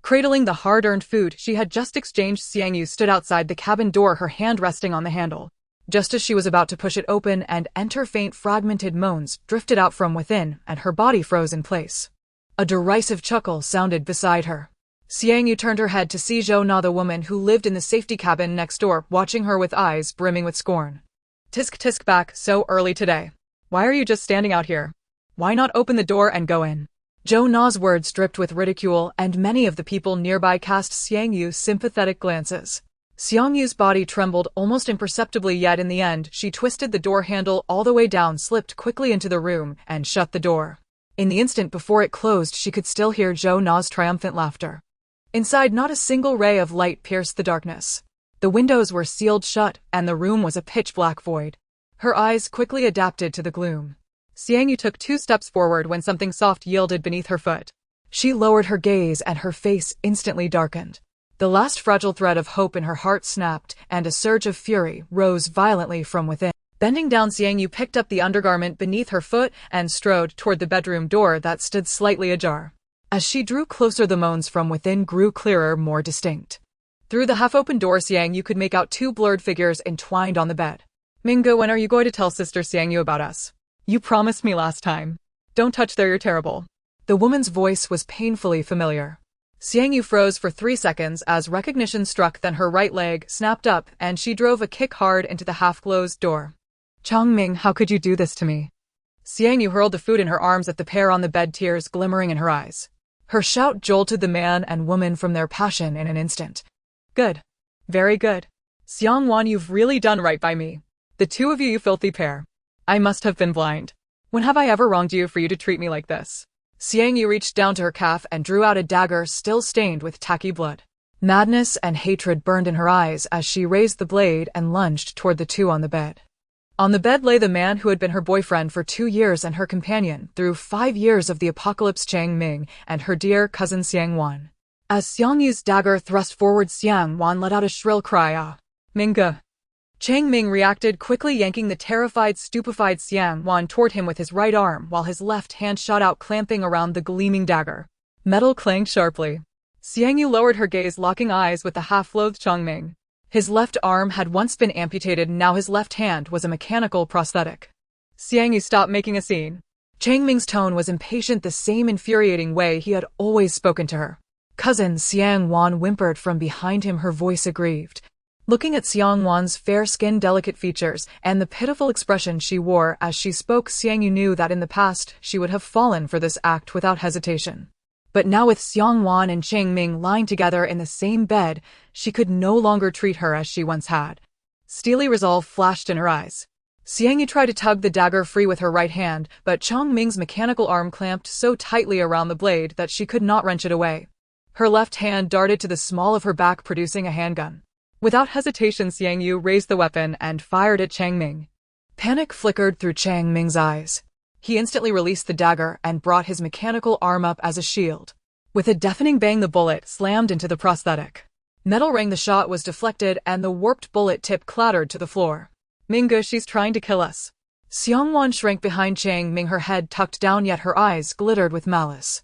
Cradling the hard-earned food she had just exchanged, Xiang Yu stood outside the cabin door, her hand resting on the handle. Just as she was about to push it open and enter, faint fragmented moans drifted out from within, and her body froze in place. A derisive chuckle sounded beside her. Xiang Yu turned her head to see Zhou Na, the woman who lived in the safety cabin next door, watching her with eyes brimming with scorn. Tisk tisk, back so early today. Why are you just standing out here? Why not open the door and go in? Zhou Na's words dripped with ridicule, and many of the people nearby cast Xiang Yu sympathetic glances. Xiang Yu's body trembled almost imperceptibly, yet in the end she twisted the door handle all the way down, slipped quickly into the room, and shut the door. In the instant before it closed, she could still hear Zhou Na's triumphant laughter. Inside, not a single ray of light pierced the darkness. The windows were sealed shut, and the room was a pitch-black void. Her eyes quickly adapted to the gloom. Xiang Yu took 2 steps forward when something soft yielded beneath her foot. She lowered her gaze, and her face instantly darkened. The last fragile thread of hope in her heart snapped, and a surge of fury rose violently from within. Bending down, Xiang Yu picked up the undergarment beneath her foot and strode toward the bedroom door that stood slightly ajar. As she drew closer, the moans from within grew clearer, more distinct. Through the half-open door, Xiang Yu could make out 2 blurred figures entwined on the bed. Mingo, when are you going to tell Sister Xiang Yu about us? You promised me last time. Don't touch there, you're terrible. The woman's voice was painfully familiar. Xiang Yu froze for 3 seconds as recognition struck, then her right leg snapped up and she drove a kick hard into the half-closed door. Changming, how could you do this to me? Xiang Yu hurled the food in her arms at the pair on the bed, tears glimmering in her eyes. Her shout jolted the man and woman from their passion in an instant. Good. Very good. Xiang Wan, you've really done right by me. The 2 of you, you filthy pair. I must have been blind. When have I ever wronged you for you to treat me like this? Xiang Yu reached down to her calf and drew out a dagger still stained with tacky blood. Madness and hatred burned in her eyes as she raised the blade and lunged toward the 2 on the bed. On the bed lay the man who had been her boyfriend for 2 years and her companion through 5 years of the apocalypse, Chang Ming, and her dear cousin Xiang Wan. As Xiang Yu's dagger thrust forward, Xiang Wan let out a shrill cry. Ah! Minga! Chang Ming reacted quickly, yanking the terrified, stupefied Xiang Wan toward him with his right arm while his left hand shot out, clamping around the gleaming dagger. Metal clanged sharply. Xiang Yu lowered her gaze, locking eyes with the half-loathed Chang Ming. His left arm had once been amputated, and now his left hand was a mechanical prosthetic. Xiang Yu, stop making a scene. Chang Ming's tone was impatient, the same infuriating way he had always spoken to her. Cousin, Xiang Wan whimpered from behind him, her voice aggrieved. Looking at Xiang Wan's fair-skinned, delicate features and the pitiful expression she wore as she spoke, Xiang Yu knew that in the past she would have fallen for this act without hesitation. But now, with Xiang Wan and Chang Ming lying together in the same bed, she could no longer treat her as she once had. Steely resolve flashed in her eyes. Xiang Yu tried to tug the dagger free with her right hand, but Chang Ming's mechanical arm clamped so tightly around the blade that she could not wrench it away. Her left hand darted to the small of her back, producing a handgun. Without hesitation, Xiang Yu raised the weapon and fired at Chang Ming. Panic flickered through Chang Ming's eyes. He instantly released the dagger and brought his mechanical arm up as a shield. With a deafening bang, the bullet slammed into the prosthetic. Metal rang, the shot was deflected, and the warped bullet tip clattered to the floor. Minga, she's trying to kill us. Xiang Wan shrank behind Chang Ming, her head tucked down, yet her eyes glittered with malice.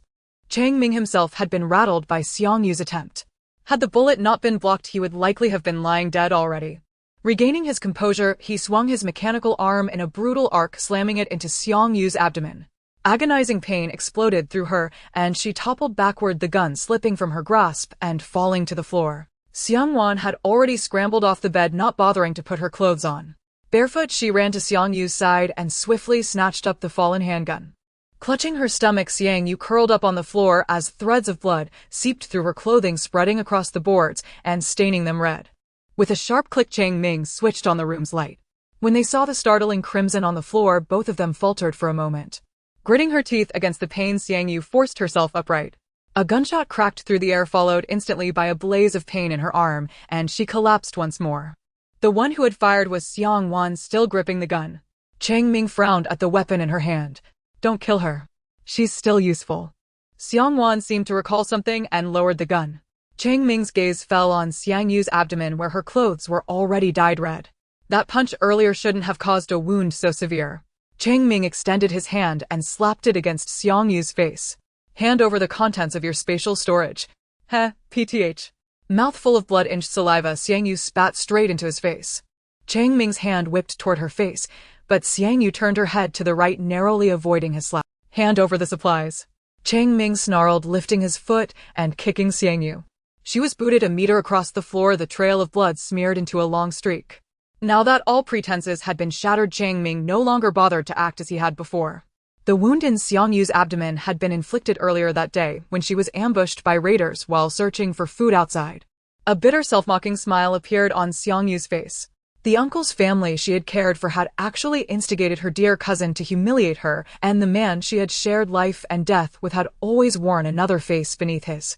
Chang Ming himself had been rattled by Xiang Yu's attempt. Had the bullet not been blocked, he would likely have been lying dead already. Regaining his composure, he swung his mechanical arm in a brutal arc, slamming it into Xiang Yu's abdomen. Agonizing pain exploded through her, and she toppled backward, the gun slipping from her grasp and falling to the floor. Xiang Wan had already scrambled off the bed, not bothering to put her clothes on. Barefoot, she ran to Xiang Yu's side and swiftly snatched up the fallen handgun. Clutching her stomach, Xiang Yu curled up on the floor as threads of blood seeped through her clothing, spreading across the boards and staining them red. With a sharp click, Chang Ming switched on the room's light. When they saw the startling crimson on the floor, both of them faltered for a moment. Gritting her teeth against the pain, Xiang Yu forced herself upright. A gunshot cracked through the air, followed instantly by a blaze of pain in her arm, and she collapsed once more. The one who had fired was Xiang Wan, still gripping the gun. Chang Ming frowned at the weapon in her hand. Don't kill her. She's still useful. Xiang Wan seemed to recall something and lowered the gun. Chang Ming's gaze fell on Xiang Yu's abdomen, where her clothes were already dyed red. That punch earlier shouldn't have caused a wound so severe. Chang Ming extended his hand and slapped it against Xiang Yu's face. Hand over the contents of your spatial storage. Heh, PTH. Mouth full of blood-inched saliva, Xiang Yu spat straight into his face. Chang Ming's hand whipped toward her face, but Xiang Yu turned her head to the right, narrowly avoiding his slap. Hand over the supplies. Chang Ming snarled, lifting his foot and kicking Xiang Yu. She was booted a meter across the floor, the trail of blood smeared into a long streak. Now that all pretenses had been shattered, Chang Ming no longer bothered to act as he had before. The wound in Xiang Yu's abdomen had been inflicted earlier that day when she was ambushed by raiders while searching for food outside. A bitter self-mocking smile appeared on Xiang Yu's face. The uncle's family she had cared for had actually instigated her dear cousin to humiliate her, and the man she had shared life and death with had always worn another face beneath his.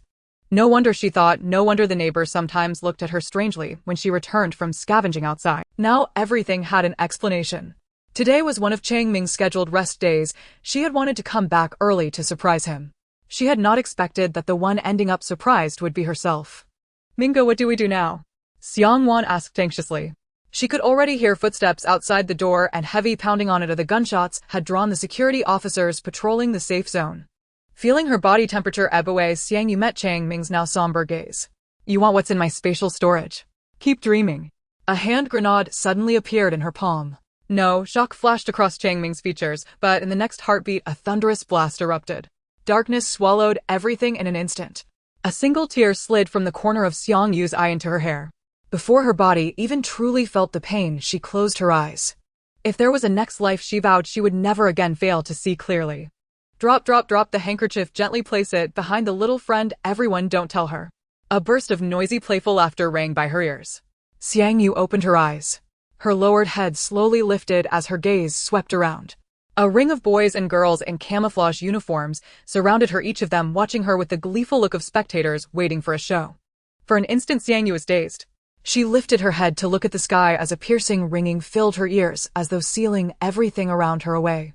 No wonder, she thought, no wonder the neighbors sometimes looked at her strangely when she returned from scavenging outside. Now everything had an explanation. Today was one of Chang Ming's scheduled rest days. She had wanted to come back early to surprise him. She had not expected that the one ending up surprised would be herself. Mingo, what do we do now? Xiang Wan asked anxiously. She could already hear footsteps outside the door, and heavy pounding on it of the gunshots had drawn the security officers patrolling the safe zone. Feeling her body temperature ebb away, Xiang Yu met Chang Ming's now somber gaze. You want what's in my spatial storage? Keep dreaming. A hand grenade suddenly appeared in her palm. No, shock flashed across Chang Ming's features, but in the next heartbeat a thunderous blast erupted. Darkness swallowed everything in an instant. A single tear slid from the corner of Xiang Yu's eye into her hair. Before her body even truly felt the pain, she closed her eyes. If there was a next life, she vowed she would never again fail to see clearly. Drop the handkerchief, gently place it behind the little friend. Everyone, don't tell her. A burst of noisy, playful laughter rang by her ears. Xiang Yu opened her eyes. Her lowered head slowly lifted as her gaze swept around. A ring of boys and girls in camouflage uniforms surrounded her, each of them watching her with the gleeful look of spectators waiting for a show. For an instant, Xiang Yu was dazed. She lifted her head to look at the sky as a piercing ringing filled her ears, as though sealing everything around her away.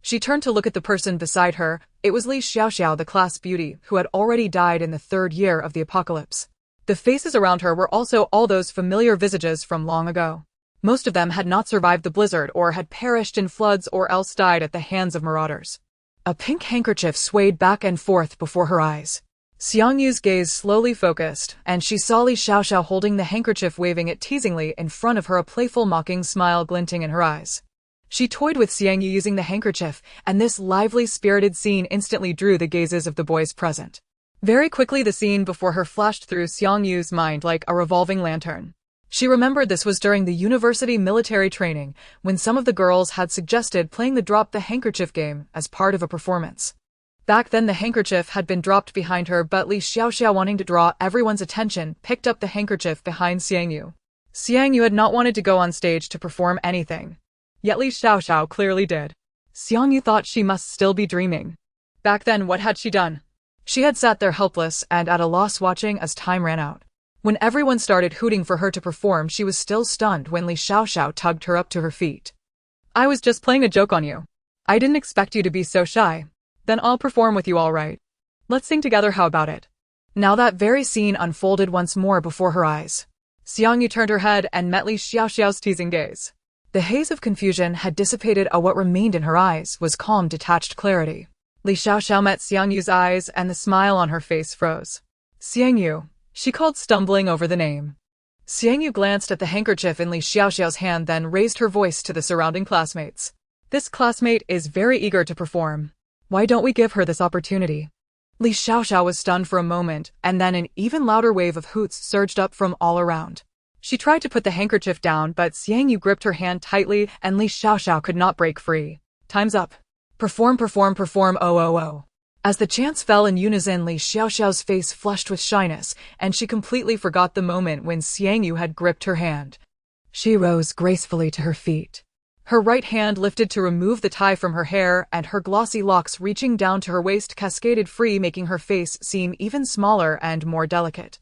She turned to look at the person beside her. It was Li Xiaoxiao, the class beauty, who had already died in the 3rd year of the apocalypse. The faces around her were also all those familiar visages from long ago. Most of them had not survived the blizzard, or had perished in floods, or else died at the hands of marauders. A pink handkerchief swayed back and forth before her eyes. Xiang Yu's gaze slowly focused, and she saw Li Xiaoxiao holding the handkerchief, waving it teasingly in front of her, a playful mocking smile glinting in her eyes. She toyed with Xiang Yu using the handkerchief, and this lively, spirited scene instantly drew the gazes of the boys present. Very quickly the scene before her flashed through Xiang Yu's mind like a revolving lantern. She remembered this was during the university military training, when some of the girls had suggested playing the drop the handkerchief game as part of a performance. Back then the handkerchief had been dropped behind her, but Li Xiaoxiao, wanting to draw everyone's attention, picked up the handkerchief behind Xiang Yu. Xiang Yu had not wanted to go on stage to perform anything. Yet Li Xiaoxiao clearly did. Xiang Yu thought she must still be dreaming. Back then, what had she done? She had sat there helpless and at a loss, watching as time ran out. When everyone started hooting for her to perform, she was still stunned when Li Xiaoxiao tugged her up to her feet. I was just playing a joke on you. I didn't expect you to be so shy. Then I'll perform with you, all right? Let's sing together, how about it? Now that very scene unfolded once more before her eyes. Xiang Yu turned her head and met Li Xiaoxiao's teasing gaze. The haze of confusion had dissipated, what remained in her eyes was calm, detached clarity. Li Xiaoxiao met Xiang Yu's eyes, and the smile on her face froze. Xiang Yu, she called, stumbling over the name. Xiang Yu glanced at the handkerchief in Li Xiaoxiao's hand, then raised her voice to the surrounding classmates. This classmate is very eager to perform. Why don't we give her this opportunity? Li Xiaoxiao was stunned for a moment, and then an even louder wave of hoots surged up from all around. She tried to put the handkerchief down, but Xiang Yu gripped her hand tightly, and Li Xiaoxiao could not break free. Time's up. Perform, oh. As the chants fell in unison, Li Xiaoxiao's face flushed with shyness, and she completely forgot the moment when Xiang Yu had gripped her hand. She rose gracefully to her feet. Her right hand lifted to remove the tie from her hair, and her glossy locks reaching down to her waist cascaded free, making her face seem even smaller and more delicate.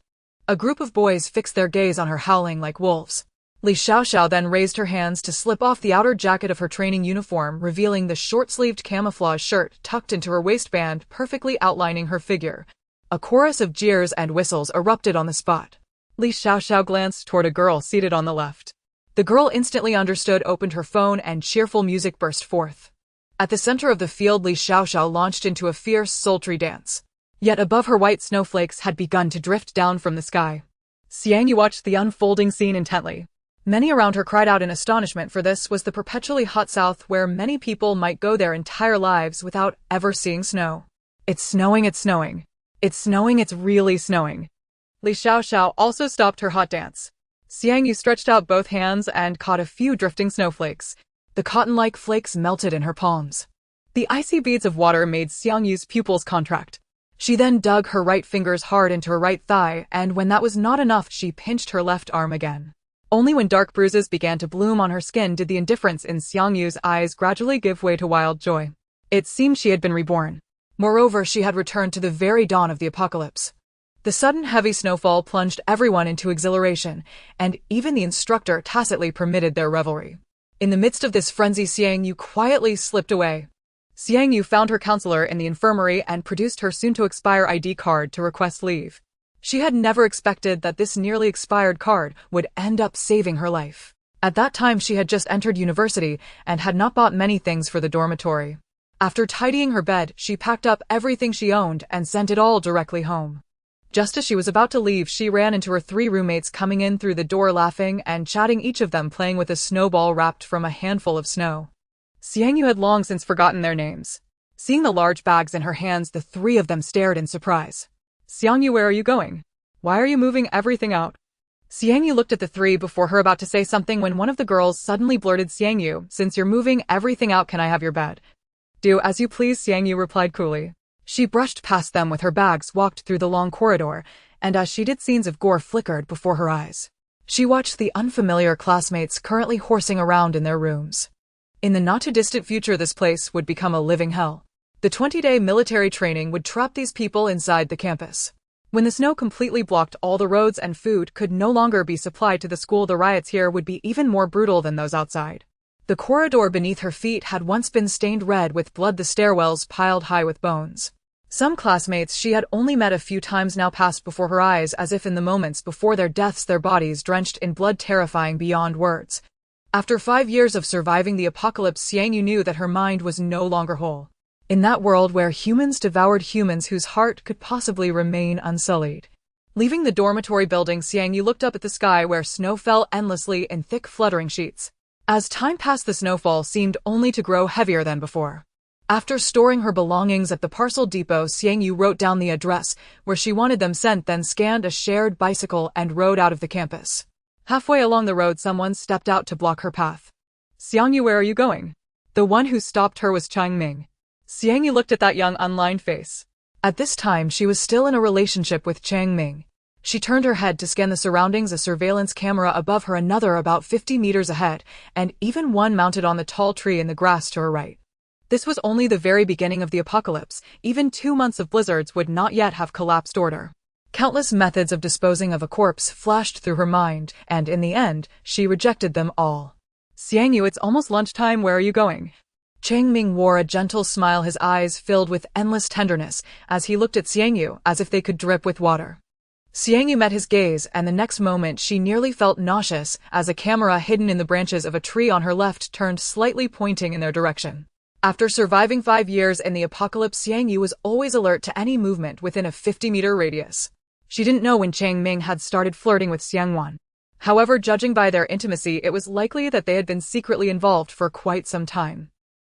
A group of boys fixed their gaze on her, howling like wolves. Li Xiaoxiao then raised her hands to slip off the outer jacket of her training uniform, revealing the short-sleeved camouflage shirt tucked into her waistband, perfectly outlining her figure. A chorus of jeers and whistles erupted on the spot. Li Xiaoxiao glanced toward a girl seated on the left. The girl instantly understood, opened her phone, and cheerful music burst forth. At the center of the field, Li Xiaoxiao launched into a fierce, sultry dance. Yet above her white snowflakes had begun to drift down from the sky. Xiang Yu watched the unfolding scene intently. Many around her cried out in astonishment, for this was the perpetually hot south where many people might go their entire lives without ever seeing snow. It's snowing, it's snowing. It's snowing, it's really snowing. Li Xiaoxiao also stopped her hot dance. Xiang Yu stretched out both hands and caught a few drifting snowflakes. The cotton-like flakes melted in her palms. The icy beads of water made Xiang Yu's pupils contract. She then dug her right fingers hard into her right thigh, and when that was not enough, she pinched her left arm again. Only when dark bruises began to bloom on her skin did the indifference in Xiang Yu's eyes gradually give way to wild joy. It seemed she had been reborn. Moreover, she had returned to the very dawn of the apocalypse. The sudden heavy snowfall plunged everyone into exhilaration, and even the instructor tacitly permitted their revelry. In the midst of this frenzy, Xiang Yu quietly slipped away. Xiang Yu found her counselor in the infirmary and produced her soon-to-expire ID card to request leave. She had never expected that this nearly expired card would end up saving her life. At that time, she had just entered university and had not bought many things for the dormitory. After tidying her bed, she packed up everything she owned and sent it all directly home. Just as she was about to leave, she ran into her 3 roommates coming in through the door laughing and chatting, each of them playing with a snowball wrapped from a handful of snow. Xiang Yu had long since forgotten their names. Seeing the large bags in her hands, the 3 of them stared in surprise. Xiang Yu, where are you going? Why are you moving everything out? Xiang Yu looked at the 3 before her about to say something when one of the girls suddenly blurted, Xiang Yu, since you're moving everything out, can I have your bed? Do as you please, Xiang Yu replied coolly. She brushed past them with her bags, walked through the long corridor, and as she did, scenes of gore flickered before her eyes. She watched the unfamiliar classmates currently horsing around in their rooms. In the not-too-distant future, this place would become a living hell. The 20-day military training would trap these people inside the campus. When the snow completely blocked all the roads and food could no longer be supplied to the school, the riots here would be even more brutal than those outside. The corridor beneath her feet had once been stained red with blood, the stairwells piled high with bones. Some classmates she had only met a few times now passed before her eyes as if in the moments before their deaths, their bodies drenched in blood, terrifying beyond words. After 5 years of surviving the apocalypse, Xiang Yu knew that her mind was no longer whole. In that world where humans devoured humans, whose heart could possibly remain unsullied. Leaving the dormitory building, Xiang Yu looked up at the sky where snow fell endlessly in thick fluttering sheets. As time passed, the snowfall seemed only to grow heavier than before. After storing her belongings at the parcel depot, Xiang Yu wrote down the address where she wanted them sent, then scanned a shared bicycle and rode out of the campus. Halfway along the road, someone stepped out to block her path. Xiang Yu, where are you going? The one who stopped her was Chang Ming. Xiang Yu looked at that young, unlined face. At this time, she was still in a relationship with Chang Ming. She turned her head to scan the surroundings, a surveillance camera above her, another about 50 meters ahead, and even one mounted on the tall tree in the grass to her right. This was only the very beginning of the apocalypse. Even 2 months of blizzards would not yet have collapsed order. Countless methods of disposing of a corpse flashed through her mind, and in the end, she rejected them all. Xiang Yu, it's almost lunchtime, where are you going? Chang Ming wore a gentle smile, his eyes filled with endless tenderness, as he looked at Xiang Yu as if they could drip with water. Xiang Yu met his gaze, and the next moment she nearly felt nauseous as a camera hidden in the branches of a tree on her left turned slightly, pointing in their direction. After surviving 5 years in the apocalypse, Xiang Yu was always alert to any movement within a 50-meter radius. She didn't know when Chang Ming had started flirting with Xiang Wan. However, judging by their intimacy, it was likely that they had been secretly involved for quite some time.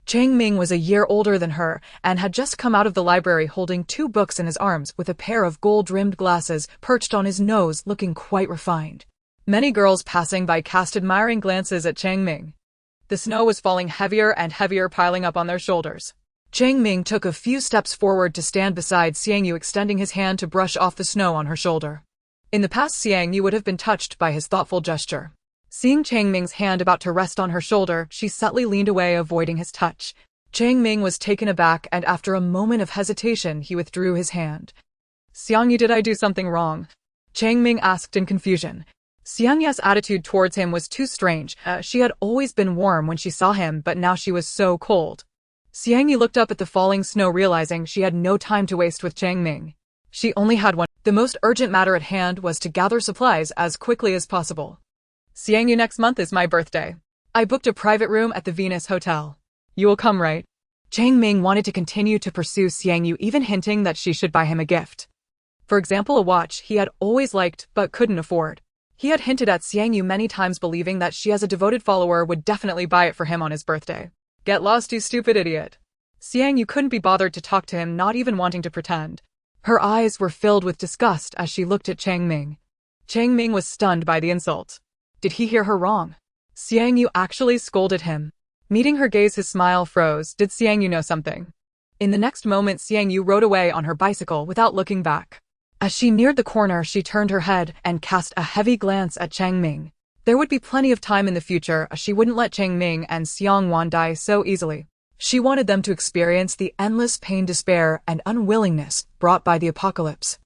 Chang Ming was a year older than her and had just come out of the library holding 2 books in his arms with a pair of gold-rimmed glasses perched on his nose, looking quite refined. Many girls passing by cast admiring glances at Chang Ming. The snow was falling heavier and heavier, piling up on their shoulders. Chang Ming took a few steps forward to stand beside Xiang Yu, extending his hand to brush off the snow on her shoulder. In the past, Xiang Yu would have been touched by his thoughtful gesture. Seeing Chang Ming's hand about to rest on her shoulder, she subtly leaned away, avoiding his touch. Chang Ming was taken aback, and after a moment of hesitation, he withdrew his hand. Xiang Yu, did I do something wrong? Chang Ming asked in confusion. Xiang Yu's attitude towards him was too strange. She had always been warm when she saw him, but now she was so cold. Xiang Yu looked up at the falling snow, realizing she had no time to waste with Chang Ming. She only had one. The most urgent matter at hand was to gather supplies as quickly as possible. Xiang Yu, next month is my birthday. I booked a private room at the Venus Hotel. You will come, right? Chang Ming wanted to continue to pursue Xiang Yu, even hinting that she should buy him a gift. For example, a watch he had always liked but couldn't afford. He had hinted at Xiang Yu many times, believing that she, as a devoted follower, would definitely buy it for him on his birthday. Get lost, you stupid idiot. Xiang Yu couldn't be bothered to talk to him, not even wanting to pretend. Her eyes were filled with disgust as she looked at Chang Ming. Chang Ming was stunned by the insult. Did he hear her wrong? Xiang Yu actually scolded him. Meeting her gaze, his smile froze. Did Xiang Yu know something? In the next moment, Xiang Yu rode away on her bicycle without looking back. As she neared the corner, she turned her head and cast a heavy glance at Chang Ming. There would be plenty of time in the future, as she wouldn't let Chang Ming and Xiang Wan die so easily. She wanted them to experience the endless pain, despair, and unwillingness brought by the apocalypse.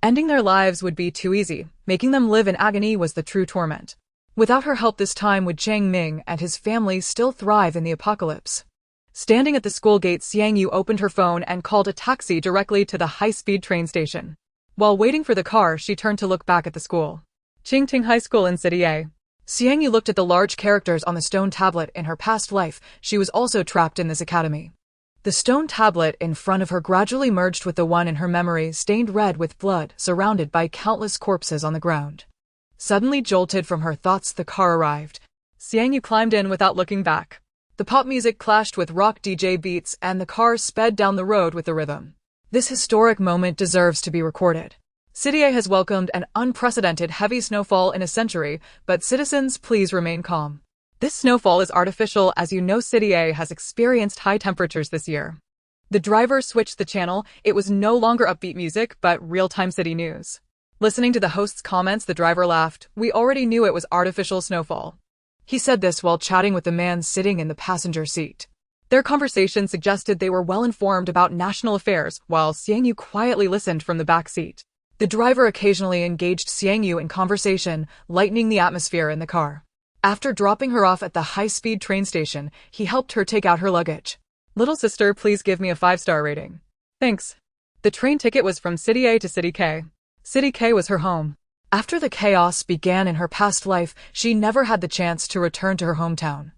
Ending their lives would be too easy. Making them live in agony was the true torment. Without her help this time, would Chang Ming and his family still thrive in the apocalypse? Standing at the school gate, Xiang Yu opened her phone and called a taxi directly to the high-speed train station. While waiting for the car, she turned to look back at the school. Qingting High School in City A. Xiang Yu looked at the large characters on the stone tablet. In her past life, she was also trapped in this academy. The stone tablet in front of her gradually merged with the one in her memory, stained red with blood, surrounded by countless corpses on the ground. Suddenly jolted from her thoughts, the car arrived. Xiang Yu climbed in without looking back. The pop music clashed with rock DJ beats, and the car sped down the road with the rhythm. This historic moment deserves to be recorded. City A has welcomed an unprecedented heavy snowfall in a century, but citizens, please remain calm. This snowfall is artificial. As you know, City A has experienced high temperatures this year. The driver switched the channel. It was no longer upbeat music, but real-time city news. Listening to the host's comments, the driver laughed. We already knew it was artificial snowfall. He said this while chatting with the man sitting in the passenger seat. Their conversation suggested they were well informed about national affairs, while Xiang Yu quietly listened from the back seat. The driver occasionally engaged Xiang Yu in conversation, lightening the atmosphere in the car. After dropping her off at the high-speed train station, he helped her take out her luggage. Little sister, please give me a 5-star rating. Thanks. The train ticket was from City A to City K. City K was her home. After the chaos began in her past life, she never had the chance to return to her hometown.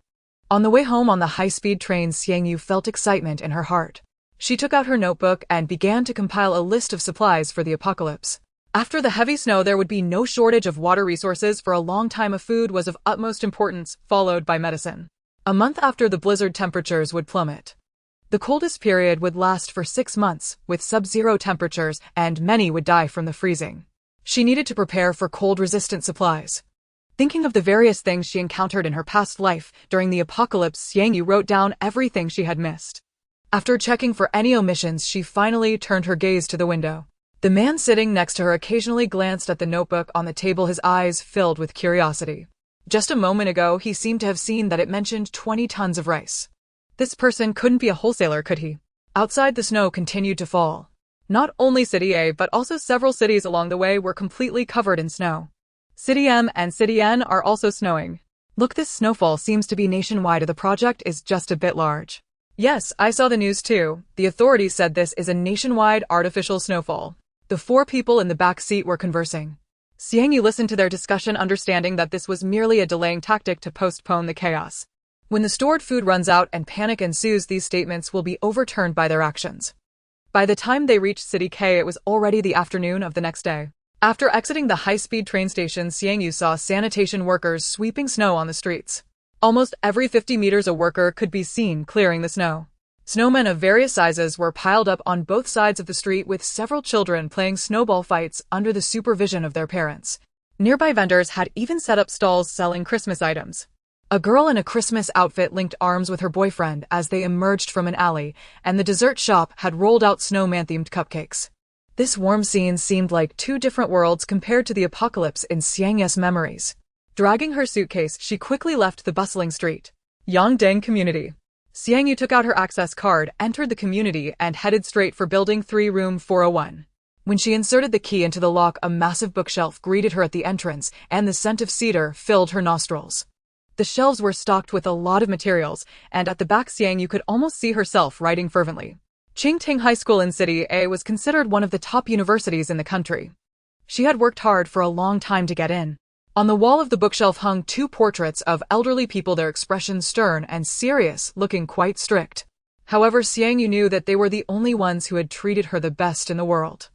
On the way home on the high-speed train, Xiang Yu felt excitement in her heart. She took out her notebook and began to compile a list of supplies for the apocalypse. After the heavy snow, there would be no shortage of water resources for a long time. Of food was of utmost importance, followed by medicine. A month after, the blizzard temperatures would plummet. The coldest period would last for 6 months, with sub-zero temperatures, and many would die from the freezing. She needed to prepare for cold-resistant supplies. Thinking of the various things she encountered in her past life, during the apocalypse, Xiang Yu wrote down everything she had missed. After checking for any omissions, she finally turned her gaze to the window. The man sitting next to her occasionally glanced at the notebook on the table, his eyes filled with curiosity. Just a moment ago, he seemed to have seen that it mentioned 20 tons of rice. This person couldn't be a wholesaler, could he? Outside, the snow continued to fall. Not only City A, but also several cities along the way were completely covered in snow. City M and City N are also snowing. Look, this snowfall seems to be nationwide. The project is just a bit large. Yes, I saw the news too. The authorities said this is a nationwide artificial snowfall. The 4 people in the back seat were conversing. Xiang Yu listened to their discussion, understanding that this was merely a delaying tactic to postpone the chaos. When the stored food runs out and panic ensues, these statements will be overturned by their actions. By the time they reached City K, it was already the afternoon of the next day. After exiting the high-speed train station, Xiang Yu saw sanitation workers sweeping snow on the streets. Almost every 50 meters a worker could be seen clearing the snow. Snowmen of various sizes were piled up on both sides of the street, with several children playing snowball fights under the supervision of their parents. Nearby vendors had even set up stalls selling Christmas items. A girl in a Christmas outfit linked arms with her boyfriend as they emerged from an alley, and the dessert shop had rolled out snowman-themed cupcakes. This warm scene seemed like 2 different worlds compared to the apocalypse in Xiang Yu's memories. Dragging her suitcase, she quickly left the bustling street. Yangdang Community. Xiang Yu took out her access card, entered the community, and headed straight for Building 3, Room 401. When she inserted the key into the lock, a massive bookshelf greeted her at the entrance, and the scent of cedar filled her nostrils. The shelves were stocked with a lot of materials, and at the back, Xiang Yu could almost see herself writing fervently. Qingting High School in City A was considered one of the top universities in the country. She had worked hard for a long time to get in. On the wall of the bookshelf hung 2 portraits of elderly people, their expressions stern and serious, looking quite strict. However, Xiang Yu knew that they were the only ones who had treated her the best in the world.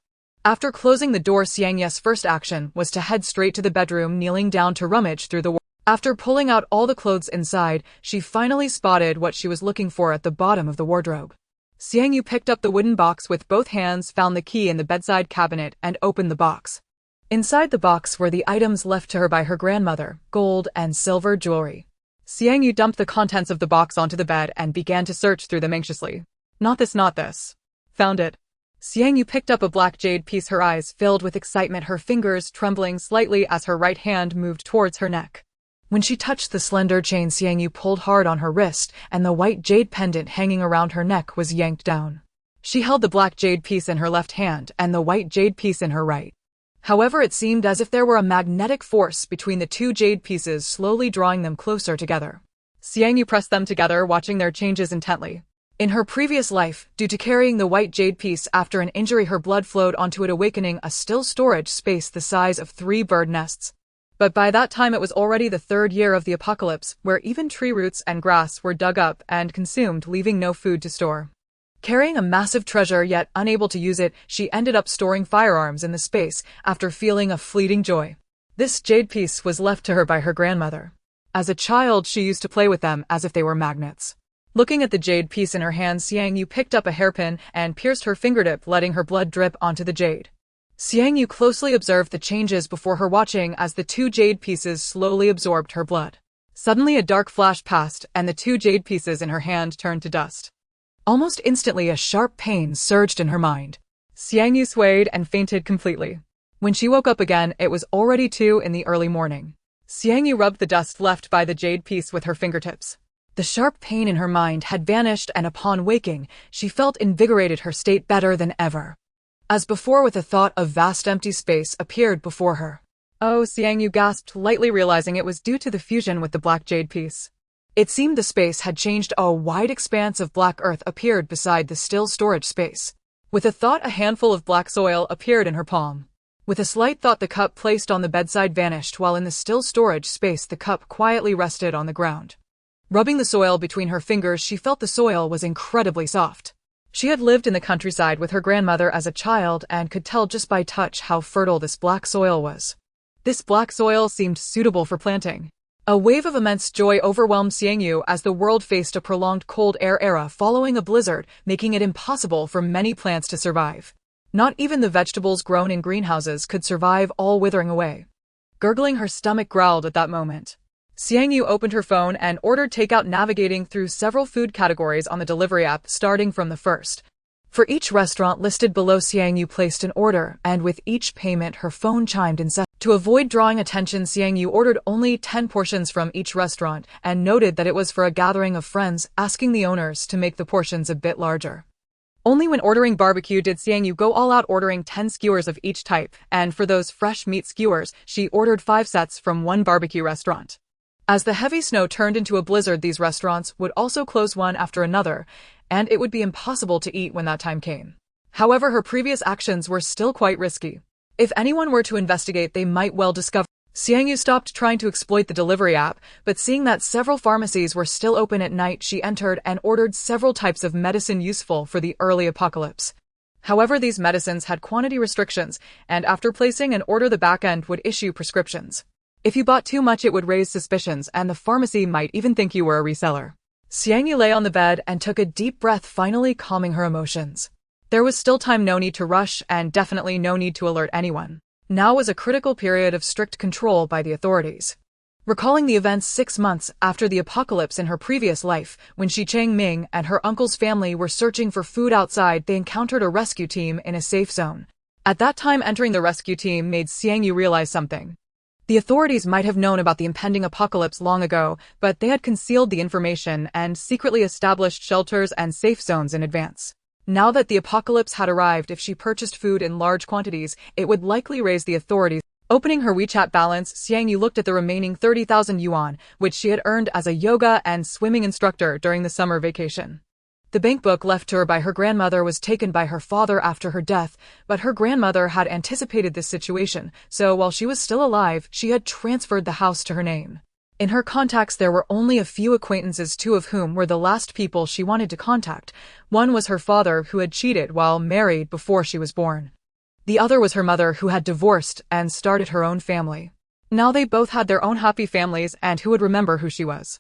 After closing the door, Xiang Yu's first action was to head straight to the bedroom, kneeling down to rummage through the wardrobe. After pulling out all the clothes inside, she finally spotted what she was looking for at the bottom of the wardrobe. Xiang Yu picked up the wooden box with both hands, found the key in the bedside cabinet, and opened the box. Inside the box were the items left to her by her grandmother, gold and silver jewelry. Xiang Yu dumped the contents of the box onto the bed and began to search through them anxiously. Not this, not this. Found it. Xiang Yu picked up a black jade piece, her eyes filled with excitement, her fingers trembling slightly as her right hand moved towards her neck. When she touched the slender chain, Xiang Yu pulled hard on her wrist, and the white jade pendant hanging around her neck was yanked down. She held the black jade piece in her left hand and the white jade piece in her right. However, it seemed as if there were a magnetic force between the two jade pieces, slowly drawing them closer together. Xiang Yu pressed them together, watching their changes intently. In her previous life, due to carrying the white jade piece after an injury, her blood flowed onto it, awakening a still storage space the size of 3 bird nests. But by that time it was already the 3rd year of the apocalypse, where even tree roots and grass were dug up and consumed, leaving no food to store. Carrying a massive treasure yet unable to use it, she ended up storing firearms in the space after feeling a fleeting joy. This jade piece was left to her by her grandmother. As a child, she used to play with them as if they were magnets. Looking at the jade piece in her hand, Xiang Yu picked up a hairpin and pierced her fingertip, letting her blood drip onto the jade. Xiang Yu closely observed the changes before her, watching as the 2 jade pieces slowly absorbed her blood. Suddenly a dark flash passed, and the 2 jade pieces in her hand turned to dust. Almost instantly, a sharp pain surged in her mind. Xiang Yu swayed and fainted completely. When she woke up again, it was already 2 in the early morning. Xiang Yu rubbed the dust left by the jade piece with her fingertips. The sharp pain in her mind had vanished, and upon waking, she felt invigorated, her state better than ever. As before, with a thought of vast empty space appeared before her. Oh, Xiang Yu gasped, lightly realizing it was due to the fusion with the black jade piece. It seemed the space had changed. A wide expanse of black earth appeared beside the still storage space. With a thought, a handful of black soil appeared in her palm. With a slight thought, the cup placed on the bedside vanished, while in the still storage space the cup quietly rested on the ground. Rubbing the soil between her fingers, she felt the soil was incredibly soft. She had lived in the countryside with her grandmother as a child and could tell just by touch how fertile this black soil was. This black soil seemed suitable for planting. A wave of immense joy overwhelmed Xiang Yu as the world faced a prolonged cold air era following a blizzard, making it impossible for many plants to survive. Not even the vegetables grown in greenhouses could survive, all withering away. Gurgling, her stomach growled at that moment. Xiang Yu opened her phone and ordered takeout, navigating through several food categories on the delivery app, starting from the first. For each restaurant listed below, Xiang Yu placed an order, and with each payment her phone chimed incessantly. To avoid drawing attention, Xiang Yu ordered only 10 portions from each restaurant and noted that it was for a gathering of friends, asking the owners to make the portions a bit larger. Only when ordering barbecue did Xiang Yu go all out, ordering 10 skewers of each type, and for those fresh meat skewers, she ordered 5 sets from one barbecue restaurant. As the heavy snow turned into a blizzard, these restaurants would also close one after another, and it would be impossible to eat when that time came. However, her previous actions were still quite risky. If anyone were to investigate, they might well discover. Xiang Yu stopped trying to exploit the delivery app, but seeing that several pharmacies were still open at night, she entered and ordered several types of medicine useful for the early apocalypse. However, these medicines had quantity restrictions, and after placing an order, the back-end would issue prescriptions. If you bought too much, it would raise suspicions, and the pharmacy might even think you were a reseller. Xiang Yu lay on the bed and took a deep breath, finally calming her emotions. There was still time, no need to rush, and definitely no need to alert anyone. Now was a critical period of strict control by the authorities. Recalling the events 6 months after the apocalypse in her previous life, when Cheng Ming and her uncle's family were searching for food outside, they encountered a rescue team in a safe zone. At that time, entering the rescue team made Xiang Yu realize something. The authorities might have known about the impending apocalypse long ago, but they had concealed the information and secretly established shelters and safe zones in advance. Now that the apocalypse had arrived, if she purchased food in large quantities, it would likely raise the authorities. Opening her WeChat balance, Xiang Yu looked at the remaining 30,000 yuan, which she had earned as a yoga and swimming instructor during the summer vacation. The bank book left to her by her grandmother was taken by her father after her death, but her grandmother had anticipated this situation, so while she was still alive, she had transferred the house to her name. In her contacts there were only a few acquaintances, two of whom were the last people she wanted to contact. One was her father, who had cheated while married before she was born. The other was her mother, who had divorced and started her own family. Now they both had their own happy families, and who would remember who she was?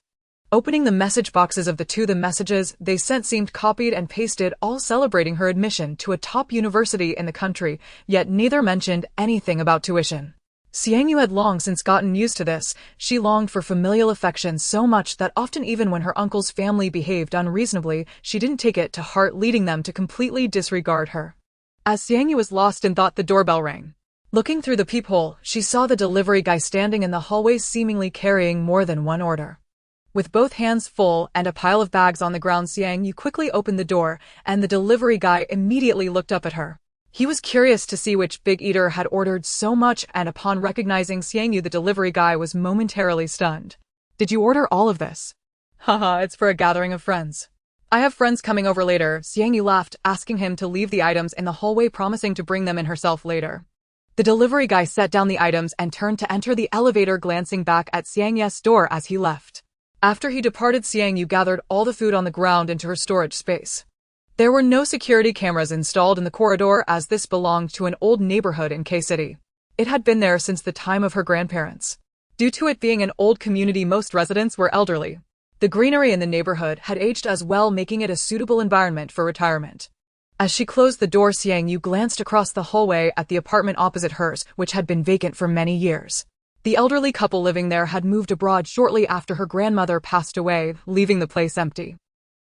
Opening the message boxes of the messages they sent seemed copied and pasted, all celebrating her admission to a top university in the country, yet neither mentioned anything about tuition. Xiang Yu had long since gotten used to this. She longed for familial affection so much that often, even when her uncle's family behaved unreasonably, she didn't take it to heart, leading them to completely disregard her. As Xiang Yu was lost in thought, the doorbell rang. Looking through the peephole, she saw the delivery guy standing in the hallway, seemingly carrying more than one order. With both hands full and a pile of bags on the ground, Xiang Yu quickly opened the door, and the delivery guy immediately looked up at her. He was curious to see which big eater had ordered so much, and upon recognizing Xiang Yu, the delivery guy was momentarily stunned. "Did you order all of this?" "Haha, it's for a gathering of friends. I have friends coming over later." Xiang Yu laughed, asking him to leave the items in the hallway, promising to bring them in herself later. The delivery guy set down the items and turned to enter the elevator, glancing back at Xiang Yu's door as he left. After he departed, Xiang Yu gathered all the food on the ground into her storage space. There were no security cameras installed in the corridor, as this belonged to an old neighborhood in K-City. It had been there since the time of her grandparents. Due to it being an old community, most residents were elderly. The greenery in the neighborhood had aged as well, making it a suitable environment for retirement. As she closed the door, Xiang Yu glanced across the hallway at the apartment opposite hers, which had been vacant for many years. The elderly couple living there had moved abroad shortly after her grandmother passed away, leaving the place empty.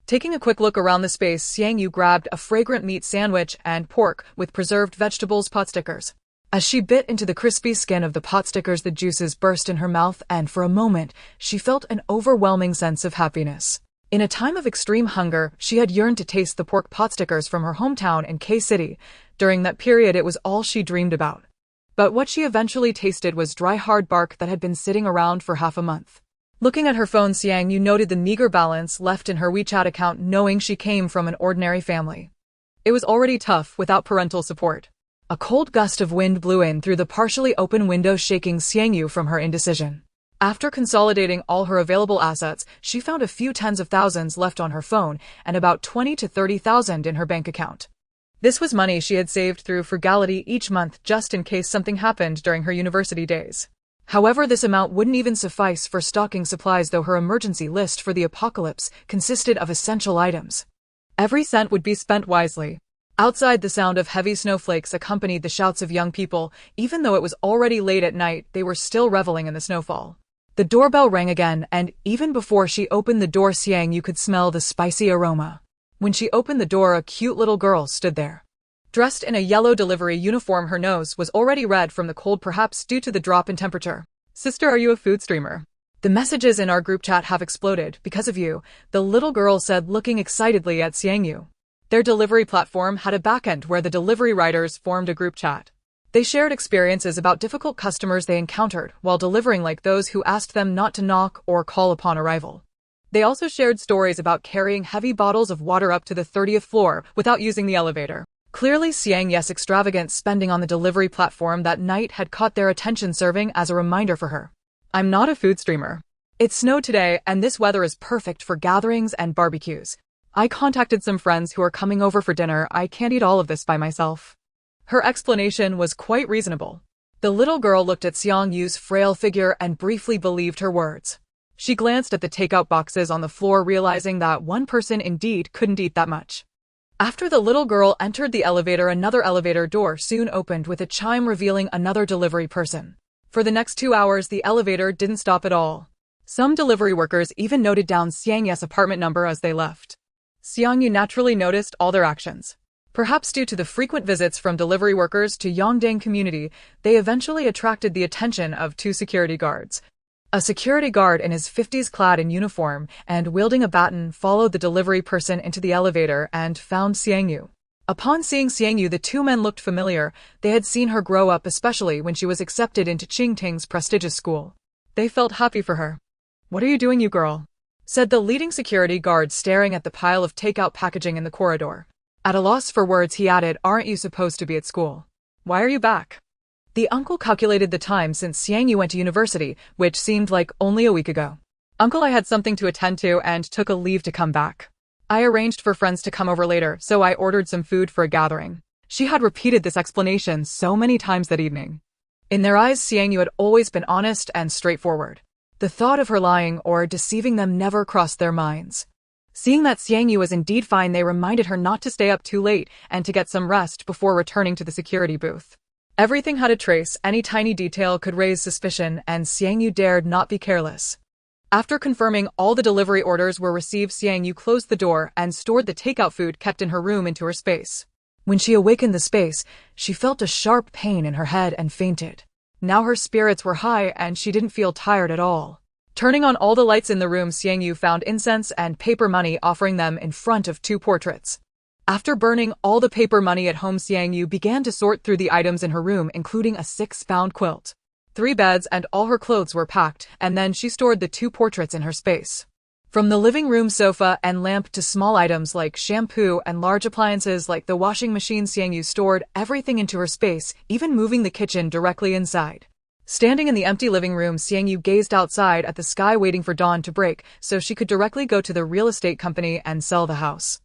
Taking a quick look around the space, Xiang Yu grabbed a fragrant meat sandwich and pork with preserved vegetables pot stickers. As she bit into the crispy skin of the pot stickers, the juices burst in her mouth, and for a moment, she felt an overwhelming sense of happiness. In a time of extreme hunger, she had yearned to taste the pork pot stickers from her hometown in K-City. During that period, it was all she dreamed about. But what she eventually tasted was dry, hard bark that had been sitting around for half a month. Looking at her phone, Xiang Yu noted the meager balance left in her WeChat account, knowing she came from an ordinary family. It was already tough without parental support. A cold gust of wind blew in through the partially open window, shaking Xiang Yu from her indecision. After consolidating all her available assets, she found a few tens of thousands left on her phone and about 20 to 30,000 in her bank account. This was money she had saved through frugality each month, just in case something happened during her university days. However, this amount wouldn't even suffice for stocking supplies, though her emergency list for the apocalypse consisted of essential items. Every cent would be spent wisely. Outside, the sound of heavy snowflakes accompanied the shouts of young people. Even though it was already late at night, they were still reveling in the snowfall. The doorbell rang again, and even before she opened the door, Xiang Yu could smell the spicy aroma. When she opened the door, a cute little girl stood there. Dressed in a yellow delivery uniform, her nose was already red from the cold, perhaps due to the drop in temperature. "Sister, are you a food streamer? The messages in our group chat have exploded because of you," the little girl said, looking excitedly at Xiang Yu. Their delivery platform had a backend where the delivery riders formed a group chat. They shared experiences about difficult customers they encountered while delivering, like those who asked them not to knock or call upon arrival. They also shared stories about carrying heavy bottles of water up to the 30th floor without using the elevator. Clearly, Xiang Yu's extravagant spending on the delivery platform that night had caught their attention, serving as a reminder for her. "I'm not a food streamer. It snowed today, and this weather is perfect for gatherings and barbecues. I contacted some friends who are coming over for dinner. I can't eat all of this by myself." Her explanation was quite reasonable. The little girl looked at Xiang Yu's frail figure and briefly believed her words. She glanced at the takeout boxes on the floor, realizing that one person indeed couldn't eat that much. After the little girl entered the elevator, another elevator door soon opened with a chime revealing another delivery person. For the next 2 hours, the elevator didn't stop at all. Some delivery workers even noted down Xiang Yu's apartment number as they left. Xiang Yu naturally noticed all their actions. Perhaps due to the frequent visits from delivery workers to Yongdang community, they eventually attracted the attention of 2 security guards. A security guard in his 50s, clad in uniform and wielding a baton, followed the delivery person into the elevator and found Xiang Yu. Upon seeing Xiang Yu, the 2 men looked familiar. They had seen her grow up, especially when she was accepted into Qingting's prestigious school. They felt happy for her. "What are you doing, you girl?" said the leading security guard, staring at the pile of takeout packaging in the corridor. At a loss for words, he added, "Aren't you supposed to be at school? Why are you back?" The uncle calculated the time since Xiang Yu went to university, which seemed like only a week ago. Uncle, I had something to attend to and took a leave to come back. I arranged for friends to come over later, so I ordered some food for a gathering. She had repeated this explanation so many times that evening. In their eyes, Xiang Yu had always been honest and straightforward. The thought of her lying or deceiving them never crossed their minds. Seeing that Xiang Yu was indeed fine, they reminded her not to stay up too late and to get some rest before returning to the security booth. Everything had a trace, any tiny detail could raise suspicion, and Xiang Yu dared not be careless. After confirming all the delivery orders were received, Xiang Yu closed the door and stored the takeout food kept in her room into her space. When she awakened the space, she felt a sharp pain in her head and fainted. Now her spirits were high and she didn't feel tired at all. Turning on all the lights in the room, Xiang Yu found incense and paper money, offering them in front of two portraits. After burning all the paper money at home, Xiang Yu began to sort through the items in her room, including a 6-pound quilt. 3 beds and all her clothes were packed, and then she stored the 2 portraits in her space. From the living room sofa and lamp to small items like shampoo and large appliances like the washing machine, Xiang Yu stored everything into her space, even moving the kitchen directly inside. Standing in the empty living room, Xiang Yu gazed outside at the sky, waiting for dawn to break so she could directly go to the real estate company and sell the house.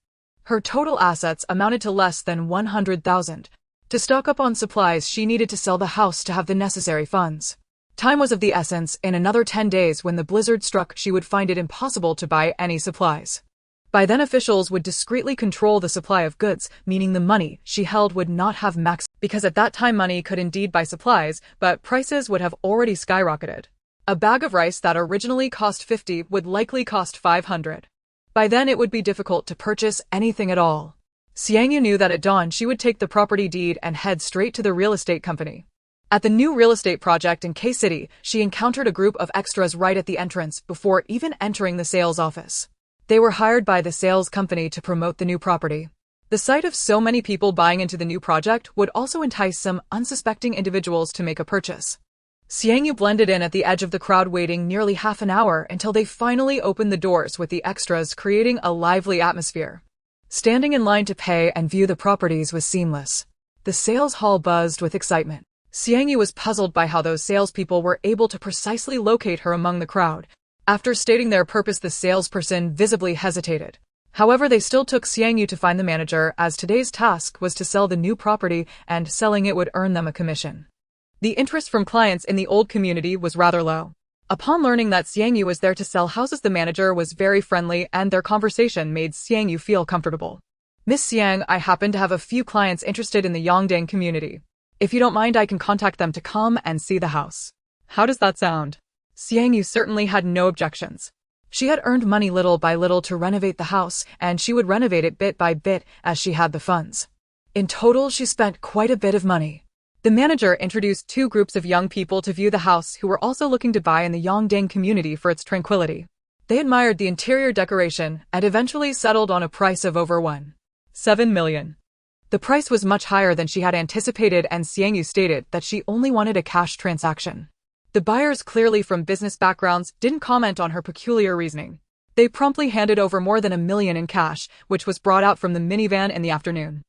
Her total assets amounted to less than 100,000. To stock up on supplies, she needed to sell the house to have the necessary funds. Time was of the essence. In another 10 days, when the blizzard struck, she would find it impossible to buy any supplies. By then, officials would discreetly control the supply of goods, meaning the money she held would not have max, because at that time money could indeed buy supplies, but prices would have already skyrocketed. A bag of rice that originally cost 50 would likely cost 500. By then it would be difficult to purchase anything at all. Xiang Yu knew that at dawn she would take the property deed and head straight to the real estate company. At the new real estate project in K-City, she encountered a group of extras right at the entrance before even entering the sales office. They were hired by the sales company to promote the new property. The sight of so many people buying into the new project would also entice some unsuspecting individuals to make a purchase. Xiang Yu blended in at the edge of the crowd, waiting nearly half an hour until they finally opened the doors with the extras, creating a lively atmosphere. Standing in line to pay and view the properties was seamless. The sales hall buzzed with excitement. Xiang Yu was puzzled by how those salespeople were able to precisely locate her among the crowd. After stating their purpose, the salesperson visibly hesitated. However, they still took Xiang Yu to find the manager, as today's task was to sell the new property, and selling it would earn them a commission. The interest from clients in the old community was rather low. Upon learning that Xiang Yu was there to sell houses, the manager was very friendly, and their conversation made Xiang Yu feel comfortable. "Miss Xiang, I happen to have a few clients interested in the Yongdang community. If you don't mind, I can contact them to come and see the house. How does that sound?" Xiang Yu certainly had no objections. She had earned money little by little to renovate the house, and she would renovate it bit by bit as she had the funds. In total, she spent quite a bit of money. The manager introduced 2 groups of young people to view the house who were also looking to buy in the Yongdang community for its tranquility. They admired the interior decoration and eventually settled on a price of over 1.7 million. The price was much higher than she had anticipated, and Xiang Yu stated that she only wanted a cash transaction. The buyers, clearly from business backgrounds, didn't comment on her peculiar reasoning. They promptly handed over more than 1 million in cash, which was brought out from the minivan in the afternoon.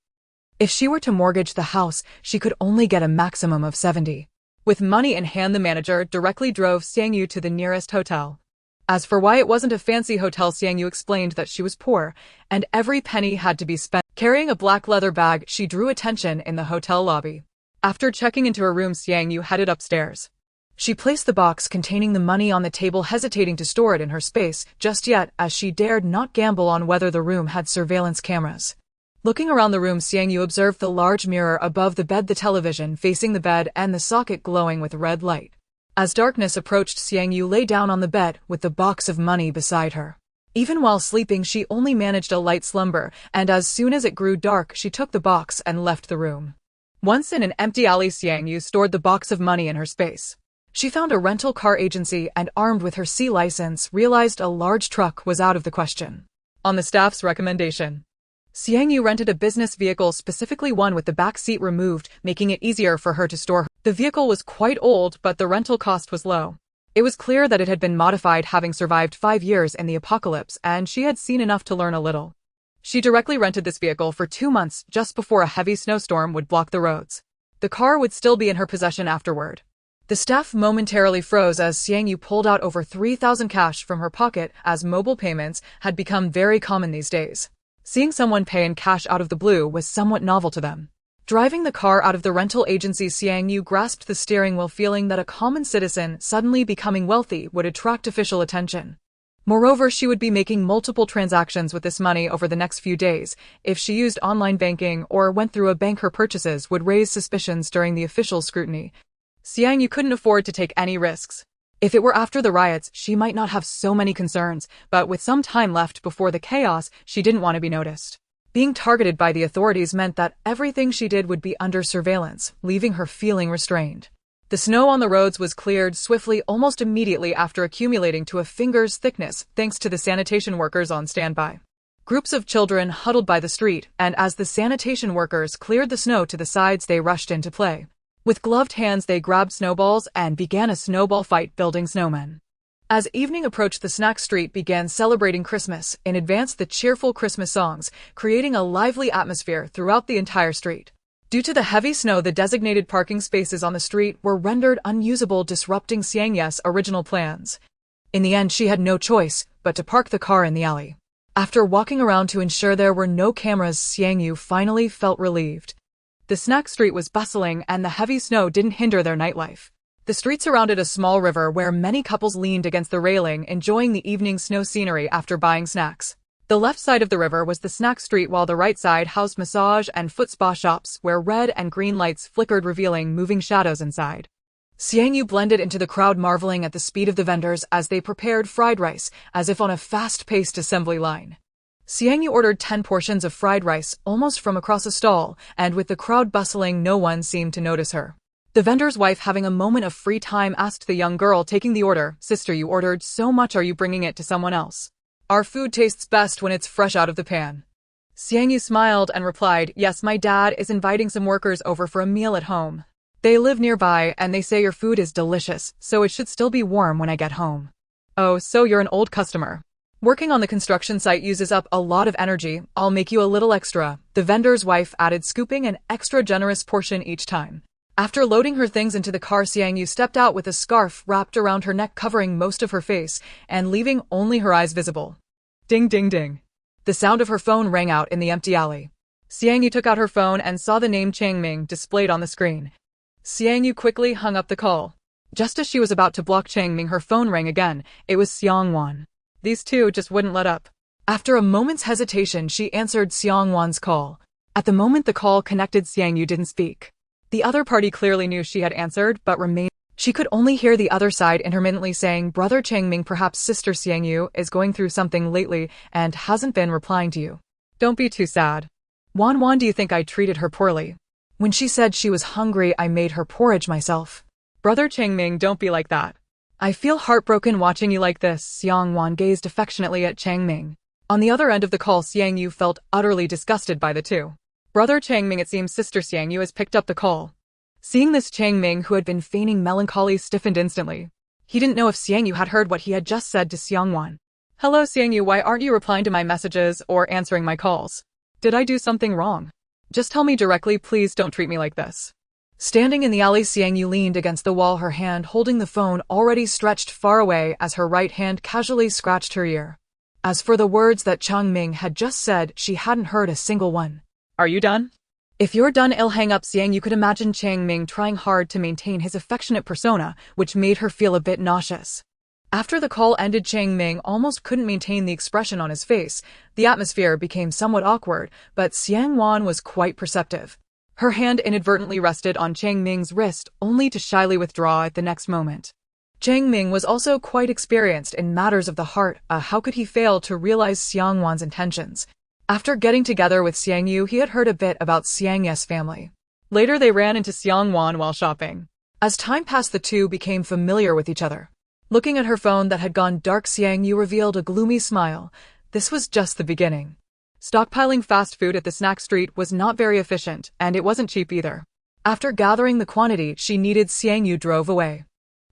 If she were to mortgage the house, she could only get a maximum of 70. With money in hand, the manager directly drove Xiang Yu to the nearest hotel. As for why it wasn't a fancy hotel, Xiang Yu explained that she was poor, and every penny had to be spent. Carrying a black leather bag, she drew attention in the hotel lobby. After checking into her room, Xiang Yu headed upstairs. She placed the box containing the money on the table, hesitating to store it in her space just yet, as she dared not gamble on whether the room had surveillance cameras. Looking around the room, Xiang Yu observed the large mirror above the bed, the television facing the bed, and the socket glowing with red light. As darkness approached, Xiang Yu lay down on the bed with the box of money beside her. Even while sleeping, she only managed a light slumber, and as soon as it grew dark, she took the box and left the room. Once in an empty alley, Xiang Yu stored the box of money in her space. She found a rental car agency and, armed with her C license, realized a large truck was out of the question. On the staff's recommendation, Xiang Yu rented a business vehicle, specifically one with the back seat removed, making it easier for her to store her. The vehicle was quite old, but the rental cost was low. It was clear that it had been modified, having survived 5 years in the apocalypse, and she had seen enough to learn a little. She directly rented this vehicle for 2 months, just before a heavy snowstorm would block the roads. The car would still be in her possession afterward. The staff momentarily froze as Xiang Yu pulled out over 3,000 cash from her pocket, as mobile payments had become very common these days. Seeing someone pay in cash out of the blue was somewhat novel to them. Driving the car out of the rental agency, Xiang Yu grasped the steering wheel, feeling that a common citizen suddenly becoming wealthy would attract official attention. Moreover, she would be making multiple transactions with this money over the next few days. If she used online banking or went through a bank, her purchases would raise suspicions during the official scrutiny. Xiang Yu couldn't afford to take any risks. If it were after the riots, she might not have so many concerns, but with some time left before the chaos, she didn't want to be noticed. Being targeted by the authorities meant that everything she did would be under surveillance, leaving her feeling restrained. The snow on the roads was cleared swiftly almost immediately after accumulating to a finger's thickness thanks to the sanitation workers on standby. Groups of children huddled by the street, and as the sanitation workers cleared the snow to the sides, they rushed into play. With gloved hands, they grabbed snowballs and began a snowball fight building snowmen. As evening approached, the snack street began celebrating Christmas. In advance, the cheerful Christmas songs, creating a lively atmosphere throughout the entire street. Due to the heavy snow, the designated parking spaces on the street were rendered unusable, disrupting Xiang Yu's original plans. In the end, she had no choice but to park the car in the alley. After walking around to ensure there were no cameras, Xiang Yu finally felt relieved. The snack street was bustling, and the heavy snow didn't hinder their nightlife. The street surrounded a small river where many couples leaned against the railing, enjoying the evening snow scenery after buying snacks. The left side of the river was the snack street, while the right side housed massage and foot spa shops where red and green lights flickered, revealing moving shadows inside. Xiang Yu blended into the crowd, marveling at the speed of the vendors as they prepared fried rice, as if on a fast-paced assembly line. Xiang Yu ordered 10 portions of fried rice, almost from across a stall, and with the crowd bustling, no one seemed to notice her. The vendor's wife, having a moment of free time, asked the young girl taking the order, "Sister, you ordered so much, are you bringing it to someone else? Our food tastes best when it's fresh out of the pan." Xiang Yu smiled and replied, "Yes, my dad is inviting some workers over for a meal at home. They live nearby and they say your food is delicious, so it should still be warm when I get home." "Oh, so you're an old customer. Working on the construction site uses up a lot of energy. I'll make you a little extra," the vendor's wife added, scooping an extra generous portion each time. After loading her things into the car, Xiang Yu stepped out with a scarf wrapped around her neck, covering most of her face and leaving only her eyes visible. Ding, ding, ding. The sound of her phone rang out in the empty alley. Xiang Yu took out her phone and saw the name Chang Ming displayed on the screen. Xiang Yu quickly hung up the call. Just as she was about to block Chang Ming, her phone rang again. It was Xiang Wan. These two just wouldn't let up. After a moment's hesitation, she answered Xiang Wan's call. At the moment the call connected, Xiang Yu didn't speak. The other party clearly knew she had answered, but remained. She could only hear the other side intermittently saying, "Brother Chang Ming, perhaps Sister Xiang Yu is going through something lately and hasn't been replying to you. Don't be too sad. Wan, do you think I treated her poorly? When she said she was hungry, I made her porridge myself. Brother Chang Ming, don't be like that. I feel heartbroken watching you like this." Xiang Wan gazed affectionately at Chang Ming. On the other end of the call, Xiang Yu felt utterly disgusted by the two. "Brother Chang Ming, it seems Sister Xiang Yu has picked up the call." Seeing this, Chang Ming, who had been feigning melancholy, stiffened instantly. He didn't know if Xiang Yu had heard what he had just said to Xiang Wan. "Hello Xiang Yu, why aren't you replying to my messages or answering my calls? Did I do something wrong? Just tell me directly, please don't treat me like this." Standing in the alley, Xiang Yu leaned against the wall, her hand holding the phone already stretched far away as her right hand casually scratched her ear. As for the words that Chang Ming had just said, she hadn't heard a single one. "Are you done?" "If you're done, I'll hang up." Xiang Yu could imagine Chang Ming trying hard to maintain his affectionate persona, which made her feel a bit nauseous. After the call ended, Chang Ming almost couldn't maintain the expression on his face. The atmosphere became somewhat awkward, but Xiang Wan was quite perceptive. Her hand inadvertently rested on Chang Ming's wrist, only to shyly withdraw at the next moment. Chang Ming was also quite experienced in matters of the heart. How could he fail to realize Xiang Wan's intentions? After getting together with Xiang Yu, he had heard a bit about Xiang Yu's family. Later, they ran into Xiang Wan while shopping. As time passed, the two became familiar with each other. Looking at her phone that had gone dark, Xiang Yu revealed a gloomy smile. This was just the beginning. Stockpiling fast food at the snack street was not very efficient, and it wasn't cheap either. After gathering the quantity she needed, Xiang Yu drove away.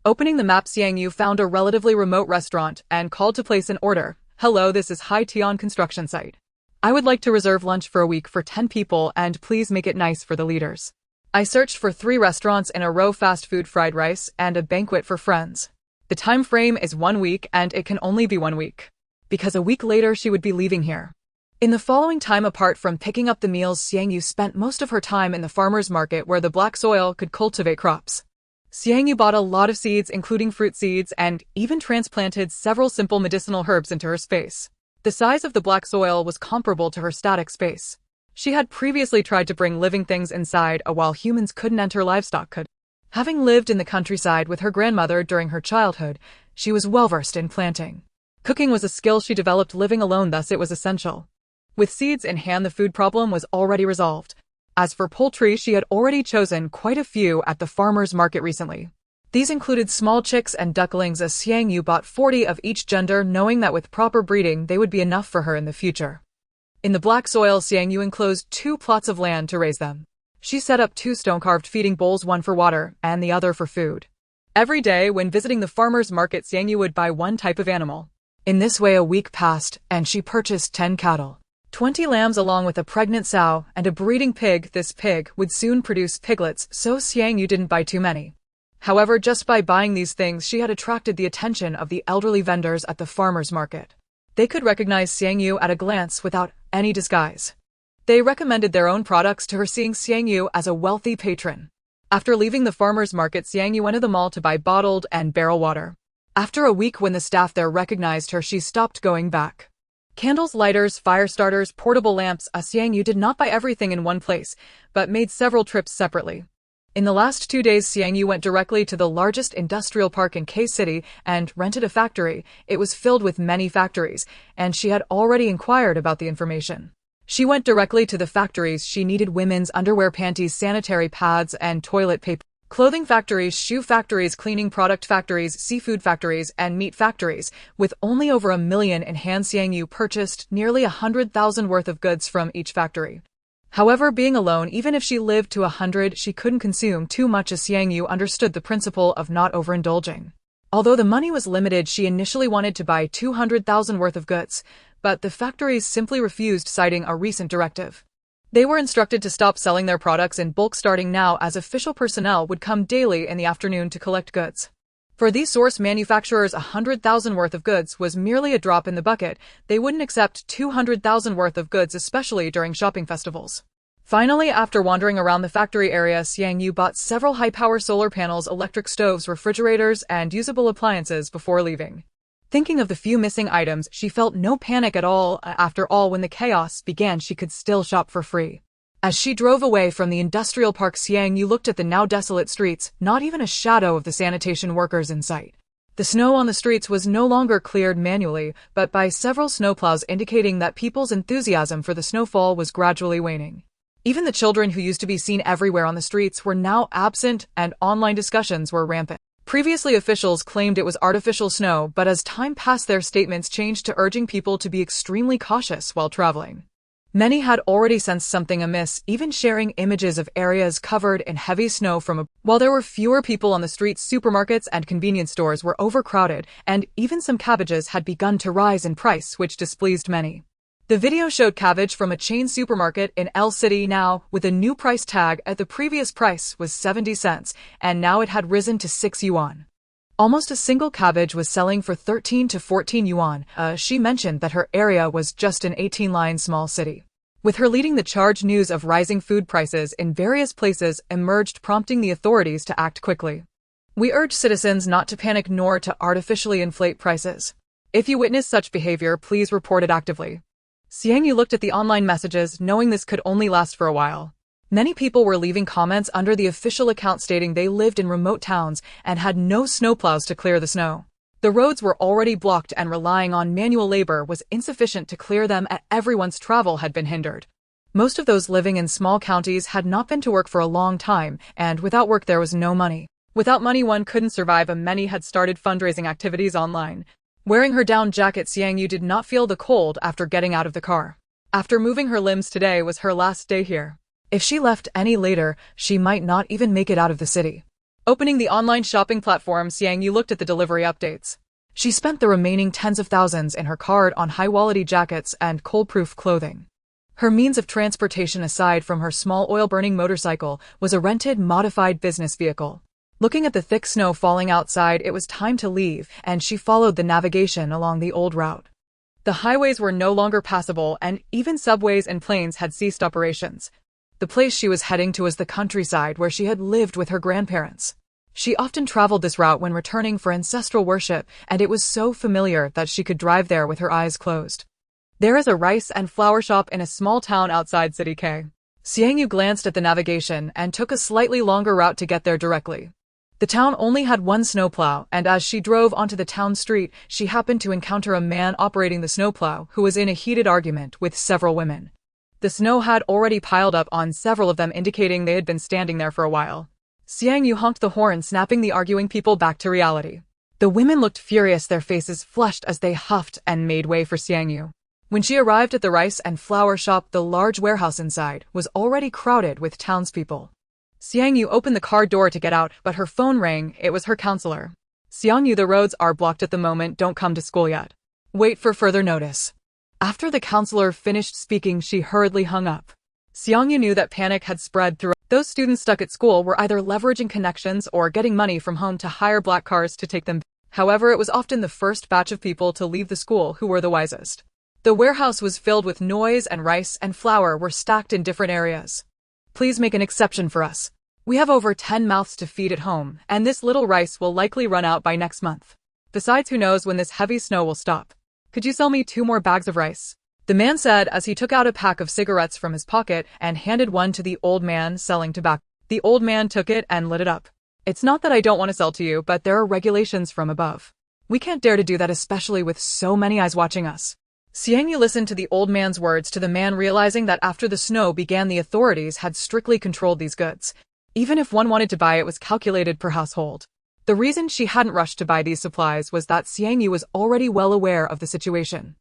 Opening the map, Xiang Yu found a relatively remote restaurant and called to place an order. "Hello, this is Hai Tian construction site. I would like to reserve lunch for a week for 10 people, and please make it nice for the leaders." I searched for 3 restaurants in a row, fast food, fried rice, and a banquet for friends. The time frame is 1 week, and it can only be 1 week. Because a week later she would be leaving here. In the following time, apart from picking up the meals, Xiang Yu spent most of her time in the farmer's market where the black soil could cultivate crops. Xiang Yu bought a lot of seeds, including fruit seeds, and even transplanted several simple medicinal herbs into her space. The size of the black soil was comparable to her static space. She had previously tried to bring living things inside, while humans couldn't enter, livestock could. Having lived in the countryside with her grandmother during her childhood, she was well-versed in planting. Cooking was a skill she developed living alone, thus it was essential. With seeds in hand, the food problem was already resolved. As for poultry, she had already chosen quite a few at the farmer's market recently. These included small chicks and ducklings, as Xiang Yu bought 40 of each gender, knowing that with proper breeding they would be enough for her in the future. In the black soil, Xiang Yu enclosed 2 plots of land to raise them. She set up 2 stone-carved feeding bowls, one for water and the other for food. Every day when visiting the farmer's market, Xiang Yu would buy 1 type of animal. In this way a week passed, and she purchased 10 cattle, 20 lambs along with a pregnant sow and a breeding pig. This pig would soon produce piglets, so Xiang Yu didn't buy too many. However, just by buying these things, she had attracted the attention of the elderly vendors at the farmer's market. They could recognize Xiang Yu at a glance without any disguise. They recommended their own products to her, seeing Xiang Yu as a wealthy patron. After leaving the farmer's market, Xiang Yu went to the mall to buy bottled and barrel water. After a week, when the staff there recognized her, she stopped going back. Candles, lighters, fire starters, portable lamps. Xiang Yu did not buy everything in one place, but made several trips separately. In the last 2 days, Xiang Yu went directly to the largest industrial park in K-City and rented a factory. It was filled with many factories, and she had already inquired about the information. She went directly to the factories. She needed women's underwear, panties, sanitary pads, and toilet paper. Clothing factories, shoe factories, cleaning product factories, seafood factories, and meat factories. With only over 1 million in hand, Xiang Yu purchased nearly 100,000 worth of goods from each factory. However, being alone, even if she lived to 100, she couldn't consume too much, as Xiang Yu understood the principle of not overindulging. Although the money was limited, she initially wanted to buy 200,000 worth of goods, but the factories simply refused, citing a recent directive. They were instructed to stop selling their products in bulk starting now, as official personnel would come daily in the afternoon to collect goods. For these source manufacturers, 100,000 worth of goods was merely a drop in the bucket. They wouldn't accept 200,000 worth of goods, especially during shopping festivals. Finally, after wandering around the factory area, Xiang Yu bought several high-power solar panels, electric stoves, refrigerators, and usable appliances before leaving. Thinking of the few missing items, she felt no panic at all. After all, when the chaos began, she could still shop for free. As she drove away from the industrial park, Xiang Yu looked at the now desolate streets, not even a shadow of the sanitation workers in sight. The snow on the streets was no longer cleared manually, but by several snowplows, indicating that people's enthusiasm for the snowfall was gradually waning. Even the children who used to be seen everywhere on the streets were now absent, and online discussions were rampant. Previously, officials claimed it was artificial snow, but as time passed, their statements changed to urging people to be extremely cautious while traveling. Many had already sensed something amiss, even sharing images of areas covered in heavy snow While there were fewer people on the streets, supermarkets and convenience stores were overcrowded, and even some cabbages had begun to rise in price, which displeased many. The video showed cabbage from a chain supermarket in L City now with a new price tag. At the previous price was 70 cents, and now it had risen to 6 yuan. Almost a single cabbage was selling for 13 to 14 yuan. She mentioned that her area was just an 18-line small city. With her leading the charge, news of rising food prices in various places emerged, prompting the authorities to act quickly. We urge citizens not to panic nor to artificially inflate prices. If you witness such behavior, please report it actively. Xiang Yu looked at the online messages, knowing this could only last for a while. Many people were leaving comments under the official account stating they lived in remote towns and had no snowplows to clear the snow. The roads were already blocked, and relying on manual labor was insufficient to clear them, and everyone's travel had been hindered. Most of those living in small counties had not been to work for a long time, and without work there was no money. Without money one couldn't survive, and many had started fundraising activities online. Wearing her down jacket, Xiang Yu did not feel the cold after getting out of the car. After moving her limbs, today was her last day here. If she left any later, she might not even make it out of the city. Opening the online shopping platform, Xiang Yu looked at the delivery updates. She spent the remaining tens of thousands in her card on high-quality jackets and cold-proof clothing. Her means of transportation aside from her small oil-burning motorcycle was a rented, modified business vehicle. Looking at the thick snow falling outside, it was time to leave, and she followed the navigation along the old route. The highways were no longer passable, and even subways and planes had ceased operations. The place she was heading to was the countryside where she had lived with her grandparents. She often traveled this route when returning for ancestral worship, and it was so familiar that she could drive there with her eyes closed. There is a rice and flour shop in a small town outside City K. Xiang Yu glanced at the navigation and took a slightly longer route to get there directly. The town only had one snowplow, and as she drove onto the town street, she happened to encounter a man operating the snowplow who was in a heated argument with several women. The snow had already piled up on several of them, indicating they had been standing there for a while. Xiang Yu honked the horn, snapping the arguing people back to reality. The women looked furious, their faces flushed as they huffed and made way for Xiang Yu. When she arrived at the rice and flour shop, the large warehouse inside was already crowded with townspeople. Xiang Yu opened the car door to get out, but her phone rang. It was her counselor. Xiang Yu, the roads are blocked at the moment, don't come to school yet. Wait for further notice. After the counselor finished speaking, she hurriedly hung up. Xiang Yu knew that panic had spread through. Those students stuck at school were either leveraging connections or getting money from home to hire black cars to take them. However, it was often the first batch of people to leave the school who were the wisest. The warehouse was filled with noise, and rice and flour were stacked in different areas. Please make an exception for us. We have over 10 mouths to feed at home, and this little rice will likely run out by next month. Besides, who knows when this heavy snow will stop. Could you sell me 2 more bags of rice? The man said as he took out a pack of cigarettes from his pocket and handed one to the old man selling tobacco. The old man took it and lit it up. It's not that I don't want to sell to you, but there are regulations from above. We can't dare to do that, especially with so many eyes watching us. Xiang Yu listened to the old man's words to the man, realizing that after the snow began, the authorities had strictly controlled these goods. Even if one wanted to buy, it was calculated per household. The reason she hadn't rushed to buy these supplies was that Xiang Yu was already well aware of the situation.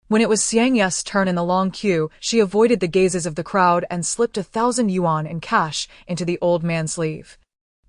When it was Xiang Yu's turn in the long queue, she avoided the gazes of the crowd and slipped 1,000 yuan in cash into the old man's sleeve.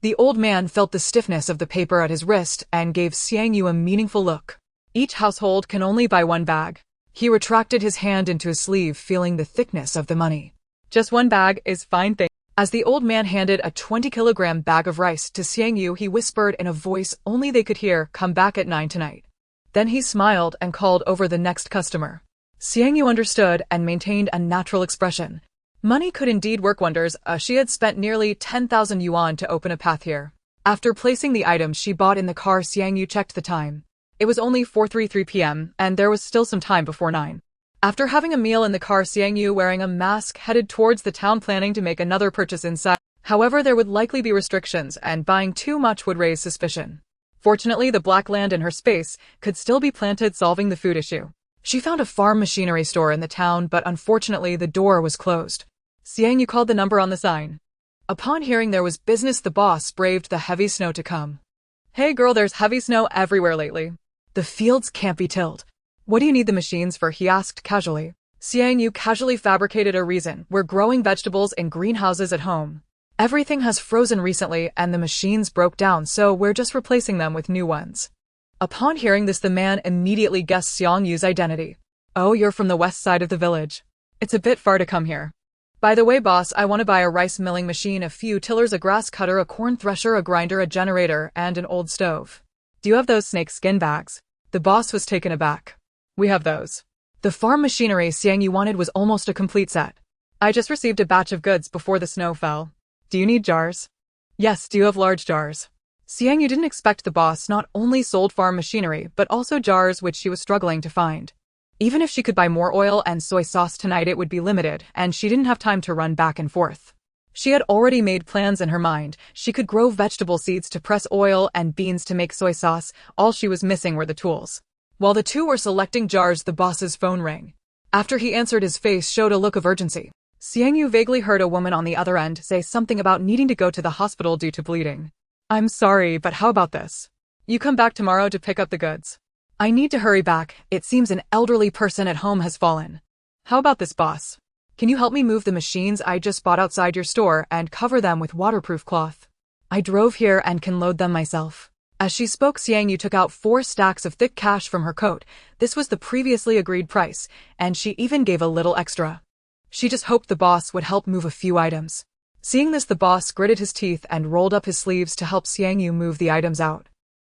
The old man felt the stiffness of the paper at his wrist and gave Xiang Yu a meaningful look. Each household can only buy 1 bag. He retracted his hand into his sleeve, feeling the thickness of the money. Just 1 bag is fine, thing. As the old man handed a 20-kilogram bag of rice to Xiang Yu, he whispered in a voice only they could hear, "Come back at 9 tonight." Then he smiled and called over the next customer. Xiang Yu understood and maintained a natural expression. Money could indeed work wonders. She had spent nearly 10,000 yuan to open a path here. After placing the items she bought in the car, Xiang Yu checked the time. It was only 4:33 p.m., and there was still some time before 9. After having a meal in the car, Xiang Yu, wearing a mask, headed towards the town, planning to make another purchase inside. However, there would likely be restrictions, and buying too much would raise suspicion. Fortunately, the black land in her space could still be planted, solving the food issue. She found a farm machinery store in the town, but unfortunately the door was closed. Xiang Yu called the number on the sign. Upon hearing there was business, the boss braved the heavy snow to come. "Hey girl, there's heavy snow everywhere lately. The fields can't be tilled. What do you need the machines for?" he asked casually. Xiang Yu casually fabricated a reason. "We're growing vegetables in greenhouses at home. Everything has frozen recently and the machines broke down, so we're just replacing them with new ones." Upon hearing this, the man immediately guessed Xiang Yu's identity. "Oh, you're from the west side of the village. It's a bit far to come here. By the way, boss, I want to buy a rice milling machine, a few tillers, a grass cutter, a corn thresher, a grinder, a generator, and an old stove. Do you have those snake skin bags?" The boss was taken aback. "We have those." The farm machinery Xiang Yu wanted was almost a complete set. "I just received a batch of goods before the snow fell. Do you need jars?" "Yes, do you have large jars?" Xiang Yu didn't expect the boss not only sold farm machinery, but also jars, which she was struggling to find. Even if she could buy more oil and soy sauce tonight, it would be limited, and she didn't have time to run back and forth. She had already made plans in her mind. She could grow vegetable seeds to press oil and beans to make soy sauce. All she was missing were the tools. While the two were selecting jars, the boss's phone rang. After he answered, his face showed a look of urgency. Xiang Yu vaguely heard a woman on the other end say something about needing to go to the hospital due to bleeding. "I'm sorry, but how about this? You come back tomorrow to pick up the goods. I need to hurry back. It seems an elderly person at home has fallen. How about this, boss? Can you help me move the machines I just bought outside your store and cover them with waterproof cloth? I drove here and can load them myself." As she spoke, Xiang Yu took out 4 stacks of thick cash from her coat. This was the previously agreed price, and she even gave a little extra. She just hoped the boss would help move a few items. Seeing this, the boss gritted his teeth and rolled up his sleeves to help Xiang Yu move the items out.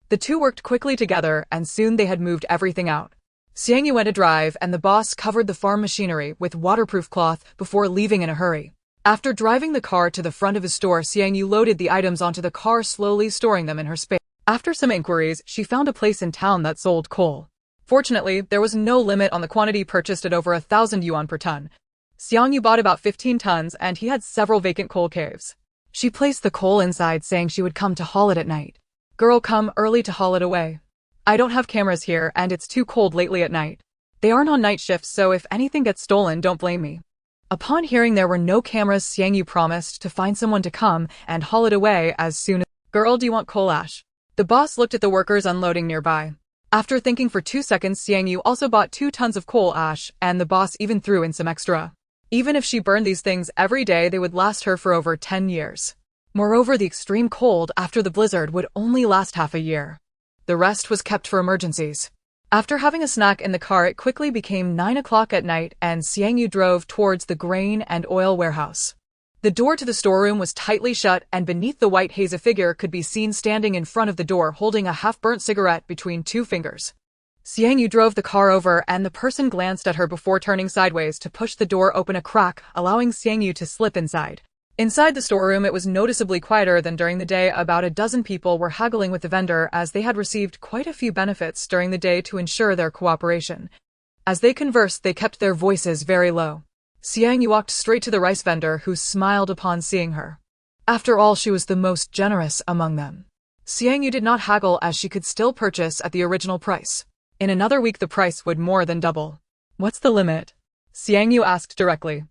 The two worked quickly together, and soon they had moved everything out. Xiang Yu went a drive, and the boss covered the farm machinery with waterproof cloth before leaving in a hurry. After driving the car to the front of his store, Xiang Yu loaded the items onto the car, slowly storing them in her space. After some inquiries, she found a place in town that sold coal. Fortunately, there was no limit on the quantity purchased at over 1,000 yuan per ton. Xiang Yu bought about 15 tons, and he had several vacant coal caves. She placed the coal inside, saying she would come to haul it at night. Girl, come early to haul it away. I don't have cameras here, and it's too cold lately at night. They aren't on night shifts, so if anything gets stolen, don't blame me. Upon hearing there were no cameras, Xiang Yu promised to find someone to come and haul it away as soon as— Girl, do you want coal ash? The boss looked at the workers unloading nearby. After thinking for 2 seconds, Xiang Yu also bought 2 tons of coal ash, and the boss even threw in some extra. Even if she burned these things every day, they would last her for over 10 years. Moreover, the extreme cold after the blizzard would only last half a year. The rest was kept for emergencies. After having a snack in the car, it quickly became 9 o'clock at night, and Xiang Yu drove towards the grain and oil warehouse. The door to the storeroom was tightly shut, and beneath the white haze a figure could be seen standing in front of the door, holding a half-burnt cigarette between 2 fingers. Xiang Yu drove the car over, and the person glanced at her before turning sideways to push the door open a crack, allowing Xiang Yu to slip inside. Inside the storeroom, it was noticeably quieter than during the day. About a dozen people were haggling with the vendor, as they had received quite a few benefits during the day to ensure their cooperation. As they conversed, they kept their voices very low. Xiang Yu walked straight to the rice vendor, who smiled upon seeing her. After all, she was the most generous among them. Xiang Yu did not haggle, as she could still purchase at the original price. In another week, the price would more than double. What's the limit? Xiang Yu asked directly.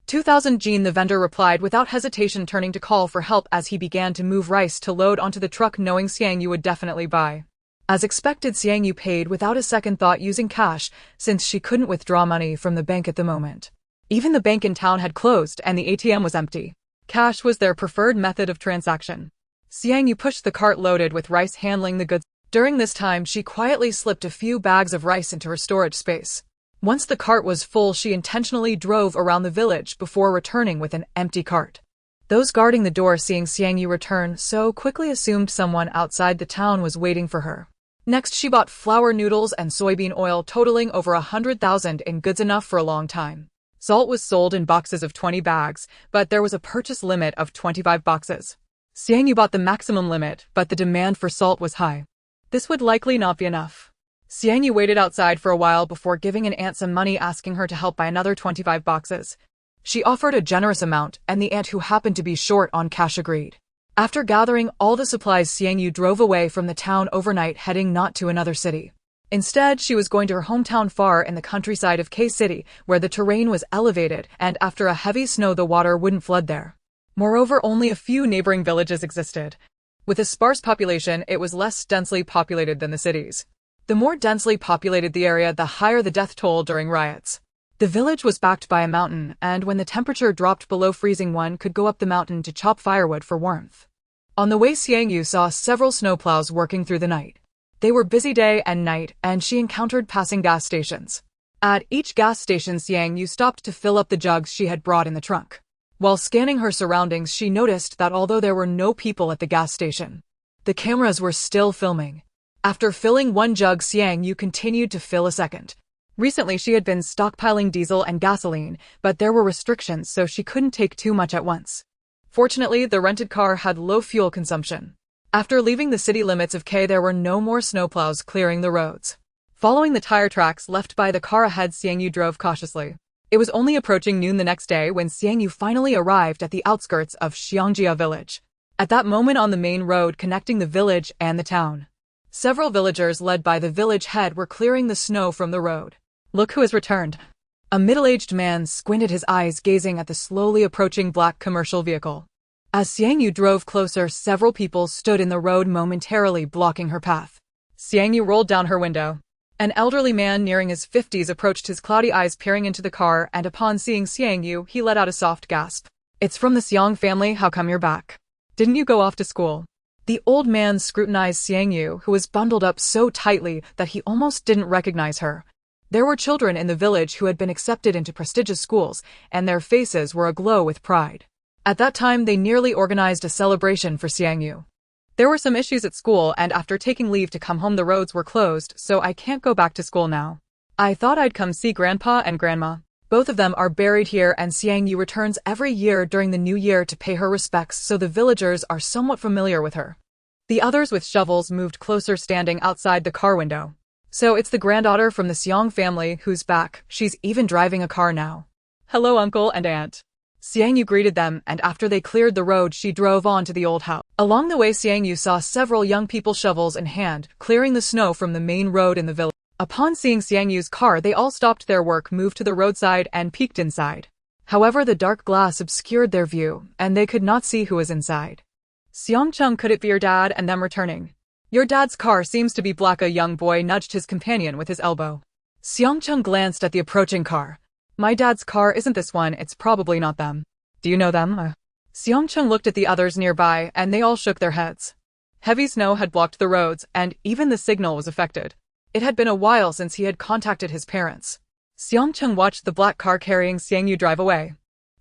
2,000 Jin, the vendor replied without hesitation, turning to call for help as he began to move rice to load onto the truck, knowing Xiang Yu would definitely buy. As expected, Xiang Yu paid without a second thought, using cash, since she couldn't withdraw money from the bank at the moment. Even the bank in town had closed, and the ATM was empty. Cash was their preferred method of transaction. Xiang Yu pushed the cart loaded with rice, handling the goods. During this time, she quietly slipped a few bags of rice into her storage space. Once the cart was full, she intentionally drove around the village before returning with an empty cart. Those guarding the door, seeing Xiang Yu return so quickly, assumed someone outside the town was waiting for her. Next, she bought flour, noodles, and soybean oil, totaling over 100,000 in goods, enough for a long time. Salt was sold in boxes of 20 bags, but there was a purchase limit of 25 boxes. Xiang Yu bought the maximum limit, but the demand for salt was high. This would likely not be enough. Xiang Yu waited outside for a while before giving an aunt some money, asking her to help buy another 25 boxes. She offered a generous amount, and the aunt, who happened to be short on cash, agreed. After gathering all the supplies, Xiang Yu drove away from the town overnight, heading not to another city. Instead, she was going to her hometown far in the countryside of K City, where the terrain was elevated, and after a heavy snow the water wouldn't flood there. Moreover, only a few neighboring villages existed. With a sparse population, it was less densely populated than the cities. The more densely populated the area, the higher the death toll during riots. The village was backed by a mountain, and when the temperature dropped below freezing, one could go up the mountain to chop firewood for warmth. On the way, Xiang Yu saw several snowplows working through the night. They were busy day and night, and she encountered passing gas stations. At each gas station, Xiang Yu stopped to fill up the jugs she had brought in the trunk. While scanning her surroundings, she noticed that although there were no people at the gas station, the cameras were still filming. After filling one jug, Xiang Yu continued to fill a second. Recently, she had been stockpiling diesel and gasoline, but there were restrictions, so she couldn't take too much at once. Fortunately, the rented car had low fuel consumption. After leaving the city limits of K, there were no more snowplows clearing the roads. Following the tire tracks left by the car ahead, Xiang Yu drove cautiously. It was only approaching noon the next day when Xiang Yu finally arrived at the outskirts of Xiangjia village. At that moment, on the main road connecting the village and the town, several villagers led by the village head were clearing the snow from the road. Look who has returned. A middle-aged man squinted his eyes, gazing at the slowly approaching black commercial vehicle. As Xiang Yu drove closer, several people stood in the road, momentarily blocking her path. Xiang Yu rolled down her window. An elderly man nearing his 50s approached, his cloudy eyes peering into the car, and upon seeing Xiang Yu, he let out a soft gasp. It's from the Xiang family. How come you're back? Didn't you go off to school? The old man scrutinized Xiang Yu, who was bundled up so tightly that he almost didn't recognize her. There were children in the village who had been accepted into prestigious schools, and their faces were aglow with pride. At that time, they nearly organized a celebration for Xiang Yu. There were some issues at school, and after taking leave to come home, the roads were closed, so I can't go back to school now. I thought I'd come see Grandpa and Grandma. Both of them are buried here, and Xiang Yu returns every year during the new year to pay her respects, so the villagers are somewhat familiar with her. The others with shovels moved closer, standing outside the car window. So it's the granddaughter from the Xiang family who's back. She's even driving a car now. Hello, Uncle and Aunt. Xiang Yu greeted them, and after they cleared the road, she drove on to the old house. Along the way, Xiang Yu saw several young people, shovels in hand, clearing the snow from the main road in the village. Upon seeing Xiang Yu's car, they all stopped their work, moved to the roadside, and peeked inside. However, the dark glass obscured their view, and they could not see who was inside. Xiangcheng, could it be your dad and them returning? Your dad's car seems to be black. A young boy nudged his companion with his elbow. Xiangcheng glanced at the approaching car. My dad's car isn't this one, it's probably not them. Do you know them? Xiangcheng looked at the others nearby, and they all shook their heads. Heavy snow had blocked the roads, and even the signal was affected. It had been a while since he had contacted his parents. Xiangcheng watched the black car carrying Xiang Yu drive away.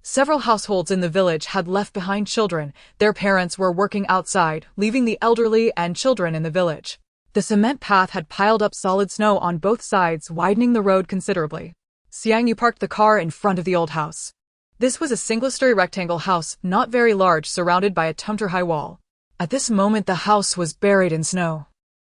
Several households in the village had left behind children. Their parents were working outside, leaving the elderly and children in the village. The cement path had piled up solid snow on both sides, widening the road considerably. Xiang Yu parked the car in front of the old house. This was a single-story rectangle house, not very large, surrounded by a 2-meter-high wall. At this moment, the house was buried in snow.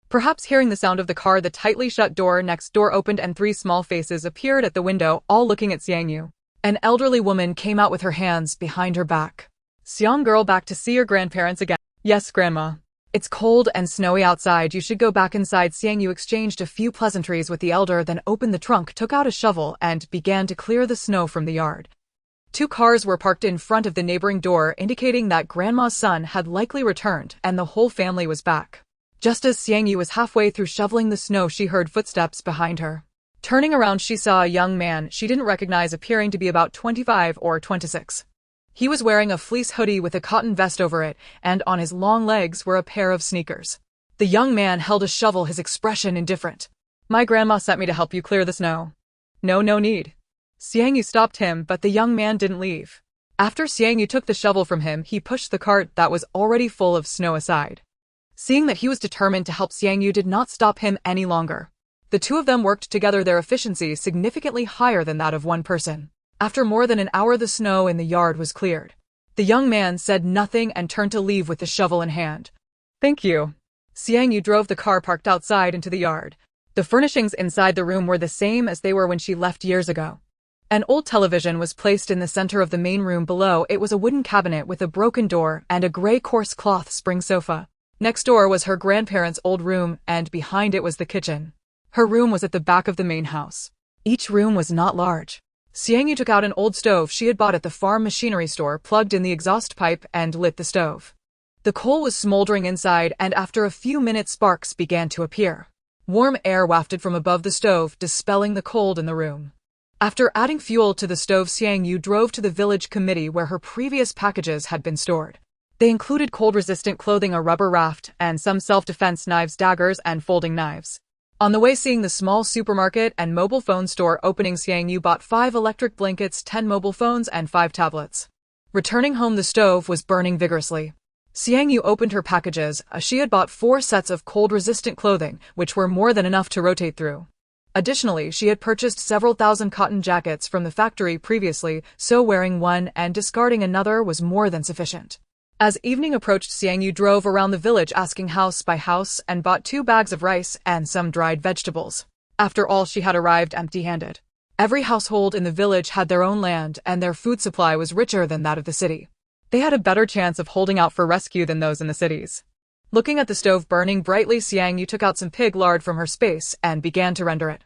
Perhaps hearing the sound of the car, the tightly shut door next door opened and 3 small faces appeared at the window, all looking at Xiang Yu. An elderly woman came out with her hands behind her back. Xiang girl, back to see your grandparents again. Yes, Grandma. It's cold and snowy outside, you should go back inside. Xiang Yu exchanged a few pleasantries with the elder, then opened the trunk, took out a shovel, and began to clear the snow from the yard. 2 cars were parked in front of the neighboring door, indicating that Grandma's son had likely returned and the whole family was back. Just as Xiang Yu was halfway through shoveling the snow, she heard footsteps behind her. Turning around, she saw a young man she didn't recognize, appearing to be about 25 or 26. He was wearing a fleece hoodie with a cotton vest over it, and on his long legs were a pair of sneakers. The young man held a shovel, his expression indifferent. My grandma sent me to help you clear the snow. No need. Xiang Yu stopped him, but the young man didn't leave. After Xiang Yu took the shovel from him, he pushed the cart that was already full of snow aside. Seeing that he was determined to help, Xiang Yu did not stop him any longer. The 2 of them worked together, their efficiency significantly higher than that of one person. After more than an hour, the snow in the yard was cleared. The young man said nothing and turned to leave with the shovel in hand. Thank you. Xiang Yu drove the car parked outside into the yard. The furnishings inside the room were the same as they were when she left years ago. An old television was placed in the center of the main room. Below it was a wooden cabinet with a broken door and a gray coarse cloth spring sofa. Next door was her grandparents' old room, and behind it was the kitchen. Her room was at the back of the main house. Each room was not large. Xiang Yu took out an old stove she had bought at the farm machinery store, plugged in the exhaust pipe, and lit the stove. The coal was smoldering inside, and after a few minutes, sparks began to appear. Warm air wafted from above the stove, dispelling the cold in the room. After adding fuel to the stove, Xiang Yu drove to the village committee where her previous packages had been stored. They included cold-resistant clothing, a rubber raft, and some self-defense knives, daggers, and folding knives. On the way, seeing the small supermarket and mobile phone store opening, Xiang Yu bought 5 electric blankets, 10 mobile phones, and 5 tablets. Returning home, the stove was burning vigorously. Xiang Yu opened her packages. She had bought 4 sets of cold-resistant clothing, which were more than enough to rotate through. Additionally, she had purchased several thousand cotton jackets from the factory previously, so wearing one and discarding another was more than sufficient. As evening approached, Xiang Yu drove around the village asking house by house and bought 2 bags of rice and some dried vegetables. After all, she had arrived empty-handed. Every household in the village had their own land, and their food supply was richer than that of the city. They had a better chance of holding out for rescue than those in the cities. Looking at the stove burning brightly, Xiang Yu took out some pig lard from her space and began to render it.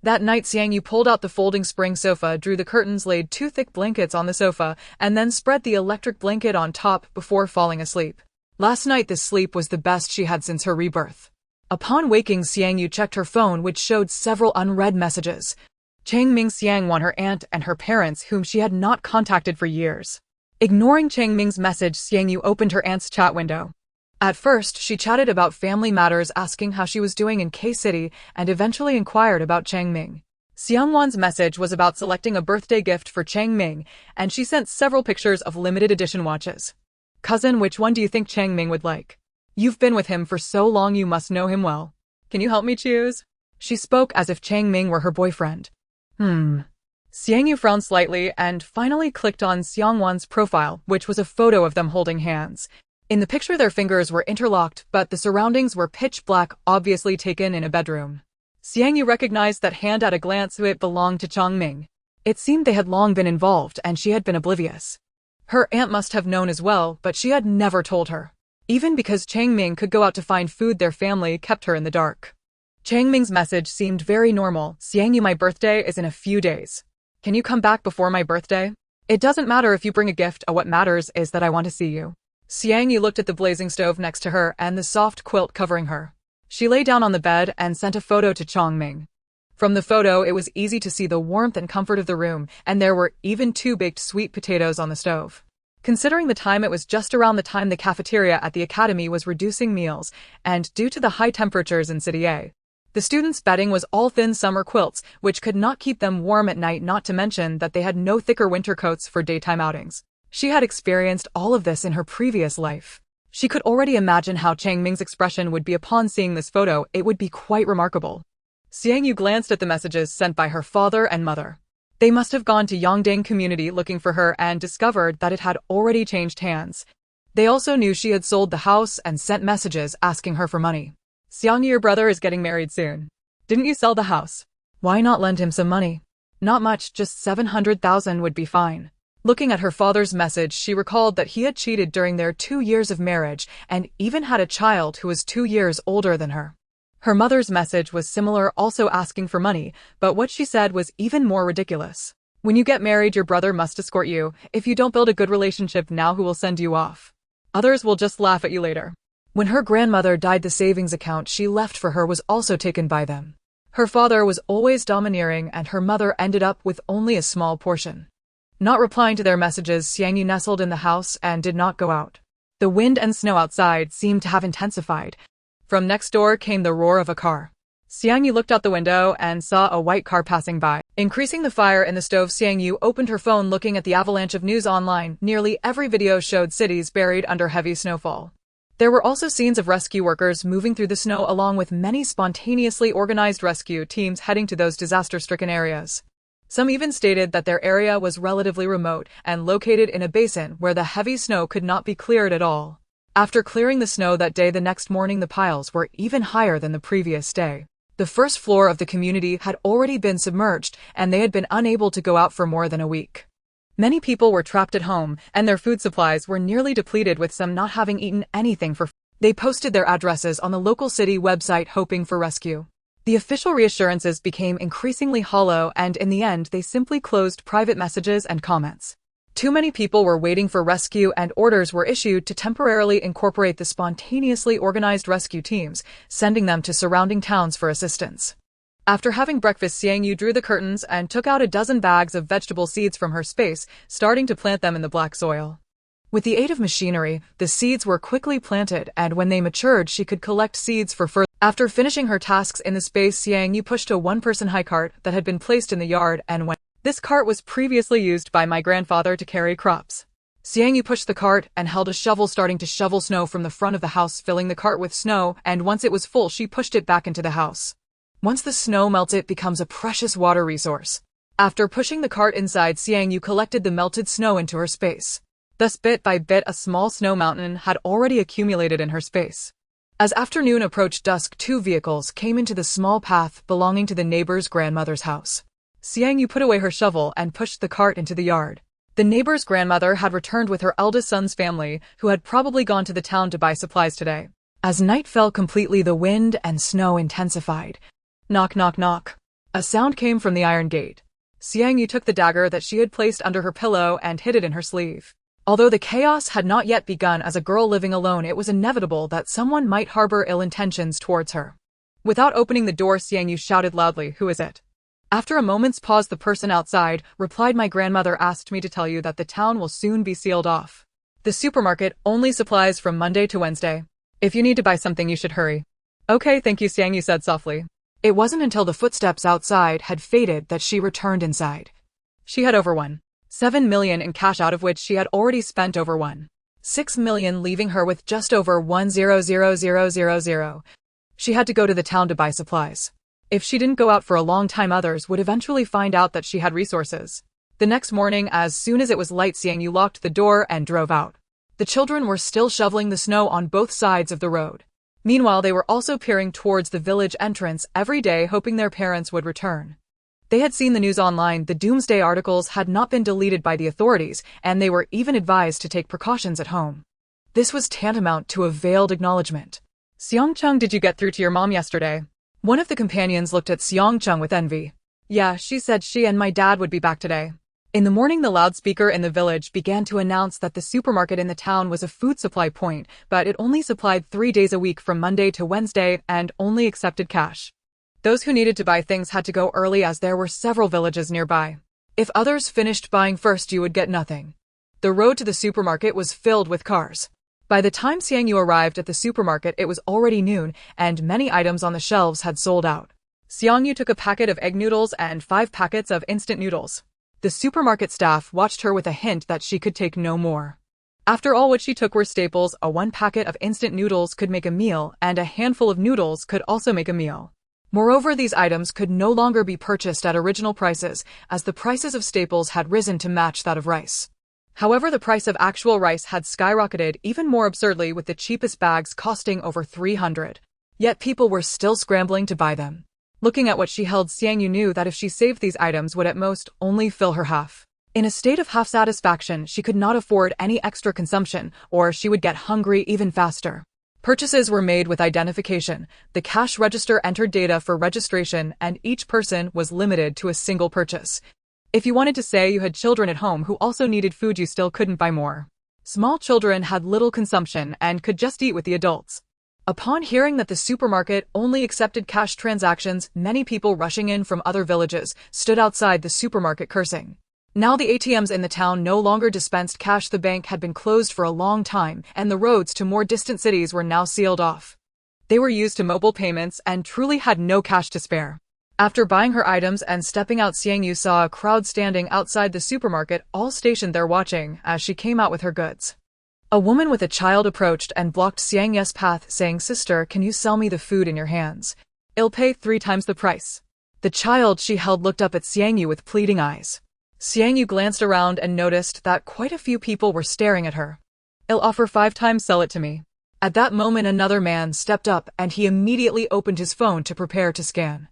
That night, Xiang Yu pulled out the folding spring sofa, drew the curtains, laid 2 thick blankets on the sofa, and then spread the electric blanket on top before falling asleep. Last night, this sleep was the best she had since her rebirth. Upon waking, Xiang Yu checked her phone, which showed several unread messages. Chang Ming Xiang won her aunt and her parents, whom she had not contacted for years. Ignoring Chang Ming's message, Xiang Yu opened her aunt's chat window. At first, she chatted about family matters, asking how she was doing in K-City, and eventually inquired about Chang Ming. Xiang Yu's message was about selecting a birthday gift for Chang Ming, and she sent several pictures of limited edition watches. Cousin, which one do you think Chang Ming would like? You've been with him for so long, you must know him well. Can you help me choose? She spoke as if Chang Ming were her boyfriend. Xiang Yu frowned slightly and finally clicked on Xiang Yu's profile, which was a photo of them holding hands. In the picture, their fingers were interlocked, but the surroundings were pitch black, obviously taken in a bedroom. Xiang Yu recognized that hand at a glance who it belonged to Chang Ming. It seemed they had long been involved and she had been oblivious. Her aunt must have known as well, but she had never told her. Even because Chang Ming could go out to find food, their family kept her in the dark. Chang Ming's message seemed very normal. Xiang Yu, my birthday is in a few days. Can you come back before my birthday? It doesn't matter if you bring a gift, what matters is that I want to see you. Xiang Yu looked at the blazing stove next to her and the soft quilt covering her. She lay down on the bed and sent a photo to Chang Ming. From the photo, it was easy to see the warmth and comfort of the room, and there were even 2 baked sweet potatoes on the stove. Considering the time, it was just around the time the cafeteria at the academy was reducing meals, and due to the high temperatures in City A, the students' bedding was all thin summer quilts, which could not keep them warm at night, not to mention that they had no thicker winter coats for daytime outings. She had experienced all of this in her previous life. She could already imagine how Chang Ming's expression would be upon seeing this photo. It would be quite remarkable. Xiang Yu glanced at the messages sent by her father and mother. They must have gone to Yongdang community looking for her and discovered that it had already changed hands. They also knew she had sold the house and sent messages asking her for money. Xiang Yu, your brother is getting married soon. Didn't you sell the house? Why not lend him some money? Not much, just 700,000 would be fine. Looking at her father's message, she recalled that he had cheated during their 2 years of marriage and even had a child who was 2 years older than her. Her mother's message was similar, also asking for money, but what she said was even more ridiculous. When you get married, your brother must escort you. If you don't build a good relationship now, who will send you off? Others will just laugh at you later. When her grandmother died, the savings account she left for her was also taken by them. Her father was always domineering and her mother ended up with only a small portion. Not replying to their messages, Xiang Yu nestled in the house and did not go out. The wind and snow outside seemed to have intensified. From next door came the roar of a car. Xiang Yu looked out the window and saw a white car passing by. Increasing the fire in the stove, Xiang Yu opened her phone, looking at the avalanche of news online. Nearly every video showed cities buried under heavy snowfall. There were also scenes of rescue workers moving through the snow, along with many spontaneously organized rescue teams heading to those disaster-stricken areas. Some even stated that their area was relatively remote and located in a basin where the heavy snow could not be cleared at all. After clearing the snow that day, the next morning the piles were even higher than the previous day. The first floor of the community had already been submerged, and they had been unable to go out for more than a week. Many people were trapped at home, and their food supplies were nearly depleted, with some not having eaten anything for. They posted their addresses on the local city website hoping for rescue. The official reassurances became increasingly hollow, and in the end they simply closed private messages and comments. Too many people were waiting for rescue, and orders were issued to temporarily incorporate the spontaneously organized rescue teams, sending them to surrounding towns for assistance. After having breakfast, Xiang Yu drew the curtains and took out a dozen bags of vegetable seeds from her space, starting to plant them in the black soil. With the aid of machinery, the seeds were quickly planted, and when they matured, she could collect seeds for further. After finishing her tasks in the space, Xiang Yu pushed a one-person high cart that had been placed in the yard and went. This cart was previously used by my grandfather to carry crops. Xiang Yu pushed the cart and held a shovel, starting to shovel snow from the front of the house, filling the cart with snow, and once it was full, she pushed it back into the house. Once the snow melts, it becomes a precious water resource. After pushing the cart inside, Xiang Yu collected the melted snow into her space. Thus, bit by bit, a small snow mountain had already accumulated in her space. As afternoon approached, dusk, 2 vehicles came into the small path belonging to the neighbor's grandmother's house. Xiang Yu put away her shovel and pushed the cart into the yard. The neighbor's grandmother had returned with her eldest son's family, who had probably gone to the town to buy supplies today. As night fell completely, the wind and snow intensified. Knock, knock, knock. A sound came from the iron gate. Xiang Yu took the dagger that she had placed under her pillow and hid it in her sleeve. Although the chaos had not yet begun, as a girl living alone, it was inevitable that someone might harbor ill intentions towards her. Without opening the door, Xiang Yu shouted loudly, "Who is it?" After a moment's pause, the person outside replied, "My grandmother asked me to tell you that the town will soon be sealed off. The supermarket only supplies from Monday to Wednesday. If you need to buy something, you should hurry." "Okay, thank you," Xiang Yu said softly. It wasn't until the footsteps outside had faded that she returned inside. She had over 1.7 million in cash, out of which she had already spent over 1.6 million, leaving her with just over 100,000. She had to go to the town to buy supplies. If she didn't go out for a long time, others would eventually find out that she had resources. The next morning, as soon as it was light, Xiang Yu locked the door and drove out. The children were still shoveling the snow on both sides of the road. Meanwhile, they were also peering towards the village entrance every day, hoping their parents would return. They had seen the news online. The doomsday articles had not been deleted by the authorities, and they were even advised to take precautions at home. This was tantamount to a veiled acknowledgement. Xiangcheng, did you get through to your mom yesterday? One of the companions looked at Xiangcheng with envy. Yeah, she said she and my dad would be back today. In the morning, the loudspeaker in the village began to announce that the supermarket in the town was a food supply point, but it only supplied 3 days a week from Monday to Wednesday and only accepted cash. Those who needed to buy things had to go early, as there were several villages nearby. If others finished buying first, you would get nothing. The road to the supermarket was filled with cars. By the time Xiang Yu arrived at the supermarket, it was already noon, and many items on the shelves had sold out. Xiang Yu took a packet of egg noodles and 5 packets of instant noodles. The supermarket staff watched her with a hint that she could take no more. After all, what she took were staples. A 1 packet of instant noodles could make a meal, and a handful of noodles could also make a meal. Moreover, these items could no longer be purchased at original prices, as the prices of staples had risen to match that of rice. However, the price of actual rice had skyrocketed even more absurdly, with the cheapest bags costing over 300. Yet people were still scrambling to buy them. Looking at what she held, Xiang Yu knew that if she saved these items would at most only fill her half. In a state of half-satisfaction, she could not afford any extra consumption, or she would get hungry even faster. Purchases were made with identification. The cash register entered data for registration, and each person was limited to a single purchase. If you wanted to say you had children at home who also needed food, you still couldn't buy more. Small children had little consumption and could just eat with the adults. Upon hearing that the supermarket only accepted cash transactions, many people rushing in from other villages stood outside the supermarket cursing. Now the ATMs in the town no longer dispensed cash. The bank had been closed for a long time, and the roads to more distant cities were now sealed off. They were used to mobile payments and truly had no cash to spare. After buying her items and stepping out, Xiang Yu saw a crowd standing outside the supermarket, all stationed there watching as she came out with her goods. A woman with a child approached and blocked Xiang Yu's path, saying, "Sister, can you sell me the food in your hands? I'll pay 3 times the price." The child she held looked up at Xiang Yu with pleading eyes. Xiang Yu glanced around and noticed that quite a few people were staring at her. "I'll offer 5 times, sell it to me." At that moment, another man stepped up and he immediately opened his phone to prepare to scan.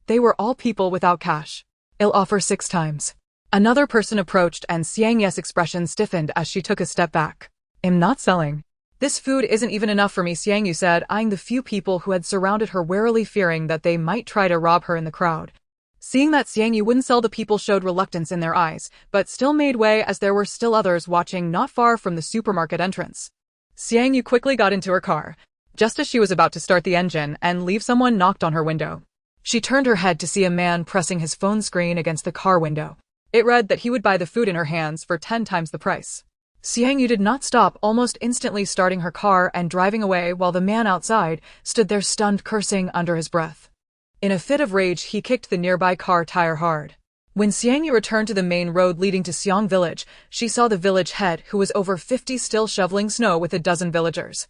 They were all people without cash. "I'll offer 6 times. Another person approached and Xiang Yu's expression stiffened as she took a step back. "I'm not selling. This food isn't even enough for me," Xiang Yu said, eyeing the few people who had surrounded her warily, fearing that they might try to rob her in the crowd. Seeing that Xiang Yu wouldn't sell, the people showed reluctance in their eyes, but still made way as there were still others watching not far from the supermarket entrance. Xiang Yu quickly got into her car. Just as she was about to start the engine and leave, someone knocked on her window. She turned her head to see a man pressing his phone screen against the car window. It read that he would buy the food in her hands for 10 times the price. Xiang Yu did not stop, almost instantly starting her car and driving away, while the man outside stood there stunned, cursing under his breath. In a fit of rage, he kicked the nearby car tire hard. When Xiang Yu returned to the main road leading to Xiang village, she saw the village head, who was over 50, still shoveling snow with a dozen villagers.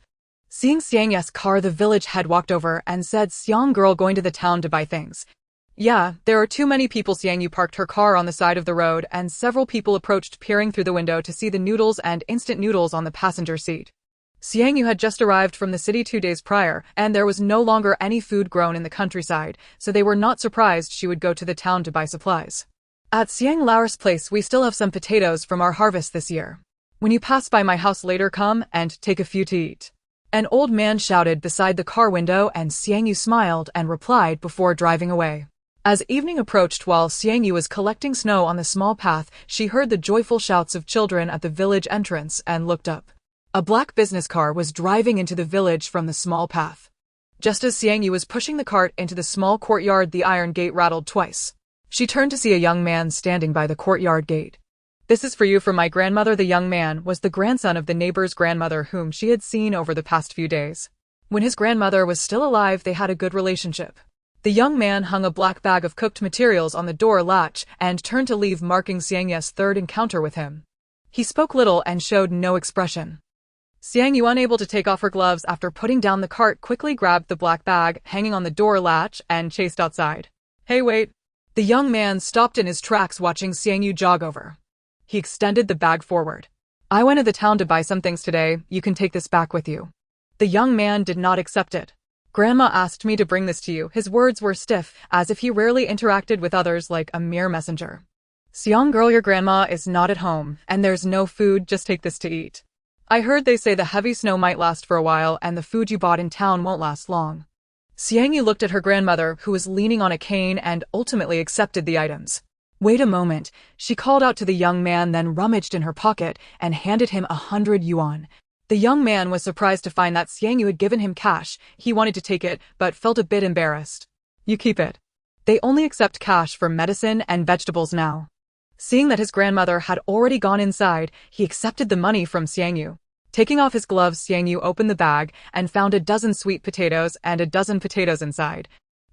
Seeing Xiang Yu's car, the village head walked over and said, "Xiang girl going to the town to buy things." "Yeah, there are too many people." Xiang Yu parked her car on the side of the road, and several people approached, peering through the window to see the noodles and instant noodles on the passenger seat. Xiang Yu had just arrived from the city 2 days prior, and there was no longer any food grown in the countryside, so they were not surprised she would go to the town to buy supplies. "At Xiang Lao's place, we still have some potatoes from our harvest this year. When you pass by my house later, come and take a few to eat." An old man shouted beside the car window, and Xiang Yu smiled and replied before driving away. As evening approached, while Xiang Yu was collecting snow on the small path, she heard the joyful shouts of children at the village entrance and looked up. A black business car was driving into the village from the small path. Just as Xiang Yu was pushing the cart into the small courtyard, the iron gate rattled twice. She turned to see a young man standing by the courtyard gate. "This is for you from my grandmother." The young man was the grandson of the neighbor's grandmother, whom she had seen over the past few days. When his grandmother was still alive, they had a good relationship. The young man hung a black bag of cooked materials on the door latch and turned to leave, marking Xiang Yu's third encounter with him. He spoke little and showed no expression. Xiang Yu, unable to take off her gloves after putting down the cart, quickly grabbed the black bag hanging on the door latch and chased outside. Hey, wait! The young man stopped in his tracks, watching Xiang Yu jog over. He extended the bag forward. I went to the town to buy some things today. You can take this back with you. The young man did not accept it. Grandma asked me to bring this to you. His words were stiff, as if he rarely interacted with others, like a mere messenger. Xiang girl, your grandma is not at home, and there's no food. Just take this to eat. I heard they say the heavy snow might last for a while, and the food you bought in town won't last long. Xiang Yu looked at her grandmother, who was leaning on a cane, and ultimately accepted the items. Wait a moment, she called out to the young man, then rummaged in her pocket and handed him 100 yuan. The young man was surprised to find that Xiang Yu had given him cash. He wanted to take it, but felt a bit embarrassed. You keep it. They only accept cash for medicine and vegetables now. Seeing that his grandmother had already gone inside, he accepted the money from Xiang Yu. Taking off his gloves, Xiang Yu opened the bag and found a dozen sweet potatoes and a dozen potatoes inside.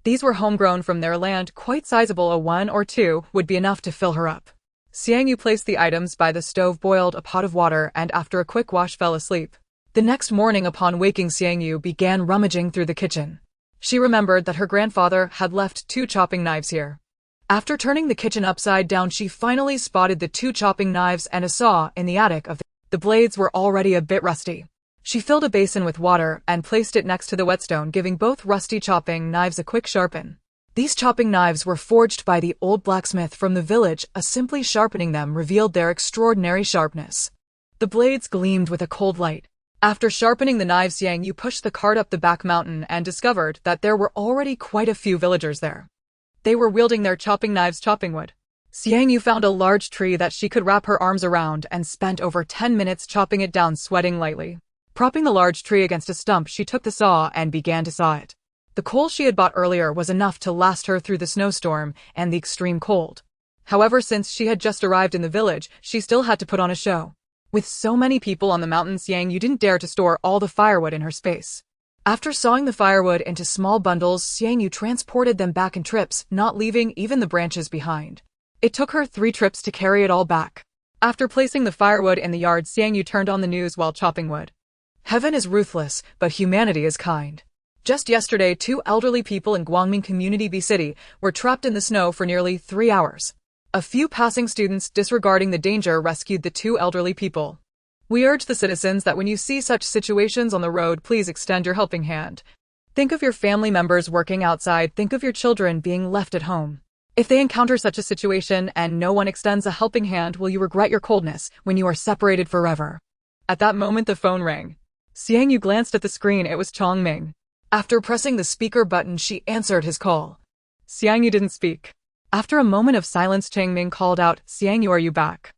These were homegrown from their land, quite sizable. A one or two would be enough to fill her up. Xiang Yu placed the items by the stove, boiled a pot of water, and after a quick wash fell asleep. The next morning, upon waking, Xiang Yu began rummaging through the kitchen. She remembered that her grandfather had left 2 chopping knives here. After turning the kitchen upside down, she finally spotted the 2 chopping knives and a saw in the attic of the blades were already a bit rusty. She filled a basin with water and placed it next to the whetstone, giving both rusty chopping knives a quick sharpen. These chopping knives were forged by the old blacksmith from the village. Simply sharpening them revealed their extraordinary sharpness. The blades gleamed with a cold light. After sharpening the knives, Xiang Yu pushed the cart up the back mountain and discovered that there were already quite a few villagers there. They were wielding their chopping knives, chopping wood. Xiang Yu found a large tree that she could wrap her arms around and spent over 10 minutes chopping it down, sweating lightly. Propping the large tree against a stump, she took the saw and began to saw it. The coal she had bought earlier was enough to last her through the snowstorm and the extreme cold. However, since she had just arrived in the village, she still had to put on a show. With so many people on the mountain, Xiang Yu didn't dare to store all the firewood in her space. After sawing the firewood into small bundles, Xiang Yu transported them back in trips, not leaving even the branches behind. It took her 3 trips to carry it all back. After placing the firewood in the yard, Xiang Yu turned on the news while chopping wood. Heaven is ruthless, but humanity is kind. Just yesterday, 2 elderly people in Guangming Community B City were trapped in the snow for nearly 3 hours. A few passing students, disregarding the danger, rescued the 2 elderly people. We urge the citizens that when you see such situations on the road, please extend your helping hand. Think of your family members working outside. Think of your children being left at home. If they encounter such a situation and no one extends a helping hand, will you regret your coldness when you are separated forever? At that moment, the phone rang. Xiang Yu glanced at the screen. It was Chong Ming. After pressing the speaker button, she answered his call. Xiang Yu didn't speak. After a moment of silence, Chang Ming called out, Xiang Yu, are you back?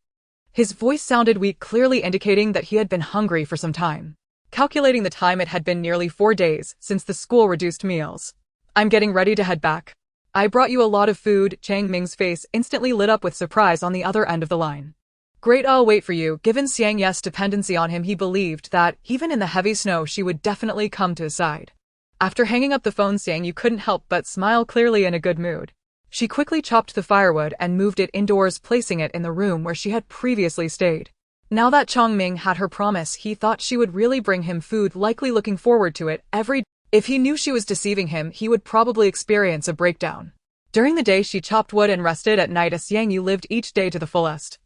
His voice sounded weak, clearly indicating that he had been hungry for some time. Calculating the time, it had been nearly 4 days since the school reduced meals. I'm getting ready to head back. I brought you a lot of food. Chang Ming's face instantly lit up with surprise on the other end of the line. Great, I'll wait for you. Given Xiang Yu's dependency on him, he believed that, even in the heavy snow, she would definitely come to his side. After hanging up the phone, Xiang Yu couldn't help but smile, clearly in a good mood. She quickly chopped the firewood and moved it indoors, placing it in the room where she had previously stayed. Now that Chong Ming had her promise, he thought she would really bring him food, likely looking forward to it every day. If he knew she was deceiving him, he would probably experience a breakdown. During the day, she chopped wood and rested. At night, Xiang Yu lived each day to the fullest.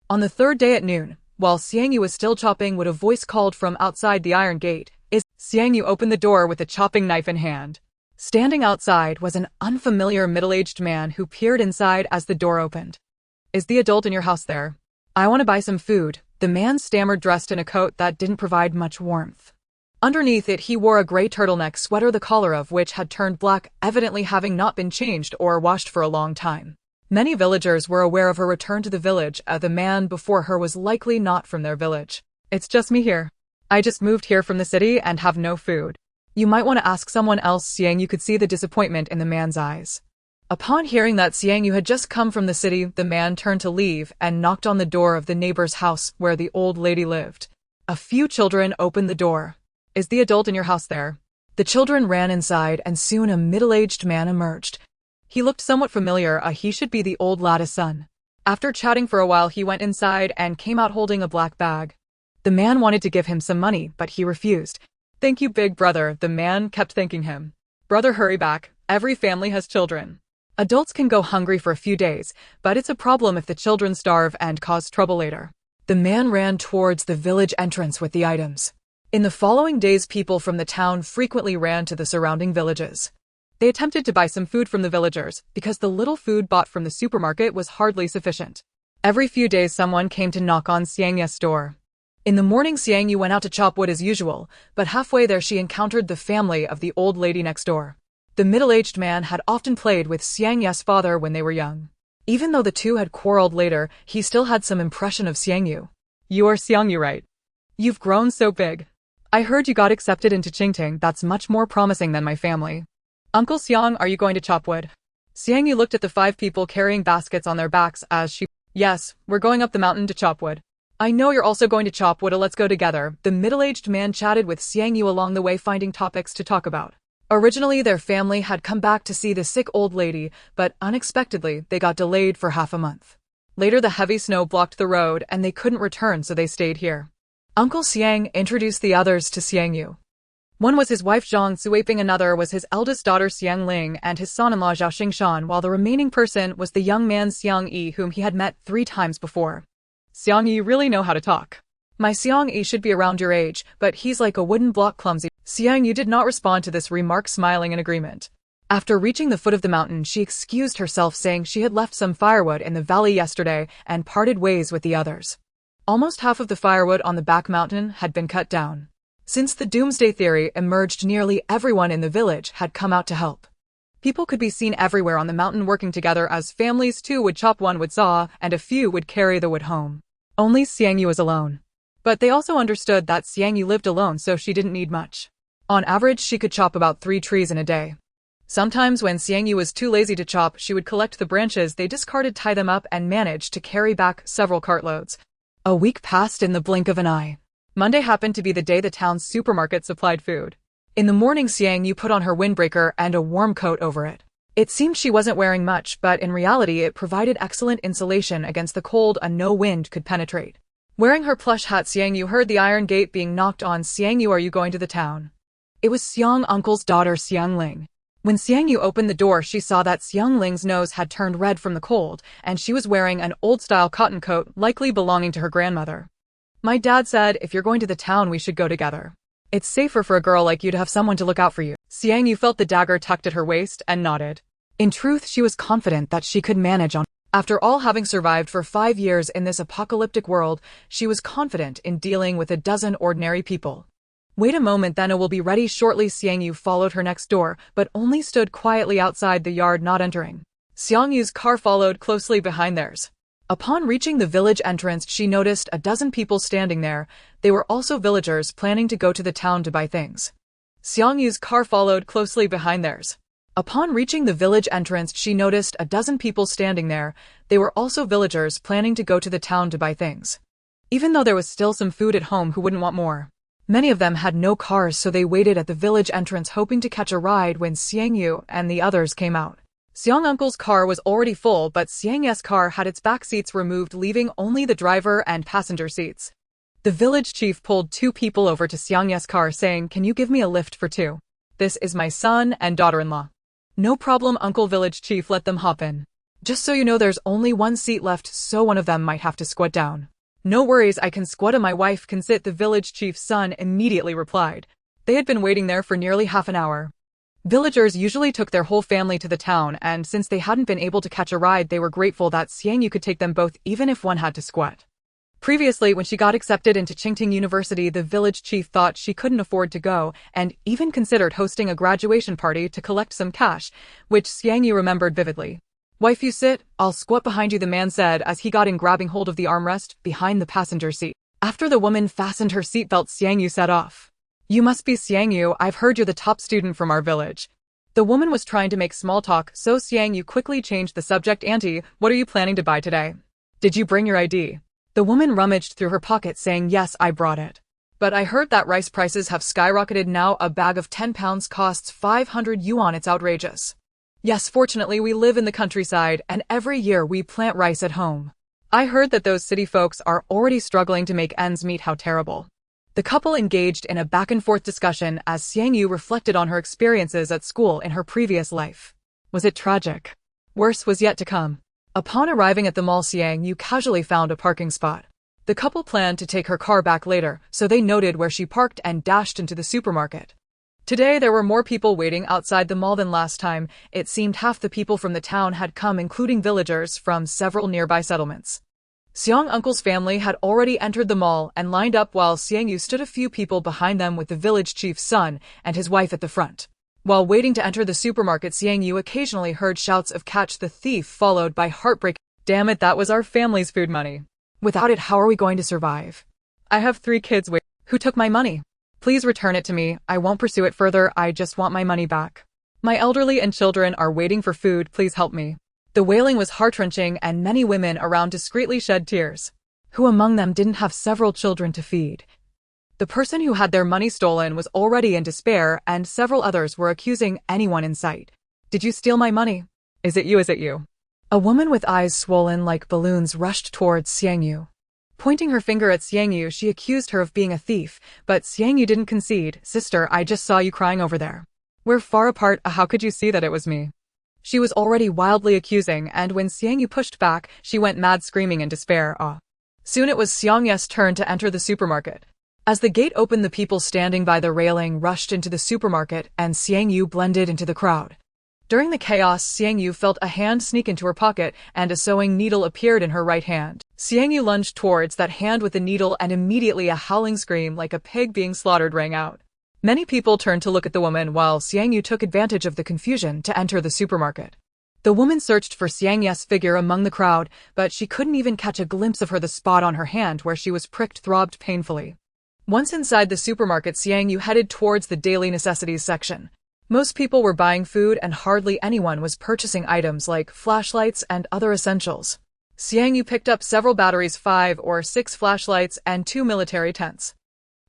On the 3rd day at noon, while Xiang Yu was still chopping wood, a voice called from outside the iron gate. Xiang Yu opened the door with a chopping knife in hand. Standing outside was an unfamiliar middle-aged man who peered inside as the door opened. Is the adult in your house there? I want to buy some food, the man stammered, dressed in a coat that didn't provide much warmth. Underneath it, he wore a gray turtleneck sweater, the collar of which had turned black, evidently having not been changed or washed for a long time. Many villagers were aware of her return to the village. The man before her was likely not from their village. It's just me here. I just moved here from the city and have no food. You might want to ask someone else. Xiang Yu could see the disappointment in the man's eyes. Upon hearing that Xiang Yu had just come from the city, the man turned to leave and knocked on the door of the neighbor's house where the old lady lived. A few children opened the door. Is the adult in your house there? The children ran inside, and soon a middle-aged man emerged. He looked somewhat familiar, he should be the old lad's son. After chatting for a while, he went inside and came out holding a black bag. The man wanted to give him some money, but he refused. "Thank you, big brother," the man kept thanking him. "Brother, hurry back. Every family has children. Adults can go hungry for a few days, but it's a problem if the children starve and cause trouble later." The man ran towards the village entrance with the items. In the following days, people from the town frequently ran to the surrounding villages. They attempted to buy some food from the villagers, because the little food bought from the supermarket was hardly sufficient. Every few days, someone came to knock on Xiang Yu's door. In the morning, Xiang Yu went out to chop wood as usual, but halfway there she encountered the family of the old lady next door. The middle-aged man had often played with Xiang Yu's father when they were young. Even though the two had quarreled later, he still had some impression of Xiang Yu. "You are Xiang Yu, right? You've grown so big. I heard you got accepted into Qingting. That's much more promising than my family. Uncle Xiang, are you going to chop wood?" Xiang Yu looked at the 5 people carrying baskets on their backs as she— "Yes, we're going up the mountain to chop wood." "I know you're also going to chop wood, let's go together." The middle-aged man chatted with Xiang Yu along the way, finding topics to talk about. Originally, their family had come back to see the sick old lady, but unexpectedly, they got delayed for half a month. Later, the heavy snow blocked the road, and they couldn't return, so they stayed here. Uncle Xiang introduced the others to Xiang Yu. One was his wife Zhang Suiping, another was his eldest daughter Xiang Ling, and his son-in-law Zhao Xingshan, while the remaining person was the young man Xiang Yi, whom he had met 3 times before. "Xiang Yi, you really know how to talk. My Xiang Yi should be around your age, but he's like a wooden block, clumsy." Xiang Yu did not respond to this remark, smiling in agreement. After reaching the foot of the mountain, she excused herself, saying she had left some firewood in the valley yesterday and parted ways with the others. Almost half of the firewood on the back mountain had been cut down. Since the doomsday theory emerged, nearly everyone in the village had come out to help. People could be seen everywhere on the mountain working together, as families too would chop, one would saw, and a few would carry the wood home. Only Xiang Yu was alone. But they also understood that Xiang Yu lived alone, so she didn't need much. On average, she could chop about 3 trees in a day. Sometimes when Xiang Yu was too lazy to chop, she would collect the branches they discarded, tie them up, and managed to carry back several cartloads. A week passed in the blink of an eye. Monday happened to be the day the town's supermarket supplied food. In the morning, Xiang Yu put on her windbreaker and a warm coat over it. It seemed she wasn't wearing much, but in reality it provided excellent insulation against the cold no wind could penetrate. Wearing her plush hat, Xiang Yu heard the iron gate being knocked on. "Xiang Yu, are you going to the town?" It was Xiang Uncle's daughter, Xiang Ling. When Xiang Yu opened the door, she saw that Xiang Ling's nose had turned red from the cold, and she was wearing an old-style cotton coat, likely belonging to her grandmother. "My dad said if you're going to the town, we should go together. It's safer for a girl like you to have someone to look out for you." Xiang Yu felt the dagger tucked at her waist and nodded. In truth, she was confident that she could manage on. After all, having survived for 5 years in this apocalyptic world, she was confident in dealing with a dozen ordinary people. "Wait a moment, then I will be ready shortly." Xiang Yu followed her next door, but only stood quietly outside the yard, not entering. Xiang Yu's car followed closely behind theirs. Upon reaching the village entrance, she noticed a dozen people standing there. They were also villagers planning to go to the town to buy things. Xiang Yu's car followed closely behind theirs. Upon reaching the village entrance, she noticed a dozen people standing there. They were also villagers planning to go to the town to buy things. Even though there was still some food at home, who wouldn't want more? Many of them had no cars, so they waited at the village entrance hoping to catch a ride when Xiang Yu and the others came out. Xiang Uncle's car was already full, but Xiang Yu's car had its back seats removed, leaving only the driver and passenger seats. The village chief pulled 2 people over to Xiang Yu's car, saying, "Can you give me a lift for 2? This is my son and daughter-in-law." "No problem, Uncle." Village chief let them hop in. "Just so you know, there's only 1 seat left, so one of them might have to squat down." "No worries, I can squat, and my wife can sit," the village chief's son immediately replied. They had been waiting there for nearly half an hour. Villagers usually took their whole family to the town, and since they hadn't been able to catch a ride, they were grateful that Xiang Yu could take them both, even if one had to squat. Previously, when she got accepted into Qingting University, the village chief thought she couldn't afford to go, and even considered hosting a graduation party to collect some cash, which Xiang Yu remembered vividly. "Wife, you sit, I'll squat behind you," the man said as he got in, grabbing hold of the armrest behind the passenger seat. After the woman fastened her seatbelt, Xiang Yu set off. "You must be Xiang Yu, I've heard you're the top student from our village." The woman was trying to make small talk, so Xiang Yu quickly changed the subject. "Auntie, what are you planning to buy today? Did you bring your ID?" The woman rummaged through her pocket, saying, "Yes, I brought it. But I heard that rice prices have skyrocketed now. A bag of 10 pounds costs 500 yuan. It's outrageous. Yes, fortunately we live in the countryside and every year we plant rice at home. I heard that those city folks are already struggling to make ends meet. How terrible. The couple engaged in a back-and-forth discussion as Xiang Yu reflected on her experiences at school in her previous life. Was it tragic? Worse was yet to come. Upon arriving at the mall, Xiang Yu casually found a parking spot. The couple planned to take her car back later, so they noted where she parked and dashed into the supermarket. Today there were more people waiting outside the mall than last time. It seemed half the people from the town had come, including villagers from several nearby settlements. Xiang Uncle's family had already entered the mall and lined up while Xiang Yu stood a few people behind them with the village chief's son and his wife at the front. While waiting to enter the supermarket, Xiang Yu occasionally heard shouts of "Catch the thief," followed by heartbreak. Damn it, that was our family's food money. Without it, how are we going to survive? I have 3 kids. Wait, who took my money? Please return it to me. I won't pursue it further. I just want my money back. My elderly and children are waiting for food. Please help me. The wailing was heart-wrenching and many women around discreetly shed tears. Who among them didn't have several children to feed? The person who had their money stolen was already in despair and several others were accusing anyone in sight. Did you steal my money? Is it you? Is it you? A woman with eyes swollen like balloons rushed towards Xiang Yu. Pointing her finger at Xiang Yu, she accused her of being a thief, but Xiang Yu didn't concede. Sister, I just saw you crying over there. We're far apart. How could you see that it was me? She was already wildly accusing, and when Xiang Yu pushed back, she went mad, screaming in despair. Soon it was Xiang Yu's turn to enter the supermarket. As the gate opened, the people standing by the railing rushed into the supermarket, and Xiang Yu blended into the crowd. During the chaos, Xiang Yu felt a hand sneak into her pocket, and a sewing needle appeared in her right hand. Xiang Yu lunged towards that hand with the needle, and immediately a howling scream like a pig being slaughtered rang out. Many people turned to look at the woman, while Xiang Yu took advantage of the confusion to enter the supermarket. The woman searched for Xiang Yu's figure among the crowd, but she couldn't even catch a glimpse of her. The spot on her hand where she was pricked throbbed painfully. Once inside the supermarket, Xiang Yu headed towards the daily necessities section. Most people were buying food and hardly anyone was purchasing items like flashlights and other essentials. Xiang Yu picked up several batteries, 5 or 6 flashlights, and 2 military tents.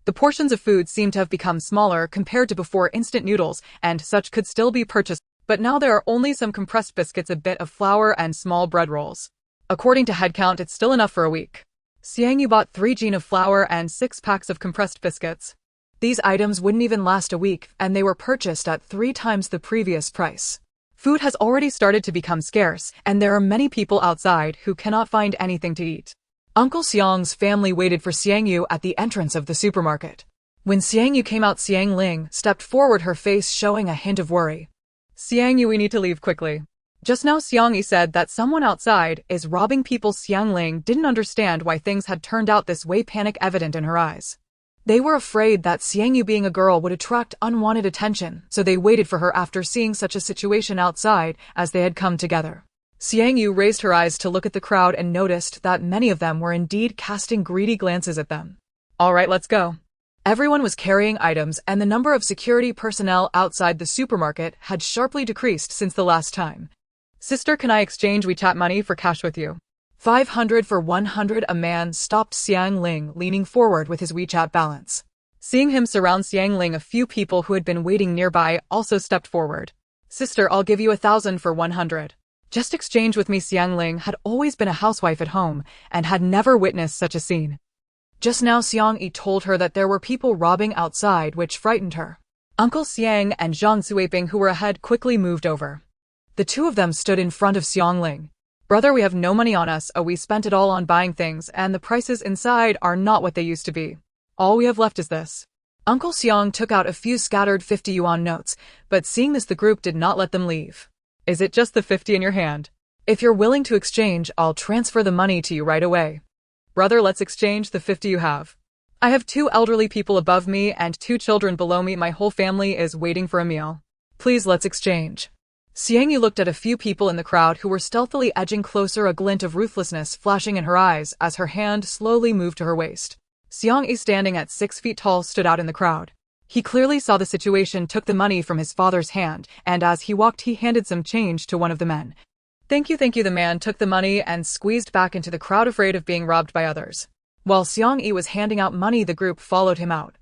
The portions of food seemed to have become smaller compared to before. Instant noodles and such could still be purchased, but now there are only some compressed biscuits, a bit of flour, and small bread rolls. According to head count, it's still enough for a week. Xiang Yu bought 3 jeans of flour and 6 packs of compressed biscuits. These items wouldn't even last a week, and they were purchased at 3 times the previous price. Food has already started to become scarce, and there are many people outside who cannot find anything to eat. Uncle Xiang's family waited for Xiang Yu at the entrance of the supermarket. When Xiang Yu came out, Xiang Ling stepped forward, her face showing a hint of worry. Xiang Yu, we need to leave quickly. Just now Xiang Yu said that someone outside is robbing people. Xiang Ling didn't understand why things had turned out this way, panic evident in her eyes. They were afraid that Xiang Yu, being a girl, would attract unwanted attention, so they waited for her after seeing such a situation outside as they had come together. Xiang Yu raised her eyes to look at the crowd and noticed that many of them were indeed casting greedy glances at them. All right, let's go. Everyone was carrying items, and the number of security personnel outside the supermarket had sharply decreased since the last time. Sister, can I exchange WeChat money for cash with you? 500 for 100. A man stopped Xiang Ling, leaning forward with his WeChat balance. Seeing him surround Xiang Ling, a few people who had been waiting nearby also stepped forward. Sister, I'll give you 1,000 for 100. Just exchange with me. Xiang Ling had always been a housewife at home and had never witnessed such a scene. Just now Xiang Yi told her that there were people robbing outside, which frightened her. Uncle Xiang and Zhang Suiping, who were ahead, quickly moved over. The two of them stood in front of Xiang Ling. Brother, we have no money on us. We spent it all on buying things, and the prices inside are not what they used to be. All we have left is this. Uncle Xiang took out a few scattered 50 yuan notes, but seeing this, the group did not let them leave. Is it just the 50 in your hand? If you're willing to exchange, I'll transfer the money to you right away. Brother, let's exchange the 50 you have. I have 2 elderly people above me and 2 children below me. My whole family is waiting for a meal. Please, let's exchange. Xiang Yu looked at a few people in the crowd who were stealthily edging closer, a glint of ruthlessness flashing in her eyes as her hand slowly moved to her waist. Xiang Yi, standing at 6 feet tall, stood out in the crowd. He clearly saw the situation, took the money from his father's hand, and as he walked he handed some change to one of the men. Thank you. The man took the money and squeezed back into the crowd, afraid of being robbed by others. While Xiang Yu was handing out money, the group followed him out.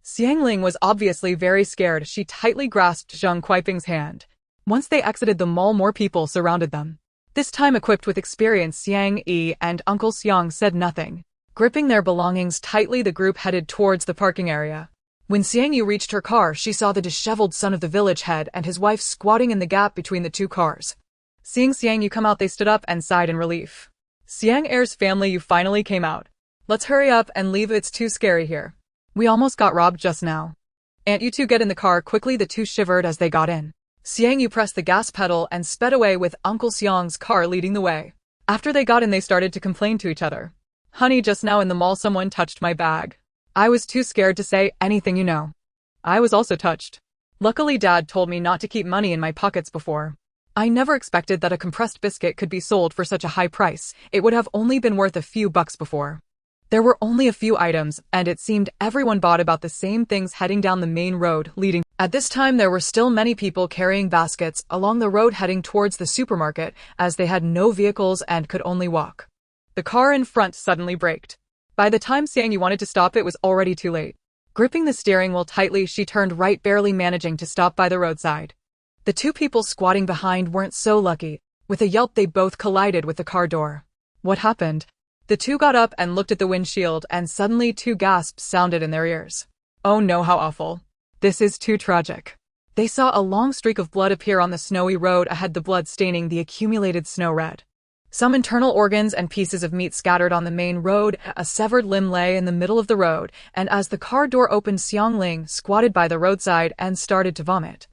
Xiang Ling was obviously very scared. She tightly grasped Zhang Kuiping's hand. Once they exited the mall, more people surrounded them. This time equipped with experience, Xiang Yi and Uncle Xiang said nothing. Gripping their belongings tightly, the group headed towards the parking area. When Xiang Yu reached her car, she saw the disheveled son of the village head and his wife squatting in the gap between the two cars. Seeing Xiang Yu come out, they stood up and sighed in relief. Xiang Er's family, you finally came out. Let's hurry up and leave, it's too scary here. We almost got robbed just now. Aunt, you two get in the car quickly. The two shivered as they got in. Xiang Yu pressed the gas pedal and sped away with Uncle Xiang's car leading the way. After they got in, they started to complain to each other. Honey, just now in the mall someone touched my bag. I was too scared to say anything, you know. I was also touched. Luckily Dad told me not to keep money in my pockets before. I never expected that a compressed biscuit could be sold for such a high price. It would have only been worth a few bucks before. There were only a few items, and it seemed everyone bought about the same things heading down the main road leading. At this time there were still many people carrying baskets along the road heading towards the supermarket, as they had no vehicles and could only walk. The car in front suddenly braked. By the time Xiang Yu wanted to stop, it was already too late. Gripping the steering wheel tightly, she turned right, barely managing to stop by the roadside. The two people squatting behind weren't so lucky. With a yelp, they both collided with the car door. What happened? The two got up and looked at the windshield, and suddenly two gasps sounded in their ears. Oh no, how awful. This is too tragic. They saw a long streak of blood appear on the snowy road ahead, the blood staining the accumulated snow red. Some internal organs and pieces of meat scattered on the main road. A severed limb lay in the middle of the road, and as the car door opened, Xiang Ling squatted by the roadside and started to vomit.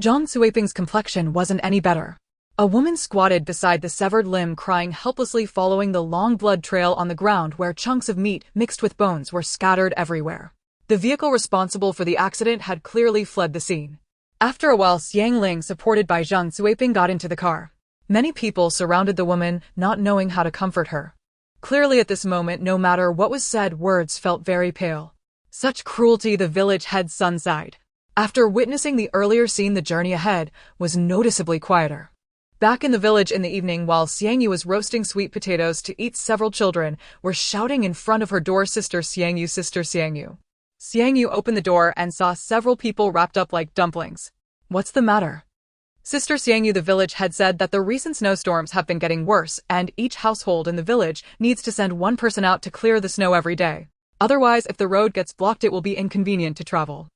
Zhang Suiping's complexion wasn't any better. A woman squatted beside the severed limb, crying helplessly, following the long blood trail on the ground where chunks of meat mixed with bones were scattered everywhere. The vehicle responsible for the accident had clearly fled the scene. After a while, Xiang Ling, supported by Zhang Suiping, got into the car. Many people surrounded the woman, not knowing how to comfort her. Clearly at this moment, no matter what was said, words felt very pale. Such cruelty, the village head's son sighed. After witnessing the earlier scene, the journey ahead was noticeably quieter. Back in the village in the evening, while Xiang Yu was roasting sweet potatoes to eat, several children were shouting in front of her door, "Sister Xiang Yu, Sister Xiang Yu." Xiang Yu opened the door and saw several people wrapped up like dumplings. What's the matter? Sister Xiang Yu, the village head, said that the recent snowstorms have been getting worse, and each household in the village needs to send one person out to clear the snow every day. Otherwise, if the road gets blocked, it will be inconvenient to travel.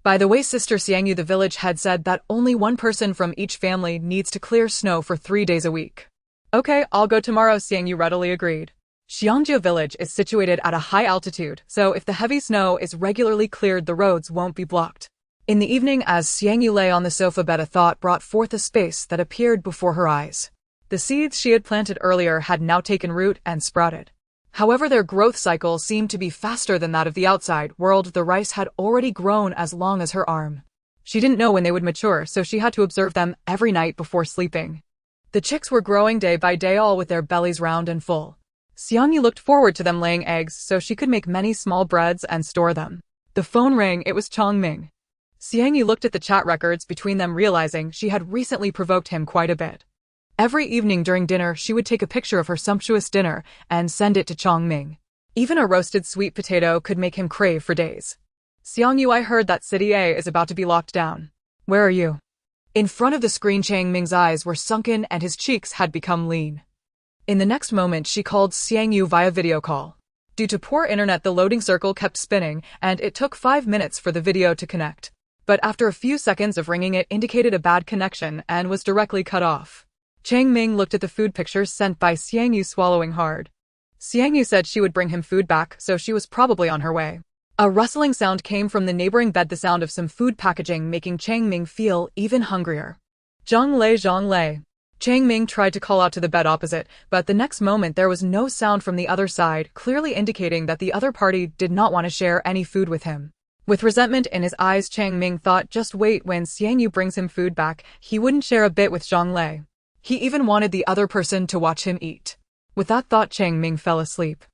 By the way, Sister Xiang Yu, the village head, said that only one person from each family needs to clear snow for 3 days a week. Okay, I'll go tomorrow, Xiang Yu readily agreed. Xiangju village is situated at a high altitude, so if the heavy snow is regularly cleared, the roads won't be blocked. In the evening, as Xiang Yu lay on the sofa bed, a thought brought forth a space that appeared before her eyes. The seeds she had planted earlier had now taken root and sprouted. However, their growth cycle seemed to be faster than that of the outside world. The rice had already grown as long as her arm. She didn't know when they would mature, so she had to observe them every night before sleeping. The chicks were growing day by day, all with their bellies round and full. Xiang Yu looked forward to them laying eggs so she could make many small breads and store them. The phone rang. It was Chang Ming. Xiang Yu looked at the chat records between them, realizing she had recently provoked him quite a bit. Every evening during dinner, she would take a picture of her sumptuous dinner and send it to Chang Ming. Even a roasted sweet potato could make him crave for days. Xiang Yu, I heard that City A is about to be locked down. Where are you? In front of the screen, Chang Ming's eyes were sunken and his cheeks had become lean. In the next moment, she called Xiang Yu via video call. Due to poor internet, the loading circle kept spinning, and it took 5 minutes for the video to connect. But after a few seconds of ringing, it indicated a bad connection and was directly cut off. Chang Ming looked at the food pictures sent by Xiang Yu, swallowing hard. Xiang Yu said she would bring him food back, so she was probably on her way. A rustling sound came from the neighboring bed, the sound of some food packaging, making Chang Ming feel even hungrier. Zhang Lei, Zhang Lei. Chang Ming tried to call out to the bed opposite, but the next moment there was no sound from the other side, clearly indicating that the other party did not want to share any food with him. With resentment in his eyes, Chang Ming thought, just wait, when Xiang Yu brings him food back, he wouldn't share a bit with Zhang Lei. He even wanted the other person to watch him eat. With that thought, Chang Ming fell asleep.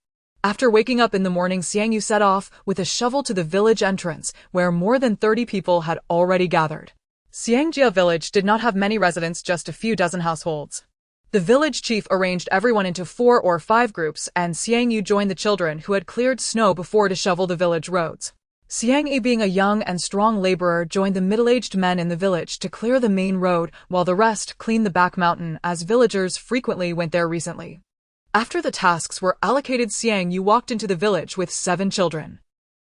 After waking up in the morning, Xiang Yu set off with a shovel to the village entrance, where more than 30 people had already gathered. Xiangjia village did not have many residents, just a few dozen households. The village chief arranged everyone into 4 or 5 groups, and Xiang Yu joined the children who had cleared snow before to shovel the village roads. Xiang Yu, being a young and strong laborer, joined the middle-aged men in the village to clear the main road, while the rest cleaned the back mountain, as villagers frequently went there recently. After the tasks were allocated, Xiang Yu walked into the village with 7 children.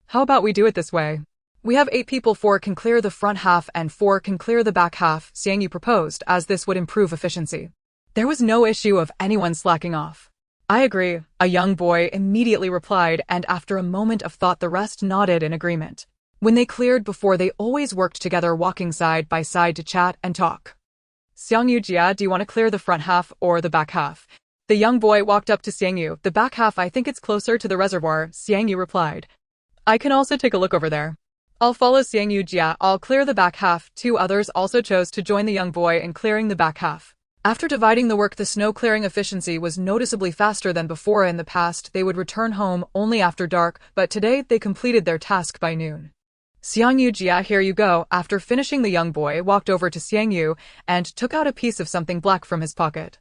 How about we do it this way? We have 8 people, 4 can clear the front half and 4 can clear the back half, Xiang Yu proposed, as this would improve efficiency. There was no issue of anyone slacking off. I agree, a young boy immediately replied, and after a moment of thought the rest nodded in agreement. When they cleared before, they always worked together, walking side by side to chat and talk. Xiang Yu, Jia, do you want to clear the front half or the back half? The young boy walked up to Xiang Yu. The back half, I think it's closer to the reservoir, Xiang Yu replied. I can also take a look over there. I'll follow Xiang Yu, Jia, I'll clear the back half. 2 others also chose to join the young boy in clearing the back half. After dividing the work, the snow clearing efficiency was noticeably faster than before. In the past, they would return home only after dark, but today they completed their task by noon. Xiang Yu, Jia, here you go. After finishing, the young boy walked over to Xiang Yu and took out a piece of something black from his pocket.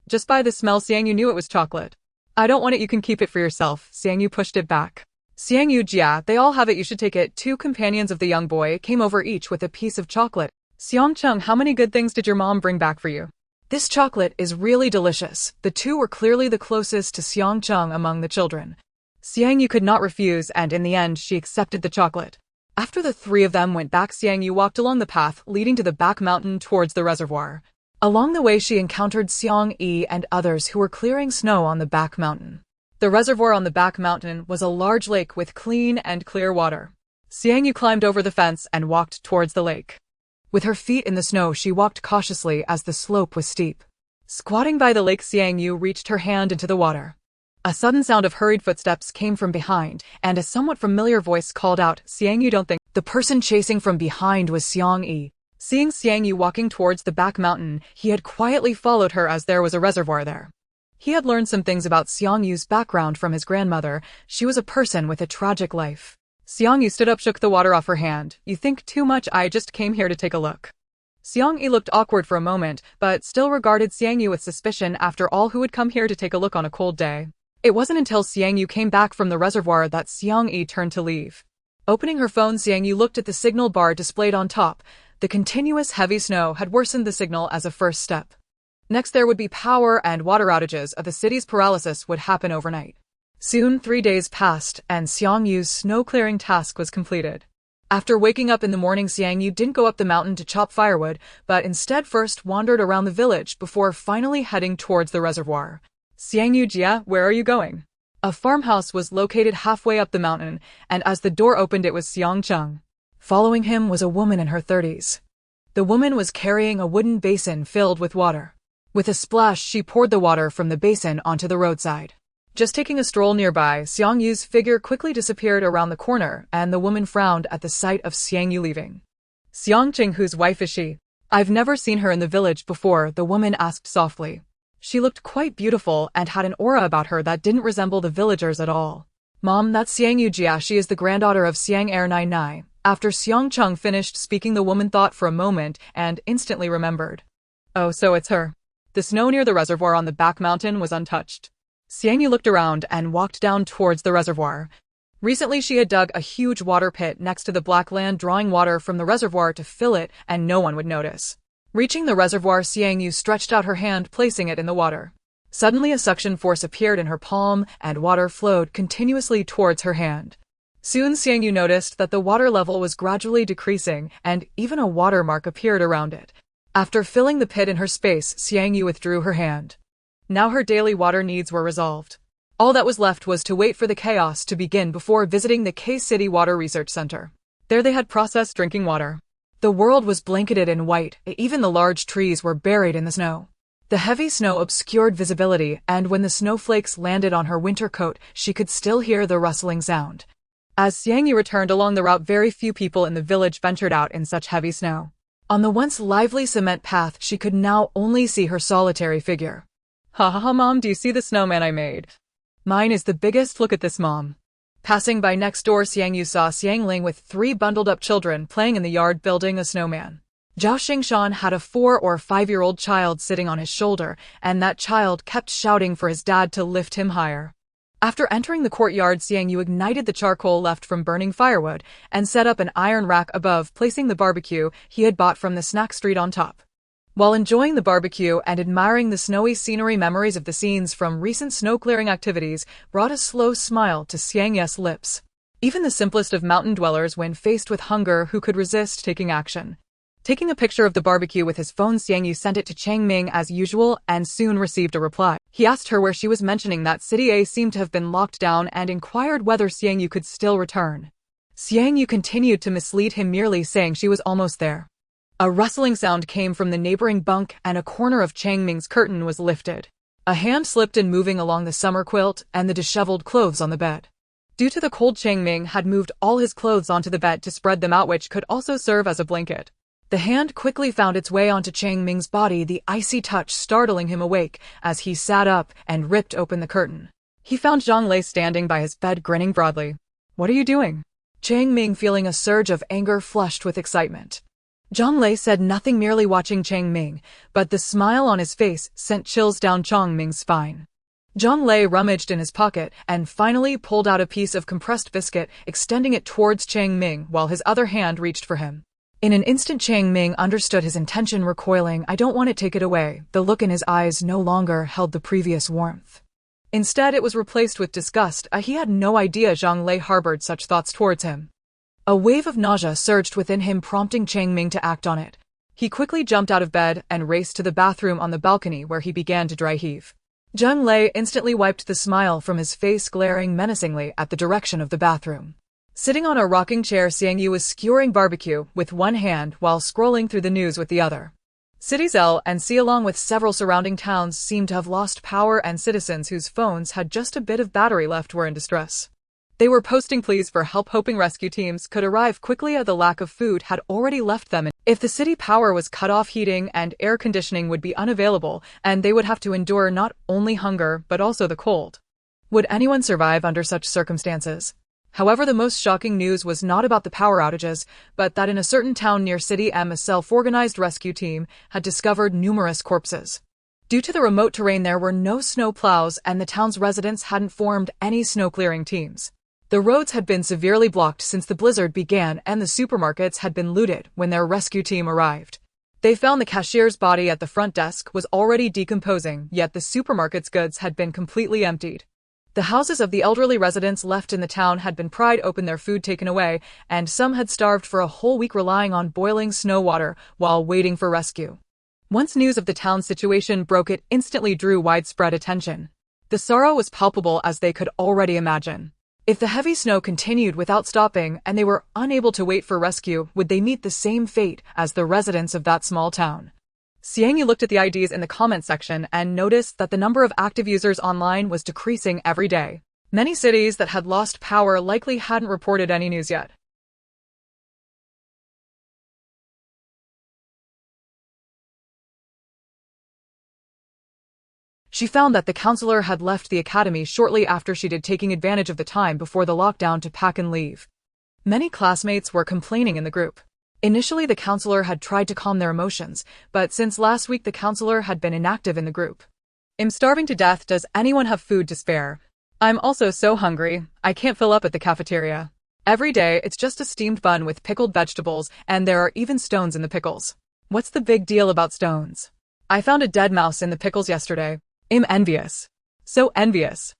Just by the smell, Xiang Yu knew it was chocolate. I don't want it, you can keep it for yourself. Xiang Yu pushed it back. Xiang Yu, Jia, they all have it, you should take it. 2 companions of the young boy came over, each with a piece of chocolate. Xiang Cheng, how many good things did your mom bring back for you? This chocolate is really delicious. The 2 were clearly the closest to Xiang Cheng among the children. Xiang Yu could not refuse, and in the end she accepted the chocolate. After the 3 of them went back, Xiang Yu walked along the path leading to the back mountain towards the reservoir. Along the way she encountered Xiang Yi and others who were clearing snow on the back mountain. The reservoir on the back mountain was a large lake with clean and clear water. Xiang Yu climbed over the fence and walked towards the lake. With her feet in the snow, she walked cautiously as the slope was steep. Squatting by the lake, Xiang Yu reached her hand into the water. A sudden sound of hurried footsteps came from behind, and a somewhat familiar voice called out, Xiang Yu, don't think. The person chasing from behind was Xiang Yi. Seeing Xiang Yu walking towards the back mountain, he had quietly followed her as there was a reservoir there. He had learned some things about Xiang Yu's background from his grandmother. She was a person with a tragic life. Xiang Yu stood up, shook the water off her hand. You think too much, I just came here to take a look. Xiang Yi looked awkward for a moment, but still regarded Xiang Yu with suspicion. After all, who would come here to take a look on a cold day? It wasn't until Xiang Yu came back from the reservoir that Xiang Yi turned to leave. Opening her phone, Xiang Yu looked at the signal bar displayed on top. The continuous heavy snow had worsened the signal as a first step. Next, there would be power and water outages. The city's paralysis would happen overnight. Soon 3 days passed, and Xiang Yu's snow-clearing task was completed. After waking up in the morning, Xiang Yu didn't go up the mountain to chop firewood, but instead first wandered around the village before finally heading towards the reservoir. Xiang Yu, Jia, where are you going? A farmhouse was located halfway up the mountain, and as the door opened, it was Xiang Cheng. Following him was a woman in her 30s. The woman was carrying a wooden basin filled with water. With a splash, she poured the water from the basin onto the roadside. Just taking a stroll nearby, Xiang Yu's figure quickly disappeared around the corner, and the woman frowned at the sight of Xiang Yu leaving. Xiang Cheng, whose wife is she? I've never seen her in the village before, the woman asked softly. She looked quite beautiful and had an aura about her that didn't resemble the villagers at all. Mom, that's Xiang Yu, Jia. She is the granddaughter of Xiang Er. After Xiang Cheng finished speaking, the woman thought for a moment and instantly remembered. Oh, so it's her. The snow near the reservoir on the back mountain was untouched. Xiang Yu looked around and walked down towards the reservoir. Recently she had dug a huge water pit next to the black land, drawing water from the reservoir to fill it, and no one would notice. Reaching the reservoir, Xiang Yu stretched out her hand, placing it in the water. Suddenly a suction force appeared in her palm, and water flowed continuously towards her hand. Soon Xiang Yu noticed that the water level was gradually decreasing, and even a watermark appeared around it. After filling the pit in her space, Xiang Yu withdrew her hand. Now her daily water needs were resolved. All that was left was to wait for the chaos to begin before visiting the K-City Water Research Center. There they had processed drinking water. The world was blanketed in white, even the large trees were buried in the snow. The heavy snow obscured visibility, and when the snowflakes landed on her winter coat, she could still hear the rustling sound. As Xiang Yu returned along the route, very few people in the village ventured out in such heavy snow. On the once lively cement path, she could now only see her solitary figure. Ha ha ha, Mom, do you see the snowman I made? Mine is the biggest, look at this, Mom. Passing by next door, Xiang Yu saw Xiang Ling with 3 bundled up children playing in the yard building a snowman. Zhao Xingshan had a 4 or 5-year-old child sitting on his shoulder, and that child kept shouting for his dad to lift him higher. After entering the courtyard, Xiang Yu ignited the charcoal left from burning firewood and set up an iron rack above, placing the barbecue he had bought from the snack street on top. While enjoying the barbecue and admiring the snowy scenery, memories of the scenes from recent snow-clearing activities brought a slow smile to Xiang Yu's lips. Even the simplest of mountain dwellers, when faced with hunger, who could resist taking action? Taking a picture of the barbecue with his phone, Xiang Yu sent it to Chang Ming as usual and soon received a reply. He asked her where she was, mentioning that City A seemed to have been locked down, and inquired whether Xiang Yu could still return. Xiang Yu continued to mislead him, merely saying she was almost there. A rustling sound came from the neighboring bunk, and a corner of Chang Ming's curtain was lifted. A hand slipped in, moving along the summer quilt and the disheveled clothes on the bed. Due to the cold, Chang Ming had moved all his clothes onto the bed to spread them out, which could also serve as a blanket. The hand quickly found its way onto Chang Ming's body, the icy touch startling him awake as he sat up and ripped open the curtain. He found Zhang Lei standing by his bed, grinning broadly. "What are you doing?" Chang Ming, feeling a surge of anger, flushed with excitement. Zhang Lei said nothing, merely watching Chang Ming, but the smile on his face sent chills down Chang Ming's spine. Zhang Lei rummaged in his pocket and finally pulled out a piece of compressed biscuit, extending it towards Chang Ming while his other hand reached for him. In an instant, Chang Ming understood his intention, recoiling. "I don't want to take it away." The look in his eyes no longer held the previous warmth. Instead, it was replaced with disgust. He had no idea Zhang Lei harbored such thoughts towards him. A wave of nausea surged within him, prompting Chang Ming to act on it. He quickly jumped out of bed and raced to the bathroom on the balcony, where he began to dry heave. Zhang Lei instantly wiped the smile from his face, glaring menacingly at the direction of the bathroom. Sitting on a rocking chair, Xiang Yu was skewering barbecue with one hand while scrolling through the news with the other. Cities L and C, along with several surrounding towns, seemed to have lost power, and citizens whose phones had just a bit of battery left were in distress. They were posting pleas for help, hoping rescue teams could arrive quickly, as the lack of food had already left them. If the city power was cut off, heating and air conditioning would be unavailable, and they would have to endure not only hunger but also the cold. Would anyone survive under such circumstances? However, the most shocking news was not about the power outages, but that in a certain town near City M, a self-organized rescue team had discovered numerous corpses. Due to the remote terrain, there were no snow plows, and the town's residents hadn't formed any snow-clearing teams. The roads had been severely blocked since the blizzard began, and the supermarkets had been looted when their rescue team arrived. They found the cashier's body at the front desk was already decomposing, yet the supermarket's goods had been completely emptied. The houses of the elderly residents left in the town had been pried open, their food taken away, and some had starved for a whole week, relying on boiling snow water while waiting for rescue. Once news of the town's situation broke, it instantly drew widespread attention. The sorrow was palpable, as they could already imagine. If the heavy snow continued without stopping and they were unable to wait for rescue, would they meet the same fate as the residents of that small town? Xiang Yu looked at the IDs in the comment section and noticed that the number of active users online was decreasing every day. Many cities that had lost power likely hadn't reported any news yet. She found that the counselor had left the academy shortly after she did, taking advantage of the time before the lockdown to pack and leave. Many classmates were complaining in the group. Initially, the counselor had tried to calm their emotions, but since last week the counselor had been inactive in the group. "I'm starving to death. Does anyone have food to spare? I'm also so hungry. I can't fill up at the cafeteria. Every day it's just a steamed bun with pickled vegetables, and there are even stones in the pickles. What's the big deal about stones? I found a dead mouse in the pickles yesterday. I'm envious. So envious."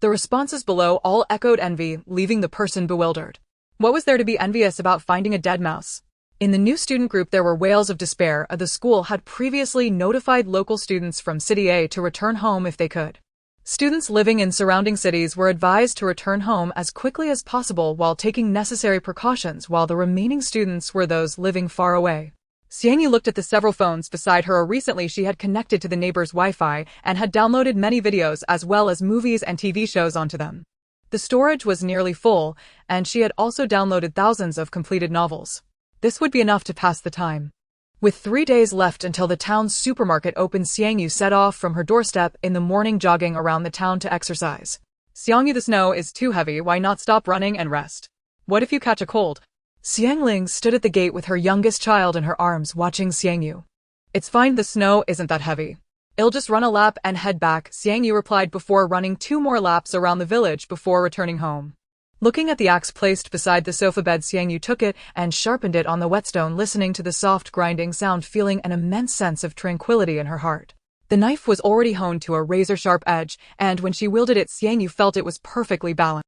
The responses below all echoed envy, leaving the person bewildered. What was there to be envious about finding a dead mouse? In the new student group, there were wails of despair. The school had previously notified local students from City A to return home if they could. Students living in surrounding cities were advised to return home as quickly as possible while taking necessary precautions, while the remaining students were those living far away. Xiang Yu looked at the several phones beside her. Recently, she had connected to the neighbor's Wi-Fi and had downloaded many videos as well as movies and TV shows onto them. The storage was nearly full, and she had also downloaded thousands of completed novels. This would be enough to pass the time. With 3 days left until the town's supermarket opened, Xiang Yu set off from her doorstep in the morning, jogging around the town to exercise. "Xiang Yu, the snow is too heavy. Why not stop running and rest? What if you catch a cold?" Xiang Ling stood at the gate with her youngest child in her arms watching Xiang Yu. It's fine, the snow isn't that heavy. I'll just run a lap and head back, Xiang Yu replied before running 2 more laps around the village before returning home. Looking at the axe placed beside the sofa bed, Xiang Yu took it and sharpened it on the whetstone, listening to the soft grinding sound, feeling an immense sense of tranquility in her heart. The knife was already honed to a razor-sharp edge, and when she wielded it, Xiang Yu felt it was perfectly balanced.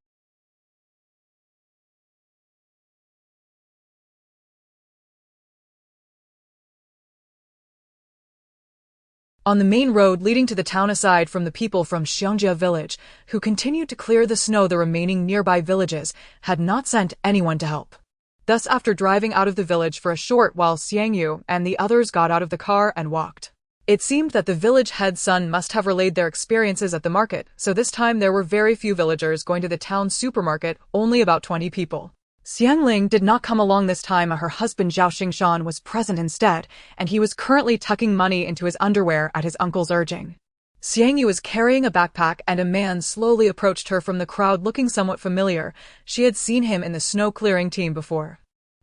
On the main road leading to the town, aside from the people from Xiang Yu village, who continued to clear the snow, the remaining nearby villages had not sent anyone to help. Thus, after driving out of the village for a short while, Xiang Yu and the others got out of the car and walked. It seemed that the village head's son must have relayed their experiences at the market, so this time there were very few villagers going to the town supermarket, only about 20 people. Xiang Ling did not come along this time. Her husband Zhao Xingshan was present instead, and he was currently tucking money into his underwear at his uncle's urging. Xiang Yu was carrying a backpack, and a man slowly approached her from the crowd, looking somewhat familiar. She had seen him in the snow-clearing team before.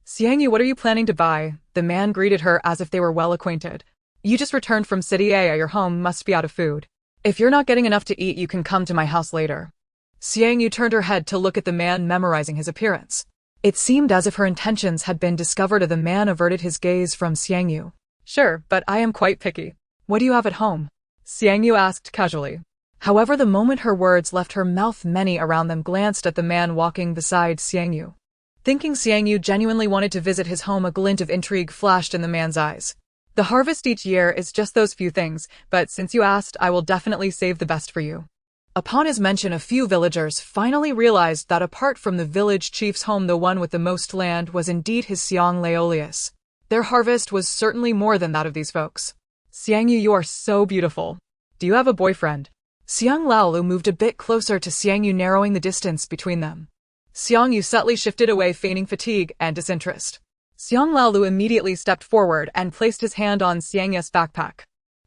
Xiang Yu, what are you planning to buy? The man greeted her as if they were well acquainted. You just returned from City A. Your home must be out of food. If you're not getting enough to eat, you can come to my house later. Xiang Yu turned her head to look at the man, memorizing his appearance. It seemed as if her intentions had been discovered. The man averted his gaze from Xiang Yu. Sure, but I am quite picky. What do you have at home? Xiang Yu asked casually. However, the moment her words left her mouth, many around them glanced at the man walking beside Xiang Yu. Thinking Xiang Yu genuinely wanted to visit his home, a glint of intrigue flashed in the man's eyes. The harvest each year is just those few things, but since you asked, I will definitely save the best for you. Upon his mention, a few villagers finally realized that apart from the village chief's home, the one with the most land was indeed his Xiang Laolius. Their harvest was certainly more than that of these folks. Xiang Yu, you are so beautiful. Do you have a boyfriend? Xiang Laolu moved a bit closer to Xiang Yu, narrowing the distance between them. Xiang Yu subtly shifted away, feigning fatigue and disinterest. Xiang Laolu immediately stepped forward and placed his hand on Xiang Yu's backpack.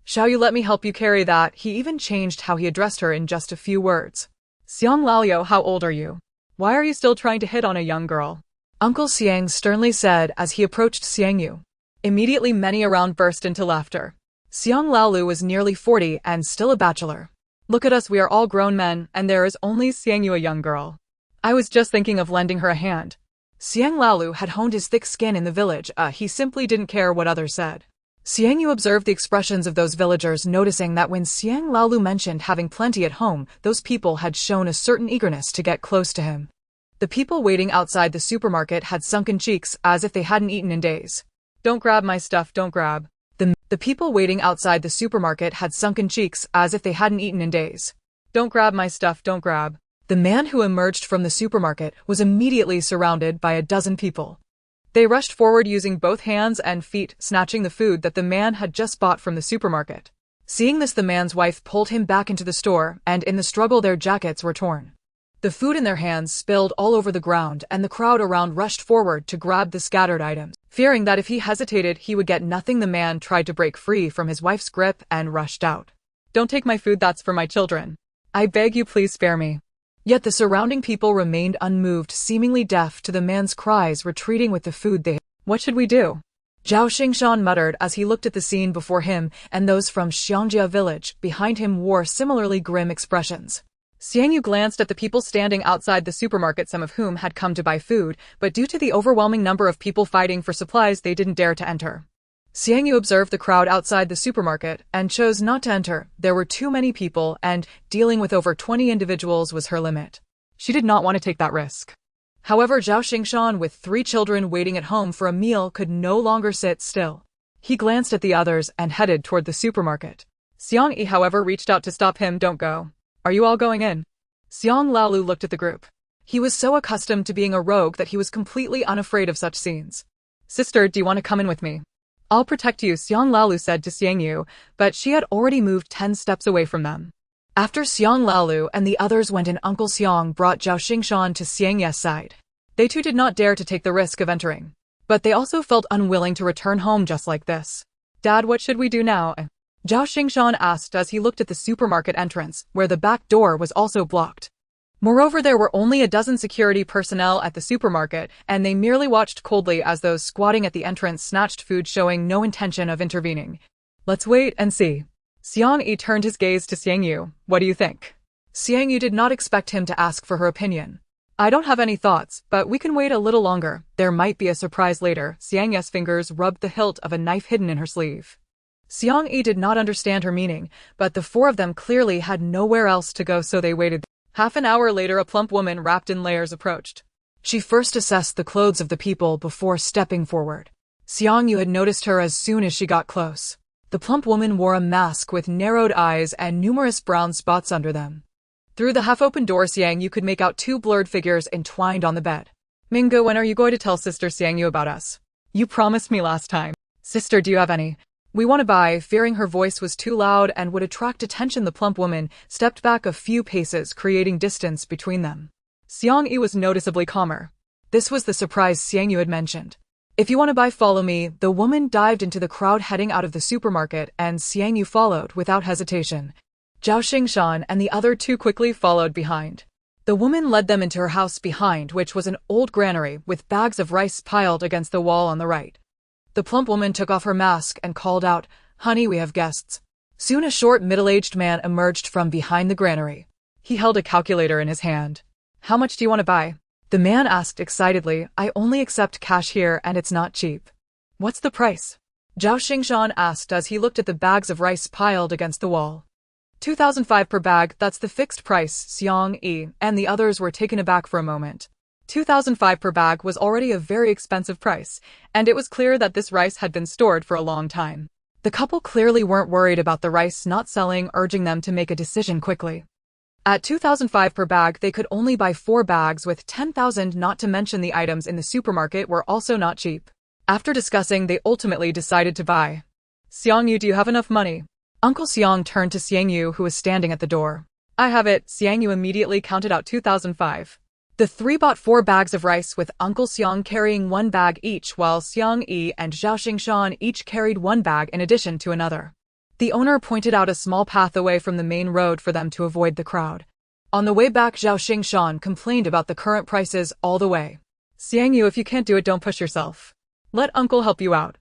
Shall you let me help you carry that? He even changed how he addressed her in just a few words. Xiang Laoyo, how old are you? Why are you still trying to hit on a young girl? Uncle Xiang sternly said as he approached Xiang Yu. Immediately many around burst into laughter. Xiang Laolu was nearly 40 and still a bachelor. Look at us, we are all grown men, and there is only Xiang Yu, a young girl. I was just thinking of lending her a hand. Xiang Laolu had honed his thick skin in the village. He simply didn't care what others said. Xiang Yu observed the expressions of those villagers, noticing that when Xiang Laolu mentioned having plenty at home, those people had shown a certain eagerness to get close to him. The people waiting outside the supermarket had sunken cheeks, as if they hadn't eaten in days. Don't grab my stuff, don't grab. The people waiting outside the supermarket had sunken cheeks, as if they hadn't eaten in days. Don't grab my stuff, don't grab. The man who emerged from the supermarket was immediately surrounded by a dozen people. They rushed forward using both hands and feet, snatching the food that the man had just bought from the supermarket. Seeing this, the man's wife pulled him back into the store, and in the struggle their jackets were torn. The food in their hands spilled all over the ground, and the crowd around rushed forward to grab the scattered items. Fearing that if he hesitated, he would get nothing, the man tried to break free from his wife's grip and rushed out. Don't take my food, that's for my children. I beg you, please spare me. Yet the surrounding people remained unmoved, seemingly deaf to the man's cries, retreating with the food they had. What should we do? Zhao Xingshan muttered as he looked at the scene before him, and those from Xiangjia village behind him wore similarly grim expressions. Xiang Yu glanced at the people standing outside the supermarket, some of whom had come to buy food, but due to the overwhelming number of people fighting for supplies, they didn't dare to enter. Xiang Yu observed the crowd outside the supermarket and chose not to enter. There were too many people, and dealing with over 20 individuals was her limit. She did not want to take that risk. However, Zhao Xingshan, with 3 children waiting at home for a meal, could no longer sit still. He glanced at the others and headed toward the supermarket. Xiang Yi, however, reached out to stop him. Don't go. Are you all going in? Xiang Laolu looked at the group. He was so accustomed to being a rogue that he was completely unafraid of such scenes. Sister, do you want to come in with me? I'll protect you, Xiang Laolu said to Xiang Yu, but she had already moved 10 steps away from them. After Xiang Laolu and the others went in, Uncle Xiang brought Zhao Xingshan to Xiang Ye's side. They too did not dare to take the risk of entering. But they also felt unwilling to return home just like this. Dad, what should we do now? Zhao Xingshan asked as he looked at the supermarket entrance, where the back door was also blocked. Moreover, there were only a dozen security personnel at the supermarket, and they merely watched coldly as those squatting at the entrance snatched food, showing no intention of intervening. Let's wait and see. Xiang Yu turned his gaze to Xiang Yu. What do you think? Xiang Yu did not expect him to ask for her opinion. I don't have any thoughts, but we can wait a little longer. There might be a surprise later. Xiang Yu's fingers rubbed the hilt of a knife hidden in her sleeve. Xiang Yu did not understand her meaning, but the four of them clearly had nowhere else to go, so they waited. Half an hour later, a plump woman wrapped in layers approached. She first assessed the clothes of the people before stepping forward. Xiang Yu had noticed her as soon as she got close. The plump woman wore a mask with narrowed eyes and numerous brown spots under them. Through the half-open door, Xiang Yu could make out two blurred figures entwined on the bed. Mingo, when are you going to tell Sister Xiang Yu about us? You promised me last time. Sister, do you have any? We want to buy. Fearing her voice was too loud and would attract attention, the plump woman stepped back a few paces, creating distance between them. Xiang Yu was noticeably calmer. This was the surprise Xiang Yu had mentioned. If you want to buy, follow me. The woman dived into the crowd heading out of the supermarket, and Xiang Yu followed without hesitation. Zhao Xingshan and the other two quickly followed behind. The woman led them into her house behind, which was an old granary with bags of rice piled against the wall on the right. The plump woman took off her mask and called out, "Honey, we have guests." Soon a short, middle-aged man emerged from behind the granary. He held a calculator in his hand. How much do you want to buy? The man asked excitedly. I only accept cash here, and it's not cheap. What's the price? Zhao Xingshan asked as he looked at the bags of rice piled against the wall. 2,005 per bag, that's the fixed price. Xiang Yu and the others were taken aback for a moment. 2,005 per bag was already a very expensive price, and it was clear that this rice had been stored for a long time. The couple clearly weren't worried about the rice not selling, urging them to make a decision quickly. At 2,005 per bag, they could only buy 4 bags with 10,000, not to mention the items in the supermarket were also not cheap. After discussing, they ultimately decided to buy. Xiang Yu, do you have enough money? Uncle Xiang turned to Xiang Yu, who was standing at the door. I have it. Xiang Yu immediately counted out 2,005. The three bought 4 bags of rice, with Uncle Xiang carrying 1 bag each, while Xiang Yu and Zhao Xingshan each carried 1 bag in addition to another. The owner pointed out a small path away from the main road for them to avoid the crowd. On the way back, Zhao Xingshan complained about the current prices all the way. Xiang Yu, if you can't do it, don't push yourself. Let Uncle help you out.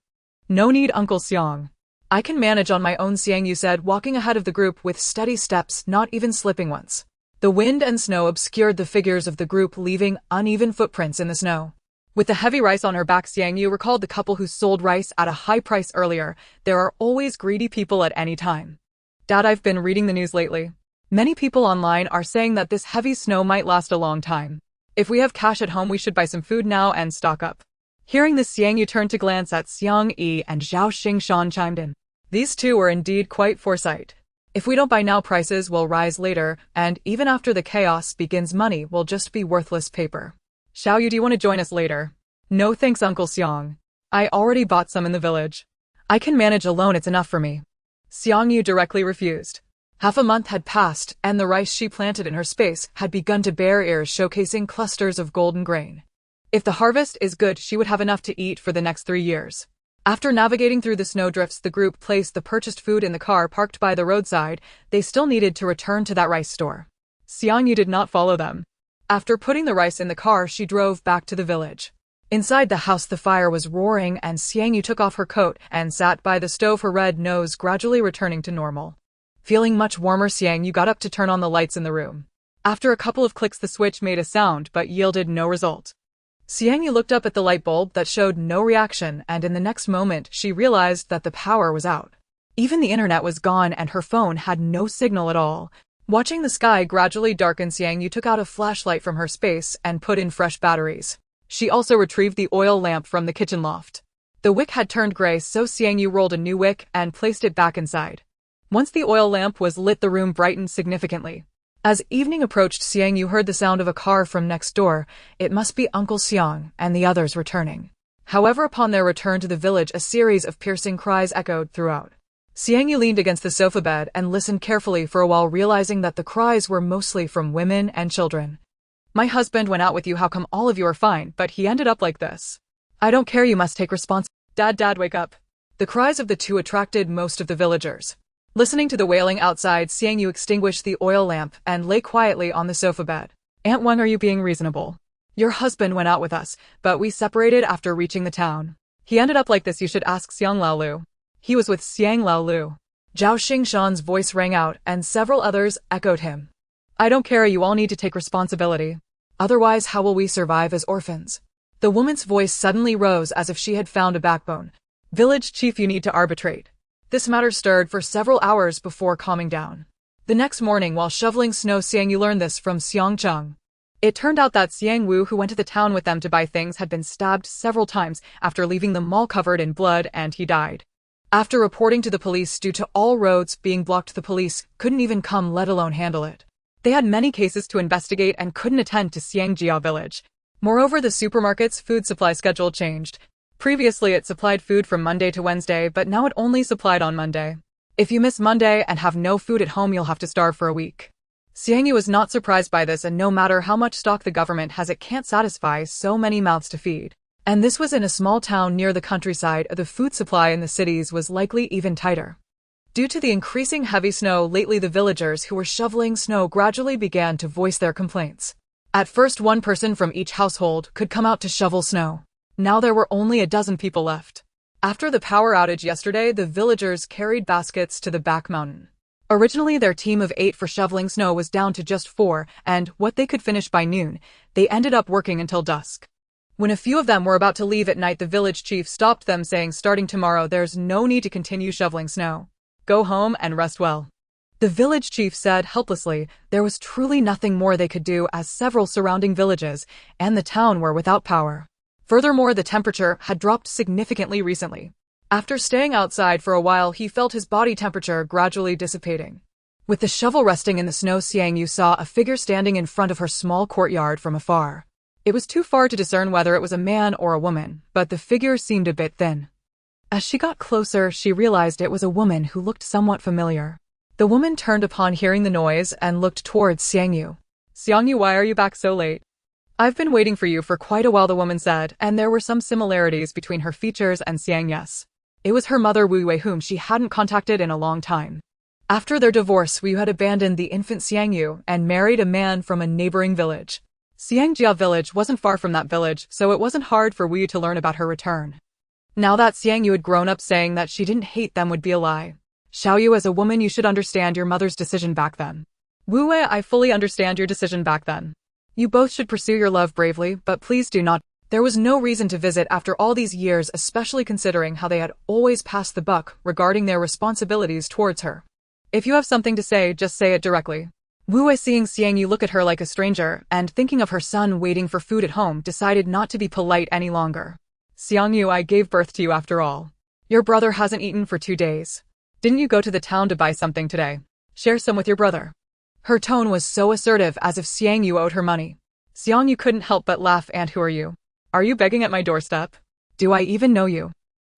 No need, Uncle Xiang. I can manage on my own, Xiang Yu said, walking ahead of the group with steady steps, not even slipping once. The wind and snow obscured the figures of the group, leaving uneven footprints in the snow. With the heavy rice on her back, Xiang Yu recalled the couple who sold rice at a high price earlier. There are always greedy people at any time. Dad, I've been reading the news lately. Many people online are saying that this heavy snow might last a long time. If we have cash at home, we should buy some food now and stock up. Hearing this, Xiang Yu turned to glance at Xiang Yu, and Zhao Xingshan chimed in. These two were indeed quite foresight. If we don't buy now, prices will rise later, and even after the chaos begins, money will just be worthless paper. Xiao Yu, do you want to join us later? No thanks, Uncle Xiang. I already bought some in the village. I can manage alone, it's enough for me. Xiang Yu directly refused. Half a month had passed, and the rice she planted in her space had begun to bear ears, showcasing clusters of golden grain. If the harvest is good, she would have enough to eat for the next 3 years. After navigating through the snowdrifts, the group placed the purchased food in the car parked by the roadside. They still needed to return to that rice store. Xiang Yu did not follow them. After putting the rice in the car, she drove back to the village. Inside the house, the fire was roaring, and Xiang Yu took off her coat and sat by the stove, her red nose gradually returning to normal. Feeling much warmer, Xiang Yu got up to turn on the lights in the room. After a couple of clicks, the switch made a sound but yielded no result. Xiang Yu looked up at the light bulb that showed no reaction, and in the next moment she realized that the power was out. Even the internet was gone, and her phone had no signal at all. Watching the sky gradually darken, Xiang Yu took out a flashlight from her space and put in fresh batteries. She also retrieved the oil lamp from the kitchen loft. The wick had turned gray, so Xiang Yu rolled a new wick and placed it back inside. Once the oil lamp was lit, the room brightened significantly. As evening approached, Xiang Yu heard the sound of a car from next door. It must be Uncle Xiang and the others returning. However, upon their return to the village, a series of piercing cries echoed throughout. Xiang Yu leaned against the sofa bed and listened carefully for a while, realizing that the cries were mostly from women and children. My husband went out with you, how come all of you are fine, but he ended up like this? I don't care, you must take responsibility. Dad, wake up. The cries of the two attracted most of the villagers. Listening to the wailing outside, Xiang Yu extinguished the oil lamp and lay quietly on the sofa bed. Aunt Wang, are you being reasonable? Your husband went out with us, but we separated after reaching the town. He ended up like this. You should ask Xiang Laolu. He was with Xiang Laolu. Zhao Xingshan's voice rang out, and several others echoed him. I don't care, you all need to take responsibility. Otherwise, how will we survive as orphans? The woman's voice suddenly rose as if she had found a backbone. Village chief, you need to arbitrate. This matter stirred for several hours before calming down. The next morning, while shoveling snow, Xiang Yu learned this from Xiang Cheng. It turned out that Xiang Wu, who went to the town with them to buy things, had been stabbed several times after leaving the mall covered in blood, and he died. After reporting to the police due to all roads being blocked, the police couldn't even come, let alone handle it. They had many cases to investigate and couldn't attend to Xiangjia village. Moreover, the supermarket's food supply schedule changed. Previously, it supplied food from Monday to Wednesday, but now it only supplied on Monday. If you miss Monday and have no food at home, you'll have to starve for a week. Xiang Yu was not surprised by this, and no matter how much stock the government has, it can't satisfy so many mouths to feed. And this was in a small town near the countryside. The food supply in the cities was likely even tighter. Due to the increasing heavy snow lately, the villagers who were shoveling snow gradually began to voice their complaints. At first, one person from each household could come out to shovel snow. Now there were only a dozen people left. After the power outage yesterday, the villagers carried baskets to the back mountain. Originally, their team of 8 for shoveling snow was down to just 4, and what they could finish by noon, they ended up working until dusk. When a few of them were about to leave at night, the village chief stopped them, saying, starting tomorrow, there's no need to continue shoveling snow. Go home and rest well. The village chief said helplessly there was truly nothing more they could do, as several surrounding villages and the town were without power. Furthermore, the temperature had dropped significantly recently. After staying outside for a while, he felt his body temperature gradually dissipating. With the shovel resting in the snow, Xiang Yu saw a figure standing in front of her small courtyard from afar. It was too far to discern whether it was a man or a woman, but the figure seemed a bit thin. As she got closer, she realized it was a woman who looked somewhat familiar. The woman turned upon hearing the noise and looked towards Xiang Yu. Xiang Yu, why are you back so late? I've been waiting for you for quite a while, the woman said, and there were some similarities between her features and Xiang Yu's. It was her mother Wu Wei, whom she hadn't contacted in a long time. After their divorce, Wu had abandoned the infant Xiang Yu and married a man from a neighboring village. Xiangjia village wasn't far from that village, so it wasn't hard for Wu to learn about her return. Now that Xiang Yu had grown up, saying that she didn't hate them would be a lie. Xiao Yu, as a woman, you should understand your mother's decision back then. Wu Wei, I fully understand your decision back then. You both should pursue your love bravely, but please do not. There was no reason to visit after all these years, especially considering how they had always passed the buck regarding their responsibilities towards her. If you have something to say, just say it directly. Wu Wei, seeing Xiang Yu look at her like a stranger, and thinking of her son waiting for food at home, decided not to be polite any longer. Xiang Yu, I gave birth to you after all. Your brother hasn't eaten for 2 days. Didn't you go to the town to buy something today? Share some with your brother. Her tone was so assertive, as if Xiang Yu owed her money. Xiang Yu couldn't help but laugh. And who are you? Are you begging at my doorstep? Do I even know you?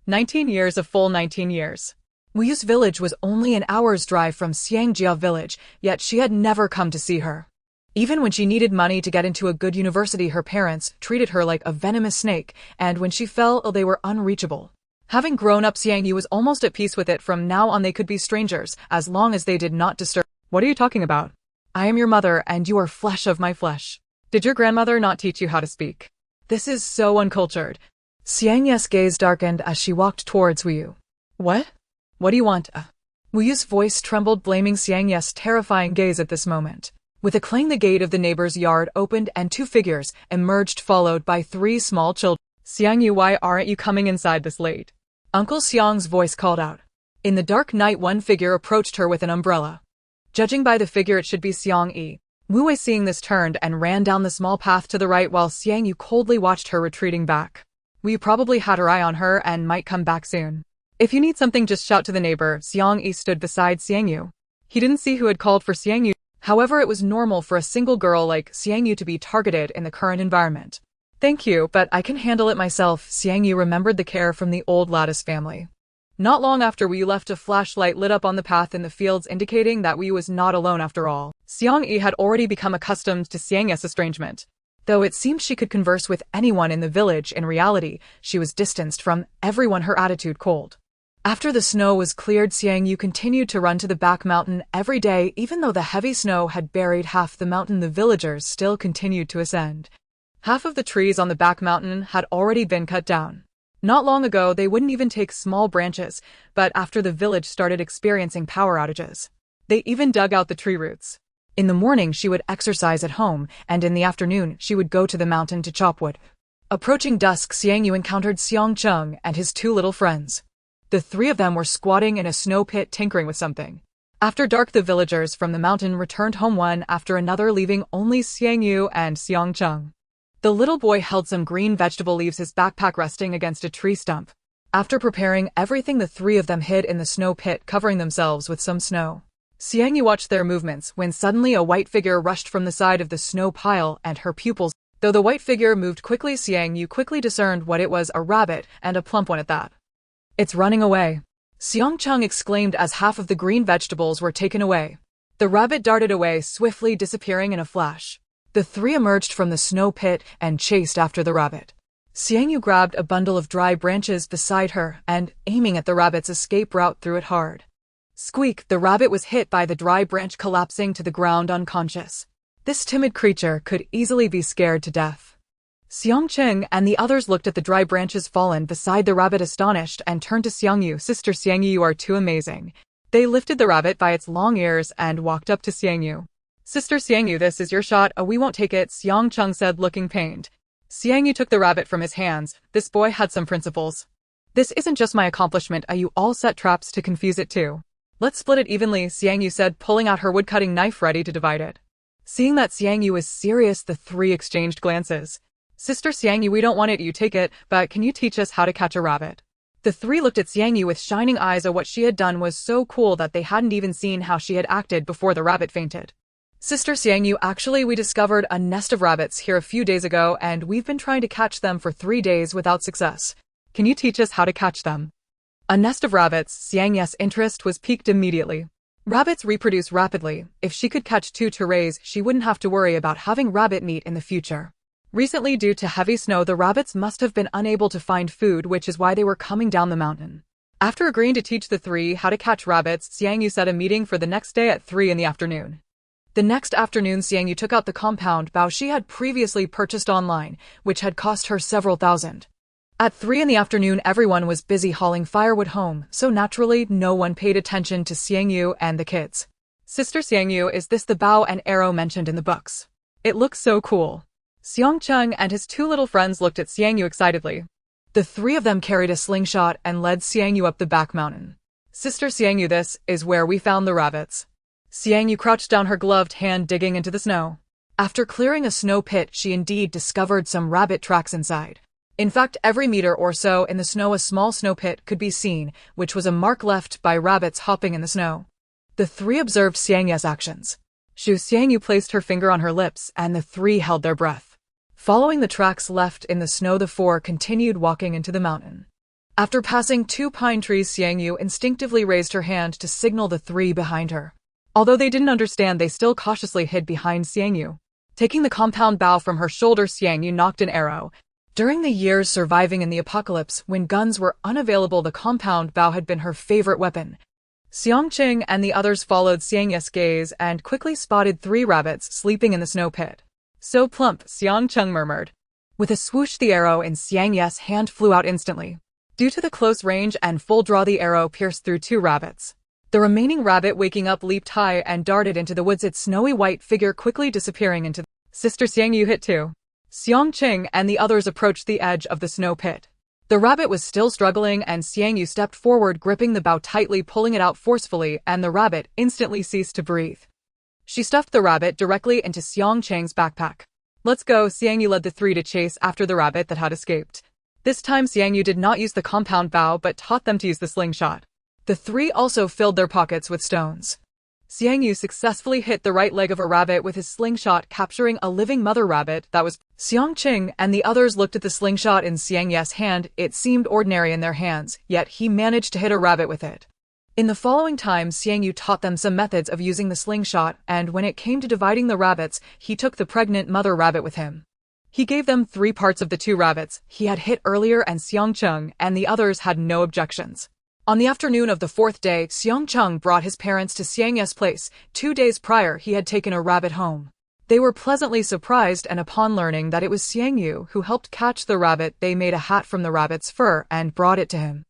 19 years, a full 19 years. Wu Yu's village was only an hour's drive from Xiangjia village, yet she had never come to see her. Even when she needed money to get into a good university, her parents treated her like a venomous snake, and when she fell ill, they were unreachable. Having grown up, Xiang Yu was almost at peace with it. From now on, they could be strangers, as long as they did not disturb. What are you talking about? I am your mother, and you are flesh of my flesh. Did your grandmother not teach you how to speak? This is so uncultured. Xiang Yu's gaze darkened as she walked towards Wu Yu. What? What do you want? Wu Yu's voice trembled, blaming Xiang Yu's terrifying gaze at this moment. With a clang, the gate of the neighbor's yard opened and 2 figures emerged, followed by 3 small children. Xiang Yu, why aren't you coming inside this late? Uncle Xiang's voice called out. In the dark night, one figure approached her with an umbrella. Judging by the figure, it should be Xiang Yi. Wu Wei, seeing this, turned and ran down the small path to the right, while Xiang Yu coldly watched her retreating back. Wu probably had her eye on her and might come back soon. If you need something, just shout to the neighbor. Xiang Yi stood beside Xiang Yu. He didn't see who had called for Xiang Yu. However, it was normal for a single girl like Xiang Yu to be targeted in the current environment. Thank you, but I can handle it myself. Xiang Yu remembered the care from the old Lattice family. Not long after Wu Yu left, a flashlight lit up on the path in the fields, indicating that Wu Yu was not alone after all. Xiang Yi had already become accustomed to Xiang Yu's estrangement. Though it seemed she could converse with anyone in the village, in reality, she was distanced from everyone, her attitude cold. After the snow was cleared, Xiang Yu continued to run to the back mountain every day. Even though the heavy snow had buried half the mountain, the villagers still continued to ascend. Half of the trees on the back mountain had already been cut down. Not long ago, they wouldn't even take small branches, but after the village started experiencing power outages, they even dug out the tree roots. In the morning, she would exercise at home, and in the afternoon, she would go to the mountain to chop wood. Approaching dusk, Xiang Yu encountered Xiang Cheng and his two little friends. The three of them were squatting in a snow pit tinkering with something. After dark, the villagers from the mountain returned home one after another, leaving only Xiang Yu and Xiang Cheng. The little boy held some green vegetable leaves, his backpack resting against a tree stump. After preparing everything, the three of them hid in the snow pit, covering themselves with some snow. Xiang Yu watched their movements when suddenly a white figure rushed from the side of the snow pile, and her pupils. Though the white figure moved quickly, Xiang Yu quickly discerned what it was, a rabbit, and a plump one at that. "It's running away," Xiang Cheng exclaimed as half of the green vegetables were taken away. The rabbit darted away, swiftly disappearing in a flash. The three emerged from the snow pit and chased after the rabbit. Xiang Yu grabbed a bundle of dry branches beside her and, aiming at the rabbit's escape route, threw it hard. Squeak! The rabbit was hit by the dry branch, collapsing to the ground unconscious. This timid creature could easily be scared to death. Xiang Cheng and the others looked at the dry branches fallen beside the rabbit, astonished, and turned to Xiang Yu. "Sister Xiang Yu, you are too amazing." They lifted the rabbit by its long ears and walked up to Xiang Yu. "Sister Xiang Yu, this is your shot." "Oh, we won't take it," Xiang Cheng said, looking pained. Xiang Yu took the rabbit from his hands. This boy had some principles. "This isn't just my accomplishment. You all set traps to confuse it too." "Let's split it evenly," Xiang Yu said, pulling out her wood-cutting knife ready to divide it. Seeing that Xiang Yu was serious, the three exchanged glances. "Sister Xiang Yu, we don't want it, you take it, but can you teach us how to catch a rabbit?" The three looked at Xiang Yu with shining eyes. What she had done was so cool that they hadn't even seen how she had acted before the rabbit fainted. "Sister Xiang Yu, actually we discovered a nest of rabbits here a few days ago, and we've been trying to catch them for 3 days without success. Can you teach us how to catch them?" A nest of rabbits. Xiang Yu's interest was piqued immediately. Rabbits reproduce rapidly. If she could catch 2 to raise, she wouldn't have to worry about having rabbit meat in the future. Recently, due to heavy snow, the rabbits must have been unable to find food, which is why they were coming down the mountain. After agreeing to teach the three how to catch rabbits, Xiang Yu set a meeting for the next day at 3 in the afternoon. The next afternoon, Xiang Yu took out the compound bow she had previously purchased online, which had cost her several thousand. At 3 in the afternoon, everyone was busy hauling firewood home, so naturally no one paid attention to Xiang Yu and the kids. "Sister Xiang Yu, is this the bow and arrow mentioned in the books? It looks so cool." Xiang Cheng and his 2 little friends looked at Xiang Yu excitedly. The 3 of them carried a slingshot and led Xiang Yu up the back mountain. "Sister Xiang Yu, this is where we found the rabbits." Xiang Yu crouched down, her gloved hand digging into the snow. After clearing a snow pit, she indeed discovered some rabbit tracks inside. In fact, every meter or so in the snow, a small snow pit could be seen, which was a mark left by rabbits hopping in the snow. The 3 observed Xiang Yu's actions. Xiang Yu placed her finger on her lips, and the 3 held their breath. Following the tracks left in the snow, the 4 continued walking into the mountain. After passing 2 pine trees, Xiang Yu instinctively raised her hand to signal the 3 behind her. Although they didn't understand, they still cautiously hid behind Xiang Yu. Taking the compound bow from her shoulder, Xiang Yu nocked an arrow. During the years surviving in the apocalypse, when guns were unavailable, the compound bow had been her favorite weapon. Xiang Cheng and the others followed Xiang Yu's gaze and quickly spotted 3 rabbits sleeping in the snow pit. "So plump," Xiang Cheng murmured. With a swoosh, the arrow in Xiang Yu's hand flew out instantly. Due to the close range and full draw, the arrow pierced through 2 rabbits. The remaining rabbit, waking up, leaped high and darted into the woods, its snowy white figure quickly disappearing into the... "Sister Xiang Yu hit too." Xiang Cheng and the others approached the edge of the snow pit. The rabbit was still struggling, and Xiang Yu stepped forward, gripping the bow tightly, pulling it out forcefully, and the rabbit instantly ceased to breathe. She stuffed the rabbit directly into Xiang Cheng's backpack. "Let's go." Xiang Yu led the 3 to chase after the rabbit that had escaped. This time, Xiang Yu did not use the compound bow, but taught them to use the slingshot. The 3 also filled their pockets with stones. Xiang Yu successfully hit the right leg of a rabbit with his slingshot, capturing a living mother rabbit that was... Xiang Cheng and the others looked at the slingshot in Xiang Yu's hand. It seemed ordinary in their hands, yet he managed to hit a rabbit with it. In the following time, Xiang Yu taught them some methods of using the slingshot, and when it came to dividing the rabbits, he took the pregnant mother rabbit with him. He gave them 3 parts of the 2 rabbits he had hit earlier, and Xiang Cheng and the others had no objections. On the afternoon of the fourth day, Xiang Cheng brought his parents to Xiang Yu's place. 2 days prior, he had taken a rabbit home. They were pleasantly surprised, and upon learning that it was Xiang Yu who helped catch the rabbit, they made a hat from the rabbit's fur and brought it to him.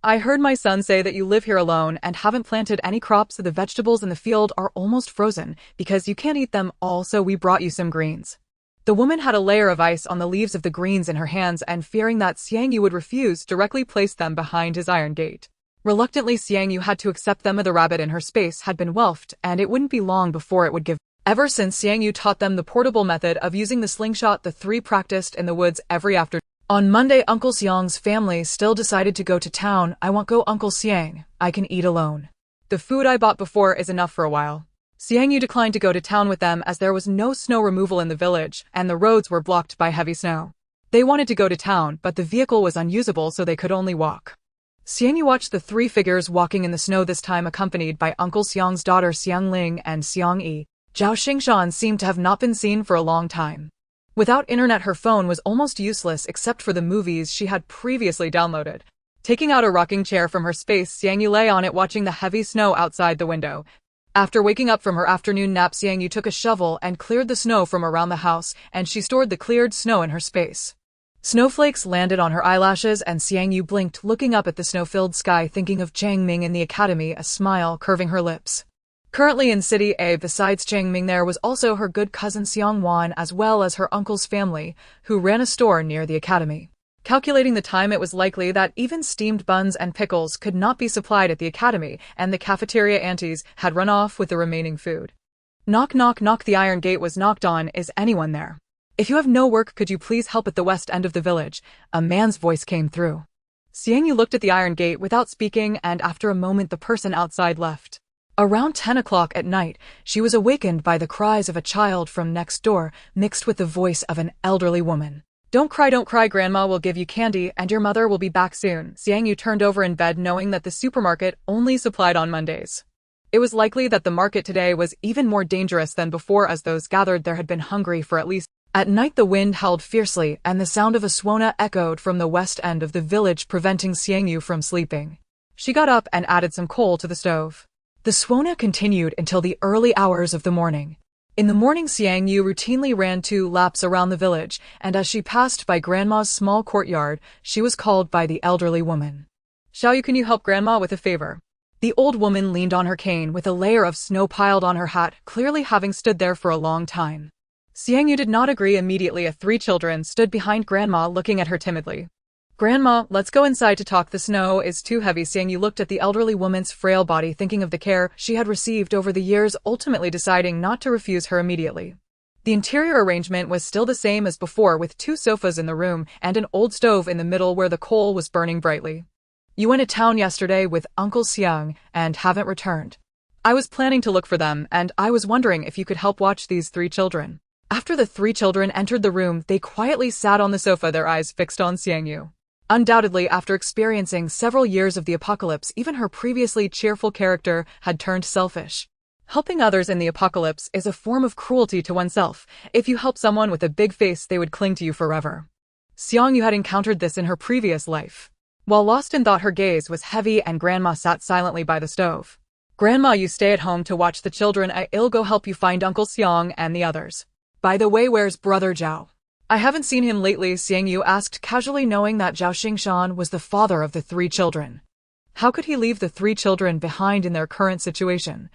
I heard my son say that you live here alone and haven't planted any crops. The vegetables in the field are almost frozen because you can't eat them all, so we brought you some greens. The woman had a layer of ice on the leaves of the greens in her hands, and fearing that Xiang Yu would refuse, directly placed them behind his iron gate. Reluctantly, Xiang Yu had to accept them. The rabbit in her space had been whelped, and it wouldn't be long before it would give. Ever since Xiang Yu taught them the portable method of using the slingshot, the three practiced in the woods every afternoon. On Monday, Uncle Xiang's family still decided to go to town. I won't go, Uncle Xiang. I can eat alone. The food I bought before is enough for a while. Xiang Yu declined to go to town with them as there was no snow removal in the village, and the roads were blocked by heavy snow. They wanted to go to town, but the vehicle was unusable, so they could only walk. Xiang Yu watched the three figures walking in the snow, this time accompanied by Uncle Xiang's daughter Xiang Ling and Xiang Yi. Zhao Xingshan seemed to have not been seen for a long time. Without internet, her phone was almost useless except for the movies she had previously downloaded. Taking out a rocking chair from her space, Xiang Yu lay on it watching the heavy snow outside the window. After waking up from her afternoon nap, Xiang Yu took a shovel and cleared the snow from around the house, and she stored the cleared snow in her space. Snowflakes landed on her eyelashes, and Xiang Yu blinked, looking up at the snow-filled sky, thinking of Chang Ming in the academy, a smile curving her lips. Currently in City A, besides Chang Ming, there was also her good cousin Xiang Wan, as well as her uncle's family, who ran a store near the academy. Calculating the time, it was likely that even steamed buns and pickles could not be supplied at the academy, and the cafeteria aunties had run off with the remaining food. Knock, knock, knock. The iron gate was knocked on. Is anyone there? If you have no work, could you please help at the west end of the village? A man's voice came through. Xiang Yu looked at the iron gate without speaking, and after a moment the person outside left. Around 10 o'clock at night, she was awakened by the cries of a child from next door, mixed with the voice of an elderly woman. Don't cry, Grandma will give you candy, and your mother will be back soon. Xiang Yu turned over in bed, knowing that the supermarket only supplied on Mondays. It was likely that the market today was even more dangerous than before, as those gathered there had been hungry for at least. At night the wind howled fiercely, and the sound of a swona echoed from the west end of the village, preventing Xiang Yu from sleeping. She got up and added some coal to the stove. The swona continued until the early hours of the morning. In the morning, Xiang Yu routinely ran 2 laps around the village, and as she passed by Grandma's small courtyard, she was called by the elderly woman. Xiao Yu, can you help Grandma with a favor? The old woman leaned on her cane with a layer of snow piled on her hat, clearly having stood there for a long time. Xiang Yu did not agree immediately. 3 children stood behind Grandma, looking at her timidly. Grandma, let's go inside to talk. The snow is too heavy. Xiang Yu looked at the elderly woman's frail body, thinking of the care she had received over the years, ultimately deciding not to refuse her immediately. The interior arrangement was still the same as before, with 2 sofas in the room and an old stove in the middle where the coal was burning brightly. You went to town yesterday with Uncle Xiang and haven't returned. I was planning to look for them, and I was wondering if you could help watch these 3 children. After the 3 children entered the room, they quietly sat on the sofa, their eyes fixed on Xiang Yu. Undoubtedly, after experiencing several years of the apocalypse, even her previously cheerful character had turned selfish. Helping others in the apocalypse is a form of cruelty to oneself. If you help someone with a big face, they would cling to you forever. Xiang Yu had encountered this in her previous life. While lost in thought, her gaze was heavy, and Grandma sat silently by the stove. Grandma, you stay at home to watch the children. I'll go help you find Uncle Xiang and the others. By the way, where's Brother Zhao? I haven't seen him lately, Xiang Yu asked casually, knowing that Zhao Xingshan was the father of the 3 children. How could he leave the 3 children behind in their current situation?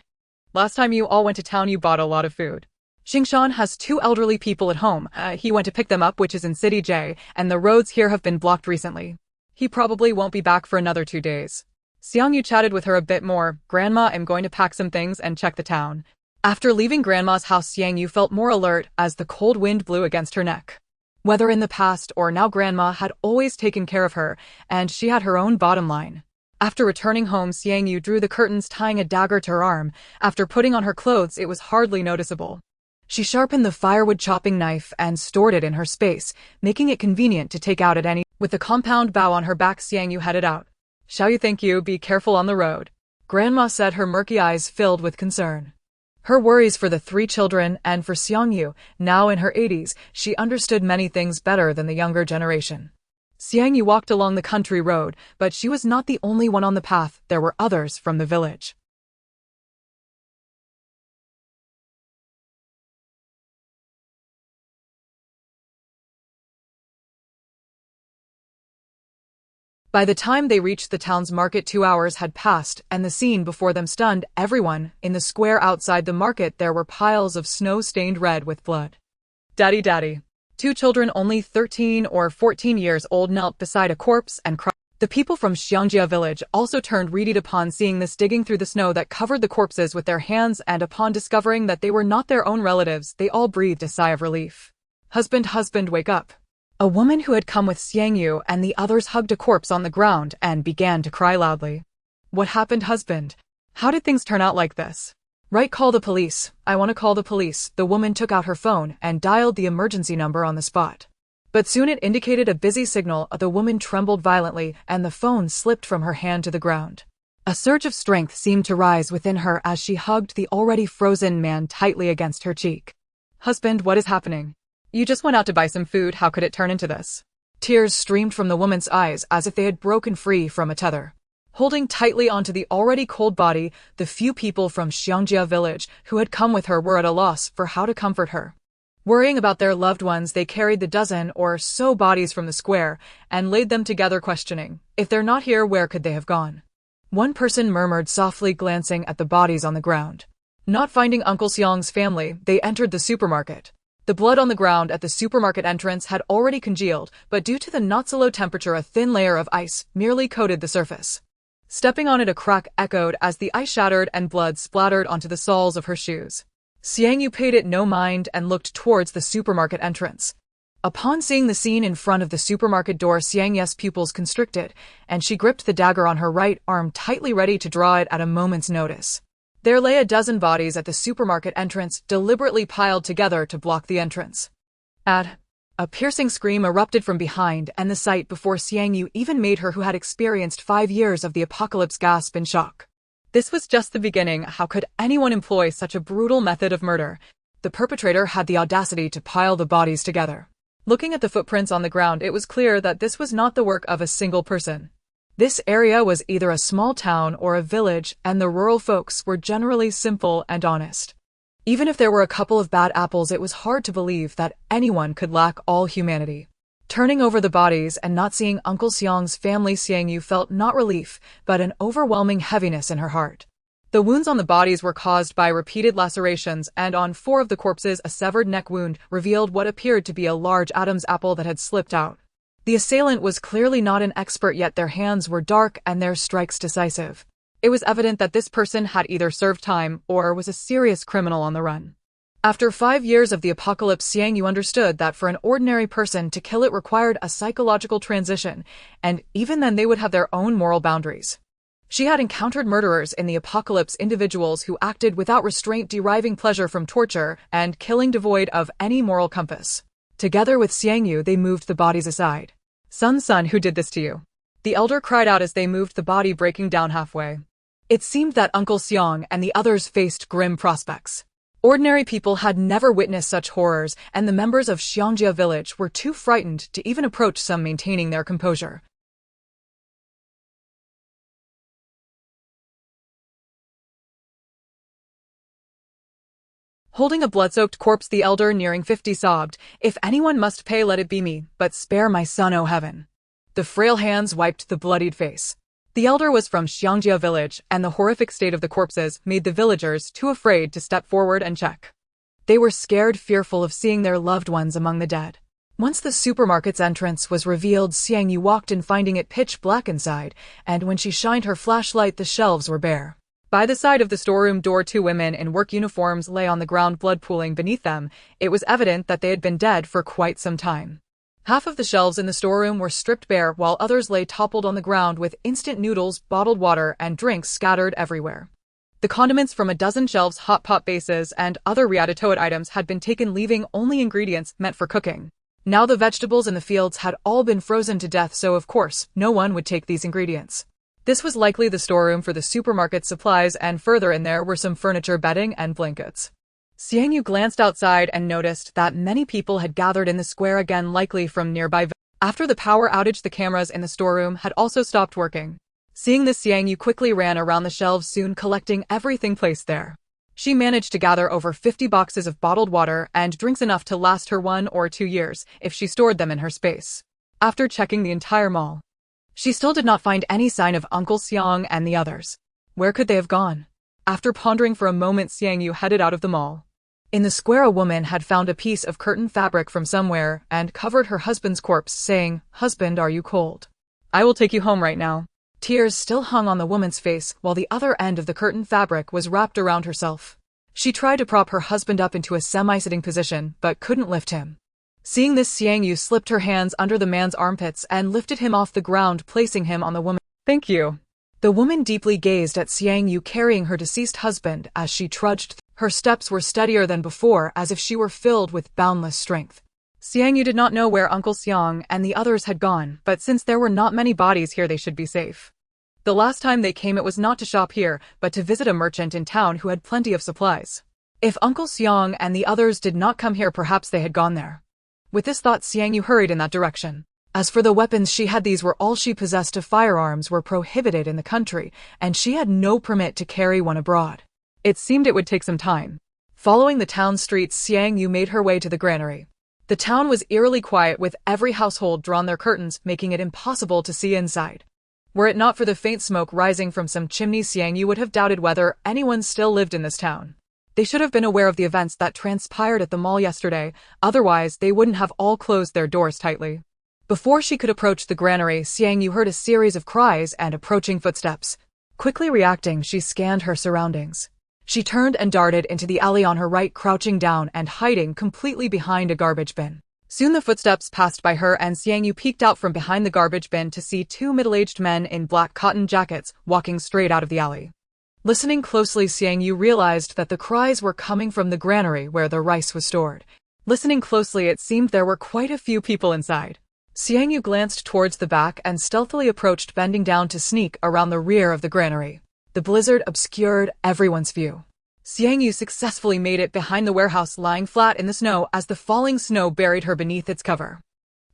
Last time you all went to town, you bought a lot of food. Xingshan has 2 elderly people at home. He went to pick them up, which is in City J, and the roads here have been blocked recently. He probably won't be back for another 2 days. Xiang Yu chatted with her a bit more. Grandma, I'm going to pack some things and check the town. After leaving Grandma's house, Xiang Yu felt more alert as the cold wind blew against her neck. Whether in the past or now, Grandma had always taken care of her, and she had her own bottom line. After returning home, Xiang Yu drew the curtains, tying a dagger to her arm. After putting on her clothes, it was hardly noticeable. She sharpened the firewood chopping knife and stored it in her space, making it convenient to take out at any. With the compound bow on her back, Xiang Yu headed out. Xiao Yu, thank you. Be careful on the road. Grandma said, her murky eyes filled with concern. Her worries for the 3 children and for Xiang Yu, now in her 80s, she understood many things better than the younger generation. Xiang Yu walked along the country road, but she was not the only one on the path. There were others from the village. By the time they reached the town's market, 2 hours had passed, and the scene before them stunned everyone. In the square outside the market there were piles of snow stained red with blood. Daddy, daddy. Two children only 13 or 14 years old knelt beside a corpse and cried. The people from Xiangjia village also turned ready upon seeing this, digging through the snow that covered the corpses with their hands, and upon discovering that they were not their own relatives, they all breathed a sigh of relief. Husband, husband, wake up. A woman who had come with Xiang Yu and the others hugged a corpse on the ground and began to cry loudly. What happened, husband? How did things turn out like this? Right, call the police. I want to call the police. The woman took out her phone and dialed the emergency number on the spot. But soon it indicated a busy signal. The woman trembled violently and the phone slipped from her hand to the ground. A surge of strength seemed to rise within her as she hugged the already frozen man tightly against her cheek. Husband, what is happening? You just went out to buy some food. How could it turn into this? Tears streamed from the woman's eyes as if they had broken free from a tether. Holding tightly onto the already cold body, the few people from Xiangjia village who had come with her were at a loss for how to comfort her. Worrying about their loved ones, they carried the dozen or so bodies from the square and laid them together, questioning, if they're not here, where could they have gone? One person murmured softly, glancing at the bodies on the ground. Not finding Uncle Xiang's family, they entered the supermarket. The blood on the ground at the supermarket entrance had already congealed, but due to the not-so-low temperature, a thin layer of ice merely coated the surface. Stepping on it, a crack echoed as the ice shattered and blood splattered onto the soles of her shoes. Xiang Yu paid it no mind and looked towards the supermarket entrance. Upon seeing the scene in front of the supermarket door, Xiang Yu's pupils constricted, and she gripped the dagger on her right arm tightly, ready to draw it at a moment's notice. There lay a dozen bodies at the supermarket entrance, deliberately piled together to block the entrance. A piercing scream erupted from behind, and the sight before Xiang Yu even made her, who had experienced 5 years of the apocalypse, gasp in shock. This was just the beginning. How could anyone employ such a brutal method of murder? The perpetrator had the audacity to pile the bodies together. Looking at the footprints on the ground, it was clear that this was not the work of a single person. This area was either a small town or a village, and the rural folks were generally simple and honest. Even if there were a couple of bad apples, it was hard to believe that anyone could lack all humanity. Turning over the bodies and not seeing Uncle Xiang's family, Xiang Yu felt not relief, but an overwhelming heaviness in her heart. The wounds on the bodies were caused by repeated lacerations, and on 4 of the corpses a severed neck wound revealed what appeared to be a large Adam's apple that had slipped out. The assailant was clearly not an expert, yet their hands were dark and their strikes decisive. It was evident that this person had either served time or was a serious criminal on the run. After 5 years of the apocalypse, Xiang Yu understood that for an ordinary person to kill it required a psychological transition, and even then they would have their own moral boundaries. She had encountered murderers in the apocalypse, individuals who acted without restraint, deriving pleasure from torture and killing devoid of any moral compass. Together with Xiang Yu, they moved the bodies aside. Son, who did this to you? The elder cried out as they moved the body, breaking down halfway. It seemed that Uncle Xiang and the others faced grim prospects. Ordinary people had never witnessed such horrors, and the members of Xiangjia village were too frightened to even approach, some maintaining their composure. Holding a blood-soaked corpse, the elder, nearing 50, sobbed, "If anyone must pay, let it be me, but spare my son, O heaven." The frail hands wiped the bloodied face. The elder was from Xiangjia village, and the horrific state of the corpses made the villagers too afraid to step forward and check. They were scared, fearful of seeing their loved ones among the dead. Once the supermarket's entrance was revealed, Xiang Yu walked in, finding it pitch black inside, and when she shined her flashlight, the shelves were bare. By the side of the storeroom door, 2 women in work uniforms lay on the ground, blood pooling beneath them. It was evident that they had been dead for quite some time. Half of the shelves in the storeroom were stripped bare, while others lay toppled on the ground with instant noodles, bottled water, and drinks scattered everywhere. The condiments from a dozen shelves, hot pot bases, and other ratatouille items had been taken, leaving only ingredients meant for cooking. Now the vegetables in the fields had all been frozen to death, so of course, no one would take these ingredients. This was likely the storeroom for the supermarket supplies, and further in there were some furniture, bedding, and blankets. Xiang Yu glanced outside and noticed that many people had gathered in the square again, likely from nearby. After the power outage, the cameras in the storeroom had also stopped working. Seeing this, Xiang Yu quickly ran around the shelves, soon collecting everything placed there. She managed to gather over 50 boxes of bottled water and drinks, enough to last her 1 or 2 years if she stored them in her space. After checking the entire mall, she still did not find any sign of Uncle Xiang and the others. Where could they have gone? After pondering for a moment, Xiang Yu headed out of the mall. In the square, a woman had found a piece of curtain fabric from somewhere and covered her husband's corpse, saying, "Husband, are you cold? I will take you home right now." Tears still hung on the woman's face, while the other end of the curtain fabric was wrapped around herself. She tried to prop her husband up into a semi-sitting position, but couldn't lift him. Seeing this, Xiang Yu slipped her hands under the man's armpits and lifted him off the ground, placing him on the woman. "Thank you." The woman deeply gazed at Xiang Yu carrying her deceased husband as she trudged. Her steps were steadier than before, as if she were filled with boundless strength. Xiang Yu did not know where Uncle Xiang and the others had gone, but since there were not many bodies here, they should be safe. The last time they came, it was not to shop here, but to visit a merchant in town who had plenty of supplies. If Uncle Xiang and the others did not come here, perhaps they had gone there. With this thought, Xiang Yu hurried in that direction. As for the weapons she had, these were all she possessed. Firearms were prohibited in the country, and she had no permit to carry one abroad. It seemed it would take some time. Following the town streets, Xiang Yu made her way to the granary. The town was eerily quiet, with every household drawn their curtains, making it impossible to see inside. Were it not for the faint smoke rising from some chimneys, Xiang Yu would have doubted whether anyone still lived in this town. They should have been aware of the events that transpired at the mall yesterday, otherwise they wouldn't have all closed their doors tightly. Before she could approach the granary, Xiang Yu heard a series of cries and approaching footsteps. Quickly reacting, she scanned her surroundings. She turned and darted into the alley on her right, crouching down and hiding completely behind a garbage bin. Soon the footsteps passed by her, and Xiang Yu peeked out from behind the garbage bin to see 2 middle-aged men in black cotton jackets walking straight out of the alley. Listening closely, Xiang Yu realized that the cries were coming from the granary where the rice was stored. Listening closely, it seemed there were quite a few people inside. Xiang Yu glanced towards the back and stealthily approached, bending down to sneak around the rear of the granary. The blizzard obscured everyone's view. Xiang Yu successfully made it behind the warehouse, lying flat in the snow as the falling snow buried her beneath its cover.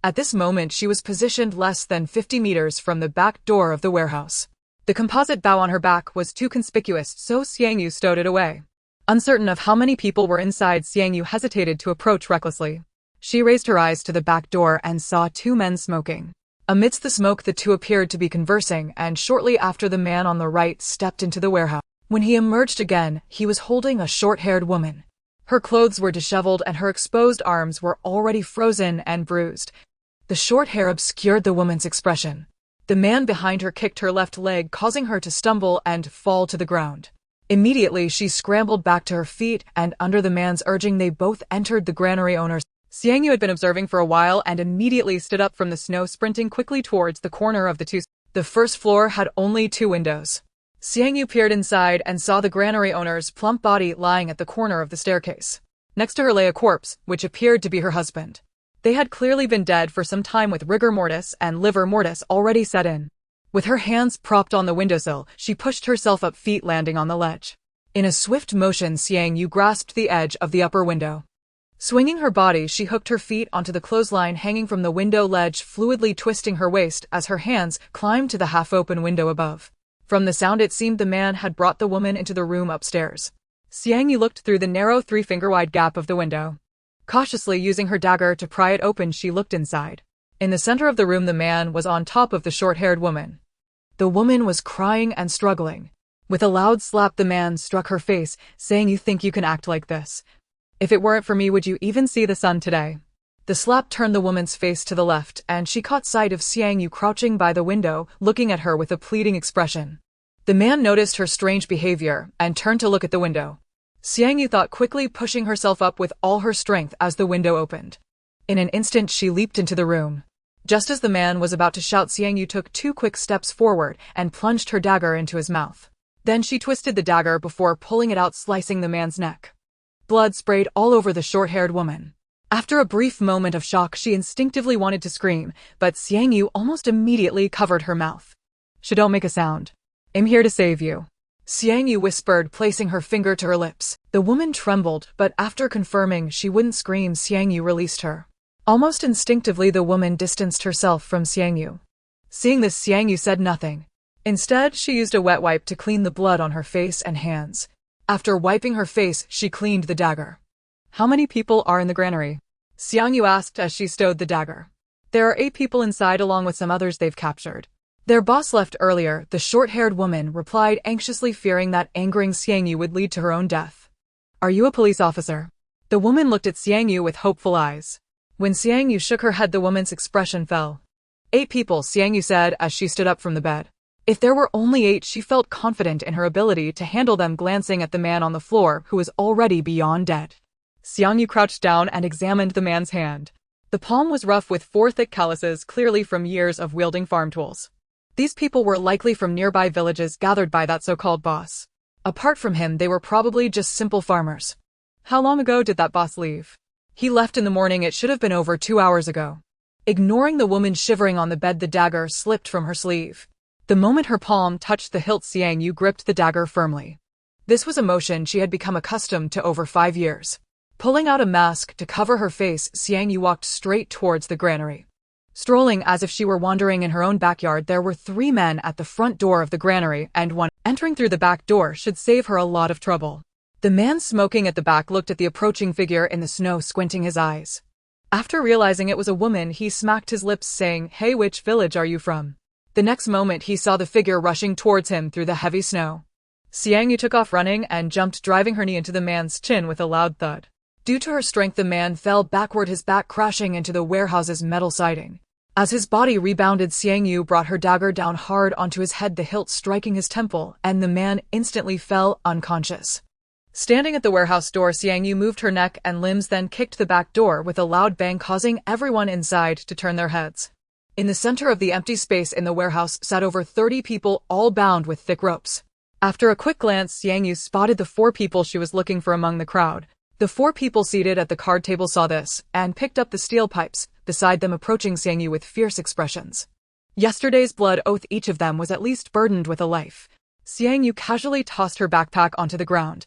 At this moment, she was positioned less than 50 meters from the back door of the warehouse. The composite bow on her back was too conspicuous, so Xiang Yu stowed it away. Uncertain of how many people were inside, Xiang Yu hesitated to approach recklessly. She raised her eyes to the back door and saw 2 men smoking. Amidst the smoke, the 2 appeared to be conversing, and shortly after, the man on the right stepped into the warehouse. When he emerged again, he was holding a short-haired woman. Her clothes were disheveled and her exposed arms were already frozen and bruised. The short hair obscured the woman's expression. The man behind her kicked her left leg, causing her to stumble and fall to the ground. Immediately, she scrambled back to her feet, and under the man's urging, they both entered the granary owner's. Xiang Yu had been observing for a while and immediately stood up from the snow, sprinting quickly towards the corner of the 2. The first floor had only 2 windows. Xiang Yu peered inside and saw the granary owner's plump body lying at the corner of the staircase. Next to her lay a corpse, which appeared to be her husband. They had clearly been dead for some time, with rigor mortis and livor mortis already set in. With her hands propped on the windowsill, she pushed herself up, feet landing on the ledge. In a swift motion, Xiang Yu grasped the edge of the upper window. Swinging her body, she hooked her feet onto the clothesline hanging from the window ledge, fluidly twisting her waist as her hands climbed to the half-open window above. From the sound, it seemed the man had brought the woman into the room upstairs. Xiang Yu looked through the narrow 3-finger-wide gap of the window. Cautiously using her dagger to pry it open, she looked inside. In the center of the room, the man was on top of the short-haired woman. The woman was crying and struggling. With a loud slap, the man struck her face, saying, "You think you can act like this? If it weren't for me, would you even see the sun today?" The slap turned the woman's face to the left, and she caught sight of Xiang Yu crouching by the window, looking at her with a pleading expression. The man noticed her strange behavior and turned to look at the window. Xiang Yu thought quickly, pushing herself up with all her strength as the window opened. In an instant, she leaped into the room. Just as the man was about to shout, Xiang Yu took 2 quick steps forward and plunged her dagger into his mouth. Then she twisted the dagger before pulling it out, slicing the man's neck. Blood sprayed all over the short-haired woman. After a brief moment of shock, she instinctively wanted to scream, but Xiang Yu almost immediately covered her mouth. "Don't make a sound. I'm here to save you," Xiang Yu whispered, placing her finger to her lips. The woman trembled, but after confirming she wouldn't scream, Xiang Yu released her. Almost instinctively, the woman distanced herself from Xiang Yu. Seeing this, Xiang Yu said nothing. Instead, she used a wet wipe to clean the blood on her face and hands. After wiping her face, she cleaned the dagger. How many people are in the granary? Xiang Yu asked as she stowed the dagger. There are 8 people inside along with some others they've captured. Their boss left earlier, the short-haired woman replied, anxiously fearing that angering Xiang Yu would lead to her own death. Are you a police officer? The woman looked at Xiang Yu with hopeful eyes. When Xiang Yu shook her head, the woman's expression fell. 8 people, Xiang Yu said as she stood up from the bed. If there were only 8, she felt confident in her ability to handle them, glancing at the man on the floor who was already beyond dead. Xiang Yu crouched down and examined the man's hand. The palm was rough with 4 thick calluses, clearly from years of wielding farm tools. These people were likely from nearby villages gathered by that so-called boss. Apart from him, they were probably just simple farmers. How long ago did that boss leave? He left in the morning. It should have been over 2 hours ago. Ignoring the woman shivering on the bed, the dagger slipped from her sleeve. The moment her palm touched the hilt, Xiang Yu gripped the dagger firmly. This was a motion she had become accustomed to over 5 years. Pulling out a mask to cover her face, Xiang Yu walked straight towards the granary. Strolling as if she were wandering in her own backyard, there were 3 men at the front door of the granary, and one entering through the back door should save her a lot of trouble. The man smoking at the back looked at the approaching figure in the snow, squinting his eyes. After realizing it was a woman, he smacked his lips, saying, "Hey, which village are you from?" The next moment, he saw the figure rushing towards him through the heavy snow. Xiang Yu took off running and jumped, driving her knee into the man's chin with a loud thud. Due to her strength, the man fell backward, his back crashing into the warehouse's metal siding. As his body rebounded, Xiang Yu brought her dagger down hard onto his head, the hilt striking his temple, and the man instantly fell unconscious. Standing at the warehouse door, Xiang Yu moved her neck and limbs, then kicked the back door with a loud bang, causing everyone inside to turn their heads. In the center of the empty space in the warehouse sat over 30 people, all bound with thick ropes. After a quick glance, Xiang Yu spotted the 4 people she was looking for among the crowd. The 4 people seated at the card table saw this, and picked up the steel pipes, beside them, approaching Xiang Yu with fierce expressions. Yesterday's blood oath, each of them was at least burdened with a life. Xiang Yu casually tossed her backpack onto the ground.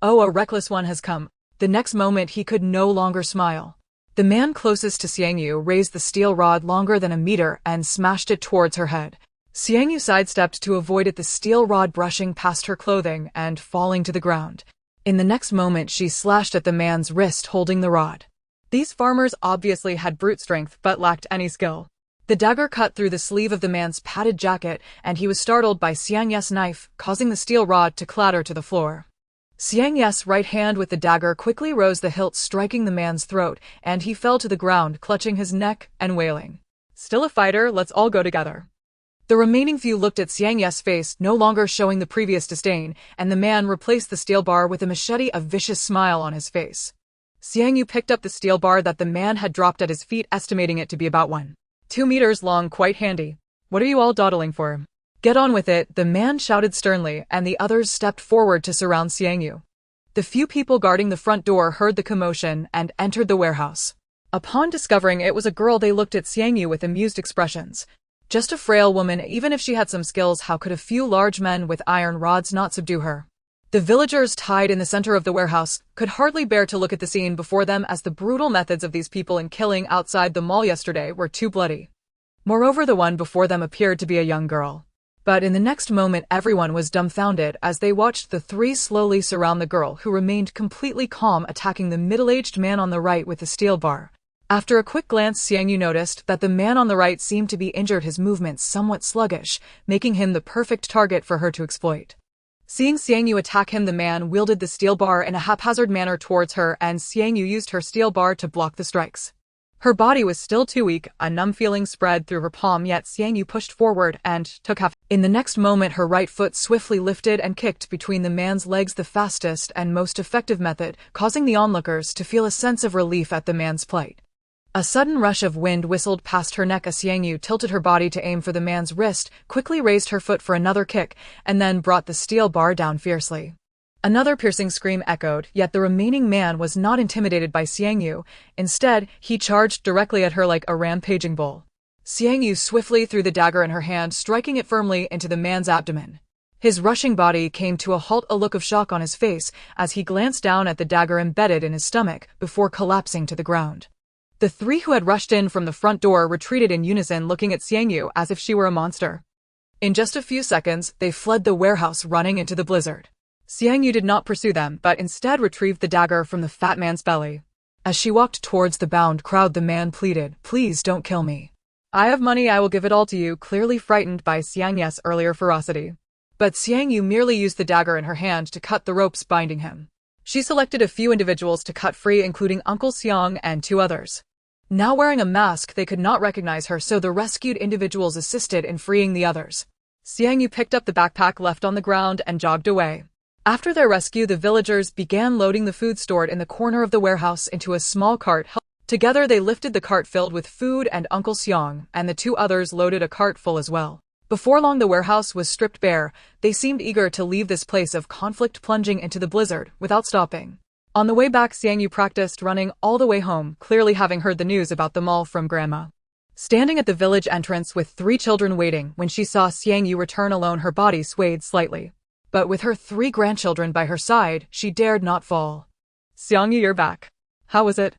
Oh, a reckless one has come. The next moment, he could no longer smile. The man closest to Xiang Yu raised the steel rod longer than a meter and smashed it towards her head. Xiang Yu sidestepped to avoid it, the steel rod brushing past her clothing and falling to the ground. In the next moment, she slashed at the man's wrist holding the rod. These farmers obviously had brute strength but lacked any skill. The dagger cut through the sleeve of the man's padded jacket, and he was startled by Xiang Yu's knife, causing the steel rod to clatter to the floor. Xiang Yu's right hand with the dagger quickly rose the hilt, striking the man's throat, and he fell to the ground, clutching his neck and wailing. Still a fighter, let's all go together. The remaining few looked at Xiang Yu's face, no longer showing the previous disdain, and the man replaced the steel bar with a machete, a vicious smile on his face. Xiang Yu picked up the steel bar that the man had dropped at his feet, estimating it to be about 1.2 meters long, quite handy. What are you all dawdling for? Get on with it, the man shouted sternly, and the others stepped forward to surround Xiang Yu. The few people guarding the front door heard the commotion and entered the warehouse. Upon discovering it was a girl, they looked at Xiang Yu with amused expressions. Just a frail woman, even if she had some skills, how could a few large men with iron rods not subdue her? The villagers tied in the center of the warehouse could hardly bear to look at the scene before them, as the brutal methods of these people in killing outside the mall yesterday were too bloody. Moreover, the one before them appeared to be a young girl. But in the next moment, everyone was dumbfounded as they watched the 3 slowly surround the girl, who remained completely calm, attacking the middle-aged man on the right with the steel bar. After a quick glance, Xiang Yu noticed that the man on the right seemed to be injured, his movements somewhat sluggish, making him the perfect target for her to exploit. Seeing Xiang Yu attack him, the man wielded the steel bar in a haphazard manner towards her, and Xiang Yu used her steel bar to block the strikes. Her body was still too weak, a numb feeling spread through her palm, yet Xiang Yu pushed forward and took half. In the next moment, her right foot swiftly lifted and kicked between the man's legs, the fastest and most effective method, causing the onlookers to feel a sense of relief at the man's plight. A sudden rush of wind whistled past her neck as Xiang Yu tilted her body to aim for the man's wrist, quickly raised her foot for another kick, and then brought the steel bar down fiercely. Another piercing scream echoed, yet the remaining man was not intimidated by Xiang Yu. Instead, he charged directly at her like a rampaging bull. Xiang Yu swiftly threw the dagger in her hand, striking it firmly into the man's abdomen. His rushing body came to a halt, a look of shock on his face as he glanced down at the dagger embedded in his stomach before collapsing to the ground. The three who had rushed in from the front door retreated in unison, looking at Xiang Yu as if she were a monster. In just a few seconds, they fled the warehouse, running into the blizzard. Xiang Yu did not pursue them, but instead retrieved the dagger from the fat man's belly. As she walked towards the bound crowd, the man pleaded, "Please don't kill me. I have money, I will give it all to you," clearly frightened by Xiang Yu's earlier ferocity. But Xiang Yu merely used the dagger in her hand to cut the ropes binding him. She selected a few individuals to cut free, including Uncle Xiang and two others. Now wearing a mask, they could not recognize her, so the rescued individuals assisted in freeing the others. Xiang Yu picked up the backpack left on the ground and jogged away. After their rescue, the villagers began loading the food stored in the corner of the warehouse into a small cart. Together they lifted the cart filled with food, and Uncle Xiang and the two others loaded a cart full as well. Before long, the warehouse was stripped bare. They seemed eager to leave this place of conflict, plunging into the blizzard without stopping. On the way back, Xiang Yu practiced running all the way home, clearly having heard the news about the mall from Grandma. Standing at the village entrance with three children waiting, when she saw Xiang Yu return alone, her body swayed slightly. But with her three grandchildren by her side, she dared not fall. "Xiang Yu, you're back. How was it?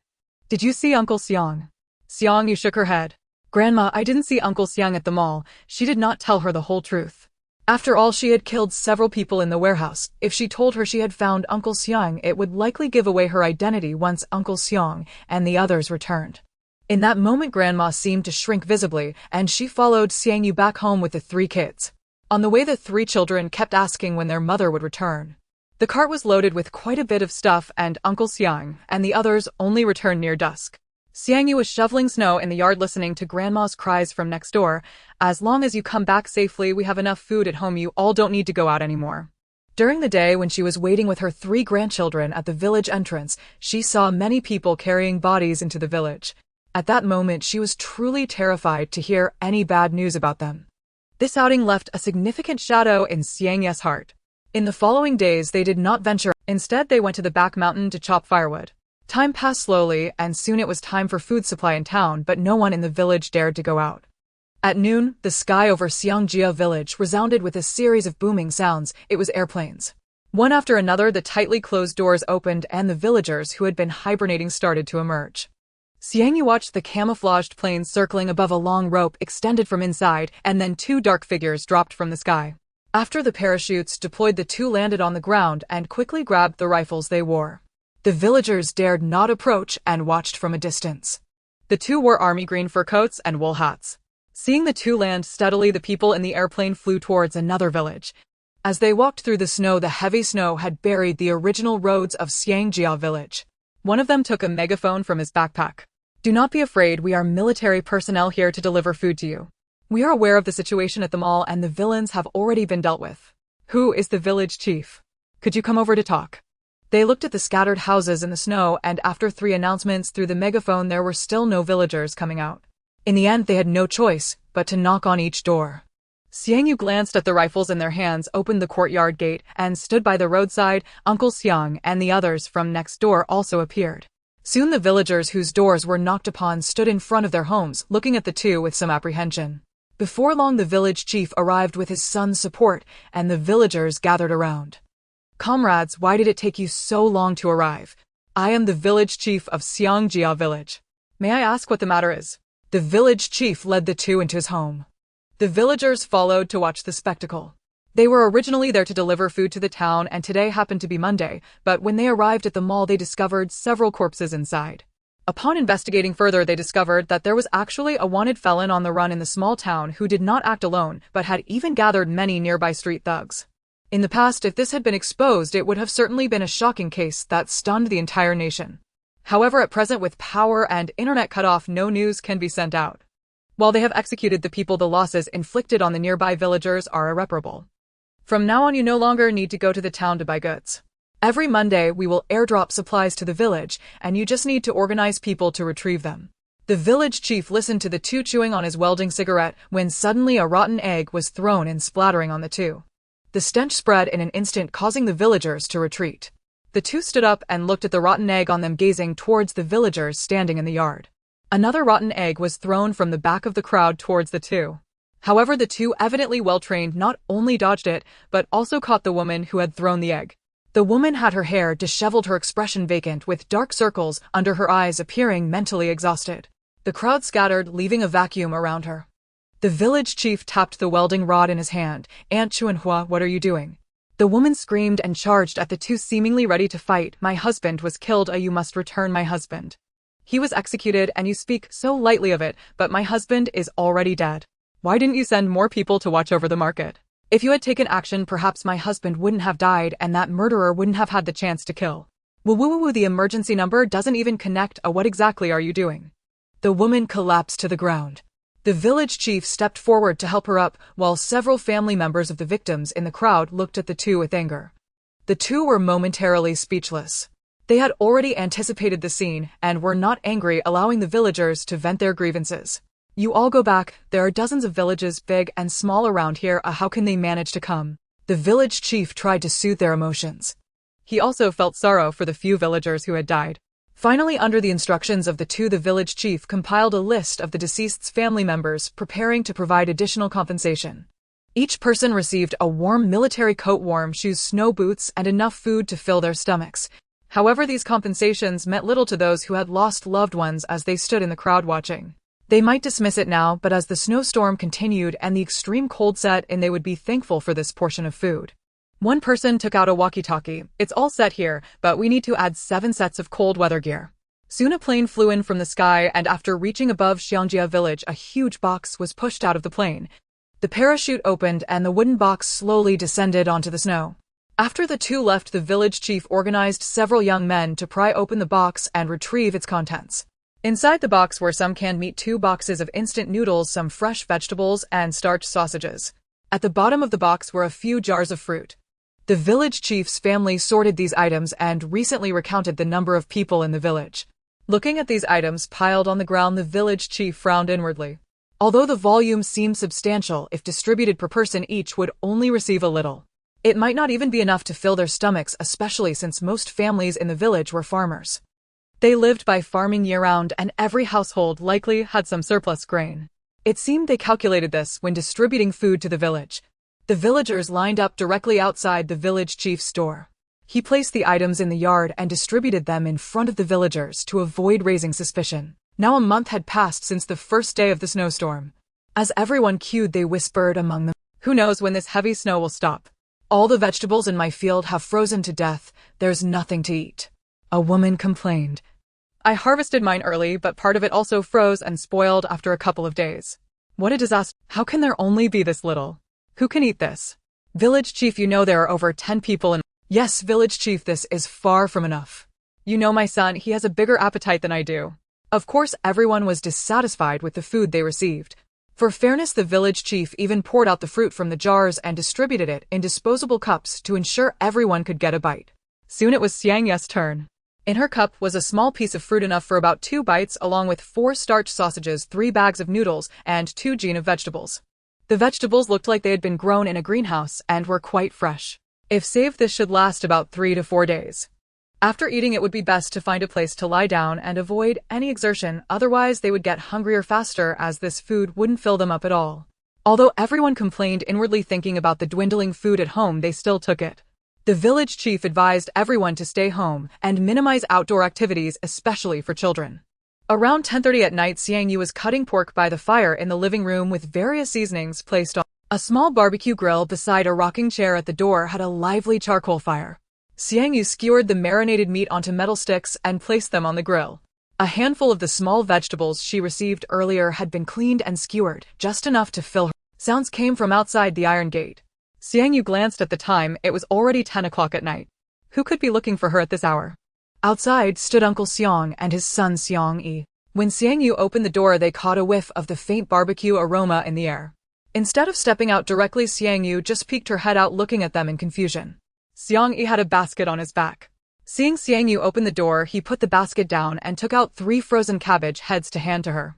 Did you see Uncle Xiang?" Xiang Yu shook her head. "Grandma, I didn't see Uncle Xiang at the mall." She did not tell her the whole truth. After all, she had killed several people in the warehouse. If she told her she had found Uncle Xiang, it would likely give away her identity once Uncle Xiang and the others returned. In that moment, Grandma seemed to shrink visibly, and she followed Xiang Yu back home with the three kids. On the way, the three children kept asking when their mother would return. The cart was loaded with quite a bit of stuff, and Uncle Xiang and the others only returned near dusk. Xiang Yu was shoveling snow in the yard, listening to Grandma's cries from next door. "As long as you come back safely, we have enough food at home. You all don't need to go out anymore." During the day, when she was waiting with her three grandchildren at the village entrance, she saw many people carrying bodies into the village. At that moment, she was truly terrified to hear any bad news about them. This outing left a significant shadow in Xiang Yu's heart. In the following days, they did not venture. Instead, they went to the back mountain to chop firewood. Time passed slowly, and soon it was time for food supply in town, but no one in the village dared to go out. At noon, the sky over Xiangjia village resounded with a series of booming sounds. It was airplanes. One after another, the tightly closed doors opened, and the villagers who had been hibernating started to emerge. Xiang Yu watched the camouflaged planes circling above a long rope extended from inside, and then two dark figures dropped from the sky. After the parachutes deployed, the two landed on the ground and quickly grabbed the rifles they wore. The villagers dared not approach and watched from a distance. The two wore army green fur coats and wool hats. Seeing the two land steadily, the people in the airplane flew towards another village. As they walked through the snow, the heavy snow had buried the original roads of Xiangjia village. One of them took a megaphone from his backpack. "Do not be afraid, we are military personnel here to deliver food to you. We are aware of the situation at the mall, and the villains have already been dealt with. Who is the village chief? Could you come over to talk?" They looked at the scattered houses in the snow, and after three announcements through the megaphone, there were still no villagers coming out. In the end, they had no choice but to knock on each door. Xiang Yu glanced at the rifles in their hands, opened the courtyard gate, and stood by the roadside. Uncle Xiang and the others from next door also appeared. Soon the villagers whose doors were knocked upon stood in front of their homes, looking at the two with some apprehension. Before long, the village chief arrived with his son's support, and the villagers gathered around. "Comrades, why did it take you so long to arrive? I am the village chief of Xiangjia village. May I ask what the matter is?" The village chief led the two into his home. The villagers followed to watch the spectacle. They were originally there to deliver food to the town, and today happened to be Monday, but when they arrived at the mall, they discovered several corpses inside. Upon investigating further, they discovered that there was actually a wanted felon on the run in the small town who did not act alone, but had even gathered many nearby street thugs. In the past, if this had been exposed, it would have certainly been a shocking case that stunned the entire nation. However, at present, with power and internet cut off, no news can be sent out. While they have executed the people, the losses inflicted on the nearby villagers are irreparable. From now on, you no longer need to go to the town to buy goods. Every Monday, we will airdrop supplies to the village, and you just need to organize people to retrieve them. The village chief listened to the two chewing on his welding cigarette when suddenly a rotten egg was thrown and splattering on the two. The stench spread in an instant, causing the villagers to retreat. The two stood up and looked at the rotten egg on them, gazing towards the villagers standing in the yard. Another rotten egg was thrown from the back of the crowd towards the two. However, the two, evidently well-trained, not only dodged it, but also caught the woman who had thrown the egg. The woman had her hair disheveled, her expression vacant, with dark circles under her eyes, appearing mentally exhausted. The crowd scattered, leaving a vacuum around her. The village chief tapped the welding rod in his hand. "Aunt Chuanhua, what are you doing?" The woman screamed and charged at the two, seemingly ready to fight. "My husband was killed. You must return my husband. He was executed, and you speak so lightly of it, but my husband is already dead. Why didn't you send more people to watch over the market? If you had taken action, perhaps my husband wouldn't have died and that murderer wouldn't have had the chance to kill. Woo, the emergency number doesn't even connect. What exactly are you doing?" The woman collapsed to the ground. The village chief stepped forward to help her up, while several family members of the victims in the crowd looked at the two with anger. The two were momentarily speechless. They had already anticipated the scene and were not angry, allowing the villagers to vent their grievances. "You all go back. There are dozens of villages, big and small, around here. How can they manage to come?" The village chief tried to soothe their emotions. He also felt sorrow for the few villagers who had died. Finally, under the instructions of the two, the village chief compiled a list of the deceased's family members, preparing to provide additional compensation. Each person received a warm military coat, warm shoes, snow boots, and enough food to fill their stomachs. However, these compensations meant little to those who had lost loved ones as they stood in the crowd watching. They might dismiss it now, but as the snowstorm continued and the extreme cold set in, they would be thankful for this portion of food. One person took out a walkie-talkie. "It's all set here, but we need to add 7 sets of cold weather gear." Soon a plane flew in from the sky, and after reaching above Xiangyu village, a huge box was pushed out of the plane. The parachute opened and the wooden box slowly descended onto the snow. After the two left, the village chief organized several young men to pry open the box and retrieve its contents. Inside the box were some canned meat, 2 boxes of instant noodles, some fresh vegetables, and starched sausages. At the bottom of the box were a few jars of fruit. The village chief's family sorted these items and recently recounted the number of people in the village. Looking at these items piled on the ground, the village chief frowned inwardly. Although the volume seemed substantial, if distributed per person, each would only receive a little. It might not even be enough to fill their stomachs, especially since most families in the village were farmers. They lived by farming year-round, and every household likely had some surplus grain. It seemed they calculated this when distributing food to the village. The villagers lined up directly outside the village chief's door. He placed the items in the yard and distributed them in front of the villagers to avoid raising suspicion. Now a month had passed since the first day of the snowstorm. As everyone queued, they whispered among them, "Who knows when this heavy snow will stop? All the vegetables in my field have frozen to death. There's nothing to eat." A woman complained. "I harvested mine early, but part of it also froze and spoiled after a couple of days. What a disaster. How can there only be this little? Who can eat this?" "Village chief, you know there are over 10 people in—" "Yes, village chief, this is far from enough. You know my son, he has a bigger appetite than I do." Of course, everyone was dissatisfied with the food they received. For fairness, the village chief even poured out the fruit from the jars and distributed it in disposable cups to ensure everyone could get a bite. Soon it was Xiang Yu's turn. In her cup was a small piece of fruit, enough for about 2 bites, along with 4 starched sausages, 3 bags of noodles, and 2 jeans of vegetables. The vegetables looked like they had been grown in a greenhouse and were quite fresh. If saved, this should last about 3 to 4 days. After eating, it would be best to find a place to lie down and avoid any exertion, otherwise they would get hungrier faster, as this food wouldn't fill them up at all. Although everyone complained inwardly thinking about the dwindling food at home, they still took it. The village chief advised everyone to stay home and minimize outdoor activities, especially for children. Around 10:30 at night, Xiang Yu was cutting pork by the fire in the living room with various seasonings placed on. A small barbecue grill beside a rocking chair at the door had a lively charcoal fire. Xiang Yu skewered the marinated meat onto metal sticks and placed them on the grill. A handful of the small vegetables she received earlier had been cleaned and skewered, just enough to fill her. Sounds came from outside the iron gate. Xiang Yu glanced at the time. It was already 10 o'clock at night. Who could be looking for her at this hour? Outside stood Uncle Xiang and his son Xiang Yi. When Xiang Yu opened the door, they caught a whiff of the faint barbecue aroma in the air. Instead of stepping out directly, Xiang Yu just peeked her head out, looking at them in confusion. Xiang Yi had a basket on his back. Seeing Xiang Yu open the door, he put the basket down and took out 3 frozen cabbage heads to hand to her.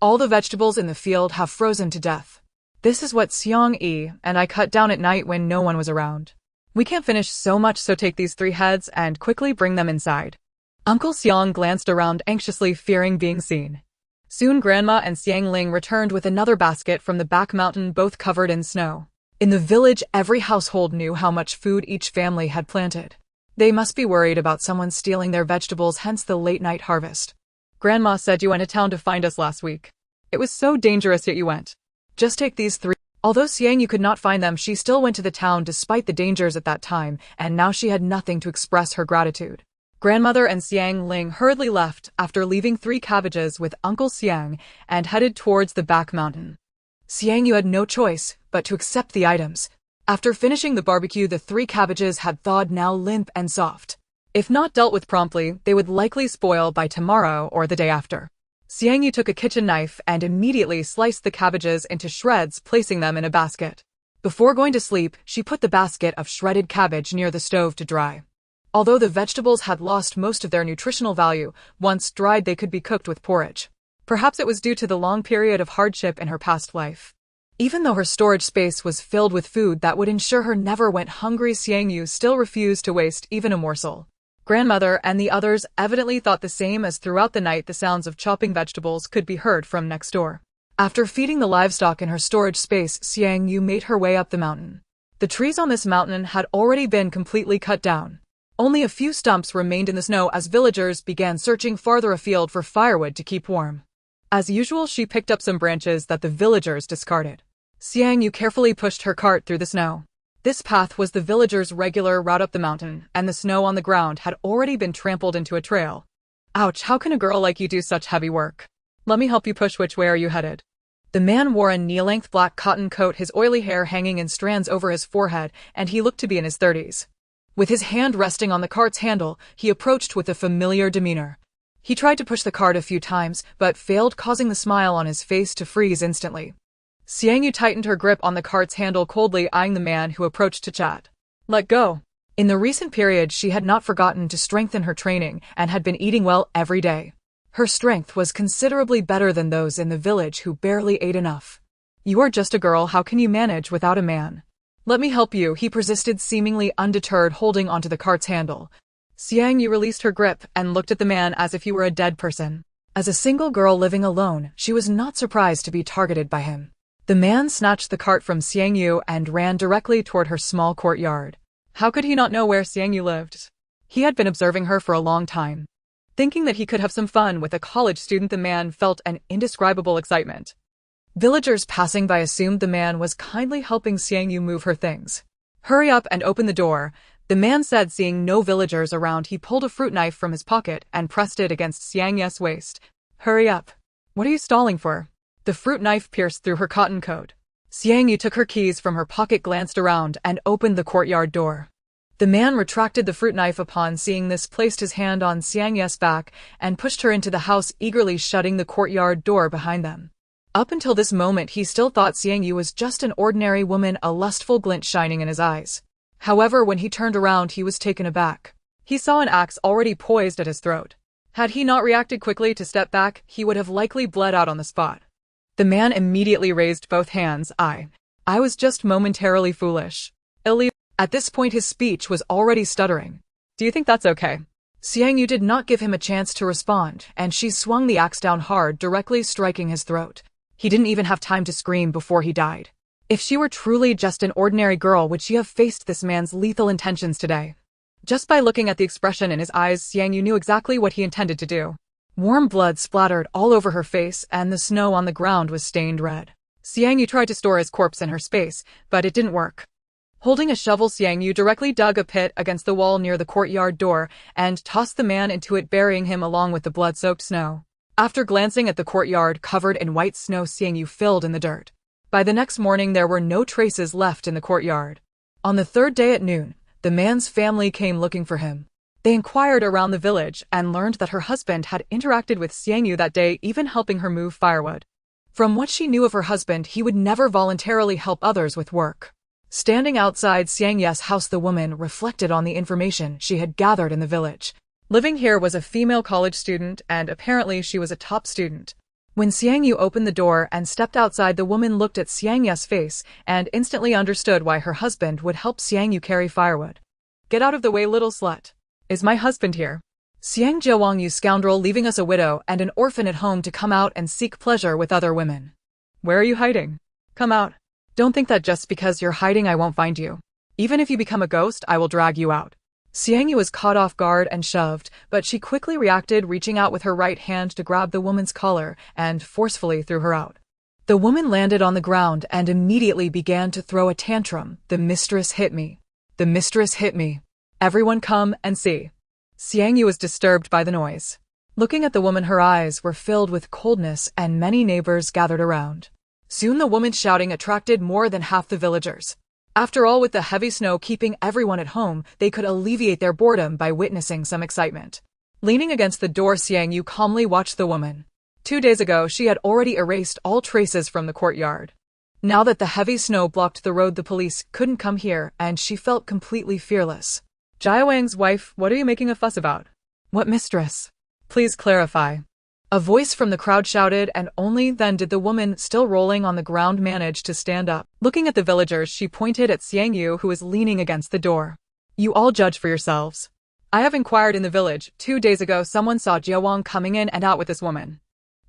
"All the vegetables in the field have frozen to death. This is what Xiang Yi and I cut down at night when no one was around. We can't finish so much, so take these 3 heads and quickly bring them inside." Uncle Xiang glanced around anxiously, fearing being seen. Soon Grandma and Xiang Ling returned with another basket from the back mountain, both covered in snow. In the village, every household knew how much food each family had planted. They must be worried about someone stealing their vegetables, hence the late-night harvest. Grandma said you went to town to find us last week. It was so dangerous, yet you went. Just take these 3. Although Xiang Yu could not find them, she still went to the town despite the dangers at that time, and now she had nothing to express her gratitude. Grandmother and Xiang Ling hurriedly left after leaving 3 cabbages with Uncle Xiang and headed towards the back mountain. Xiang Yu had no choice but to accept the items. After finishing the barbecue, the 3 cabbages had thawed, now limp and soft. If not dealt with promptly, they would likely spoil by tomorrow or the day after. Xiang Yu took a kitchen knife and immediately sliced the cabbages into shreds, placing them in a basket. Before going to sleep, she put the basket of shredded cabbage near the stove to dry. Although the vegetables had lost most of their nutritional value, once dried they could be cooked with porridge. Perhaps it was due to the long period of hardship in her past life. Even though her storage space was filled with food that would ensure her never went hungry, Xiang Yu still refused to waste even a morsel. Grandmother and the others evidently thought the same, as throughout the night the sounds of chopping vegetables could be heard from next door. After feeding the livestock in her storage space, Xiang Yu made her way up the mountain. The trees on this mountain had already been completely cut down. Only a few stumps remained in the snow as villagers began searching farther afield for firewood to keep warm. As usual, she picked up some branches that the villagers discarded. Xiang Yu carefully pushed her cart through the snow. This path was the villagers' regular route up the mountain, and the snow on the ground had already been trampled into a trail. Ouch, how can a girl like you do such heavy work? Let me help you push. Which way are you headed? The man wore a knee-length black cotton coat, his oily hair hanging in strands over his forehead, and he looked to be in his 30s. With his hand resting on the cart's handle, he approached with a familiar demeanor. He tried to push the cart a few times, but failed, causing the smile on his face to freeze instantly. Xiang Yu tightened her grip on the cart's handle, coldly eyeing the man who approached to chat. Let go. In the recent period, she had not forgotten to strengthen her training and had been eating well every day. Her strength was considerably better than those in the village who barely ate enough. You are just a girl, how can you manage without a man? Let me help you, he persisted, seemingly undeterred, holding onto the cart's handle. Xiang Yu released her grip and looked at the man as if he were a dead person. As a single girl living alone, she was not surprised to be targeted by him. The man snatched the cart from Xiang Yu and ran directly toward her small courtyard. How could he not know where Xiang Yu lived? He had been observing her for a long time. Thinking that he could have some fun with a college student, the man felt an indescribable excitement. Villagers passing by assumed the man was kindly helping Xiang Yu move her things. Hurry up and open the door, the man said. Seeing no villagers around, he pulled a fruit knife from his pocket and pressed it against Xiang Yu's waist. Hurry up. What are you stalling for? The fruit knife pierced through her cotton coat. Xiang Yu took her keys from her pocket, glanced around, and opened the courtyard door. The man retracted the fruit knife upon seeing this, placed his hand on Xiang Yu's back, and pushed her into the house, eagerly shutting the courtyard door behind them. Up until this moment, he still thought Xiang Yu was just an ordinary woman, a lustful glint shining in his eyes. However, when he turned around, he was taken aback. He saw an axe already poised at his throat. Had he not reacted quickly to step back, he would have likely bled out on the spot. The man immediately raised both hands. I was just momentarily foolish. At this point, his speech was already stuttering. Do you think that's okay? Xiang Yu did not give him a chance to respond, and she swung the axe down hard, directly striking his throat. He didn't even have time to scream before he died. If she were truly just an ordinary girl, would she have faced this man's lethal intentions today? Just by looking at the expression in his eyes, Xiang Yu knew exactly what he intended to do. Warm blood splattered all over her face, and the snow on the ground was stained red. Xiang Yu tried to store his corpse in her space, but it didn't work. Holding a shovel, Xiang Yu directly dug a pit against the wall near the courtyard door and tossed the man into it, burying him along with the blood-soaked snow. After glancing at the courtyard covered in white snow, Xiang Yu filled in the dirt. By the next morning, there were no traces left in the courtyard. On the 3rd day at noon, the man's family came looking for him. They inquired around the village and learned that her husband had interacted with Xiang Yu that day, even helping her move firewood. From what she knew of her husband, he would never voluntarily help others with work. Standing outside Xiang Yu's house, the woman reflected on the information she had gathered in the village. Living here was a female college student, and apparently she was a top student. When Xiang Yu opened the door and stepped outside, the woman looked at Xiang Yu's face and instantly understood why her husband would help Xiang Yu carry firewood. Get out of the way, little slut. Is my husband here? Xiang Jiawang, you scoundrel, leaving us a widow and an orphan at home to come out and seek pleasure with other women. Where are you hiding? Come out. Don't think that just because you're hiding I won't find you. Even if you become a ghost, I will drag you out. Xiang Yu was caught off guard and shoved, but she quickly reacted, reaching out with her right hand to grab the woman's collar and forcefully threw her out. The woman landed on the ground and immediately began to throw a tantrum. "The mistress hit me. The mistress hit me. Everyone come and see." Xiang Yu was disturbed by the noise. Looking at the woman, her eyes were filled with coldness, and many neighbors gathered around. Soon the woman's shouting attracted more than half the villagers. After all, with the heavy snow keeping everyone at home, they could alleviate their boredom by witnessing some excitement. Leaning against the door, Xiang Yu calmly watched the woman. 2 days ago, she had already erased all traces from the courtyard. Now that the heavy snow blocked the road, the police couldn't come here, and she felt completely fearless. "Jiawang's wife, what are you making a fuss about?" "What mistress? Please clarify." A voice from the crowd shouted, and only then did the woman, still rolling on the ground, manage to stand up. Looking at the villagers, she pointed at Xiang Yu, who was leaning against the door. "You all judge for yourselves. I have inquired in the village. 2 days ago, someone saw Jiawang coming in and out with this woman.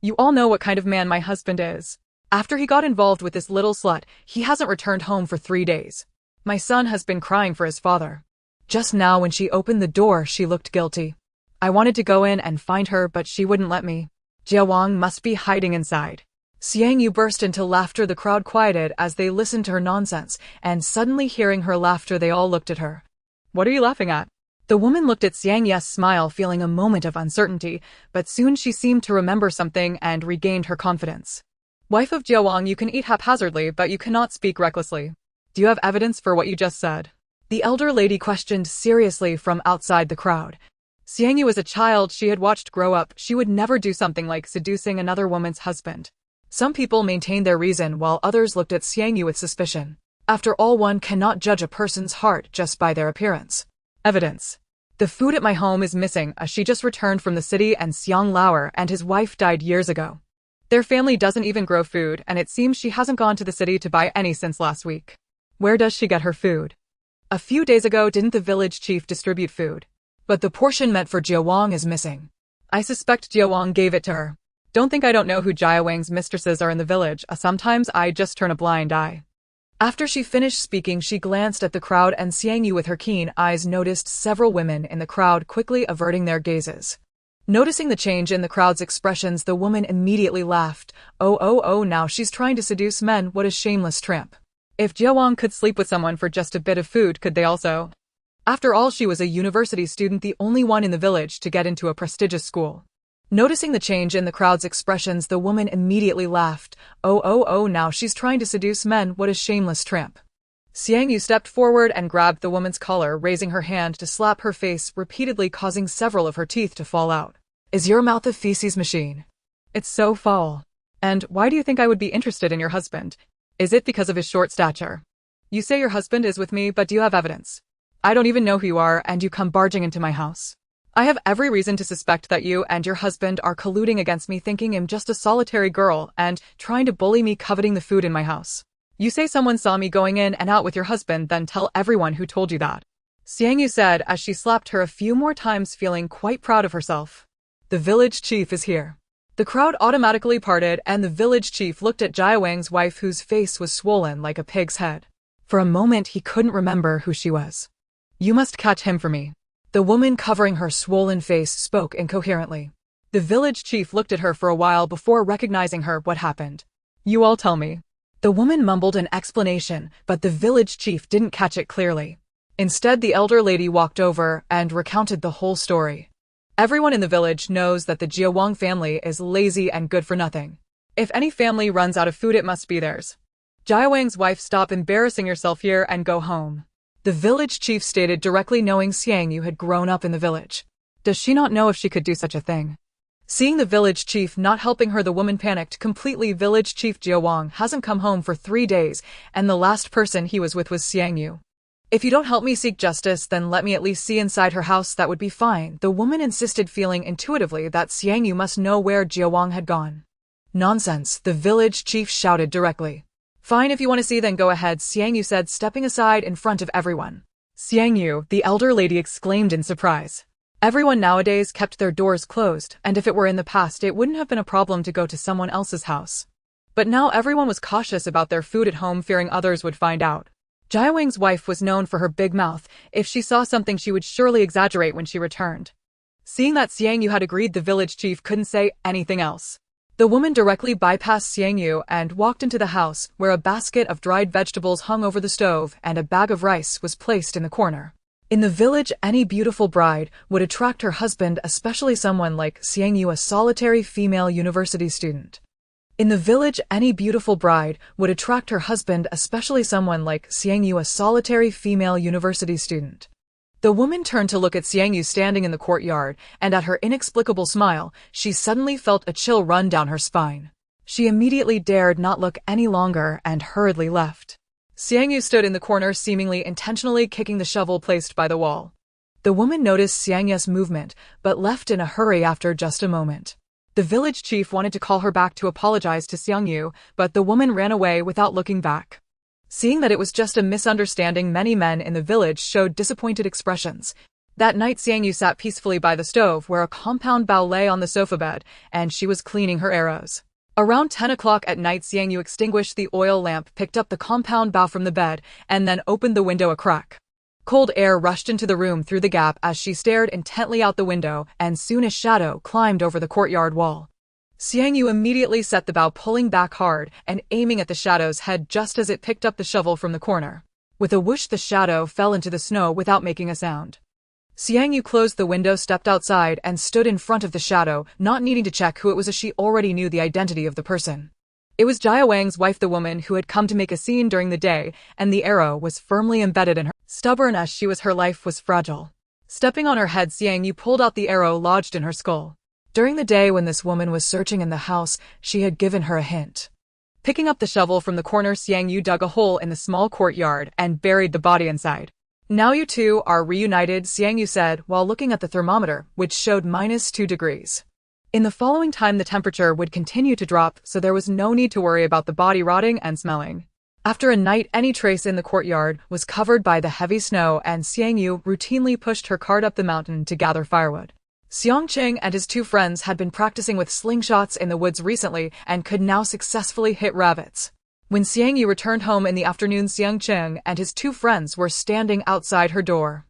You all know what kind of man my husband is. After he got involved with this little slut, he hasn't returned home for 3 days. My son has been crying for his father. Just now when she opened the door, she looked guilty. I wanted to go in and find her, but she wouldn't let me. Jiawang must be hiding inside." Xiang Yu burst into laughter. The crowd quieted as they listened to her nonsense, and suddenly hearing her laughter, they all looked at her. "What are you laughing at?" The woman looked at Xiang Yu's smile, feeling a moment of uncertainty, but soon she seemed to remember something and regained her confidence. "Wife of Jiawang, you can eat haphazardly, but you cannot speak recklessly. Do you have evidence for what you just said?" The elder lady questioned seriously from outside the crowd. Xiang Yu was a child she had watched grow up. She would never do something like seducing another woman's husband. Some people maintained their reason, while others looked at Xiang Yu with suspicion. After all, one cannot judge a person's heart just by their appearance. "Evidence. The food at my home is missing. She just returned from the city, and Xiang Lauer and his wife died years ago. Their family doesn't even grow food, and it seems she hasn't gone to the city to buy any since last week." "Where does she get her food?" "A few days ago, didn't the village chief distribute food? But the portion meant for Jiawang is missing. I suspect Jiawang gave it to her. Don't think I don't know who Jiawang's mistresses are in the village. Sometimes I just turn a blind eye." After she finished speaking, she glanced at the crowd, and Xiang Yu with her keen eyes noticed several women in the crowd, quickly averting their gazes. Noticing the change in the crowd's expressions, the woman immediately laughed. Oh, now she's trying to seduce men. What a shameless tramp. If Jiawang could sleep with someone for just a bit of food, could they also? After all, she was a university student, the only one in the village to get into a prestigious school. Noticing the change in the crowd's expressions, the woman immediately laughed. Oh, now she's trying to seduce men. What a shameless tramp. Xiang Yu stepped forward and grabbed the woman's collar, raising her hand to slap her face repeatedly, causing several of her teeth to fall out. "Is your mouth a feces machine? It's so foul. And why do you think I would be interested in your husband? Is it because of his short stature? You say your husband is with me, but do you have evidence? I don't even know who you are, and you come barging into my house. I have every reason to suspect that you and your husband are colluding against me, thinking I'm just a solitary girl and trying to bully me, coveting the food in my house. You say someone saw me going in and out with your husband, then tell everyone who told you that," Xiang Yu said as she slapped her a few more times, feeling quite proud of herself. "The village chief is here." The crowd automatically parted, and the village chief looked at Jiawang's wife, whose face was swollen like a pig's head. For a moment, he couldn't remember who she was. "You must catch him for me." The woman covering her swollen face spoke incoherently. The village chief looked at her for a while before recognizing her. "What happened? You all tell me." The woman mumbled an explanation, but the village chief didn't catch it clearly. Instead, the elder lady walked over and recounted the whole story. "Everyone in the village knows that the Jiawang family is lazy and good for nothing. If any family runs out of food, it must be theirs. Jiawang's wife, stop embarrassing yourself here and go home," the village chief stated directly, knowing Xiang Yu had grown up in the village. Does she not know if she could do such a thing? Seeing the village chief not helping her, the woman panicked completely. "Village chief, Jiawang hasn't come home for 3 days, and the last person he was with was Xiang Yu. If you don't help me seek justice, then let me at least see inside her house. That would be fine," the woman insisted, feeling intuitively that Xiang Yu must know where Jiawang had gone. "Nonsense," the village chief shouted directly. "Fine, if you want to see, then go ahead," Xiang Yu said, stepping aside in front of everyone. "Xiang Yu," the elder lady exclaimed in surprise. Everyone nowadays kept their doors closed, and if it were in the past, it wouldn't have been a problem to go to someone else's house. But now everyone was cautious about their food at home, fearing others would find out. Jiawang's wife was known for her big mouth. If she saw something, she would surely exaggerate when she returned. Seeing that Xiang Yu had agreed, the village chief couldn't say anything else. The woman directly bypassed Xiang Yu and walked into the house, where a basket of dried vegetables hung over the stove and a bag of rice was placed in the corner. In the village, any beautiful bride would attract her husband, especially someone like Xiang Yu, a solitary female university student. In the village, any beautiful bride would attract her husband, especially someone like Xiang Yu, a solitary female university student. The woman turned to look at Xiang Yu standing in the courtyard, and at her inexplicable smile, she suddenly felt a chill run down her spine. She immediately dared not look any longer and hurriedly left. Xiang Yu stood in the corner, seemingly intentionally kicking the shovel placed by the wall. The woman noticed Xiang Yu's movement, but left in a hurry after just a moment. The village chief wanted to call her back to apologize to Xiang Yu, but the woman ran away without looking back. Seeing that it was just a misunderstanding, many men in the village showed disappointed expressions. That night, Xiang Yu sat peacefully by the stove, where a compound bow lay on the sofa bed, and she was cleaning her arrows. Around 10 o'clock at night, Xiang Yu extinguished the oil lamp, picked up the compound bow from the bed, and then opened the window a crack. Cold air rushed into the room through the gap as she stared intently out the window, and soon a shadow climbed over the courtyard wall. Xiang Yu immediately set the bow, pulling back hard and aiming at the shadow's head just as it picked up the shovel from the corner. With a whoosh, the shadow fell into the snow without making a sound. Xiang Yu closed the window, stepped outside, and stood in front of the shadow, not needing to check who it was, as she already knew the identity of the person. It was Jiawang's wife, the woman who had come to make a scene during the day, and the arrow was firmly embedded in her. Stubborn as she was, her life was fragile. Stepping on her head, Xiang Yu pulled out the arrow lodged in her skull. During the day when this woman was searching in the house, she had given her a hint. Picking up the shovel from the corner, Xiang Yu dug a hole in the small courtyard and buried the body inside. "Now you two are reunited," Xiang Yu said while looking at the thermometer, which showed -2 degrees. In the following time, the temperature would continue to drop, so there was no need to worry about the body rotting and smelling. After a night, any trace in the courtyard was covered by the heavy snow, and Xiang Yu routinely pushed her cart up the mountain to gather firewood. Xiang Qing and his two friends had been practicing with slingshots in the woods recently and could now successfully hit rabbits. When Xiang Yu returned home in the afternoon, Xiang Qing and his two friends were standing outside her door.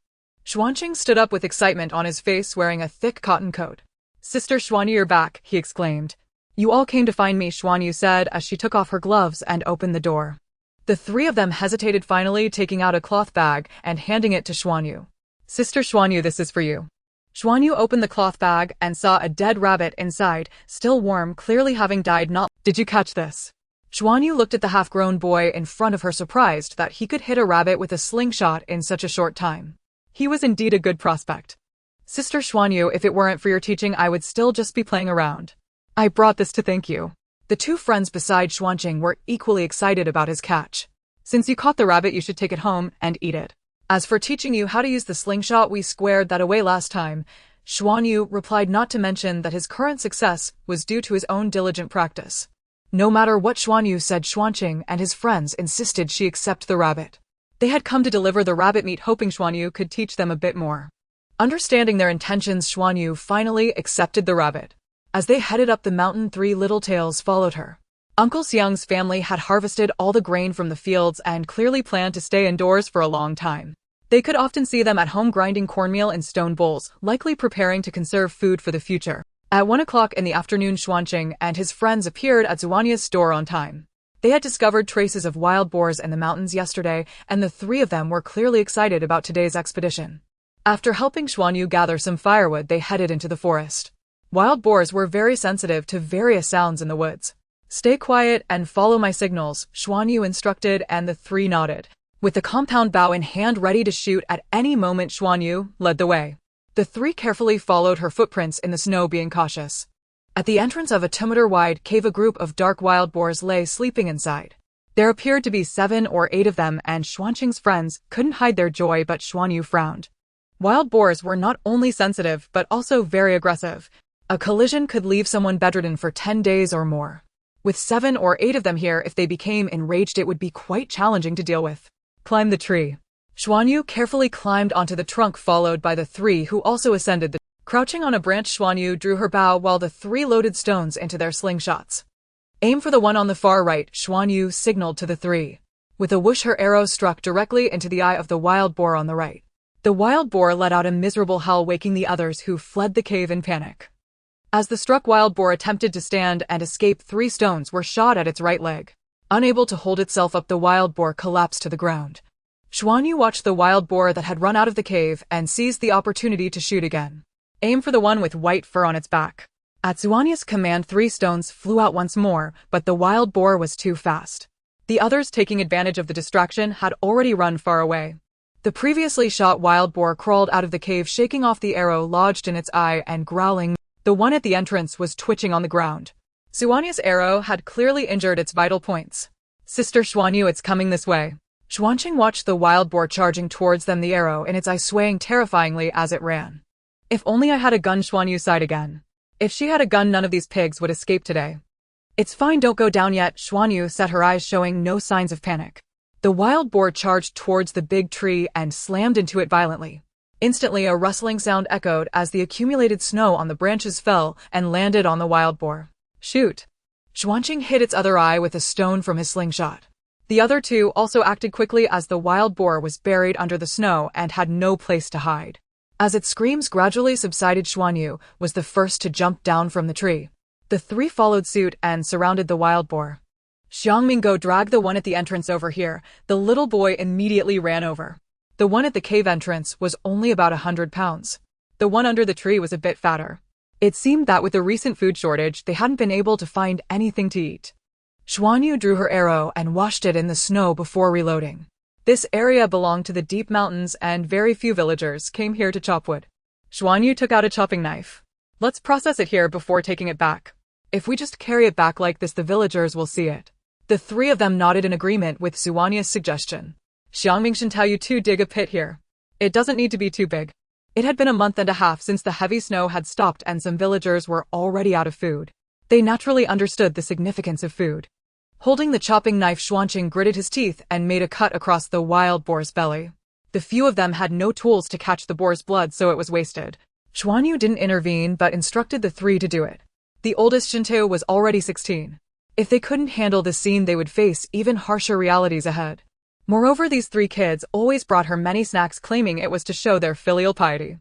Xuanqing stood up with excitement on his face, wearing a thick cotton coat. "Sister Xuan Yu, you're back," he exclaimed. "You all came to find me," Xuan Yu said as she took off her gloves and opened the door. The three of them hesitated, finally taking out a cloth bag and handing it to Xuan Yu. "Sister Xuan Yu, this is for you." Xuan Yu opened the cloth bag and saw a dead rabbit inside, still warm, clearly having died not. "Did you catch this?" Xuan Yu looked at the half-grown boy in front of her, surprised that he could hit a rabbit with a slingshot in such a short time. He was indeed a good prospect. "Sister Xuan Yu, if it weren't for your teaching, I would still just be playing around. I brought this to thank you." The two friends beside Xuanqing were equally excited about his catch. "Since you caught the rabbit, you should take it home and eat it. As for teaching you how to use the slingshot, we squared that away last time," Xuan Yu replied, not to mention that his current success was due to his own diligent practice. No matter what Xuan Yu said, Xuanqing and his friends insisted she accept the rabbit. They had come to deliver the rabbit meat, hoping Xuan Yu could teach them a bit more. Understanding their intentions, Xuan Yu finally accepted the rabbit. As they headed up the mountain, three little tails followed her. Uncle Xiang's family had harvested all the grain from the fields and clearly planned to stay indoors for a long time. They could often see them at home grinding cornmeal in stone bowls, likely preparing to conserve food for the future. At 1 o'clock in the afternoon, Xuanqing and his friends appeared at Zuania's store on time. They had discovered traces of wild boars in the mountains yesterday, and the three of them were clearly excited about today's expedition. After helping Xuan Yu gather some firewood, they headed into the forest. Wild boars were very sensitive to various sounds in the woods. "Stay quiet and follow my signals," Xuan Yu instructed, and the three nodded. With the compound bow in hand ready to shoot at any moment, Xuan Yu led the way. The three carefully followed her footprints in the snow, being cautious. At the entrance of a 2-meter-wide cave, a group of dark wild boars lay sleeping inside. There appeared to be 7 or 8 of them, and Xuanqing's friends couldn't hide their joy, but Xuan Yu frowned. Wild boars were not only sensitive, but also very aggressive. A collision could leave someone bedridden for 10 days or more. With 7 or 8 of them here, if they became enraged, it would be quite challenging to deal with. "Climb the tree." Xuan Yu carefully climbed onto the trunk, followed by the three who also ascended the. Crouching on a branch, Xuan Yu drew her bow while the three loaded stones into their slingshots. "Aim for the one on the far right," Xuan Yu signaled to the three. With a whoosh, her arrow struck directly into the eye of the wild boar on the right. The wild boar let out a miserable howl, waking the others, who fled the cave in panic. As the struck wild boar attempted to stand and escape, 3 stones were shot at its right leg. Unable to hold itself up, the wild boar collapsed to the ground. Xiang Yu watched the wild boar that had run out of the cave and seized the opportunity to shoot again. Aim for the one with white fur on its back. At Xuanya's command, 3 stones flew out once more, but the wild boar was too fast. The others, taking advantage of the distraction, had already run far away. The previously shot wild boar crawled out of the cave, shaking off the arrow lodged in its eye and growling. The one at the entrance was twitching on the ground. Xuanya's arrow had clearly injured its vital points. Sister Xiang Yu, it's coming this way. Xuanqing watched the wild boar charging towards them, the arrow in its eye swaying terrifyingly as it ran. If only I had a gun, Xiang Yu sighed again. If she had a gun, none of these pigs would escape today. It's fine, don't go down yet, Xiang Yu said, her eyes showing no signs of panic. The wild boar charged towards the big tree and slammed into it violently. Instantly, a rustling sound echoed as the accumulated snow on the branches fell and landed on the wild boar. Shoot! Xuanqing hit its other eye with a stone from his slingshot. The other 2 also acted quickly as the wild boar was buried under the snow and had no place to hide. As its screams gradually subsided, Xiang Yu was the first to jump down from the tree. The 3 followed suit and surrounded the wild boar. Xiangming, go drag the one at the entrance over here. The little boy immediately ran over. The one at the cave entrance was only about 100 pounds. The one under the tree was a bit fatter. It seemed that with the recent food shortage, they hadn't been able to find anything to eat. Xiang Yu drew her arrow and washed it in the snow before reloading. This area belonged to the deep mountains, and very few villagers came here to chop wood. Xiang Yu took out a chopping knife. Let's process it here before taking it back. If we just carry it back like this, the villagers will see it. The 3 of them nodded in agreement with Xuanya's suggestion. Xiangming, shall you 2 dig a pit here. It doesn't need to be too big. It had been a month and a half since the heavy snow had stopped and some villagers were already out of food. They naturally understood the significance of food. Holding the chopping knife, Xuanqing gritted his teeth and made a cut across the wild boar's belly. The few of them had no tools to catch the boar's blood, so it was wasted. Xiang Yu didn't intervene but instructed the 3 to do it. The oldest, Xinteu, was already 16. If they couldn't handle the scene, they would face even harsher realities ahead. Moreover, these 3 kids always brought her many snacks, claiming it was to show their filial piety.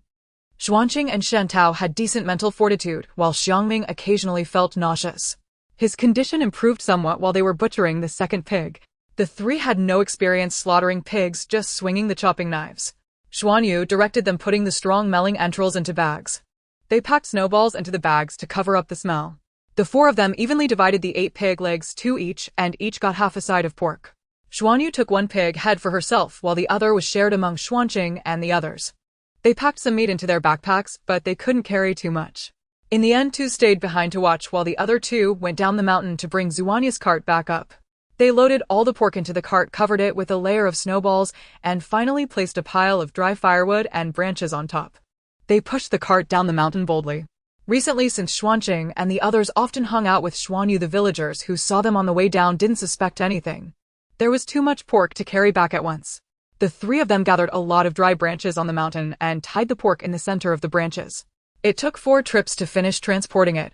Xuanqing and Shantao had decent mental fortitude, while Xiangming occasionally felt nauseous. His condition improved somewhat while they were butchering the second pig. The 3 had no experience slaughtering pigs, just swinging the chopping knives. Xiang Yu directed them putting the strong-smelling entrails into bags. They packed snowballs into the bags to cover up the smell. The 4 of them evenly divided the 8 pig legs, 2 each, and each got half a side of pork. Xiang Yu took 1 pig head for herself, while the other was shared among Xuanqing and the others. They packed some meat into their backpacks, but they couldn't carry too much. In the end, 2 stayed behind to watch while the other 2 went down the mountain to bring Xuanya's cart back up. They loaded all the pork into the cart, covered it with a layer of snowballs, and finally placed a pile of dry firewood and branches on top. They pushed the cart down the mountain boldly. Recently, since Xuanqing and the others often hung out with Xiang Yu, the villagers who saw them on the way down didn't suspect anything. There was too much pork to carry back at once. The 3 of them gathered a lot of dry branches on the mountain and tied the pork in the center of the branches. It took 4 trips to finish transporting it.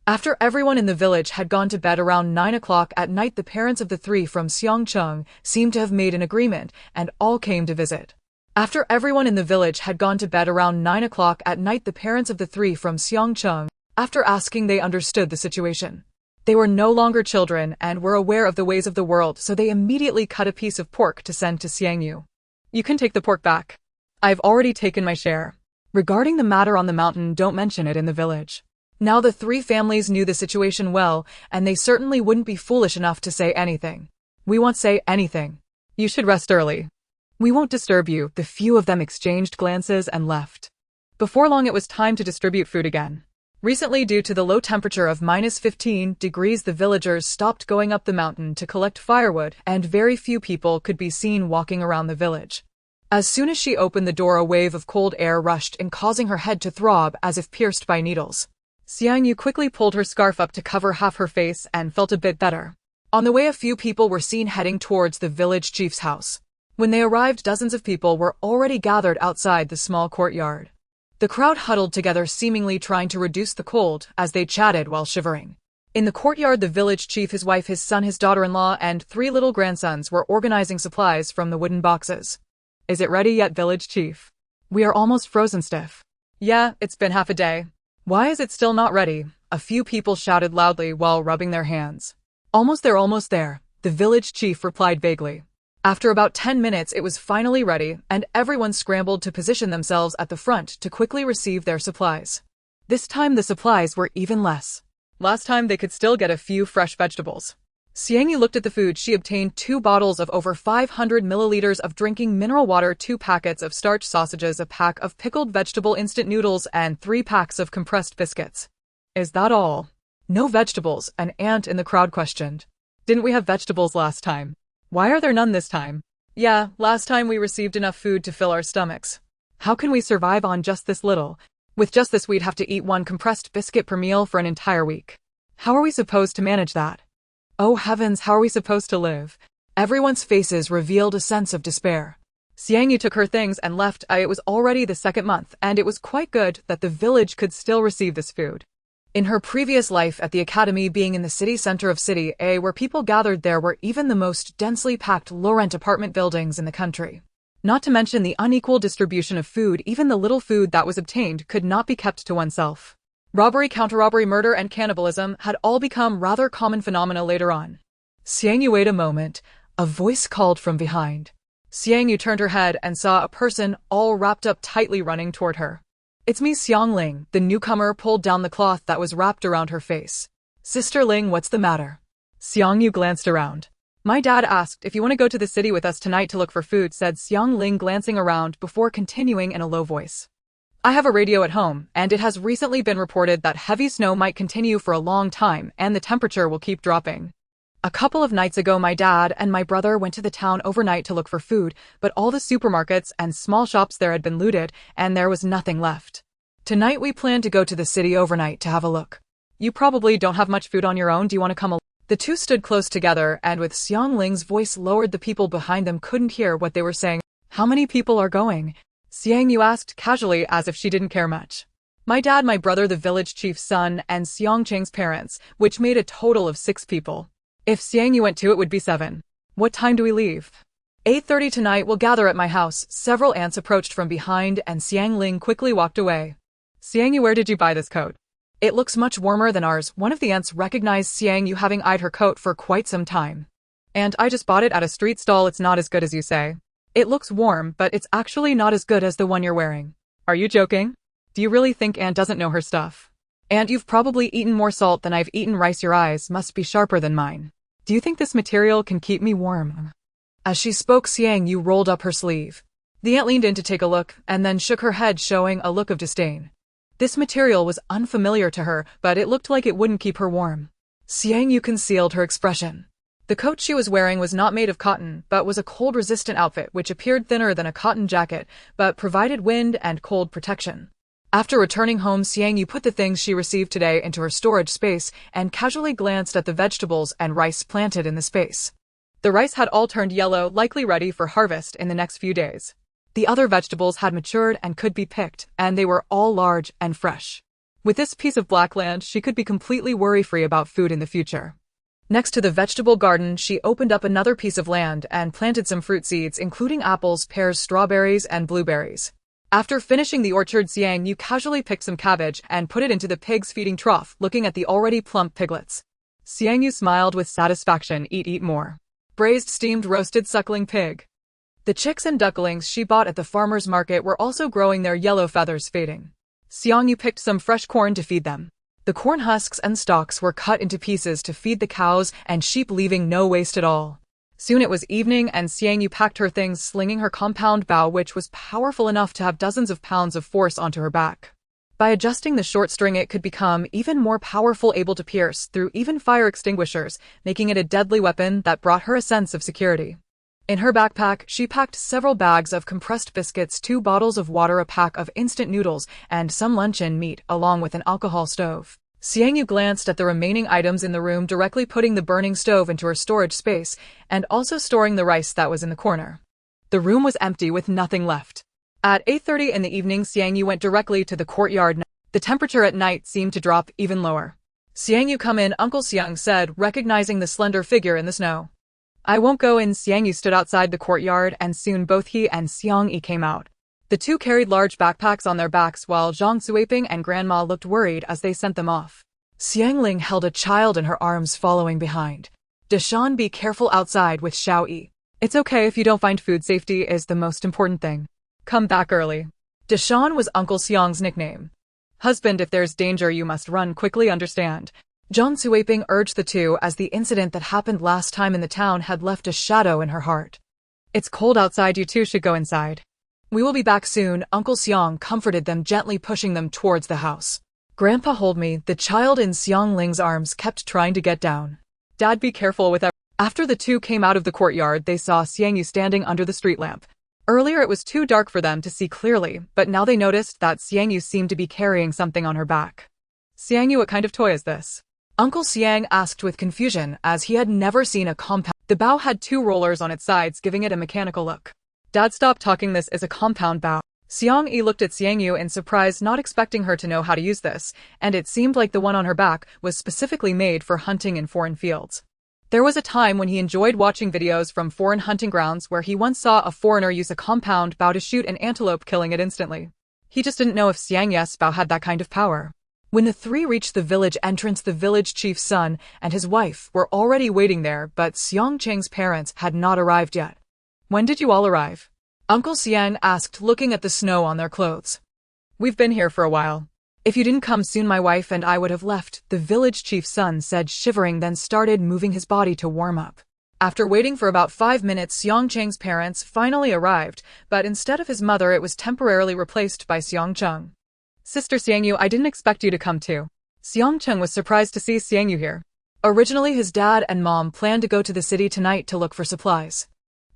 After everyone in the village had gone to bed around 9 o'clock at night, the parents of the 3 from Xiangcheng seemed to have made an agreement and all came to visit. After everyone in the village had gone to bed around 9 o'clock at night, the parents of the 3 from Xiangcheng, after asking, they understood the situation. They were no longer children and were aware of the ways of the world, so they immediately cut a piece of pork to send to Xiang Yu. You can take the pork back. I've already taken my share. Regarding the matter on the mountain, don't mention it in the village. Now the 3 families knew the situation well, and they certainly wouldn't be foolish enough to say anything. We won't say anything. You should rest early. We won't disturb you. The few of them exchanged glances and left. Before long, it was time to distribute food again. Recently, due to the low temperature of -15 degrees, the villagers stopped going up the mountain to collect firewood, and very few people could be seen walking around the village. As soon as she opened the door, a wave of cold air rushed in, causing her head to throb as if pierced by needles. Xiang Yu quickly pulled her scarf up to cover half her face and felt a bit better. On the way, a few people were seen heading towards the village chief's house. When they arrived, dozens of people were already gathered outside the small courtyard. The crowd huddled together, seemingly trying to reduce the cold as they chatted while shivering. In the courtyard, the village chief, his wife, his son, his daughter-in-law, and 3 little grandsons were organizing supplies from the wooden boxes. Is it ready yet, village chief? We are almost frozen stiff. Yeah, it's been half a day. Why is it still not ready? A few people shouted loudly while rubbing their hands. Almost there, the village chief replied vaguely. After about 10 minutes, it was finally ready, and everyone scrambled to position themselves at the front to quickly receive their supplies. This time the supplies were even less. Last time they could still get a few fresh vegetables. Xiang Yu looked at the food. She obtained 2 bottles of over 500 milliliters of drinking mineral water, 2 packets of starch sausages, a pack of pickled vegetable instant noodles, and 3 packs of compressed biscuits. Is that all? No vegetables, an ant in the crowd questioned. Didn't we have vegetables last time? Why are there none this time? Yeah, last time we received enough food to fill our stomachs. How can we survive on just this little? With just this, we'd have to eat 1 compressed biscuit per meal for an entire week. How are we supposed to manage that? Oh heavens, how are we supposed to live? Everyone's faces revealed a sense of despair. Xiang Yu took her things and left. It was already the 2nd month, and it was quite good that the village could still receive this food. In her previous life at the academy, being in the city center of City A, where people gathered, there were even the most densely packed low-rent apartment buildings in the country. Not to mention the unequal distribution of food. Even the little food that was obtained could not be kept to oneself. Robbery, counter-robbery, murder, and cannibalism had all become rather common phenomena later on. Xiang Yu, wait a moment. A voice called from behind. Xiang Yu turned her head and saw a person all wrapped up tightly running toward her. It's me, Xiang Ling. The newcomer pulled down the cloth that was wrapped around her face. Sister Ling, what's the matter? Xiang Yu glanced around. My dad asked if you want to go to the city with us tonight to look for food, said Xiang Ling, glancing around before continuing in a low voice. I have a radio at home, and it has recently been reported that heavy snow might continue for a long time and the temperature will keep dropping. A couple of nights ago, my dad and my brother went to the town overnight to look for food, but all the supermarkets and small shops there had been looted, and there was nothing left. Tonight we plan to go to the city overnight to have a look. You probably don't have much food on your own. Do you want to come along? The two stood close together, and with Xiang Ling's voice lowered, the people behind them couldn't hear what they were saying. How many people are going? Xiang Yu asked casually, as if she didn't care much. My dad, my brother, the village chief's son, and Xiang Cheng's parents, which made a total of 6 people. If Xiang Yu went too, it would be 7. What time do we leave? 8:30 tonight. We'll gather at my house. Several ants approached from behind, and Xiang Ling quickly walked away. Xiang Yu, where did you buy this coat? It looks much warmer than ours. One of the ants recognized Xiang Yu, having eyed her coat for quite some time. And I just bought it at a street stall. It's not as good as you say. It looks warm, but it's actually not as good as the one you're wearing. Are you joking? Do you really think Ant doesn't know her stuff? Ant, you've probably eaten more salt than I've eaten rice. Your eyes must be sharper than mine. Do you think this material can keep me warm? As she spoke, Xiang Yu rolled up her sleeve. The ant leaned in to take a look, and then shook her head, showing a look of disdain. This material was unfamiliar to her, but it looked like it wouldn't keep her warm. Xiang Yu concealed her expression. The coat she was wearing was not made of cotton, but was a cold-resistant outfit which appeared thinner than a cotton jacket, but provided wind and cold protection. After returning home, Xiang Yu put the things she received today into her storage space and casually glanced at the vegetables and rice planted in the space. The rice had all turned yellow, likely ready for harvest in the next few days. The other vegetables had matured and could be picked, and they were all large and fresh. With this piece of black land, she could be completely worry-free about food in the future. Next to the vegetable garden, she opened up another piece of land and planted some fruit seeds, including apples, pears, strawberries, and blueberries. After finishing the orchard, Xiang Yu casually picked some cabbage and put it into the pig's feeding trough, looking at the already plump piglets. Xiang Yu smiled with satisfaction. Eat more. Braised, steamed, roasted suckling pig. The chicks and ducklings she bought at the farmer's market were also growing, their yellow feathers fading. Xiang Yu picked some fresh corn to feed them. The corn husks and stalks were cut into pieces to feed the cows and sheep, leaving no waste at all. Soon it was evening, and Xiang Yu packed her things, slinging her compound bow, which was powerful enough to have dozens of pounds of force, onto her back. By adjusting the short string, it could become even more powerful, able to pierce through even fire extinguishers, making it a deadly weapon that brought her a sense of security. In her backpack, she packed several bags of compressed biscuits, 2 bottles of water, a pack of instant noodles, and some luncheon meat, along with an alcohol stove. Xiang Yu glanced at the remaining items in the room, directly putting the burning stove into her storage space, and also storing the rice that was in the corner. The room was empty, with nothing left. At 8:30 in the evening, Xiang Yu went directly to the courtyard. The temperature at night seemed to drop even lower. Xiang Yu, come in, Uncle Xiang said, recognizing the slender figure in the snow. I won't go in. Xiang Yu stood outside the courtyard, and soon both he and Xiang Yi came out. The two carried large backpacks on their backs while Zhang Suiping and Grandma looked worried as they sent them off. Xiang Ling held a child in her arms following behind. Deshan, be careful outside with Xiao Yi. It's okay if you don't find food. Safety is the most important thing. Come back early. Deshan was Uncle Xiang's nickname. Husband, if there's danger you must run quickly, understand? Zhang Suiping urged the two as the incident that happened last time in the town had left a shadow in her heart. It's cold outside, you two should go inside. We will be back soon, Uncle Xiang comforted them, gently pushing them towards the house. Grandpa, hold me. The child in Xiang Ling's arms kept trying to get down. Dad, be careful with that. After the two came out of the courtyard, they saw Xiang Yu standing under the street lamp. Earlier it was too dark for them to see clearly, but now they noticed that Xiang Yu seemed to be carrying something on her back. Xiang Yu, what kind of toy is this? Uncle Xiang asked with confusion, as he had never seen a compound. The bow had two rollers on its sides, giving it a mechanical look. Dad, stop talking, this is a compound bow. Xiang Yi looked at Xiang Yu in surprise, not expecting her to know how to use this, and it seemed like the one on her back was specifically made for hunting in foreign fields. There was a time when he enjoyed watching videos from foreign hunting grounds where he once saw a foreigner use a compound bow to shoot an antelope, killing it instantly. He just didn't know if Xiang Yi's bow had that kind of power. When the three reached the village entrance, the village chief's son and his wife were already waiting there, but Xiang Cheng's parents had not arrived yet. When did you all arrive? Uncle Xiang asked, looking at the snow on their clothes. We've been here for a while. If you didn't come soon, my wife and I would have left, the village chief's son said, shivering, then started moving his body to warm up. After waiting for about 5 minutes, Xiang Cheng's parents finally arrived, but instead of his mother, it was temporarily replaced by Xiang Cheng. Sister Xiang Yu, I didn't expect you to come too. Xiang Cheng was surprised to see Xiang Yu here. Originally, his dad and mom planned to go to the city tonight to look for supplies.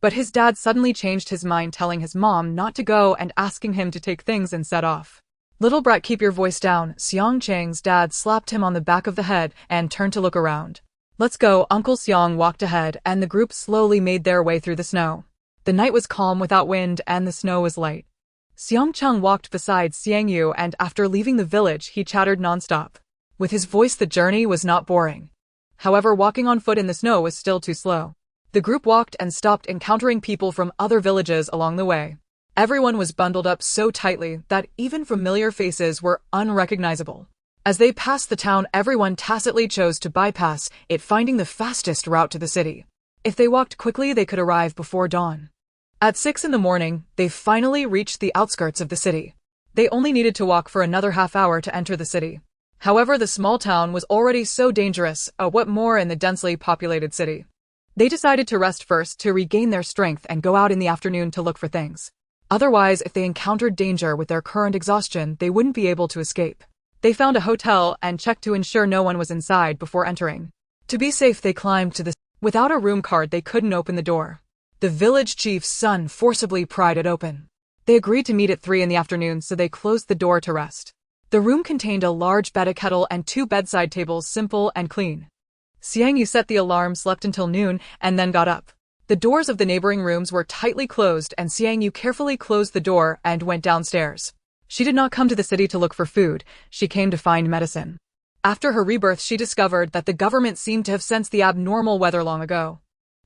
But his dad suddenly changed his mind, telling his mom not to go and asking him to take things and set off. Little brat, keep your voice down. Xiang Cheng's dad slapped him on the back of the head and turned to look around. Let's go. Uncle Xiang walked ahead and the group slowly made their way through the snow. The night was calm without wind and the snow was light. Xiang Cheng walked beside Xiang Yu, and after leaving the village he chattered nonstop. With his voice, the journey was not boring. However, walking on foot in the snow was still too slow. The group walked and stopped, encountering people from other villages along the way. Everyone was bundled up so tightly that even familiar faces were unrecognizable. As they passed the town, everyone tacitly chose to bypass it, finding the fastest route to the city. If they walked quickly, they could arrive before dawn. At 6 in the morning, they finally reached the outskirts of the city. They only needed to walk for another half-hour to enter the city. However, the small town was already so dangerous, what more in the densely populated city. They decided to rest first to regain their strength and go out in the afternoon to look for things. Otherwise, if they encountered danger with their current exhaustion, they wouldn't be able to escape. They found a hotel and checked to ensure no one was inside before entering. To be safe, they climbed to the... Without a room card, they couldn't open the door. The village chief's son forcibly pried it open. They agreed to meet at 3 in the afternoon, so they closed the door to rest. The room contained a large bed, a kettle, and 2 bedside tables, simple and clean. Xiang Yu set the alarm, slept until noon, and then got up. The doors of the neighboring rooms were tightly closed, and Xiang Yu carefully closed the door and went downstairs. She did not come to the city to look for food, she came to find medicine. After her rebirth, she discovered that the government seemed to have sensed the abnormal weather long ago.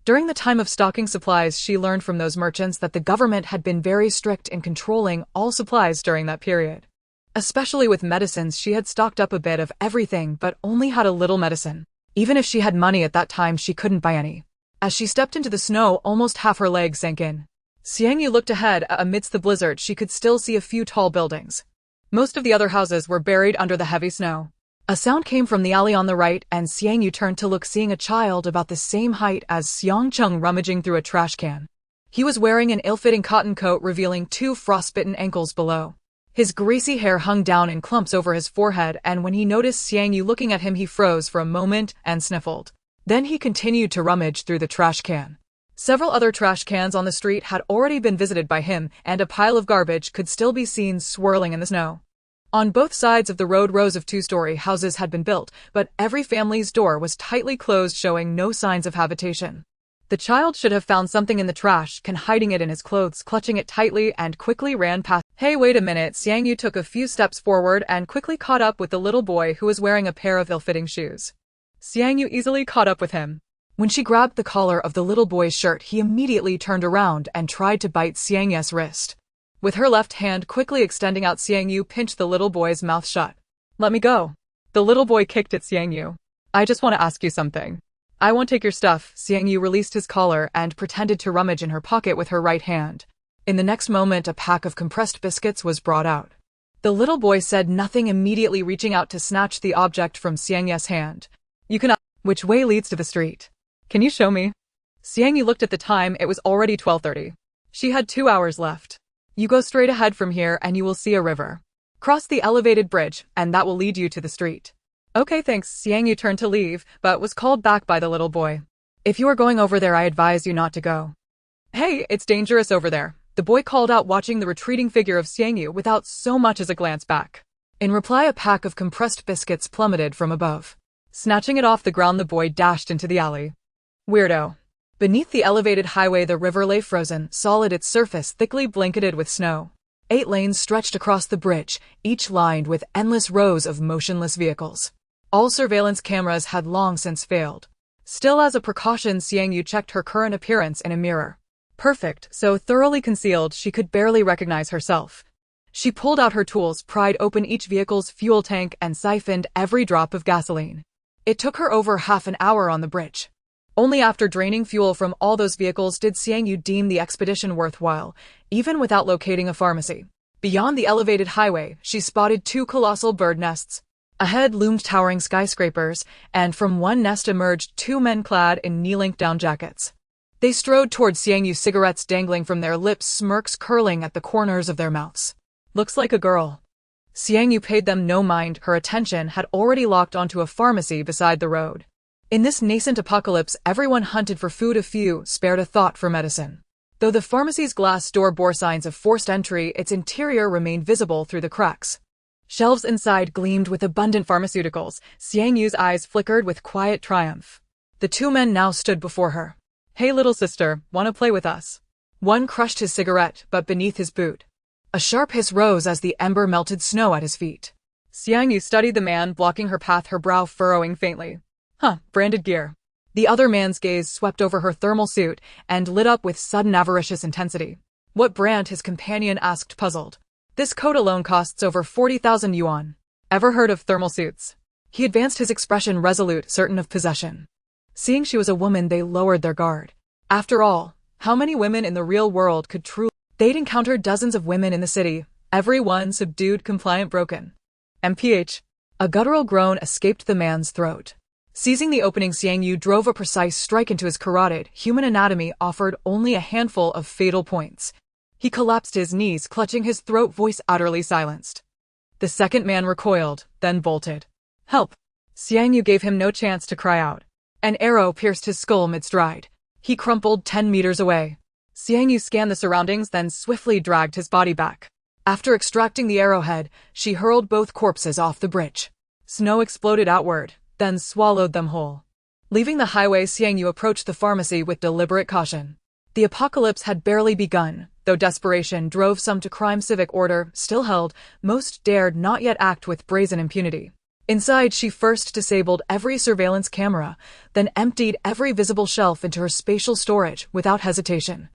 During the time of stocking supplies, she learned from those merchants that the government had been very strict in controlling all supplies during that period. Especially with medicines, she had stocked up a bit of everything but only had a little medicine. Even if she had money at that time, she couldn't buy any. As she stepped into the snow, almost half her legs sank in. Xiang Yu looked ahead. Amidst the blizzard, she could still see a few tall buildings. Most of the other houses were buried under the heavy snow. A sound came from the alley on the right, and Xiang Yu turned to look, seeing a child about the same height as Xiang Cheng rummaging through a trash can. He was wearing an ill-fitting cotton coat, revealing 2 frostbitten ankles below. His greasy hair hung down in clumps over his forehead, and when he noticed Xiang Yu looking at him, he froze for a moment and sniffled. Then he continued to rummage through the trash can. Several other trash cans on the street had already been visited by him, and a pile of garbage could still be seen swirling in the snow. On both sides of the road, rows of 2-story houses had been built, but every family's door was tightly closed, showing no signs of habitation. The child should have found something in the trash, hiding it in his clothes, clutching it tightly, and quickly ran past. Hey, wait a minute. Xiang Yu took a few steps forward and quickly caught up with the little boy who was wearing a pair of ill-fitting shoes. Xiang Yu easily caught up with him. When she grabbed the collar of the little boy's shirt, he immediately turned around and tried to bite Xiang Yu's wrist. With her left hand quickly extending out, Xiang Yu pinched the little boy's mouth shut. Let me go. The little boy kicked at Xiang Yu. I just want to ask you something. I won't take your stuff. Xiang Yu released his collar and pretended to rummage in her pocket with her right hand. In the next moment, a pack of compressed biscuits was brought out. The little boy said nothing, immediately reaching out to snatch the object from Xiang Yu's hand. You cannot. Which way leads to the street? Can you show me? Xiang Yu looked at the time. It was already 12:30. She had 2 hours left. You go straight ahead from here and you will see a river. Cross the elevated bridge, and that will lead you to the street. Okay, thanks. Xiang Yu turned to leave, but was called back by the little boy. If you are going over there, I advise you not to go. Hey, it's dangerous over there. The boy called out, watching the retreating figure of Xiang Yu without so much as a glance back. In reply, a pack of compressed biscuits plummeted from above. Snatching it off the ground, the boy dashed into the alley. Weirdo. Beneath the elevated highway, the river lay frozen, solid, its surface thickly blanketed with snow. 8 lanes stretched across the bridge, each lined with endless rows of motionless vehicles. All surveillance cameras had long since failed. Still, as a precaution, Xiang Yu checked her current appearance in a mirror. Perfect, so thoroughly concealed she could barely recognize herself. She pulled out her tools, pried open each vehicle's fuel tank, and siphoned every drop of gasoline. It took her over half an hour on the bridge. Only after draining fuel from all those vehicles did Xiang Yu deem the expedition worthwhile, even without locating a pharmacy. Beyond the elevated highway, she spotted 2 colossal bird nests. Ahead loomed towering skyscrapers, and from one nest emerged 2 men clad in knee-length down jackets. They strode towards Xiang Yu, cigarettes dangling from their lips, smirks curling at the corners of their mouths. Looks like a girl. Xiang Yu paid them no mind. Her attention had already locked onto a pharmacy beside the road. In this nascent apocalypse, everyone hunted for food. A few spared a thought for medicine. Though the pharmacy's glass door bore signs of forced entry, its interior remained visible through the cracks. Shelves inside gleamed with abundant pharmaceuticals. Xiang Yu's eyes flickered with quiet triumph. The 2 men now stood before her. Hey, little sister, wanna play with us? One crushed his cigarette, but beneath his boot. A sharp hiss rose as the ember melted snow at his feet. Xiang Yu studied the man, blocking her path, her brow furrowing faintly. Branded gear. The other man's gaze swept over her thermal suit and lit up with sudden avaricious intensity. What brand? His companion asked, puzzled. This coat alone costs over 40,000 yuan. Ever heard of thermal suits? He advanced, his expression resolute, certain of possession. Seeing she was a woman, they lowered their guard. After all, how many women in the real world could truly... They'd encountered dozens of women in the city, every one subdued, compliant, broken. MPH. A guttural groan escaped the man's throat. Seizing the opening, Xiang Yu drove a precise strike into his carotid. Human anatomy offered only a handful of fatal points. He collapsed to his knees, clutching his throat, voice utterly silenced. The second man recoiled, then bolted. Help! Xiang Yu gave him no chance to cry out. An arrow pierced his skull mid-stride. He crumpled 10 meters away. Xiang Yu scanned the surroundings, then swiftly dragged his body back. After extracting the arrowhead, she hurled both corpses off the bridge. Snow exploded outward, then swallowed them whole. Leaving the highway, Xiang Yu approached the pharmacy with deliberate caution. The apocalypse had barely begun. Though desperation drove some to crime, civic order still held. Most dared not yet act with brazen impunity. Inside, she first disabled every surveillance camera, then emptied every visible shelf into her spatial storage without hesitation.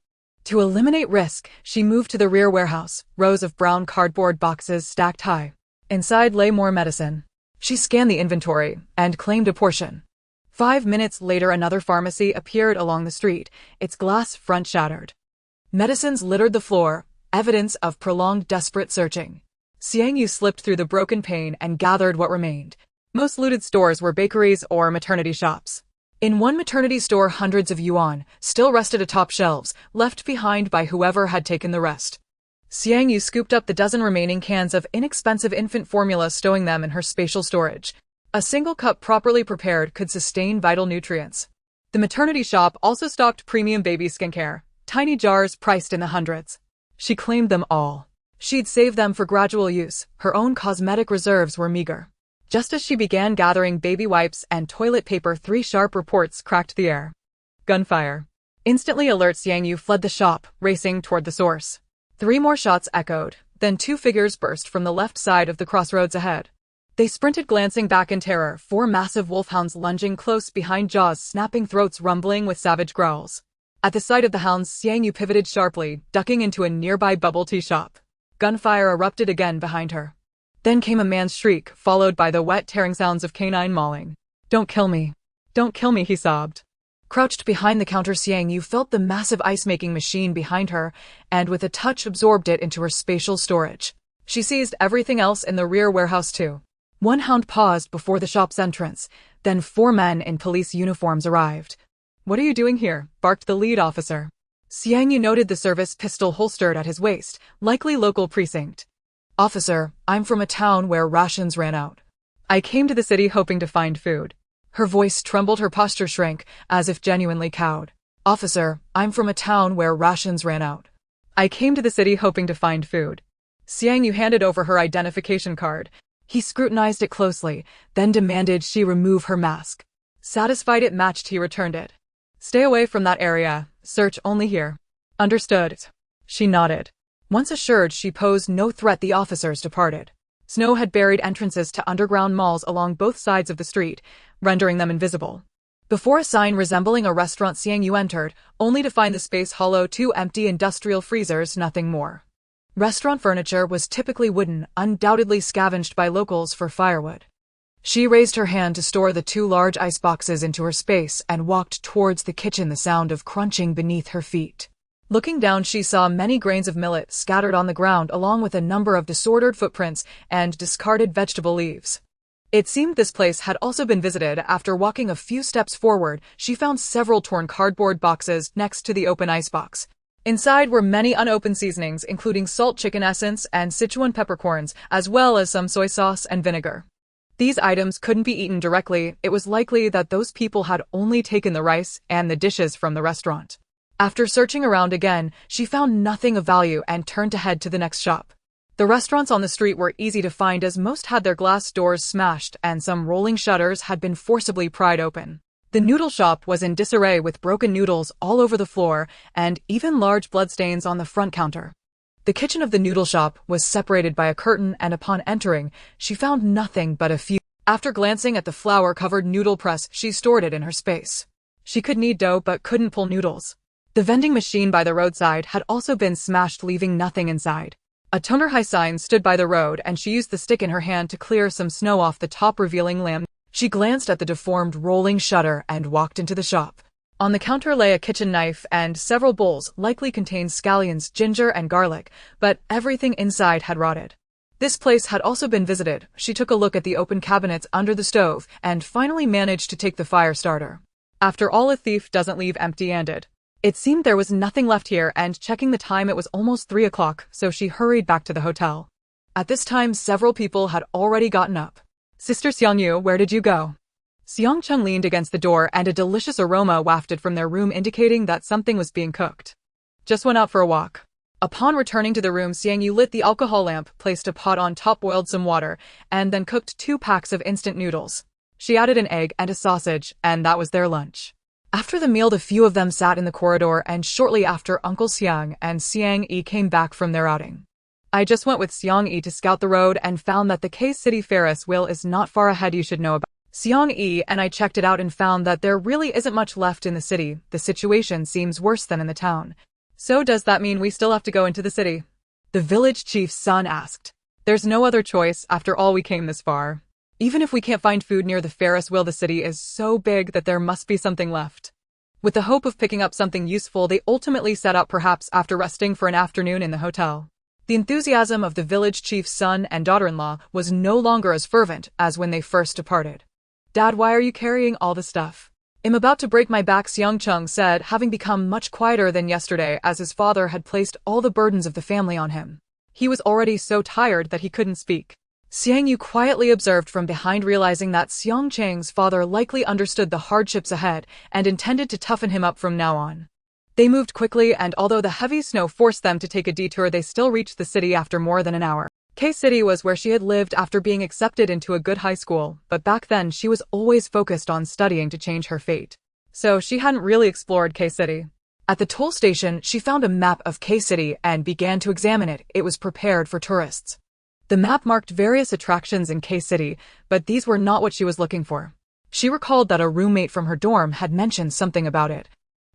To eliminate risk, she moved to the rear warehouse, rows of brown cardboard boxes stacked high. Inside lay more medicine. She scanned the inventory and claimed a portion. 5 minutes later, another pharmacy appeared along the street, its glass front shattered. Medicines littered the floor, evidence of prolonged desperate searching. Xiang Yu slipped through the broken pane and gathered what remained. Most looted stores were bakeries or maternity shops. In one maternity store, hundreds of yuan still rested atop shelves, left behind by whoever had taken the rest. Xiang Yu scooped up the dozen remaining cans of inexpensive infant formula, stowing them in her spatial storage. A single cup properly prepared could sustain vital nutrients. The maternity shop also stocked premium baby skincare, tiny jars priced in the hundreds. She claimed them all. She'd saved them for gradual use. Her own cosmetic reserves were meager. Just as she began gathering baby wipes and toilet paper, 3 sharp reports cracked the air. Gunfire. Instantly alert, Xiang Yu fled the shop, racing toward the source. 3 more shots echoed, then 2 figures burst from the left side of the crossroads ahead. They sprinted, glancing back in terror, 4 massive wolfhounds lunging close behind, jaws snapping, throats rumbling with savage growls. At the sight of the hounds, Xiang Yu pivoted sharply, ducking into a nearby bubble tea shop. Gunfire erupted again behind her. Then came a man's shriek, followed by the wet, tearing sounds of canine mauling. "Don't kill me. Don't kill me," he sobbed. Crouched behind the counter, Xiang Yu felt the massive ice-making machine behind her, and with a touch absorbed it into her spatial storage. She seized everything else in the rear warehouse too. 1 hound paused before the shop's entrance, then 4 men in police uniforms arrived. "What are you doing here?" barked the lead officer. Xiang Yu noted the service pistol holstered at his waist, likely local precinct. "Officer, I'm from a town where rations ran out. I came to the city hoping to find food." Her voice trembled, her posture shrank, as if genuinely cowed. "Officer, I'm from a town where rations ran out. I came to the city hoping to find food." Xiang Yu handed over her identification card. He scrutinized it closely, then demanded she remove her mask. Satisfied it matched, he returned it. "Stay away from that area. Search only here." "Understood." She nodded. Once assured she posed no threat, the officers departed. Snow had buried entrances to underground malls along both sides of the street, rendering them invisible. Before a sign resembling a restaurant, Xiang Yu entered, only to find the space hollow, 2 empty industrial freezers, nothing more. Restaurant furniture was typically wooden, undoubtedly scavenged by locals for firewood. She raised her hand to store the 2 large ice boxes into her space and walked towards the kitchen, the sound of crunching beneath her feet. Looking down, she saw many grains of millet scattered on the ground, along with a number of disordered footprints and discarded vegetable leaves. It seemed this place had also been visited. After walking a few steps forward, she found several torn cardboard boxes next to the open icebox. Inside were many unopened seasonings, including salt chicken essence and Sichuan peppercorns, as well as some soy sauce and vinegar. These items couldn't be eaten directly. It was likely that those people had only taken the rice and the dishes from the restaurant. After searching around again, she found nothing of value and turned to head to the next shop. The restaurants on the street were easy to find, as most had their glass doors smashed and some rolling shutters had been forcibly pried open. The noodle shop was in disarray, with broken noodles all over the floor and even large bloodstains on the front counter. The kitchen of the noodle shop was separated by a curtain, and upon entering, she found nothing but a few. After glancing at the flour-covered noodle press, she stored it in her space. She could knead dough but couldn't pull noodles. The vending machine by the roadside had also been smashed, leaving nothing inside. A toner-high sign stood by the road, and she used the stick in her hand to clear some snow off the top, revealing lamb. She glanced at the deformed rolling shutter and walked into the shop. On the counter lay a kitchen knife and several bowls, likely contained scallions, ginger, and garlic, but everything inside had rotted. This place had also been visited. She took a look at the open cabinets under the stove and finally managed to take the fire starter. After all, a thief doesn't leave empty-handed. It seemed there was nothing left here, and checking the time, it was almost 3 o'clock, so she hurried back to the hotel. At this time, several people had already gotten up. "Sister Xiang Yu, where did you go?" Xiang Cheng leaned against the door, and a delicious aroma wafted from their room, indicating that something was being cooked. "Just went out for a walk." Upon returning to the room, Xiang Yu lit the alcohol lamp, placed a pot on top, boiled some water, and then cooked 2 packs of instant noodles. She added an egg and a sausage, and that was their lunch. After the meal, the few of them sat in the corridor, and shortly after, Uncle Xiang and Xiang Yi came back from their outing. "I just went with Xiang Yi to scout the road and found that the K-City Ferris wheel is not far ahead. You should know about Xiang Yi and I checked it out and found that there really isn't much left in the city. The situation seems worse than in the town." "So does that mean we still have to go into the city?" the village chief's son asked. "There's no other choice. After all, we came this far. Even if we can't find food near the Ferris wheel, the city is so big that there must be something left." With the hope of picking up something useful, they ultimately set out, perhaps after resting for an afternoon in the hotel. The enthusiasm of the village chief's son and daughter-in-law was no longer as fervent as when they first departed. "Dad, why are you carrying all the stuff?" "I'm about to break my back," Xiang Cheng said, having become much quieter than yesterday as his father had placed all the burdens of the family on him. He was already so tired that he couldn't speak. Xiang Yu quietly observed from behind, realizing that Xiang Cheng's father likely understood the hardships ahead and intended to toughen him up from now on. They moved quickly, and although the heavy snow forced them to take a detour, they still reached the city after more than an hour. K-City was where she had lived after being accepted into a good high school, but back then she was always focused on studying to change her fate. So she hadn't really explored K-City. At the toll station, she found a map of K-City and began to examine it. It was prepared for tourists. The map marked various attractions in K-City, but these were not what she was looking for. She recalled that a roommate from her dorm had mentioned something about it.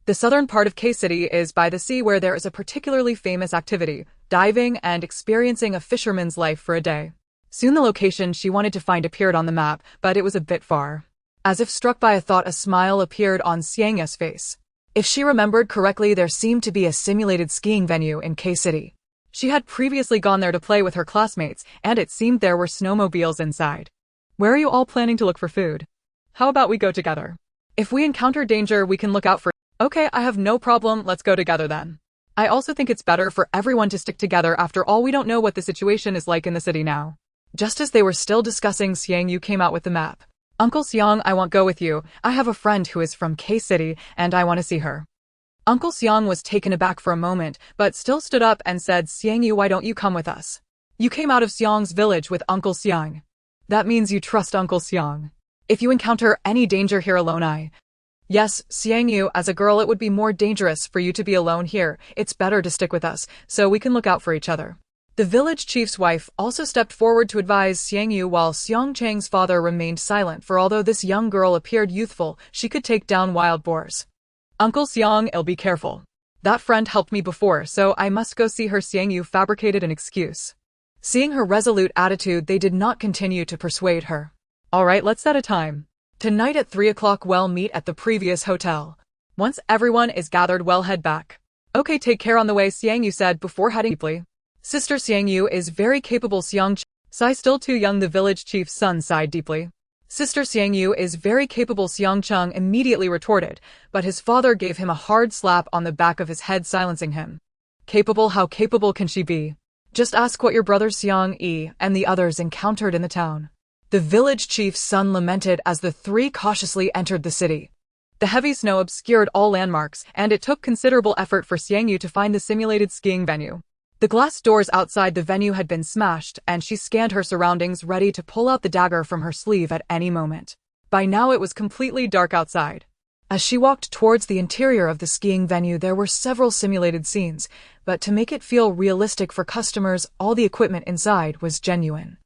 The southern part of K-City is by the sea, where there is a particularly famous activity, diving and experiencing a fisherman's life for a day. Soon the location she wanted to find appeared on the map, but it was a bit far. As if struck by a thought, a smile appeared on Xiang Yu's face. If she remembered correctly, there seemed to be a simulated skiing venue in K-City. She had previously gone there to play with her classmates, and it seemed there were snowmobiles inside. Where are you all planning to look for food? How about we go together? If we encounter danger, we can look out for it. Okay, I have no problem, let's go together then. I also think it's better for everyone to stick together. After all, we don't know what the situation is like in the city now. Just as they were still discussing, Xiang Yu came out with the map. Uncle Xiang, I won't go with you. I have a friend who is from K-City, and I want to see her. Uncle Xiang was taken aback for a moment, but still stood up and said, Xiang Yu, why don't you come with us? You came out of Xiang's village with Uncle Xiang. That means you trust Uncle Xiang. If you encounter any danger here alone, Yes, Xiang Yu, as a girl it would be more dangerous for you to be alone here. It's better to stick with us, so we can look out for each other. The village chief's wife also stepped forward to advise Xiang Yu, while Xiang Chang's father remained silent, for although this young girl appeared youthful, she could take down wild boars. Uncle Xiang, I'll be careful. That friend helped me before, so I must go see her. Xiang Yu fabricated an excuse. Seeing her resolute attitude, they did not continue to persuade her. Alright, let's set a time. Tonight at 3 o'clock we'll meet at the previous hotel. Once everyone is gathered, we'll head back. Okay, take care on the way, Xiang Yu said before heading deeply. Sister Xiang Yu is very capable. Sai, still too young, the village chief's son sighed deeply. Sister Xiang Yu is very capable, Xiang Cheng immediately retorted, but his father gave him a hard slap on the back of his head, silencing him. Capable? How capable can she be? Just ask what your brother Xiang Yi and the others encountered in the town. The village chief's son lamented as the three cautiously entered the city. The heavy snow obscured all landmarks, and it took considerable effort for Xiang Yu to find the simulated skiing venue. The glass doors outside the venue had been smashed, and she scanned her surroundings, ready to pull out the dagger from her sleeve at any moment. By now it was completely dark outside. As she walked towards the interior of the skiing venue, there were several simulated scenes, but to make it feel realistic for customers, all the equipment inside was genuine.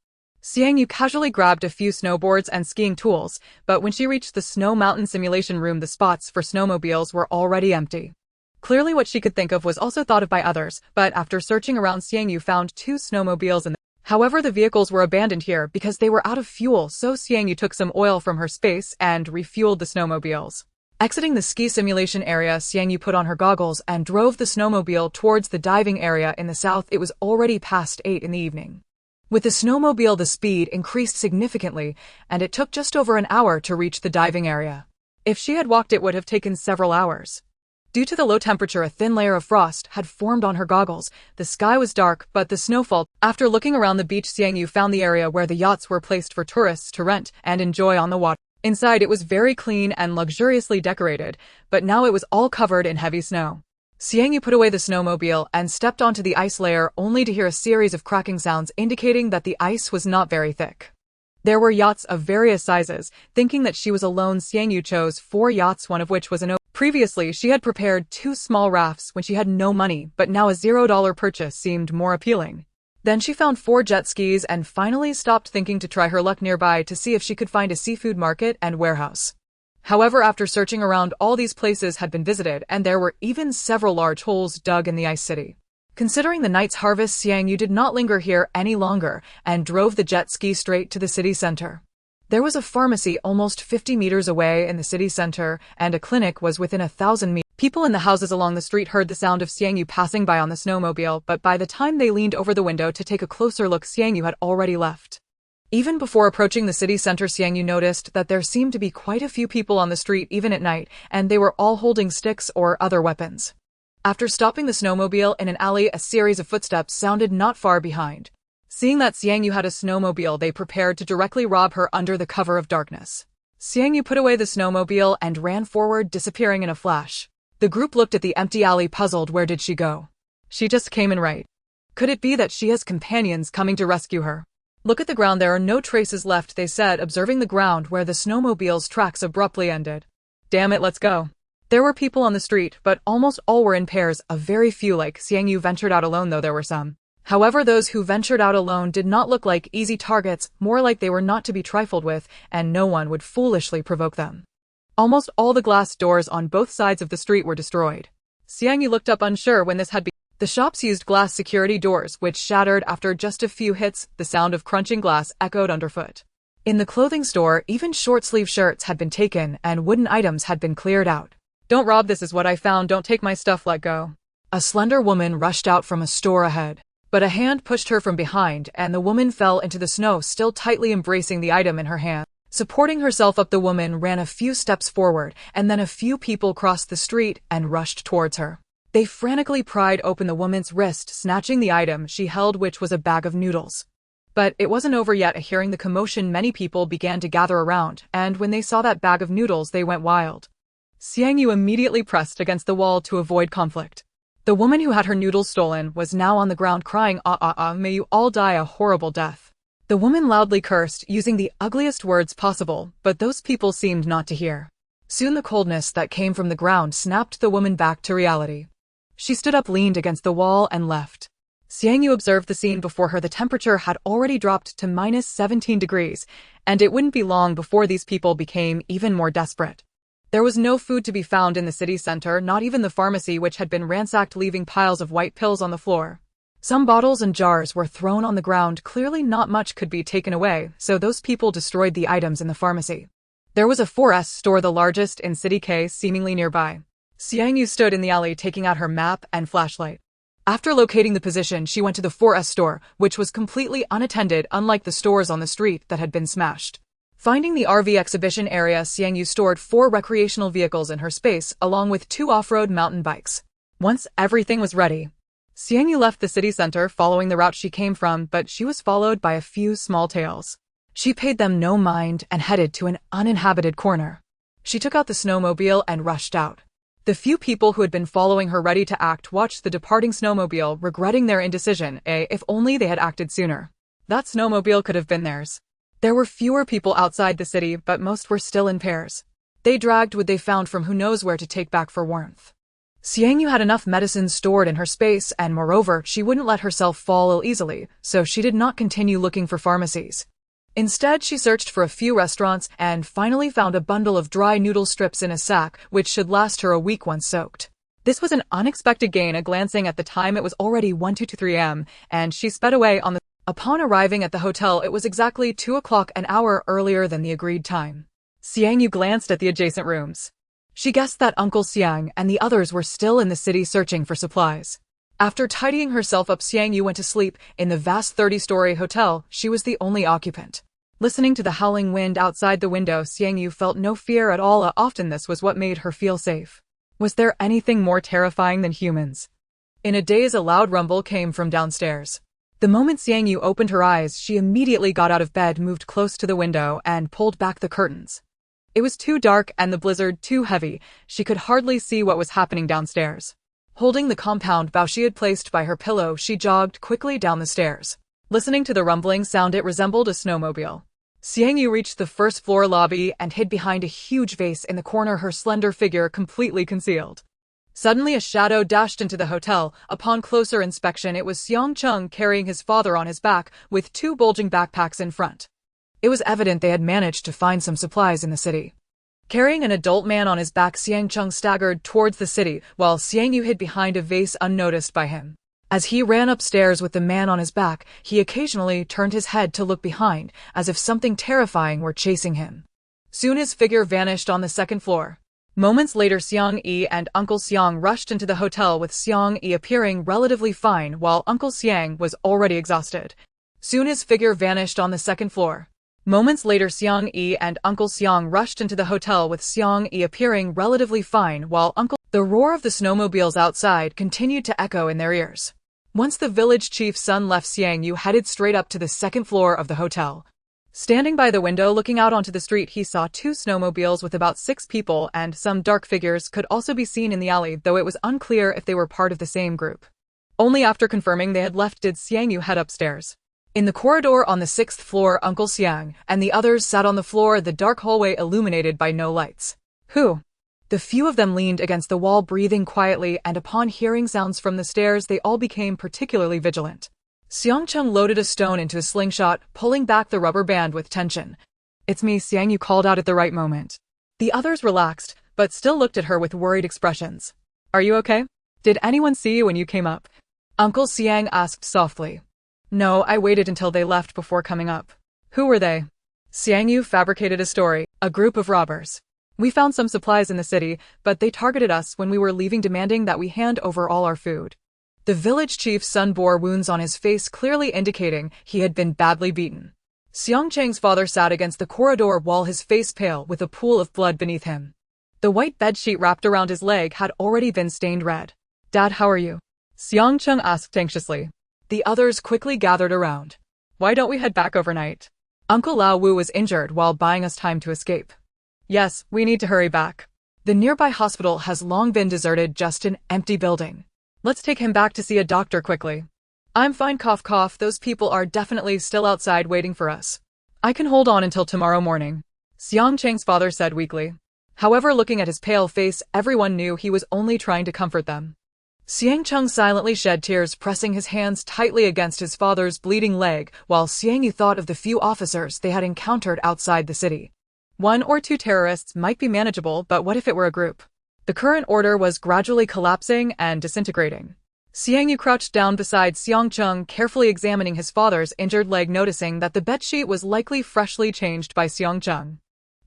Xiang Yu casually grabbed a few snowboards and skiing tools, but when she reached the snow mountain simulation room, the spots for snowmobiles were already empty. Clearly what she could think of was also thought of by others, but after searching around, Xiang Yu found 2 snowmobiles However, the vehicles were abandoned here because they were out of fuel, so Xiang Yu took some oil from her space and refueled the snowmobiles. Exiting the ski simulation area, Xiang Yu put on her goggles and drove the snowmobile towards the diving area in the south. It was already past 8 in the evening. With the snowmobile, the speed increased significantly, and it took just over an hour to reach the diving area. If she had walked, it would have taken several hours. Due to the low temperature, a thin layer of frost had formed on her goggles. The sky was dark, but the snowfall. After looking around the beach, Xiang Yu found the area where the yachts were placed for tourists to rent and enjoy on the water. Inside, it was very clean and luxuriously decorated, but now it was all covered in heavy snow. Xiang Yu put away the snowmobile and stepped onto the ice layer, only to hear a series of cracking sounds indicating that the ice was not very thick. There were yachts of various sizes. Thinking that she was alone, Xiang Yu chose 4 yachts, one of which was an open. Previously, she had prepared 2 small rafts when she had no money, but now a $0 purchase seemed more appealing. Then she found 4 jet skis and finally stopped, thinking to try her luck nearby to see if she could find a seafood market and warehouse. However, after searching around, all these places had been visited, and there were even several large holes dug in the ice city. Considering the night's harvest, Xiang Yu did not linger here any longer and drove the jet ski straight to the city center. There was a pharmacy almost 50 meters away in the city center, and a clinic was within 1,000 meters. People in the houses along the street heard the sound of Xiang Yu passing by on the snowmobile, but by the time they leaned over the window to take a closer look, Xiang Yu had already left. Even before approaching the city center, Xiang Yu noticed that there seemed to be quite a few people on the street even at night, and they were all holding sticks or other weapons. After stopping the snowmobile in an alley, a series of footsteps sounded not far behind. Seeing that Xiang Yu had a snowmobile, they prepared to directly rob her under the cover of darkness. Xiang Yu put away the snowmobile and ran forward, disappearing in a flash. The group looked at the empty alley, puzzled. Where did she go? She just came in, right? Could it be that she has companions coming to rescue her? Look at the ground, there are no traces left, they said, observing the ground where the snowmobile's tracks abruptly ended. Damn it, let's go. There were people on the street, but almost all were in pairs. A very few like Xiang Yu ventured out alone, though there were some. However, those who ventured out alone did not look like easy targets, more like they were not to be trifled with, and no one would foolishly provoke them. Almost all the glass doors on both sides of the street were destroyed. Xiang Yu looked up unsure when this had begun. The shops used glass security doors, which shattered after just a few hits. The sound of crunching glass echoed underfoot. In the clothing store, even short-sleeve shirts had been taken and wooden items had been cleared out. "Don't rob, this is what I found, don't take my stuff, let go." A slender woman rushed out from a store ahead. But a hand pushed her from behind, and the woman fell into the snow, still tightly embracing the item in her hand. Supporting herself up, the woman ran a few steps forward, and then a few people crossed the street and rushed towards her. They frantically pried open the woman's wrist, snatching the item she held, which was a bag of noodles. But it wasn't over yet. Hearing the commotion, many people began to gather around, and when they saw that bag of noodles, they went wild. Xiang Yu immediately pressed against the wall to avoid conflict. The woman who had her noodles stolen was now on the ground crying, may you all die a horrible death." The woman loudly cursed, using the ugliest words possible, but those people seemed not to hear. Soon the coldness that came from the ground snapped the woman back to reality. She stood up, leaned against the wall, and left. Xiang Yu observed the scene before her. The temperature had already dropped to -17 degrees, and it wouldn't be long before these people became even more desperate. There was no food to be found in the city center, not even the pharmacy, which had been ransacked, leaving piles of white pills on the floor. Some bottles and jars were thrown on the ground. Clearly not much could be taken away, so those people destroyed the items in the pharmacy. There was a 4S store, the largest in City K, seemingly nearby. Xiang Yu stood in the alley, taking out her map and flashlight. After locating the position, she went to the 4S store, which was completely unattended, unlike the stores on the street that had been smashed. Finding the RV exhibition area, Xiang Yu stored 4 recreational vehicles in her space, along with 2 off-road mountain bikes. Once everything was ready, Xiang Yu left the city center, following the route she came from, but she was followed by a few small tails. She paid them no mind and headed to an uninhabited corner. She took out the snowmobile and rushed out. The few people who had been following her ready to act watched the departing snowmobile, regretting their indecision. If only they had acted sooner. That snowmobile could have been theirs. There were fewer people outside the city, but most were still in pairs. They dragged what they found from who knows where to take back for warmth. Xiang Yu had enough medicine stored in her space, and moreover, she wouldn't let herself fall ill easily, so she did not continue looking for pharmacies. Instead, she searched for a few restaurants and finally found a bundle of dry noodle strips in a sack, which should last her a week once soaked. This was an unexpected gain. Glancing at the time, it was already 1:23 a.m., and she sped away on the... Upon arriving at the hotel, it was exactly 2 o'clock, an hour earlier than the agreed time. Xiang Yu glanced at the adjacent rooms. She guessed that Uncle Xiang and the others were still in the city searching for supplies. After tidying herself up, Xiang Yu went to sleep. In the vast 30-story hotel, she was the only occupant. Listening to the howling wind outside the window, Xiang Yu felt no fear at all. Often this was what made her feel safe. Was there anything more terrifying than humans? In a daze, a loud rumble came from downstairs. The moment Xiang Yu opened her eyes, she immediately got out of bed, moved close to the window, and pulled back the curtains. It was too dark and the blizzard too heavy. She could hardly see what was happening downstairs. Holding the compound bow she had placed by her pillow, she jogged quickly down the stairs. Listening to the rumbling sound, it resembled a snowmobile. Xiang Yu reached the first-floor lobby and hid behind a huge vase in the corner, her slender figure completely concealed. Suddenly, a shadow dashed into the hotel. Upon closer inspection, it was Xiang Cheng carrying his father on his back, with 2 bulging backpacks in front. It was evident they had managed to find some supplies in the city. Carrying an adult man on his back, Xiang Cheng staggered towards the city, while Xiang Yu hid behind a vase unnoticed by him. As he ran upstairs with the man on his back, he occasionally turned his head to look behind, as if something terrifying were chasing him. Soon his figure vanished on the 2nd floor. Moments later, Xiang Yi and Uncle Xiang rushed into the hotel, with Xiang Yi appearing relatively fine while Uncle Xiang was already exhausted. Soon his figure vanished on the 2nd floor. Moments later, Xiang Yi and Uncle Xiang rushed into the hotel, with Xiang Yi appearing relatively fine while The roar of the snowmobiles outside continued to echo in their ears. Once the village chief's son left, Xiang Yu headed straight up to the 2nd floor of the hotel. Standing by the window looking out onto the street, he saw 2 snowmobiles with about 6 people, and some dark figures could also be seen in the alley, though it was unclear if they were part of the same group. Only after confirming they had left did Xiang Yu head upstairs. In the corridor on the 6th floor, Uncle Xiang and the others sat on the floor, the dark hallway illuminated by no lights. "Who The few of them leaned against the wall breathing quietly, and upon hearing sounds from the stairs they all became particularly vigilant. Xiang loaded a stone into his slingshot, pulling back the rubber band with tension. "It's me," Xiang Yu called out at the right moment. The others relaxed, but still looked at her with worried expressions. "Are you okay? Did anyone see you when you came up?" Uncle Xiang asked softly. "No, I waited until they left before coming up." "Who were they?" Xiang Yu fabricated a story. "A group of robbers. We found some supplies in the city, but they targeted us when we were leaving, demanding that we hand over all our food." The village chief's son bore wounds on his face, clearly indicating he had been badly beaten. Xiang's father sat against the corridor wall, his face pale with a pool of blood beneath him. The white bedsheet wrapped around his leg had already been stained red. "Dad, how are you?" Xiang asked anxiously. The others quickly gathered around. "Why don't we head back overnight? Uncle Lao Wu was injured while buying us time to escape." "Yes, we need to hurry back. The nearby hospital has long been deserted, just an empty building. Let's take him back to see a doctor quickly." "I'm fine, cough cough, those people are definitely still outside waiting for us. I can hold on until tomorrow morning," Xiang's father said weakly. However, looking at his pale face, everyone knew he was only trying to comfort them. Xiang silently shed tears, pressing his hands tightly against his father's bleeding leg, while Xiang Yu thought of the few officers they had encountered outside the city. One or two terrorists might be manageable, but what if it were a group? The current order was gradually collapsing and disintegrating. Xiang Yu crouched down beside Xiang, carefully examining his father's injured leg, noticing that the bedsheet was likely freshly changed by Xiang.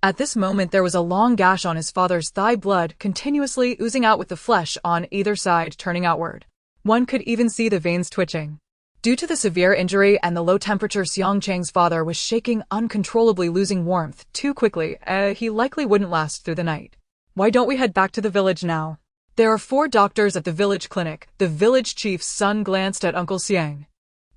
At this moment there was a long gash on his father's thigh, blood continuously oozing out with the flesh on either side turning outward. One could even see the veins twitching. Due to the severe injury and the low temperature, Xiang's father was shaking uncontrollably, losing warmth too quickly. He likely wouldn't last through the night. "Why don't we head back to the village now? There are 4 doctors at the village clinic." The village chief's son glanced at Uncle Xiang.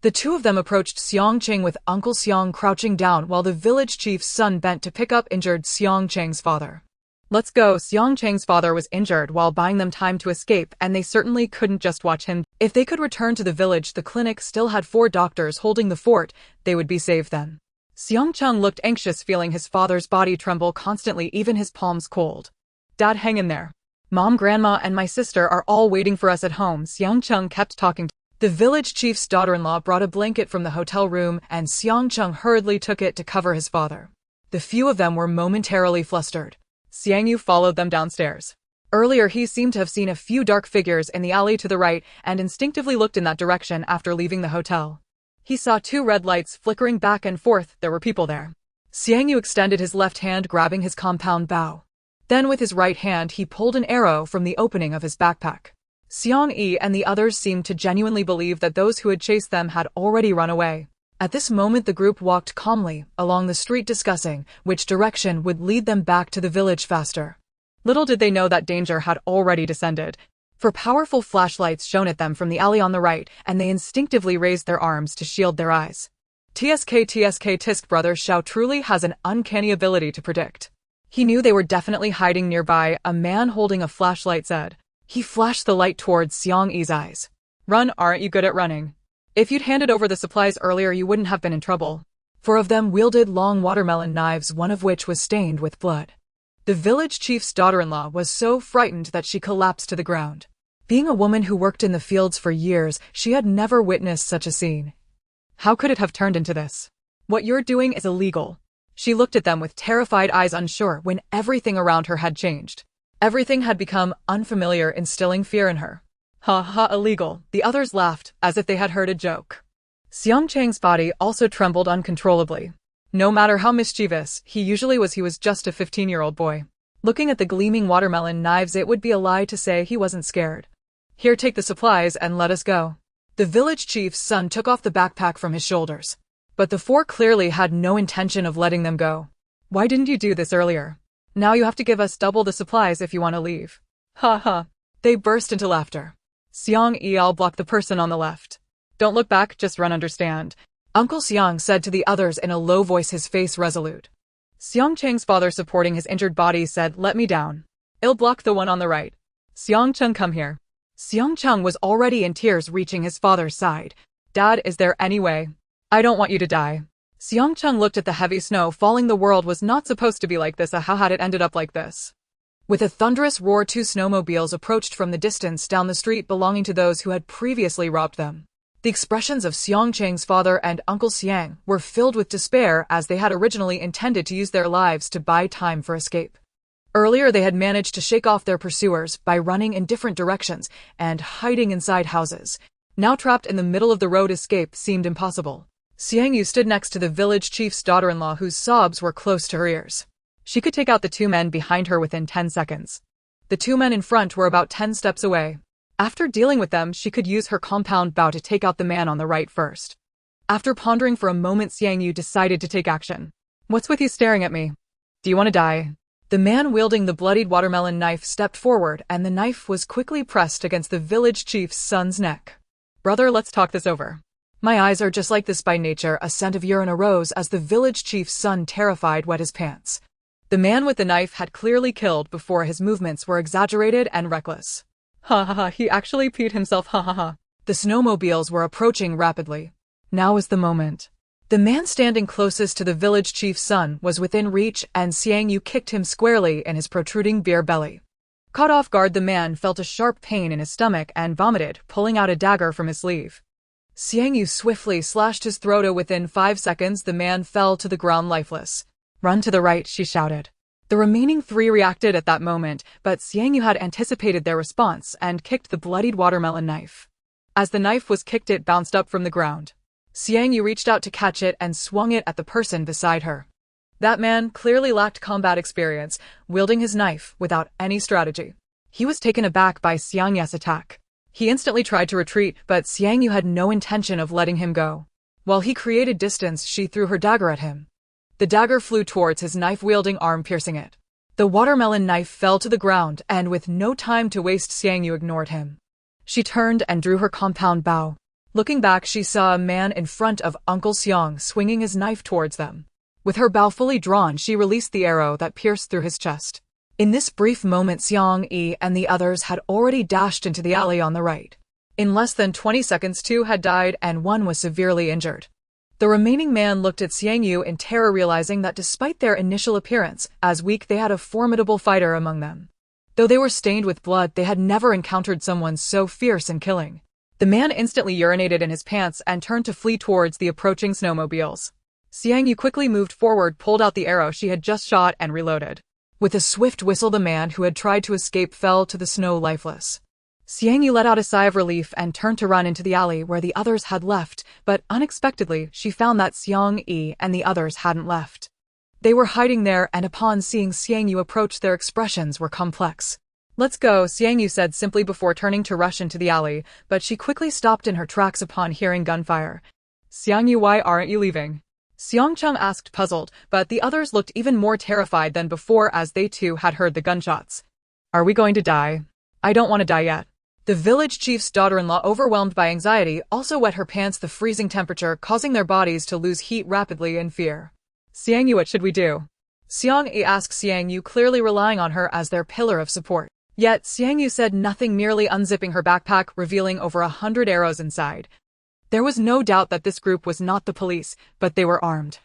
The two of them approached Xiang with Uncle Xiang crouching down while the village chief's son bent to pick up injured Xiang's father. "Let's go." Xiang's father was injured while buying them time to escape, and they certainly couldn't just watch him. If they could return to the village, the clinic still had 4 doctors holding the fort. They would be safe then. Xiang looked anxious, feeling his father's body tremble constantly, even his palms cold. "Dad, hang in there. Mom, Grandma, and my sister are all waiting for us at home." Xiang kept talking. The village chief's daughter-in-law brought a blanket from the hotel room, and Xiang hurriedly took it to cover his father. The few of them were momentarily flustered. Xiang Yu followed them downstairs. Earlier he seemed to have seen a few dark figures in the alley to the right and instinctively looked in that direction after leaving the hotel. He saw 2 red lights flickering back and forth. There were people there. Xiang Yu extended his left hand, grabbing his compound bow. Then with his right hand he pulled an arrow from the opening of his backpack. Xiang Yi and the others seemed to genuinely believe that those who had chased them had already run away. At this moment the group walked calmly along the street, discussing which direction would lead them back to the village faster. Little did they know that danger had already descended, for powerful flashlights shone at them from the alley on the right, and they instinctively raised their arms to shield their eyes. TSK Tisk brother Xiao truly has an uncanny ability to predict. He knew they were definitely hiding nearby, a man holding a flashlight said. He flashed the light towards Xiang Yi's eyes. "Run, aren't you good at running? If you'd handed over the supplies earlier you wouldn't have been in trouble." 4 of them wielded long watermelon knives, one of which was stained with blood. The village chief's daughter-in-law was so frightened that she collapsed to the ground. Being a woman who worked in the fields for years, she had never witnessed such a scene. How could it have turned into this? "What you're doing is illegal." She looked at them with terrified eyes, unsure when everything around her had changed. Everything had become unfamiliar, instilling fear in her. "Ha ha, illegal." The others laughed, as if they had heard a joke. Xiang's body also trembled uncontrollably. No matter how mischievous he usually was, he was just a 15-year-old boy. Looking at the gleaming watermelon knives, it would be a lie to say he wasn't scared. "Here, take the supplies and let us go." The village chief's son took off the backpack from his shoulders. But the 4 clearly had no intention of letting them go. "Why didn't you do this earlier? Now you have to give us double the supplies if you want to leave." "Ha ha." They burst into laughter. Xiang Yi blocked the person on the left. "Don't look back, just run, understand?" Uncle Xiang said to the others in a low voice, his face resolute. Xiang's father, supporting his injured body, said, "Let me down. I'll block the one on the right." "Xiang, come here." Xiang was already in tears, reaching his father's side. "Dad, is there any way? I don't want you to die." Xiang looked at the heavy snow falling. The world was not supposed to be like this. How had it ended up like this? With a thunderous roar, two snowmobiles approached from the distance down the street belonging to those who had previously robbed them. The expressions of Xiang Chang's father and Uncle Xiang were filled with despair, as they had originally intended to use their lives to buy time for escape. Earlier, they had managed to shake off their pursuers by running in different directions and hiding inside houses. Now trapped in the middle of the road, escape seemed impossible. Xiang Yu stood next to the village chief's daughter-in-law, whose sobs were close to her ears. She could take out the two men behind her within 10 seconds. The two men in front were about 10 steps away. After dealing with them, she could use her compound bow to take out the man on the right first. After pondering for a moment, Xiang Yu decided to take action. "What's with you staring at me? Do you want to die?" The man wielding the bloodied watermelon knife stepped forward, and the knife was quickly pressed against the village chief's son's neck. "Brother, let's talk this over. My eyes are just like this by nature." A scent of urine arose as the village chief's son, terrified, wet his pants. The man with the knife had clearly killed before. His movements were exaggerated and reckless. "Ha ha ha, he actually peed himself, ha ha ha." The snowmobiles were approaching rapidly. Now was the moment. The man standing closest to the village chief's son was within reach, and Xiang Yu kicked him squarely in his protruding beer belly. Caught off guard, the man felt a sharp pain in his stomach and vomited, pulling out a dagger from his sleeve. Xiang Yu swiftly slashed his throat. Within 5 seconds, the man fell to the ground lifeless. "Run to the right," she shouted. The remaining 3 reacted at that moment, but Xiang Yu had anticipated their response and kicked the bloodied watermelon knife. As the knife was kicked, it bounced up from the ground. Xiang Yu reached out to catch it and swung it at the person beside her. That man clearly lacked combat experience, wielding his knife without any strategy. He was taken aback by Xiang Yu's attack. He instantly tried to retreat, but Xiang Yu had no intention of letting him go. While he created distance, she threw her dagger at him. The dagger flew towards his knife-wielding arm, piercing it. The watermelon knife fell to the ground, and with no time to waste, Xiang Yu ignored him. She turned and drew her compound bow. Looking back, she saw a man in front of Uncle Xiang swinging his knife towards them. With her bow fully drawn, she released the arrow that pierced through his chest. In this brief moment, Xiang Yi and the others had already dashed into the alley on the right. In less than 20 seconds, 2 had died and 1 was severely injured. The remaining man looked at Xiang Yu in terror, realizing that despite their initial appearance as weak, they had a formidable fighter among them. Though they were stained with blood, they had never encountered someone so fierce and killing. The man instantly urinated in his pants and turned to flee towards the approaching snowmobiles. Xiang Yu quickly moved forward, pulled out the arrow she had just shot, and reloaded. With a swift whistle, the man who had tried to escape fell to the snow lifeless. Xiang Yu let out a sigh of relief and turned to run into the alley where the others had left, but unexpectedly, she found that Xiang Yi and the others hadn't left. They were hiding there, and upon seeing Xiang Yu approach, their expressions were complex. "Let's go," Xiang Yu said simply before turning to rush into the alley, but she quickly stopped in her tracks upon hearing gunfire. "Xiang Yu, why aren't you leaving?" Xiang Cheng asked, puzzled, but the others looked even more terrified than before as they too had heard the gunshots. "Are we going to die?" "I don't want to die yet." The village chief's daughter-in-law, overwhelmed by anxiety, also wet her pants, the freezing temperature causing their bodies to lose heat rapidly in fear. "Xiang Yu, what should we do?" Xiang Yi asked Xiang Yu, clearly relying on her as their pillar of support. Yet Xiang Yu said nothing, merely unzipping her backpack, revealing over 100 arrows inside. There was no doubt that this group was not the police, but they were armed.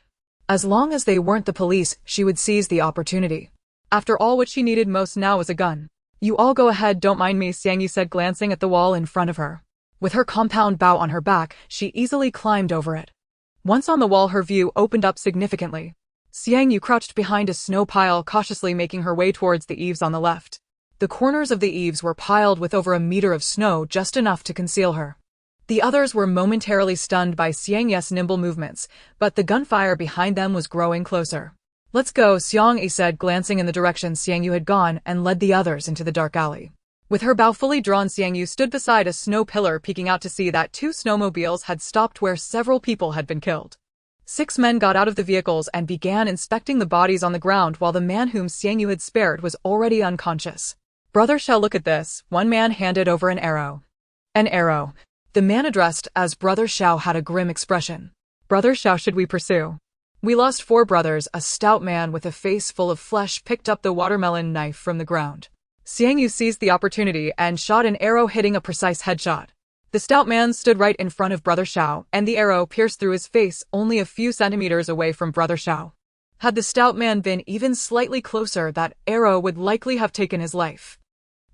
As long as they weren't the police, she would seize the opportunity. After all, what she needed most now was a gun. "You all go ahead, don't mind me," Xiang Yu said, glancing at the wall in front of her. With her compound bow on her back, she easily climbed over it. Once on the wall, her view opened up significantly. Xiang Yu crouched behind a snow pile, cautiously making her way towards the eaves on the left. The corners of the eaves were piled with over a meter of snow, just enough to conceal her. The others were momentarily stunned by Xiang Yu's nimble movements, but the gunfire behind them was growing closer. "Let's go," Xiang Yi said, glancing in the direction Xiang Yu had gone, and led the others into the dark alley. With her bow fully drawn, Xiang Yu stood beside a snow pillar, peeking out to see that 2 snowmobiles had stopped where several people had been killed. 6 men got out of the vehicles and began inspecting the bodies on the ground, while the man whom Xiang Yu had spared was already unconscious. "Brother Xiao, look at this." One man handed over an arrow. "An arrow." The man addressed as Brother Xiao had a grim expression. "Brother Xiao, should we pursue?" "We lost 4 brothers." A stout man with a face full of flesh picked up the watermelon knife from the ground. Xiang Yu seized the opportunity and shot an arrow, hitting a precise headshot. The stout man stood right in front of Brother Xiao, and the arrow pierced through his face only a few centimeters away from Brother Xiao. Had the stout man been even slightly closer, that arrow would likely have taken his life.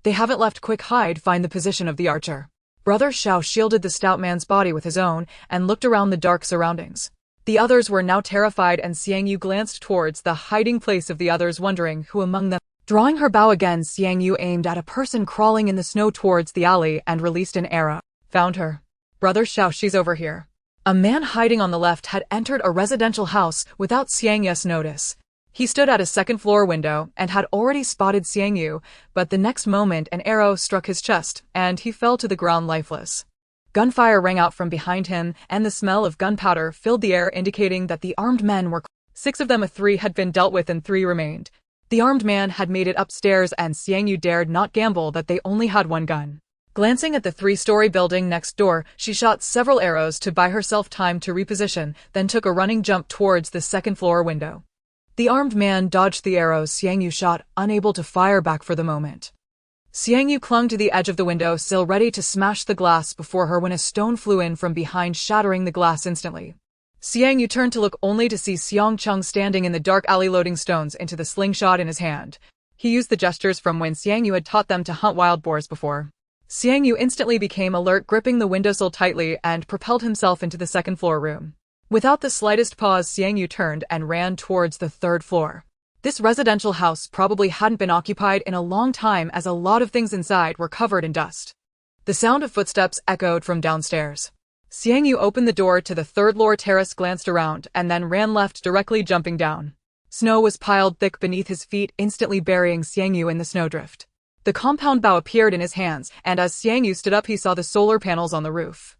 They haven't left. Quick, hide, find the position of the archer. Brother Xiao shielded the stout man's body with his own and looked around the dark surroundings. The others were now terrified, and Xiang Yu glanced towards the hiding place of the others, wondering who among them. Drawing her bow again, Xiang Yu aimed at a person crawling in the snow towards the alley and released an arrow. Found her. Brother Xiao, she's over here. A man hiding on the left had entered a residential house without Xiang Yu's notice. He stood at a second-floor window and had already spotted Xiang Yu, but the next moment an arrow struck his chest, and he fell to the ground lifeless. Gunfire rang out from behind him, and the smell of gunpowder filled the air, indicating that the armed men were 6 of them. 3 had been dealt with and 3 remained. The armed man had made it upstairs, and Xiang Yu dared not gamble that they only had one gun. Glancing at the 3-story building next door, she shot several arrows to buy herself time to reposition, then took a running jump towards the second-floor window. The armed man dodged the arrows Xiang Yu shot, unable to fire back for the moment. Xiang Yu clung to the edge of the window sill, ready to smash the glass before her when a stone flew in from behind, shattering the glass instantly. Xiang Yu turned to look, only to see Xiang Cheng standing in the dark alley, loading stones into the slingshot in his hand. He used the gestures from when Xiang Yu had taught them to hunt wild boars before. Xiang Yu instantly became alert, gripping the windowsill tightly, and propelled himself into the second-floor room. Without the slightest pause, Xiang Yu turned and ran towards the 3rd floor. This residential house probably hadn't been occupied in a long time, as a lot of things inside were covered in dust. The sound of footsteps echoed from downstairs. Xiang Yu opened the door to the 3rd-floor terrace, glanced around, and then ran left, directly jumping down. Snow was piled thick beneath his feet, instantly burying Xiang Yu in the snowdrift. The compound bow appeared in his hands, and as Xiang Yu stood up, he saw the solar panels on the roof.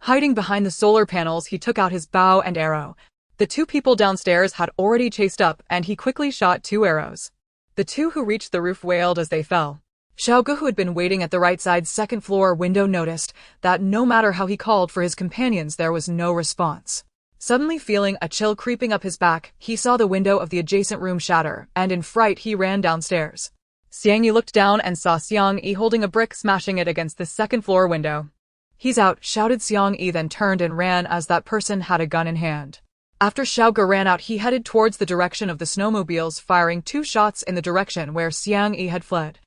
Hiding behind the solar panels, he took out his bow and arrow. The 2 people downstairs had already chased up, and he quickly shot 2 arrows. The 2 who reached the roof wailed as they fell. Xiao Gu, who had been waiting at the right side second-floor window, noticed that no matter how he called for his companions, there was no response. Suddenly feeling a chill creeping up his back, he saw the window of the adjacent room shatter, and in fright he ran downstairs. Xiang Yu looked down and saw Xiang Yi holding a brick, smashing it against the second-floor window. "He's out," shouted Xiang Yi, then turned and ran as that person had a gun in hand. After Xiao Gu ran out, he headed towards the direction of the snowmobiles, firing 2 shots in the direction where Xiang Yi had fled.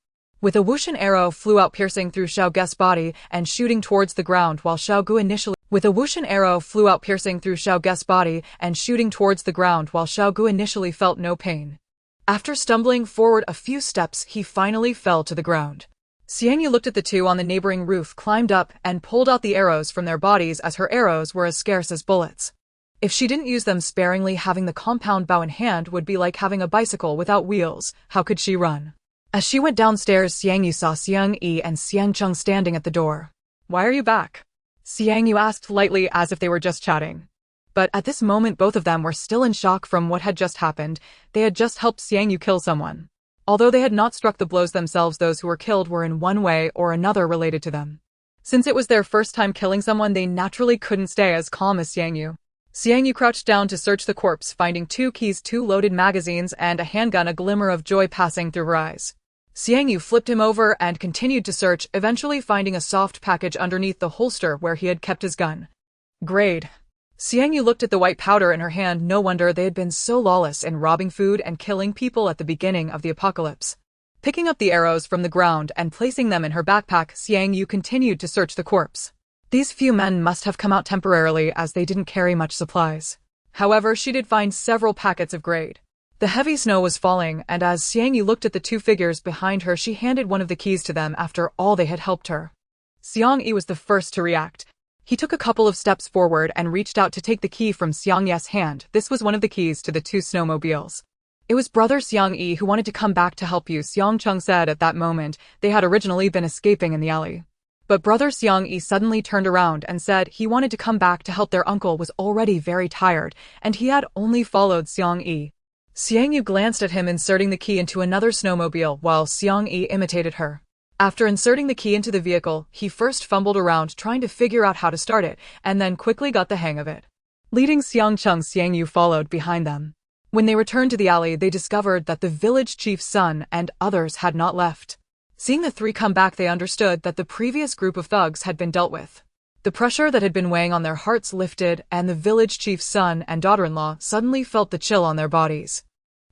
With a whoosh, an arrow flew out, piercing through Xiao Gu's body and shooting towards the ground, while Xiao Gu initially felt no pain. After stumbling forward a few steps, he finally fell to the ground. Xiang Yu looked at the 2 on the neighboring roof, climbed up, and pulled out the arrows from their bodies, as her arrows were as scarce as bullets. If she didn't use them sparingly, having the compound bow in hand would be like having a bicycle without wheels. How could she run? As she went downstairs, Xiang Yu saw Xiang Yi and Xiang Cheng standing at the door. "Why are you back?" Xiang Yu asked lightly, as if they were just chatting. But at this moment, both of them were still in shock from what had just happened. They had just helped Xiang Yu kill someone. Although they had not struck the blows themselves, those who were killed were in one way or another related to them. Since it was their first time killing someone, they naturally couldn't stay as calm as Xiang Yu. Xiang Yu crouched down to search the corpse, finding 2 keys, 2 loaded magazines, and a handgun, a glimmer of joy passing through her eyes. Xiang Yu flipped him over and continued to search, eventually finding a soft package underneath the holster where he had kept his gun. Grade. Xiang Yu looked at the white powder in her hand. No wonder they had been so lawless in robbing food and killing people at the beginning of the apocalypse. Picking up the arrows from the ground and placing them in her backpack, Xiang Yu continued to search the corpse. These few men must have come out temporarily, as they didn't carry much supplies. However, she did find several packets of grade. The heavy snow was falling, and as Xiang Yu looked at the 2 figures behind her, she handed one of the keys to them. After all, they had helped her. Xiang Yi was the first to react. He took a couple of steps forward and reached out to take the key from Xiang Yi's hand. This was one of the keys to the 2 snowmobiles. "It was brother Xiang Yi who wanted to come back to help you," Xiang Cheng said at that moment. They had originally been escaping in the alley. But brother Xiang Yi suddenly turned around and said he wanted to come back to help. Their uncle was already very tired, and he had only followed Xiang Yi. Xiang Yu glanced at him, inserting the key into another snowmobile, while Xiang Yi imitated her. After inserting the key into the vehicle, he first fumbled around trying to figure out how to start it, and then quickly got the hang of it. Leading Xiang Cheng, Xiang Yu followed behind them. When they returned to the alley, they discovered that the village chief's son and others had not left. Seeing the 3 come back, they understood that the previous group of thugs had been dealt with. The pressure that had been weighing on their hearts lifted, and the village chief's son and daughter-in-law suddenly felt the chill on their bodies.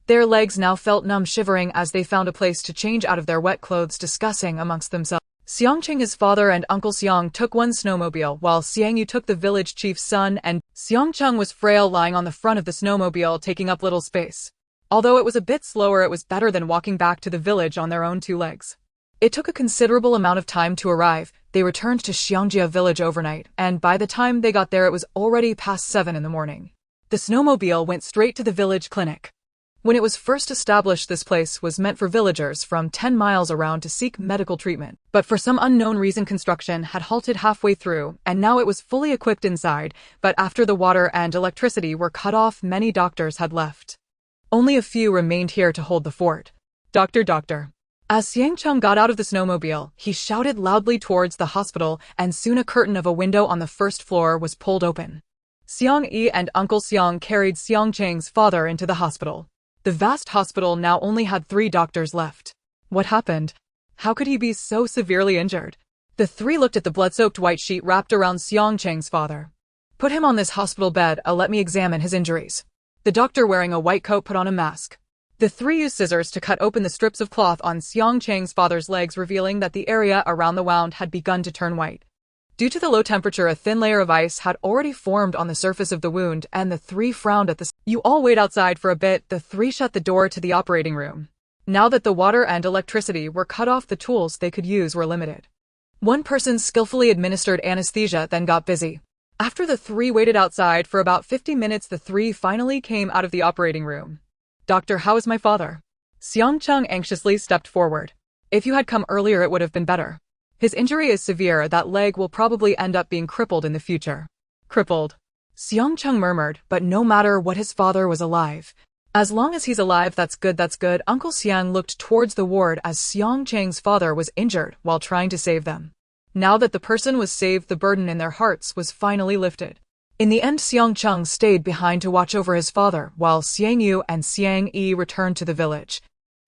Their legs now felt numb, shivering as they found a place to change out of their wet clothes, discussing amongst themselves. Xiangqing, his father, and Uncle Xiang took one snowmobile, while Xiang Yu took the village chief's son, and Xiangcheng was frail, lying on the front of the snowmobile, taking up little space. Although it was a bit slower, it was better than walking back to the village on their own two legs. It took a considerable amount of time to arrive. They returned to Xiangjia village overnight, and by the time they got there it was already past 7 in the morning. The snowmobile went straight to the village clinic. When it was first established, this place was meant for villagers from 10 miles around to seek medical treatment, but for some unknown reason construction had halted halfway through, and now it was fully equipped inside, but after the water and electricity were cut off, many doctors had left. Only a few remained here to hold the fort. Doctor, doctor. As Xiangcheng got out of the snowmobile, he shouted loudly towards the hospital, and soon a curtain of a window on the first floor was pulled open. Xiang Yi and Uncle Xiang carried Xiangcheng's father into the hospital. The vast hospital now only had 3 doctors left. What happened? How could he be so severely injured? The 3 looked at the blood-soaked white sheet wrapped around Xiangcheng's father. Put him on this hospital bed, let me examine his injuries. The doctor, wearing a white coat, put on a mask. The 3 used scissors to cut open the strips of cloth on Xiangcheng's father's legs, revealing that the area around the wound had begun to turn white. Due to the low temperature, a thin layer of ice had already formed on the surface of the wound, and the 3 frowned at the "You all wait outside for a bit." The 3 shut the door to the operating room. Now that the water and electricity were cut off, the tools they could use were limited. One person skillfully administered anesthesia, then got busy. After the 3 waited outside for about 50 minutes, the 3 finally came out of the operating room. Doctor, how is my father? Xiangcheng anxiously stepped forward. If you had come earlier, it would have been better. His injury is severe. That leg will probably end up being crippled in the future. Crippled? Xiangcheng murmured, but no matter what, his father was alive. As long as he's alive, that's good, that's good. Uncle Xiang looked towards the ward as Xiangcheng's father was injured while trying to save them. Now that the person was saved, the burden in their hearts was finally lifted. In the end, Xiangcheng stayed behind to watch over his father, while Xiang Yu and Xiang Yi returned to the village.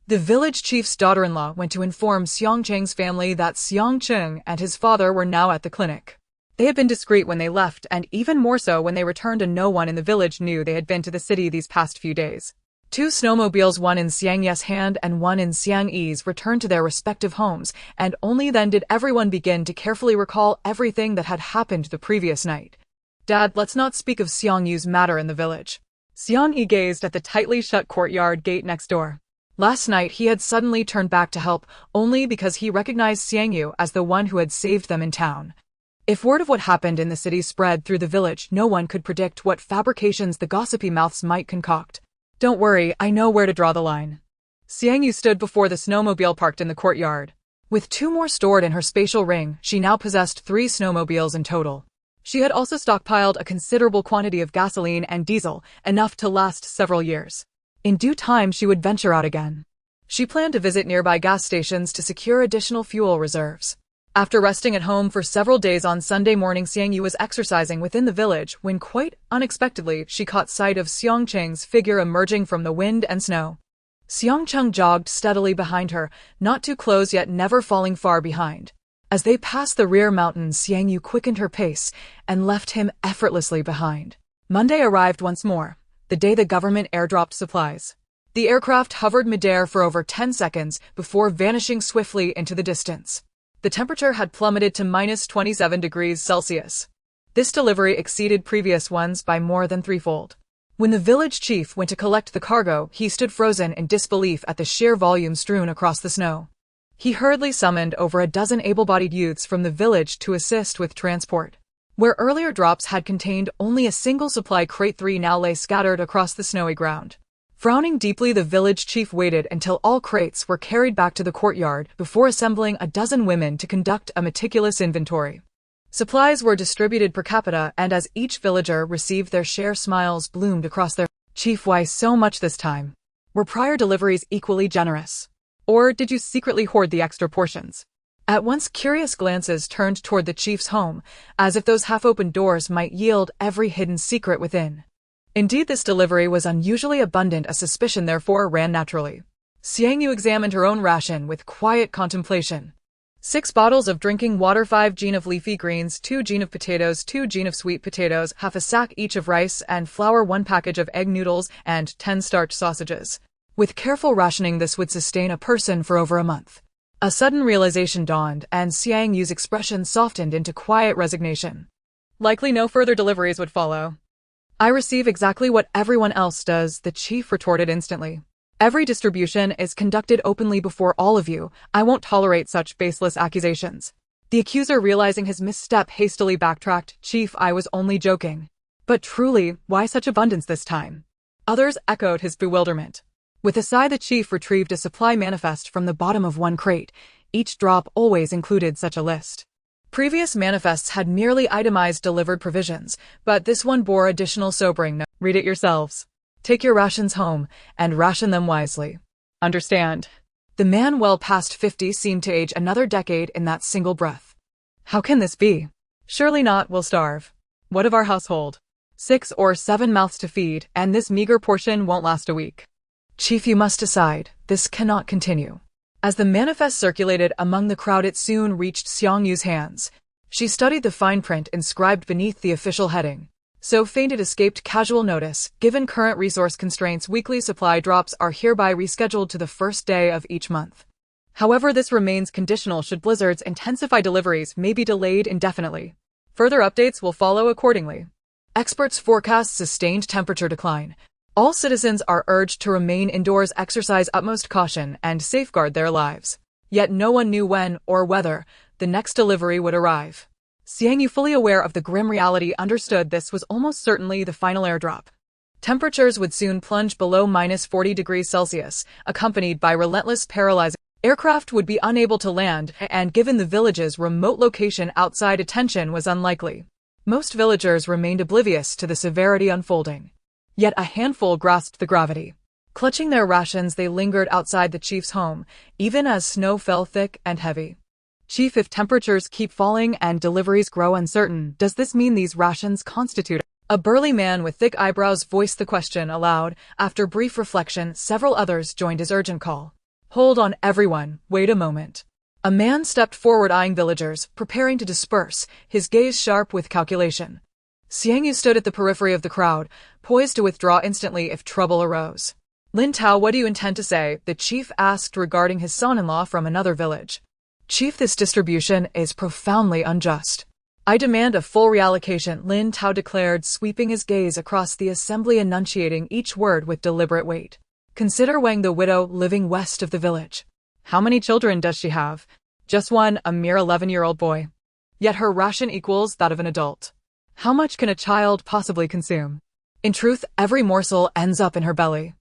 The village chief's daughter-in-law went to inform Xiangcheng's family that Xiangcheng and his father were now at the clinic. They had been discreet when they left, and even more so when they returned, and no one in the village knew they had been to the city these past few days. 2 snowmobiles, one in Xiang Ye's hand and one in Xiang Yi's, returned to their respective homes, and only then did everyone begin to carefully recall everything that had happened the previous night. Dad, let's not speak of Xiang Yu's matter in the village. Xiang Yi gazed at the tightly shut courtyard gate next door. Last night he had suddenly turned back to help, only because he recognized Xiang Yu as the one who had saved them in town. If word of what happened in the city spread through the village, no one could predict what fabrications the gossipy mouths might concoct. Don't worry, I know where to draw the line. Xiang Yu stood before the snowmobile parked in the courtyard. With 2 more stored in her spatial ring, she now possessed 3 snowmobiles in total. She had also stockpiled a considerable quantity of gasoline and diesel, enough to last several years. In due time, she would venture out again. She planned to visit nearby gas stations to secure additional fuel reserves. After resting at home for several days, on Sunday morning, Xiang Yu was exercising within the village when, quite unexpectedly, she caught sight of Xiangcheng's figure emerging from the wind and snow. Xiangcheng jogged steadily behind her, not too close yet never falling far behind. As they passed the rear mountains, Xiang Yu quickened her pace and left him effortlessly behind. Monday arrived once more, the day the government airdropped supplies. The aircraft hovered midair for over 10 seconds before vanishing swiftly into the distance. The temperature had plummeted to -27 degrees Celsius. This delivery exceeded previous ones by more than 3-fold. When the village chief went to collect the cargo, he stood frozen in disbelief at the sheer volume strewn across the snow. He hurriedly summoned over a dozen able-bodied youths from the village to assist with transport. Where earlier drops had contained only a single supply crate, 3 now lay scattered across the snowy ground. Frowning deeply, the village chief waited until all crates were carried back to the courtyard before assembling a dozen women to conduct a meticulous inventory. Supplies were distributed per capita, and as each villager received their share, smiles bloomed across their "Chief, why so much this time? Were prior deliveries equally generous? Or did you secretly hoard the extra portions?" At once, curious glances turned toward the chief's home, as if those half-opened doors might yield every hidden secret within. Indeed, this delivery was unusually abundant. A suspicion therefore ran naturally. Xiang Yu examined her own ration with quiet contemplation. 6 bottles of drinking water, 5 gin of leafy greens, 2 gin of potatoes, 2 gin of sweet potatoes, half a sack each of rice and flour, 1 package of egg noodles, and 10 starch sausages. With careful rationing, this would sustain a person for over a month. A sudden realization dawned, and Xiang Yu's expression softened into quiet resignation. Likely no further deliveries would follow. I receive exactly what everyone else does, the chief retorted instantly. Every distribution is conducted openly before all of you. I won't tolerate such baseless accusations. The accuser, realizing his misstep, hastily backtracked. Chief, I was only joking. But truly, why such abundance this time? Others echoed his bewilderment. With a sigh, the chief retrieved a supply manifest from the bottom of one crate. Each drop always included such a list. Previous manifests had merely itemized delivered provisions, but this one bore additional sobering notes. Read it yourselves. Take your rations home, and ration them wisely. Understand? The man, well past 50, seemed to age another decade in that single breath. How can this be? Surely not, we'll starve. What of our household? 6 or 7 mouths to feed, and this meager portion won't last a week. Chief, you must decide. This cannot continue. As the manifest circulated among the crowd, it soon reached Xiang Yu's hands. She studied the fine print inscribed beneath the official heading. So faint it escaped casual notice. Given current resource constraints, weekly supply drops are hereby rescheduled to the first day of each month. However, this remains conditional. Should blizzards intensify, deliveries may be delayed indefinitely. Further updates will follow accordingly. Experts forecast sustained temperature decline. All citizens are urged to remain indoors, exercise utmost caution, and safeguard their lives. Yet no one knew when or whether the next delivery would arrive. Xiang Yu, fully aware of the grim reality, understood this was almost certainly the final airdrop. Temperatures would soon plunge below -40 degrees Celsius, accompanied by relentless paralyzing. Aircraft would be unable to land, and given the village's remote location, outside attention was unlikely. Most villagers remained oblivious to the severity unfolding. Yet a handful grasped the gravity. Clutching their rations, they lingered outside the chief's home, even as snow fell thick and heavy. Chief, if temperatures keep falling and deliveries grow uncertain, does this mean these rations constitute? A burly man with thick eyebrows voiced the question aloud. After brief reflection, several others joined his urgent call. Hold on, everyone, wait a moment. A man stepped forward, eyeing villagers, preparing to disperse, his gaze sharp with calculation. Xiang Yu stood at the periphery of the crowd, poised to withdraw instantly if trouble arose. Lin Tao, what do you intend to say? The chief asked, regarding his son-in-law from another village. Chief, this distribution is profoundly unjust. I demand a full reallocation, Lin Tao declared, sweeping his gaze across the assembly, enunciating each word with deliberate weight. Consider Wang, the widow living west of the village. How many children does she have? Just one, a mere 11-year-old boy. Yet her ration equals that of an adult. How much can a child possibly consume? In truth, every morsel ends up in her belly.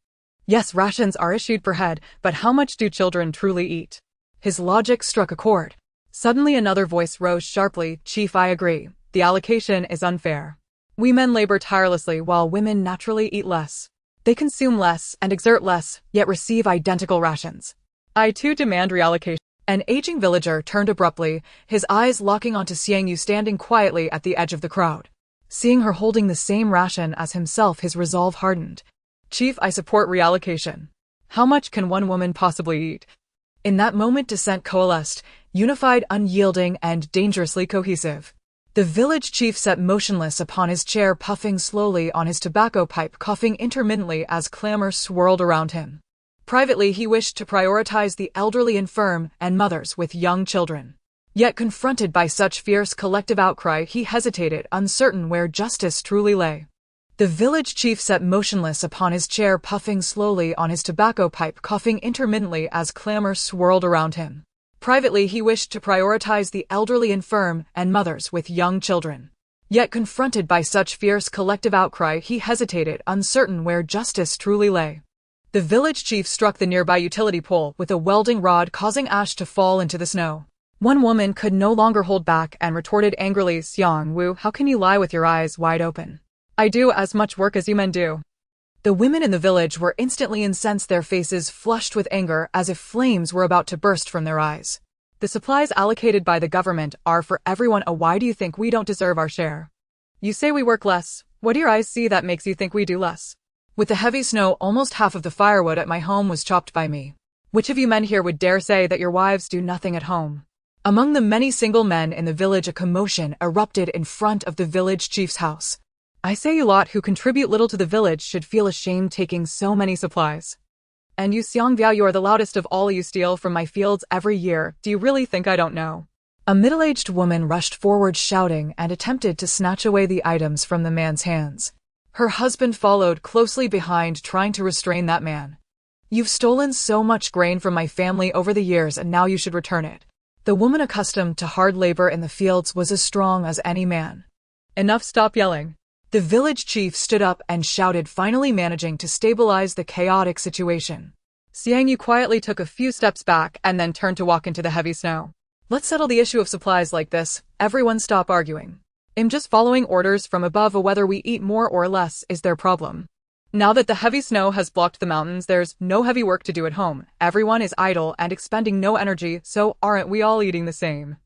Yes, rations are issued per head, but how much do children truly eat? His logic struck a chord. Suddenly another voice rose sharply. Chief, I agree. The allocation is unfair. We men labor tirelessly while women naturally eat less. They consume less and exert less, yet receive identical rations. I too demand reallocation. An aging villager turned abruptly, his eyes locking onto Xiang Yu standing quietly at the edge of the crowd. Seeing her holding the same ration as himself, his resolve hardened. Chief, I support reallocation. How much can one woman possibly eat? In that moment, dissent coalesced, unified, unyielding, and dangerously cohesive. The village chief sat motionless upon his chair, puffing slowly on his tobacco pipe, coughing intermittently as clamor swirled around him. Privately, he wished to prioritize the elderly, infirm, and mothers with young children. Yet confronted by such fierce collective outcry, he hesitated, uncertain where justice truly lay. The village chief sat motionless upon his chair, puffing slowly on his tobacco pipe, coughing intermittently as clamor swirled around him. Privately, he wished to prioritize the elderly, infirm, and mothers with young children. Yet confronted by such fierce collective outcry, he hesitated, uncertain where justice truly lay. The village chief struck the nearby utility pole with a welding rod, causing ash to fall into the snow. One woman could no longer hold back and retorted angrily, Xiang Yu, how can you lie with your eyes wide open? I do as much work as you men do. The women in the village were instantly incensed, their faces flushed with anger as if flames were about to burst from their eyes. The supplies allocated by the government are for everyone. Why do you think we don't deserve our share? You say we work less. What do your eyes see that makes you think we do less? With the heavy snow, almost half of the firewood at my home was chopped by me. Which of you men here would dare say that your wives do nothing at home? Among the many single men in the village, a commotion erupted in front of the village chief's house. I say you lot who contribute little to the village should feel ashamed taking so many supplies. And you Xiang Yu, you are the loudest of all. You steal from my fields every year. Do you really think I don't know? A middle-aged woman rushed forward shouting and attempted to snatch away the items from the man's hands. Her husband followed closely behind, trying to restrain that man. You've stolen so much grain from my family over the years, and now you should return it. The woman, accustomed to hard labor in the fields, was as strong as any man. Enough, stop yelling. The village chief stood up and shouted, finally managing to stabilize the chaotic situation. Xiang Yu quietly took a few steps back and then turned to walk into the heavy snow. Let's settle the issue of supplies like this. Everyone stop arguing. I'm just following orders from above. Whether we eat more or less is their problem. Now that the heavy snow has blocked the mountains, there's no heavy work to do at home. Everyone is idle and expending no energy, so aren't we all eating the same?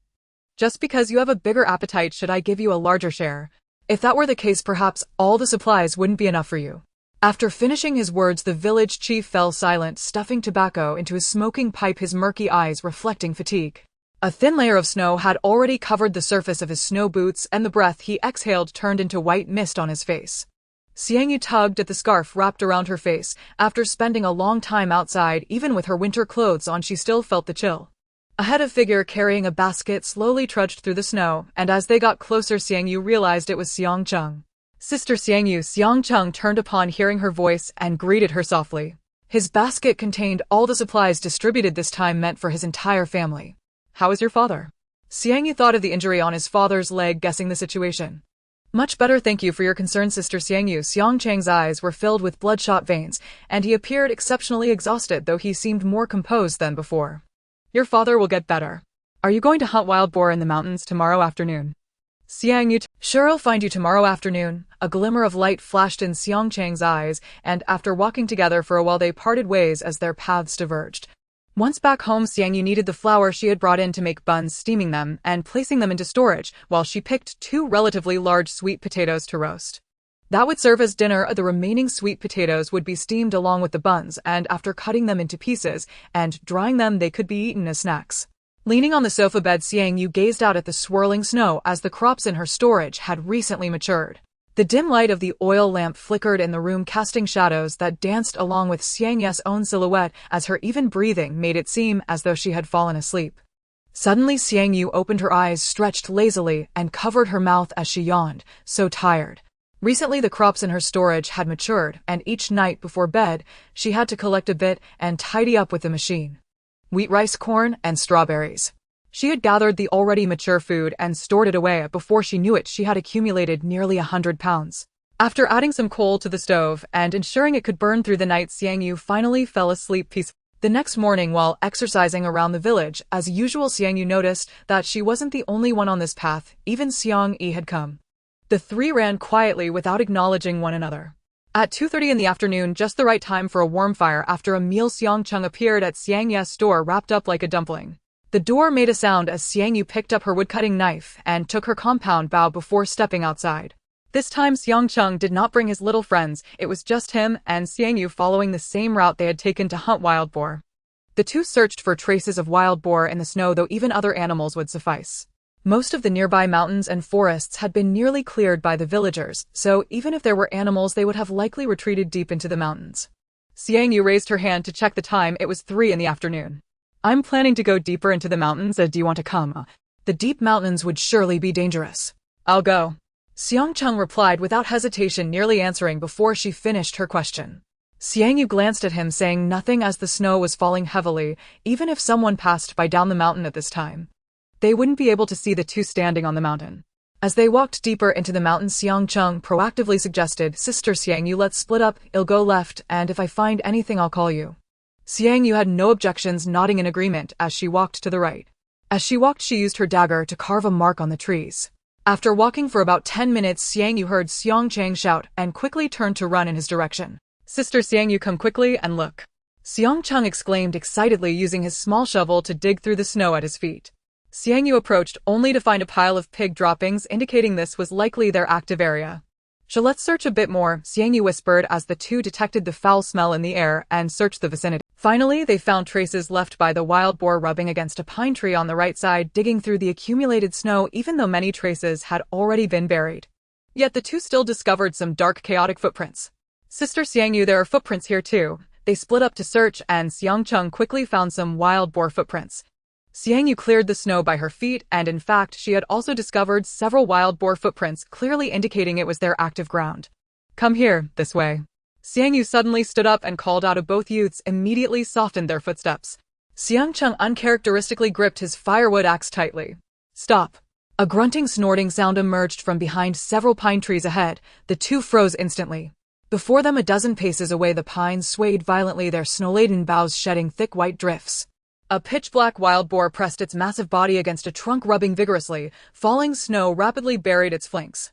Just because you have a bigger appetite, should I give you a larger share? If that were the case, perhaps all the supplies wouldn't be enough for you. After finishing his words, the village chief fell silent, stuffing tobacco into his smoking pipe, his murky eyes reflecting fatigue. A thin layer of snow had already covered the surface of his snow boots, and the breath he exhaled turned into white mist on his face. Xiang Yu tugged at the scarf wrapped around her face. After spending a long time outside, even with her winter clothes on, she still felt the chill. Ahead, a figure carrying a basket slowly trudged through the snow, and as they got closer, Xiang Yu realized it was Xiang Cheng. Sister Xiang Yu. Xiang Cheng turned upon hearing her voice and greeted her softly. His basket contained all the supplies distributed this time meant for his entire family. How is your father? Xiang Yu thought of the injury on his father's leg, guessing the situation. Much better, thank you for your concern, Sister Xiang Yu. Xiang Cheng's eyes were filled with bloodshot veins, and he appeared exceptionally exhausted, though he seemed more composed than before. Your father will get better. Are you going to hunt wild boar in the mountains tomorrow afternoon? Xiang Yu. Sure, I'll find you tomorrow afternoon. A glimmer of light flashed in Xiang Cheng's eyes, and after walking together for a while, they parted ways as their paths diverged. Once back home, Xiang Yu kneaded the flour she had brought in to make buns, steaming them and placing them into storage, while she picked 2 relatively large sweet potatoes to roast. That would serve as dinner. The remaining sweet potatoes would be steamed along with the buns, and after cutting them into pieces and drying them, they could be eaten as snacks. Leaning on the sofa bed, Xiang Yu gazed out at the swirling snow as the crops in her storage had recently matured. The dim light of the oil lamp flickered in the room, casting shadows that danced along with Xiang Yu's own silhouette as her even breathing made it seem as though she had fallen asleep. Suddenly, Xiang Yu opened her eyes, stretched lazily, and covered her mouth as she yawned, so tired. Recently, the crops in her storage had matured, and each night before bed, she had to collect a bit and tidy up with the machine. Wheat, rice, corn, and strawberries. She had gathered the already mature food and stored it away. Before she knew it, she had accumulated nearly 100 pounds. After adding some coal to the stove and ensuring it could burn through the night, Xiang Yu finally fell asleep peacefully. The next morning, while exercising around the village, as usual, Xiang Yu noticed that she wasn't the only one on this path. Even Xiang Yi had come. The 3 ran quietly without acknowledging one another. At 2:30 in the afternoon, just the right time for a warm fire after a meal, Xiang Cheng appeared at Xiang Yi's store wrapped up like a dumpling. The door made a sound as Xiang Yu picked up her woodcutting knife and took her compound bow before stepping outside. This time, Xiang Cheng did not bring his little friends. It was just him and Xiang Yu, following the same route they had taken to hunt wild boar. The two searched for traces of wild boar in the snow, though even other animals would suffice. Most of the nearby mountains and forests had been nearly cleared by the villagers, so even if there were animals, they would have likely retreated deep into the mountains. Xiang Yu raised her hand to check the time. It was 3 in the afternoon. I'm planning to go deeper into the mountains. Do you want to come? The deep mountains would surely be dangerous. I'll go. Xiang Cheng replied without hesitation, nearly answering before she finished her question. Xiang Yu glanced at him, saying nothing as the snow was falling heavily. Even if someone passed by down the mountain at this time, they wouldn't be able to see the two standing on the mountain. As they walked deeper into the mountain, Xiang Cheng proactively suggested, Sister Xiang Yu, let's split up. I'll go left, and if I find anything, I'll call you. Xiang Yu had no objections, nodding in agreement as she walked to the right. As she walked, she used her dagger to carve a mark on the trees. After walking for about 10 minutes, Xiang Yu heard Xiang Cheng shout and quickly turned to run in his direction. Sister Xiang Yu, come quickly and look. Xiang Cheng exclaimed excitedly, using his small shovel to dig through the snow at his feet. Xiang Yu approached, only to find a pile of pig droppings, indicating this was likely their active area. Let's search a bit more, Xiang Yu whispered as the two detected the foul smell in the air and searched the vicinity. Finally, they found traces left by the wild boar rubbing against a pine tree on the right side, digging through the accumulated snow even though many traces had already been buried. Yet the two still discovered some dark, chaotic footprints. Sister Xiang Yu, there are footprints here too. They split up to search, and Xiang Cheng quickly found some wild boar footprints. Xiang Yu cleared the snow by her feet, and in fact, she had also discovered several wild boar footprints, clearly indicating it was their active ground. Come here, this way. Xiang Yu suddenly stood up and called out, both youths immediately softened their footsteps. Xiang Cheng uncharacteristically gripped his firewood axe tightly. Stop. A grunting, snorting sound emerged from behind several pine trees ahead. The two froze instantly. Before them, a dozen paces away, the pines swayed violently, their snow-laden boughs shedding thick white drifts. A pitch-black wild boar pressed its massive body against a trunk, rubbing vigorously. Falling snow rapidly buried its flanks.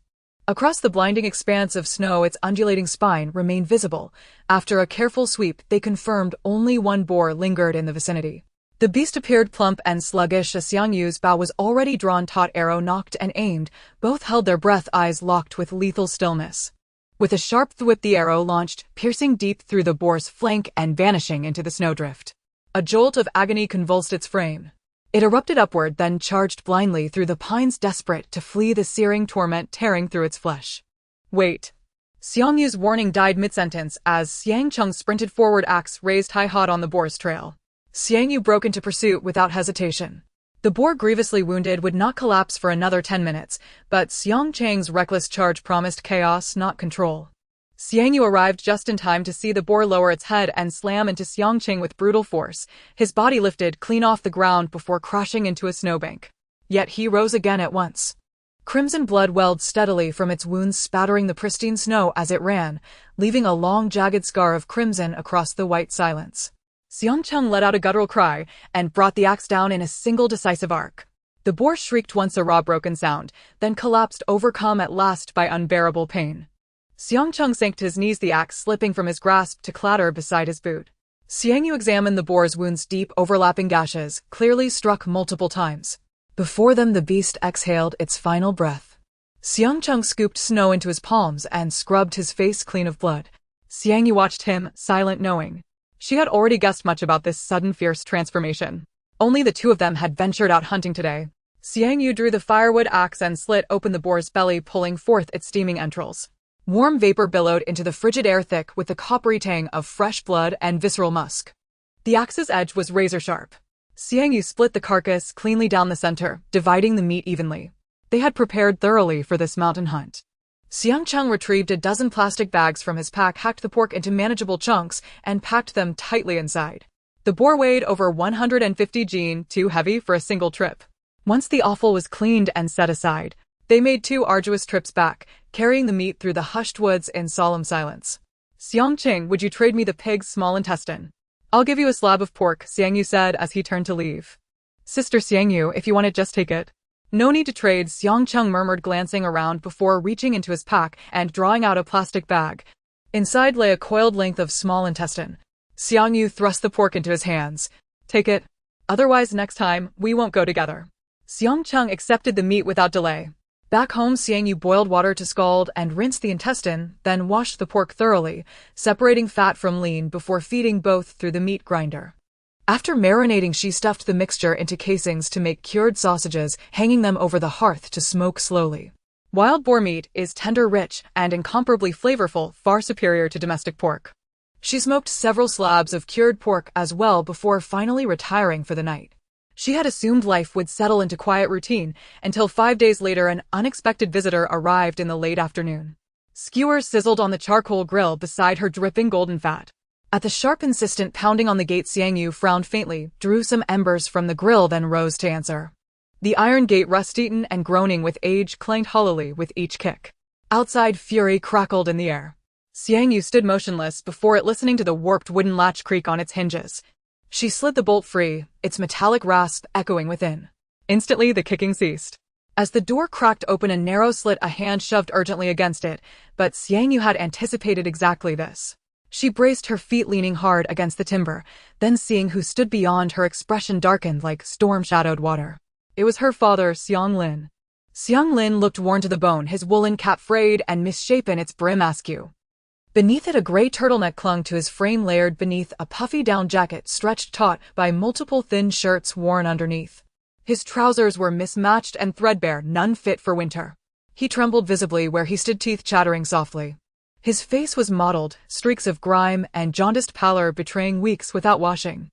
Across the blinding expanse of snow, its undulating spine remained visible. After a careful sweep, they confirmed only one boar lingered in the vicinity. The beast appeared plump and sluggish. Xiang Yu's bow was already drawn, taut, arrow nocked and aimed. Both held their breath, eyes locked with lethal stillness. With a sharp thwip, the arrow launched, piercing deep through the boar's flank and vanishing into the snowdrift. A jolt of agony convulsed its frame. It erupted upward, then charged blindly through the pines, desperate to flee the searing torment tearing through its flesh. Wait. Xiang Yu's warning died mid-sentence as Xiang Cheng sprinted forward, axe raised high, hot on the boar's trail. Xiang Yu broke into pursuit without hesitation. The boar, grievously wounded, would not collapse for another 10 minutes, but Xiang Cheng's reckless charge promised chaos, not control. Xiang Yu arrived just in time to see the boar lower its head and slam into Xiang Cheng with brutal force. His body lifted clean off the ground before crashing into a snowbank. Yet he rose again at once. Crimson blood welled steadily from its wounds, spattering the pristine snow as it ran, leaving a long, jagged scar of crimson across the white silence. Xiang Cheng let out a guttural cry and brought the axe down in a single decisive arc. The boar shrieked once, a raw, broken sound, then collapsed, overcome at last by unbearable pain. Xiang Cheng sank to his knees, the axe slipping from his grasp to clatter beside his boot. Xiang Yu examined the boar's wounds, deep, overlapping gashes, clearly struck multiple times. Before them, the beast exhaled its final breath. Xiang Cheng scooped snow into his palms and scrubbed his face clean of blood. Xiang Yu watched him, silent, knowing. She had already guessed much about this sudden, fierce transformation. Only the two of them had ventured out hunting today. Xiang Yu drew the firewood axe and slit open the boar's belly, pulling forth its steaming entrails. Warm vapor billowed into the frigid air, thick with the coppery tang of fresh blood and visceral musk. The axe's edge was razor-sharp. Xiang Yu split the carcass cleanly down the center, dividing the meat evenly. They had prepared thoroughly for this mountain hunt. Xiang Cheng retrieved a dozen plastic bags from his pack, hacked the pork into manageable chunks, and packed them tightly inside. The boar weighed over 150 jin, too heavy for a single trip. Once the offal was cleaned and set aside, they made 2 arduous trips back, carrying the meat through the hushed woods in solemn silence. Xiang Cheng, would you trade me the pig's small intestine? I'll give you a slab of pork, Xiang Yu said as he turned to leave. Sister Xiang Yu, if you want it, just take it. No need to trade, Xiang Cheng murmured, glancing around before reaching into his pack and drawing out a plastic bag. Inside lay a coiled length of small intestine. Xiang Yu thrust the pork into his hands. Take it. Otherwise, next time, we won't go together. Xiang Cheng accepted the meat without delay. Back home, Xiang Yu boiled water to scald and rinsed the intestine, then washed the pork thoroughly, separating fat from lean before feeding both through the meat grinder. After marinating, she stuffed the mixture into casings to make cured sausages, hanging them over the hearth to smoke slowly. Wild boar meat is tender, rich, and incomparably flavorful, far superior to domestic pork. She smoked several slabs of cured pork as well before finally retiring for the night. She had assumed life would settle into quiet routine until 5 days later an unexpected visitor arrived in the late afternoon. Skewers sizzled on the charcoal grill beside her, dripping golden fat. At the sharp, insistent pounding on the gate, Xiang Yu frowned faintly, drew some embers from the grill, then rose to answer. The iron gate, rust-eaten and groaning with age, clanged hollowly with each kick. Outside, fury crackled in the air. Xiang Yu stood motionless before it, listening to the warped wooden latch creak on its hinges. She slid the bolt free, its metallic rasp echoing within. Instantly, the kicking ceased. As the door cracked open a narrow slit, a hand shoved urgently against it, but Xiang Yu had anticipated exactly this. She braced her feet, leaning hard against the timber, then seeing who stood beyond, her expression darkened like storm-shadowed water. It was her father, Xiang Lin. Xiang Lin looked worn to the bone, his woolen cap frayed and misshapen, its brim askew. Beneath it, a gray turtleneck clung to his frame, layered beneath a puffy down jacket stretched taut by multiple thin shirts worn underneath. His trousers were mismatched and threadbare, none fit for winter. He trembled visibly where he stood, teeth chattering softly. His face was mottled, streaks of grime and jaundiced pallor betraying weeks without washing.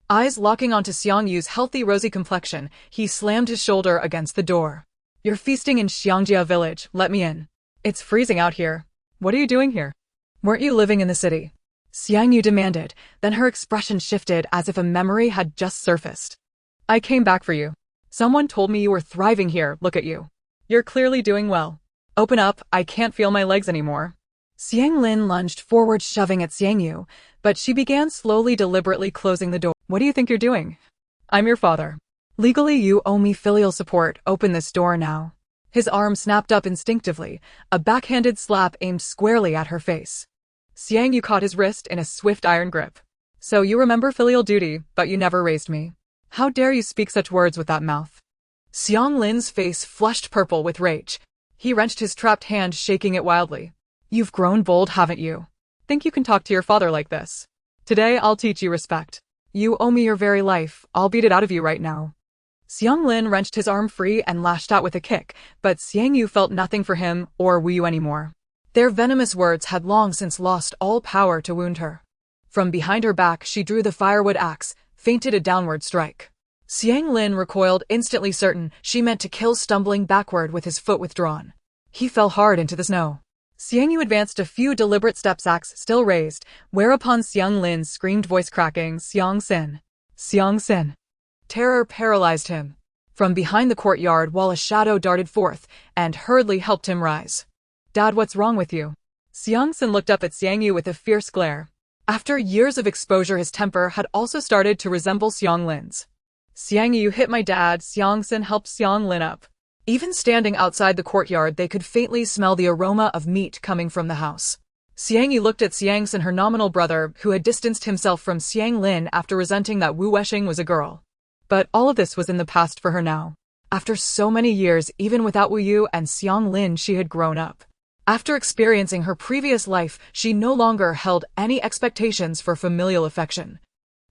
Eyes locking onto Xiang Yu's healthy rosy complexion, he slammed his shoulder against the door. "You're feasting in Xiangjia village, let me in. It's freezing out here. What are you doing here? Weren't you living in the city?" Xiang Yu demanded, then her expression shifted as if a memory had just surfaced. "I came back for you. Someone told me you were thriving here, look at you. You're clearly doing well. Open up, I can't feel my legs anymore." Xiang Lin lunged forward, shoving at Xiang Yu, but she began slowly, deliberately closing the door. "What do you think you're doing? I'm your father. Legally, you owe me filial support. Open this door now." His arm snapped up instinctively, a backhanded slap aimed squarely at her face. Xiang Yu caught his wrist in a swift iron grip. "So you remember filial duty, but you never raised me. How dare you speak such words with that mouth?" Xiang Lin's face flushed purple with rage. He wrenched his trapped hand, shaking it wildly. "You've grown bold, haven't you? Think you can talk to your father like this? Today I'll teach you respect. You owe me your very life. I'll beat it out of you right now." Xiang Lin wrenched his arm free and lashed out with a kick, but Xiang Yu felt nothing for him or Wu Yu anymore. Their venomous words had long since lost all power to wound her. From behind her back, she drew the firewood axe, feinted a downward strike. Xiang Lin recoiled, instantly certain she meant to kill, stumbling backward with his foot withdrawn. He fell hard into the snow. Xiang Yu advanced a few deliberate steps, axe still raised, whereupon Xiang Lin screamed, voice cracking, "Xiang Xin! Xiang Xin!" Terror paralyzed him. From behind the courtyard wall, a shadow darted forth and hurriedly helped him rise. "Dad, what's wrong with you?" Xiang Xin looked up at Xiang Yu with a fierce glare. After years of exposure, his temper had also started to resemble Xiang Lin's. "Xiang Yu hit my dad." Xiang Xin helped Xiang Lin up. Even standing outside the courtyard, they could faintly smell the aroma of meat coming from the house. Xiang Yu looked at Xiang Xin, her nominal brother, who had distanced himself from Xiang Lin after resenting that Wu Weixing was a girl. But all of this was in the past for her now. After so many years, even without Wu Yu and Xiang Lin, she had grown up. After experiencing her previous life, she no longer held any expectations for familial affection.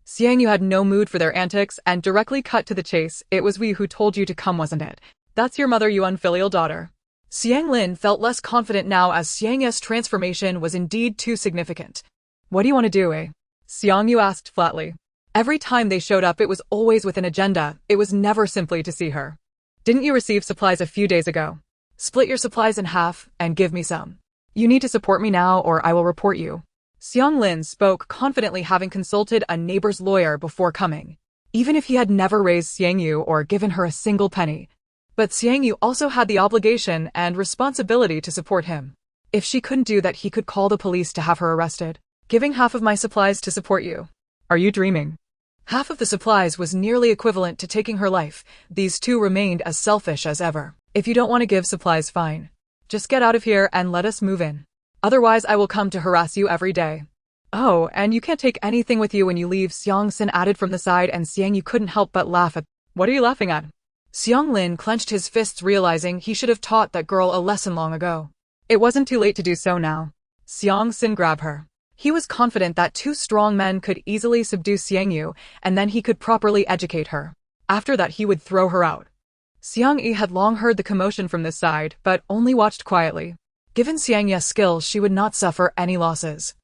Xiang Yu had no mood for their antics and directly cut to the chase. "It was we who told you to come, wasn't it? That's your mother, you unfilial daughter." Xiang Lin felt less confident now, as Xiang Yu's transformation was indeed too significant. "What do you want to do, eh?" Xiang Yu asked flatly. Every time they showed up, it was always with an agenda. It was never simply to see her. "Didn't you receive supplies a few days ago? Split your supplies in half and give me some. You need to support me now or I will report you." Xiang Lin spoke confidently, having consulted a neighbor's lawyer before coming. Even if he had never raised Xiang Yu or given her a single penny. But Xiang Yu also had the obligation and responsibility to support him. If she couldn't do that, he could call the police to have her arrested. "Giving half of my supplies to support you? Are you dreaming?" Half of the supplies was nearly equivalent to taking her life. These two remained as selfish as ever. "If you don't want to give supplies, fine. Just get out of here and let us move in. Otherwise, I will come to harass you every day." "Oh, and you can't take anything with you when you leave," Xiang Xin added from the side, and Xiang Yu couldn't help but laugh at. "What are you laughing at?" Xiang Lin clenched his fists, realizing he should have taught that girl a lesson long ago. It wasn't too late to do so now. Xiang Xin grabbed her. He was confident that two strong men could easily subdue Xiang Yu, and then he could properly educate her. After that, he would throw her out. Xiang Yi had long heard the commotion from this side, but only watched quietly. Given Xiang Yu's skills, she would not suffer any losses.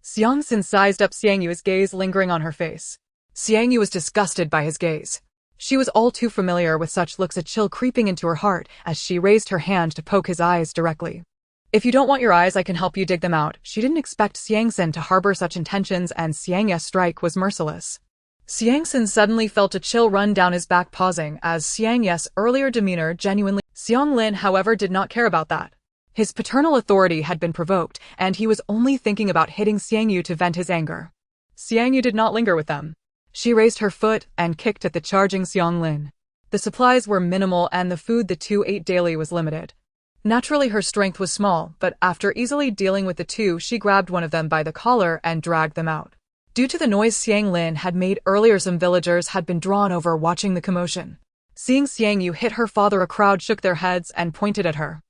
Xiang Xin sized up Xiang Yu, his gaze lingering on her face. Xiang Yu was disgusted by his gaze. She was all too familiar with such looks, a chill creeping into her heart as she raised her hand to poke his eyes directly. "If you don't want your eyes, I can help you dig them out." She didn't expect Xiang Xin to harbor such intentions, and Xiang Yu's strike was merciless. Xiang Xin suddenly felt a chill run down his back, pausing as Xiang Yu's earlier demeanor genuinely. Xiang Lin, however, did not care about that. His paternal authority had been provoked, and he was only thinking about hitting Xiang Yu to vent his anger. Xiang Yu did not linger with them. She raised her foot and kicked at the charging Xiang Lin. The supplies were minimal and the food the two ate daily was limited. Naturally, her strength was small, but after easily dealing with the two, she grabbed one of them by the collar and dragged them out. Due to the noise Xiang Lin had made earlier, some villagers had been drawn over watching the commotion. Seeing Xiang Yu hit her father, a crowd shook their heads and pointed at her.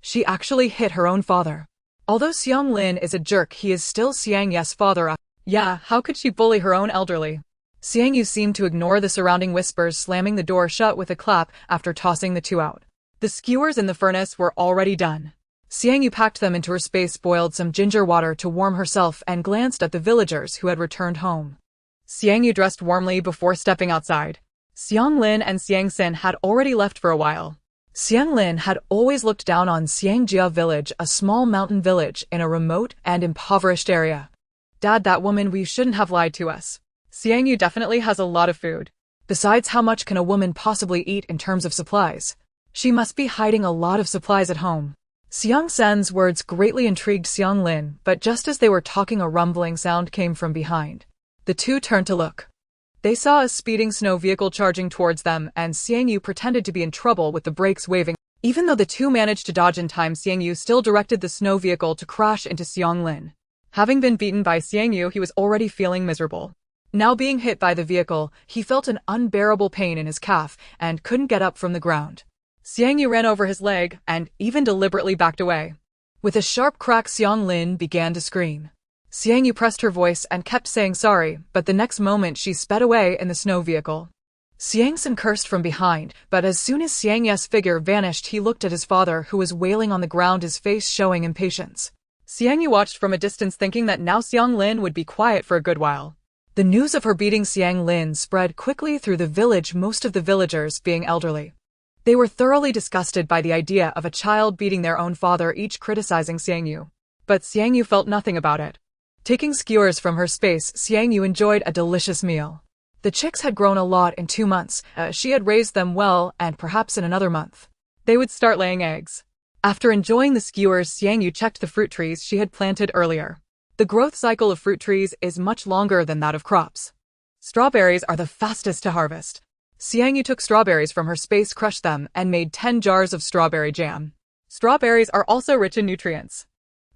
She actually hit her own father. Although Xiang Lin is a jerk, he is still Xiang Yu's father. Yeah, how could she bully her own elderly? Xiang Yu seemed to ignore the surrounding whispers, slamming the door shut with a clap after tossing the two out. The skewers in the furnace were already done. Xiang Yu packed them into her space, boiled some ginger water to warm herself, and glanced at the villagers who had returned home. Xiang Yu dressed warmly before stepping outside. Xiang Lin and Xiang Xin had already left for a while. Xiang Lin had always looked down on Xiangjia village, a small mountain village in a remote and impoverished area. Dad, that woman, we shouldn't have lied to us. Xiang Yu definitely has a lot of food. Besides, how much can a woman possibly eat in terms of supplies? She must be hiding a lot of supplies at home. Xiang Sen's words greatly intrigued Xiang Lin, but just as they were talking, a rumbling sound came from behind. The two turned to look. They saw a speeding snow vehicle charging towards them, and Xiang Yu pretended to be in trouble with the brakes waving. Even though the two managed to dodge in time, Xiang Yu still directed the snow vehicle to crash into Xiang Lin. Having been beaten by Xiang Yu, he was already feeling miserable. Now being hit by the vehicle, he felt an unbearable pain in his calf and couldn't get up from the ground. Xiang Yu ran over his leg and even deliberately backed away. With a sharp crack, Xiang Lin began to scream. Xiang Yu pressed her voice and kept saying sorry, but the next moment she sped away in the snow vehicle. Xiang Xin cursed from behind, but as soon as Xiang Yu's figure vanished, he looked at his father, who was wailing on the ground, his face showing impatience. Xiang Yu watched from a distance, thinking that now Xiang Lin would be quiet for a good while. The news of her beating Xiang Lin spread quickly through the village, most of the villagers being elderly. They were thoroughly disgusted by the idea of a child beating their own father, each criticizing Xiang Yu. But Xiang Yu felt nothing about it. Taking skewers from her space, Xiang Yu enjoyed a delicious meal. The chicks had grown a lot in 2 months. She had raised them well, and perhaps in another month they would start laying eggs. After enjoying the skewers, Xiang Yu checked the fruit trees she had planted earlier. The growth cycle of fruit trees is much longer than that of crops. Strawberries are the fastest to harvest. Xiang Yu took strawberries from her space, crushed them, and made 10 jars of strawberry jam. Strawberries are also rich in nutrients.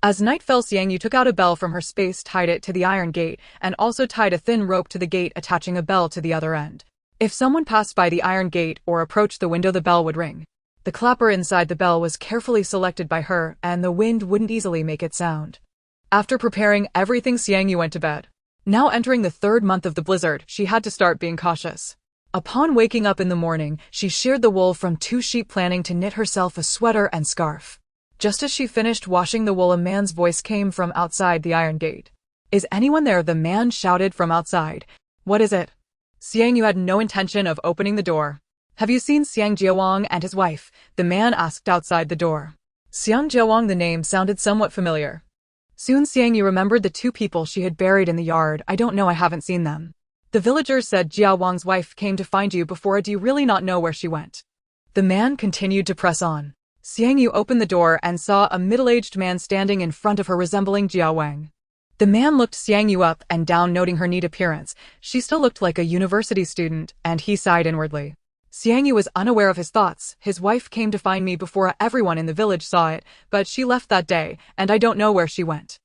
As night fell, Xiang Yu took out a bell from her space, tied it to the iron gate, and also tied a thin rope to the gate, attaching a bell to the other end. If someone passed by the iron gate or approached the window, the bell would ring. The clapper inside the bell was carefully selected by her, and the wind wouldn't easily make it sound. After preparing everything, Xiang Yu went to bed. Now entering the 3rd month of the blizzard, she had to start being cautious. Upon waking up in the morning, she sheared the wool from 2 sheep, planning to knit herself a sweater and scarf. Just as she finished washing the wool, a man's voice came from outside the iron gate. "Is anyone there?" the man shouted from outside. "What is it?" Xiang Yu had no intention of opening the door. "Have you seen Xiang Jiawang and his wife?" the man asked outside the door. Xiang Jiawang, the name sounded somewhat familiar. Soon Xiang Yu remembered the 2 people she had buried in the yard. "I don't know, I haven't seen them. The villagers said Jiawang's wife came to find you before. Do you really not know where she went?" The man continued to press on. Xiang Yu opened the door and saw a middle-aged man standing in front of her, resembling Jiawang. The man looked Xiang Yu up and down, noting her neat appearance. She still looked like a university student, and he sighed inwardly. Xiang Yu was unaware of his thoughts. "His wife came to find me before everyone in the village saw it, but she left that day, and I don't know where she went."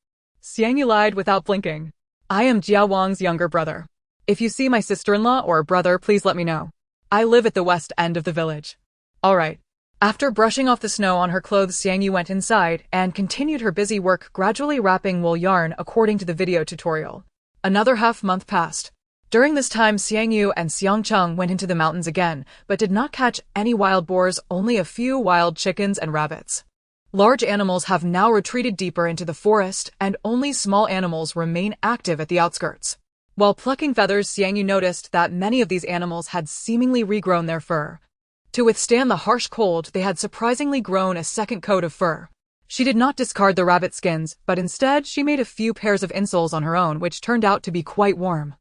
Xiang Yu lied without blinking. "I am Jiawang's younger brother. If you see my sister-in-law or brother, please let me know. I live at the west end of the village." "All right." After brushing off the snow on her clothes, Xiang Yu went inside and continued her busy work, gradually wrapping wool yarn according to the video tutorial. Another half-month passed. During this time, Xiang Yu and Xiang Cheng went into the mountains again, but did not catch any wild boars, only a few wild chickens and rabbits. Large animals have now retreated deeper into the forest, and only small animals remain active at the outskirts. While plucking feathers, Xiang Yu noticed that many of these animals had seemingly regrown their fur. To withstand the harsh cold, they had surprisingly grown a second coat of fur. She did not discard the rabbit skins, but instead she made a few pairs of insoles on her own, which turned out to be quite warm.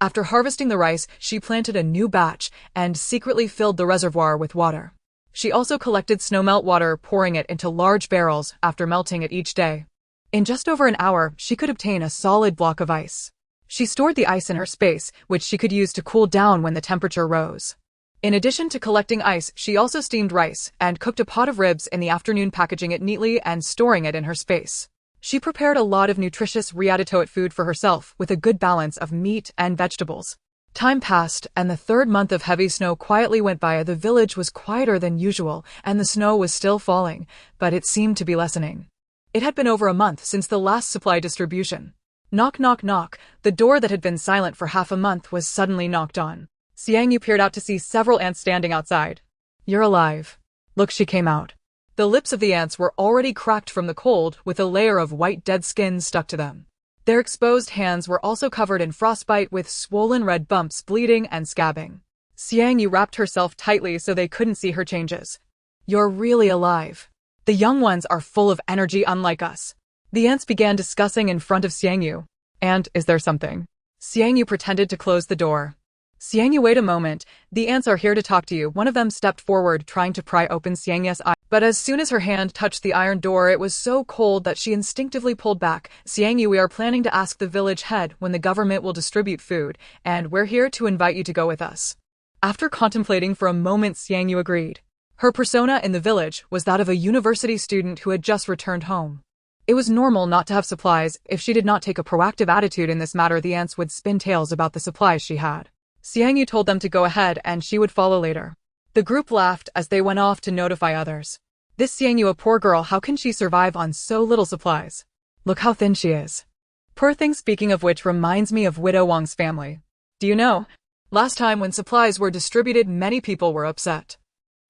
After harvesting the rice, she planted a new batch and secretly filled the reservoir with water. She also collected snowmelt water, pouring it into large barrels after melting it each day. In just over an hour, she could obtain a solid block of ice. She stored the ice in her space, which she could use to cool down when the temperature rose. In addition to collecting ice, she also steamed rice and cooked a pot of ribs in the afternoon, packaging it neatly and storing it in her space. She prepared a lot of nutritious ready-to-eat food for herself, with a good balance of meat and vegetables. Time passed, and the 3rd month of heavy snow quietly went by. The village was quieter than usual, and the snow was still falling, but it seemed to be lessening. It had been over a month since the last supply distribution. Knock, knock, knock. The door that had been silent for half a month was suddenly knocked on. Xiang Yu peered out to see several ants standing outside. "You're alive." Look, she came out. The lips of the ants were already cracked from the cold, with a layer of white dead skin stuck to them. Their exposed hands were also covered in frostbite with swollen red bumps bleeding and scabbing. Xiang Yu wrapped herself tightly so they couldn't see her changes. "You're really alive. The young ones are full of energy unlike us." The ants began discussing in front of Xiang Yu. "And is there something?" Xiang Yu pretended to close the door. "Xiang Yu, wait a moment. The ants are here to talk to you." One of them stepped forward, trying to pry open Xiang Yu's eye. But as soon as her hand touched the iron door, it was so cold that she instinctively pulled back. "Xiang Yu, we are planning to ask the village head when the government will distribute food, and we're here to invite you to go with us." After contemplating for a moment, Xiang Yu agreed. Her persona in the village was that of a university student who had just returned home. It was normal not to have supplies. If she did not take a proactive attitude in this matter, the ants would spin tales about the supplies she had. Xiang Yu told them to go ahead and she would follow later. The group laughed as they went off to notify others. "This Xiang Yu, a poor girl, how can she survive on so little supplies? Look how thin she is. Poor thing." Speaking of which reminds me of Widow Wang's family. Do you know? Last time when supplies were distributed, many people were upset.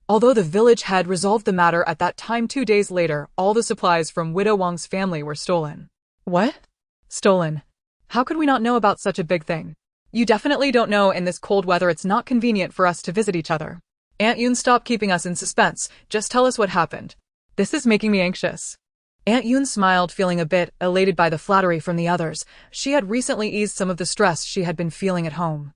Although the village head resolved the matter at that time, 2 days later, all the supplies from Widow Wang's family were stolen. What? Stolen? How could we not know about such a big thing? You definitely don't know. In this cold weather, it's not convenient for us to visit each other. Aunt Yun, stop keeping us in suspense. Just tell us what happened. This is making me anxious. Aunt Yun smiled, feeling a bit elated by the flattery from the others. She had recently eased some of the stress she had been feeling at home.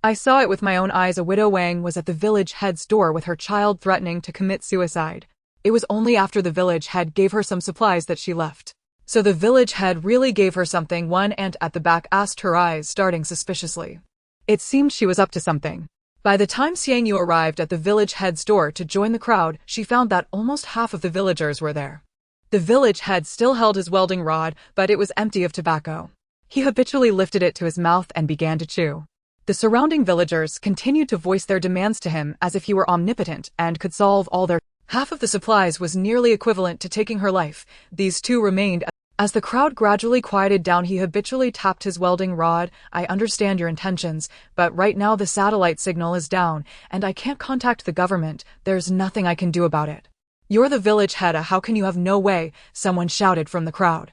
"I saw it with my own eyes. A widow Wang was at the village head's door with her child, threatening to commit suicide. It was only after the village head gave her some supplies that she left." "So the village head really gave her something?" one ant at the back asked, her eyes starting suspiciously. It seemed she was up to something. By the time Xiang Yu arrived at the village head's door to join the crowd, she found that almost half of the villagers were there. The village head still held his welding rod, but it was empty of tobacco. He habitually lifted it to his mouth and began to chew. The surrounding villagers continued to voice their demands to him as if he were omnipotent and could solve all their. Half of the supplies was nearly equivalent to taking her life. These two remained. As the crowd gradually quieted down, he habitually tapped his welding rod. "I understand your intentions, but right now the satellite signal is down, and I can't contact the government. There's nothing I can do about it." "You're the village head. How can you have no way?" someone shouted from the crowd.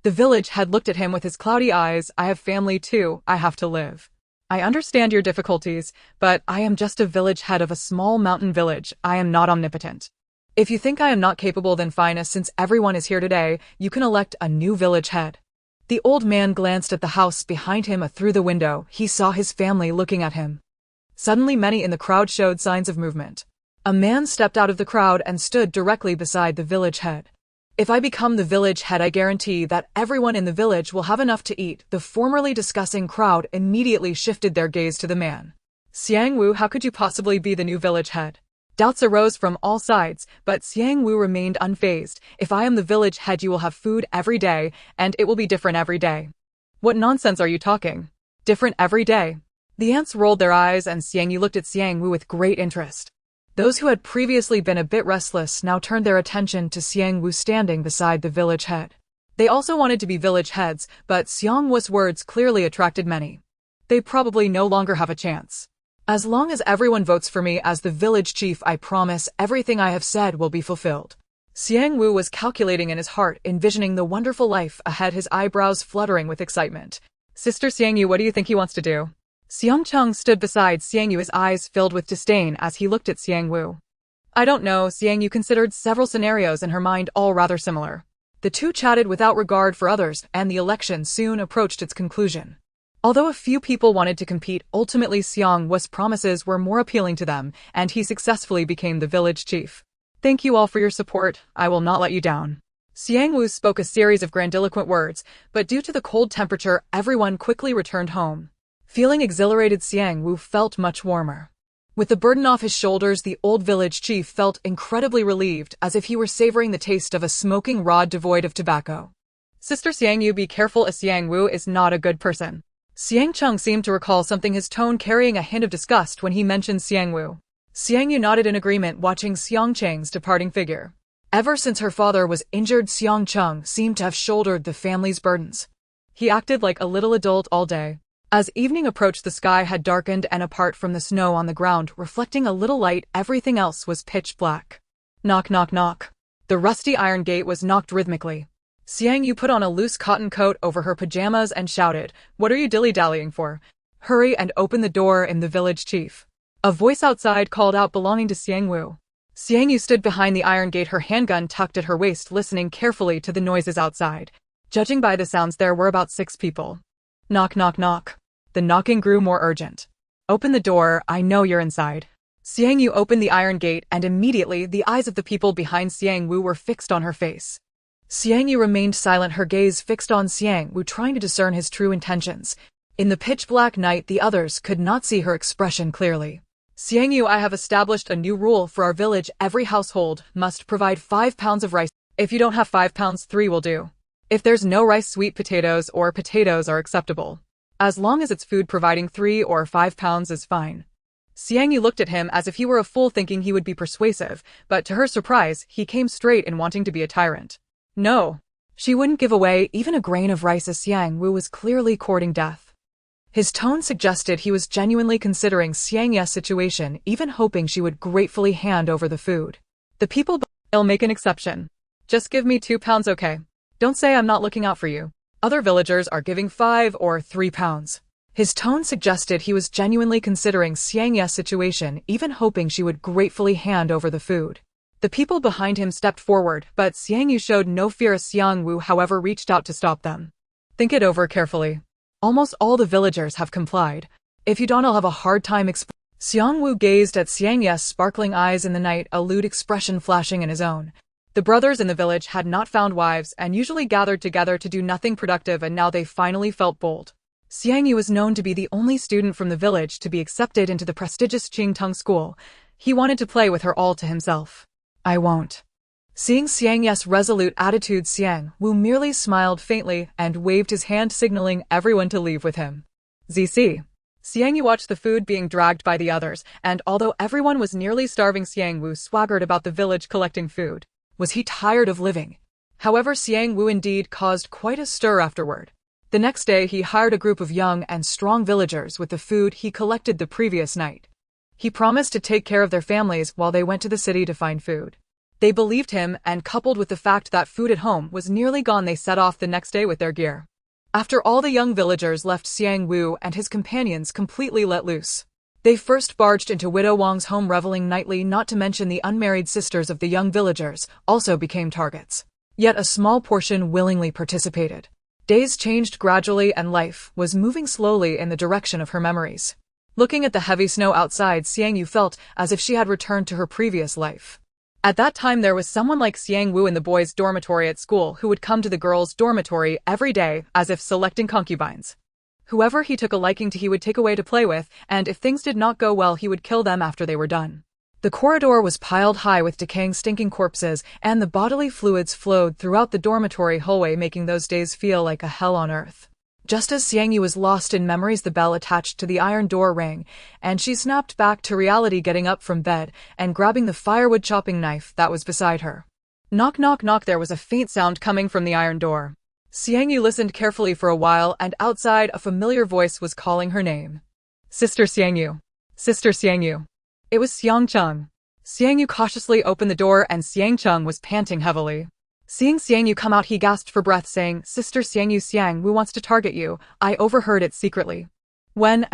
The village head looked at him with his cloudy eyes. "I have family too. I have to live. I understand your difficulties, but I am just a village head of a small mountain village. I am not omnipotent. If you think I am not capable, then fine. Since everyone is here today, you can elect a new village head." The old man glanced at the house behind him through the window. He saw his family looking at him. Suddenly, many in the crowd showed signs of movement. A man stepped out of the crowd and stood directly beside the village head. "If I become the village head, I guarantee that everyone in the village will have enough to eat." The formerly discussing crowd immediately shifted their gaze to the man. "Xiang Yu, how could you possibly be the new village head?" Doubts arose from all sides, but Xiang Yu remained unfazed. "If I am the village head, you will have food every day, and it will be different every day." "What nonsense are you talking? Different every day?" The ants rolled their eyes, and Xiang Yu looked at Xiang Yu with great interest. Those who had previously been a bit restless now turned their attention to Xiang Yu standing beside the village head. They also wanted to be village heads, but Xiang Yu's words clearly attracted many. "They probably no longer have a chance. As long as everyone votes for me as the village chief, I promise everything I have said will be fulfilled." Xiang Yu was calculating in his heart, envisioning the wonderful life ahead, his eyebrows fluttering with excitement. "Sister Xiang Yu, what do you think he wants to do?" Xiang Cheng stood beside Xiang Yu, his eyes filled with disdain as he looked at Xiang Yu. "I don't know." Xiang Yu considered several scenarios in her mind, all rather similar. The two chatted without regard for others, and the election soon approached its conclusion. Although a few people wanted to compete, ultimately Xiang Yu's promises were more appealing to them, and he successfully became the village chief. "Thank you all for your support. I will not let you down." Xiang Yu spoke a series of grandiloquent words, but due to the cold temperature, everyone quickly returned home. Feeling exhilarated, Xiang Yu felt much warmer. With the burden off his shoulders, the old village chief felt incredibly relieved, as if he were savoring the taste of a smoking rod devoid of tobacco. "Sister Xiang Yu, be careful, as Xiang Yu is not a good person." Xiang Cheng seemed to recall something, his tone carrying a hint of disgust when he mentioned Xiang Yu. Xiang Yu nodded in agreement, watching Xiang Cheng's departing figure. Ever since her father was injured, Xiang Chung seemed to have shouldered the family's burdens. He acted like a little adult all day. As evening approached, the sky had darkened, and apart from the snow on the ground reflecting a little light, everything else was pitch black. Knock, knock, knock. The rusty iron gate was knocked rhythmically. Xiang Yu put on a loose cotton coat over her pajamas and shouted, "What are you dilly-dallying for? Hurry and open the door, I'm the village chief." A voice outside called out, belonging to Xiang Yu. Xiang Yu stood behind the iron gate, her handgun tucked at her waist, listening carefully to the noises outside. Judging by the sounds, there were about 6 people. Knock, knock, knock. The knocking grew more urgent. "Open the door, I know you're inside." Xiang Yu opened the iron gate, and immediately the eyes of the people behind Xiang Yu were fixed on her face. Xiang Yu remained silent, her gaze fixed on Xiang Yu, trying to discern his true intentions. In the pitch-black night, the others could not see her expression clearly. "Xiang Yu, I have established a new rule for our village. Every household must provide 5 pounds of rice. If you don't have 5 pounds, 3 will do. If there's no rice, sweet potatoes or potatoes are acceptable. As long as it's food, providing 3 or 5 pounds is fine." Xiang Yu looked at him as if he were a fool, thinking he would be persuasive, but to her surprise, he came straight in, wanting to be a tyrant. No. She wouldn't give away even a grain of rice, as Xiang Yu was clearly courting death. His tone suggested he was genuinely considering Xiang Yu's situation, even hoping she would gratefully hand over the food. "The people, I'll make an exception. Just give me 2 pounds, okay? Don't say I'm not looking out for you. Other villagers are giving 5 or 3 pounds. His tone suggested he was genuinely considering Xiang Yu's situation, even hoping she would gratefully hand over the food. The people behind him stepped forward, but Xiang Yu showed no fear as Xiang Yu, however, reached out to stop them. "Think it over carefully. Almost all the villagers have complied. If you don't, I'll have a hard time Xiang Yu gazed at Xiang Yu's sparkling eyes in the night, a lewd expression flashing in his own. The brothers in the village had not found wives and usually gathered together to do nothing productive, and now they finally felt bold. Xiang Yu was known to be the only student from the village to be accepted into the prestigious Qingtung school. He wanted to play with her all to himself. "I won't." Seeing Xiang Yu's resolute attitude, Xiang Yu merely smiled faintly and waved his hand, signaling everyone to leave with him. ZC. Xiang Yu watched the food being dragged by the others, and although everyone was nearly starving, Xiang Yu swaggered about the village collecting food. Was he tired of living? However, Xiang Yu indeed caused quite a stir afterward. The next day, he hired a group of young and strong villagers with the food he collected the previous night. He promised to take care of their families while they went to the city to find food. They believed him, and coupled with the fact that food at home was nearly gone, they set off the next day with their gear. After all the young villagers left, Xiang Yu and his companions completely let loose. They first barged into Widow Wang's home, reveling nightly, not to mention the unmarried sisters of the young villagers also became targets. Yet a small portion willingly participated. Days changed gradually, and life was moving slowly in the direction of her memories. Looking at the heavy snow outside, Xiang Yu felt as if she had returned to her previous life. At that time, there was someone like Xiang Yu in the boys' dormitory at school who would come to the girls' dormitory every day, as if selecting concubines. Whoever he took a liking to, he would take away to play with, and if things did not go well, he would kill them after they were done. The corridor was piled high with decaying, stinking corpses, and the bodily fluids flowed throughout the dormitory hallway, making those days feel like a hell on earth. Just as Xiang Yu was lost in memories, the bell attached to the iron door rang, and she snapped back to reality, getting up from bed and grabbing the firewood chopping knife that was beside her. Knock, knock, knock. There was a faint sound coming from the iron door. Xiang Yu listened carefully for a while, and outside a familiar voice was calling her name. "Sister Xiang Yu. Sister Xiang Yu." It was Xiang Chung. Xiang Yu cautiously opened the door, and Xiang Chung was panting heavily. Seeing Xiang Yu come out, he gasped for breath, saying, "Sister Xiang Yu wants to target you. I overheard it secretly." When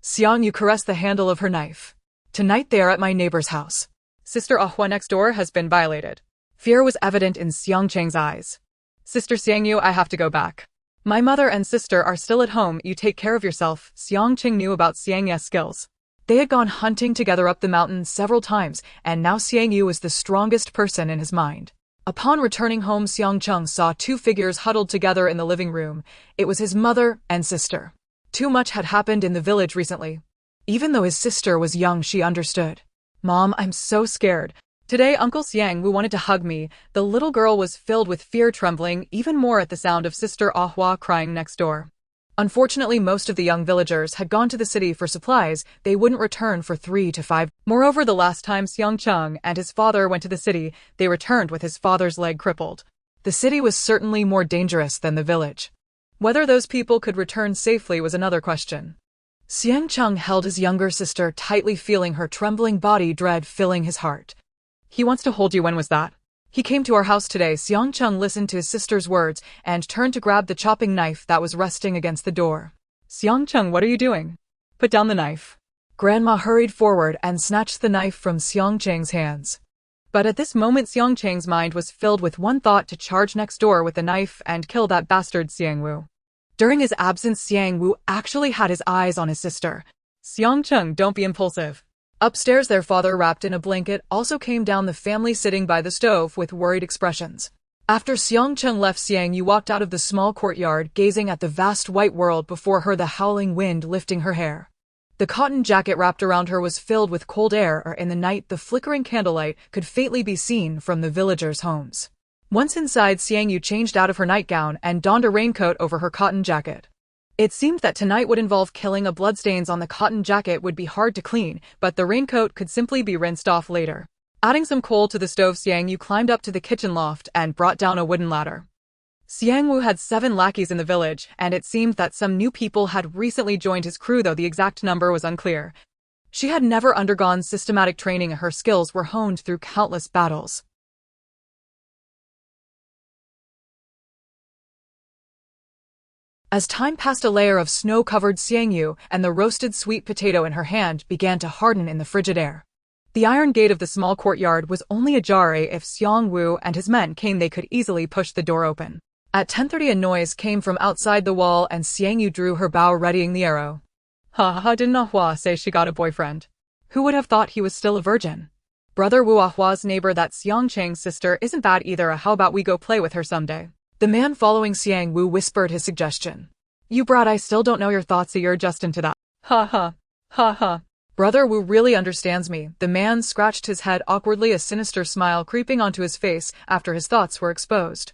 Xiang Yu caressed the handle of her knife. "Tonight they are at my neighbor's house. Sister Ahua next door has been violated." Fear was evident in Xiang Cheng's eyes. "Sister Xiang Yu, I have to go back. My mother and sister are still at home. You take care of yourself." Xiang Cheng knew about Xiang Yu's skills. They had gone hunting together up the mountain several times, and now Xiang Yu was the strongest person in his mind. Upon returning home, Xiang Cheng saw 2 figures huddled together in the living room. It was his mother and sister. Too much had happened in the village recently. Even though his sister was young, she understood. "Mom, I'm so scared. Today Uncle Xiang Wu wanted to hug me." The little girl was filled with fear, trembling even more at the sound of Sister Ahua crying next door. Unfortunately, most of the young villagers had gone to the city for supplies. They wouldn't return for 3 to 5. Moreover, the last time Xiang Cheng and his father went to the city, they returned with his father's leg crippled. The city was certainly more dangerous than the village. Whether those people could return safely was another question. Xiang Cheng held his younger sister tightly, feeling her trembling body, dread filling his heart. He wants to hold you. When was that? He came to our house today. Xiang Cheng listened to his sister's words and turned to grab the chopping knife that was resting against the door. Xiang Cheng, what are you doing? Put down the knife. Grandma hurried forward and snatched the knife from Xiang Cheng's hands. But at this moment, Xiang Cheng's mind was filled with one thought: to charge next door with the knife and kill that bastard Xiang Wu. During his absence, Xiang Wu actually had his eyes on his sister. Xiang Cheng, don't be impulsive. Upstairs, their father, wrapped in a blanket, also came down, the family sitting by the stove with worried expressions. After Xiang Cheng left, Xiang Yu walked out of the small courtyard, gazing at the vast white world before her, the howling wind lifting her hair. The cotton jacket wrapped around her was filled with cold air, or in the night the flickering candlelight could faintly be seen from the villagers' homes. Once inside, Xiang Yu changed out of her nightgown and donned a raincoat over her cotton jacket. It seemed that tonight would involve killing. A bloodstains on the cotton jacket would be hard to clean, but the raincoat could simply be rinsed off later. Adding some coal to the stove, Xiang Yu climbed up to the kitchen loft and brought down a wooden ladder. Xiang Wu had 7 lackeys in the village, and it seemed that some new people had recently joined his crew, though the exact number was unclear. She had never undergone systematic training, and her skills were honed through countless battles. As time passed, a layer of snow covered Xiang Yu, and the roasted sweet potato in her hand began to harden in the frigid air. The iron gate of the small courtyard was only ajar. If Xiang Wu and his men came, they could easily push the door open. At 10:30, a noise came from outside the wall, and Xiang Yu drew her bow, readying the arrow. Ha ha, didn't Ahua say she got a boyfriend? Who would have thought he was still a virgin? Brother Wu, Ahua's neighbor, that Xiang Cheng's sister, isn't bad either. How about we go play with her someday? The man following Xiang Wu whispered his suggestion. You brat, I still don't know your thoughts, so you're just into that. Ha ha. Ha ha. Brother Wu really understands me. The man scratched his head awkwardly, a sinister smile creeping onto his face after his thoughts were exposed.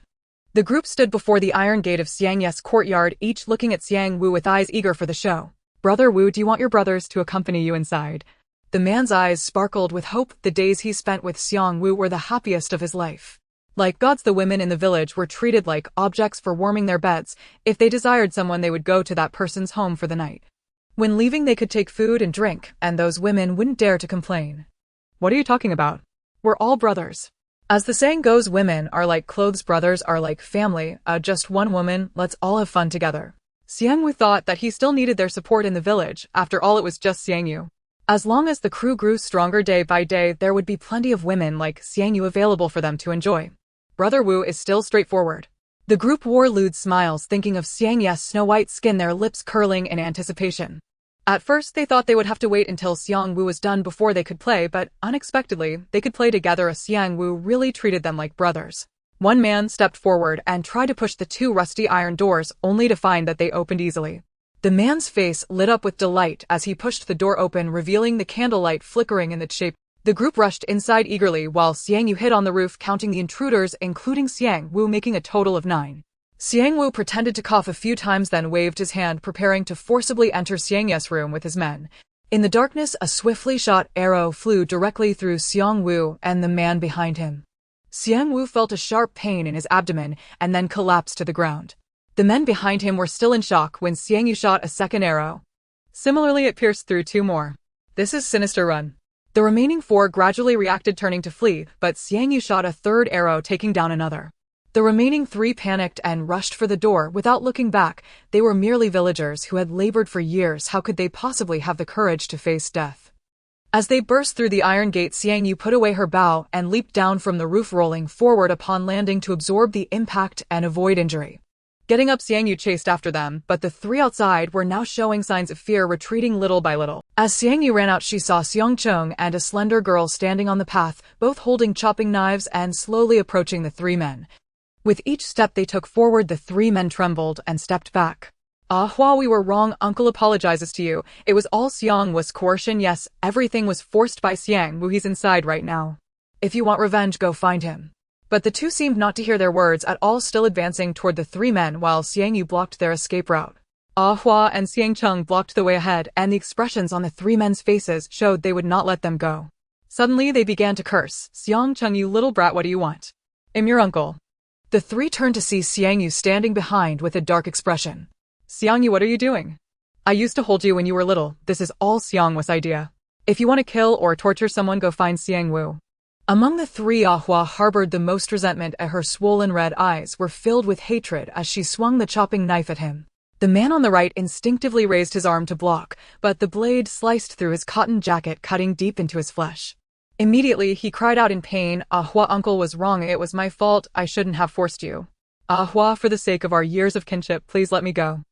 The group stood before the iron gate of Xiang Yu's courtyard, each looking at Xiang Wu with eyes eager for the show. Brother Wu, do you want your brothers to accompany you inside? The man's eyes sparkled with hope. The days he spent with Xiang Wu were the happiest of his life. Like gods, the women in the village were treated like objects for warming their beds. If they desired someone, they would go to that person's home for the night. When leaving, they could take food and drink, and those women wouldn't dare to complain. What are you talking about? We're all brothers. As the saying goes, women are like clothes, brothers are like family. Just one woman, let's all have fun together. Xiang Wu thought that he still needed their support in the village. After all, it was just Xiang Yu. As long as the crew grew stronger day by day, there would be plenty of women like Xiang Yu available for them to enjoy. Brother Wu is still straightforward. The group wore lewd smiles, thinking of Xiang Yu's snow-white skin, their lips curling in anticipation. At first, they thought they would have to wait until Xiang Wu was done before they could play, but unexpectedly, they could play together. Xiang Wu really treated them like brothers. One man stepped forward and tried to push the 2 rusty iron doors, only to find that they opened easily. The man's face lit up with delight as he pushed the door open, revealing the candlelight flickering in its shape. The group rushed inside eagerly while Xiang Yu hid on the roof, counting the intruders, including Xiang Wu, making a total of 9. Xiang Wu pretended to cough a few times, then waved his hand, preparing to forcibly enter Xiang Yu's room with his men. In the darkness, a swiftly shot arrow flew directly through Xiang Wu and the man behind him. Xiang Wu felt a sharp pain in his abdomen and then collapsed to the ground. The men behind him were still in shock when Xiang Yu shot a second arrow. Similarly, it pierced through 2 more. This is sinister run. The remaining 4 gradually reacted, turning to flee, but Xiang Yu shot a third arrow, taking down another. The remaining 3 panicked and rushed for the door without looking back. They were merely villagers who had labored for years. How could they possibly have the courage to face death? As they burst through the iron gate, Xiang Yu put away her bow and leaped down from the roof, rolling forward upon landing to absorb the impact and avoid injury. Getting up, Xiang Yu chased after them, but the 3 outside were now showing signs of fear, retreating little by little. As Xiang Yu ran out, she saw Xiang Cheng and a slender girl standing on the path, both holding chopping knives and slowly approaching the 3 men. With each step they took forward, the 3 men trembled and stepped back. Ahua, we were wrong. Uncle apologizes to you. It was all Xiang Wu's coercion. Yes, everything was forced by Xiang Wu. He's inside right now. If you want revenge, go find him. But the 2 seemed not to hear their words at all, still advancing toward the 3 men while Xiang Yu blocked their escape route. Ah Hua and Xiang Cheng blocked the way ahead, and the expressions on the three men's faces showed they would not let them go. Suddenly they began to curse. Xiang Cheng, you little brat, what do you want? I'm your uncle. The three turned to see Xiang Yu standing behind with a dark expression. Xiang Yu, what are you doing? I used to hold you when you were little. This is all Xiang Wu's idea. If you want to kill or torture someone, go find Xiang Wu. Among the three, Ah Hua harbored the most resentment, and her swollen red eyes were filled with hatred as she swung the chopping knife at him. The man on the right instinctively raised his arm to block, but the blade sliced through his cotton jacket, cutting deep into his flesh. Immediately, he cried out in pain, Ah Hua, uncle was wrong, it was my fault, I shouldn't have forced you. Ah Hua, for the sake of our years of kinship, please let me go.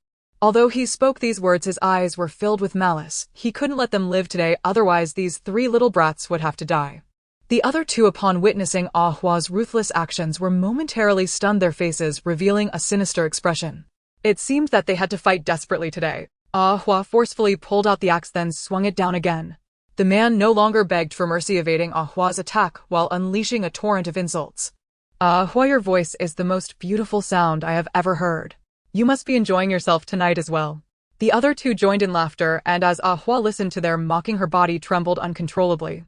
Although he spoke these words, his eyes were filled with malice. He couldn't let them live today, otherwise these three little brats would have to die. The other two, upon witnessing Ah Hua's ruthless actions, were momentarily stunned, their faces revealing a sinister expression. It seemed that they had to fight desperately today. Ah Hua forcefully pulled out the axe, then swung it down again. The man no longer begged for mercy, evading Ah Hua's attack while unleashing a torrent of insults. Ah Hua, your voice is the most beautiful sound I have ever heard. You must be enjoying yourself tonight as well. The other two joined in laughter, and as Ah Hua listened to their mocking, her body trembled uncontrollably.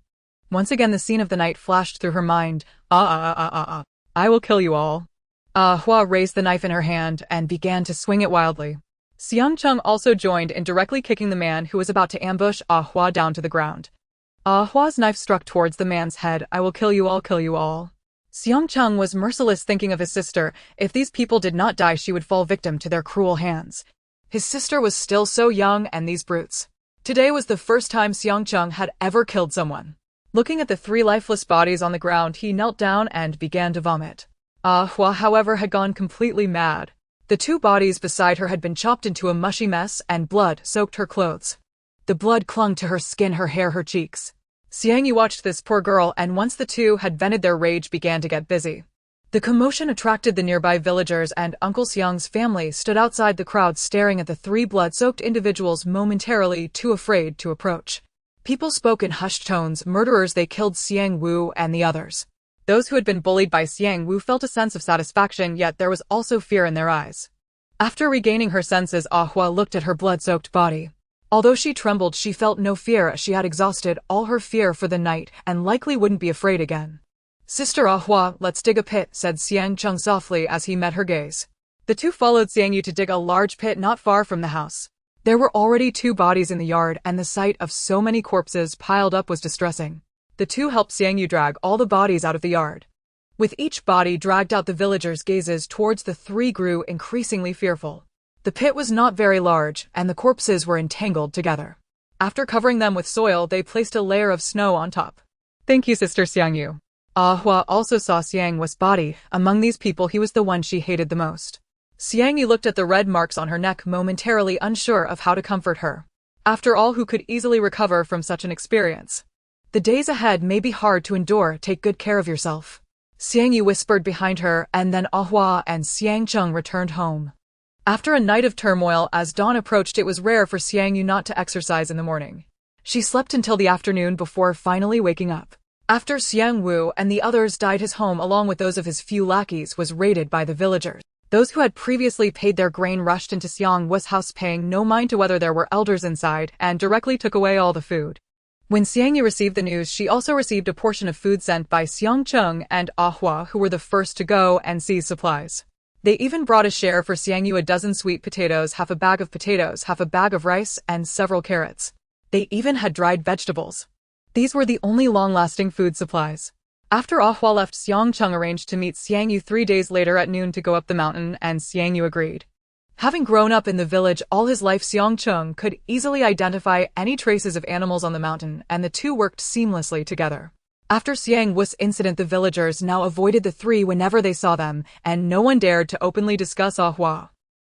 Once again the scene of the night flashed through her mind. I will kill you all. Ah Hua raised the knife in her hand and began to swing it wildly. Xiang Cheng also joined in, directly kicking the man who was about to ambush Ah Hua down to the ground. Ah Hua's knife struck towards the man's head. I will kill you all, kill you all. Xiang Cheng was merciless, thinking of his sister. If these people did not die, she would fall victim to their cruel hands. His sister was still so young, and these brutes. Today was the first time Xiang Cheng had ever killed someone. Looking at the three lifeless bodies on the ground, he knelt down and began to vomit. Ah Hua, however, had gone completely mad. The two bodies beside her had been chopped into a mushy mess, and blood soaked her clothes. The blood clung to her skin, her hair, her cheeks. Xiang Yu watched this poor girl, and once the two had vented their rage, began to get busy. The commotion attracted the nearby villagers, and Uncle Xiang's family stood outside the crowd staring at the three blood-soaked individuals, momentarily too afraid to approach. People spoke in hushed tones. Murderers, they killed Xiang Wu and the others. Those who had been bullied by Xiang Wu felt a sense of satisfaction, yet there was also fear in their eyes. After regaining her senses, Ah Hua looked at her blood-soaked body. Although she trembled, she felt no fear, as she had exhausted all her fear for the night and likely wouldn't be afraid again. Sister Ah Hua, let's dig a pit, said Xiang Cheng softly as he met her gaze. The two followed Xiang Yu to dig a large pit not far from the house. There were already two bodies in the yard, and the sight of so many corpses piled up was distressing. The two helped Xiang Yu drag all the bodies out of the yard. With each body dragged out, the villagers' gazes towards the three grew increasingly fearful. The pit was not very large, and the corpses were entangled together. After covering them with soil, they placed a layer of snow on top. Thank you, Sister Xiang Yu. Ah Hua also saw Xiang Wu's body. Among these people, he was the one she hated the most. Xiang Yu looked at the red marks on her neck, momentarily unsure of how to comfort her. After all, who could easily recover from such an experience? The days ahead may be hard to endure. Take good care of yourself. Xiang Yu whispered behind her, and then Ah Hua and Xiang Cheng returned home. After a night of turmoil, as dawn approached, it was rare for Xiang Yu not to exercise in the morning. She slept until the afternoon before finally waking up. After Xiang Wu and the others died, his home, along with those of his few lackeys, was raided by the villagers. Those who had previously paid their grain rushed into Xiang Wu's house, paying no mind to whether there were elders inside, and directly took away all the food. When Xiang Yu received the news, she also received a portion of food sent by Xiang Cheng and Ah Hua, who were the first to go and seize supplies. They even brought a share for Xiang Yu: a dozen sweet potatoes, half a bag of potatoes, half a bag of rice, and several carrots. They even had dried vegetables. These were the only long-lasting food supplies. After Ah Hua left, Xiang Cheng arranged to meet Xiang Yu 3 days later at noon to go up the mountain, and Xiang Yu agreed. Having grown up in the village all his life, Xiang Cheng could easily identify any traces of animals on the mountain, and the two worked seamlessly together. After Xiang Wu's incident, the villagers now avoided the three whenever they saw them, and no one dared to openly discuss Ah Hua.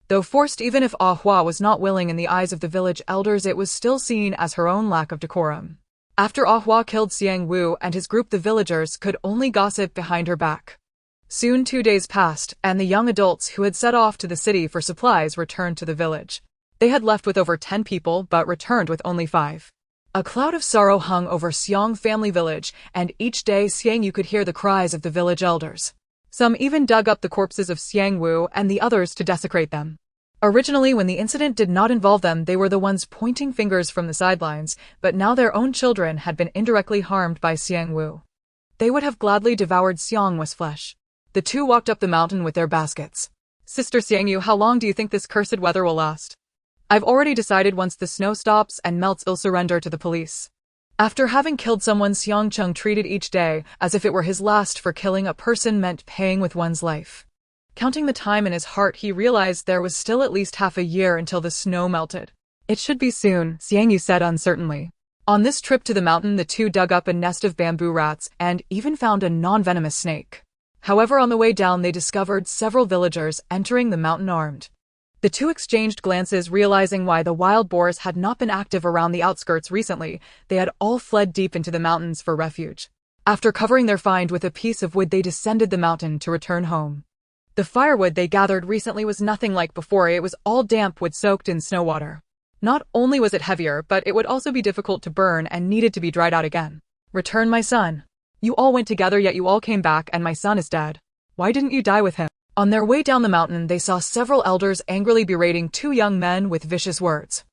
Though forced, even if Ah Hua was not willing, in the eyes of the village elders it was still seen as her own lack of decorum. After Ah Hua killed Xiang Wu and his group, the villagers could only gossip behind her back. Soon 2 days passed, and the young adults who had set off to the city for supplies returned to the village. They had left with over 10 people, but returned with only 5. A cloud of sorrow hung over Xiang family village, and each day Xiang Yu could hear the cries of the village elders. Some even dug up the corpses of Xiang Wu and the others to desecrate them. Originally, when the incident did not involve them, they were the ones pointing fingers from the sidelines, but now their own children had been indirectly harmed by Xiang Yu. They would have gladly devoured Xiang Yu's flesh. The two walked up the mountain with their baskets. Sister Xiang Yu, how long do you think this cursed weather will last? I've already decided once the snow stops and melts, I'll surrender to the police. After having killed someone, Xiang Cheng treated each day as if it were his last, for killing a person meant paying with one's life. Counting the time in his heart, he realized there was still at least half a year until the snow melted. It should be soon, Xiang Yu said uncertainly. On this trip to the mountain, the two dug up a nest of bamboo rats and even found a non-venomous snake. However, on the way down they discovered several villagers entering the mountain armed. The two exchanged glances, realizing why the wild boars had not been active around the outskirts recently. They had all fled deep into the mountains for refuge. After covering their find with a piece of wood, they descended the mountain to return home. The firewood they gathered recently was nothing like before. It was all damp wood soaked in snow water. Not only was it heavier, but it would also be difficult to burn and needed to be dried out again. Return, my son. You all went together, yet you all came back, and my son is dead. Why didn't you die with him? On their way down the mountain, they saw several elders angrily berating two young men with vicious words.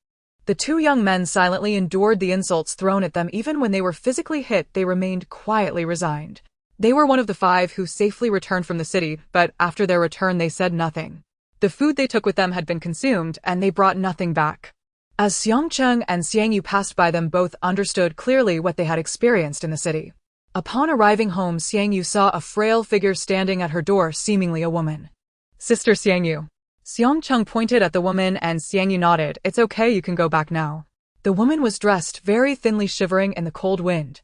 The two young men silently endured the insults thrown at them. Even when they were physically hit, they remained quietly resigned. They were one of the 5 who safely returned from the city, but after their return they said nothing. The food they took with them had been consumed, and they brought nothing back. As Xiang Cheng and Xiang Yu passed by them, both understood clearly what they had experienced in the city. Upon arriving home, Xiang Yu saw a frail figure standing at her door, seemingly a woman. Sister Xiang Yu. Xiang Cheng pointed at the woman and Xiang Yu nodded. It's okay, you can go back now. The woman was dressed very thinly, shivering in the cold wind.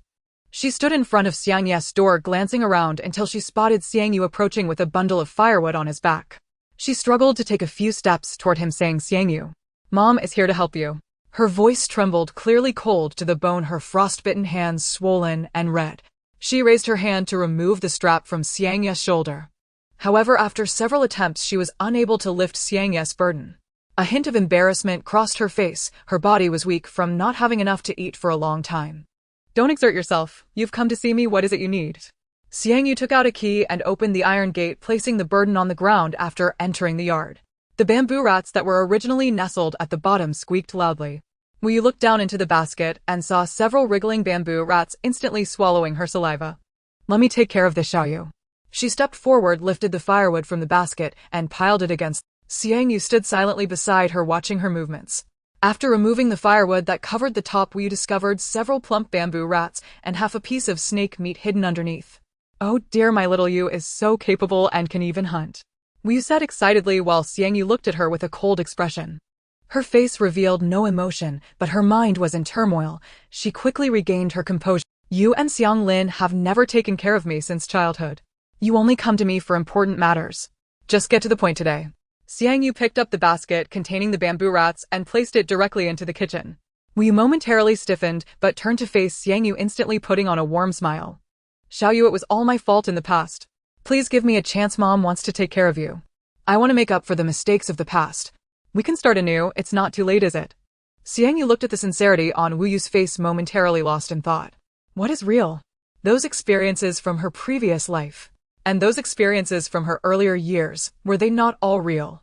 She stood in front of Xiang Yu's door, glancing around until she spotted Xiang Yu approaching with a bundle of firewood on his back. She struggled to take a few steps toward him, saying, Xiang Yu, Mom is here to help you. Her voice trembled, clearly cold to the bone, her frostbitten hands swollen and red. She raised her hand to remove the strap from Xiang Yu's shoulder. However, after several attempts, she was unable to lift Xiang Yu's burden. A hint of embarrassment crossed her face. Her body was weak from not having enough to eat for a long time. Don't exert yourself. You've come to see me. What is it you need? Xiang Yu took out a key and opened the iron gate, placing the burden on the ground after entering the yard. The bamboo rats that were originally nestled at the bottom squeaked loudly. Wu looked down into the basket and saw several wriggling bamboo rats, instantly swallowing her saliva. Let me take care of this, Xiang Yu. She stepped forward, lifted the firewood from the basket, and piled it against. Xiang Yu stood silently beside her, watching her movements. After removing the firewood that covered the top, Wu discovered several plump bamboo rats and half a piece of snake meat hidden underneath. Oh dear, my little Yu is so capable and can even hunt. Wu said excitedly while Xiang Yu looked at her with a cold expression. Her face revealed no emotion, but her mind was in turmoil. She quickly regained her composure. You and Xiang Lin have never taken care of me since childhood. You only come to me for important matters. Just get to the point today. Xiang Yu picked up the basket containing the bamboo rats and placed it directly into the kitchen. Wu momentarily stiffened, but turned to face Xiang Yu, instantly putting on a warm smile. Xiang Yu, it was all my fault in the past. Please give me a chance. Mom wants to take care of you. I want to make up for the mistakes of the past. We can start anew. It's not too late, is it? Xiang Yu looked at the sincerity on Wu Yu's face, momentarily lost in thought. What is real? Those experiences from her previous life. And those experiences from her earlier years, were they not all real?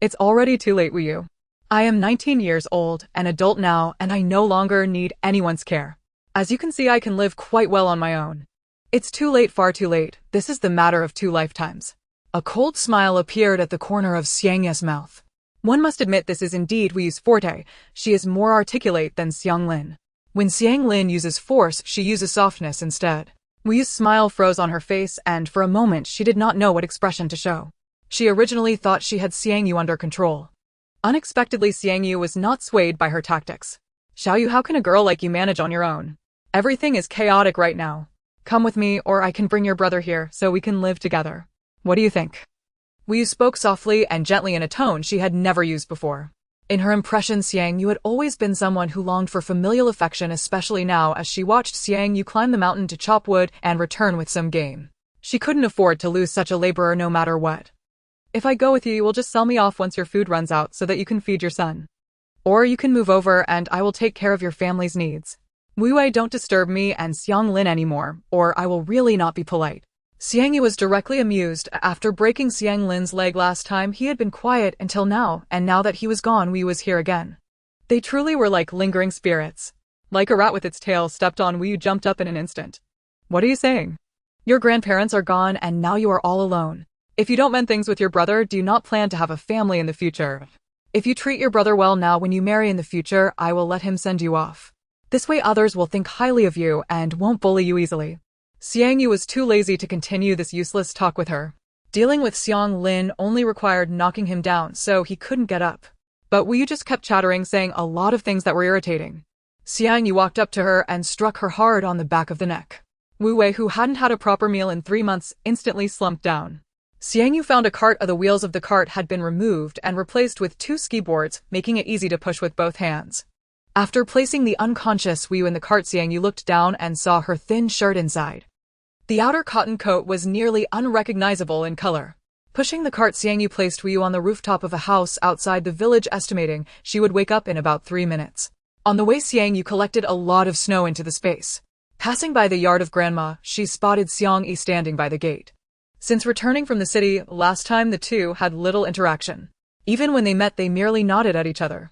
It's already too late, Wu Yu. I am 19 years old, an adult now, and I no longer need anyone's care. As you can see, I can live quite well on my own. It's too late, far too late. This is the matter of 2 lifetimes. A cold smile appeared at the corner of Xiang Yu's mouth. One must admit this is indeed Wu Yu's forte. She is more articulate than Xiang Lin. When Xiang Lin uses force, she uses softness instead. Wu Yu's smile froze on her face, and for a moment she did not know what expression to show. She originally thought she had Xiang Yu under control. Unexpectedly, Xiang Yu was not swayed by her tactics. Xiang Yu, how can a girl like you manage on your own? Everything is chaotic right now. Come with me, or I can bring your brother here so we can live together. What do you think? Wu Yu spoke softly and gently in a tone she had never used before. In her impression, Xiang Yu had always been someone who longed for familial affection, especially now as she watched Xiang Yu climb the mountain to chop wood and return with some game. She couldn't afford to lose such a laborer no matter what. If I go with you, you will just sell me off once your food runs out so that you can feed your son. Or you can move over and I will take care of your family's needs. Wu Wei, don't disturb me and Xiang Lin anymore, or I will really not be polite. Xiang Yu was directly amused. After breaking Xiang Lin's leg last time, he had been quiet until now, and now that he was gone, Wu was here again. They truly were like lingering spirits. Like a rat with its tail stepped on, Wu jumped up in an instant. What are you saying? Your grandparents are gone and now you are all alone. If you don't mend things with your brother, do you not plan to have a family in the future? If you treat your brother well now, when you marry in the future, I will let him send you off. This way others will think highly of you and won't bully you easily. Xiang Yu was too lazy to continue this useless talk with her. Dealing with Xiang Lin only required knocking him down, so he couldn't get up. But Wu just kept chattering, saying a lot of things that were irritating. Xiang Yu walked up to her and struck her hard on the back of the neck. Wu Wei, who hadn't had a proper meal in 3 months, instantly slumped down. Xiang Yu found a cart. The wheels of the cart had been removed and replaced with 2 ski boards, making it easy to push with both hands. After placing the unconscious Wu in the cart, Xiang Yu looked down and saw her thin shirt inside. The outer cotton coat was nearly unrecognizable in color. Pushing the cart, Xiang Yu placed Wu on the rooftop of a house outside the village, estimating she would wake up in about 3 minutes. On the way, Xiang Yu collected a lot of snow into the space. Passing by the yard of Grandma, she spotted Xiang Yi standing by the gate. Since returning from the city, last time the two had little interaction. Even when they met, they merely nodded at each other.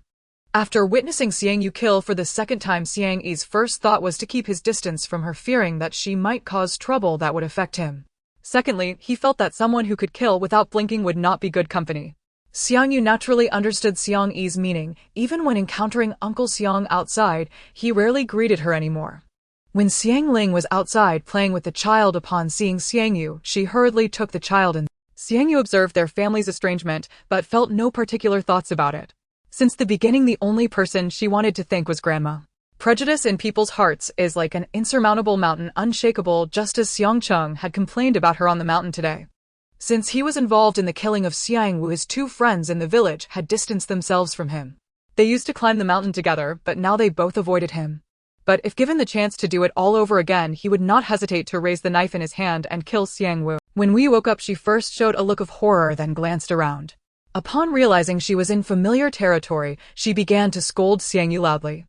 After witnessing Xiang Yu kill for the second time, Xiang Yi's first thought was to keep his distance from her, fearing that she might cause trouble that would affect him. Secondly, he felt that someone who could kill without blinking would not be good company. Xiang Yu naturally understood Xiang Yi's meaning. Even when encountering Uncle Xiang outside, he rarely greeted her anymore. When Xiang Ling was outside playing with the child, upon seeing Xiang Yu, she hurriedly took the child in. Xiang Yu observed their family's estrangement, but felt no particular thoughts about it. Since the beginning, the only person she wanted to thank was Grandma. Prejudice in people's hearts is like an insurmountable mountain, unshakable, just as Xiang Cheng had complained about her on the mountain today. Since he was involved in the killing of Xiang Wu, his 2 friends in the village had distanced themselves from him. They used to climb the mountain together, but now they both avoided him. But if given the chance to do it all over again, he would not hesitate to raise the knife in his hand and kill Xiang Wu. When Wu woke up, she first showed a look of horror, then glanced around. Upon realizing she was in familiar territory, she began to scold Xiang Yu loudly.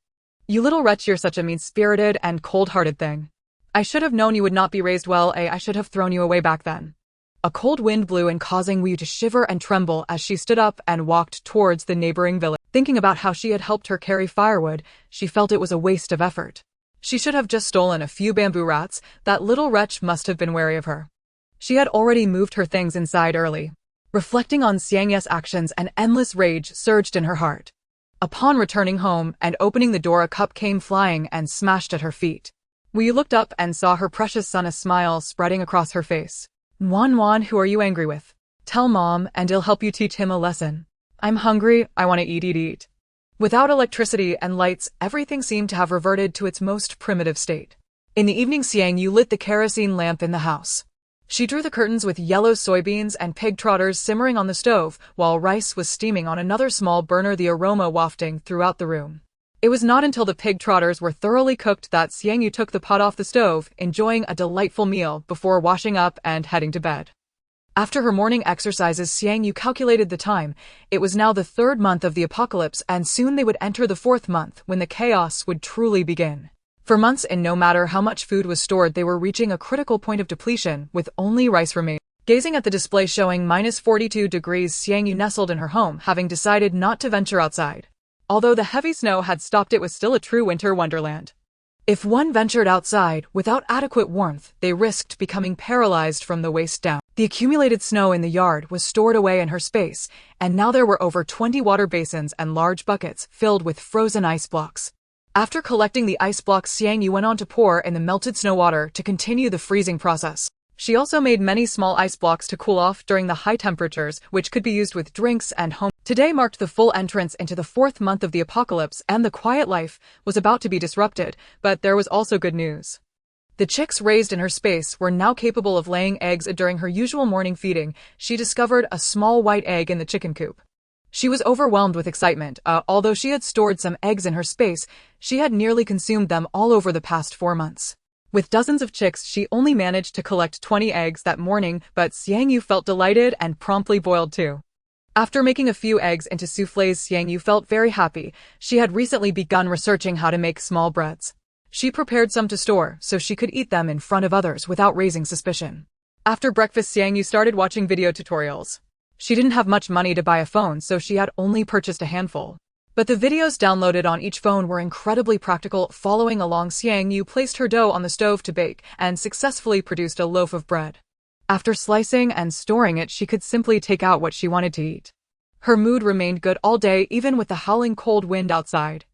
You little wretch, you're such a mean-spirited and cold-hearted thing. I should have known you would not be raised well. I should have thrown you away back then. A cold wind blew in, causing Wu to shiver and tremble as she stood up and walked towards the neighboring village. Thinking about how she had helped her carry firewood, she felt it was a waste of effort. She should have just stolen a few bamboo rats. That little wretch must have been wary of her. She had already moved her things inside early. Reflecting on Xiang Yi's actions, an endless rage surged in her heart. Upon returning home and opening the door, a cup came flying and smashed at her feet. Wu looked up and saw her precious son, a smile spreading across her face. Wan, who are you angry with? Tell Mom and I'll help you teach him a lesson. I'm hungry, I want to eat. Without electricity and lights, everything seemed to have reverted to its most primitive state. In the evening, Xiang Yu lit the kerosene lamp in the house. She drew the curtains with yellow soybeans and pig trotters simmering on the stove, while rice was steaming on another small burner, the aroma wafting throughout the room. It was not until the pig trotters were thoroughly cooked that Xiang Yu took the pot off the stove, enjoying a delightful meal before washing up and heading to bed. After her morning exercises, Xiang Yu calculated the time. It was now the 3rd month of the apocalypse, and soon they would enter the 4th month, when the chaos would truly begin. For months, and no matter how much food was stored, they were reaching a critical point of depletion, with only rice remaining. Gazing at the display showing -42 degrees, Xiang Yu nestled in her home, having decided not to venture outside. Although the heavy snow had stopped, it was still a true winter wonderland. If one ventured outside without adequate warmth, they risked becoming paralyzed from the waist down. The accumulated snow in the yard was stored away in her space, and now there were over 20 water basins and large buckets filled with frozen ice blocks. After collecting the ice blocks, Xiang Yu went on to pour in the melted snow water to continue the freezing process. She also made many small ice blocks to cool off during the high temperatures, which could be used with drinks and home. Today marked the full entrance into the 4th month of the apocalypse, and the quiet life was about to be disrupted, but there was also good news. The chicks raised in her space were now capable of laying eggs. During her usual morning feeding, she discovered a small white egg in the chicken coop. She was overwhelmed with excitement. Although she had stored some eggs in her space, she had nearly consumed them all over the past 4 months. With dozens of chicks, she only managed to collect 20 eggs that morning, but Xiang Yu felt delighted and promptly boiled 2. After making a few eggs into soufflés, Xiang Yu felt very happy. She had recently begun researching how to make small breads. She prepared some to store, so she could eat them in front of others without raising suspicion. After breakfast, Xiang Yu started watching video tutorials. She didn't have much money to buy a phone, so she had only purchased a handful. But the videos downloaded on each phone were incredibly practical. Following along, Xiang Yu placed her dough on the stove to bake and successfully produced a loaf of bread. After slicing and storing it, she could simply take out what she wanted to eat. Her mood remained good all day, even with the howling cold wind outside.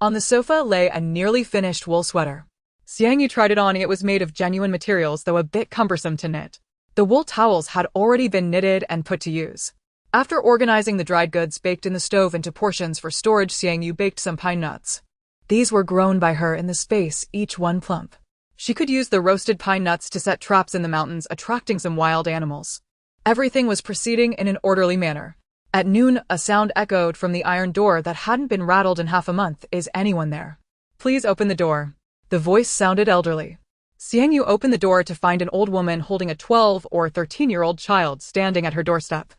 On the sofa lay a nearly finished wool sweater. Xiang Yu tried it on. It was made of genuine materials, though a bit cumbersome to knit. The wool towels had already been knitted and put to use. After organizing the dried goods baked in the stove into portions for storage, Xiang Yu baked some pine nuts. These were grown by her in the space, each one plump. She could use the roasted pine nuts to set traps in the mountains, attracting some wild animals. Everything was proceeding in an orderly manner. At noon, a sound echoed from the iron door that hadn't been rattled in half a month. "Is anyone there? Please open the door." The voice sounded elderly. Xiang Yu opened the door to find an old woman holding a 12 or 13-year-old child standing at her doorstep.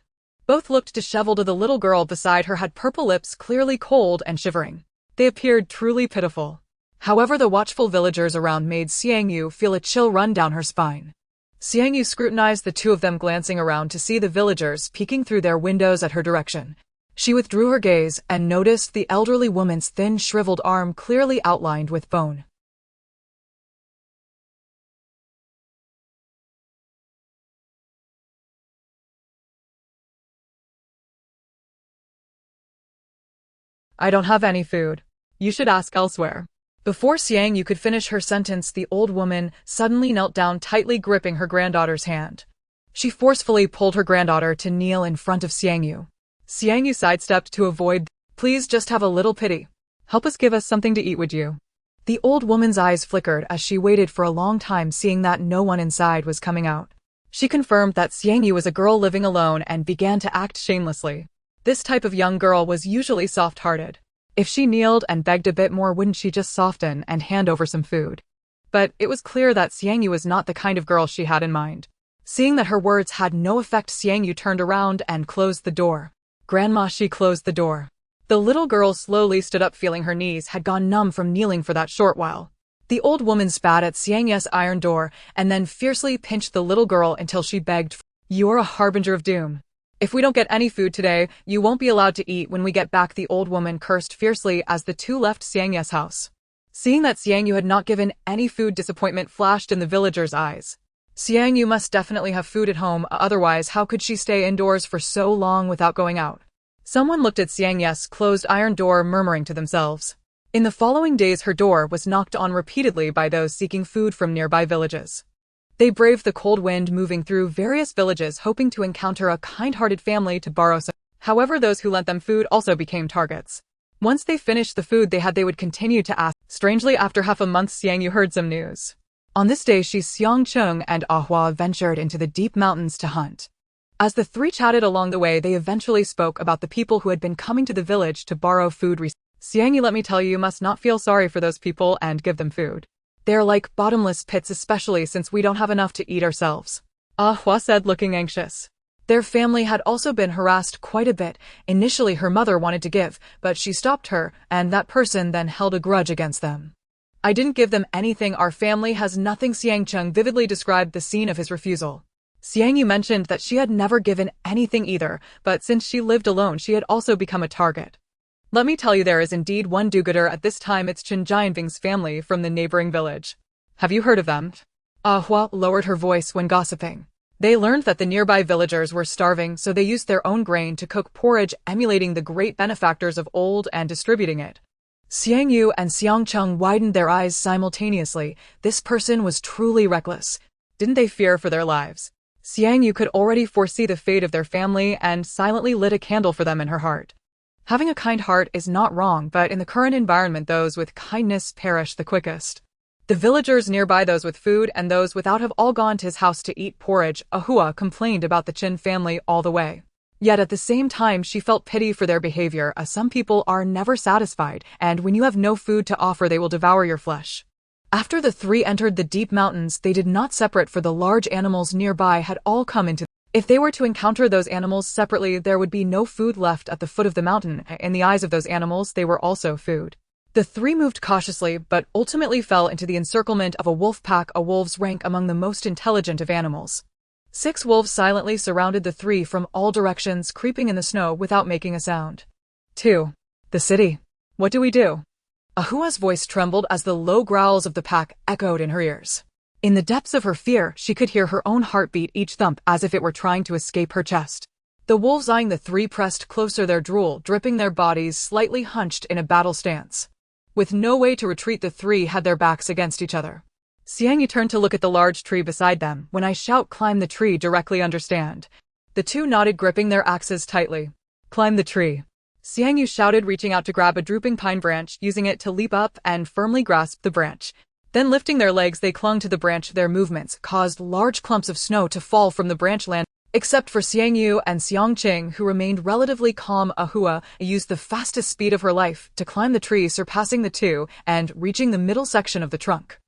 Both looked disheveled. The little girl beside her had purple lips, clearly cold and shivering. They appeared truly pitiful. However, the watchful villagers around made Xiang Yu feel a chill run down her spine. Xiang Yu scrutinized the two of them, glancing around to see the villagers peeking through their windows at her direction. She withdrew her gaze and noticed the elderly woman's thin, shriveled arm clearly outlined with bone. "I don't have any food. You should ask elsewhere." Before Xiang Yu could finish her sentence, the old woman suddenly knelt down, tightly gripping her granddaughter's hand. She forcefully pulled her granddaughter to kneel in front of Xiang Yu. Xiang Yu sidestepped to avoid. "Please just have a little pity. Help us, give us something to eat, would you?" The old woman's eyes flickered as she waited for a long time, seeing that no one inside was coming out. She confirmed that Xiang Yu was a girl living alone and began to act shamelessly. This type of young girl was usually soft-hearted. If she kneeled and begged a bit more, wouldn't she just soften and hand over some food? But it was clear that Xiang Yu was not the kind of girl she had in mind. Seeing that her words had no effect, Xiang Yu turned around and closed the door. "Grandma," she closed the door. The little girl slowly stood up, feeling her knees had gone numb from kneeling for that short while. The old woman spat at Xiang Yu's iron door and then fiercely pinched the little girl until she begged, "You're a harbinger of doom. If we don't get any food today, you won't be allowed to eat when we get back." The old woman cursed fiercely as the two left Xiang Yu's house. Seeing that Xiang Yu had not given any food, disappointment flashed in the villagers' eyes. Xiang Yu must definitely have food at home, otherwise how could she stay indoors for so long without going out? Someone looked at Xiang Yu's closed iron door, murmuring to themselves. In the following days, her door was knocked on repeatedly by those seeking food from nearby villages. They braved the cold wind, moving through various villages, hoping to encounter a kind-hearted family to borrow some. However, those who lent them food also became targets. Once they finished the food they would continue to ask. Strangely, after half a month, Xiang Yu heard some news. On this day, Xiang and Ahua ventured into the deep mountains to hunt. As the three chatted along the way, they eventually spoke about the people who had been coming to the village to borrow food. "Xiang Yu, let me tell you, you must not feel sorry for those people and give them food. They're like bottomless pits, especially since we don't have enough to eat ourselves," Ahua said, looking anxious. Their family had also been harassed quite a bit. Initially, her mother wanted to give, but she stopped her, and that person then held a grudge against them. "I didn't give them anything. Our family has nothing." Xiang Cheng vividly described the scene of his refusal. Xiang Yu mentioned that she had never given anything either, but since she lived alone, she had also become a target. "Let me tell you, there is indeed one do-gooder at this time. It's Chen Jianbing's family from the neighboring village. Have you heard of them?" Ahua lowered her voice when gossiping. They learned that the nearby villagers were starving, so they used their own grain to cook porridge, emulating the great benefactors of old and distributing it. Xiang Yu and Xiang Cheng widened their eyes simultaneously. This person was truly reckless. Didn't they fear for their lives? Xiang Yu could already foresee the fate of their family and silently lit a candle for them in her heart. Having a kind heart is not wrong, but in the current environment, those with kindness perish the quickest. The villagers nearby, those with food and those without, have all gone to his house to eat porridge. Ahua complained about the Chin family all the way. Yet at the same time, she felt pity for their behavior, as some people are never satisfied, and when you have no food to offer, they will devour your flesh. After the three entered the deep mountains, they did not separate, for the large animals nearby had all come into. If they were to encounter those animals separately, there would be no food left at the foot of the mountain. In the eyes of those animals, they were also food. The three moved cautiously, but ultimately fell into the encirclement of a wolf pack. A wolf's rank among the most intelligent of animals. 6 wolves silently surrounded the 3 from all directions, creeping in the snow without making a sound. 2. The city. What do we do? Ahua's voice trembled as the low growls of the pack echoed in her ears. In the depths of her fear, she could hear her own heartbeat each thump as if it were trying to escape her chest. The wolves eyeing the 3 pressed closer, their drool dripping, their bodies slightly hunched in a battle stance. With no way to retreat, the 3 had their backs against each other. Xiang Yu turned to look at the large tree beside them. When I shout, climb the tree, directly understand. The 2 nodded, gripping their axes tightly. Climb the tree. Xiang Yu shouted, reaching out to grab a drooping pine branch, using it to leap up and firmly grasp the branch. Then lifting their legs, they clung to the branch. Their movements caused large clumps of snow to fall from the branch land. Except for Xiang Yu and Xiang Qing, who remained relatively calm, Ahua used the fastest speed of her life to climb the tree, surpassing the 2 and reaching the middle section of the trunk.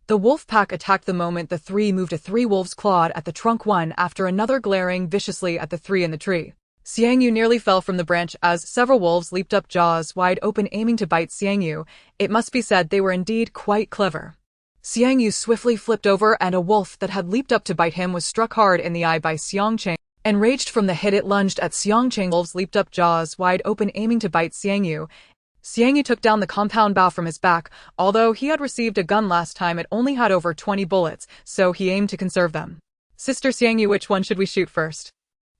The wolf pack attacked the moment the 3 moved. 3 wolves clawed at the trunk, one after another, glaring viciously at the 3 in the tree. Xiang Yu nearly fell from the branch as several wolves leaped up, jaws wide open, aiming to bite Xiang Yu. It must be said they were indeed quite clever. Xiang Yu swiftly flipped over, and a wolf that had leaped up to bite him was struck hard in the eye by Xiang Qing. Enraged from the hit, it lunged at Xiang Qing. Wolves leaped up, jaws wide open, aiming to bite Xiang Yu. Xiang Yu took down the compound bow from his back. Although he had received a gun last time, it only had over 20 bullets, so he aimed to conserve them. Sister Xiang Yu, which one should we shoot first?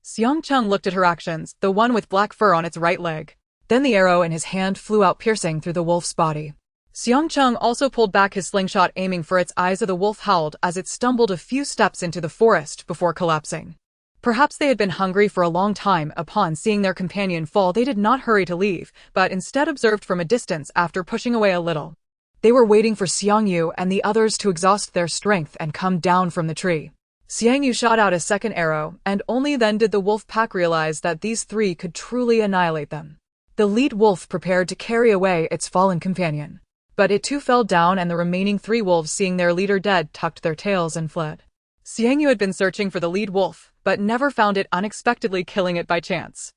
Xiang Cheng looked at her actions, the one with black fur on its right leg. Then the arrow in his hand flew out, piercing through the wolf's body. Xiang Cheng also pulled back his slingshot, aiming for its eyes. The wolf howled as it stumbled a few steps into the forest before collapsing. Perhaps they had been hungry for a long time. Upon seeing their companion fall, they did not hurry to leave, but instead observed from a distance after pushing away a little. They were waiting for Xiang Yu and the others to exhaust their strength and come down from the tree. Xiang Yu shot out a second arrow, and only then did the wolf pack realize that these 3 could truly annihilate them. The lead wolf prepared to carry away its fallen companion. But it too fell down, and the remaining 3 wolves, seeing their leader dead, tucked their tails and fled. Xiang Yu had been searching for the lead wolf, but never found it, unexpectedly killing it by chance.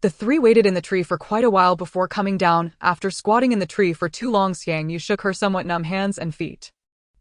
The 3 waited in the tree for quite a while before coming down. After squatting in the tree for too long, Xiang Yu shook her somewhat numb hands and feet.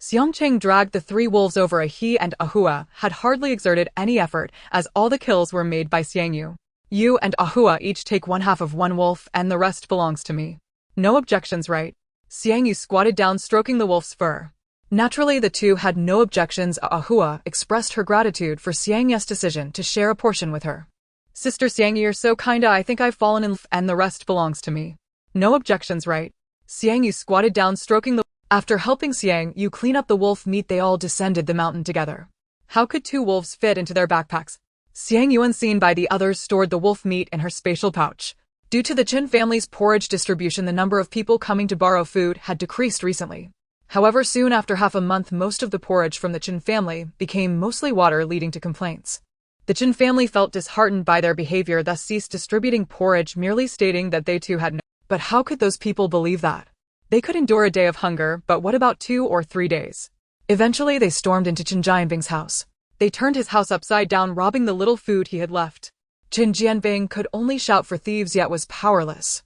Xiang Qing dragged the 3 wolves over. He and Ahua had hardly exerted any effort, as all the kills were made by Xiang Yu. You and Ahua each take 1/2 of 1 wolf, and the rest belongs to me. No objections, right? Xiang Yu squatted down, stroking the wolf's fur. Naturally, the 2 had no objections. Ahua expressed her gratitude for Xiang Yu's decision to share a portion with her. Sister Xiang Yu, you're so kinda. I think I've fallen in love, and the rest belongs to me. No objections, right? Xiang Yu squatted down, stroking the After helping Xiang Yu clean up the wolf meat, they all descended the mountain together. How could 2 wolves fit into their backpacks? Xiang Yu, unseen by the others, stored the wolf meat in her spatial pouch. Due to the Qin family's porridge distribution, the number of people coming to borrow food had decreased recently. However, soon after half a month, most of the porridge from the Qin family became mostly water, leading to complaints. The Qin family felt disheartened by their behavior, thus ceased distributing porridge, merely stating that they too had no. But how could those people believe that? They could endure a day of hunger, but what about 2 or 3 days? Eventually, they stormed into Qin Jianbing's house. They turned his house upside down, robbing the little food he had left. Qin Jianbing could only shout for thieves, yet was powerless.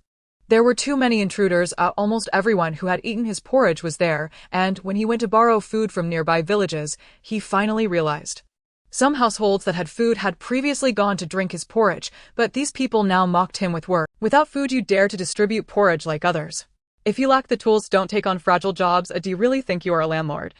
There were too many intruders. Almost everyone who had eaten his porridge was there, and when he went to borrow food from nearby villages, he finally realized. Some households that had food had previously gone to drink his porridge, but these people now mocked him with words. Without food, you dare to distribute porridge like others. If you lack the tools, don't take on fragile jobs. Do you really think you are a landlord?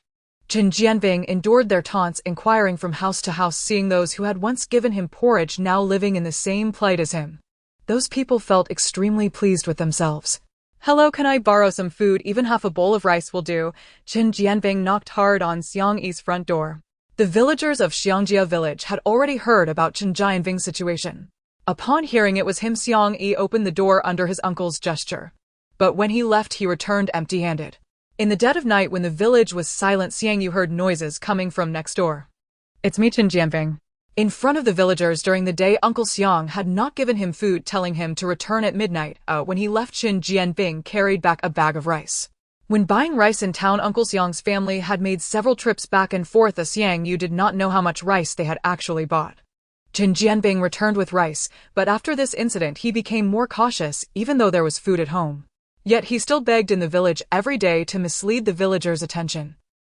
Qin Jianbing endured their taunts, inquiring from house to house, seeing those who had once given him porridge now living in the same plight as him. Those people felt extremely pleased with themselves. Hello, can I borrow some food? Even half a bowl of rice will do. Qin Jianbing knocked hard on Xiang Yi's front door. The villagers of Xiangjia village had already heard about Qin Jianbing's situation. Upon hearing it was him, Xiang Yi opened the door under his uncle's gesture. But when he left, he returned empty-handed. In the dead of night, when the village was silent, Xiang Yu heard noises coming from next door. It's me, Qin Jianbing. In front of the villagers during the day, Uncle Xiang had not given him food, telling him to return at midnight. When he left, Qin Jianbing carried back a bag of rice. When buying rice in town, Uncle Xiang's family had made several trips back and forth. Xiang Yu did not know how much rice they had actually bought. Qin Jianbing returned with rice, but after this incident he became more cautious, even though there was food at home. Yet he still begged in the village every day to mislead the villagers' attention.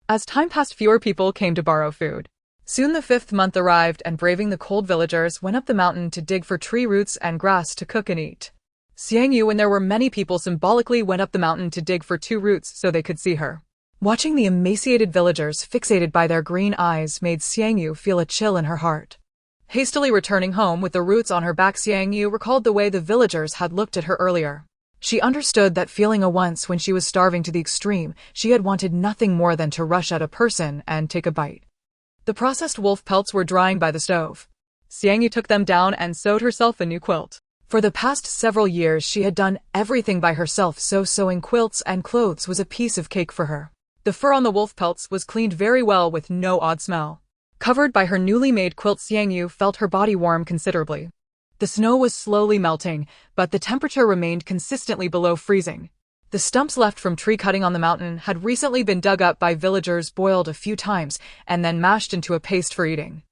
As time passed, fewer people came to borrow food. Soon the 5th month arrived, and braving the cold, villagers went up the mountain to dig for tree roots and grass to cook and eat. Xiang Yu and there were many people symbolically went up the mountain to dig for 2 roots so they could see her. Watching the emaciated villagers fixated by their green eyes made Xiang Yu feel a chill in her heart. Hastily returning home with the roots on her back, Xiang Yu recalled the way the villagers had looked at her earlier. She understood that feeling once when she was starving to the extreme, she had wanted nothing more than to rush at a person and take a bite. The processed wolf pelts were drying by the stove. Xiang Yu took them down and sewed herself a new quilt. For the past several years she had done everything by herself, so sewing quilts and clothes was a piece of cake for her. The fur on the wolf pelts was cleaned very well with no odd smell. Covered by her newly made quilt, Xiang Yu felt her body warm considerably. The snow was slowly melting, but the temperature remained consistently below freezing. The stumps left from tree cutting on the mountain had recently been dug up by villagers, boiled a few times, and then mashed into a paste for eating.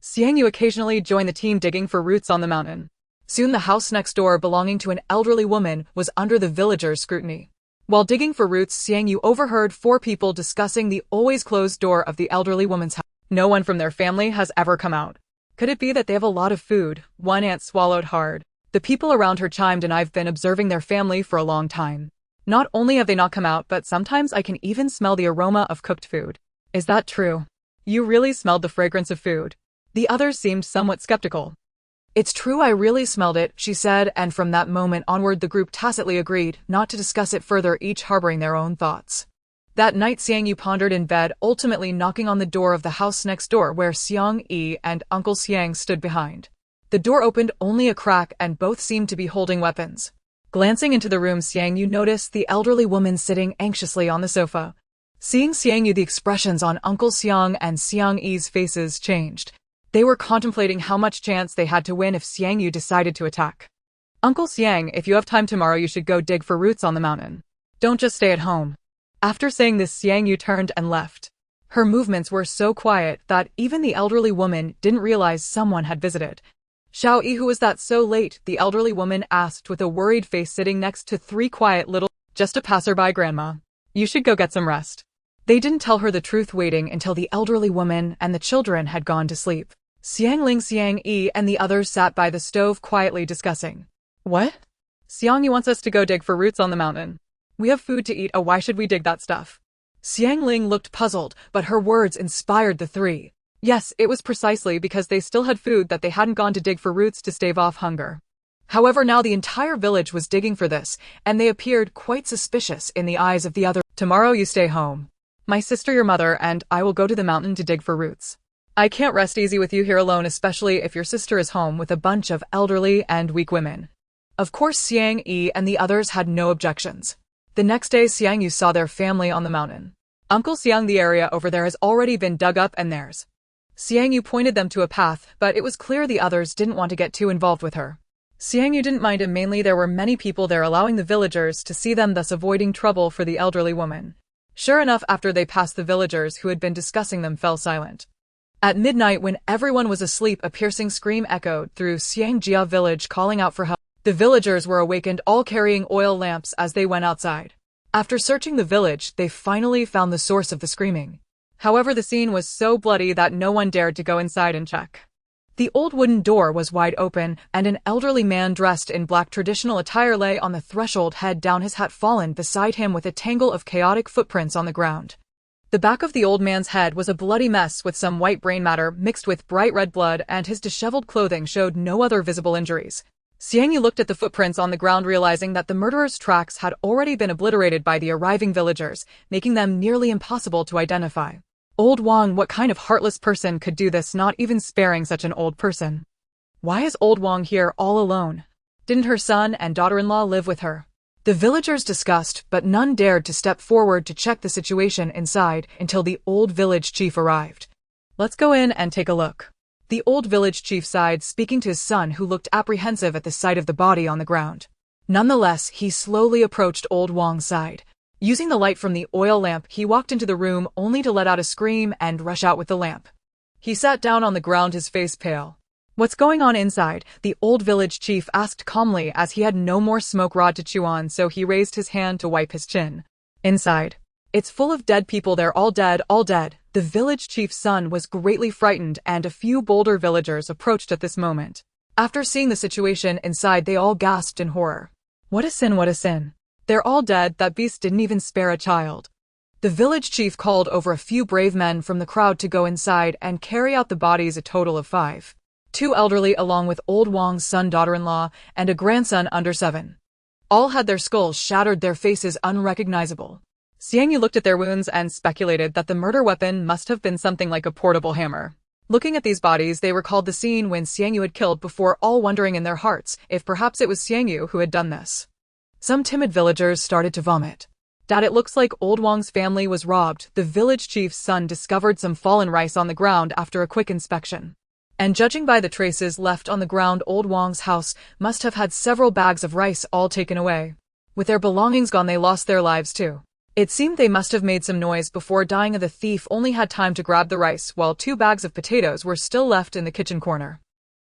Xiang Yu occasionally joined the team digging for roots on the mountain. Soon the house next door, belonging to an elderly woman, was under the villagers' scrutiny. While digging for roots, Xiang Yu overheard 4 people discussing the always closed door of the elderly woman's house. No one from their family has ever come out. Could it be that they have a lot of food? One aunt swallowed hard. The people around her chimed in. I've been observing their family for a long time. Not only have they not come out, but sometimes I can even smell the aroma of cooked food. Is that true? You really smelled the fragrance of food? The others seemed somewhat skeptical. It's true, I really smelled it, she said, and from that moment onward the group tacitly agreed not to discuss it further, each harboring their own thoughts. That night Xiang Yu pondered in bed, ultimately knocking on the door of the house next door where Xiang Yi and Uncle Xiang stood behind. The door opened only a crack and both seemed to be holding weapons. Glancing into the room, Xiang Yu noticed the elderly woman sitting anxiously on the sofa. Seeing Xiang Yu, the expressions on Uncle Xiang and Xiang Yi's faces changed. They were contemplating how much chance they had to win if Xiang Yu decided to attack. Uncle Xiang, if you have time tomorrow, you should go dig for roots on the mountain. Don't just stay at home. After saying this, Xiang Yu turned and left. Her movements were so quiet that even the elderly woman didn't realize someone had visited. Xiao Yi, who was that so late? The elderly woman asked with a worried face, sitting next to 3 quiet little, just a passerby, grandma. You should go get some rest. They didn't tell her the truth, waiting until the elderly woman and the children had gone to sleep. Xiang Ling, Xiang Yi, and the others sat by the stove quietly discussing. What? Xiang Yu wants us to go dig for roots on the mountain. We have food to eat. Oh, why should we dig that stuff? Xiang Ling looked puzzled, but her words inspired the 3. Yes, it was precisely because they still had food that they hadn't gone to dig for roots to stave off hunger. However, now the entire village was digging for this, and they appeared quite suspicious in the eyes of the other. Tomorrow you stay home. My sister, your mother, and I will go to the mountain to dig for roots. I can't rest easy with you here alone, especially if your sister is home with a bunch of elderly and weak women. Of course, Xiang Yi and the others had no objections. The next day, Xiang Yu saw their family on the mountain. Uncle Xiang, the area over there has already been dug up and theirs. Xiang Yu pointed them to a path, but it was clear the others didn't want to get too involved with her. Xiang Yu didn't mind it, mainly there were many people there, allowing the villagers to see them, thus avoiding trouble for the elderly woman. Sure enough, after they passed, the villagers who had been discussing them fell silent. At midnight, when everyone was asleep, a piercing scream echoed through Xiangjia village, calling out for help. The villagers were awakened, all carrying oil lamps as they went outside. After searching the village, they finally found the source of the screaming. However, the scene was so bloody that no one dared to go inside and check. The old wooden door was wide open, and an elderly man dressed in black traditional attire lay on the threshold, head down, his hat fallen beside him with a tangle of chaotic footprints on the ground. The back of the old man's head was a bloody mess with some white brain matter mixed with bright red blood, and his disheveled clothing showed no other visible injuries. Xiang Yu looked at the footprints on the ground, realizing that the murderer's tracks had already been obliterated by the arriving villagers, making them nearly impossible to identify. Old Wang, what kind of heartless person could do this, not even sparing such an old person? Why is old Wang here all alone? Didn't her son and daughter-in-law live with her? The villagers discussed, but none dared to step forward to check the situation inside until the old village chief arrived. Let's go in and take a look. The old village chief sighed, speaking to his son, who looked apprehensive at the sight of the body on the ground. Nonetheless, he slowly approached old Wang's side. Using the light from the oil lamp, he walked into the room only to let out a scream and rush out with the lamp. He sat down on the ground, his face pale. What's going on inside? The old village chief asked calmly, as he had no more smoke rod to chew on, so he raised his hand to wipe his chin. Inside. It's full of dead people, they're all dead, all dead. The village chief's son was greatly frightened, and a few bolder villagers approached at this moment. After seeing the situation inside, they all gasped in horror. What a sin, what a sin. They're all dead, that beast didn't even spare a child. The village chief called over a few brave men from the crowd to go inside and carry out the bodies, a total of 5. 2 elderly along with old Wang's son, daughter-in-law, and a grandson under 7. All had their skulls shattered, their faces unrecognizable. Xiang Yu looked at their wounds and speculated that the murder weapon must have been something like a portable hammer. Looking at these bodies, they recalled the scene when Xiang Yu had killed before, all wondering in their hearts if perhaps it was Xiang Yu who had done this. Some timid villagers started to vomit. Dad, it looks like old Wang's family was robbed. The village chief's son discovered some fallen rice on the ground after a quick inspection. And judging by the traces left on the ground, old Wang's house must have had several bags of rice all taken away. With their belongings gone, they lost their lives too. It seemed they must have made some noise before dying, and the thief only had time to grab the rice while 2 bags of potatoes were still left in the kitchen corner.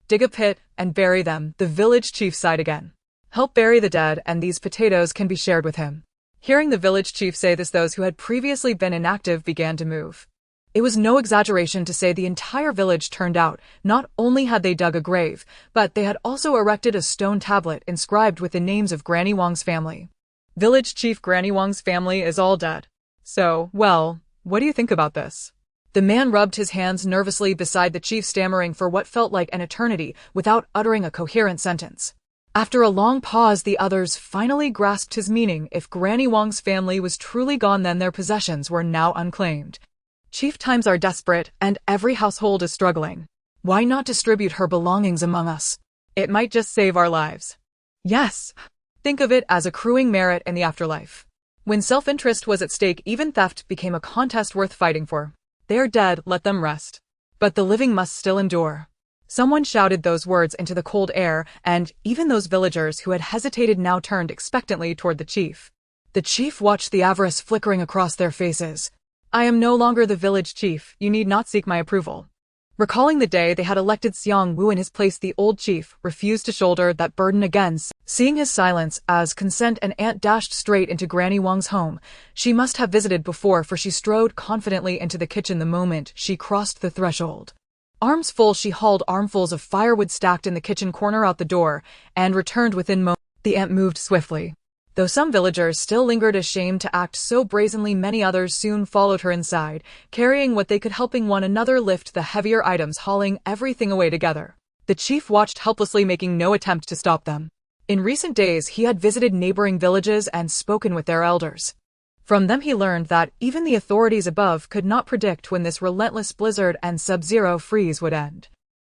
Dig a pit and bury them, the village chief sighed again. Help bury the dead, and these potatoes can be shared with him. Hearing the village chief say this, those who had previously been inactive began to move. It was no exaggeration to say the entire village turned out. Not only had they dug a grave, but they had also erected a stone tablet inscribed with the names of Granny Wang's family. Village chief, Granny Wang's family is all dead. So, well, what do you think about this? The man rubbed his hands nervously beside the chief, stammering for what felt like an eternity without uttering a coherent sentence. After a long pause, the others finally grasped his meaning. If Granny Wang's family was truly gone, then their possessions were now unclaimed. Chief, times are desperate, and every household is struggling. Why not distribute her belongings among us? It might just save our lives. Yes. Think of it as accruing merit in the afterlife. When self-interest was at stake, even theft became a contest worth fighting for. They are dead, let them rest. But the living must still endure. Someone shouted those words into the cold air, and even those villagers who had hesitated now turned expectantly toward the chief. The chief watched the avarice flickering across their faces. I am no longer the village chief, you need not seek my approval. Recalling the day they had elected Xiang Yu in his place, the old chief refused to shoulder that burden again. Seeing his silence as consent, an ant dashed straight into Granny Wang's home. She must have visited before, for she strode confidently into the kitchen the moment she crossed the threshold. Arms full, she hauled armfuls of firewood stacked in the kitchen corner out the door, and returned within moments. The ant moved swiftly. Though some villagers still lingered, ashamed to act so brazenly, many others soon followed her inside, carrying what they could, helping one another lift the heavier items, hauling everything away together. The chief watched helplessly, making no attempt to stop them. In recent days, he had visited neighboring villages and spoken with their elders. From them he learned that even the authorities above could not predict when this relentless blizzard and sub-zero freeze would end.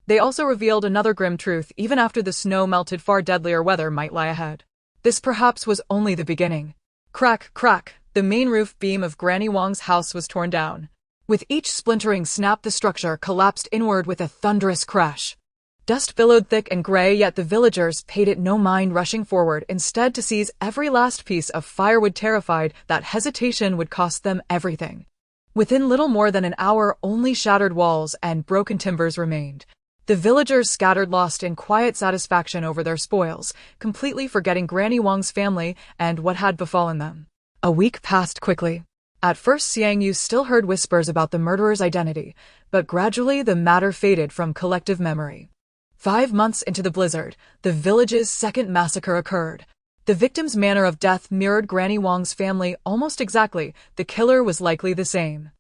They also revealed another grim truth: even after the snow melted, far deadlier weather might lie ahead. This perhaps was only the beginning. Crack, crack, the main roof beam of Granny Wang's house was torn down. With each splintering snap, the structure collapsed inward with a thunderous crash. Dust billowed thick and gray, yet the villagers paid it no mind, rushing forward instead to seize every last piece of firewood, terrified that hesitation would cost them everything. Within little more than an hour, only shattered walls and broken timbers remained. The villagers scattered, lost in quiet satisfaction over their spoils, completely forgetting Granny Wang's family and what had befallen them. A week passed quickly. At first, Xiang Yu still heard whispers about the murderer's identity, but gradually the matter faded from collective memory. 5 months into the blizzard, the village's second massacre occurred. The victim's manner of death mirrored Granny Wang's family almost exactly. The killer was likely the same.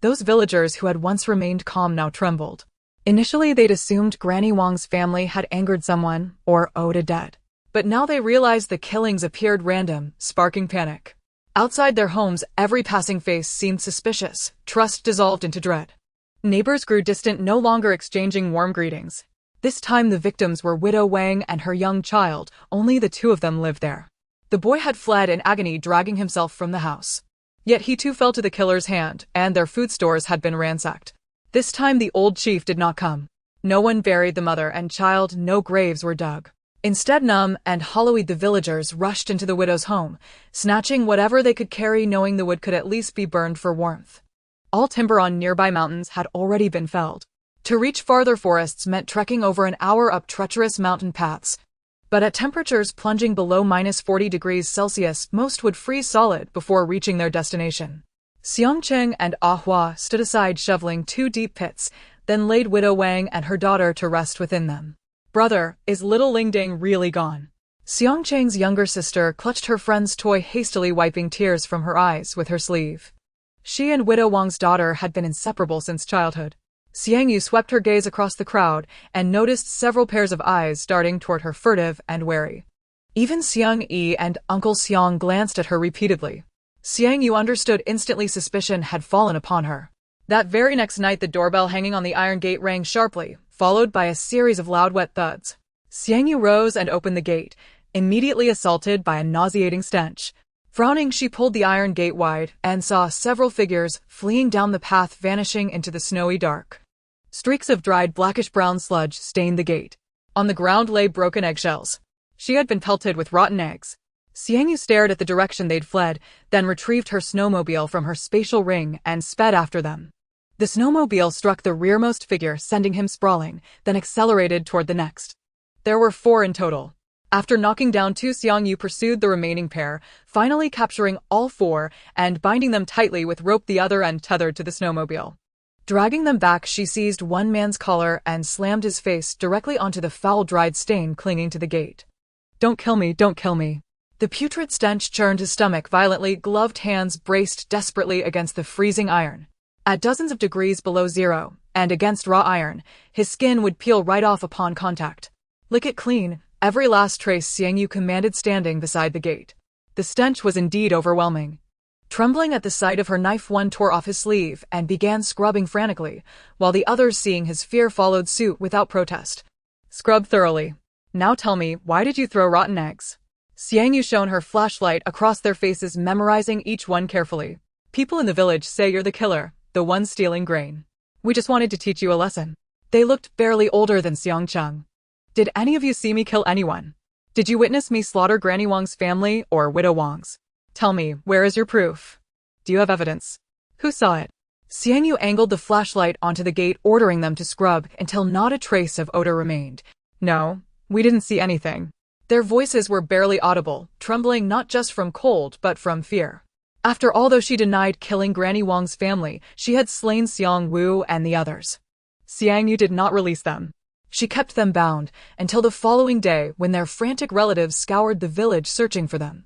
Those villagers who had once remained calm now trembled. Initially, they'd assumed Granny Wang's family had angered someone or owed a debt. But now they realized the killings appeared random, sparking panic. Outside their homes, every passing face seemed suspicious. Trust dissolved into dread. Neighbors grew distant, no longer exchanging warm greetings. This time the victims were Widow Wang and her young child. Only the 2 of them lived there. The boy had fled in agony, dragging himself from the house. Yet he too fell to the killer's hand, and their food stores had been ransacked. This time the old chief did not come. No one buried the mother and child, no graves were dug. Instead, numb and hollow-eyed, the villagers rushed into the widow's home, snatching whatever they could carry, knowing the wood could at least be burned for warmth. All timber on nearby mountains had already been felled. To reach farther forests meant trekking over an hour up treacherous mountain paths. But at temperatures plunging below -40 degrees Celsius, most would freeze solid before reaching their destination. Xiangcheng and Ahua stood aside shoveling 2 deep pits, then laid Widow Wang and her daughter to rest within them. Brother, is little Lingding really gone? Xiangcheng's younger sister clutched her friend's toy, hastily wiping tears from her eyes with her sleeve. She and Widow Wang's daughter had been inseparable since childhood. Xiang Yu swept her gaze across the crowd and noticed several pairs of eyes darting toward her, furtive and wary. Even Xiang Yi and Uncle Xiang glanced at her repeatedly. Xiang Yu understood instantly suspicion had fallen upon her. That very next night, the doorbell hanging on the iron gate rang sharply, followed by a series of loud wet thuds. Xiang Yu rose and opened the gate, immediately assaulted by a nauseating stench. Frowning, she pulled the iron gate wide and saw several figures fleeing down the path, vanishing into the snowy dark. Streaks of dried blackish-brown sludge stained the gate. On the ground lay broken eggshells. She had been pelted with rotten eggs. Xiang Yu stared at the direction they'd fled, then retrieved her snowmobile from her spatial ring and sped after them. The snowmobile struck the rearmost figure, sending him sprawling, then accelerated toward the next. There were 4 in total. After knocking down 2, Xiang Yu pursued the remaining pair, finally capturing all 4 and binding them tightly with rope, the other end tethered to the snowmobile. Dragging them back, she seized one man's collar and slammed his face directly onto the foul dried stain clinging to the gate. Don't kill me, don't kill me. The putrid stench churned his stomach violently. Gloved hands braced desperately against the freezing iron. At dozens of degrees below zero, and against raw iron, his skin would peel right off upon contact. Lick it clean, every last trace, Xiang Yu commanded, standing beside the gate. The stench was indeed overwhelming. Trembling at the sight of her knife, one tore off his sleeve and began scrubbing frantically, while the others, seeing his fear, followed suit without protest. Scrub thoroughly. Now tell me, why did you throw rotten eggs? Xiang Yu shone her flashlight across their faces, memorizing each one carefully. People in the village say you're the killer, the one stealing grain. We just wanted to teach you a lesson. They looked barely older than Xiangcheng. Did any of you see me kill anyone? Did you witness me slaughter Granny Wang's family or Widow Wang's? Tell me, where is your proof? Do you have evidence? Who saw it? Xiang Yu angled the flashlight onto the gate, ordering them to scrub until not a trace of odor remained. No, we didn't see anything. Their voices were barely audible, trembling not just from cold but from fear. After all, though she denied killing Granny Wang's family, she had slain Xiang Wu and the others. Xiang Yu did not release them. She kept them bound until the following day, when their frantic relatives scoured the village searching for them.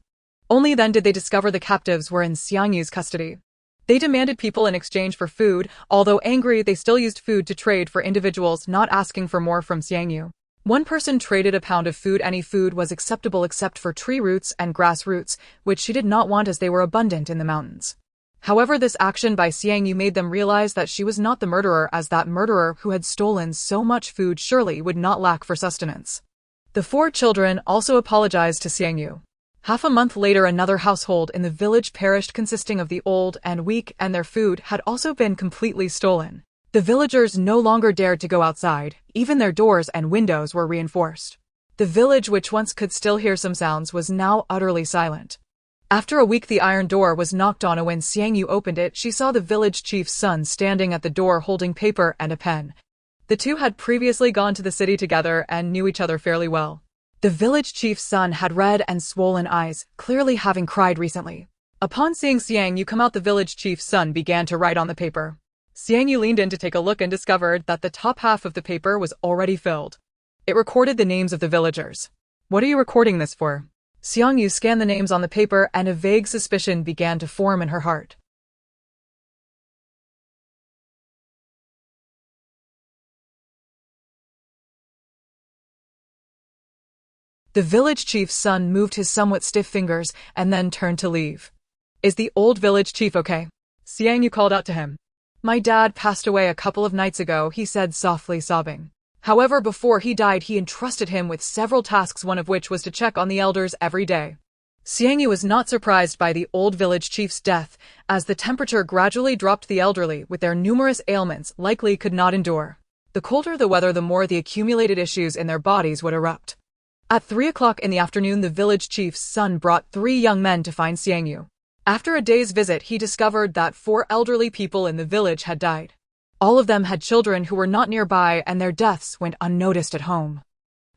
Only then did they discover the captives were in Xiang Yu's custody. They demanded people in exchange for food. Although angry, they still used food to trade for individuals, not asking for more from Xiang Yu. One person traded a pound of food. Any food was acceptable except for tree roots and grass roots, which she did not want as they were abundant in the mountains. However, this action by Xiang Yu made them realize that she was not the murderer, as that murderer who had stolen so much food surely would not lack for sustenance. The 4 children also apologized to Xiang Yu. Half a month later, another household in the village perished, consisting of the old and weak, and their food had also been completely stolen. The villagers no longer dared to go outside. Even their doors and windows were reinforced. The village, which once could still hear some sounds, was now utterly silent. After a week, the iron door was knocked on. When Xiang Yu opened it, she saw the village chief's son standing at the door holding paper and a pen. The two had previously gone to the city together and knew each other fairly well. The village chief's son had red and swollen eyes, clearly having cried recently. Upon seeing Xiang Yu come out, the village chief's son began to write on the paper. Xiang Yu leaned in to take a look and discovered that the top half of the paper was already filled. It recorded the names of the villagers. What are you recording this for? Xiang Yu scanned the names on the paper, and a vague suspicion began to form in her heart. The village chief's son moved his somewhat stiff fingers and then turned to leave. Is the old village chief okay? Xiang Yu called out to him. My dad passed away a couple of nights ago, he said, softly sobbing. However, before he died, he entrusted him with several tasks, one of which was to check on the elders every day. Xiang Yu was not surprised by the old village chief's death, as the temperature gradually dropped. The elderly, with their numerous ailments, likely could not endure. The colder the weather, the more the accumulated issues in their bodies would erupt. At 3 o'clock in the afternoon, the village chief's son brought 3 young men to find Xiang Yu. After a day's visit, he discovered that 4 elderly people in the village had died. All of them had children who were not nearby, and their deaths went unnoticed at home.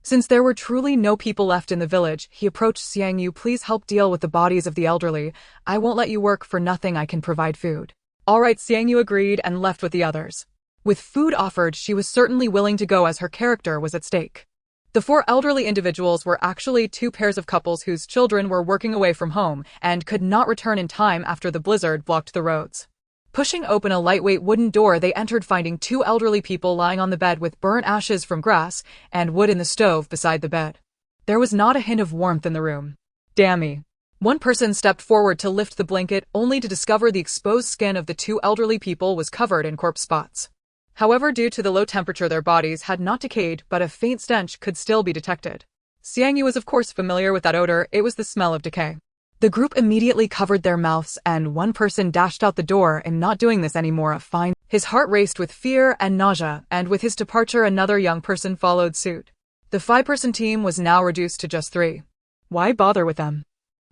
Since there were truly no people left in the village, he approached Xiang Yu. Please help deal with the bodies of the elderly. I won't let you work for nothing. I can provide food. All right, Xiang Yu agreed and left with the others. With food offered, she was certainly willing to go as her character was at stake. The 4 elderly individuals were actually 2 pairs of couples whose children were working away from home and could not return in time after the blizzard blocked the roads. Pushing open a lightweight wooden door, they entered, finding 2 elderly people lying on the bed with burnt ashes from grass and wood in the stove beside the bed. There was not a hint of warmth in the room. Damn me. One person stepped forward to lift the blanket, only to discover the exposed skin of the 2 elderly people was covered in corpse spots. However, due to the low temperature, their bodies had not decayed, but a faint stench could still be detected. Xiang Yu was of course familiar with that odor. It was the smell of decay. The group immediately covered their mouths, and one person dashed out the door. "I'm not doing this anymore, fine." His heart raced with fear and nausea, and with his departure another young person followed suit. The 5-person team was now reduced to just 3. Why bother with them?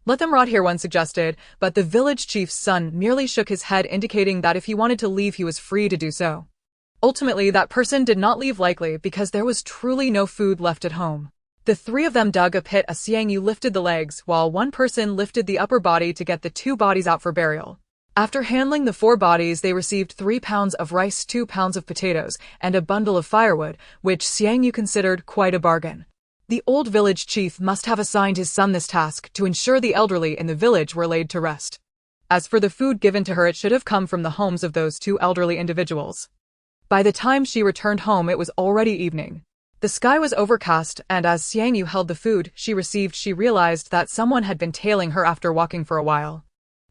Let them rot here, one suggested, but the village chief's son merely shook his head, indicating that if he wanted to leave he was free to do so. Ultimately, that person did not leave, likely because there was truly no food left at home. The 3 of them dug a pit as Xiang Yu lifted the legs, while one person lifted the upper body to get the 2 bodies out for burial. After handling the 4 bodies, they received 3 pounds of rice, 2 pounds of potatoes, and a bundle of firewood, which Xiang Yu considered quite a bargain. The old village chief must have assigned his son this task to ensure the elderly in the village were laid to rest. As for the food given to her, it should have come from the homes of those 2 elderly individuals. By the time she returned home, it was already evening. The sky was overcast, and as Xiang Yu held the food she received, she realized that someone had been tailing her after walking for a while.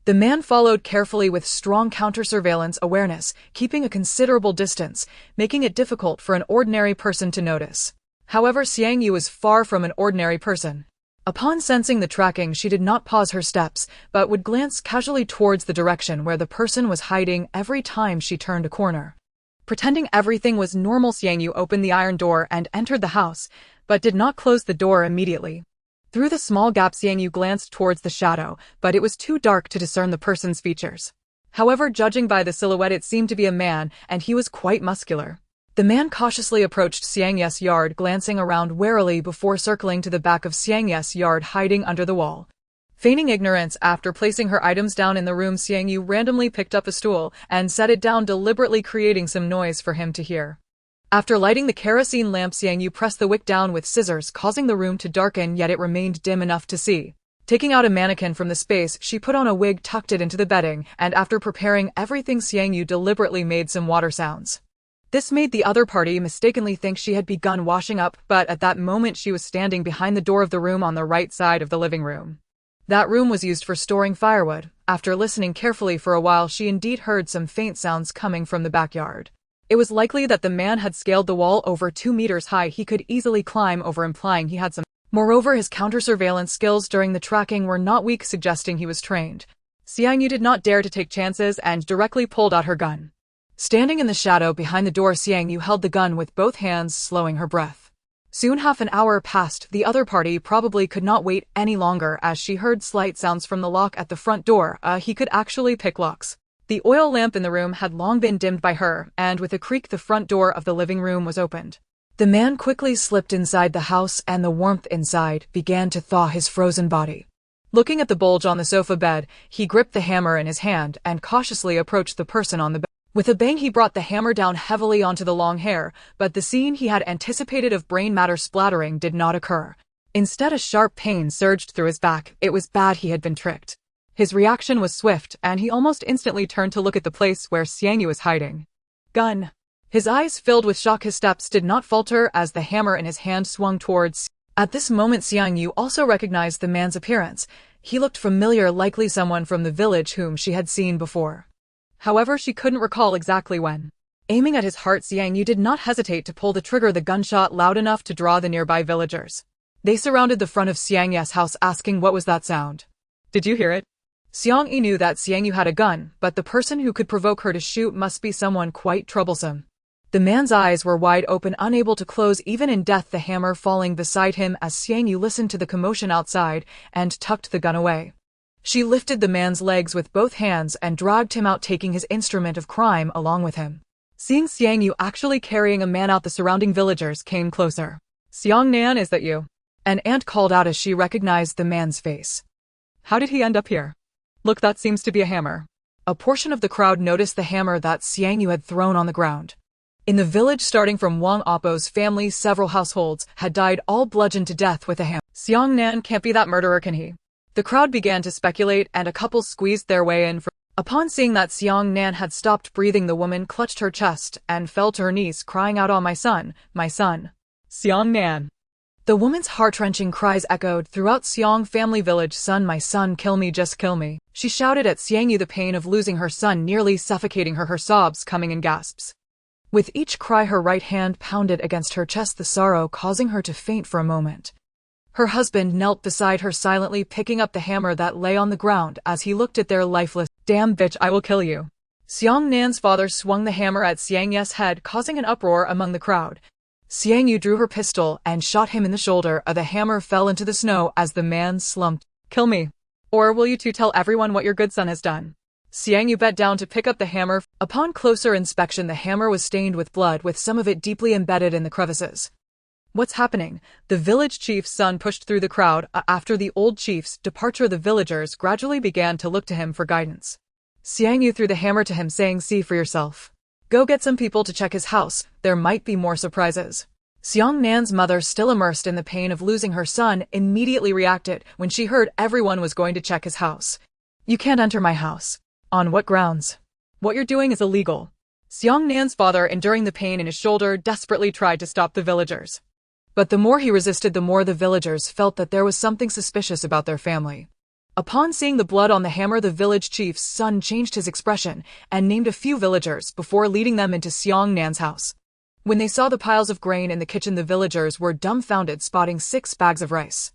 The man followed carefully with strong counter-surveillance awareness, keeping a considerable distance, making it difficult for an ordinary person to notice. However, Xiang Yu was far from an ordinary person. Upon sensing the tracking, she did not pause her steps, but would glance casually towards the direction where the person was hiding every time she turned a corner. Pretending everything was normal, Xiang Yu opened the iron door and entered the house, but did not close the door immediately. Through the small gap, Xiang Yu glanced towards the shadow, but it was too dark to discern the person's features. However, judging by the silhouette, it seemed to be a man, and he was quite muscular. The man cautiously approached Xiang Yu's yard, glancing around warily before circling to the back of Xiang Yu's yard, hiding under the wall. Feigning ignorance, after placing her items down in the room, Xiang Yu randomly picked up a stool and set it down, deliberately creating some noise for him to hear. After lighting the kerosene lamp, Xiang Yu pressed the wick down with scissors, causing the room to darken, yet it remained dim enough to see. Taking out a mannequin from the space, she put on a wig, tucked it into the bedding, and after preparing everything, Xiang Yu deliberately made some water sounds. This made the other party mistakenly think she had begun washing up, but at that moment she was standing behind the door of the room on the right side of the living room. That room was used for storing firewood. After listening carefully for a while, she indeed heard some faint sounds coming from the backyard. It was likely that the man had scaled the wall over 2 meters high. He could easily climb over, implying he had some. Moreover, his counter-surveillance skills during the tracking were not weak, suggesting he was trained. Xiang Yu did not dare to take chances and directly pulled out her gun. Standing in the shadow behind the door, Xiang Yu held the gun with both hands, slowing her breath. Soon half an hour passed. The other party probably could not wait any longer, as she heard slight sounds from the lock at the front door. He could actually pick locks. The oil lamp in the room had long been dimmed by her, and with a creak the front door of the living room was opened. The man quickly slipped inside the house, and the warmth inside began to thaw his frozen body. Looking at the bulge on the sofa bed, he gripped the hammer in his hand and cautiously approached the person on the bed. With a bang, he brought the hammer down heavily onto the long hair, but the scene he had anticipated of brain matter splattering did not occur. Instead, a sharp pain surged through his back. It was bad. He had been tricked. His reaction was swift, and he almost instantly turned to look at the place where Xiang Yu was hiding. Gun. His eyes filled with shock. His steps did not falter as the hammer in his hand swung towards. At this moment, Xiang Yu also recognized the man's appearance. He looked familiar, likely someone from the village whom she had seen before. However, she couldn't recall exactly when. Aiming at his heart, Xiang Yu did not hesitate to pull the trigger, the gunshot loud enough to draw the nearby villagers. They surrounded the front of Xiang Yu's house, asking what was that sound. Did you hear it? Xiang Yu knew that Xiang Yu had a gun, but the person who could provoke her to shoot must be someone quite troublesome. The man's eyes were wide open, unable to close even in death, the hammer falling beside him as Xiang Yu listened to the commotion outside and tucked the gun away. She lifted the man's legs with both hands and dragged him out, taking his instrument of crime along with him. Seeing Xiang Yu actually carrying a man out, the surrounding villagers came closer. Xiang Nan, is that you? An aunt called out as she recognized the man's face. How did he end up here? Look, that seems to be a hammer. A portion of the crowd noticed the hammer that Xiang Yu had thrown on the ground. In the village starting from Wang Apo's family, several households had died all bludgeoned to death with a hammer. Xiang Nan can't be that murderer, can he? The crowd began to speculate, and a couple squeezed their way in. Upon seeing that Xiang Nan had stopped breathing, the woman clutched her chest and fell to her knees, crying out, "Oh, my son, my son." Xiang Nan. The woman's heart-wrenching cries echoed throughout Xiang family village. "Son, my son, kill me, just kill me." She shouted at Xiang Yu, the pain of losing her son nearly suffocating her sobs coming in gasps. With each cry, her right hand pounded against her chest, the sorrow causing her to faint for a moment. Her husband knelt beside her silently, picking up the hammer that lay on the ground as he looked at their lifeless. "Damn bitch, I will kill you." Xiang Nan's father swung the hammer at Xiang Yu's head, causing an uproar among the crowd. Xiang Yu drew her pistol and shot him in the shoulder. The hammer fell into the snow as the man slumped. "Kill me. Or will you two tell everyone what your good son has done?" Xiang Yu bent down to pick up the hammer. Upon closer inspection, the hammer was stained with blood, with some of it deeply embedded in the crevices. "What's happening?" The village chief's son pushed through the crowd. After the old chief's departure, the villagers gradually began to look to him for guidance. Xiang Yu threw the hammer to him, saying, "See for yourself. Go get some people to check his house. There might be more surprises." Xiang Nan's mother, still immersed in the pain of losing her son, immediately reacted when she heard everyone was going to check his house. "You can't enter my house." "On what grounds?" "What you're doing is illegal." Xiang Nan's father, enduring the pain in his shoulder, desperately tried to stop the villagers. But the more he resisted, the more the villagers felt that there was something suspicious about their family. Upon seeing the blood on the hammer, the village chief's son changed his expression and named a few villagers before leading them into Xiang Nan's house. When they saw the piles of grain in the kitchen, the villagers were dumbfounded, spotting 6 bags of rice.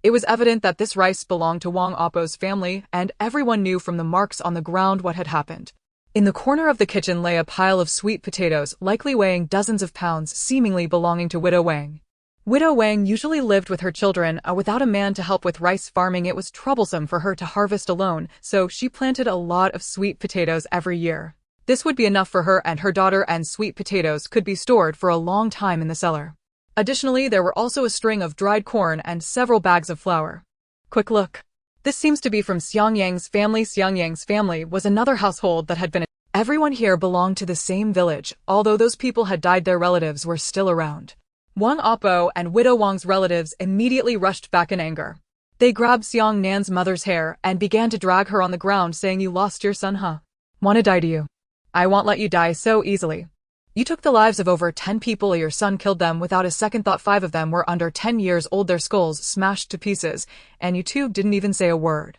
It was evident that this rice belonged to Wang Apo's family, and everyone knew from the marks on the ground what had happened. In the corner of the kitchen lay a pile of sweet potatoes, likely weighing dozens of pounds, seemingly belonging to Widow Wang. Widow Wang usually lived with her children. Without a man to help with rice farming, it was troublesome for her to harvest alone, so she planted a lot of sweet potatoes every year. This would be enough for her and her daughter, and sweet potatoes could be stored for a long time in the cellar. Additionally, there were also a string of dried corn and several bags of flour. Quick look. This seems to be from Xiang Yang's family. Xiang Yang's family was another household that had been. Everyone here belonged to the same village. Although those people had died, their relatives were still around. Wang Apo and Widow Wang's relatives immediately rushed back in anger. They grabbed Xiang Nan's mother's hair and began to drag her on the ground, saying, "You lost your son, huh? Wanna die, do you? I won't let you die so easily. You took the lives of over 10 people. Your son killed them without a second thought. 5 of them were under 10 years old, their skulls smashed to pieces, and you two didn't even say a word.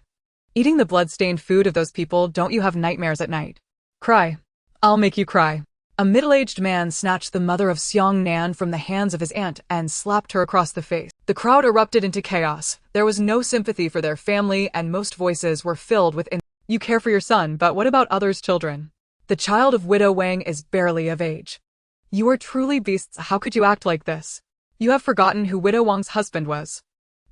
Eating the blood-stained food of those people, don't you have nightmares at night? Cry. I'll make you cry." A middle-aged man snatched the mother of Xiang Nan from the hands of his aunt and slapped her across the face. The crowd erupted into chaos. There was no sympathy for their family, and most voices were filled with "You care for your son, but what about others' children? The child of Widow Wang is barely of age. You are truly beasts. How could you act like this? You have forgotten who Widow Wang's husband was.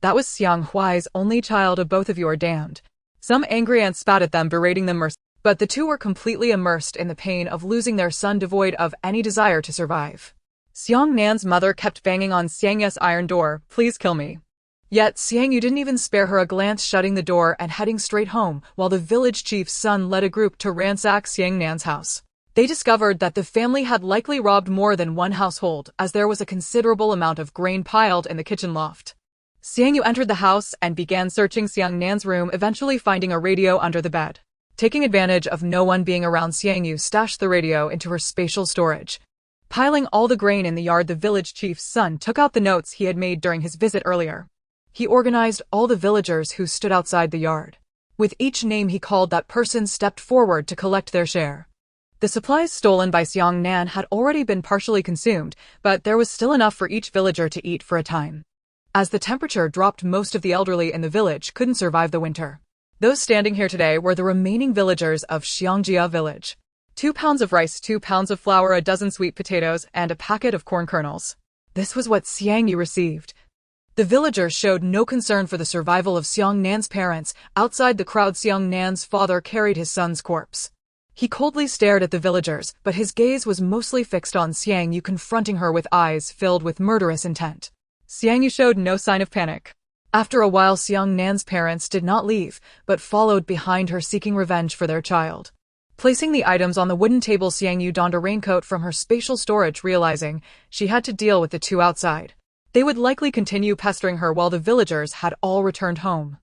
That was Xiang Huai's only child. Of both of you are damned." Some angry aunts spat at them, berating them mercilessly. But the two were completely immersed in the pain of losing their son, devoid of any desire to survive. Xiang Nan's mother kept banging on Xiang Yu's iron door, "Please kill me." Yet Xiang Yu didn't even spare her a glance, shutting the door and heading straight home, while the village chief's son led a group to ransack Xiang Nan's house. They discovered that the family had likely robbed more than one household, as there was a considerable amount of grain piled in the kitchen loft. Xiang Yu entered the house and began searching Xiang Nan's room, eventually finding a radio under the bed. Taking advantage of no one being around, Xiang Yu stashed the radio into her spatial storage. Piling all the grain in the yard, the village chief's son took out the notes he had made during his visit earlier. He organized all the villagers who stood outside the yard. With each name he called, that person stepped forward to collect their share. The supplies stolen by Xiang Nan had already been partially consumed, but there was still enough for each villager to eat for a time. As the temperature dropped, most of the elderly in the village couldn't survive the winter. Those standing here today were the remaining villagers of Xiangjia village. 2 pounds of rice, 2 pounds of flour, a dozen sweet potatoes, and a packet of corn kernels. This was what Xiang Yu received. The villagers showed no concern for the survival of Xiang Nan's parents. Outside the crowd, Xiang Nan's father carried his son's corpse. He coldly stared at the villagers, but his gaze was mostly fixed on Xiang Yu, confronting her with eyes filled with murderous intent. Xiang Yu showed no sign of panic. After a while, Xiang Nan's parents did not leave, but followed behind her seeking revenge for their child. Placing the items on the wooden table, Xiang Yu donned a raincoat from her spatial storage, realizing she had to deal with the two outside. They would likely continue pestering her while the villagers had all returned home.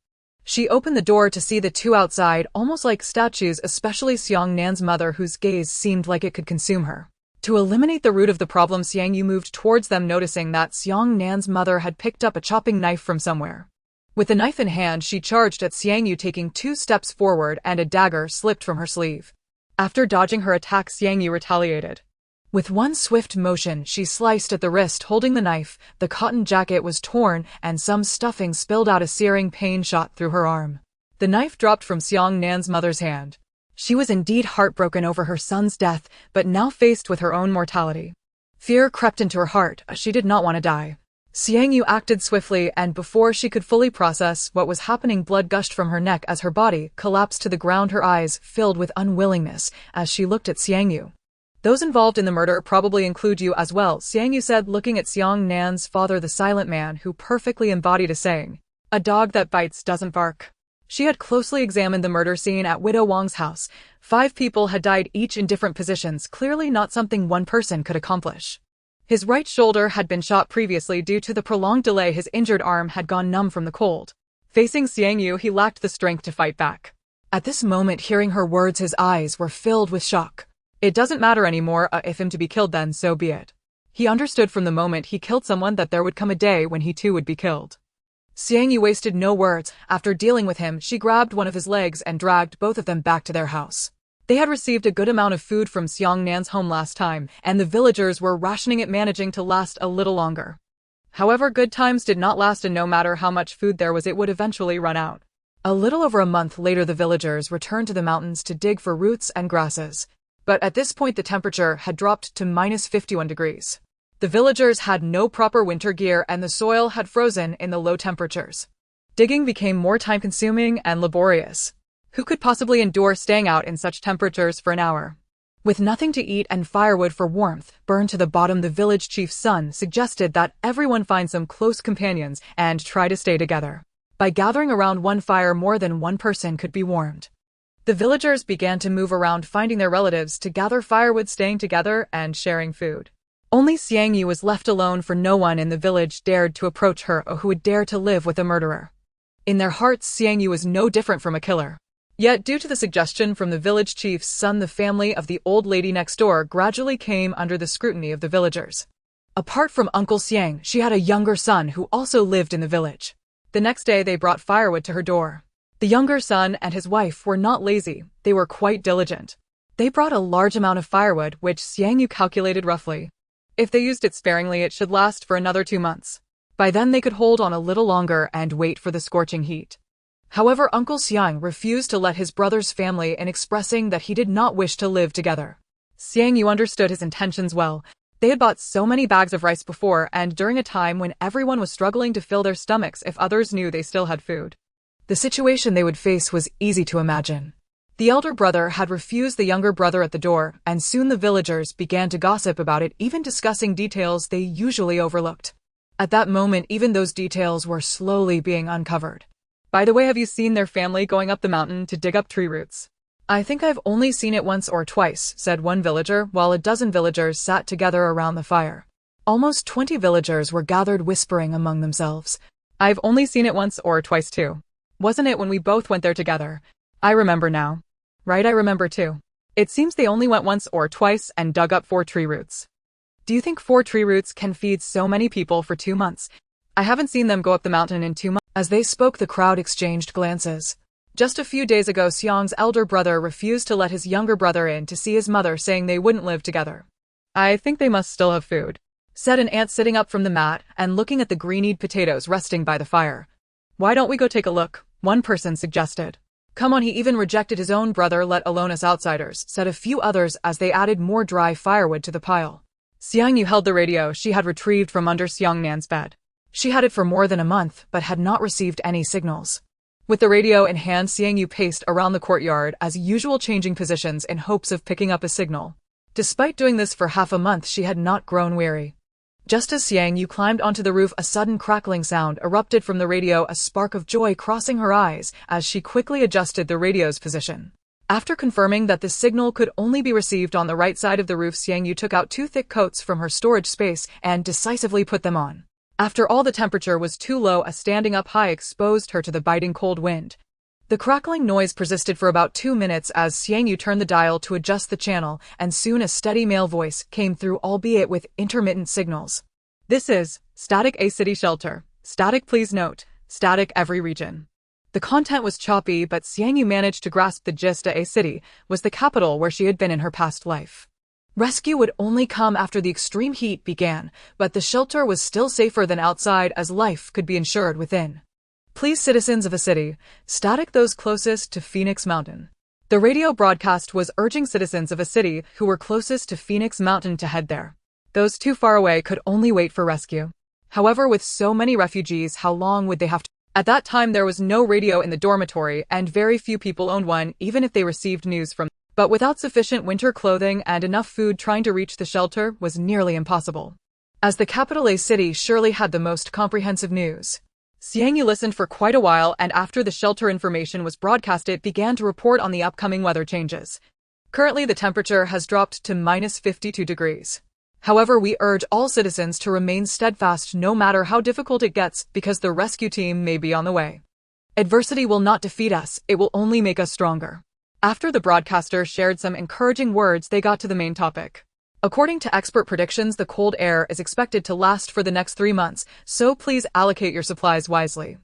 She opened the door to see the two outside, almost like statues, especially Xiang Nan's mother, whose gaze seemed like it could consume her. To eliminate the root of the problem, Xiang Yu moved towards them, noticing that Xiang Nan's mother had picked up a chopping knife from somewhere. With the knife in hand, she charged at Xiang Yu, taking 2 steps forward, and a dagger slipped from her sleeve. After dodging her attack, Xiang Yu retaliated. With one swift motion, she sliced at the wrist holding the knife. The cotton jacket was torn, and some stuffing spilled out. A searing pain shot through her arm. The knife dropped from Xiang Nan's mother's hand. She was indeed heartbroken over her son's death, but now faced with her own mortality. Fear crept into her heart. She did not want to die. Xiang Yu acted swiftly, and before she could fully process what was happening, blood gushed from her neck as her body collapsed to the ground, her eyes filled with unwillingness as she looked at Xiang Yu. Those involved in the murder probably include you as well, Xiang Yu said, looking at Xiang Nan's father, the silent man who perfectly embodied a saying. A dog that bites doesn't bark. She had closely examined the murder scene at Widow Wang's house. 5 people had died, each in different positions, clearly not something one person could accomplish. His right shoulder had been shot previously. Due to the prolonged delay, his injured arm had gone numb from the cold. Facing Xiang Yu, he lacked the strength to fight back. At this moment, hearing her words, his eyes were filled with shock. It doesn't matter anymore. If him to be killed, then so be it. He understood from the moment he killed someone that there would come a day when he too would be killed. Xiang Yu wasted no words. After dealing with him, she grabbed one of his legs and dragged both of them back to their house. They had received a good amount of food from Xiang Nan's home last time, and the villagers were rationing it, managing to last a little longer. However, good times did not last, and no matter how much food there was, it would eventually run out. A little over a month later, the villagers returned to the mountains to dig for roots and grasses. But at this point, the temperature had dropped to -51 degrees. The villagers had no proper winter gear, and the soil had frozen in the low temperatures. Digging became more time-consuming and laborious. Who could possibly endure staying out in such temperatures for an hour? With nothing to eat and firewood for warmth burned to the bottom, the village chief's son suggested that everyone find some close companions and try to stay together. By gathering around one fire, more than one person could be warmed. The villagers began to move around, finding their relatives to gather firewood, staying together and sharing food. Only Xiang Yu was left alone, for no one in the village dared to approach her or who would dare to live with a murderer. In their hearts, Xiang Yu was no different from a killer. Yet, due to the suggestion from the village chief's son, the family of the old lady next door gradually came under the scrutiny of the villagers. Apart from Uncle Xiang, she had a younger son who also lived in the village. The next day, they brought firewood to her door. The younger son and his wife were not lazy, they were quite diligent. They brought a large amount of firewood, which Xiang Yu calculated roughly. If they used it sparingly, it should last for another 2 months. By then, they could hold on a little longer and wait for the scorching heat. However, Uncle Xiang refused to let his brother's family in, expressing that he did not wish to live together. Xiang Yu understood his intentions well. They had bought so many bags of rice before, and during a time when everyone was struggling to fill their stomachs if others knew they still had food. The situation they would face was easy to imagine. The elder brother had refused the younger brother at the door, and soon the villagers began to gossip about it, even discussing details they usually overlooked. At that moment, even those details were slowly being uncovered. By the way, have you seen their family going up the mountain to dig up tree roots? I think I've only seen it once or twice, said one villager, while a dozen villagers sat together around the fire. Almost 20 villagers were gathered, whispering among themselves. I've only seen it once or twice too. Wasn't it when we both went there together? I remember now. Right, I remember too. It seems they only went once or twice and dug up 4 tree roots. Do you think 4 tree roots can feed so many people for 2 months? I haven't seen them go up the mountain in 2 months. As they spoke, the crowd exchanged glances. Just a few days ago, Xiang's elder brother refused to let his younger brother in to see his mother, saying they wouldn't live together. I think they must still have food, said an aunt sitting up from the mat and looking at the green-eyed potatoes resting by the fire. Why don't we go take a look? One person suggested. Come on, he even rejected his own brother, let alone us outsiders, said a few others as they added more dry firewood to the pile. Xiang Yu held the radio she had retrieved from under Xiang Nan's bed. She had it for more than a month, but had not received any signals. With the radio in hand, Xiang Yu paced around the courtyard as usual, changing positions in hopes of picking up a signal. Despite doing this for half a month, she had not grown weary. Just as Xiang Yu climbed onto the roof, a sudden crackling sound erupted from the radio, a spark of joy crossing her eyes as she quickly adjusted the radio's position. After confirming that the signal could only be received on the right side of the roof, Xiang Yu took out 2 thick coats from her storage space and decisively put them on. After all, the temperature was too low, a standing up high exposed her to the biting cold wind. The crackling noise persisted for about 2 minutes as Xiang Yu turned the dial to adjust the channel, and soon a steady male voice came through, albeit with intermittent signals. "This is Static A City Shelter. Static, please note. Static every region." The content was choppy, but Xiang Yu managed to grasp the gist. A City was the capital where she had been in her past life. Rescue would only come after the extreme heat began, but the shelter was still safer than outside as life could be ensured within. "Please, citizens of a city, static those closest to Phoenix Mountain." The radio broadcast was urging citizens of a city who were closest to Phoenix Mountain to head there. Those too far away could only wait for rescue. However, with so many refugees, how long would they have to? At that time, there was no radio in the dormitory, and very few people owned one, even if they received news from. But without sufficient winter clothing and enough food, trying to reach the shelter was nearly impossible. As the capital, A City surely had the most comprehensive news. Xiang Yu listened for quite a while, and after the shelter information was broadcast, it began to report on the upcoming weather changes. Currently, the temperature has dropped to -52 degrees. However, we urge all citizens to remain steadfast no matter how difficult it gets, because the rescue team may be on the way. Adversity will not defeat us, it will only make us stronger. After the broadcaster shared some encouraging words, they got to the main topic. According to expert predictions, the cold air is expected to last for the next 3 months, so please allocate your supplies wisely.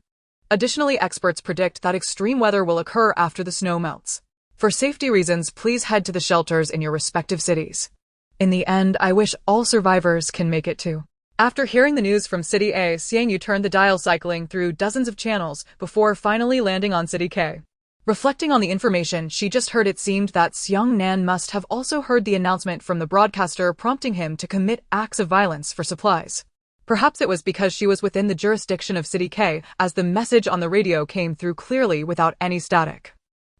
Additionally, experts predict that extreme weather will occur after the snow melts. For safety reasons, please head to the shelters in your respective cities. In the end, I wish all survivors can make it too. After hearing the news from City A, Xiang Yu turned the dial, cycling through dozens of channels before finally landing on City K. Reflecting on the information she just heard, it seemed that Xiang Nan must have also heard the announcement from the broadcaster, prompting him to commit acts of violence for supplies. Perhaps it was because she was within the jurisdiction of City K, as the message on the radio came through clearly without any static.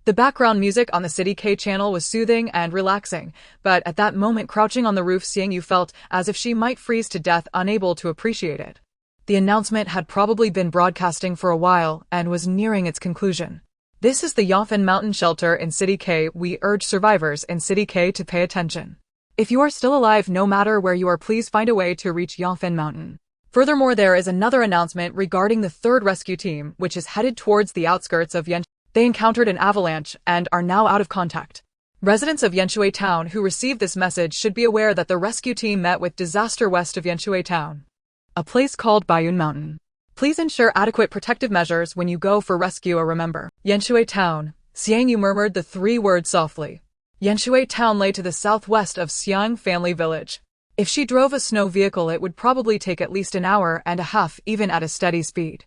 The background music on the City K channel was soothing and relaxing, but at that moment, crouching on the roof, Xiang Yu felt as if she might freeze to death, unable to appreciate it. The announcement had probably been broadcasting for a while and was nearing its conclusion. "This is the Yangfen Mountain Shelter in City K. We urge survivors in City K to pay attention. If you are still alive, no matter where you are, please find a way to reach Yangfen Mountain." Furthermore, there is another announcement regarding the 3rd rescue team, which is headed towards the outskirts of Yan. They encountered an avalanche and are now out of contact. Residents of Yanshui Town who received this message should be aware that the rescue team met with disaster west of Yanshui Town, a place called Bayun Mountain. Please ensure adequate protective measures when you go for rescue, or remember. Yanshui Town. Xiang Yu murmured the 3 words softly. Yanshui Town lay to the southwest of Xiang Family Village. If she drove a snow vehicle, it would probably take at least an hour and a half, even at a steady speed.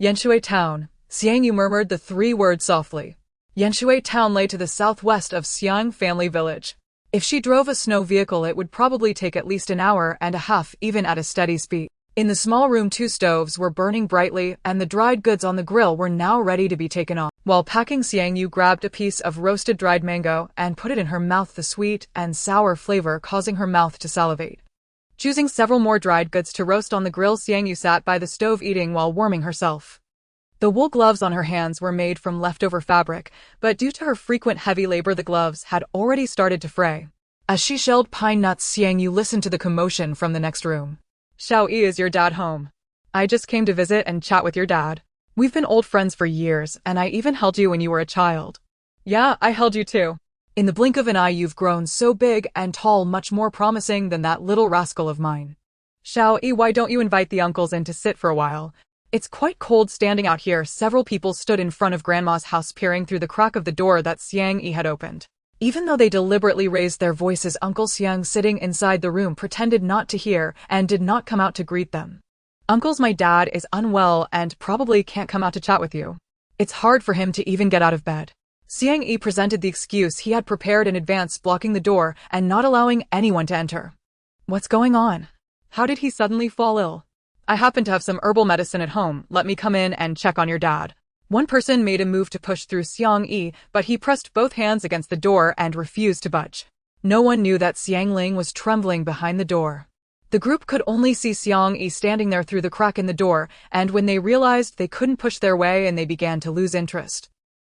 Yanshui Town. Xiang Yu murmured the 3 words softly. Yanshui Town lay to the southwest of Xiang Family Village. If she drove a snow vehicle, it would probably take at least an hour and a half, even at a steady speed. In the small room, 2 stoves were burning brightly, and the dried goods on the grill were now ready to be taken off. While packing, Xiang Yu grabbed a piece of roasted dried mango and put it in her mouth, the sweet and sour flavor causing her mouth to salivate. Choosing several more dried goods to roast on the grill, Xiang Yu sat by the stove eating while warming herself. The wool gloves on her hands were made from leftover fabric, but due to her frequent heavy labor, the gloves had already started to fray. As she shelled pine nuts, Xiang Yu listened to the commotion from the next room. "Xiao Yi, is your dad home? I just came to visit and chat with your dad. We've been old friends for years, and I even held you when you were a child." "Yeah, I held you too. In the blink of an eye, you've grown so big and tall, much more promising than that little rascal of mine. Xiao Yi, why don't you invite the uncles in to sit for a while? It's quite cold standing out here." Several people stood in front of Grandma's house, peering through the crack of the door that Xiang Yi had opened. Even though they deliberately raised their voices, Uncle Xiang, sitting inside the room, pretended not to hear and did not come out to greet them. "Uncles, my dad is unwell and probably can't come out to chat with you. It's hard for him to even get out of bed." Xiang Yi presented the excuse he had prepared in advance, blocking the door and not allowing anyone to enter. "What's going on? How did he suddenly fall ill?" "I happen to have some herbal medicine at home. Let me come in and check on your dad." One person made a move to push through Xiang Yi, but he pressed both hands against the door and refused to budge. No one knew that Xiang Ling was trembling behind the door. The group could only see Xiang Yi standing there through the crack in the door, and when they realized they couldn't push their way and they began to lose interest.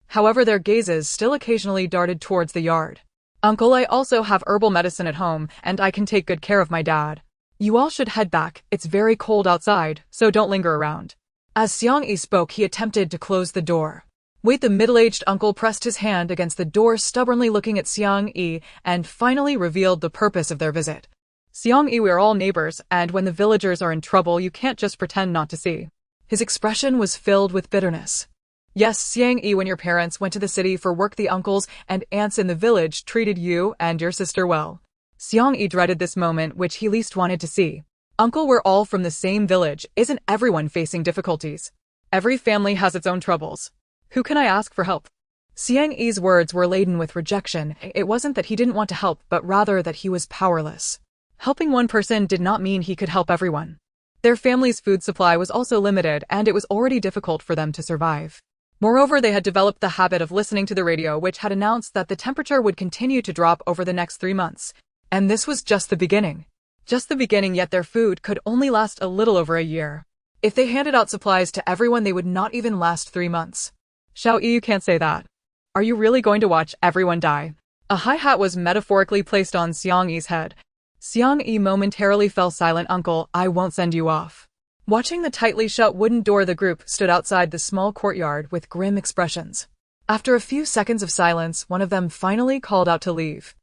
However, their gazes still occasionally darted towards the yard. Uncle, I also have herbal medicine at home, and I can take good care of my dad. You all should head back, it's very cold outside, so don't linger around. As Xiang Yi spoke, he attempted to close the door. Wait, the middle-aged uncle pressed his hand against the door, stubbornly looking at Xiang Yi, and finally revealed the purpose of their visit. Xiang Yi, we're all neighbors, and when the villagers are in trouble, you can't just pretend not to see. His expression was filled with bitterness. Yes, Xiang Yi, when your parents went to the city for work, the uncles and aunts in the village treated you and your sister well. Xiang Yi dreaded this moment, which he least wanted to see. Uncle, we're all from the same village. Isn't everyone facing difficulties? Every family has its own troubles. Who can I ask for help? Xiang Yi's words were laden with rejection. It wasn't that he didn't want to help, but rather that he was powerless. Helping one person did not mean he could help everyone. Their family's food supply was also limited, and it was already difficult for them to survive. Moreover, they had developed the habit of listening to the radio, which had announced that the temperature would continue to drop over the next 3 months. And this was just the beginning. Just the beginning, yet their food could only last a little over a year. If they handed out supplies to everyone, they would not even last 3 months. Xiao Yi, you can't say that. Are you really going to watch everyone die? A high hat was metaphorically placed on Xiang Yi's head. Xiang Yi momentarily fell silent. Uncle, I won't send you off. Watching the tightly shut wooden door, the group stood outside the small courtyard with grim expressions. After a few seconds of silence, one of them finally called out to leave.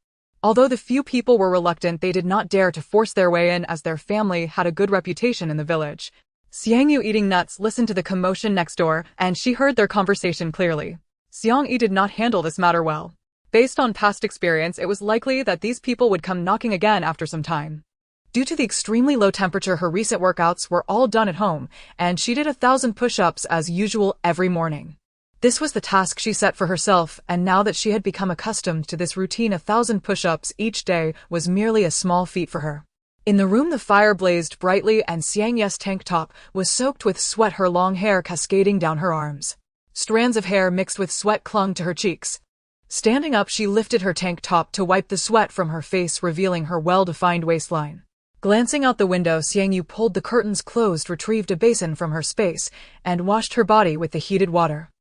Although the few people were reluctant, they did not dare to force their way in, as their family had a good reputation in the village. Xiang Yu, eating nuts, listened to the commotion next door, and she heard their conversation clearly. Xiang Yi did not handle this matter well. Based on past experience, it was likely that these people would come knocking again after some time. Due to the extremely low temperature, her recent workouts were all done at home, and she did 1,000 push-ups as usual every morning. This was the task she set for herself, and now that she had become accustomed to this routine, 1,000 push-ups each day was merely a small feat for her. In the room, the fire blazed brightly, and Xiang Yi's tank top was soaked with sweat, her long hair cascading down her arms. Strands of hair mixed with sweat clung to her cheeks. Standing up, she lifted her tank top to wipe the sweat from her face, revealing her well-defined waistline. Glancing out the window, Xiang Yu pulled the curtains closed, retrieved a basin from her space, and washed her body with the heated water.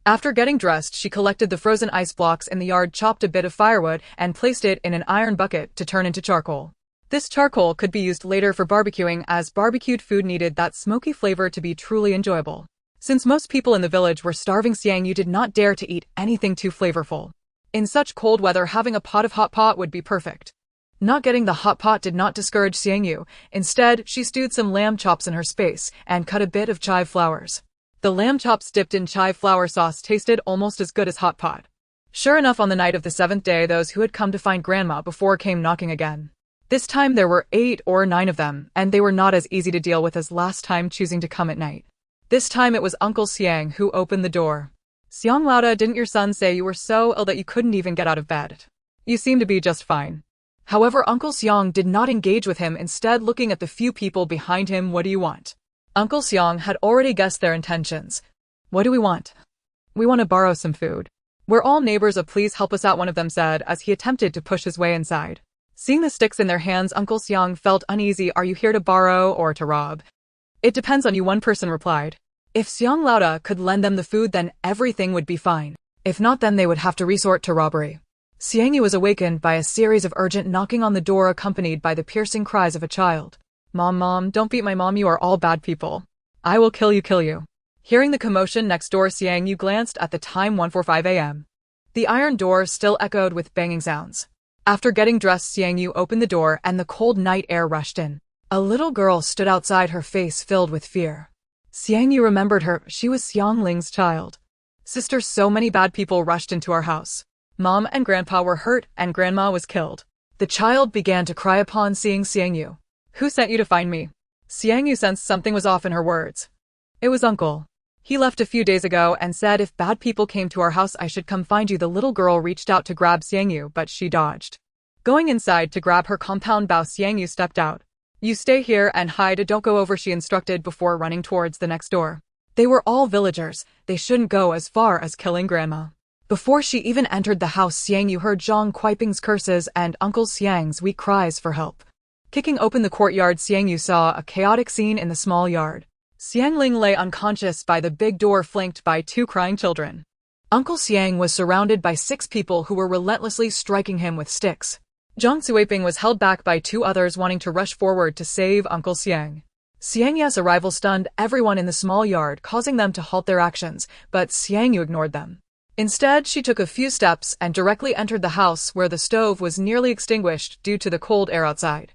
After getting dressed, she collected the frozen ice blocks in the yard, chopped a bit of firewood, and placed it in an iron bucket to turn into charcoal. This charcoal could be used later for barbecuing, as barbecued food needed that smoky flavor to be truly enjoyable. Since most people in the village were starving, Xiang Yu did not dare to eat anything too flavorful. In such cold weather, having a pot of hot pot would be perfect. Not getting the hot pot did not discourage Xiang Yu. Instead, she stewed some lamb chops in her space and cut a bit of chive flowers. The lamb chops dipped in chive flower sauce tasted almost as good as hot pot. Sure enough, on the night of the 7th day, those who had come to find Grandma before came knocking again. This time there were 8 or 9 of them, and they were not as easy to deal with as last time, choosing to come at night. This time it was Uncle Xiang who opened the door. Xiang Lauda, didn't your son say you were so ill that you couldn't even get out of bed? You seem to be just fine. However, Uncle Xiang did not engage with him, instead looking at the few people behind him. What do you want? Uncle Xiang had already guessed their intentions. What do we want? We want to borrow some food. We're all neighbors, please help us out, one of them said as he attempted to push his way inside. Seeing the sticks in their hands, Uncle Xiang felt uneasy. Are you here to borrow or to rob? It depends on you, one person replied. If Xiang Lauda could lend them the food, then everything would be fine. If not, then they would have to resort to robbery. Xiang Yu was awakened by a series of urgent knocking on the door, accompanied by the piercing cries of a child. Mom, don't beat my mom, you are all bad people. I will kill you. Hearing the commotion next door, Xiang Yu glanced at the time, 1:45 a.m. The iron door still echoed with banging sounds. After getting dressed, Xiang Yu opened the door and the cold night air rushed in. A little girl stood outside, her face filled with fear. Xiang Yu remembered her. She was Xiang Ling's child. Sister, so many bad people rushed into our house. Mom and Grandpa were hurt and Grandma was killed. The child began to cry upon seeing Xiang Yu. Who sent you to find me? Xiang Yu sensed something was off in her words. It was Uncle. He left a few days ago and said if bad people came to our house, I should come find you. The little girl reached out to grab Xiang Yu, but she dodged. Going inside to grab her compound bow, Xiang Yu stepped out. You stay here and hide, don't go over, she instructed before running towards the next door. They were all villagers. They shouldn't go as far as killing Grandma. Before she even entered the house, Xiang Yu heard Zhang Kuiping's curses and Uncle Xiang's weak cries for help. Kicking open the courtyard, Xiang Yu saw a chaotic scene in the small yard. Xiang Ling lay unconscious by the big door, flanked by 2 crying children. Uncle Xiang was surrounded by 6 people who were relentlessly striking him with sticks. Zhang Xueping was held back by 2 others wanting to rush forward to save Uncle Xiang. Xiang Yu's arrival stunned everyone in the small yard, causing them to halt their actions, but Xiang Yu ignored them. Instead, she took a few steps and directly entered the house, where the stove was nearly extinguished due to the cold air outside.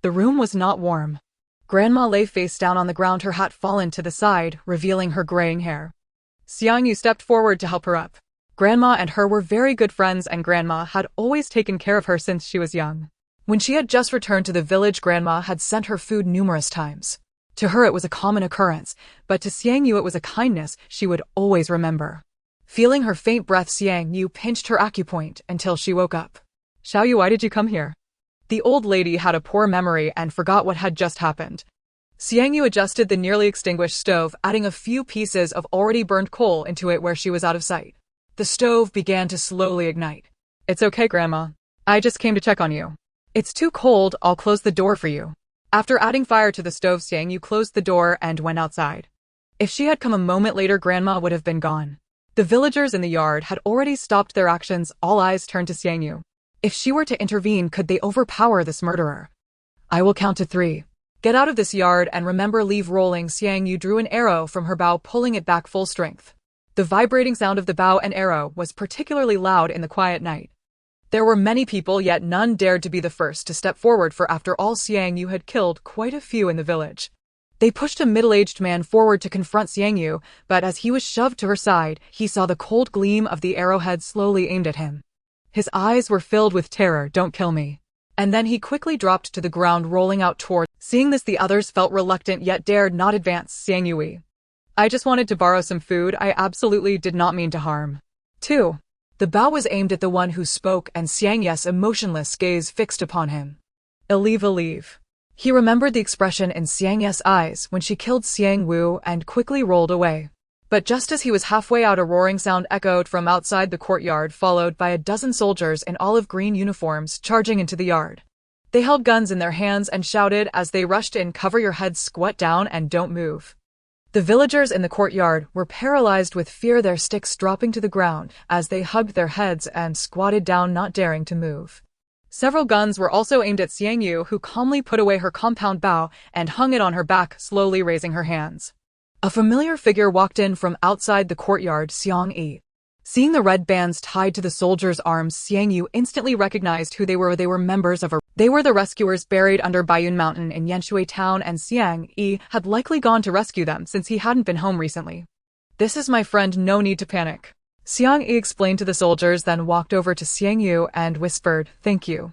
The room was not warm. Grandma lay face down on the ground, her hat fallen to the side, revealing her graying hair. Xiang Yu stepped forward to help her up. Grandma and her were very good friends, and Grandma had always taken care of her since she was young. When she had just returned to the village, Grandma had sent her food numerous times. To her it was a common occurrence, but to Xiang Yu it was a kindness she would always remember. Feeling her faint breath, Xiang Yu pinched her acupoint until she woke up. "Xiao Yu, why did you come here?" The old lady had a poor memory and forgot what had just happened. Xiang Yu adjusted the nearly extinguished stove, adding a few pieces of already burned coal into it where she was out of sight. The stove began to slowly ignite. "It's okay, Grandma. I just came to check on you. It's too cold, I'll close the door for you." After adding fire to the stove, Xiang Yu closed the door and went outside. If she had come a moment later, Grandma would have been gone. The villagers in the yard had already stopped their actions, all eyes turned to Xiang Yu. If she were to intervene, could they overpower this murderer? "I will count to 3. Get out of this yard and remember, leave rolling." Xiang Yu drew an arrow from her bow, pulling it back full strength. The vibrating sound of the bow and arrow was particularly loud in the quiet night. There were many people, yet none dared to be the first to step forward, for after all, Xiang Yu had killed quite a few in the village. They pushed a middle-aged man forward to confront Xiang Yu, but as he was shoved to her side, he saw the cold gleam of the arrowhead slowly aimed at him. His eyes were filled with terror. "Don't kill me." And then he quickly dropped to the ground, rolling out toward. Seeing this, the others felt reluctant yet dared not advance. "Xiang Yu, I just wanted to borrow some food. I absolutely did not mean to harm." 2. The bow was aimed at the one who spoke, and Xiang Yu's emotionless gaze fixed upon him. Leave. He remembered the expression in Xiang Yu's eyes when she killed Xiang Wu and quickly rolled away. But just as he was halfway out, a roaring sound echoed from outside the courtyard, followed by a dozen soldiers in olive green uniforms charging into the yard. They held guns in their hands and shouted as they rushed in, "Cover your heads, squat down, and don't move." The villagers in the courtyard were paralyzed with fear, their sticks dropping to the ground as they hugged their heads and squatted down, not daring to move. Several guns were also aimed at Xiang Yu, who calmly put away her compound bow and hung it on her back, slowly raising her hands. A familiar figure walked in from outside the courtyard, Xiang Yi. Seeing the red bands tied to the soldiers' arms, Xiang Yu instantly recognized who they were. They were members of They were the rescuers buried under Baiyun Mountain in Yanshui Town, and Xiang Yi had likely gone to rescue them since he hadn't been home recently. "This is my friend, no need to panic," Xiang Yi explained to the soldiers, then walked over to Xiang Yu and whispered, "Thank you."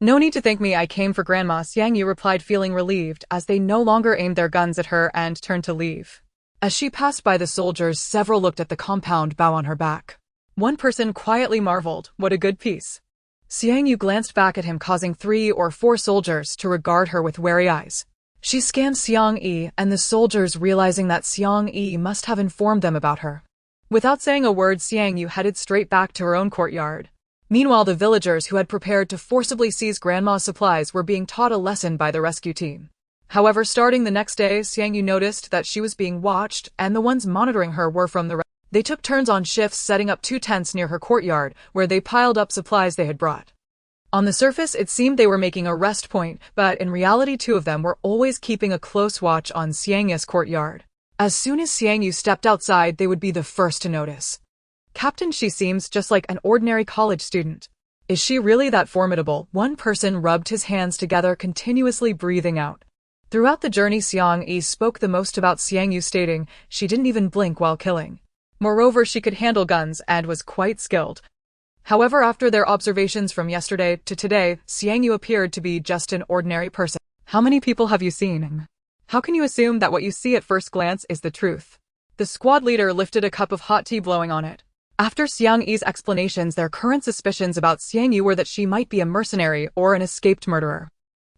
"No need to thank me, I came for Grandma," Xiang Yu replied, feeling relieved as they no longer aimed their guns at her and turned to leave. As she passed by the soldiers, several looked at the compound bow on her back. One person quietly marveled, "What a good piece." Xiang Yu glanced back at him, causing 3 or 4 soldiers to regard her with wary eyes. She scanned Xiang Yi and the soldiers, realizing that Xiang Yi must have informed them about her. Without saying a word, Xiang Yu headed straight back to her own courtyard. Meanwhile, the villagers who had prepared to forcibly seize Grandma's supplies were being taught a lesson by the rescue team. However, starting the next day, Xiang Yu noticed that she was being watched, and the ones monitoring her were from the They took turns on shifts, setting up 2 tents near her courtyard, where they piled up supplies they had brought. On the surface, it seemed they were making a rest point, but in reality 2 of them were always keeping a close watch on Xiang Yu's courtyard. As soon as Xiang Yu stepped outside, they would be the first to notice. "Captain, she seems just like an ordinary college student. Is she really that formidable?" One person rubbed his hands together, continuously breathing out. Throughout the journey, Xiang Yi spoke the most about Xiang Yu, stating she didn't even blink while killing. Moreover, she could handle guns and was quite skilled. However, after their observations from yesterday to today, Xiang Yu appeared to be just an ordinary person. "How many people have you seen? How can you assume that what you see at first glance is the truth?" The squad leader lifted a cup of hot tea, blowing on it. After Xiang Yi's explanations, their current suspicions about Xiang Yu were that she might be a mercenary or an escaped murderer,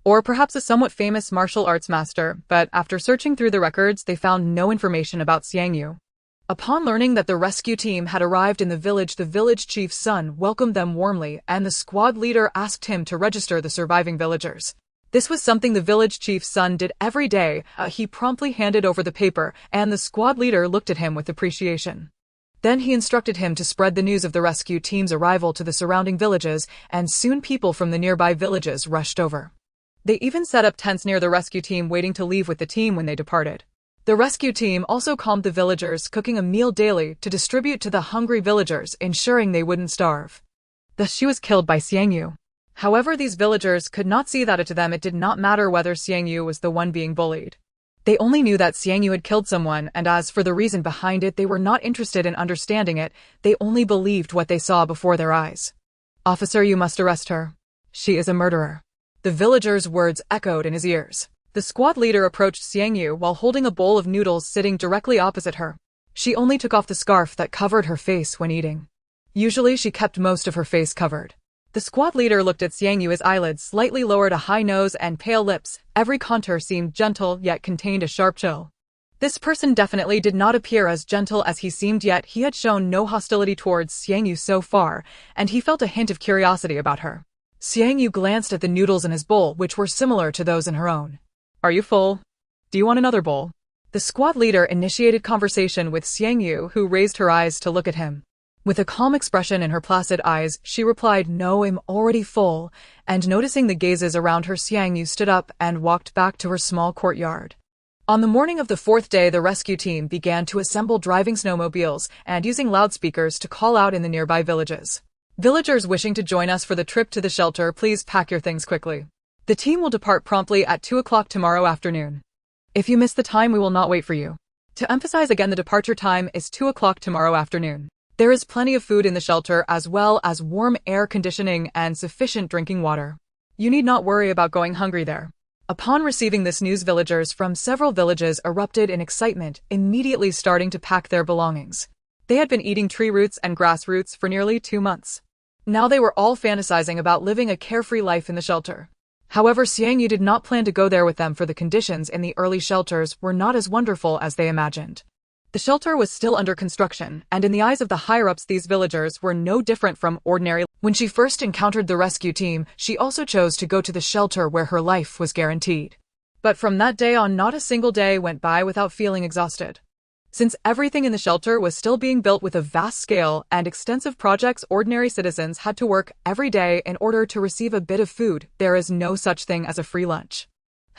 or perhaps a somewhat famous martial arts master, but after searching through the records, they found no information about Xiang Yu. Upon learning that the rescue team had arrived in the village chief's son welcomed them warmly, and the squad leader asked him to register the surviving villagers. This was something the village chief's son did every day. He promptly handed over the paper, and the squad leader looked at him with appreciation. Then he instructed him to spread the news of the rescue team's arrival to the surrounding villages, and soon people from the nearby villages rushed over. They even set up tents near the rescue team, waiting to leave with the team when they departed. The rescue team also calmed the villagers, cooking a meal daily to distribute to the hungry villagers, ensuring they wouldn't starve. Thus she was killed by Xiang Yu. However, these villagers could not see that to them it did not matter whether Xiang Yu was the one being bullied. They only knew that Xiang Yu had killed someone, and as for the reason behind it, they were not interested in understanding it. They only believed what they saw before their eyes. "Officer, you must arrest her. She is a murderer." The villagers' words echoed in his ears. The squad leader approached Xiang Yu while holding a bowl of noodles sitting directly opposite her. She only took off the scarf that covered her face when eating. Usually she kept most of her face covered. The squad leader looked at Xiang Yu. His eyelids slightly lowered, a high nose and pale lips. Every contour seemed gentle yet contained a sharp chill. This person definitely did not appear as gentle as he seemed, yet he had shown no hostility towards Xiang Yu so far, and he felt a hint of curiosity about her. Xiang Yu glanced at the noodles in his bowl, which were similar to those in her own. "Are you full? Do you want another bowl?" The squad leader initiated conversation with Xiang Yu, who raised her eyes to look at him. With a calm expression in her placid eyes, she replied, "No, I'm already full," and noticing the gazes around her, Xiang Yu stood up and walked back to her small courtyard. On the morning of the fourth day, the rescue team began to assemble driving snowmobiles and using loudspeakers to call out in the nearby villages. "Villagers wishing to join us for the trip to the shelter, please pack your things quickly. The team will depart promptly at 2 o'clock tomorrow afternoon. If you miss the time, we will not wait for you." To emphasize again, the departure time is 2 o'clock tomorrow afternoon. There is plenty of food in the shelter, as well as warm air conditioning and sufficient drinking water. You need not worry about going hungry there. Upon receiving this news, villagers from several villages erupted in excitement, immediately starting to pack their belongings. They had been eating tree roots and grass roots for nearly 2 months. Now they were all fantasizing about living a carefree life in the shelter. However, Xiang Yu did not plan to go there with them, for the conditions in the early shelters were not as wonderful as they imagined. The shelter was still under construction, and in the eyes of the higher-ups, these villagers were no different from ordinary. When she first encountered the rescue team, she also chose to go to the shelter where her life was guaranteed. But from that day on, not a single day went by without feeling exhausted. Since everything in the shelter was still being built with a vast scale and extensive projects, ordinary citizens had to work every day in order to receive a bit of food. There is no such thing as a free lunch.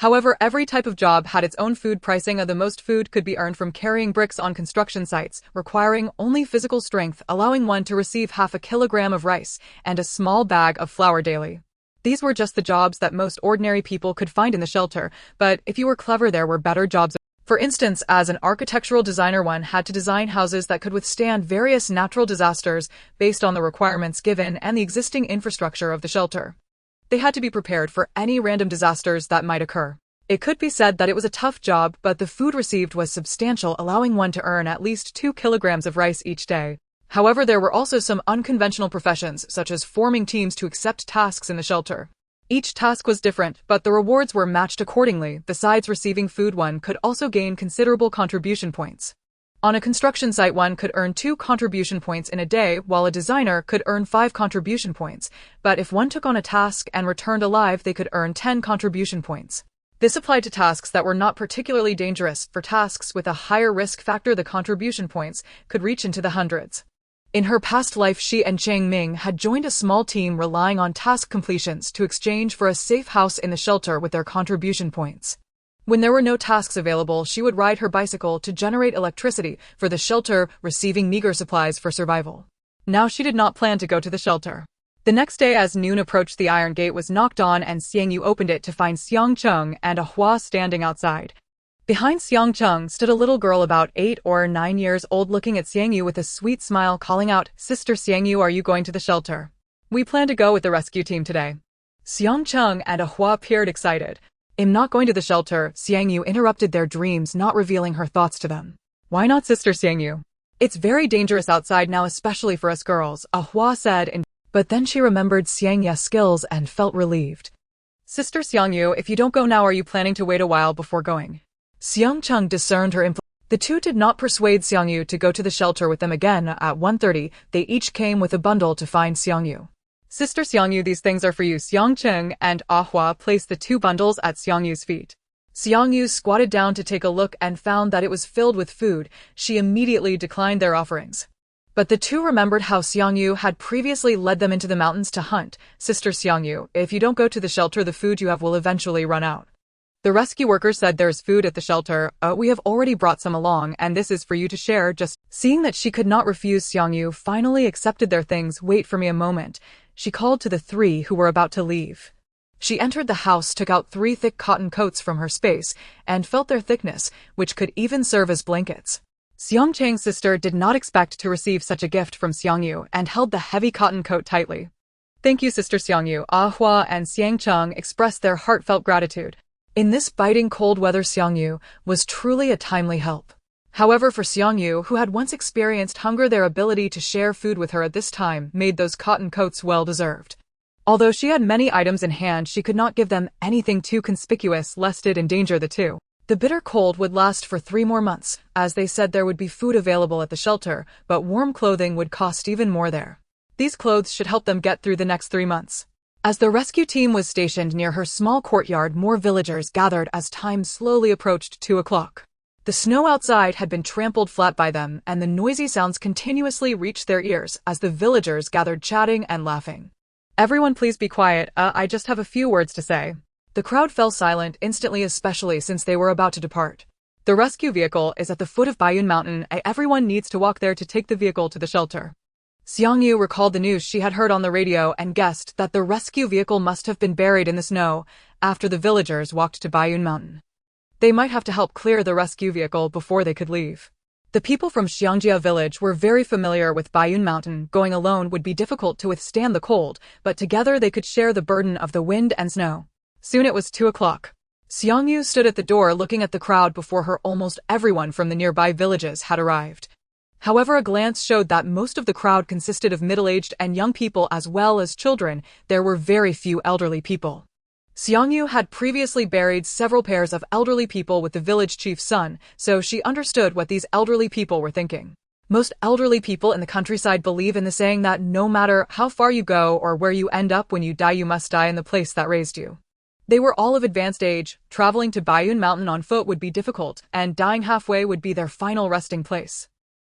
However, every type of job had its own food pricing. The most food could be earned from carrying bricks on construction sites, requiring only physical strength, allowing one to receive half a kilogram of rice and a small bag of flour daily. These were just the jobs that most ordinary people could find in the shelter, but if you were clever, there were better jobs. For instance, as an architectural designer, one had to design houses that could withstand various natural disasters based on the requirements given and the existing infrastructure of the shelter. They had to be prepared for any random disasters that might occur. It could be said that it was a tough job, but the food received was substantial, allowing one to earn at least 2 kilograms of rice each day. However, there were also some unconventional professions, such as forming teams to accept tasks in the shelter. Each task was different, but the rewards were matched accordingly. Besides receiving food, one could also gain considerable contribution points. On a construction site, one could earn 2 contribution points in a day, while a designer could earn 5 contribution points. But if one took on a task and returned alive, they could earn 10 contribution points. This applied to tasks that were not particularly dangerous. For tasks with a higher risk factor, the contribution points could reach into the hundreds. In her past life, she and Chang Ming had joined a small team relying on task completions to exchange for a safe house in the shelter with their contribution points. When there were no tasks available, she would ride her bicycle to generate electricity for the shelter, receiving meager supplies for survival. Now she did not plan to go to the shelter. The next day, as noon approached, the iron gate was knocked on and Xiang Yu opened it to find Xiang Cheng and a Hua standing outside. Behind Xiang Cheng stood a little girl about 8 or 9 years old, looking at Xiang Yu with a sweet smile, calling out, "Sister Xiang Yu, are you going to the shelter? We plan to go with the rescue team today." Xiang Cheng and a Hua appeared excited. "I'm not going to the shelter," Xiang Yu interrupted their dreams, not revealing her thoughts to them. "Why not, Sister Xiang Yu? It's very dangerous outside now, especially for us girls," a Hua said, but then she remembered Xiang Yu's skills and felt relieved. "Sister Xiang Yu, if you don't go now, are you planning to wait a while before going?" Xiang Cheng discerned her implication. The two did not persuade Xiang Yu to go to the shelter with them again. At 1:30, they each came with a bundle to find Xiang Yu. Sister Xiang Yu, these things are for you. Xiang Cheng and Ahua placed the two bundles at Xiang Yu's feet. Xiang Yu squatted down to take a look and found that it was filled with food. She immediately declined their offerings. But the two remembered how Xiang Yu had previously led them into the mountains to hunt. Sister Xiang Yu, if you don't go to the shelter, the food you have will eventually run out. The rescue workers said there's food at the shelter. We have already brought some along, and this is for you to share. Just seeing that she could not refuse, Xiang Yu finally accepted their things. Wait for me a moment. She called to the three who were about to leave. She entered the house, took out 3 thick cotton coats from her space, and felt their thickness, which could even serve as blankets. Xiang Cheng's sister did not expect to receive such a gift from Xiang Yu and held the heavy cotton coat tightly. Thank you, Sister Xiang Yu. Ahua and Xiang Cheng expressed their heartfelt gratitude. In this biting cold weather, Xiang Yu was truly a timely help. However, for Xiang Yu, who had once experienced hunger, their ability to share food with her at this time made those cotton coats well-deserved. Although she had many items in hand, she could not give them anything too conspicuous lest it endanger the two. The bitter cold would last for 3 more months, as they said there would be food available at the shelter, but warm clothing would cost even more there. These clothes should help them get through the next 3 months. As the rescue team was stationed near her small courtyard, more villagers gathered as time slowly approached 2 o'clock. The snow outside had been trampled flat by them, and the noisy sounds continuously reached their ears as the villagers gathered chatting and laughing. Everyone please be quiet, I just have a few words to say. The crowd fell silent instantly, especially since they were about to depart. The rescue vehicle is at the foot of Baiyun Mountain. Everyone needs to walk there to take the vehicle to the shelter. Xiang Yu recalled the news she had heard on the radio and guessed that the rescue vehicle must have been buried in the snow after the villagers walked to Baiyun Mountain. They might have to help clear the rescue vehicle before they could leave. The people from Xiangjia village were very familiar with Baiyun Mountain. Going alone would be difficult to withstand the cold, but together they could share the burden of the wind and snow. Soon it was 2 o'clock. Xiang Yu stood at the door looking at the crowd before her. Almost everyone from the nearby villages had arrived. However, a glance showed that most of the crowd consisted of middle-aged and young people as well as children. There were very few elderly people. Xiang Yu had previously buried several pairs of elderly people with the village chief's son, so she understood what these elderly people were thinking. Most elderly people in the countryside believe in the saying that no matter how far you go or where you end up, when you die you must die in the place that raised you. They were all of advanced age. Traveling to Baiyun Mountain on foot would be difficult, and dying halfway would be their final resting place.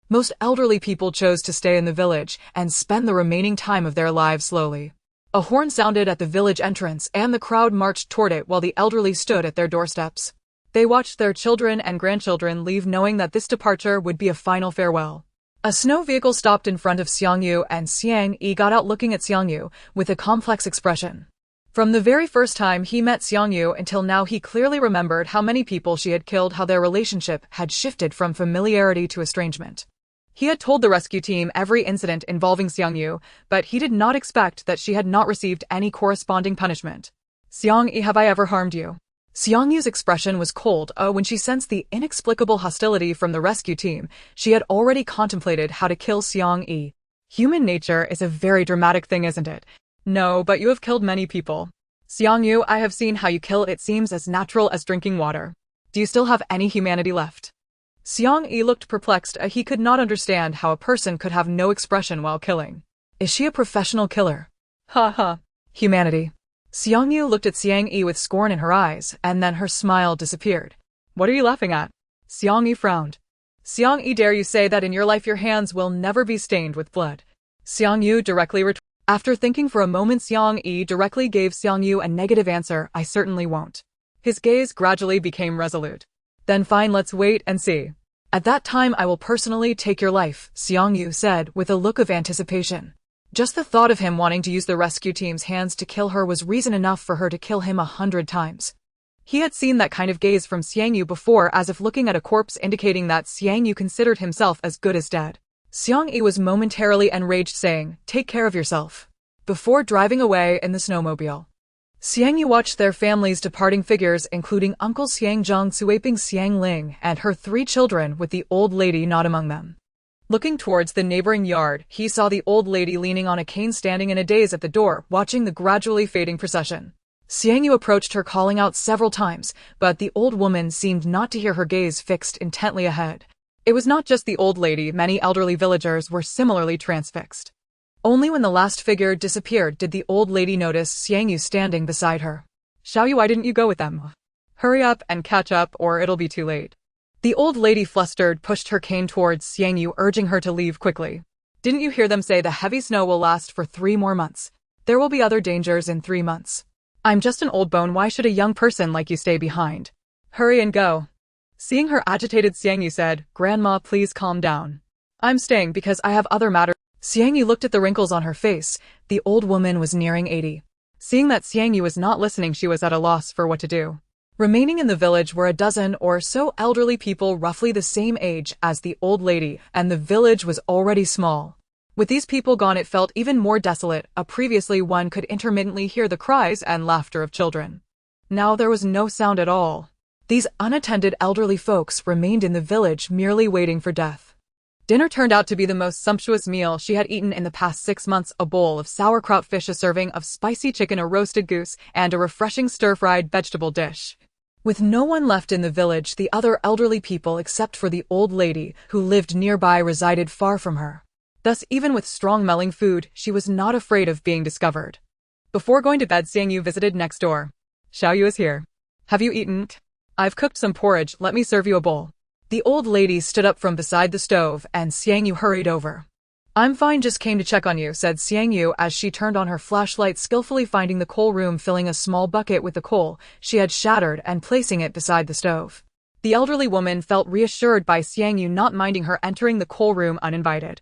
Most elderly people chose to stay in the village and spend the remaining time of their lives slowly. A horn sounded at the village entrance, and the crowd marched toward it while the elderly stood at their doorsteps. They watched their children and grandchildren leave, knowing that this departure would be a final farewell. A snow vehicle stopped in front of Xiang Yu, and Xiang Yi got out looking at Xiang Yu with a complex expression. From the very first time he met Xiang Yu until now, he clearly remembered how many people she had killed, how their relationship had shifted from familiarity to estrangement. He had told the rescue team every incident involving Xiang Yu, but he did not expect that she had not received any corresponding punishment. Xiang Yi, have I ever harmed you? Xiang Yu's expression was cold. When she sensed the inexplicable hostility from the rescue team, she had already contemplated how to kill Xiang Yi. Human nature is a very dramatic thing, isn't it? No, but you have killed many people. Xiang Yu, I have seen how you kill. It seems as natural as drinking water. Do you still have any humanity left? Xiang Yi looked perplexed. He could not understand how a person could have no expression while killing. Is she a professional killer? Ha ha. Humanity. Xiang Yu looked at Xiang Yi with scorn in her eyes, and then her smile disappeared. What are you laughing at? Xiang Yi frowned. Xiang Yi, dare you say that in your life your hands will never be stained with blood? Xiang Yu directly retorted. After thinking for a moment, Xiang Yi directly gave Xiang Yu a negative answer. I certainly won't. His gaze gradually became resolute. Then fine, let's wait and see. At that time I will personally take your life, Xiang Yu said with a look of anticipation. Just the thought of him wanting to use the rescue team's hands to kill her was reason enough for her to kill him 100 times. He had seen that kind of gaze from Xiang Yu before, as if looking at a corpse, indicating that Xiang Yu considered himself as good as dead. Xiang Yi was momentarily enraged, saying, "Take care of yourself," before driving away in the snowmobile. Xiang Yu watched their families' departing figures, including Uncle Xiang Zhang, Suaping Xiang Ling, and her 3 children, with the old lady not among them. Looking towards the neighboring yard, he saw the old lady leaning on a cane, standing in a daze at the door, watching the gradually fading procession. Xiang Yu approached her, calling out several times, but the old woman seemed not to hear, her gaze fixed intently ahead. It was not just the old lady, many elderly villagers were similarly transfixed. Only when the last figure disappeared did the old lady notice Xiang Yu standing beside her. Xiao Yu, why didn't you go with them? Hurry up and catch up or it'll be too late. The old lady, flustered, pushed her cane towards Xiang Yu, urging her to leave quickly. Didn't you hear them say the heavy snow will last for 3 more months? There will be other dangers in 3 months. I'm just an old bone, why should a young person like you stay behind? Hurry and go. Seeing her agitated, Xiang Yu said, Grandma, please calm down. I'm staying because I have other matters. Xiang Yu looked at the wrinkles on her face. The old woman was nearing 80. Seeing that Xiang Yu was not listening, she was at a loss for what to do. Remaining in the village were a dozen or so elderly people roughly the same age as the old lady, and the village was already small. With these people gone, it felt even more desolate. Previously one could intermittently hear the cries and laughter of children. Now there was no sound at all. These unattended elderly folks remained in the village merely waiting for death. Dinner turned out to be the most sumptuous meal she had eaten in the past 6 months, a bowl of sauerkraut fish, a serving of spicy chicken, a roasted goose, and a refreshing stir-fried vegetable dish. With no one left in the village, the other elderly people, except for the old lady who lived nearby, resided far from her. Thus, even with strong-smelling food, she was not afraid of being discovered. Before going to bed, Xiang Yu visited next door. Xiao Yu is here. Have you eaten? I've cooked some porridge, let me serve you a bowl. The old lady stood up from beside the stove, and Xiang Yu hurried over. I'm fine, just came to check on you, said Xiang Yu as she turned on her flashlight, skillfully finding the coal room, filling a small bucket with the coal she had shattered and placing it beside the stove. The elderly woman felt reassured by Xiang Yu not minding her entering the coal room uninvited.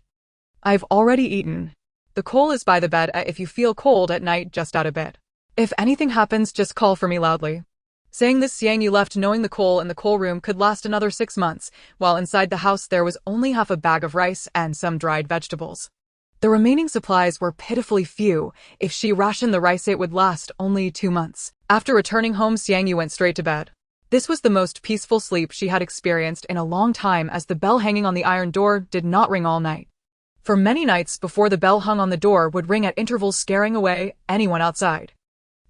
I've already eaten. The coal is by the bed. If you feel cold at night, just out a bit. If anything happens, just call for me loudly. Saying this, Xiang Yu left, knowing the coal in the coal room could last another 6 months, while inside the house there was only half a bag of rice and some dried vegetables. The remaining supplies were pitifully few. If she rationed the rice, it would last only 2 months. After returning home, Xiang Yu went straight to bed. This was the most peaceful sleep she had experienced in a long time, as the bell hanging on the iron door did not ring all night. For many nights before, the bell hung on the door would ring at intervals, scaring away anyone outside.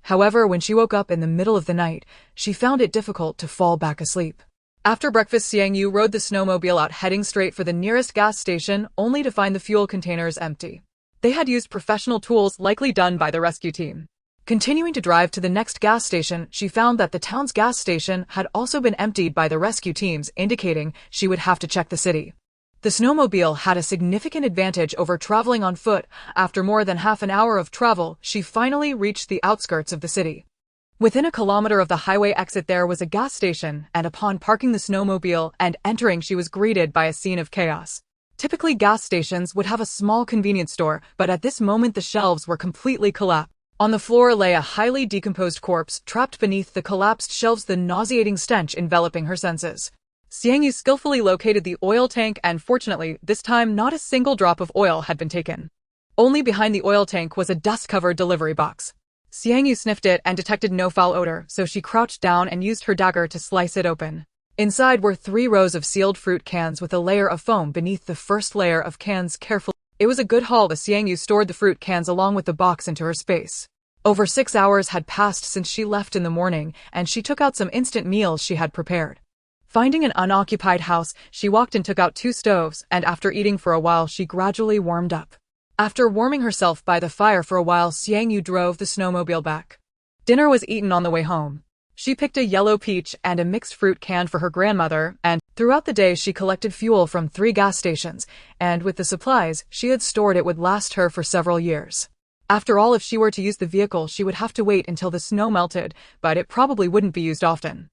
However, when she woke up in the middle of the night, she found it difficult to fall back asleep. After breakfast, Xiang Yu rode the snowmobile out, heading straight for the nearest gas station, only to find the fuel containers empty. They had used professional tools, likely done by the rescue team. Continuing to drive to the next gas station, she found that the town's gas station had also been emptied by the rescue teams, indicating she would have to check the city. The snowmobile had a significant advantage over traveling on foot. After more than half an hour of travel, she finally reached the outskirts of the city. Within a kilometer of the highway exit there was a gas station, and upon parking the snowmobile and entering, she was greeted by a scene of chaos. Typically, gas stations would have a small convenience store, but at this moment the shelves were completely collapsed. On the floor lay a highly decomposed corpse, trapped beneath the collapsed shelves, the nauseating stench enveloping her senses. Xiang Yu skillfully located the oil tank, and fortunately, this time not a single drop of oil had been taken. Only behind the oil tank was a dust-covered delivery box. Xiang Yu sniffed it and detected no foul odor, so she crouched down and used her dagger to slice it open. Inside were 3 rows of sealed fruit cans with a layer of foam beneath the first layer of cans carefully. It was a good haul. The Xiang Yu stored the fruit cans along with the box into her space. Over 6 hours had passed since she left in the morning, and she took out some instant meals she had prepared. Finding an unoccupied house, she walked and took out 2 stoves, and after eating for a while, she gradually warmed up. After warming herself by the fire for a while, Xiang Yu drove the snowmobile back. Dinner was eaten on the way home. She picked a yellow peach and a mixed fruit can for her grandmother, and throughout the day she collected fuel from 3 gas stations, and with the supplies she had stored, it would last her for several years. After all, if she were to use the vehicle, she would have to wait until the snow melted, but it probably wouldn't be used often.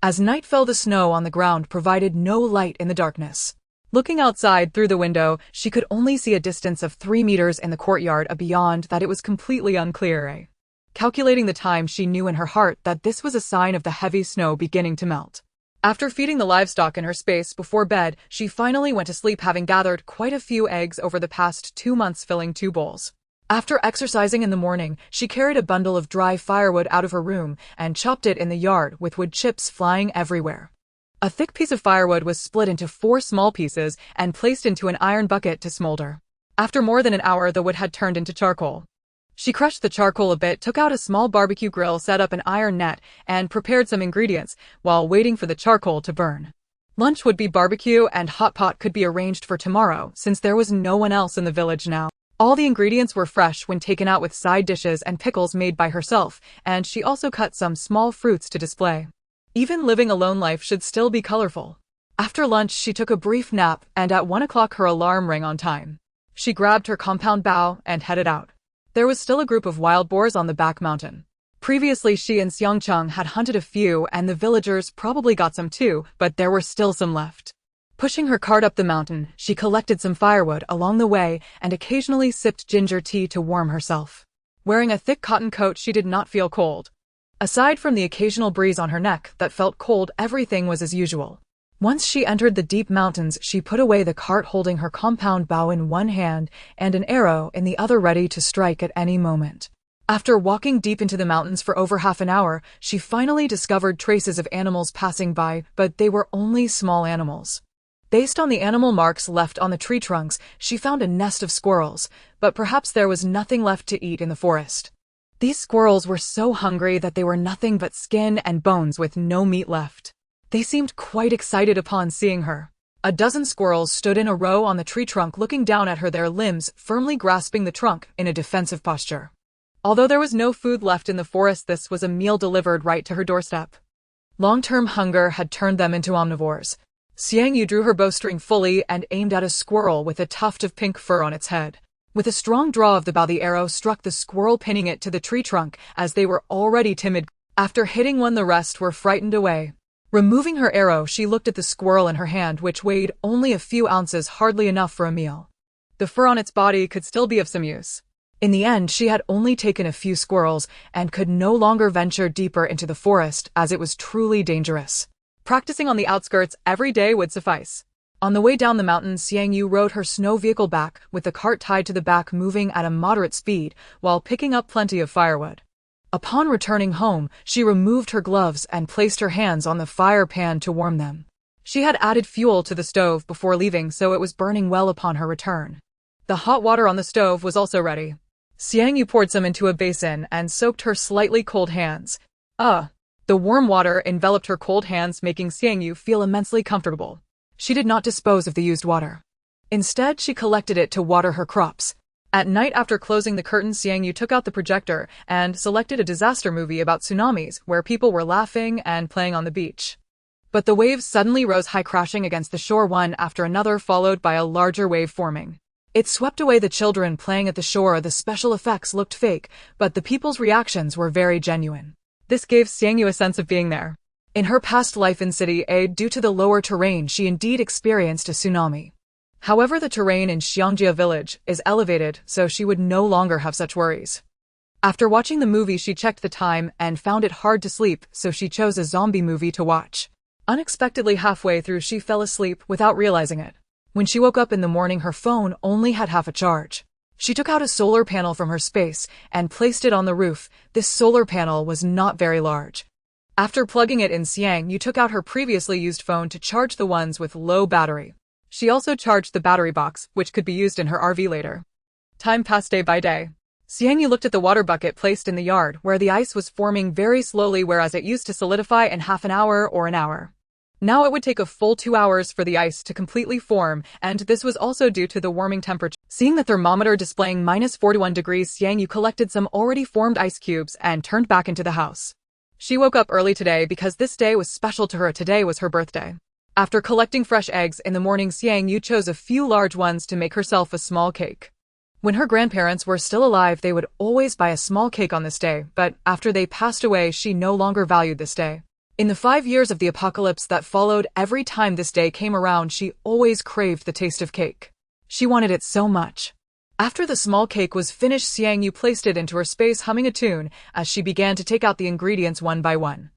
As night fell, the snow on the ground provided no light in the darkness. Looking outside through the window, she could only see a distance of 3 meters in the courtyard. Beyond that, it was completely unclear. Calculating the time, she knew in her heart that this was a sign of the heavy snow beginning to melt. After feeding the livestock in her space before bed, she finally went to sleep, having gathered quite a few eggs over the past 2 months, filling 2 bowls. After exercising in the morning, she carried a bundle of dry firewood out of her room and chopped it in the yard, with wood chips flying everywhere. A thick piece of firewood was split into 4 small pieces and placed into an iron bucket to smolder. After more than an hour, the wood had turned into charcoal. She crushed the charcoal a bit, took out a small barbecue grill, set up an iron net, and prepared some ingredients while waiting for the charcoal to burn. Lunch would be barbecue, and hot pot could be arranged for tomorrow, since there was no one else in the village now. All the ingredients were fresh when taken out with side dishes and pickles made by herself, and she also cut some small fruits to display. Even living alone life should still be colorful. After lunch, she took a brief nap, and at 1 o'clock her alarm rang on time. She grabbed her compound bow and headed out. There was still a group of wild boars on the back mountain. Previously, she and Xiang had hunted a few, and the villagers probably got some too, but there were still some left. Pushing her cart up the mountain, she collected some firewood along the way and occasionally sipped ginger tea to warm herself. Wearing a thick cotton coat, she did not feel cold. Aside from the occasional breeze on her neck that felt cold, everything was as usual. Once she entered the deep mountains, she put away the cart, holding her compound bow in one hand and an arrow in the other, ready to strike at any moment. After walking deep into the mountains for over half an hour, she finally discovered traces of animals passing by, but they were only small animals. Based on the animal marks left on the tree trunks, she found a nest of squirrels, but perhaps there was nothing left to eat in the forest. These squirrels were so hungry that they were nothing but skin and bones with no meat left. They seemed quite excited upon seeing her. A dozen squirrels stood in a row on the tree trunk, looking down at her, their limbs firmly grasping the trunk in a defensive posture. Although there was no food left in the forest, this was a meal delivered right to her doorstep. Long-term hunger had turned them into omnivores. Xiang Yu drew her bowstring fully and aimed at a squirrel with a tuft of pink fur on its head. With a strong draw of the bow, the arrow struck the squirrel, pinning it to the tree trunk, as they were already timid. After hitting one, the rest were frightened away. Removing her arrow, she looked at the squirrel in her hand, which weighed only a few ounces, hardly enough for a meal. The fur on its body could still be of some use. In the end, she had only taken a few squirrels and could no longer venture deeper into the forest, as it was truly dangerous. Practicing on the outskirts every day would suffice. On the way down the mountain, Xiang Yu rode her snow vehicle back, with the cart tied to the back, moving at a moderate speed while picking up plenty of firewood. Upon returning home, she removed her gloves and placed her hands on the fire pan to warm them. She had added fuel to the stove before leaving, so it was burning well upon her return. The hot water on the stove was also ready. Xiang Yu poured some into a basin and soaked her slightly cold hands. The warm water enveloped her cold hands, making Xiang Yu feel immensely comfortable. She did not dispose of the used water. Instead, she collected it to water her crops. At night, after closing the curtains, Xiang Yu took out the projector and selected a disaster movie about tsunamis, where people were laughing and playing on the beach. But the waves suddenly rose high, crashing against the shore, one after another, followed by a larger wave forming. It swept away the children playing at the shore. The special effects looked fake, but the people's reactions were very genuine. This gave Xiang Yu a sense of being there. In her past life in City A, due to the lower terrain, she indeed experienced a tsunami. However, the terrain in Xiangjia village is elevated, so she would no longer have such worries. After watching the movie, she checked the time and found it hard to sleep, so she chose a zombie movie to watch. Unexpectedly, halfway through, she fell asleep without realizing it. When she woke up in the morning, her phone only had half a charge. She took out a solar panel from her space and placed it on the roof. This solar panel was not very large. After plugging it in, Xiang Yu took out her previously used phone to charge the ones with low battery. She also charged the battery box, which could be used in her RV later. Time passed day by day. Xiang Yu looked at the water bucket placed in the yard, where the ice was forming very slowly, whereas it used to solidify in half an hour or an hour. Now it would take a full 2 hours for the ice to completely form, and this was also due to the warming temperature. Seeing the thermometer displaying -41 degrees, Xiang Yu collected some already formed ice cubes and turned back into the house. She woke up early today because this day was special to her. Today was her birthday. After collecting fresh eggs in the morning, Xiang Yu chose a few large ones to make herself a small cake. When her grandparents were still alive, they would always buy a small cake on this day, but after they passed away, she no longer valued this day. In the 5 years of the apocalypse that followed, every time this day came around, she always craved the taste of cake. She wanted it so much. After the small cake was finished, Xiang Yu placed it into her space, humming a tune, as she began to take out the ingredients one by one.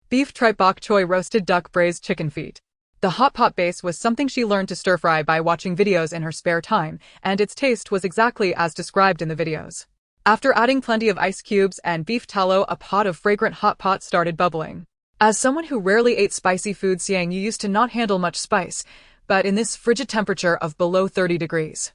Beef tripe bok choy, roasted duck, braised chicken feet. The hot pot base was something she learned to stir-fry by watching videos in her spare time, and its taste was exactly as described in the videos. After adding plenty of ice cubes and beef tallow, a pot of fragrant hot pot started bubbling. As someone who rarely ate spicy food, Xiang Yu used to not handle much spice, but in this frigid temperature of below 30 degrees.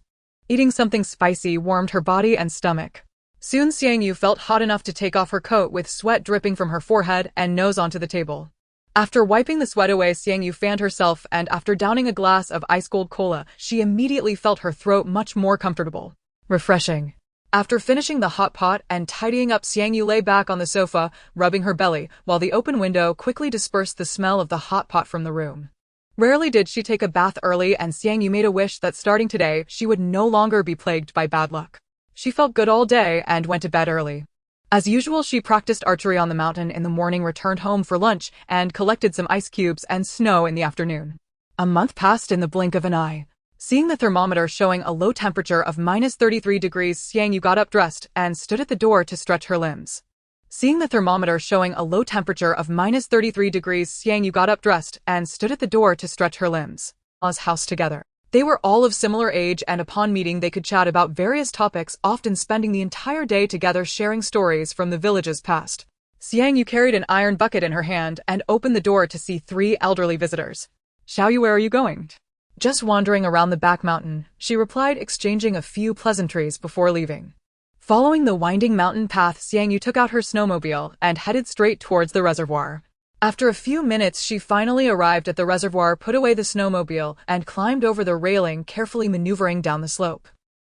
Eating something spicy warmed her body and stomach. Soon Xiang Yu felt hot enough to take off her coat, with sweat dripping from her forehead and nose onto the table. After wiping the sweat away, Xiang Yu fanned herself, and after downing a glass of ice-cold cola, she immediately felt her throat much more comfortable. Refreshing. After finishing the hot pot and tidying up, Xiang Yu lay back on the sofa, rubbing her belly, while the open window quickly dispersed the smell of the hot pot from the room. Rarely did she take a bath early, and Xiang Yu made a wish that starting today, she would no longer be plagued by bad luck. She felt good all day and went to bed early. As usual, she practiced archery on the mountain in the morning, returned home for lunch, and collected some ice cubes and snow in the afternoon. A month passed in the blink of an eye. Seeing the thermometer showing a low temperature of -33 degrees, Xiang Yu got up, dressed, and stood at the door to stretch her limbs. Seeing the thermometer showing a low temperature of -33 degrees, Xiang Yu got up, dressed, and stood at the door to stretch her limbs. House together. They were all of similar age, and upon meeting they could chat about various topics, often spending the entire day together sharing stories from the village's past. Xiang Yu carried an iron bucket in her hand and opened the door to see 3 elderly visitors. "Xiao Yu, where are you going?" "Just wandering around the back mountain," she replied, exchanging a few pleasantries before leaving. Following the winding mountain path, Xiang Yu took out her snowmobile and headed straight towards the reservoir. After a few minutes, she finally arrived at the reservoir, put away the snowmobile, and climbed over the railing, carefully maneuvering down the slope.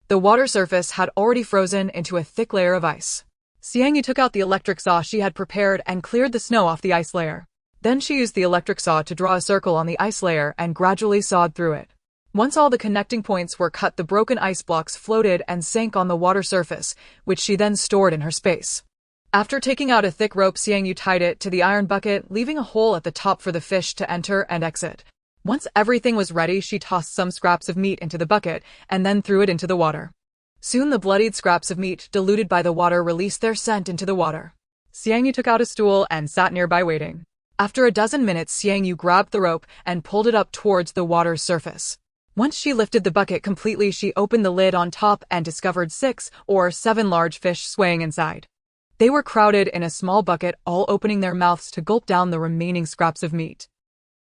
The water surface had already frozen into a thick layer of ice. Xiang Yu took out the electric saw she had prepared and cleared the snow off the ice layer. Then she used the electric saw to draw a circle on the ice layer and gradually sawed through it. Once all the connecting points were cut, the broken ice blocks floated and sank on the water surface, which she then stored in her space. After taking out a thick rope, Xiang Yu tied it to the iron bucket, leaving a hole at the top for the fish to enter and exit. Once everything was ready, she tossed some scraps of meat into the bucket and then threw it into the water. Soon the bloodied scraps of meat, diluted by the water, released their scent into the water. Xiang Yu took out a stool and sat nearby waiting. After a dozen minutes, Xiang Yu grabbed the rope and pulled it up towards the water's surface. Once she lifted the bucket completely, she opened the lid on top and discovered 6 or 7 large fish swaying inside. They were crowded in a small bucket, all opening their mouths to gulp down the remaining scraps of meat.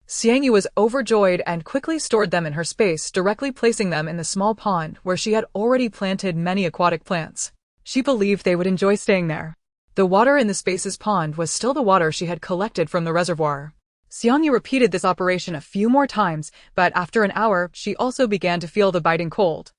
Xiang Yu was overjoyed and quickly stored them in her space, directly placing them in the small pond where she had already planted many aquatic plants. She believed they would enjoy staying there. The water in the space's pond was still the water she had collected from the reservoir. Xiang Yu repeated this operation a few more times, but after an hour, she also began to feel the biting cold.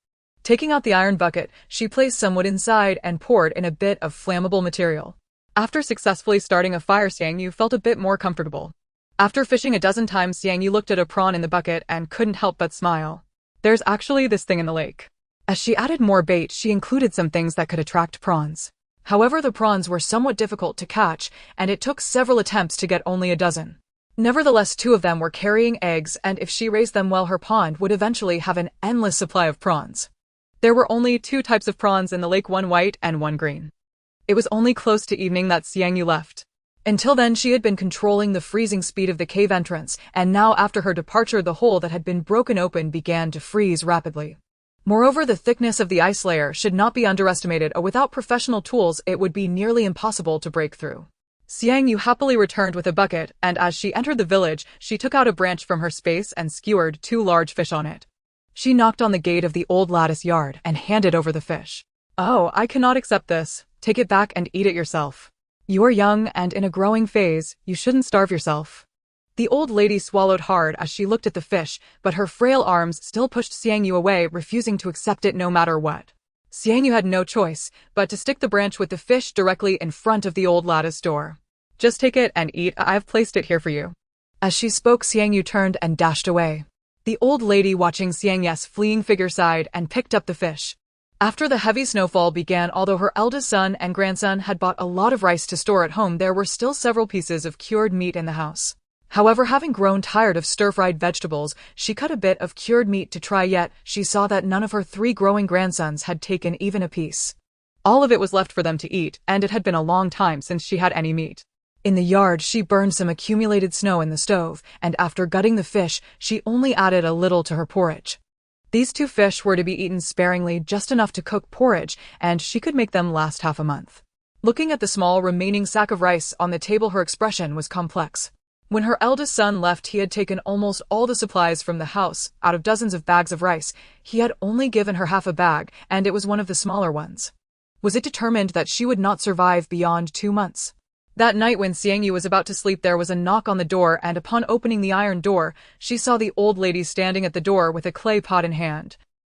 Taking out the iron bucket, she placed some wood inside and poured in a bit of flammable material. After successfully starting a fire, Xiang Yu felt a bit more comfortable. After fishing a dozen times, Xiang Yu looked at a prawn in the bucket and couldn't help but smile. There's actually this thing in the lake. As she added more bait, she included some things that could attract prawns. However, the prawns were somewhat difficult to catch, and it took several attempts to get only a dozen. Nevertheless, 2 of them were carrying eggs, and if she raised them well, her pond would eventually have an endless supply of prawns. There were only 2 types of prawns in the lake, one white and one green. It was only close to evening that Xiang Yu left. Until then, she had been controlling the freezing speed of the cave entrance, and now after her departure, the hole that had been broken open began to freeze rapidly. Moreover, the thickness of the ice layer should not be underestimated, or without professional tools it would be nearly impossible to break through. Xiang Yu happily returned with a bucket, and as she entered the village, she took out a branch from her space and skewered 2 large fish on it. She knocked on the gate of the old lattice yard and handed over the fish. "Oh, I cannot accept this. Take it back and eat it yourself. You are young and in a growing phase, you shouldn't starve yourself." The old lady swallowed hard as she looked at the fish, but her frail arms still pushed Xiang Yu away, refusing to accept it no matter what. Xiang Yu had no choice but to stick the branch with the fish directly in front of the old lattice door. "Just take it and eat, I've placed it here for you." As she spoke, Xiang Yu turned and dashed away. The old lady, watching Xiang Yu's fleeing figure, sighed and picked up the fish. After the heavy snowfall began, although her eldest son and grandson had bought a lot of rice to store at home, there were still several pieces of cured meat in the house. However, having grown tired of stir-fried vegetables, she cut a bit of cured meat to try, yet she saw that none of her 3 growing grandsons had taken even a piece. All of it was left for them to eat, and it had been a long time since she had any meat. In the yard, she burned some accumulated snow in the stove, and after gutting the fish, she only added a little to her porridge. These 2 fish were to be eaten sparingly, just enough to cook porridge, and she could make them last half a month. Looking at the small remaining sack of rice on the table, her expression was complex. When her eldest son left, he had taken almost all the supplies from the house. Out of dozens of bags of rice, he had only given her half a bag, and it was one of the smaller ones. Was it determined that she would not survive beyond 2 months? That night, when Xiang Yu was about to sleep, there was a knock on the door, and upon opening the iron door, she saw the old lady standing at the door with a clay pot in hand.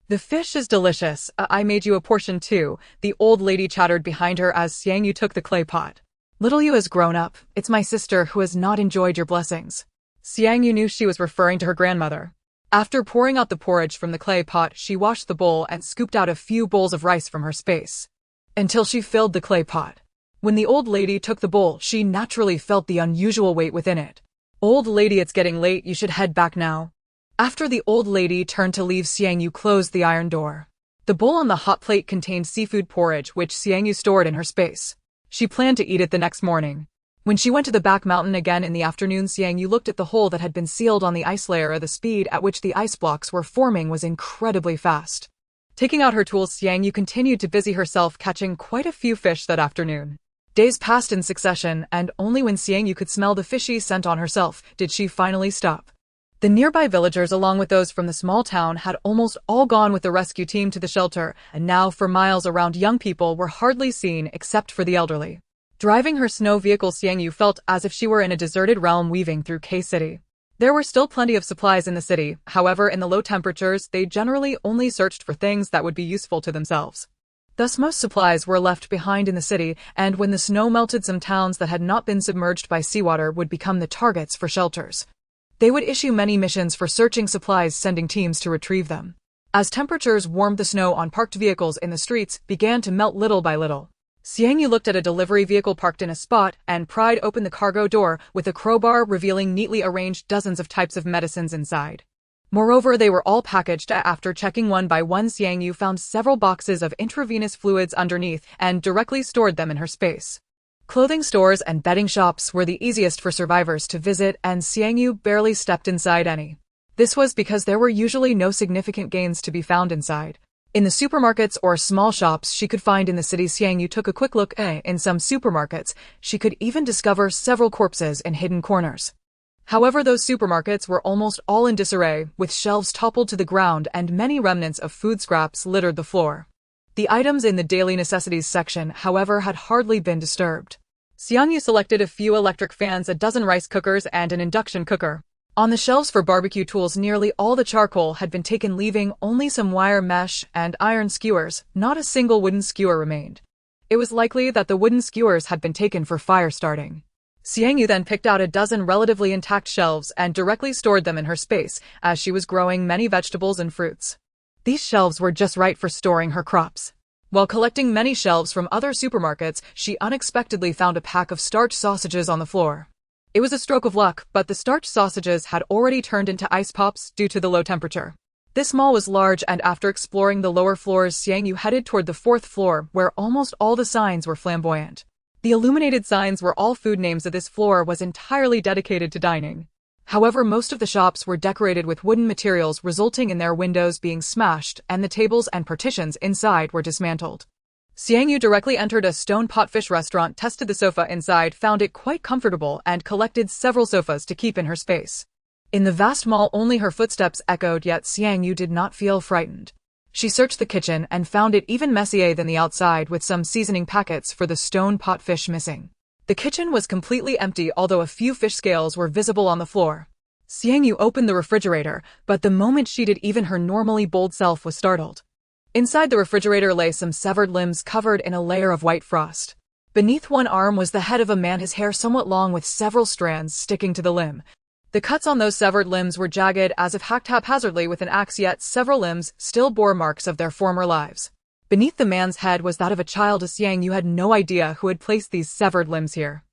The fish is delicious. I made you a portion too, the old lady chattered behind her as Xiang Yu took the clay pot. Little Yu has grown up. It's my sister who has not enjoyed your blessings. Xiang Yu knew she was referring to her grandmother. After pouring out the porridge from the clay pot, she washed the bowl and scooped out a few bowls of rice from her space, until she filled the clay pot. When the old lady took the bowl, she naturally felt the unusual weight within it. Old lady, it's getting late, you should head back now. After the old lady turned to leave, Xiang Yu closed the iron door. The bowl on the hot plate contained seafood porridge, which Xiang Yu stored in her space. She planned to eat it the next morning. When she went to the back mountain again in the afternoon, Xiang Yu looked at the hole that had been sealed on the ice layer. The speed at which the ice blocks were forming was incredibly fast. Taking out her tools, Xiang Yu continued to busy herself catching quite a few fish that afternoon. Days passed in succession, and only when Xiang Yu could smell the fishy scent on herself did she finally stop. The nearby villagers, along with those from the small town, had almost all gone with the rescue team to the shelter, and now for miles around young people were hardly seen except for the elderly. Driving her snow vehicle, Xiang Yu felt as if she were in a deserted realm weaving through K-City. There were still plenty of supplies in the city, however in the low temperatures they generally only searched for things that would be useful to themselves. Thus most supplies were left behind in the city, and when the snow melted, some towns that had not been submerged by seawater would become the targets for shelters. They would issue many missions for searching supplies, sending teams to retrieve them. As temperatures warmed, the snow on parked vehicles in the streets began to melt little by little. Xiang Yu looked at a delivery vehicle parked in a spot and pried open the cargo door with a crowbar, revealing neatly arranged dozens of types of medicines inside. Moreover, they were all packaged. After checking one by one, Xiang Yu found several boxes of intravenous fluids underneath and directly stored them in her space. Clothing stores and bedding shops were the easiest for survivors to visit, and Xiang Yu barely stepped inside any. This was because there were usually no significant gains to be found inside. In the supermarkets or small shops she could find in the city, Xiang Yu took a quick look. In some supermarkets, she could even discover several corpses in hidden corners. However, those supermarkets were almost all in disarray, with shelves toppled to the ground and many remnants of food scraps littered the floor. The items in the daily necessities section, however, had hardly been disturbed. Xiang Yu selected a few electric fans, a dozen rice cookers, and an induction cooker. On the shelves for barbecue tools, nearly all the charcoal had been taken, leaving only some wire mesh and iron skewers. Not a single wooden skewer remained. It was likely that the wooden skewers had been taken for fire starting. Xiang Yu then picked out a dozen relatively intact shelves and directly stored them in her space, as she was growing many vegetables and fruits. These shelves were just right for storing her crops. While collecting many shelves from other supermarkets, she unexpectedly found a pack of starch sausages on the floor. It was a stroke of luck, but the starch sausages had already turned into ice pops due to the low temperature. This mall was large, and after exploring the lower floors, Xiang Yu headed toward the fourth floor, where almost all the signs were flamboyant. The illuminated signs were all food names. This floor was entirely dedicated to dining. However, most of the shops were decorated with wooden materials, resulting in their windows being smashed, and the tables and partitions inside were dismantled. Xiang Yu directly entered a stone pot fish restaurant, tested the sofa inside, found it quite comfortable, and collected several sofas to keep in her space. In the vast mall, only her footsteps echoed, yet Xiang Yu did not feel frightened. She searched the kitchen and found it even messier than the outside, with some seasoning packets for the stone pot fish missing. The kitchen was completely empty, although a few fish scales were visible on the floor. Xiang Yu opened the refrigerator, but the moment she did, even her normally bold self was startled. Inside the refrigerator lay some severed limbs covered in a layer of white frost. Beneath one arm was the head of a man, his hair somewhat long with several strands sticking to the limb. The cuts on those severed limbs were jagged as if hacked haphazardly with an axe, yet several limbs still bore marks of their former lives. Beneath the man's head was that of a child. Xiang Yu had no idea who had placed these severed limbs here.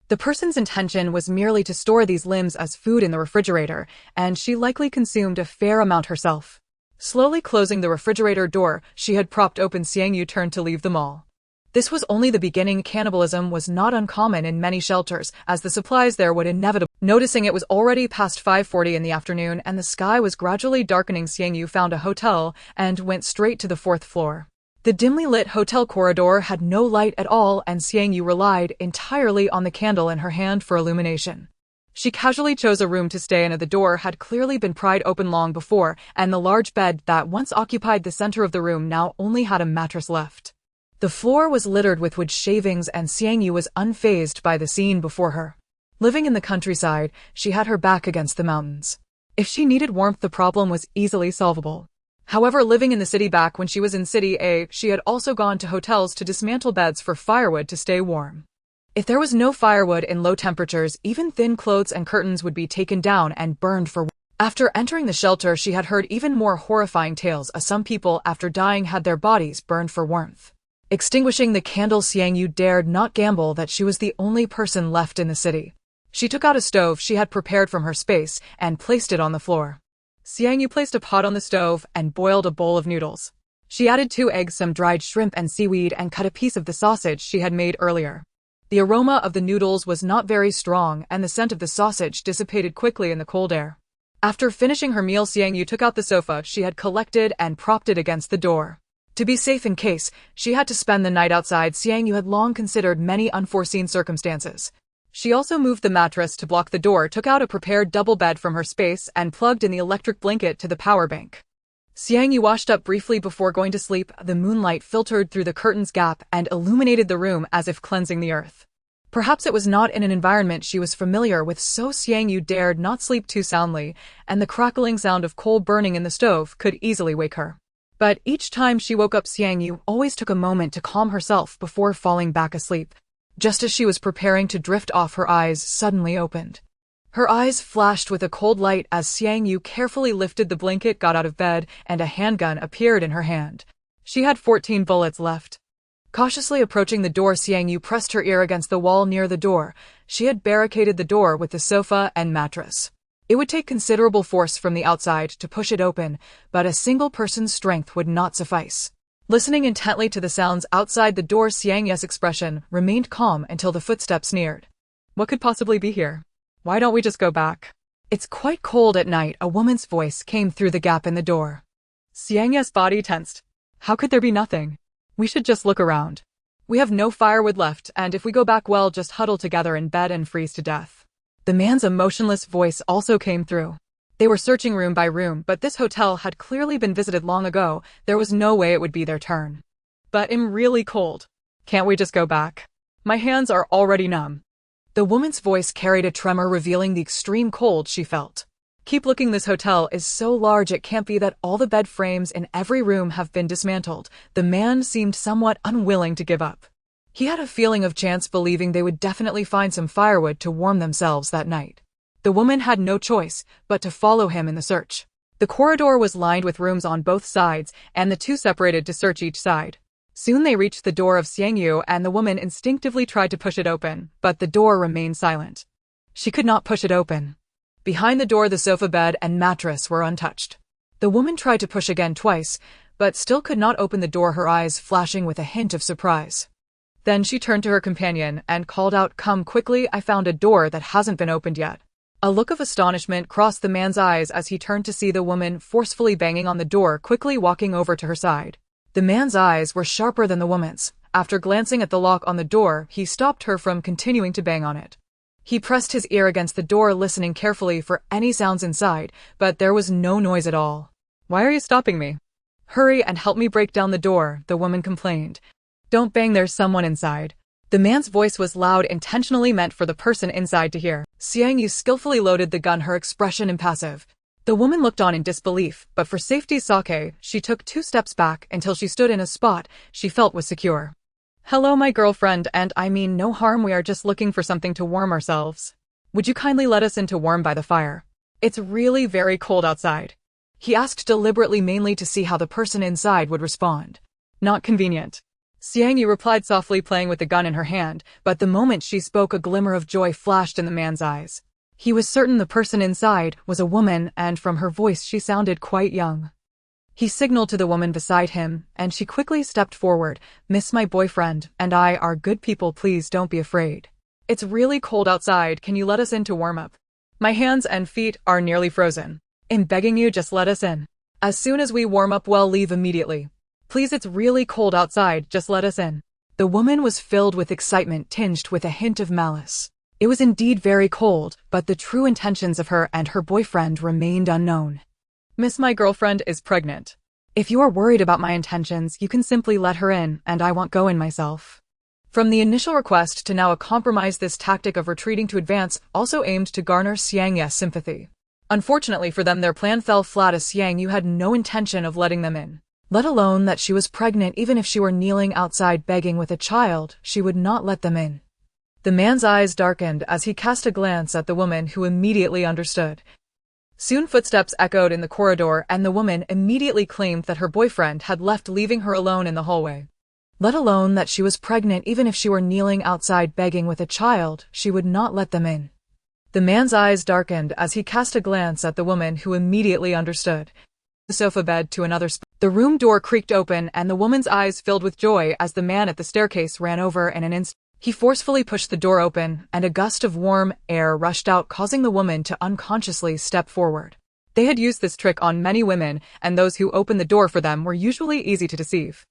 The person's intention was merely to store these limbs as food in the refrigerator, and she likely consumed a fair amount herself. Slowly closing the refrigerator door she had propped open, Xiang Yu turned to leave the mall. This was only the beginning. Cannibalism was not uncommon in many shelters, as the supplies there would inevitably. Noticing it was already past 5:40 in the afternoon and the sky was gradually darkening, Xiang Yu found a hotel and went straight to the fourth floor. The dimly lit hotel corridor had no light at all, and Xiang Yu relied entirely on the candle in her hand for illumination. She casually chose a room to stay in, and the door had clearly been pried open long before, and the large bed that once occupied the center of the room now only had a mattress left. The floor was littered with wood shavings, and Xiang Yu was unfazed by the scene before her. Living in the countryside, she had her back against the mountains. If she needed warmth, the problem was easily solvable. However, living in the city back when she was in City A, she had also gone to hotels to dismantle beds for firewood to stay warm. If there was no firewood in low temperatures, even thin clothes and curtains would be taken down and burned for warmth. After entering the shelter, she had heard even more horrifying tales of some people after dying had their bodies burned for warmth. Extinguishing the candle, Xiang Yu dared not gamble that she was the only person left in the city. She took out a stove she had prepared from her space and placed it on the floor. Xiang Yu placed a pot on the stove and boiled a bowl of noodles. She added 2 eggs, some dried shrimp and seaweed, and cut a piece of the sausage she had made earlier. The aroma of the noodles was not very strong, and the scent of the sausage dissipated quickly in the cold air. After finishing her meal, Xiang Yu took out the sofa she had collected and propped it against the door. To be safe in case she had to spend the night outside, Xiang Yu had long considered many unforeseen circumstances. She also moved the mattress to block the door, took out a prepared double bed from her space, and plugged in the electric blanket to the power bank. Xiang Yu washed up briefly before going to sleep. The moonlight filtered through the curtain's gap and illuminated the room as if cleansing the earth. Perhaps it was not in an environment she was familiar with, so Xiang Yu dared not sleep too soundly, and the crackling sound of coal burning in the stove could easily wake her. But each time she woke up, Xiang Yu always took a moment to calm herself before falling back asleep. Just as she was preparing to drift off, her eyes suddenly opened. Her eyes flashed with a cold light as Xiang Yu carefully lifted the blanket, got out of bed, and a handgun appeared in her hand. She had 14 bullets left. Cautiously approaching the door, Xiang Yu pressed her ear against the wall near the door. She had barricaded the door with the sofa and mattress. It would take considerable force from the outside to push it open, but a single person's strength would not suffice. Listening intently to the sounds outside the door, Xiang Yu's expression remained calm until the footsteps neared. What could possibly be here? Why don't we just go back? It's quite cold at night, a woman's voice came through the gap in the door. Xiang Yu's body tensed. How could there be nothing? We should just look around. We have no firewood left, and if we go back, we'll just huddle together in bed and freeze to death. The man's emotionless voice also came through. They were searching room by room, but this hotel had clearly been visited long ago. There was no way it would be their turn. But I'm really cold. Can't we just go back? My hands are already numb. The woman's voice carried a tremor, revealing the extreme cold she felt. Keep looking, this hotel is so large it can't be that all the bed frames in every room have been dismantled. The man seemed somewhat unwilling to give up. He had a feeling of chance, believing they would definitely find some firewood to warm themselves that night. The woman had no choice but to follow him in the search. The corridor was lined with rooms on both sides, and the two separated to search each side. Soon they reached the door of Xiang Yu, and the woman instinctively tried to push it open, but the door remained silent. She could not push it open. Behind the door, the sofa bed and mattress were untouched. The woman tried to push again twice, but still could not open the door, her eyes flashing with a hint of surprise. Then she turned to her companion and called out, "Come quickly, I found a door that hasn't been opened yet." A look of astonishment crossed the man's eyes as he turned to see the woman forcefully banging on the door, quickly walking over to her side. The man's eyes were sharper than the woman's. After glancing at the lock on the door, he stopped her from continuing to bang on it. He pressed his ear against the door, listening carefully for any sounds inside, but there was no noise at all. "Why are you stopping me?" "Hurry and help me break down the door," the woman complained. "Don't bang, there's someone inside." The man's voice was loud, intentionally meant for the person inside to hear. Xiang Yu skillfully loaded the gun, her expression impassive. The woman looked on in disbelief, but for safety's sake, she took 2 steps back until she stood in a spot she felt was secure. "Hello, my girlfriend, and I mean no harm, we are just looking for something to warm ourselves. Would you kindly let us in to warm by the fire? It's really very cold outside." He asked deliberately, mainly to see how the person inside would respond. "Not convenient." Xiang Yu replied softly, playing with the gun in her hand, but the moment she spoke, a glimmer of joy flashed in the man's eyes. He was certain the person inside was a woman, and from her voice she sounded quite young. He signaled to the woman beside him, and she quickly stepped forward. "Miss, my boyfriend and I are good people, please don't be afraid. It's really cold outside, can you let us in to warm up? My hands and feet are nearly frozen. I'm begging you, just let us in. As soon as we warm up, we'll leave immediately. Please, it's really cold outside, just let us in." The woman was filled with excitement tinged with a hint of malice. It was indeed very cold, but the true intentions of her and her boyfriend remained unknown. "Miss, my girlfriend is pregnant. If you are worried about my intentions, you can simply let her in, and I won't go in myself." From the initial request to now a compromise, this tactic of retreating to advance also aimed to garner Xiang Yu's sympathy. Unfortunately for them, their plan fell flat as Xiang Yu had no intention of letting them in. Let alone that she was pregnant. Even if she were kneeling outside begging with a child, she would not let them in. The man's eyes darkened as he cast a glance at the woman, who immediately understood. Soon footsteps echoed in the corridor, and the woman immediately claimed that her boyfriend had left, leaving her alone in the hallway. Let alone that she was pregnant. Even if she were kneeling outside begging with a child, she would not let them in. The man's eyes darkened as he cast a glance at the woman, who immediately understood. The sofa bed to another spot. The room door creaked open, and the woman's eyes filled with joy as the man at the staircase ran over in an instant. He forcefully pushed the door open, and a gust of warm air rushed out, causing the woman to unconsciously step forward. They had used this trick on many women, and those who opened the door for them were usually easy to deceive.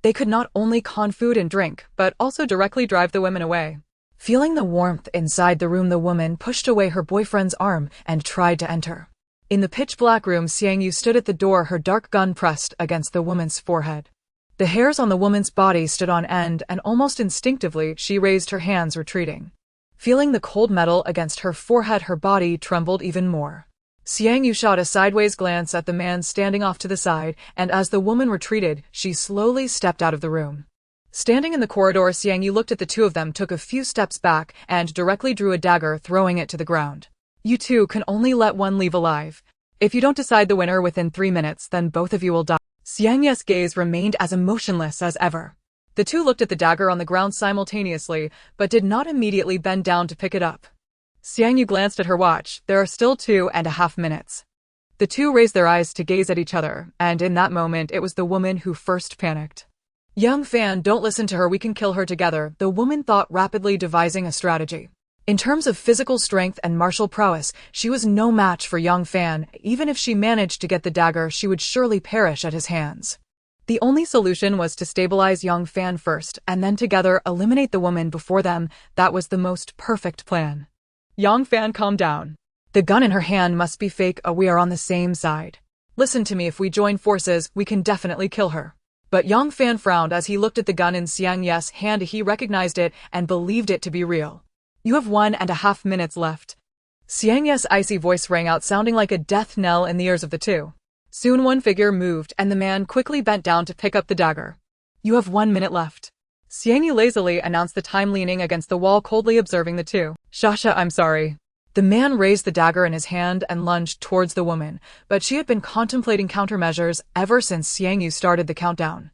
They could not only con food and drink, but also directly drive the women away. Feeling the warmth inside the room, the woman pushed away her boyfriend's arm and tried to enter. In the pitch-black room, Xiang Yu stood at the door, her dark gun pressed against the woman's forehead. The hairs on the woman's body stood on end, and almost instinctively she raised her hands, retreating. Feeling the cold metal against her forehead, her body trembled even more. Xiang Yu shot a sideways glance at the man standing off to the side, and as the woman retreated, she slowly stepped out of the room. Standing in the corridor, Xiang Yu looked at the two of them, took a few steps back, and directly drew a dagger, throwing it to the ground. You two can only let one leave alive. If you don't decide the winner within 3 minutes, then both of you will die. Xiang Yu's gaze remained as emotionless as ever. The two looked at the dagger on the ground simultaneously, but did not immediately bend down to pick it up. Xiang Yu glanced at her watch. There are still 2.5 minutes. The two raised their eyes to gaze at each other, and in that moment it was the woman who first panicked. Young Fan, don't listen to her, we can kill her together, the woman thought, rapidly devising a strategy. In terms of physical strength and martial prowess, she was no match for Young Fan. Even if she managed to get the dagger, she would surely perish at his hands. The only solution was to stabilize Young Fan first, and then together eliminate the woman before them. That was the most perfect plan. Young Fan, calm down. The gun in her hand must be fake. We are on the same side. Listen to me, if we join forces, we can definitely kill her. But Young Fan frowned as he looked at the gun in Xiang Yu's hand. He recognized it and believed it to be real. You have 1.5 minutes left. Xiang Yu's icy voice rang out, sounding like a death knell in the ears of the two. Soon one figure moved, and the man quickly bent down to pick up the dagger. You have 1 minute left. Xiang Yu lazily announced the time, leaning against the wall, coldly observing the two. Shasha, I'm sorry. The man raised the dagger in his hand and lunged towards the woman, but she had been contemplating countermeasures ever since Xiang Yu started the countdown.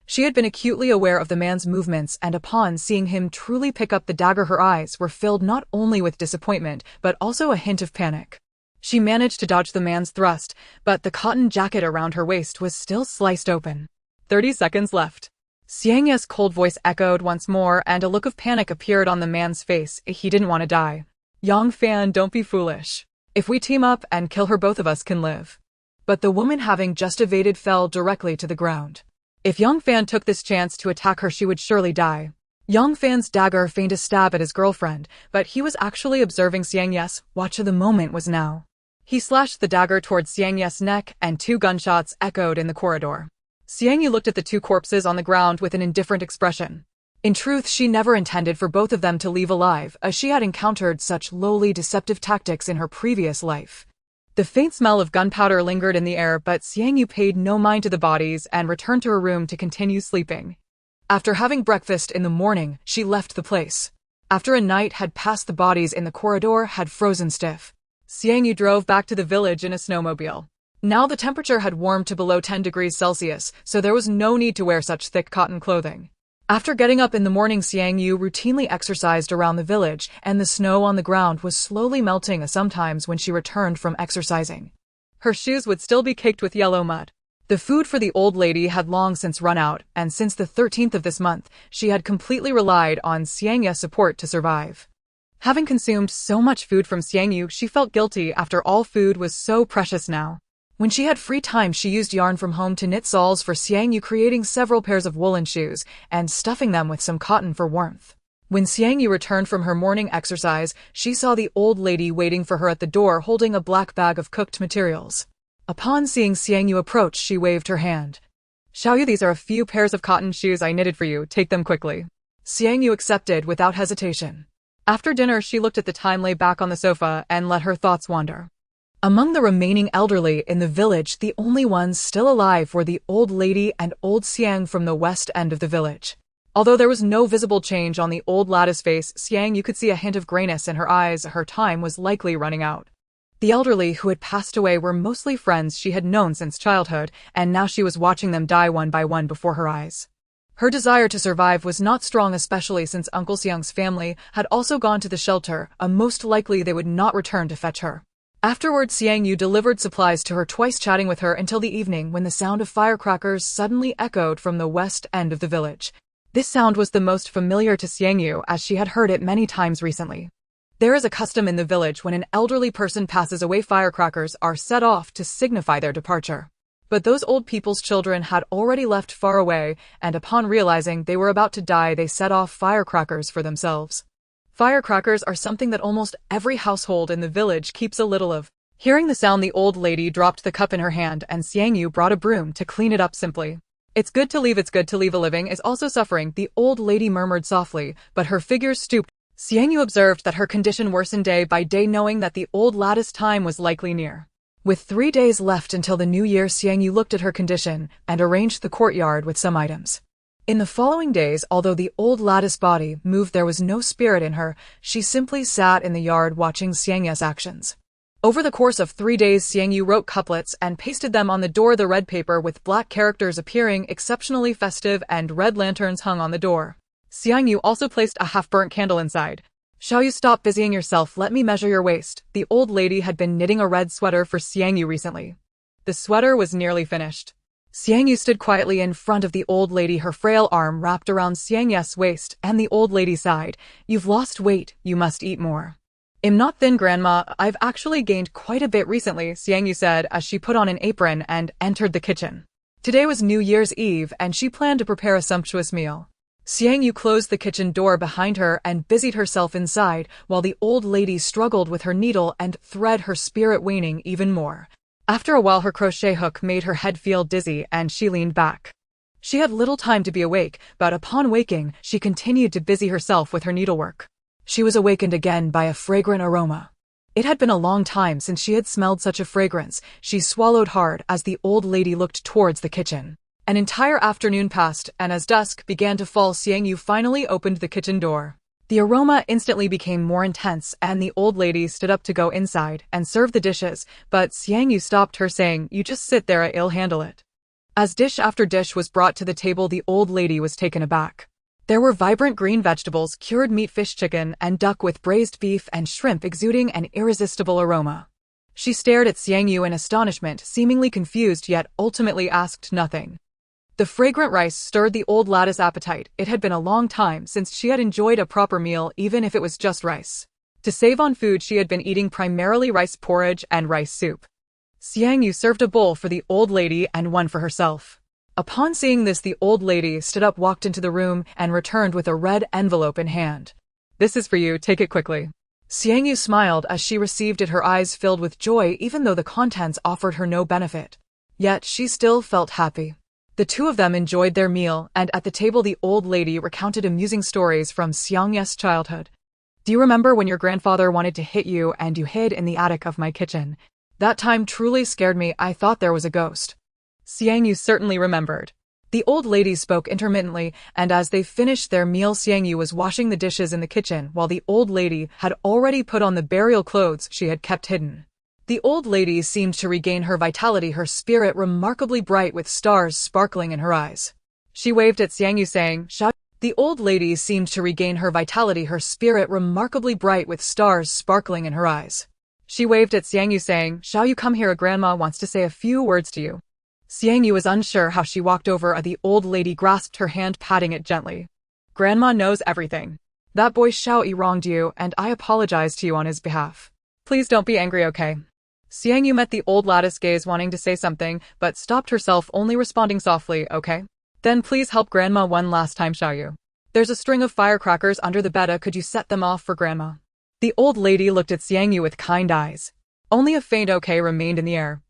She had been acutely aware of the man's movements, and upon seeing him truly pick up the dagger, her eyes were filled not only with disappointment, but also a hint of panic. She managed to dodge the man's thrust, but the cotton jacket around her waist was still sliced open. 30 seconds left. Xiang Yu's cold voice echoed once more, and a look of panic appeared on the man's face. He didn't want to die. Young Fan, don't be foolish. If we team up and kill her, both of us can live. But the woman, having just evaded, fell directly to the ground. If Young Fan took this chance to attack her, she would surely die. Young Fan's dagger feigned a stab at his girlfriend, but he was actually observing Xiang Yu's. Watch of the moment was now. He slashed the dagger towards Xiang Yu's neck, and 2 gunshots echoed in the corridor. Xiang Yu looked at the 2 corpses on the ground with an indifferent expression. In truth, she never intended for both of them to leave alive, as she had encountered such lowly, deceptive tactics in her previous life. The faint smell of gunpowder lingered in the air, but Xiang Yu paid no mind to the bodies and returned to her room to continue sleeping. After having breakfast in the morning, she left the place. After a night had passed, the bodies in the corridor had frozen stiff. Xiang Yu drove back to the village in a snowmobile. Now the temperature had warmed to below 10 degrees Celsius, so there was no need to wear such thick cotton clothing. After getting up in the morning, Xiang Yu routinely exercised around the village, and the snow on the ground was slowly melting. Sometimes when she returned from exercising, her shoes would still be caked with yellow mud. The food for the old lady had long since run out, and since the 13th of this month, she had completely relied on Xiang Yu's support to survive. Having consumed so much food from Xiang Yu, she felt guilty. After all, food was so precious now. When she had free time, she used yarn from home to knit soles for Xiang Yu, creating several pairs of woolen shoes and stuffing them with some cotton for warmth. When Xiang Yu returned from her morning exercise, she saw the old lady waiting for her at the door, holding a black bag of cooked materials. Upon seeing Xiang Yu approach, she waved her hand. Xiao Yu, these are a few pairs of cotton shoes I knitted for you. Take them quickly. Xiang Yu accepted without hesitation. After dinner, she looked at the time, lay back on the sofa, and let her thoughts wander. Among the remaining elderly in the village, the only ones still alive were the old lady and old Xiang from the west end of the village. Although there was no visible change on the old lady's face, Xiang, you could see a hint of grayness in her eyes. Her time was likely running out. The elderly who had passed away were mostly friends she had known since childhood, and now she was watching them die one by one before her eyes. Her desire to survive was not strong, especially since Uncle Xiang's family had also gone to the shelter, most likely they would not return to fetch her. Afterwards, Xiang Yu delivered supplies to her, twice chatting with her until the evening when the sound of firecrackers suddenly echoed from the west end of the village. This sound was the most familiar to Xiang Yu, as she had heard it many times recently. There is a custom in the village when an elderly person passes away, firecrackers are set off to signify their departure. But those old people's children had already left far away, and upon realizing they were about to die, they set off firecrackers for themselves. Firecrackers are something that almost every household in the village keeps a little of. Hearing the sound, the old lady dropped the cup in her hand, and Xiang Yu brought a broom to clean it up simply. It's good to leave a living is also suffering, the old lady murmured softly, but her figure stooped. Xiang Yu observed that her condition worsened day by day, knowing that the old lady's time was likely near. With 3 days left until the new year, Xiang Yu looked at her condition and arranged the courtyard with some items. In the following days, although the old lady's body moved, there was no spirit in her. She simply sat in the yard watching Xiang Yu's actions. Over the course of 3 days, Xiang Yu wrote couplets and pasted them on the door, the red paper with black characters appearing exceptionally festive, and red lanterns hung on the door. Xiang Yu also placed a half-burnt candle inside. Shall you stop busying yourself? Let me measure your waist. The old lady had been knitting a red sweater for Xiang Yu recently. The sweater was nearly finished. Xiang Yu stood quietly in front of the old lady, her frail arm wrapped around Xiang Yu's waist, and the old lady sighed. You've lost weight, you must eat more. I'm not thin, Grandma, I've actually gained quite a bit recently, Xiang Yu said as she put on an apron and entered the kitchen. Today was New Year's Eve, and she planned to prepare a sumptuous meal. Xiang Yu closed the kitchen door behind her and busied herself inside, while the old lady struggled with her needle and thread, her spirit waning even more. After a while, her crochet hook made her head feel dizzy, and she leaned back. She had little time to be awake, but upon waking, she continued to busy herself with her needlework. She was awakened again by a fragrant aroma. It had been a long time since she had smelled such a fragrance. She swallowed hard as the old lady looked towards the kitchen. An entire afternoon passed, and as dusk began to fall, Xiang Yu finally opened the kitchen door. The aroma instantly became more intense, and the old lady stood up to go inside and serve the dishes, but Xiang Yu stopped her, saying, You just sit there, I'll handle it. As dish after dish was brought to the table, the old lady was taken aback. There were vibrant green vegetables, cured meat, fish, chicken, and duck with braised beef and shrimp exuding an irresistible aroma. She stared at Xiang Yu in astonishment, seemingly confused, yet ultimately asked nothing. The fragrant rice stirred the old lady's appetite. It had been a long time since she had enjoyed a proper meal, even if it was just rice. To save on food, she had been eating primarily rice porridge and rice soup. Xiang Yu served a bowl for the old lady and one for herself. Upon seeing this, the old lady stood up, walked into the room, and returned with a red envelope in hand. This is for you, take it quickly. Xiang Yu smiled as she received it, her eyes filled with joy, even though the contents offered her no benefit. Yet she still felt happy. The two of them enjoyed their meal, and at the table the old lady recounted amusing stories from Xiang Yu's childhood. Do you remember when your grandfather wanted to hit you and you hid in the attic of my kitchen? That time truly scared me, I thought there was a ghost. Xiang Yu certainly remembered. The old lady spoke intermittently, and as they finished their meal, Xiang Yu was washing the dishes in the kitchen while the old lady had already put on the burial clothes she had kept hidden. The old lady seemed to regain her vitality, her spirit remarkably bright with stars sparkling in her eyes. She waved at Xiang Yu, saying, The old lady seemed to regain her vitality, her spirit remarkably bright with stars sparkling in her eyes. She waved at Xiang Yu, saying, Shall you come here? Grandma wants to say a few words to you. Xiang Yu was unsure how she walked over. The old lady grasped her hand, patting it gently. Grandma knows everything. That boy Xiao Yi wronged you, and I apologize to you on his behalf. Please don't be angry, okay? Xiang Yu met the old lady's gaze, wanting to say something, but stopped herself, only responding softly, Okay? Then please help Grandma one last time, Xiao Yu. There's a string of firecrackers under the bed, could you set them off for Grandma? The old lady looked at Xiang Yu with kind eyes. Only a faint okay remained in the air.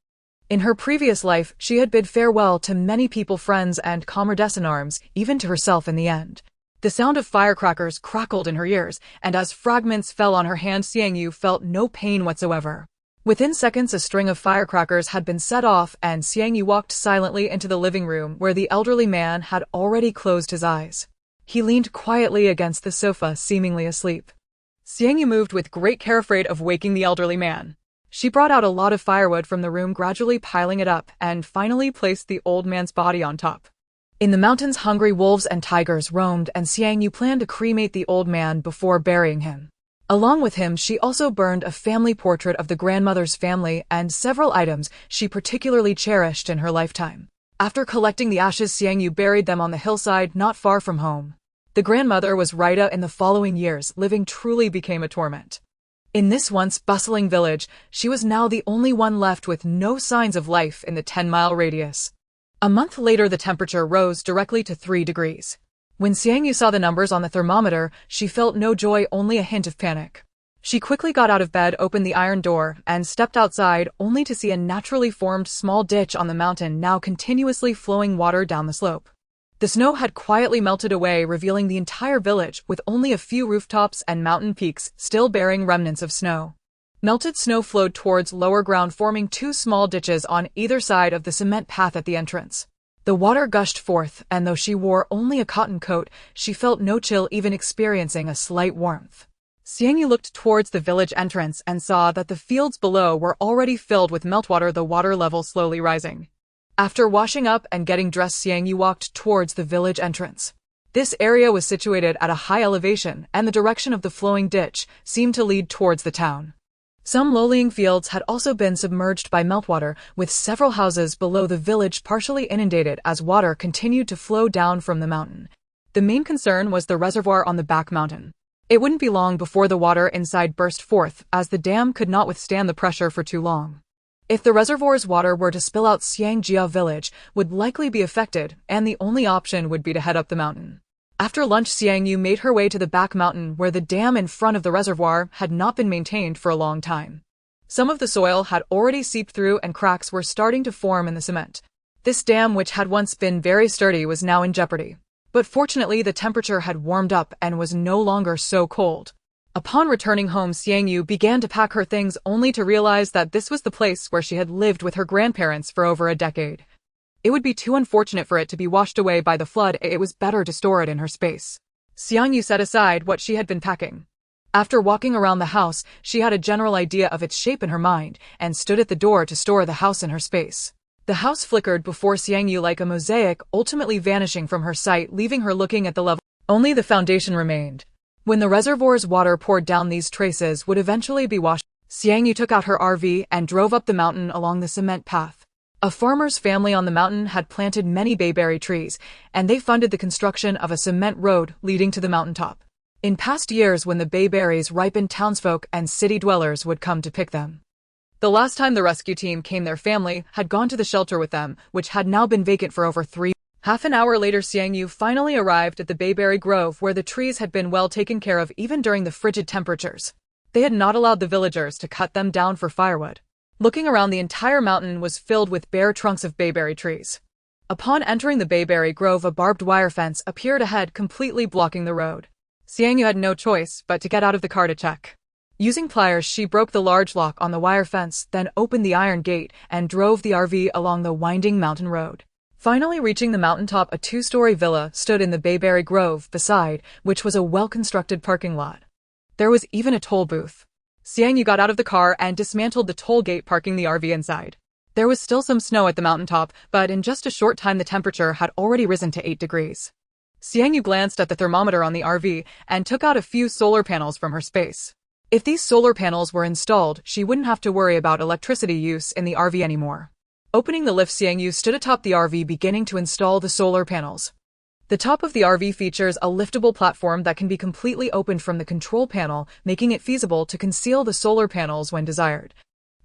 In her previous life, she had bid farewell to many people, friends and comrades in arms, even to herself in the end. The sound of firecrackers crackled in her ears, and as fragments fell on her hand, Xiang Yu felt no pain whatsoever. Within seconds, a string of firecrackers had been set off, and Xiang Yu walked silently into the living room where the elderly man had already closed his eyes. He leaned quietly against the sofa, seemingly asleep. Xiang Yu moved with great care, afraid of waking the elderly man. She brought out a lot of firewood from the room, gradually piling it up, and finally placed the old man's body on top. In the mountains, hungry wolves and tigers roamed, and Xiang Yu planned to cremate the old man before burying him. Along with him, she also burned a family portrait of the grandmother's family and several items she particularly cherished in her lifetime. After collecting the ashes, Xiang Yu buried them on the hillside not far from home. The grandmother was Rita. In the following years, living truly became a torment. In this once bustling village, she was now the only one left with no signs of life in the 10-mile radius. A month later, the temperature rose directly to 3 degrees. When Xiang Yu saw the numbers on the thermometer, she felt no joy, only a hint of panic. She quickly got out of bed, opened the iron door, and stepped outside, only to see a naturally formed small ditch on the mountain, now continuously flowing water down the slope. The snow had quietly melted away, revealing the entire village, with only a few rooftops and mountain peaks still bearing remnants of snow. Melted snow flowed towards lower ground, forming 2 small ditches on either side of the cement path at the entrance. The water gushed forth, and though she wore only a cotton coat, she felt no chill, even experiencing a slight warmth. Xiang Yu looked towards the village entrance and saw that the fields below were already filled with meltwater, the water level slowly rising. After washing up and getting dressed, Xiang Yu walked towards the village entrance. This area was situated at a high elevation, and the direction of the flowing ditch seemed to lead towards the town. Some low-lying fields had also been submerged by meltwater, with several houses below the village partially inundated as water continued to flow down from the mountain. The main concern was the reservoir on the back mountain. It wouldn't be long before the water inside burst forth, as the dam could not withstand the pressure for too long. If the reservoir's water were to spill out, Xiangjia village would likely be affected, and the only option would be to head up the mountain. After lunch, Xiang Yu made her way to the back mountain, where the dam in front of the reservoir had not been maintained for a long time. Some of the soil had already seeped through and cracks were starting to form in the cement. This dam, which had once been very sturdy, was now in jeopardy. But fortunately, the temperature had warmed up and was no longer so cold. Upon returning home, Xiang Yu began to pack her things, only to realize that this was the place where she had lived with her grandparents for over a decade. It would be too unfortunate for it to be washed away by the flood. It was better to store it in her space. Xiang Yu set aside what she had been packing. After walking around the house, she had a general idea of its shape in her mind, and stood at the door to store the house in her space. The house flickered before Xiang Yu like a mosaic, ultimately vanishing from her sight, leaving her looking at the level. Only the foundation remained. When the reservoir's water poured down, these traces would eventually be washed. Xiang Yu took out her RV and drove up the mountain along the cement path. A farmer's family on the mountain had planted many bayberry trees, and they funded the construction of a cement road leading to the mountaintop. In past years, when the bayberries ripened, townsfolk and city dwellers would come to pick them. The last time the rescue team came, their family had gone to the shelter with them, which had now been vacant for over 3 months. Half an hour later, Xiang Yu finally arrived at the bayberry grove, where the trees had been well taken care of even during the frigid temperatures. They had not allowed the villagers to cut them down for firewood. Looking around, the entire mountain was filled with bare trunks of bayberry trees. Upon entering the bayberry grove, a barbed wire fence appeared ahead, completely blocking the road. Xiang Yu had no choice but to get out of the car to check. Using pliers, she broke the large lock on the wire fence, then opened the iron gate and drove the RV along the winding mountain road. Finally reaching the mountaintop, a 2-story villa stood in the bayberry grove, beside which was a well-constructed parking lot. There was even a toll booth. Xiang Yu got out of the car and dismantled the toll gate, parking the RV inside. There was still some snow at the mountaintop, but in just a short time the temperature had already risen to 8 degrees. Xiang Yu glanced at the thermometer on the RV and took out a few solar panels from her space. If these solar panels were installed, she wouldn't have to worry about electricity use in the RV anymore. Opening the lift, Xiang Yu stood atop the RV, beginning to install the solar panels. The top of the RV features a liftable platform that can be completely opened from the control panel, making it feasible to conceal the solar panels when desired.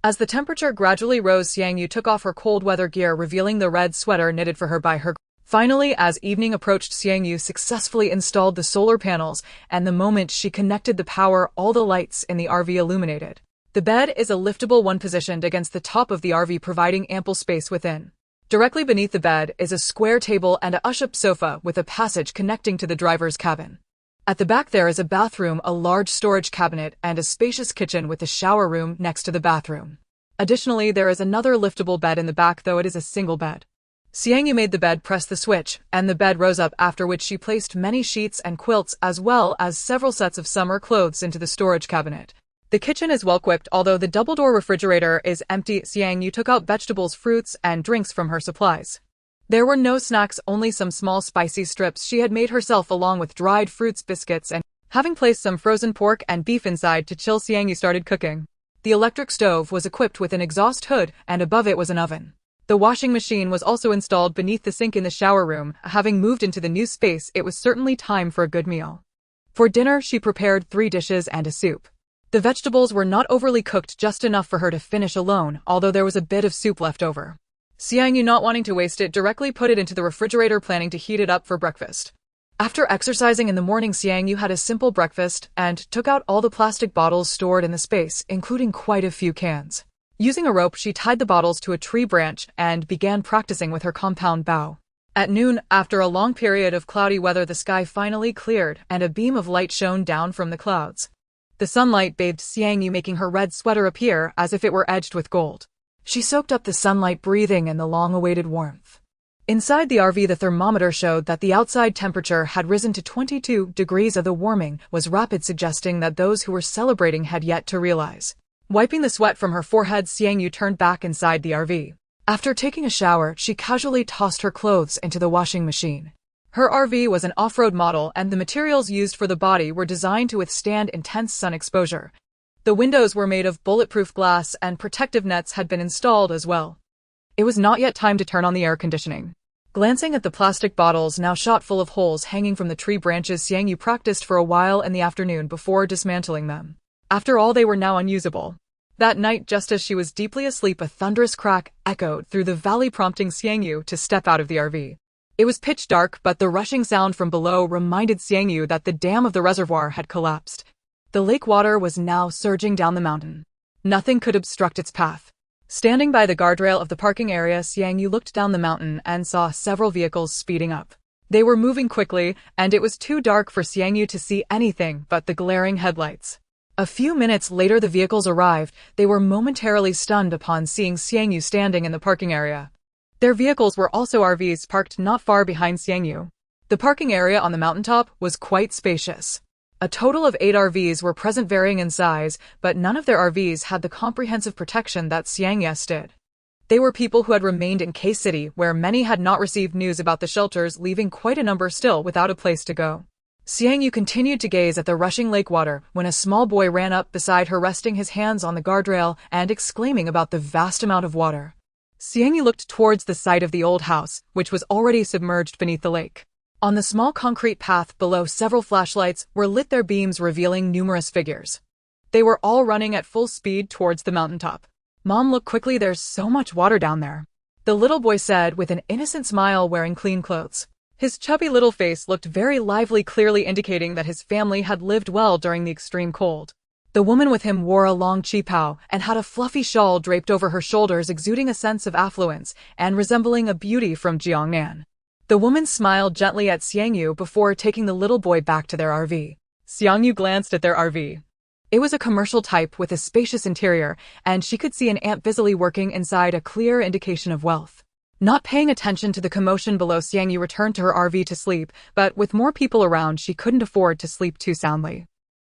As the temperature gradually rose, Xiang Yu took off her cold weather gear, revealing the red sweater knitted for her by her. Finally, as evening approached, Xiang Yu successfully installed the solar panels, and the moment she connected the power, all the lights in the RV illuminated. The bed is a liftable one positioned against the top of the RV, providing ample space within. Directly beneath the bed is a square table and a push-up sofa with a passage connecting to the driver's cabin. At the back there is a bathroom, a large storage cabinet, and a spacious kitchen with a shower room next to the bathroom. Additionally, there is another liftable bed in the back, though it is a single bed. Xiang Yu made the bed press the switch, and the bed rose up, after which she placed many sheets and quilts as well as several sets of summer clothes into the storage cabinet. The kitchen is well equipped, although the double-door refrigerator is empty. Xiang Yu took out vegetables, fruits, and drinks from her supplies. There were no snacks, only some small spicy strips she had made herself along with dried fruits, biscuits, and having placed some frozen pork and beef inside to chill, Xiang Yu started cooking. The electric stove was equipped with an exhaust hood, and above it was an oven. The washing machine was also installed beneath the sink in the shower room. Having moved into the new space, it was certainly time for a good meal. For dinner, she prepared 3 dishes and a soup. The vegetables were not overly cooked, just enough for her to finish alone, although there was a bit of soup left over. Xiang Yu, not wanting to waste it, directly put it into the refrigerator, planning to heat it up for breakfast. After exercising in the morning, Xiang Yu had a simple breakfast and took out all the plastic bottles stored in the space, including quite a few cans. Using a rope, she tied the bottles to a tree branch and began practicing with her compound bow. At noon, after a long period of cloudy weather, the sky finally cleared and a beam of light shone down from the clouds. The sunlight bathed Xiang Yu, making her red sweater appear as if it were edged with gold. She soaked up the sunlight, breathing in the long-awaited warmth. Inside the RV, the thermometer showed that the outside temperature had risen to 22 degrees. The warming was rapid, suggesting that those who were celebrating had yet to realize. Wiping the sweat from her forehead, Xiang Yu turned back inside the RV. After taking a shower, she casually tossed her clothes into the washing machine. Her RV was an off-road model, and the materials used for the body were designed to withstand intense sun exposure. The windows were made of bulletproof glass, and protective nets had been installed as well. It was not yet time to turn on the air conditioning. Glancing at the plastic bottles now shot full of holes hanging from the tree branches, Xiang Yu practiced for a while in the afternoon before dismantling them. After all, they were now unusable. That night, just as she was deeply asleep, a thunderous crack echoed through the valley, prompting Xiang Yu to step out of the RV. It was pitch dark, but the rushing sound from below reminded Xiang Yu that the dam of the reservoir had collapsed. The lake water was now surging down the mountain. Nothing could obstruct its path. Standing by the guardrail of the parking area, Xiang Yu looked down the mountain and saw several vehicles speeding up. They were moving quickly, and it was too dark for Xiang Yu to see anything but the glaring headlights. A few minutes later, the vehicles arrived. They were momentarily stunned upon seeing Xiang Yu standing in the parking area. Their vehicles were also RVs parked not far behind Xiang Yu. The parking area on the mountaintop was quite spacious. A total of 8 RVs were present, varying in size, but none of their RVs had the comprehensive protection that Xiang Yu's did. They were people who had remained in K-City, where many had not received news about the shelters, leaving quite a number still without a place to go. Xiang Yu continued to gaze at the rushing lake water when a small boy ran up beside her, resting his hands on the guardrail and exclaiming about the vast amount of water. Xiang Yu looked towards the site of the old house, which was already submerged beneath the lake. On the small concrete path below, several flashlights were lit, their beams revealing numerous figures. They were all running at full speed towards the mountaintop. "Mom, look quickly, there's so much water down there," the little boy said with an innocent smile, wearing clean clothes. His chubby little face looked very lively, clearly indicating that his family had lived well during the extreme cold. The woman with him wore a long qipao and had a fluffy shawl draped over her shoulders, exuding a sense of affluence and resembling a beauty from Jiangnan. The woman smiled gently at Xiang Yu before taking the little boy back to their RV. Xiang Yu glanced at their RV. It was a commercial type with a spacious interior, and she could see an ant busily working inside, a clear indication of wealth. Not paying attention to the commotion below, Xiang Yu returned to her RV to sleep, but with more people around, she couldn't afford to sleep too soundly.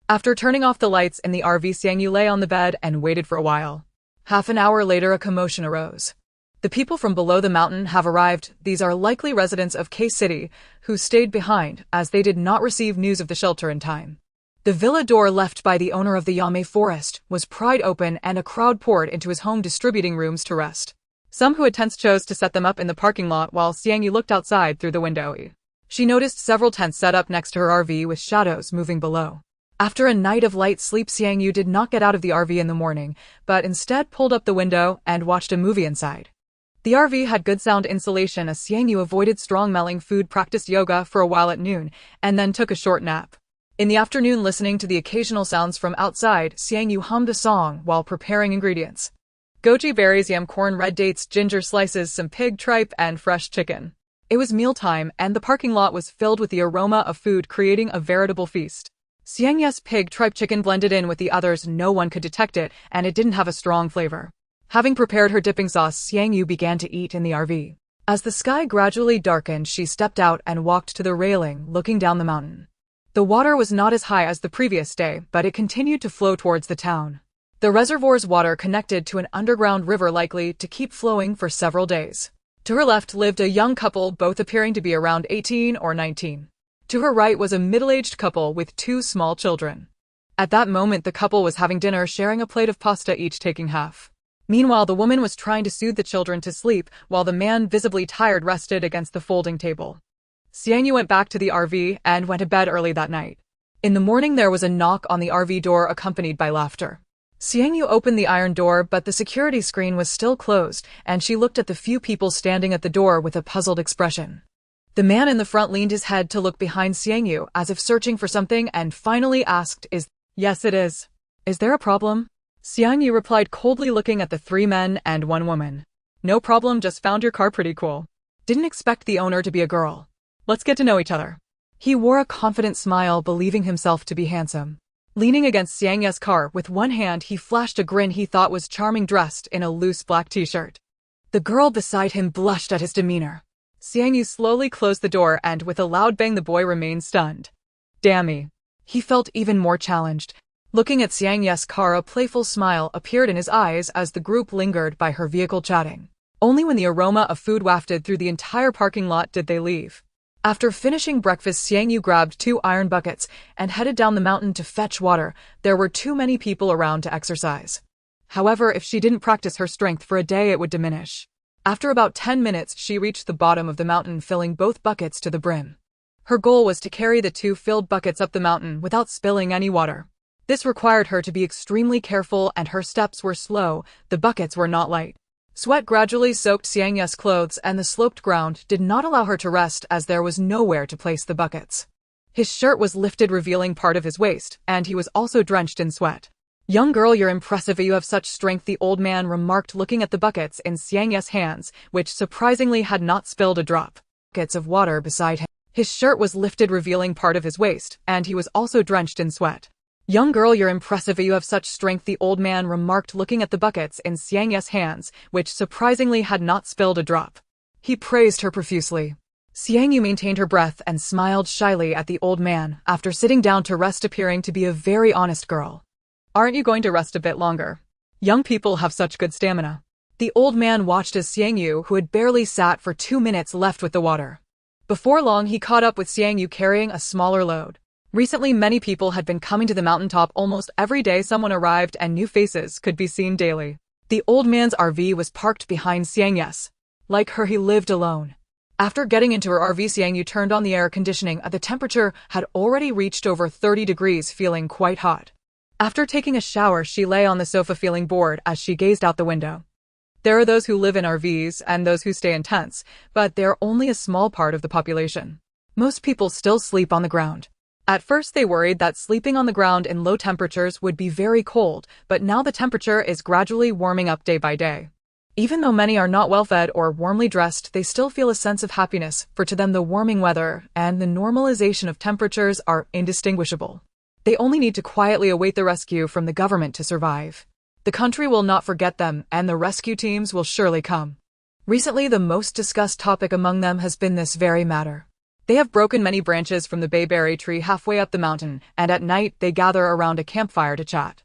After turning off the lights in the RV, Xiang Yu lay on the bed and waited for a while. Half an hour later, a commotion arose. "The people from below the mountain have arrived. These are likely residents of K-City who stayed behind as they did not receive news of the shelter in time." The villa door left by the owner of the Yame forest was pried open, and a crowd poured into his home, distributing rooms to rest. Some who had tents chose to set them up in the parking lot, while Xiang Yu looked outside through the window. She noticed several tents set up next to her RV with shadows moving below. After a night of light sleep, Xiang Yu did not get out of the RV in the morning, but instead pulled up the window and watched a movie inside. The RV had good sound insulation as Xiang Yu avoided strong-smelling food, practiced yoga for a while at noon, and then took a short nap. In the afternoon, listening to the occasional sounds from outside, Xiang Yu hummed a song while preparing ingredients. Goji berries, yam corn, red dates, ginger slices, some pig tripe, and fresh chicken. It was mealtime, and the parking lot was filled with the aroma of food, creating a veritable feast. Xiang Yu's pig tripe chicken blended in with the others. No one could detect it, and it didn't have a strong flavor. Having prepared her dipping sauce, Xiang Yu began to eat in the RV. As the sky gradually darkened, she stepped out and walked to the railing, looking down the mountain. The water was not as high as the previous day, but it continued to flow towards the town. The reservoir's water connected to an underground river likely to keep flowing for several days. To her left lived a young couple, both appearing to be around 18 or 19. To her right was a middle-aged couple with 2 small children. At that moment, the couple was having dinner, sharing a plate of pasta, each taking half. Meanwhile, the woman was trying to soothe the children to sleep, while the man, visibly tired, rested against the folding table. Xiang Yu went back to the RV and went to bed early that night. In the morning, there was a knock on the RV door accompanied by laughter. Xiang Yu opened the iron door, but the security screen was still closed, and she looked at the few people standing at the door with a puzzled expression. The man in the front leaned his head to look behind Xiang Yu, as if searching for something, and finally asked, Yes, it is. Is there a problem? Xiang Yu replied coldly, looking at the 3 men and 1 woman. No problem, just found your car pretty cool. Didn't expect the owner to be a girl. Let's get to know each other. He wore a confident smile, believing himself to be handsome. Leaning against Xiang Yu's car, with one hand he flashed a grin he thought was charming, dressed in a loose black t-shirt. The girl beside him blushed at his demeanor. Xiang Yu slowly closed the door, and with a loud bang the boy remained stunned. Damn. He felt even more challenged. Looking at Xiang Yu's car, a playful smile appeared in his eyes as the group lingered by her vehicle chatting. Only when the aroma of food wafted through the entire parking lot did they leave. After finishing breakfast, Xiang Yu grabbed 2 iron buckets and headed down the mountain to fetch water. There were too many people around to exercise. However, if she didn't practice her strength for a day, it would diminish. After about 10 minutes, she reached the bottom of the mountain, filling both buckets to the brim. Her goal was to carry the 2 filled buckets up the mountain without spilling any water. This required her to be extremely careful, and her steps were slow. The buckets were not light. Sweat gradually soaked Xiang Yu's clothes, and the sloped ground did not allow her to rest, as there was nowhere to place the buckets. His shirt was lifted, revealing part of his waist, and he was also drenched in sweat. Young girl, you're impressive. You have such strength, the old man remarked, looking at the buckets in Xiang Yu's hands, which surprisingly had not spilled a drop. Buckets of water beside him. His shirt was lifted, revealing part of his waist, and he was also drenched in sweat. Young girl, you're impressive. You have such strength, the old man remarked, looking at the buckets in Xiang Yu's hands, which surprisingly had not spilled a drop. He praised her profusely. Xiang Yu maintained her breath and smiled shyly at the old man, after sitting down to rest, appearing to be a very honest girl. Aren't you going to rest a bit longer? Young people have such good stamina. The old man watched as Xiang Yu, who had barely sat for 2 minutes, left with the water. Before long, he caught up with Xiang Yu, carrying a smaller load. Recently, many people had been coming to the mountaintop almost every day. Someone arrived, and new faces could be seen daily. The old man's RV was parked behind Xiang Yu's. Like her, he lived alone. After getting into her RV, Xiang Yu turned on the air conditioning. The temperature had already reached over 30 degrees, feeling quite hot. After taking a shower, she lay on the sofa feeling bored as she gazed out the window. There are those who live in RVs and those who stay in tents, but they're only a small part of the population. Most people still sleep on the ground. At first, they worried that sleeping on the ground in low temperatures would be very cold, but now the temperature is gradually warming up day by day. Even though many are not well-fed or warmly dressed, they still feel a sense of happiness, for to them the warming weather and the normalization of temperatures are indistinguishable. They only need to quietly await the rescue from the government to survive. The country will not forget them, and the rescue teams will surely come. Recently, the most discussed topic among them has been this very matter. They have broken many branches from the bayberry tree halfway up the mountain, and at night they gather around a campfire to chat.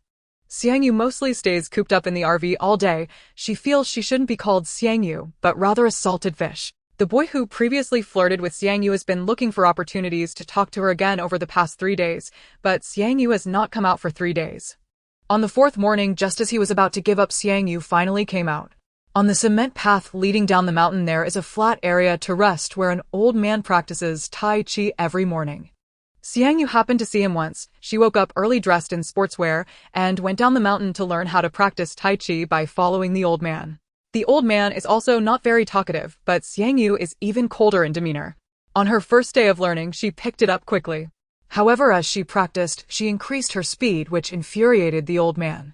Xiang Yu mostly stays cooped up in the RV all day. She feels she shouldn't be called Xiang Yu, but rather a salted fish. The boy who previously flirted with Xiang Yu has been looking for opportunities to talk to her again over the past 3 days, but Xiang Yu has not come out for 3 days. On the 4th morning, just as he was about to give up, Xiang Yu finally came out. On the cement path leading down the mountain, there is a flat area to rest where an old man practices Tai Chi every morning. Xiang Yu happened to see him once. She woke up early, dressed in sportswear, and went down the mountain to learn how to practice Tai Chi by following the old man. The old man is also not very talkative, but Xiang Yu is even colder in demeanor. On her first day of learning, she picked it up quickly. However, as she practiced, she increased her speed, which infuriated the old man.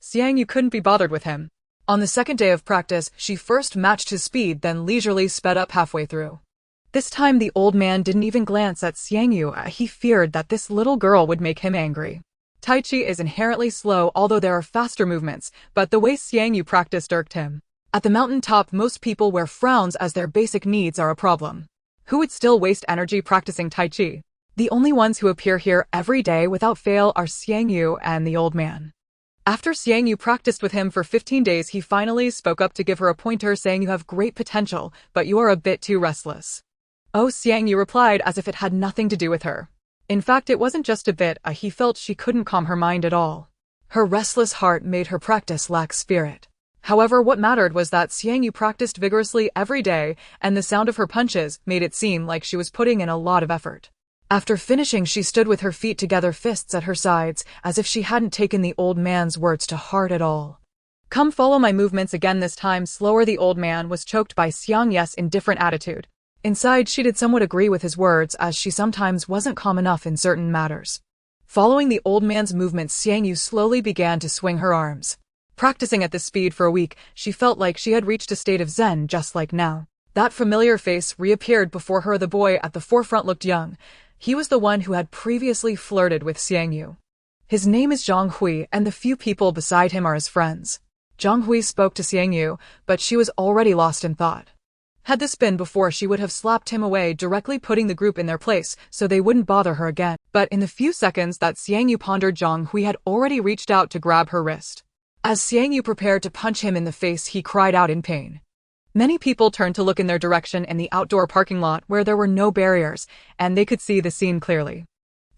Xiang Yu couldn't be bothered with him. On the 2nd day of practice, she first matched his speed, then leisurely sped up halfway through. This time, the old man didn't even glance at Xiang Yu. He feared that this little girl would make him angry. Tai Chi is inherently slow, although there are faster movements, but the way Xiang Yu practiced irked him. At the mountain top, most people wear frowns as their basic needs are a problem. Who would still waste energy practicing Tai Chi? The only ones who appear here every day without fail are Xiang Yu and the old man. After Xiang Yu practiced with him for 15 days, he finally spoke up to give her a pointer, saying, "You have great potential, but you are a bit too restless." Oh, Xiang Yu replied as if it had nothing to do with her. In fact, it wasn't just a bit, he felt she couldn't calm her mind at all. Her restless heart made her practice lack spirit. However, what mattered was that Xiang Yu practiced vigorously every day, and the sound of her punches made it seem like she was putting in a lot of effort. After finishing, she stood with her feet together, fists at her sides, as if she hadn't taken the old man's words to heart at all. "Come follow my movements again, this time slower." The old man was choked by Xiang Yu's indifferent attitude. Inside, she did somewhat agree with his words, as she sometimes wasn't calm enough in certain matters. Following the old man's movements, Xiang Yu slowly began to swing her arms. Practicing at this speed for a week, she felt like she had reached a state of zen, just like now. That familiar face reappeared before her. The boy at the forefront looked young. He was the one who had previously flirted with Xiang Yu. His name is Zhang Hui, and the few people beside him are his friends. Zhang Hui spoke to Xiang Yu, but she was already lost in thought. Had this been before, she would have slapped him away, directly putting the group in their place so they wouldn't bother her again. But in the few seconds that Xiang Yu pondered, Zhang Hui had already reached out to grab her wrist. As Xiang Yu prepared to punch him in the face, he cried out in pain. Many people turned to look in their direction in the outdoor parking lot where there were no barriers, and they could see the scene clearly.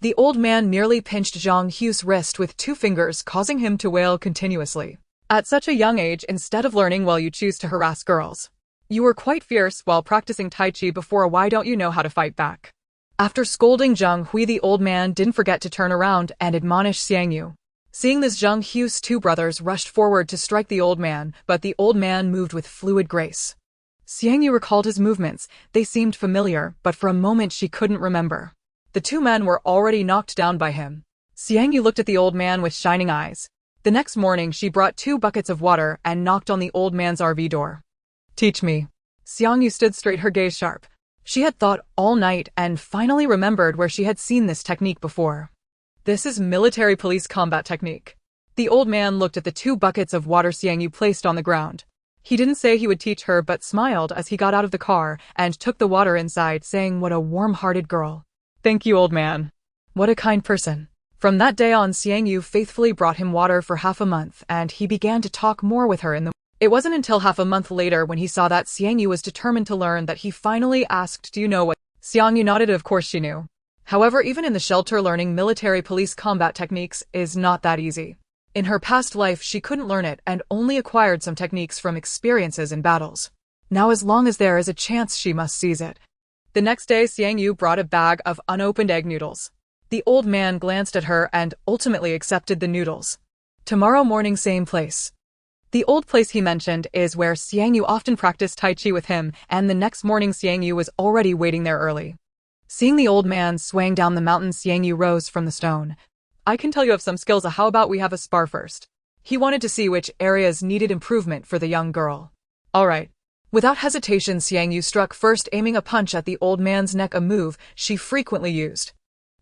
The old man nearly pinched Zhang Hu's wrist with 2 fingers, causing him to wail continuously. At such a young age, instead of learning well, you choose to harass girls. You were quite fierce while practicing Tai Chi before. Why don't you know how to fight back? After scolding Zhang Hui, the old man didn't forget to turn around and admonish Xiang Yu. Seeing this, Zhang Hu's 2 brothers rushed forward to strike the old man, but the old man moved with fluid grace. Xiang Yu recalled his movements. They seemed familiar, but for a moment she couldn't remember. The 2 men were already knocked down by him. Xiang Yu looked at the old man with shining eyes. The next morning, she brought 2 buckets of water and knocked on the old man's RV door. "Teach me." Xiang Yu stood straight, her gaze sharp. She had thought all night and finally remembered where she had seen this technique before. This is military police combat technique. The old man looked at the 2 buckets of water Xiang Yu placed on the ground. He didn't say he would teach her, but smiled as he got out of the car and took the water inside, saying, "What a warm-hearted girl." "Thank you, old man. What a kind person." From that day on, Xiang Yu faithfully brought him water for half a month, and he began to talk more with her in the... It wasn't until half a month later, when he saw that Xiang Yu was determined to learn, that he finally asked, "Do you know what?" Xiang Yu nodded. Of course she knew. However, even in the shelter, learning military police combat techniques is not that easy. In her past life, she couldn't learn it and only acquired some techniques from experiences in battles. Now, as long as there is a chance, she must seize it. The next day, Xiang Yu brought a bag of unopened egg noodles. The old man glanced at her and ultimately accepted the noodles. Tomorrow morning, same place. The old place he mentioned is where Xiang Yu often practiced Tai Chi with him, and the next morning Xiang Yu was already waiting there early. Seeing the old man swaying down the mountain, Xiang Yu rose from the stone. "I can tell you have some skills. How about we have a spar first?" He wanted to see which areas needed improvement for the young girl. "All right." Without hesitation, Xiang Yu struck first, aiming a punch at the old man's neck, a move she frequently used.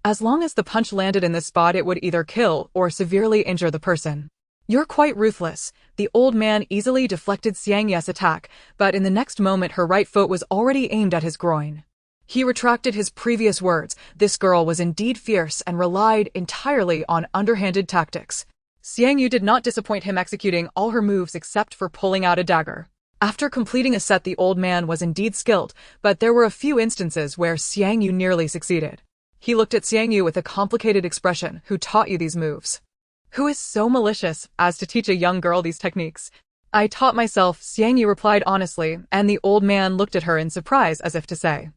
As long as the punch landed in the spot, it would either kill or severely injure the person. "You're quite ruthless." The old man easily deflected Xiang Yu's attack, but in the next moment her right foot was already aimed at his groin. He retracted his previous words. This girl was indeed fierce and relied entirely on underhanded tactics. Xiang Yu did not disappoint him, executing all her moves except for pulling out a dagger. After completing a set, the old man was indeed skilled, but there were a few instances where Xiang Yu nearly succeeded. He looked at Xiang Yu with a complicated expression. "Who taught you these moves? Who is so malicious as to teach a young girl these techniques?" "I taught myself," Xiang Yu replied honestly, and the old man looked at her in surprise, as if to say,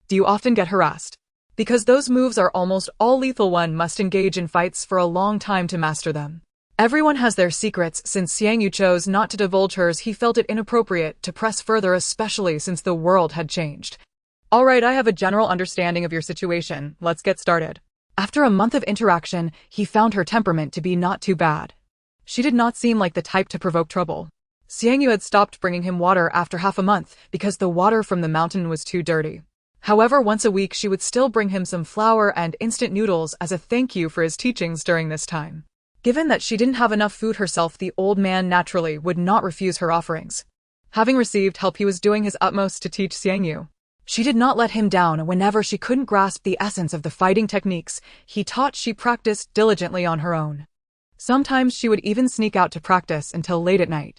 "Do you often get harassed?" Because those moves are almost all lethal, one must engage in fights for a long time to master them. Everyone has their secrets. Since Xiang Yu chose not to divulge hers, he felt it inappropriate to press further, especially since the world had changed. "All right, I have a general understanding of your situation. Let's get started." After a month of interaction, he found her temperament to be not too bad. She did not seem like the type to provoke trouble. Xiang Yu had stopped bringing him water after half a month because the water from the mountain was too dirty. However, once a week she would still bring him some flour and instant noodles as a thank you for his teachings during this time. Given that she didn't have enough food herself, the old man naturally would not refuse her offerings. Having received help, he was doing his utmost to teach Xiang Yu. She did not let him down. Whenever she couldn't grasp the essence of the fighting techniques he taught, she practiced diligently on her own. Sometimes she would even sneak out to practice until late at night.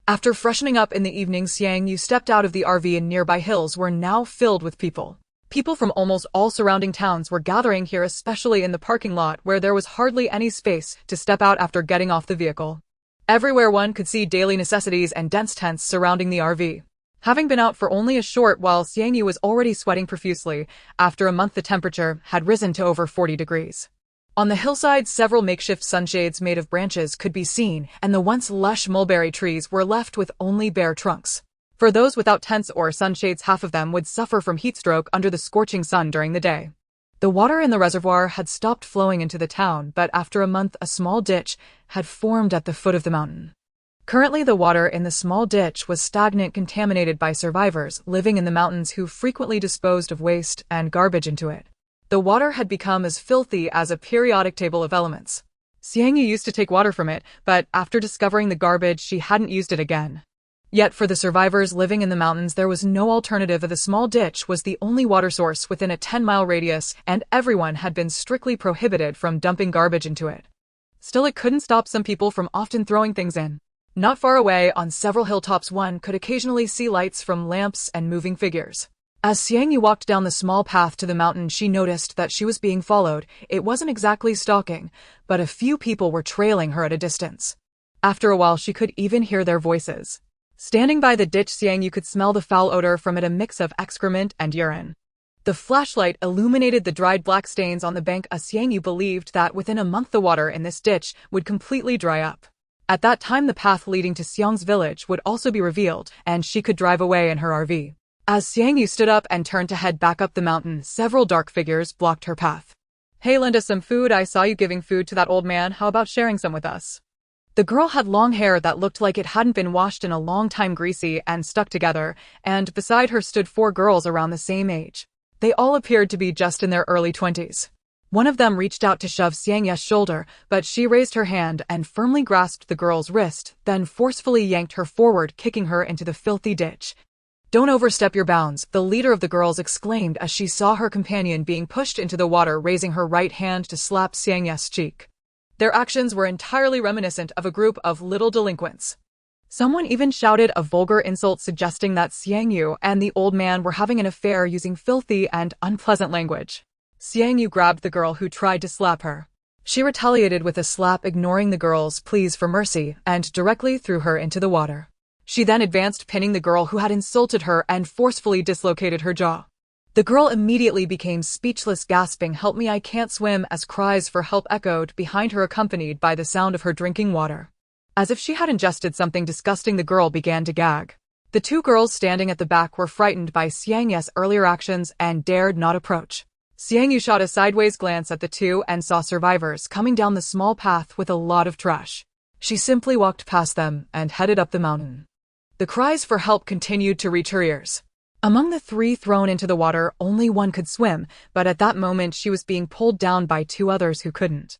After freshening up in the evening, Xiang Yu stepped out of the RV, and nearby hills were now filled with people. People from almost all surrounding towns were gathering here, especially in the parking lot where there was hardly any space to step out after getting off the vehicle. Everywhere one could see daily necessities and dense tents surrounding the RV. Having been out for only a short while, Xiang Yu was already sweating profusely. After a month, the temperature had risen to over 40 degrees. On the hillside, several makeshift sunshades made of branches could be seen, and the once lush mulberry trees were left with only bare trunks. For those without tents or sunshades, half of them would suffer from heat stroke under the scorching sun during the day. The water in the reservoir had stopped flowing into the town, but after a month a small ditch had formed at the foot of the mountain. Currently, the water in the small ditch was stagnant, contaminated by survivors living in the mountains who frequently disposed of waste and garbage into it. The water had become as filthy as a periodic table of elements. Xiang Yu used to take water from it, but after discovering the garbage, she hadn't used it again. Yet for the survivors living in the mountains, there was no alternative. The small ditch was the only water source within a 10-mile radius, and everyone had been strictly prohibited from dumping garbage into it. Still, it couldn't stop some people from often throwing things in. Not far away, on several hilltops, one could occasionally see lights from lamps and moving figures. As Xiang Yu walked down the small path to the mountain, she noticed that she was being followed. It wasn't exactly stalking, but a few people were trailing her at a distance. After a while, she could even hear their voices. Standing by the ditch, Xiang Yu could smell the foul odor from it, a mix of excrement and urine. The flashlight illuminated the dried black stains on the bank. Xiang Yu believed that within a month the water in this ditch would completely dry up. At that time, the path leading to Xiang's village would also be revealed, and she could drive away in her RV. As Xiang Yu stood up and turned to head back up the mountain, several dark figures blocked her path. "Hey, lend us some food. I saw you giving food to that old man. How about sharing some with us?" The girl had long hair that looked like it hadn't been washed in a long time, greasy and stuck together, and beside her stood 4 girls around the same age. They all appeared to be just in their early 20s. One of them reached out to shove Xiang Yu's shoulder, but she raised her hand and firmly grasped the girl's wrist, then forcefully yanked her forward, kicking her into the filthy ditch. "Don't overstep your bounds," the leader of the girls exclaimed as she saw her companion being pushed into the water, raising her right hand to slap Xiang Yu's cheek. Their actions were entirely reminiscent of a group of little delinquents. Someone even shouted a vulgar insult suggesting that Xiang Yu and the old man were having an affair, using filthy and unpleasant language. Xiang Yu grabbed the girl who tried to slap her. She retaliated with a slap, ignoring the girl's pleas for mercy, and directly threw her into the water. She then advanced, pinning the girl who had insulted her and forcefully dislocated her jaw. The girl immediately became speechless, gasping, "Help me, I can't swim," as cries for help echoed behind her, accompanied by the sound of her drinking water. As if she had ingested something disgusting, the girl began to gag. The 2 girls standing at the back were frightened by Xiang Yu's earlier actions and dared not approach. Xiang Yu shot a sideways glance at the 2 and saw survivors coming down the small path with a lot of trash. She simply walked past them and headed up the mountain. The cries for help continued to reach her ears. Among the 3 thrown into the water, only one could swim, but at that moment she was being pulled down by 2 others who couldn't.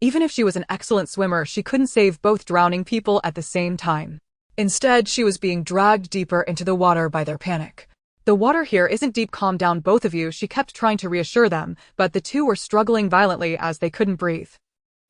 Even if she was an excellent swimmer, she couldn't save both drowning people at the same time. Instead, she was being dragged deeper into the water by their panic. "The water here isn't deep, calm down both of you," she kept trying to reassure them, but the 2 were struggling violently as they couldn't breathe.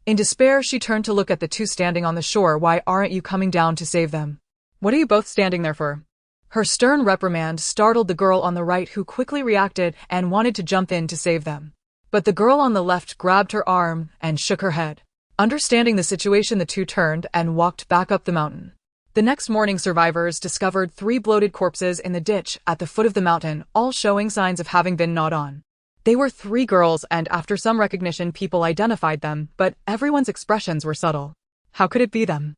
In despair, she turned to look at the 2 standing on the shore. "Why aren't you coming down to save them? What are you both standing there for?" Her stern reprimand startled the girl on the right, who quickly reacted and wanted to jump in to save them. But the girl on the left grabbed her arm and shook her head. Understanding the situation, the 2 turned and walked back up the mountain. The next morning, survivors discovered 3 bloated corpses in the ditch at the foot of the mountain, all showing signs of having been gnawed on. They were 3 girls, and after some recognition, people identified them, but everyone's expressions were subtle. How could it be them?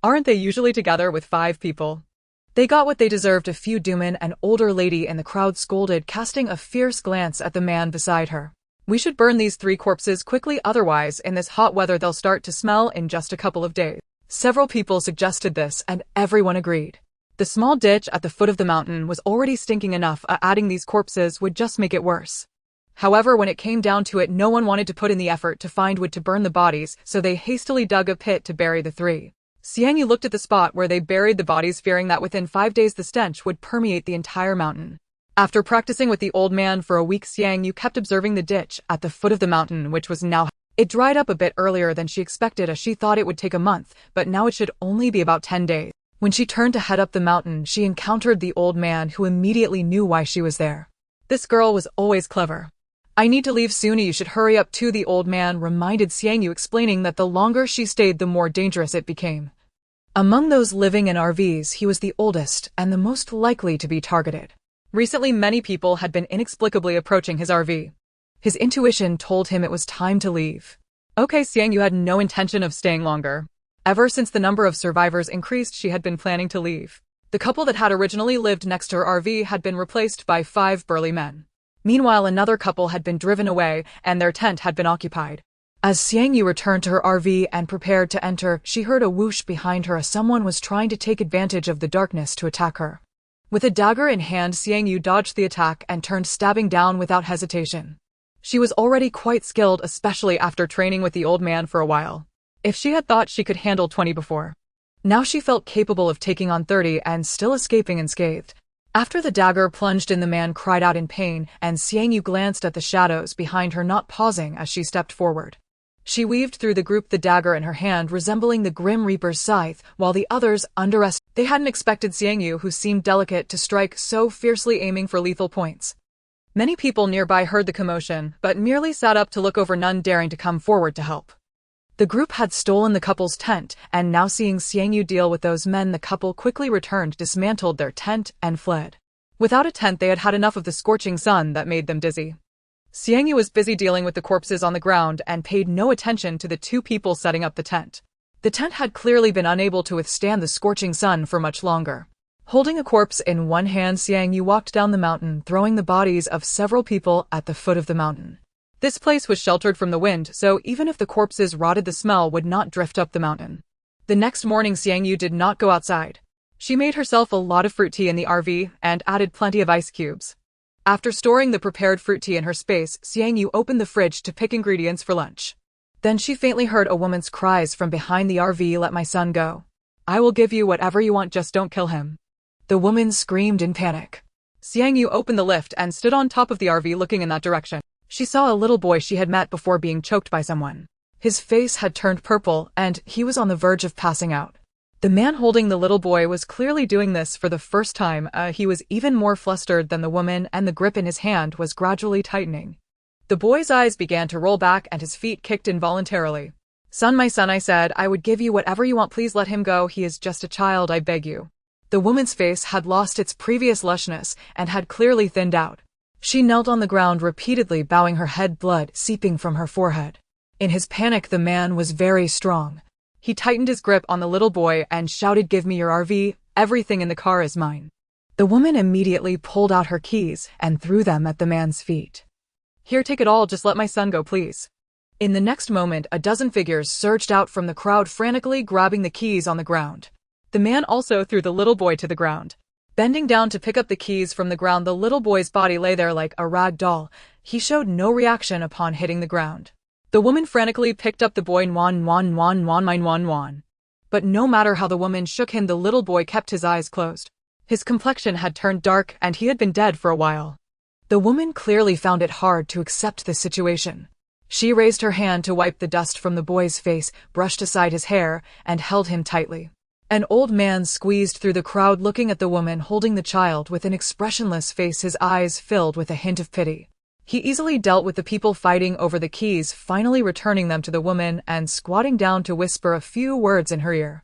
Aren't they usually together with 5 people? They got what they deserved. A few Duman, an older lady in the crowd, scolded, casting a fierce glance at the man beside her. "We should burn these 3 corpses quickly, otherwise in this hot weather they'll start to smell in just a couple of days." Several people suggested this, and everyone agreed. The small ditch at the foot of the mountain was already stinking enough, adding these corpses would just make it worse. However, when it came down to it, no one wanted to put in the effort to find wood to burn the bodies, so they hastily dug a pit to bury the three. Xiang Yu looked at the spot where they buried the bodies, fearing that within 5 days the stench would permeate the entire mountain. After practicing with the old man for a week, Xiang Yu kept observing the ditch at the foot of the mountain, which was now... It dried up a bit earlier than she expected, as she thought it would take a month, but now it should only be about 10 days. When she turned to head up the mountain, she encountered the old man, who immediately knew why she was there. This girl was always clever. I need to leave soon, you should hurry up too, the old man reminded Xiang Yu, explaining that the longer she stayed, the more dangerous it became. Among those living in RVs, he was the oldest and the most likely to be targeted. Recently, many people had been inexplicably approaching his RV. His intuition told him it was time to leave. Okay, Xiang Yu had no intention of staying longer. Ever since the number of survivors increased, she had been planning to leave. The couple that had originally lived next to her RV had been replaced by 5 burly men. Meanwhile, another couple had been driven away, and their tent had been occupied. As Xiang Yu returned to her RV and prepared to enter, she heard a whoosh behind her, as someone was trying to take advantage of the darkness to attack her. With a dagger in hand, Xiang Yu dodged the attack and turned, stabbing down without hesitation. She was already quite skilled, especially after training with the old man for a while. If she had thought she could handle 20 before, now she felt capable of taking on 30 and still escaping unscathed. After the dagger plunged in, the man cried out in pain, and Xiang Yu glanced at the shadows behind her, not pausing as she stepped forward. She weaved through the group, the dagger in her hand resembling the Grim Reaper's scythe, while the others underestimated. They hadn't expected Xiang Yu, who seemed delicate, to strike so fiercely, aiming for lethal points. Many people nearby heard the commotion, but merely sat up to look over, none daring to come forward to help. The group had stolen the couple's tent, and now seeing Xiang Yu deal with those men, the couple quickly returned, dismantled their tent, and fled. Without a tent, they had had enough of the scorching sun that made them dizzy. Xiang Yu was busy dealing with the corpses on the ground and paid no attention to the 2 people setting up the tent. The tent had clearly been unable to withstand the scorching sun for much longer. Holding a corpse in one hand, Xiang Yu walked down the mountain, throwing the bodies of several people at the foot of the mountain. This place was sheltered from the wind, so even if the corpses rotted, the smell would not drift up the mountain. The next morning, Xiang Yu did not go outside. She made herself a lot of fruit tea in the RV and added plenty of ice cubes. After storing the prepared fruit tea in her space, Xiang Yu opened the fridge to pick ingredients for lunch. Then she faintly heard a woman's cries from behind the RV, "Let my son go. I will give you whatever you want, just don't kill him." The woman screamed in panic. Xiang Yu opened the lift and stood on top of the RV, looking in that direction. She saw a little boy she had met before being choked by someone. His face had turned purple, and he was on the verge of passing out. The man holding the little boy was clearly doing this for the first time. He was even more flustered than the woman, and the grip in his hand was gradually tightening. The boy's eyes began to roll back and his feet kicked involuntarily. "Son, my son," I said, "I would give you whatever you want. Please let him go. He is just a child, I beg you." The woman's face had lost its previous lushness and had clearly thinned out. She knelt on the ground, repeatedly bowing her head, blood seeping from her forehead. In his panic, the man was very strong. He tightened his grip on the little boy and shouted, "Give me your RV. Everything in the car is mine." The woman immediately pulled out her keys and threw them at the man's feet. "Here, take it all. Just let my son go, please." In the next moment, a dozen figures surged out from the crowd, frantically grabbing the keys on the ground. The man also threw the little boy to the ground. Bending down to pick up the keys from the ground, the little boy's body lay there like a rag doll. He showed no reaction upon hitting the ground. The woman frantically picked up the boy. "Wan, wan, wan, wan, mine, wan, wan." But no matter how the woman shook him, the little boy kept his eyes closed. His complexion had turned dark, and he had been dead for a while. The woman clearly found it hard to accept the situation. She raised her hand to wipe the dust from the boy's face, brushed aside his hair, and held him tightly. An old man squeezed through the crowd, looking at the woman holding the child with an expressionless face, his eyes filled with a hint of pity. He easily dealt with the people fighting over the keys, finally returning them to the woman and squatting down to whisper a few words in her ear.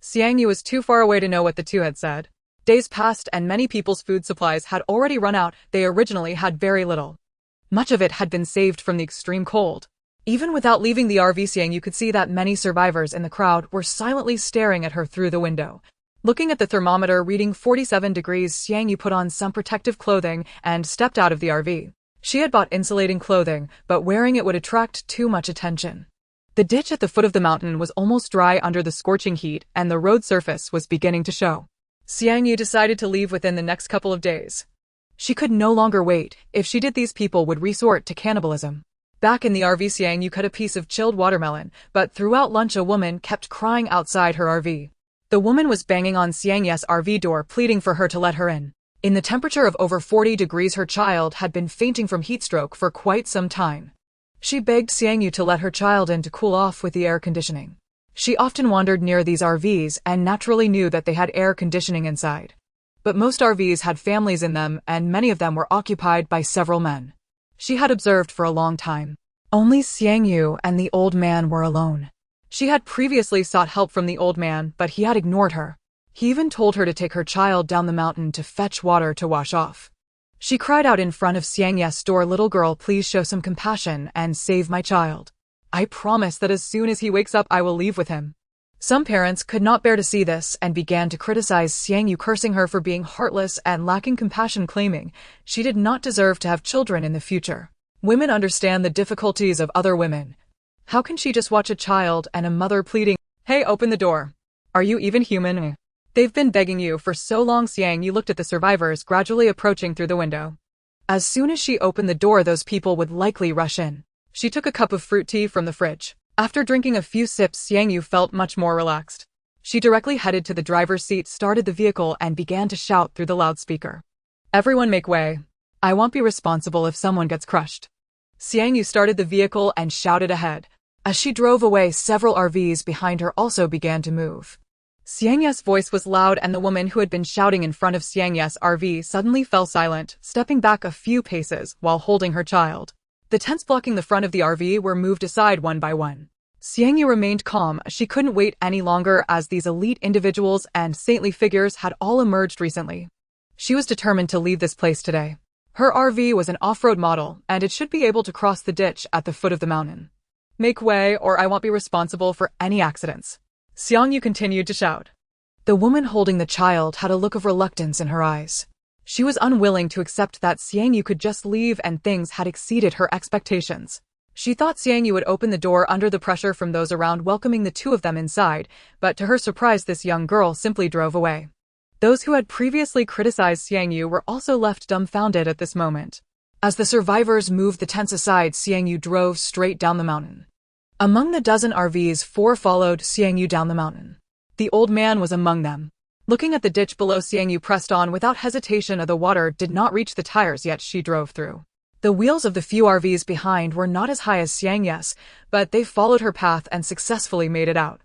Xiang Yu was too far away to know what the two had said. Days passed and many people's food supplies had already run out. They originally had very little. Much of it had been saved from the extreme cold. Even without leaving the RV, Xiang Yu could see that many survivors in the crowd were silently staring at her through the window. Looking at the thermometer reading 47 degrees, Xiang Yu put on some protective clothing and stepped out of the RV. She had bought insulating clothing, but wearing it would attract too much attention. The ditch at the foot of the mountain was almost dry under the scorching heat, and the road surface was beginning to show. Xiang Yu decided to leave within the next couple of days. She could no longer wait. If she did, these people would resort to cannibalism. Back in the RV, Xiang Yu cut a piece of chilled watermelon, but throughout lunch a woman kept crying outside her RV. The woman was banging on Xiang Yu's RV door, pleading for her to let her in. In the temperature of over 40 degrees, her child had been fainting from heatstroke for quite some time. She begged Xiang Yu to let her child in to cool off with the air conditioning. She often wandered near these RVs and naturally knew that they had air conditioning inside. But most RVs had families in them, and many of them were occupied by several men. She had observed for a long time. Only Xiang Yu and the old man were alone. She had previously sought help from the old man, but he had ignored her. He even told her to take her child down the mountain to fetch water to wash off. She cried out in front of Xiang Yu's door, "Little girl, please show some compassion and save my child. I promise that as soon as he wakes up I will leave with him." Some parents could not bear to see this and began to criticize Xiang Yu, cursing her for being heartless and lacking compassion, claiming she did not deserve to have children in the future. Women understand the difficulties of other women. How can she just watch a child and a mother pleading, "Hey, open the door. Are you even human? They've been begging you for so long." Xiang Yu looked at the survivors gradually approaching through the window. As soon as she opened the door, those people would likely rush in. She took a cup of fruit tea from the fridge. After drinking a few sips, Xiang Yu felt much more relaxed. She directly headed to the driver's seat, started the vehicle, and began to shout through the loudspeaker. "Everyone make way. I won't be responsible if someone gets crushed." Xiang Yu started the vehicle and shouted ahead. As she drove away, several RVs behind her also began to move. Xiang Yu's voice was loud, and the woman who had been shouting in front of Xiang Yu's RV suddenly fell silent, stepping back a few paces while holding her child. The tents blocking the front of the RV were moved aside one by one. Xiang Yu remained calm. She couldn't wait any longer, as these elite individuals and saintly figures had all emerged recently. She was determined to leave this place today. Her RV was an off-road model, and it should be able to cross the ditch at the foot of the mountain. "Make way, or I won't be responsible for any accidents," Xiang Yu continued to shout. The woman holding the child had a look of reluctance in her eyes. She was unwilling to accept that Xiang Yu could just leave, and things had exceeded her expectations. She thought Xiang Yu would open the door under the pressure from those around, welcoming the two of them inside, but to her surprise, this young girl simply drove away. Those who had previously criticized Xiang Yu were also left dumbfounded at this moment. As the survivors moved the tents aside, Xiang Yu drove straight down the mountain. Among the dozen RVs, 4 followed Xiang Yu down the mountain. The old man was among them. Looking at the ditch below, Xiang Yu pressed on without hesitation. The water did not reach the tires, yet she drove through. The wheels of the few RVs behind were not as high as Xiang Yu's, but they followed her path and successfully made it out.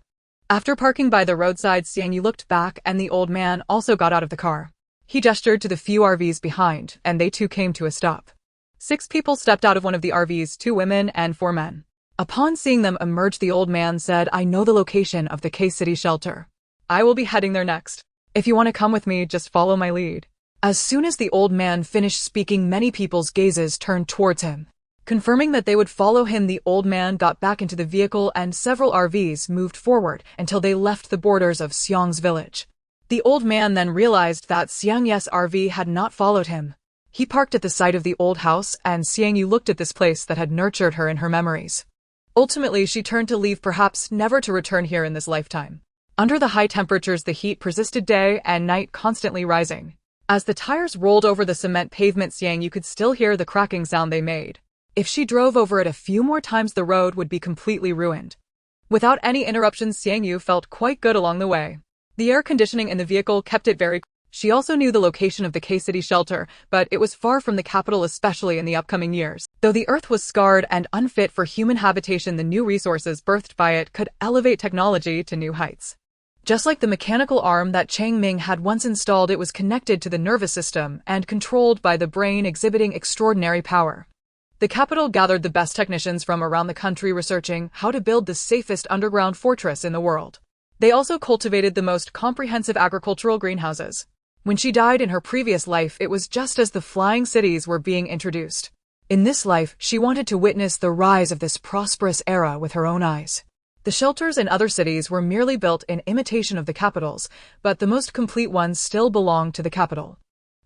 After parking by the roadside, Xiang Yu looked back, and the old man also got out of the car. He gestured to the few RVs behind, and they too came to a stop. 6 people stepped out of one of the RVs, 2 women and 4 men. Upon seeing them emerge, the old man said, "I know the location of the K-City shelter. I will be heading there next. If you want to come with me, just follow my lead." As soon as the old man finished speaking, many people's gazes turned towards him. Confirming that they would follow him, the old man got back into the vehicle, and several RVs moved forward until they left the borders of Xiang's village. The old man then realized that Xiang Yu's RV had not followed him. He parked at the side of the old house, and Xiang Yu looked at this place that had nurtured her in her memories. Ultimately, she turned to leave, perhaps never to return here in this lifetime. Under the high temperatures, the heat persisted day and night, constantly rising. As the tires rolled over the cement pavement, Xiang Yu could still hear the cracking sound they made. If she drove over it a few more times, the road would be completely ruined. Without any interruptions, Xiang Yu felt quite good along the way. The air conditioning in the vehicle kept it very cool. She also knew the location of the K-City shelter, but it was far from the capital, especially in the upcoming years. Though the earth was scarred and unfit for human habitation, the new resources birthed by it could elevate technology to new heights. Just like the mechanical arm that Chang Ming had once installed, it was connected to the nervous system and controlled by the brain, exhibiting extraordinary power. The capital gathered the best technicians from around the country, researching how to build the safest underground fortress in the world. They also cultivated the most comprehensive agricultural greenhouses. When she died in her previous life, it was just as the flying cities were being introduced. In this life, she wanted to witness the rise of this prosperous era with her own eyes. The shelters in other cities were merely built in imitation of the capitals, but the most complete ones still belonged to the capital.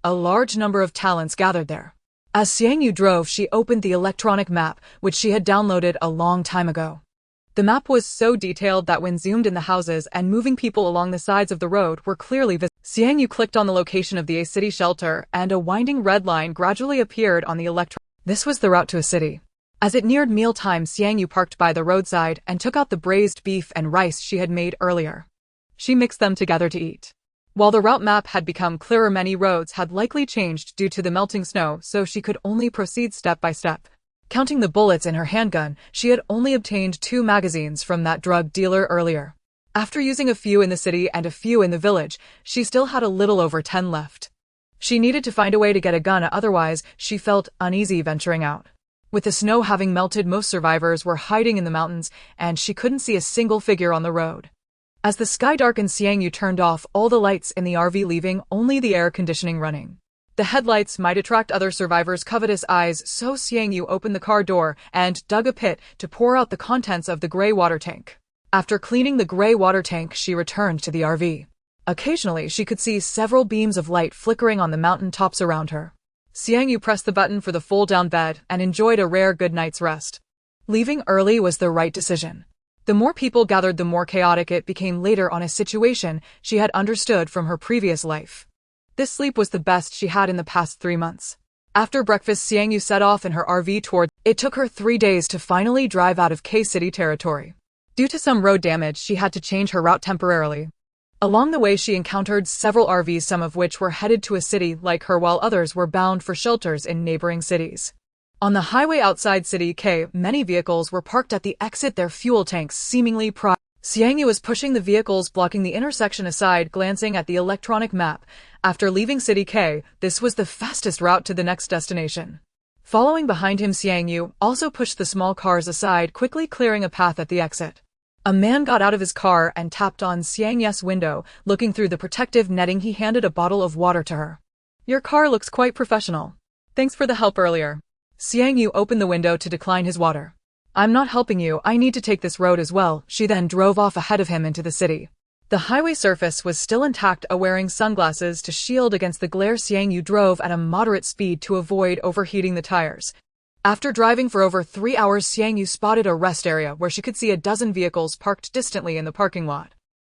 A large number of talents gathered there. As Xiang Yu drove, she opened the electronic map, which she had downloaded a long time ago. The map was so detailed that when zoomed in, the houses and moving people along the sides of the road were clearly visible. Xiang Yu clicked on the location of the A city shelter, and a winding red line gradually appeared on the electron. This was the route to a city. As it neared mealtime, Xiang Yu parked by the roadside and took out the braised beef and rice she had made earlier. She mixed them together to eat. While the route map had become clearer, many roads had likely changed due to the melting snow, so she could only proceed step by step. Counting the bullets in her handgun, she had only obtained 2 magazines from that drug dealer earlier. After using a few in the city and a few in the village, she still had a little over 10 left. She needed to find a way to get a gun, otherwise she felt uneasy venturing out. With the snow having melted, most survivors were hiding in the mountains, and she couldn't see a single figure on the road. As the sky darkened, Xiang Yu turned off all the lights in the RV, leaving only the air conditioning running. The headlights might attract other survivors' covetous eyes, so Xiang Yu opened the car door and dug a pit to pour out the contents of the gray water tank. After cleaning the gray water tank, she returned to the RV. Occasionally, she could see several beams of light flickering on the mountain tops around her. Xiang Yu pressed the button for the fold-down bed and enjoyed a rare good night's rest. Leaving early was the right decision. The more people gathered, the more chaotic it became later on, a situation she had understood from her previous life. This sleep was the best she had in the past 3 months. After breakfast, Xiang Yu set off in her RV toward. It took her 3 days to finally drive out of K City territory. Due to some road damage, she had to change her route temporarily. Along the way, she encountered several RVs, some of which were headed to a city like her, while others were bound for shelters in neighboring cities. On the highway outside City K, many vehicles were parked at the exit, their fuel tanks seemingly primed. Xiang Yu was pushing the vehicles blocking the intersection aside, glancing at the electronic map. After leaving City K, this was the fastest route to the next destination. Following behind him, Xiang Yu also pushed the small cars aside, quickly clearing a path at the exit. A man got out of his car and tapped on Xiang Yu's window. Looking through the protective netting, he handed a bottle of water to her. "Your car looks quite professional. Thanks for the help earlier." Xiang Yu opened the window to decline his water. "I'm not helping you, I need to take this road as well." She then drove off ahead of him into the city. The highway surface was still intact. Wearing sunglasses to shield against the glare, Xiang Yu drove at a moderate speed to avoid overheating the tires. After driving for over 3 hours, Xiang Yu spotted a rest area where she could see a dozen vehicles parked distantly in the parking lot.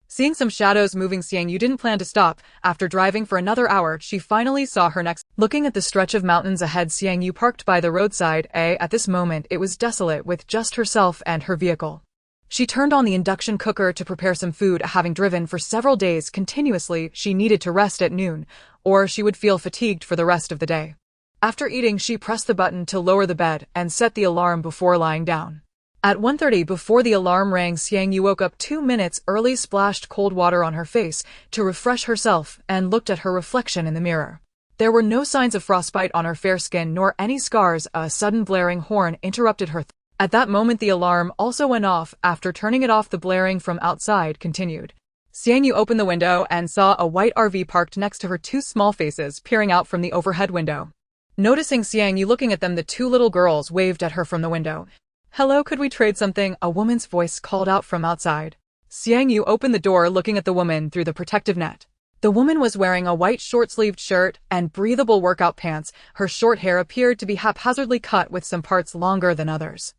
Seeing some shadows moving, Xiang Yu didn't plan to stop. After driving for another hour, she finally saw her next. Looking at the stretch of mountains ahead, Xiang Yu parked by the roadside. At this moment, it was desolate with just herself and her vehicle. She turned on the induction cooker to prepare some food. Having driven for several days continuously, she needed to rest at noon, or she would feel fatigued for the rest of the day. After eating, she pressed the button to lower the bed and set the alarm before lying down. At 1:30, before the alarm rang, Xiang Yu woke up 2 minutes early, splashed cold water on her face to refresh herself, and looked at her reflection in the mirror. There were no signs of frostbite on her fair skin nor any scars. A sudden blaring horn interrupted her. At that moment, the alarm also went off. After turning it off, the blaring from outside continued. Xiang Yu opened the window and saw a white RV parked next to her, 2 small faces peering out from the overhead window. Noticing Xiang Yu looking at them, the 2 little girls waved at her from the window. "Hello, could we trade something?" a woman's voice called out from outside. Xiang Yu opened the door, looking at the woman through the protective net. The woman was wearing a white short-sleeved shirt and breathable workout pants. Her short hair appeared to be haphazardly cut, with some parts longer than others.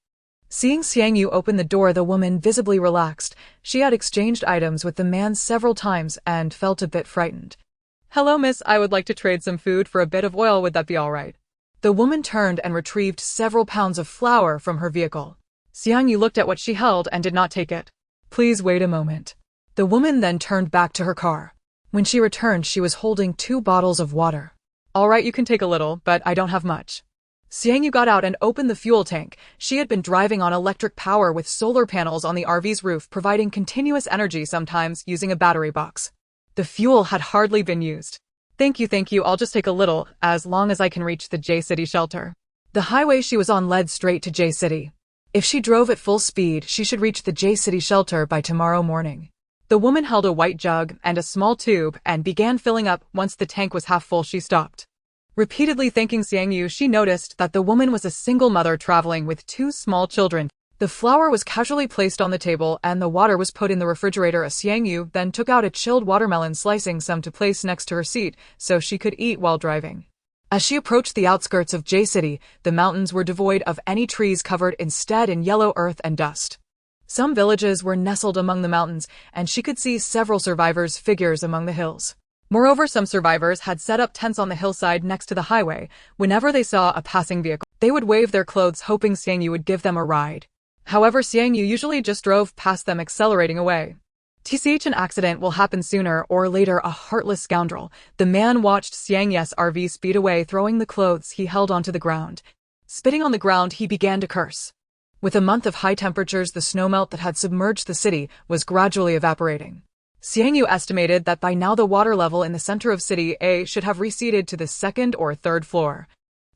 Seeing Xiang Yu open the door, the woman visibly relaxed. She had exchanged items with the man several times and felt a bit frightened. "Hello, miss, I would like to trade some food for a bit of oil, would that be all right?" The woman turned and retrieved several pounds of flour from her vehicle. Xiang Yu looked at what she held and did not take it. "Please wait a moment." The woman then turned back to her car. When she returned, she was holding 2 bottles of water. "All right, you can take a little, but I don't have much." Xiang Yu got out and opened the fuel tank. She had been driving on electric power with solar panels on the RV's roof, providing continuous energy, sometimes using a battery box. The fuel had hardly been used. Thank you, I'll just take a little, as long as I can reach the J City shelter." The highway she was on led straight to J City. If she drove at full speed, she should reach the J City shelter by tomorrow morning. The woman held a white jug and a small tube and began filling up. Once the tank was half full, she stopped. Repeatedly thanking Xiang Yu, she noticed that the woman was a single mother traveling with 2 small children. The flour was casually placed on the table and the water was put in the refrigerator. Xiang Yu then took out a chilled watermelon, slicing some to place next to her seat so she could eat while driving. As she approached the outskirts of J City, the mountains were devoid of any trees, covered instead in yellow earth and dust. Some villages were nestled among the mountains, and she could see several survivors' figures among the hills. Moreover, some survivors had set up tents on the hillside next to the highway. Whenever they saw a passing vehicle, they would wave their clothes hoping Xiang Yu would give them a ride. However, Xiang Yu usually just drove past them, accelerating away. "Tch, an accident will happen sooner or later, a heartless scoundrel." The man watched Xiang Yu's RV speed away, throwing the clothes he held onto the ground. Spitting on the ground, he began to curse. With a month of high temperatures, the snowmelt that had submerged the city was gradually evaporating. Xiang Yu estimated that by now the water level in the center of City A should have receded to the second or third floor.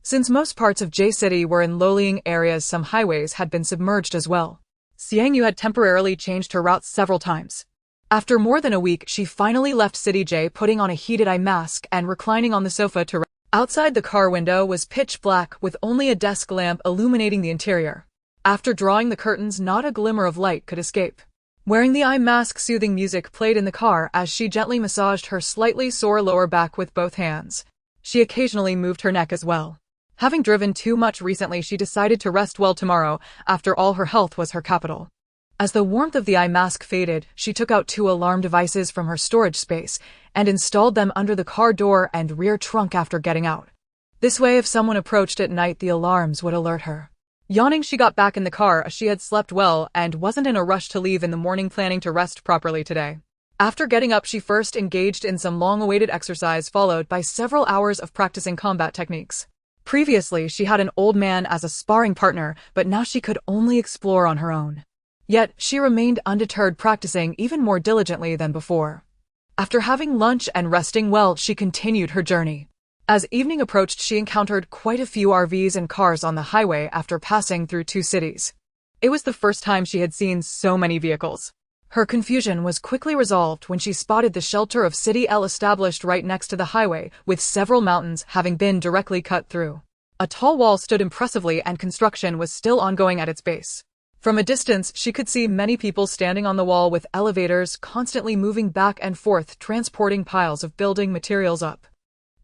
Since most parts of J City were in low-lying areas, some highways had been submerged as well. Xiang Yu had temporarily changed her routes several times. After more than a week, she finally left City J, putting on a heated eye mask and reclining on the sofa to rest. Outside, the car window was pitch black, with only a desk lamp illuminating the interior. After drawing the curtains, not a glimmer of light could escape. Wearing the eye mask, soothing music played in the car as she gently massaged her slightly sore lower back with both hands. She occasionally moved her neck as well. Having driven too much recently, she decided to rest well tomorrow. After all, her health was her capital. As the warmth of the eye mask faded, she took out 2 alarm devices from her storage space and installed them under the car door and rear trunk after getting out. This way, if someone approached at night, the alarms would alert her. Yawning, she got back in the car as she had slept well and wasn't in a rush to leave in the morning, planning to rest properly today. After getting up, she first engaged in some long-awaited exercise, followed by several hours of practicing combat techniques. Previously, she had an old man as a sparring partner, but now she could only explore on her own. Yet, she remained undeterred, practicing even more diligently than before. After having lunch and resting well, she continued her journey. As evening approached, she encountered quite a few RVs and cars on the highway after passing through 2 cities. It was the first time she had seen so many vehicles. Her confusion was quickly resolved when she spotted the shelter of City L established right next to the highway, with several mountains having been directly cut through. A tall wall stood impressively, and construction was still ongoing at its base. From a distance, she could see many people standing on the wall, with elevators constantly moving back and forth, transporting piles of building materials up.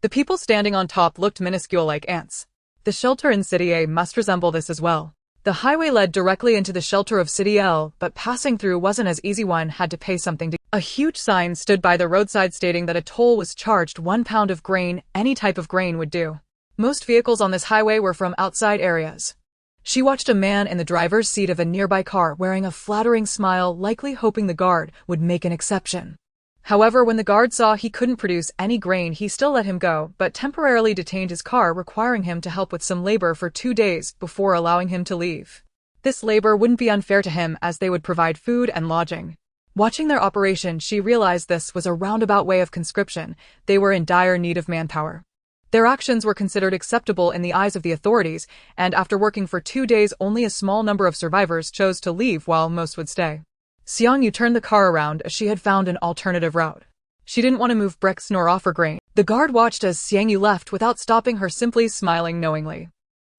The people standing on top looked minuscule, like ants. The shelter in City A must resemble this as well. The highway led directly into the shelter of City L, but passing through wasn't as easy. One had to pay something to. A huge sign stood by the roadside stating that a toll was charged. 1 pound of grain, any type of grain, would do. Most vehicles on this highway were from outside areas. She watched a man in the driver's seat of a nearby car wearing a flattering smile, likely hoping the guard would make an exception. However, when the guard saw he couldn't produce any grain, he still let him go, but temporarily detained his car, requiring him to help with some labor for 2 days before allowing him to leave. This labor wouldn't be unfair to him, as they would provide food and lodging. Watching their operation, she realized this was a roundabout way of conscription. They were in dire need of manpower. Their actions were considered acceptable in the eyes of the authorities, and after working for 2 days, only a small number of survivors chose to leave while most would stay. Xiang Yu turned the car around as she had found an alternative route. She didn't want to move bricks nor offer grain. The guard watched as Xiang Yu left without stopping her, simply smiling knowingly.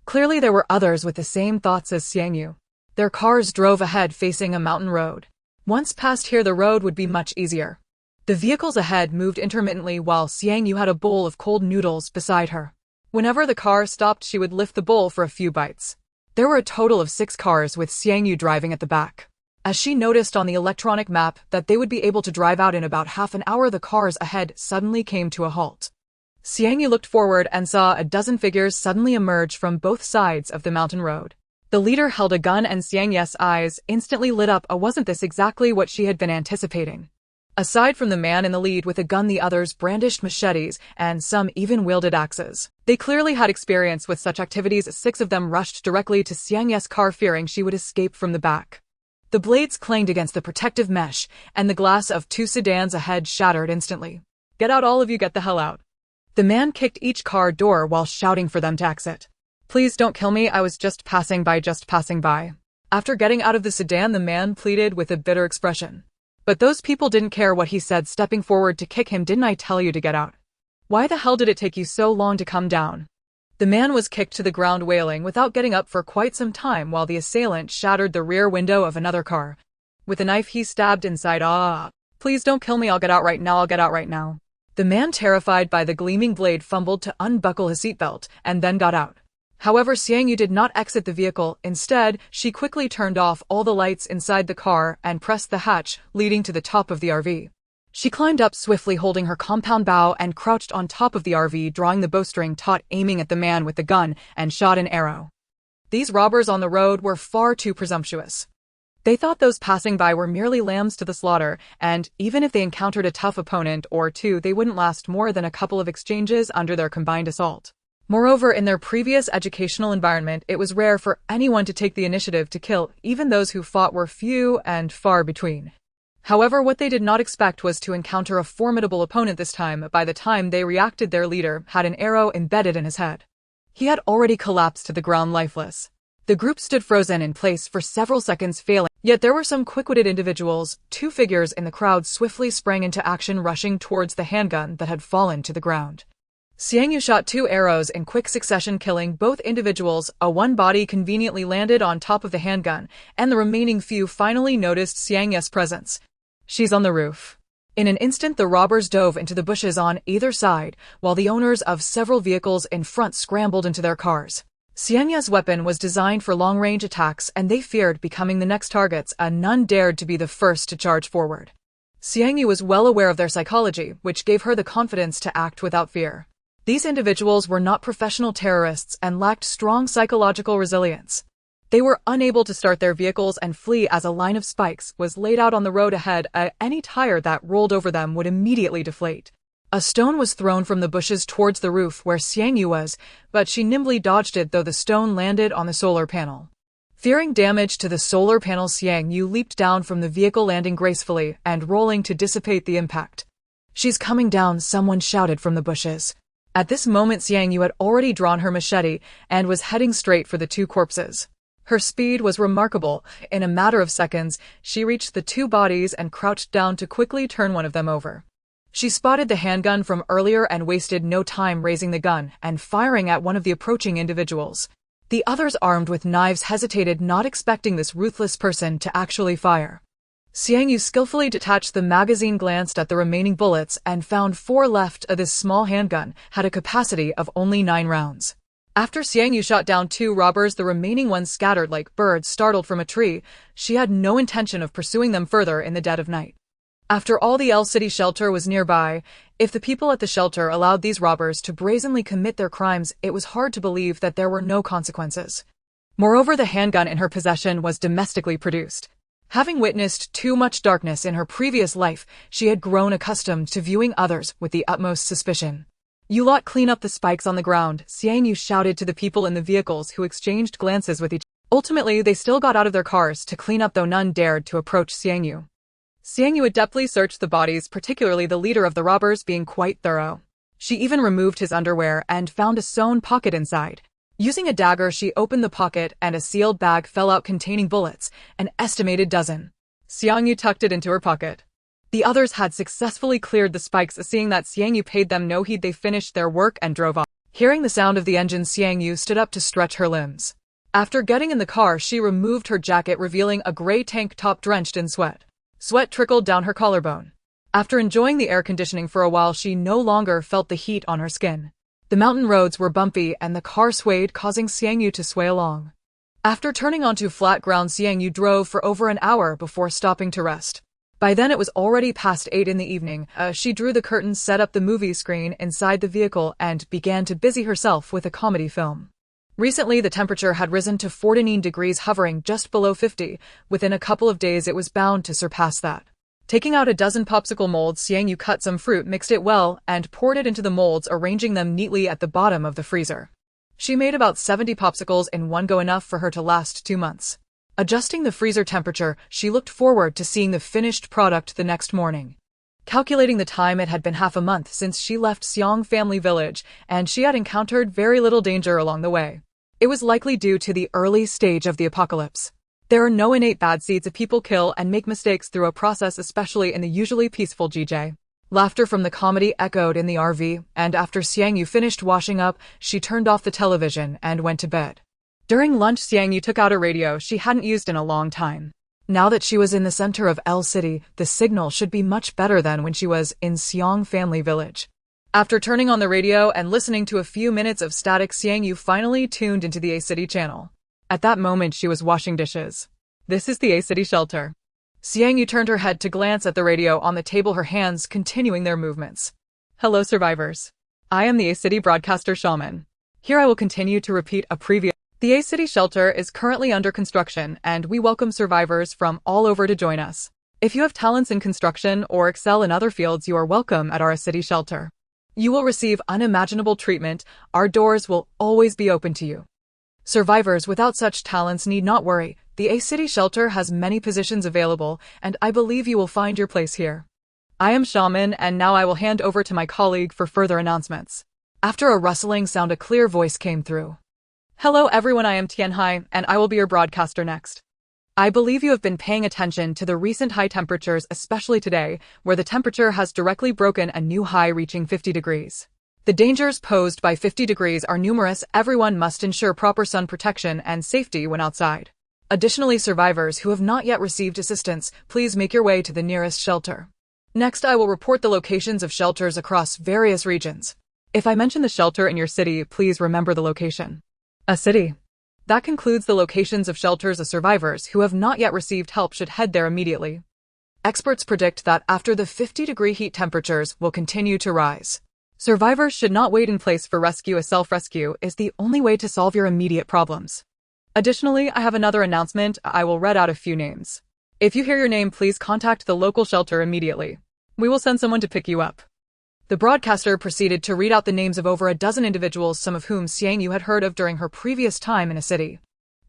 Clearly there were others with the same thoughts as Xiang Yu. Their cars drove ahead, facing a mountain road. Once past here, the road would be much easier. The vehicles ahead moved intermittently while Xiang Yu had a bowl of cold noodles beside her. Whenever the car stopped, she would lift the bowl for a few bites. There were a total of 6 cars, with Xiang Yu driving at the back. As she noticed on the electronic map that they would be able to drive out in about half an hour, the cars ahead suddenly came to a halt. Xiang Yu looked forward and saw a dozen figures suddenly emerge from both sides of the mountain road. The leader held a gun, and Xiang Yu's eyes instantly lit up. Wasn't this exactly what she had been anticipating? Aside from the man in the lead with a gun, the others brandished machetes, and some even wielded axes. They clearly had experience with such activities. 6 of them rushed directly to Xiang Yu's car, fearing she would escape from the back. The blades clanged against the protective mesh, and the glass of 2 sedans ahead shattered instantly. "Get out, all of you, get the hell out." The man kicked each car door while shouting for them to exit. "Please don't kill me, I was just passing by. After getting out of the sedan, the man pleaded with a bitter expression. But those people didn't care what he said, stepping forward to kick him. "Didn't I tell you to get out? Why the hell did it take you so long to come down?" The man was kicked to the ground, wailing without getting up for quite some time, while the assailant shattered the rear window of another car. With a knife, he stabbed inside. "Please don't kill me, I'll get out right now. The man, terrified by the gleaming blade, fumbled to unbuckle his seatbelt and then got out. However, Xiang Yu did not exit the vehicle. Instead, she quickly turned off all the lights inside the car and pressed the hatch leading to the top of the RV. She climbed up swiftly holding her compound bow and crouched on top of the RV, drawing the bowstring taut, aiming at the man with the gun, and shot an arrow. These robbers on the road were far too presumptuous. They thought those passing by were merely lambs to the slaughter, and even if they encountered a tough opponent or two, they wouldn't last more than a couple of exchanges under their combined assault. Moreover, in their previous educational environment, it was rare for anyone to take the initiative to kill. Even those who fought were few and far between. However, what they did not expect was to encounter a formidable opponent this time. By the time they reacted, their leader had an arrow embedded in his head. He had already collapsed to the ground lifeless. The group stood frozen in place for several seconds, failing. Yet there were some quick-witted individuals. Two figures in the crowd swiftly sprang into action, rushing towards the handgun that had fallen to the ground. Xiang Yu shot 2 arrows in quick succession, killing both individuals. One body conveniently landed on top of the handgun, and the remaining few finally noticed Xiang Yu's presence. She's on the roof. In an instant, the robbers dove into the bushes on either side, while the owners of several vehicles in front scrambled into their cars. Xiang Yu's weapon was designed for long-range attacks, and they feared becoming the next targets. None dared to be the first to charge forward. Xiang Yu was well aware of their psychology, which gave her the confidence to act without fear. These individuals were not professional terrorists and lacked strong psychological resilience. They were unable to start their vehicles and flee as a line of spikes was laid out on the road ahead. Any tire that rolled over them would immediately deflate. A stone was thrown from the bushes towards the roof where Xiang Yu was, but she nimbly dodged it, though the stone landed on the solar panel. Fearing damage to the solar panel, Xiang Yu leaped down from the vehicle, landing gracefully and rolling to dissipate the impact. "She's coming down," someone shouted from the bushes. At this moment, Xiang Yu had already drawn her machete and was heading straight for the 2 corpses. Her speed was remarkable. In a matter of seconds, she reached the 2 bodies and crouched down to quickly turn one of them over. She spotted the handgun from earlier and wasted no time raising the gun and firing at one of the approaching individuals. The others, armed with knives, hesitated, not expecting this ruthless person to actually fire. Xiang Yu skillfully detached the magazine, glanced at the remaining bullets, and found 4 left. This small handgun had a capacity of only 9 rounds. After Xiang Yu shot down 2 robbers, the remaining ones scattered like birds startled from a tree. She had no intention of pursuing them further in the dead of night. After all, the L City shelter was nearby. If the people at the shelter allowed these robbers to brazenly commit their crimes, it was hard to believe that there were no consequences. Moreover, the handgun in her possession was domestically produced. Having witnessed too much darkness in her previous life, she had grown accustomed to viewing others with the utmost suspicion. "You lot clean up the spikes on the ground," Xiang Yu shouted to the people in the vehicles, who exchanged glances with each other. Ultimately, they still got out of their cars to clean up, though none dared to approach Xiang Yu. Xiang Yu adeptly searched the bodies, particularly the leader of the robbers, being quite thorough. She even removed his underwear and found a sewn pocket inside. Using a dagger, she opened the pocket and a sealed bag fell out containing bullets, an estimated dozen. Xiang Yu tucked it into her pocket. The others had successfully cleared the spikes. Seeing that Xiang Yu paid them no heed, they finished their work and drove off. Hearing the sound of the engine, Xiang Yu stood up to stretch her limbs. After getting in the car, she removed her jacket, revealing a gray tank top drenched in sweat. Sweat trickled down her collarbone. After enjoying the air conditioning for a while, she no longer felt the heat on her skin. The mountain roads were bumpy and the car swayed, causing Xiang Yu to sway along. After turning onto flat ground, Xiang Yu drove for over an hour before stopping to rest. By then it was already past 8 in the evening. She drew the curtains, set up the movie screen inside the vehicle, and began to busy herself with a comedy film. Recently, the temperature had risen to 49 degrees, hovering just below 50. Within a couple of days, it was bound to surpass that. Taking out a dozen popsicle molds, Xiang Yu cut some fruit, mixed it well, and poured it into the molds, arranging them neatly at the bottom of the freezer. She made about 70 popsicles in one go, enough for her to last 2 months. Adjusting the freezer temperature, she looked forward to seeing the finished product the next morning. Calculating the time, it had been half a month since she left Xiang family village, and she had encountered very little danger along the way. It was likely due to the early stage of the apocalypse. There are no innate bad seeds. If people kill and make mistakes through a process, especially in the usually peaceful GJ. Laughter from the comedy echoed in the RV, and after Xiang Yu finished washing up, she turned off the television and went to bed. During lunch, Xiang Yu took out a radio she hadn't used in a long time. Now that she was in the center of L City, the signal should be much better than when she was in Xiang family village. After turning on the radio and listening to a few minutes of static, Xiang Yu finally tuned into the A City channel. At that moment, she was washing dishes. This is the A City shelter. Xiang Yu turned her head to glance at the radio on the table, her hands continuing their movements. Hello, survivors. I am the A-City broadcaster shaman. Here I will continue to repeat a previous. The A-City shelter is currently under construction, and we welcome survivors from all over to join us. If you have talents in construction or excel in other fields, you are welcome at our A-City shelter. You will receive unimaginable treatment. Our doors will always be open to you. Survivors without such talents need not worry. The A-City shelter has many positions available, and I believe you will find your place here. I am Shaman, and now I will hand over to my colleague for further announcements. After a rustling sound, a clear voice came through. Hello everyone, I am Tianhai, and I will be your broadcaster next. I believe you have been paying attention to the recent high temperatures, especially today, where the temperature has directly broken a new high reaching 50 degrees. The dangers posed by 50 degrees are numerous. Everyone must ensure proper sun protection and safety when outside. Additionally, survivors who have not yet received assistance, please make your way to the nearest shelter. Next, I will report the locations of shelters across various regions. If I mention the shelter in your city, please remember the location. A city. That concludes the locations of shelters. The survivors who have not yet received help should head there immediately. Experts predict that after the 50-degree heat, temperatures will continue to rise. Survivors should not wait in place for rescue. A self-rescue is the only way to solve your immediate problems. Additionally, I have another announcement. I will read out a few names. If you hear your name, please contact the local shelter immediately. We will send someone to pick you up. The broadcaster proceeded to read out the names of over a dozen individuals, some of whom Xiang Yu had heard of during her previous time in a city.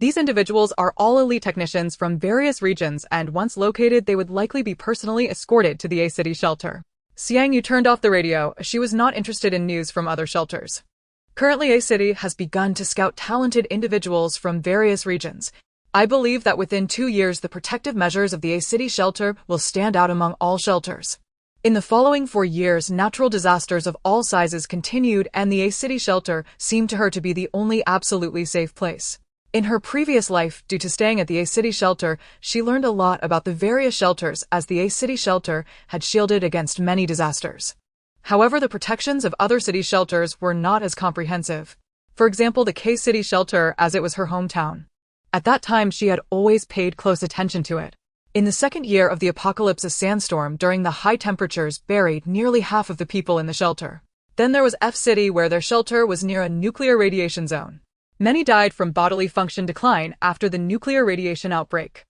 These individuals are all elite technicians from various regions, and once located, they would likely be personally escorted to the A-City shelter. Xiang Yu turned off the radio. She was not interested in news from other shelters. Currently, A-City has begun to scout talented individuals from various regions. I believe that within 2 years, the protective measures of the A-City shelter will stand out among all shelters. In the following 4 years, natural disasters of all sizes continued, and the A-City shelter seemed to her to be the only absolutely safe place. In her previous life, due to staying at the A-City shelter, she learned a lot about the various shelters, as the A-City shelter had shielded against many disasters. However, the protections of other city shelters were not as comprehensive. For example, the K-City shelter, as it was her hometown. At that time, she had always paid close attention to it. In the second year of the apocalypse, a sandstorm during the high temperatures buried nearly half of the people in the shelter. Then there was F-City, where their shelter was near a nuclear radiation zone. Many died from bodily function decline after the nuclear radiation outbreak.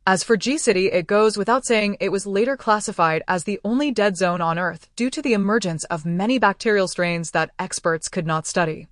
As for G-City, it goes without saying it was later classified as the only dead zone on Earth due to the emergence of many bacterial strains that experts could not study.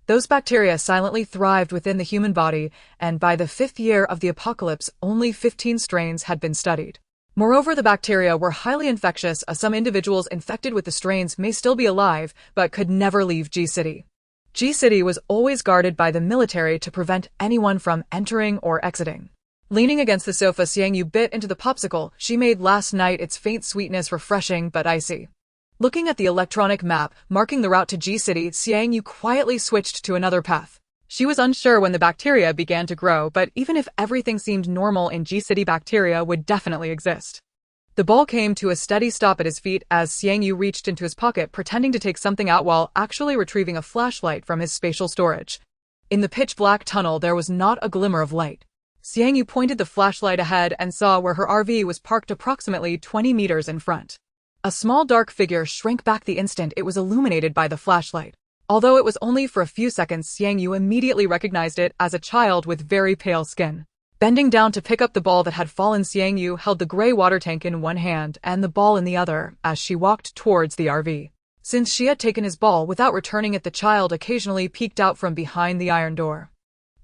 Those bacteria silently thrived within the human body, and by the 5th year of the apocalypse, only 15 strains had been studied. Moreover, the bacteria were highly infectious, as some individuals infected with the strains may still be alive, but could never leave G-City. G-City was always guarded by the military to prevent anyone from entering or exiting. Leaning against the sofa, Xiang Yu bit into the popsicle she made last night, its faint sweetness refreshing but icy. Looking at the electronic map marking the route to G-City, Xiang Yu quietly switched to another path. She was unsure when the bacteria began to grow, but even if everything seemed normal in G-City, bacteria would definitely exist. The ball came to a steady stop at his feet as Xiang Yu reached into his pocket, pretending to take something out while actually retrieving a flashlight from his spatial storage. In the pitch-black tunnel, there was not a glimmer of light. Xiang Yu pointed the flashlight ahead and saw where her RV was parked approximately 20 meters in front. A small dark figure shrank back the instant it was illuminated by the flashlight. Although it was only for a few seconds, Xiang Yu immediately recognized it as a child with very pale skin. Bending down to pick up the ball that had fallen, Xiang Yu held the gray water tank in one hand and the ball in the other as she walked towards the RV. Since she had taken his ball without returning it, the child occasionally peeked out from behind the iron door.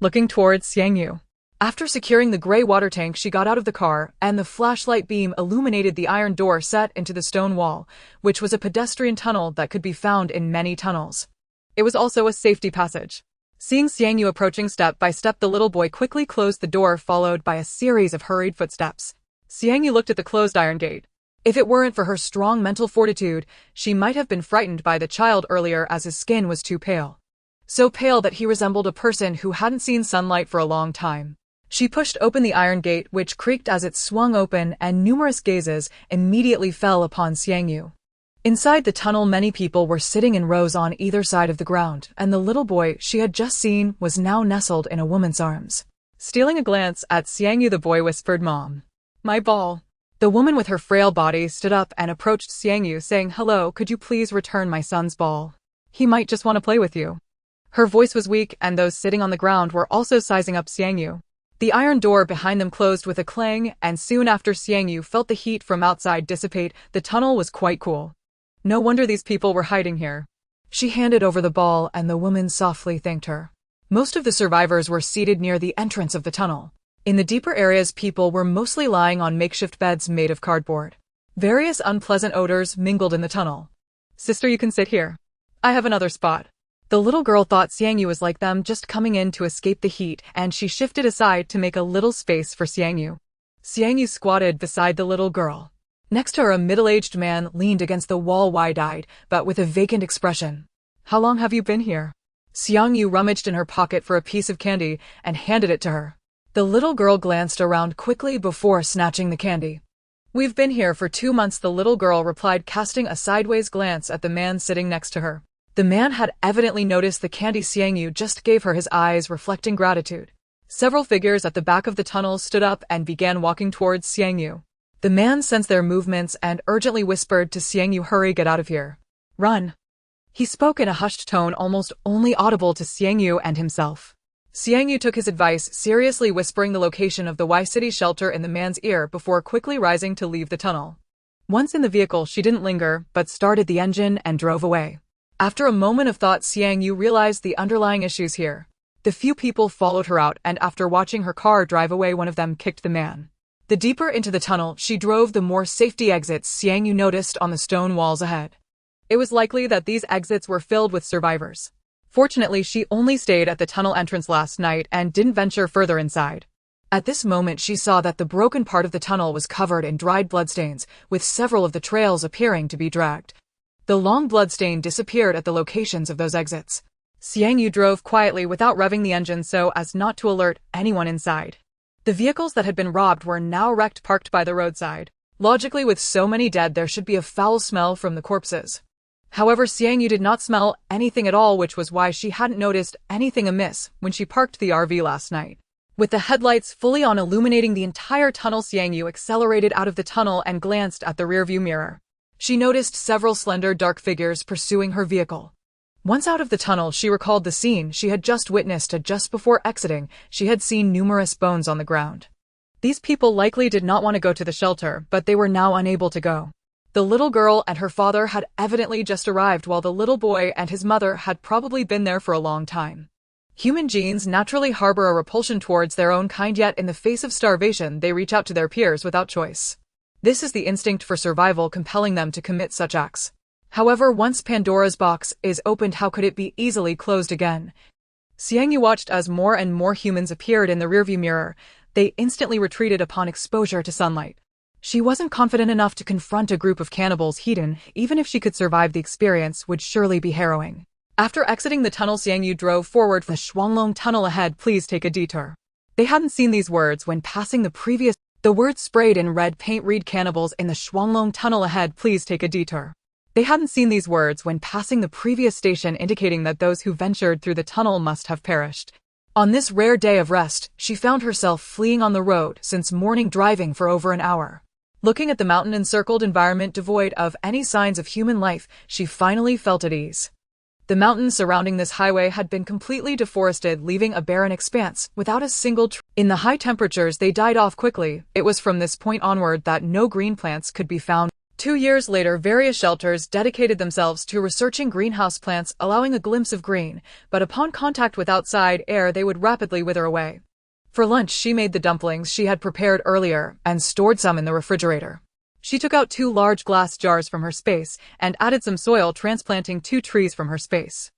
Looking towards Xiang Yu. After securing the gray water tank, she got out of the car, and the flashlight beam illuminated the iron door set into the stone wall, which was a pedestrian tunnel that could be found in many tunnels. It was also a safety passage. Seeing Xiang Yu approaching step by step, the little boy quickly closed the door, followed by a series of hurried footsteps. Xiang Yu looked at the closed iron gate. If it weren't for her strong mental fortitude, she might have been frightened by the child earlier, as his skin was too pale. So pale that he resembled a person who hadn't seen sunlight for a long time. She pushed open the iron gate, which creaked as it swung open, and numerous gazes immediately fell upon Xiang Yu. Inside the tunnel, many people were sitting in rows on either side of the ground, and the little boy she had just seen was now nestled in a woman's arms. Stealing a glance at Xiang Yu, the boy whispered, "Mom. My ball." The woman with her frail body stood up and approached Xiang Yu, saying, "Hello, could you please return my son's ball? He might just want to play with you." Her voice was weak, and those sitting on the ground were also sizing up Xiang Yu. The iron door behind them closed with a clang, and soon after Xiang Yu felt the heat from outside dissipate. The tunnel was quite cool. No wonder these people were hiding here. She handed over the ball, and the woman softly thanked her. Most of the survivors were seated near the entrance of the tunnel. In the deeper areas, people were mostly lying on makeshift beds made of cardboard. Various unpleasant odors mingled in the tunnel. "Sister, you can sit here. I have another spot." The little girl thought Xiang Yu was like them, just coming in to escape the heat, and she shifted aside to make a little space for Xiang Yu. Xiang Yu squatted beside the little girl. Next to her, a middle-aged man leaned against the wall, wide-eyed, but with a vacant expression. "How long have you been here?" Xiang Yu rummaged in her pocket for a piece of candy and handed it to her. The little girl glanced around quickly before snatching the candy. "We've been here for 2 months," the little girl replied, casting a sideways glance at the man sitting next to her. The man had evidently noticed the candy Xiang Yu just gave her, his eyes reflecting gratitude. Several figures at the back of the tunnel stood up and began walking towards Xiang Yu. The man sensed their movements and urgently whispered to Xiang Yu, "Hurry, get out of here. Run." He spoke in a hushed tone, almost only audible to Xiang Yu and himself. Xiang Yu took his advice seriously, whispering the location of the Y-City shelter in the man's ear before quickly rising to leave the tunnel. Once in the vehicle, she didn't linger, but started the engine and drove away. After a moment of thought, Xiang Yu realized the underlying issues here. The few people followed her out, and after watching her car drive away, one of them kicked the man. The deeper into the tunnel she drove, the more safety exits Xiang Yu noticed on the stone walls ahead. It was likely that these exits were filled with survivors. Fortunately, she only stayed at the tunnel entrance last night and didn't venture further inside. At this moment, she saw that the broken part of the tunnel was covered in dried bloodstains, with several of the trails appearing to be dragged. The long bloodstain disappeared at the locations of those exits. Xiang Yu drove quietly without revving the engine so as not to alert anyone inside. The vehicles that had been robbed were now wrecked, parked by the roadside. Logically, with so many dead, there should be a foul smell from the corpses. However, Xiang Yu did not smell anything at all, which was why she hadn't noticed anything amiss when she parked the RV last night. With the headlights fully on, illuminating the entire tunnel, Xiang Yu accelerated out of the tunnel and glanced at the rearview mirror. She noticed several slender, dark figures pursuing her vehicle. Once out of the tunnel, she recalled the scene she had just witnessed. Just before exiting, she had seen numerous bones on the ground. These people likely did not want to go to the shelter, but they were now unable to go. The little girl and her father had evidently just arrived, while the little boy and his mother had probably been there for a long time. Human genes naturally harbor a repulsion towards their own kind, yet in the face of starvation, they reach out to their peers without choice. This is the instinct for survival compelling them to commit such acts. However, once Pandora's box is opened, how could it be easily closed again? Xiang Yu watched as more and more humans appeared in the rearview mirror. They instantly retreated upon exposure to sunlight. She wasn't confident enough to confront a group of cannibals hidden. Even if she could survive, the experience would surely be harrowing. After exiting the tunnel, Xiang Yu drove forward for the Shuanglong tunnel ahead. "Please take a detour." They hadn't seen these words when passing the words sprayed in red paint read, "Cannibals in the Shuanglong tunnel ahead, please take a detour." They hadn't seen these words when passing the previous station, indicating that those who ventured through the tunnel must have perished. On this rare day of rest, she found herself fleeing on the road since morning, driving for over an hour. Looking at the mountain-encircled environment devoid of any signs of human life, she finally felt at ease. The mountains surrounding this highway had been completely deforested, leaving a barren expanse without a single tree. In the high temperatures, they died off quickly. It was from this point onward that no green plants could be found. 2 years later, various shelters dedicated themselves to researching greenhouse plants, allowing a glimpse of green, but upon contact with outside air, they would rapidly wither away. For lunch, she made the dumplings she had prepared earlier and stored some in the refrigerator. She took out 2 large glass jars from her space and added some soil, transplanting 2 trees from her space.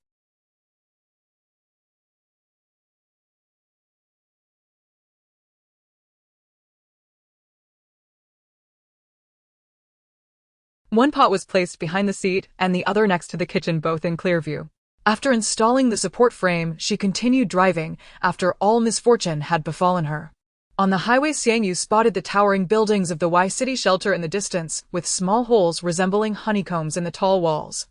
One pot was placed behind the seat and the other next to the kitchen, both in clear view. After installing the support frame, she continued driving after all misfortune had befallen her. On the highway, Xiang Yu spotted the towering buildings of the Y-City shelter in the distance, with small holes resembling honeycombs in the tall walls.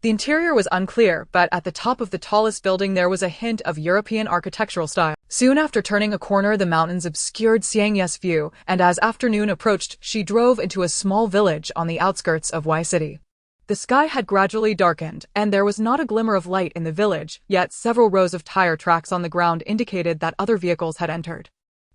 The interior was unclear, but at the top of the tallest building there was a hint of European architectural style. Soon after turning a corner, the mountains obscured Xiang Yu's view, and as afternoon approached, she drove into a small village on the outskirts of Y City. The sky had gradually darkened, and there was not a glimmer of light in the village, yet several rows of tire tracks on the ground indicated that other vehicles had entered.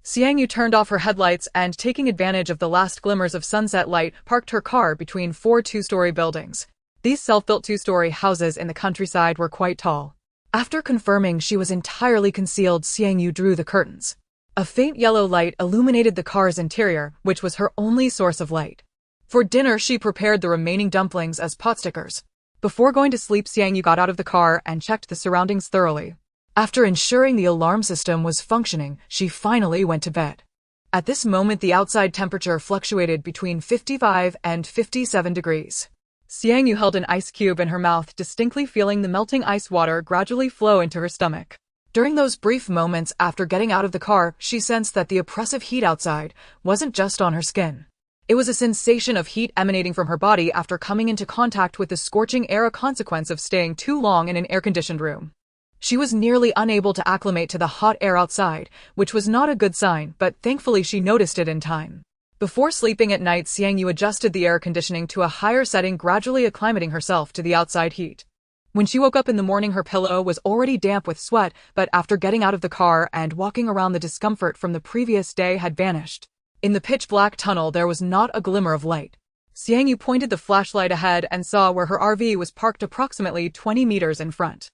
Xiang Yu turned off her headlights and, taking advantage of the last glimmers of sunset light, parked her car between 4 two-story buildings. These self-built two-story houses in the countryside were quite tall. After confirming she was entirely concealed, Xiang Yu drew the curtains. A faint yellow light illuminated the car's interior, which was her only source of light. For dinner, she prepared the remaining dumplings as potstickers. Before going to sleep, Xiang Yu got out of the car and checked the surroundings thoroughly. After ensuring the alarm system was functioning, she finally went to bed. At this moment, the outside temperature fluctuated between 55 and 57 degrees. Xiang Yu held an ice cube in her mouth, distinctly feeling the melting ice water gradually flow into her stomach. During those brief moments after getting out of the car, she sensed that the oppressive heat outside wasn't just on her skin. It was a sensation of heat emanating from her body after coming into contact with the scorching air, a consequence of staying too long in an air-conditioned room. She was nearly unable to acclimate to the hot air outside, which was not a good sign, but thankfully she noticed it in time. Before sleeping at night, Xiang Yu adjusted the air conditioning to a higher setting, gradually acclimating herself to the outside heat. When she woke up in the morning, her pillow was already damp with sweat, but after getting out of the car and walking around, the discomfort from the previous day had vanished. In the pitch-black tunnel, there was not a glimmer of light. Xiang Yu pointed the flashlight ahead and saw where her RV was parked approximately 20 meters in front.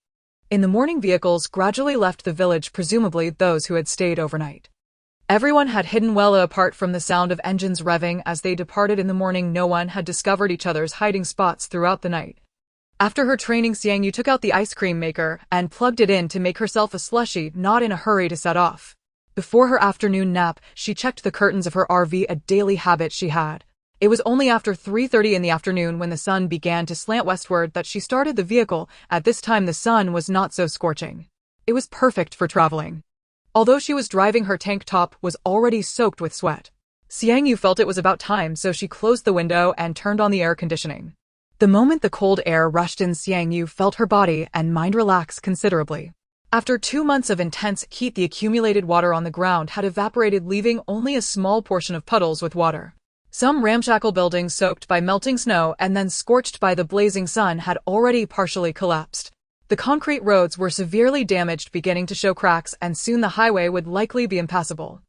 In the morning, vehicles gradually left the village, presumably those who had stayed overnight. Everyone had hidden well. Apart from the sound of engines revving as they departed in the morning, no one had discovered each other's hiding spots throughout the night. After her training, Xiang Yu took out the ice cream maker and plugged it in to make herself a slushie, not in a hurry to set off. Before her afternoon nap, she checked the curtains of her RV, a daily habit she had. It was only after 3:30 in the afternoon, when the sun began to slant westward, that she started the vehicle. At this time, the sun was not so scorching. It was perfect for traveling. Although she was driving, her tank top was already soaked with sweat. Xiang Yu felt it was about time, so she closed the window and turned on the air conditioning. The moment the cold air rushed in, Xiang Yu felt her body and mind relax considerably. After 2 months of intense heat, the accumulated water on the ground had evaporated, leaving only a small portion of puddles with water. Some ramshackle buildings, soaked by melting snow and then scorched by the blazing sun, had already partially collapsed. The concrete roads were severely damaged, beginning to show cracks, and soon the highway would likely be impassable.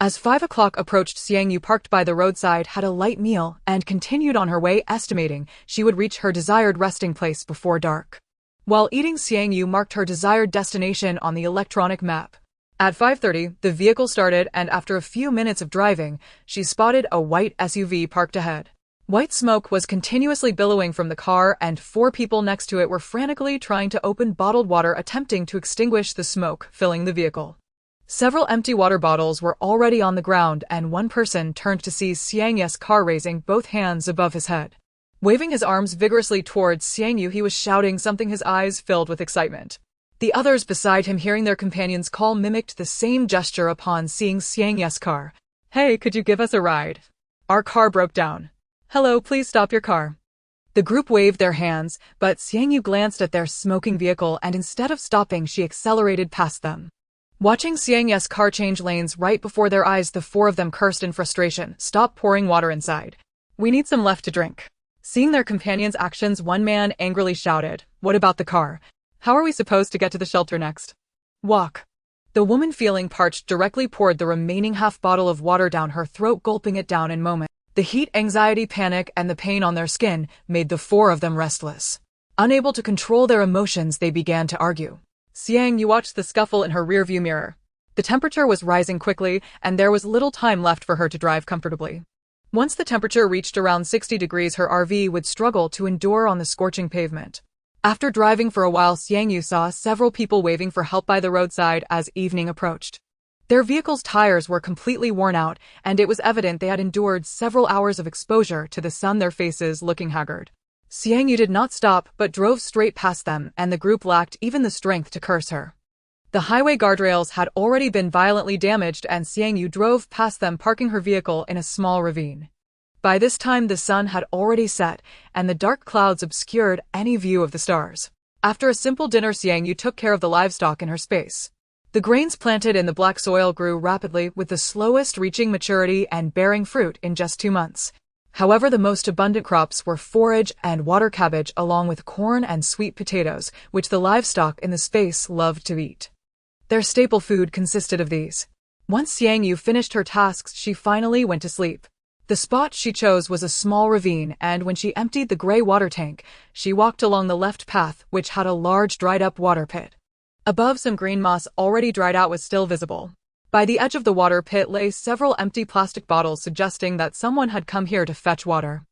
As 5 o'clock approached, Xiang Yu parked by the roadside, had a light meal, and continued on her way, estimating she would reach her desired resting place before dark. While eating, Xiang Yu marked her desired destination on the electronic map. At 5:30, the vehicle started, and after a few minutes of driving, she spotted a white SUV parked ahead. White smoke was continuously billowing from the car, and 4 people next to it were frantically trying to open bottled water, attempting to extinguish the smoke filling the vehicle. Several empty water bottles were already on the ground, and one person turned to see Xiang Yu's car, raising both hands above his head. Waving his arms vigorously towards Xiang Yu, he was shouting something, his eyes filled with excitement. The others beside him, hearing their companion's call, mimicked the same gesture upon seeing Xiang Yu's car. "Hey, could you give us a ride? Our car broke down. Hello, please stop your car." The group waved their hands, but Xiang Yu glanced at their smoking vehicle, and instead of stopping, she accelerated past them. Watching Xiang Yu's car change lanes right before their eyes, the 4 of them cursed in frustration. "Stop pouring water inside. We need some left to drink." Seeing their companion's actions, one man angrily shouted, "What about the car? How are we supposed to get to the shelter next?" "Walk." The woman, feeling parched, directly poured the remaining half bottle of water down her throat, gulping it down in a moment. The heat, anxiety, panic, and the pain on their skin made the 4 of them restless. Unable to control their emotions, they began to argue. Xiang Yu watched the scuffle in her rearview mirror. The temperature was rising quickly, and there was little time left for her to drive comfortably. Once the temperature reached around 60 degrees, her RV would struggle to endure on the scorching pavement. After driving for a while, Xiang Yu saw several people waving for help by the roadside as evening approached. Their vehicle's tires were completely worn out, and it was evident they had endured several hours of exposure to the sun, their faces looking haggard. Xiang Yu did not stop, but drove straight past them, and the group lacked even the strength to curse her. The highway guardrails had already been violently damaged, and Xiang Yu drove past them, parking her vehicle in a small ravine. By this time, the sun had already set, and the dark clouds obscured any view of the stars. After a simple dinner, Xiang Yu took care of the livestock in her space. The grains planted in the black soil grew rapidly, with the slowest reaching maturity and bearing fruit in just 2 months. However, the most abundant crops were forage and water cabbage, along with corn and sweet potatoes, which the livestock in the space loved to eat. Their staple food consisted of these. Once Xiang Yu finished her tasks, she finally went to sleep. The spot she chose was a small ravine, and when she emptied the gray water tank, she walked along the left path, which had a large dried-up water pit. Above, some green moss already dried out was still visible. By the edge of the water pit lay several empty plastic bottles, suggesting that someone had come here to fetch water.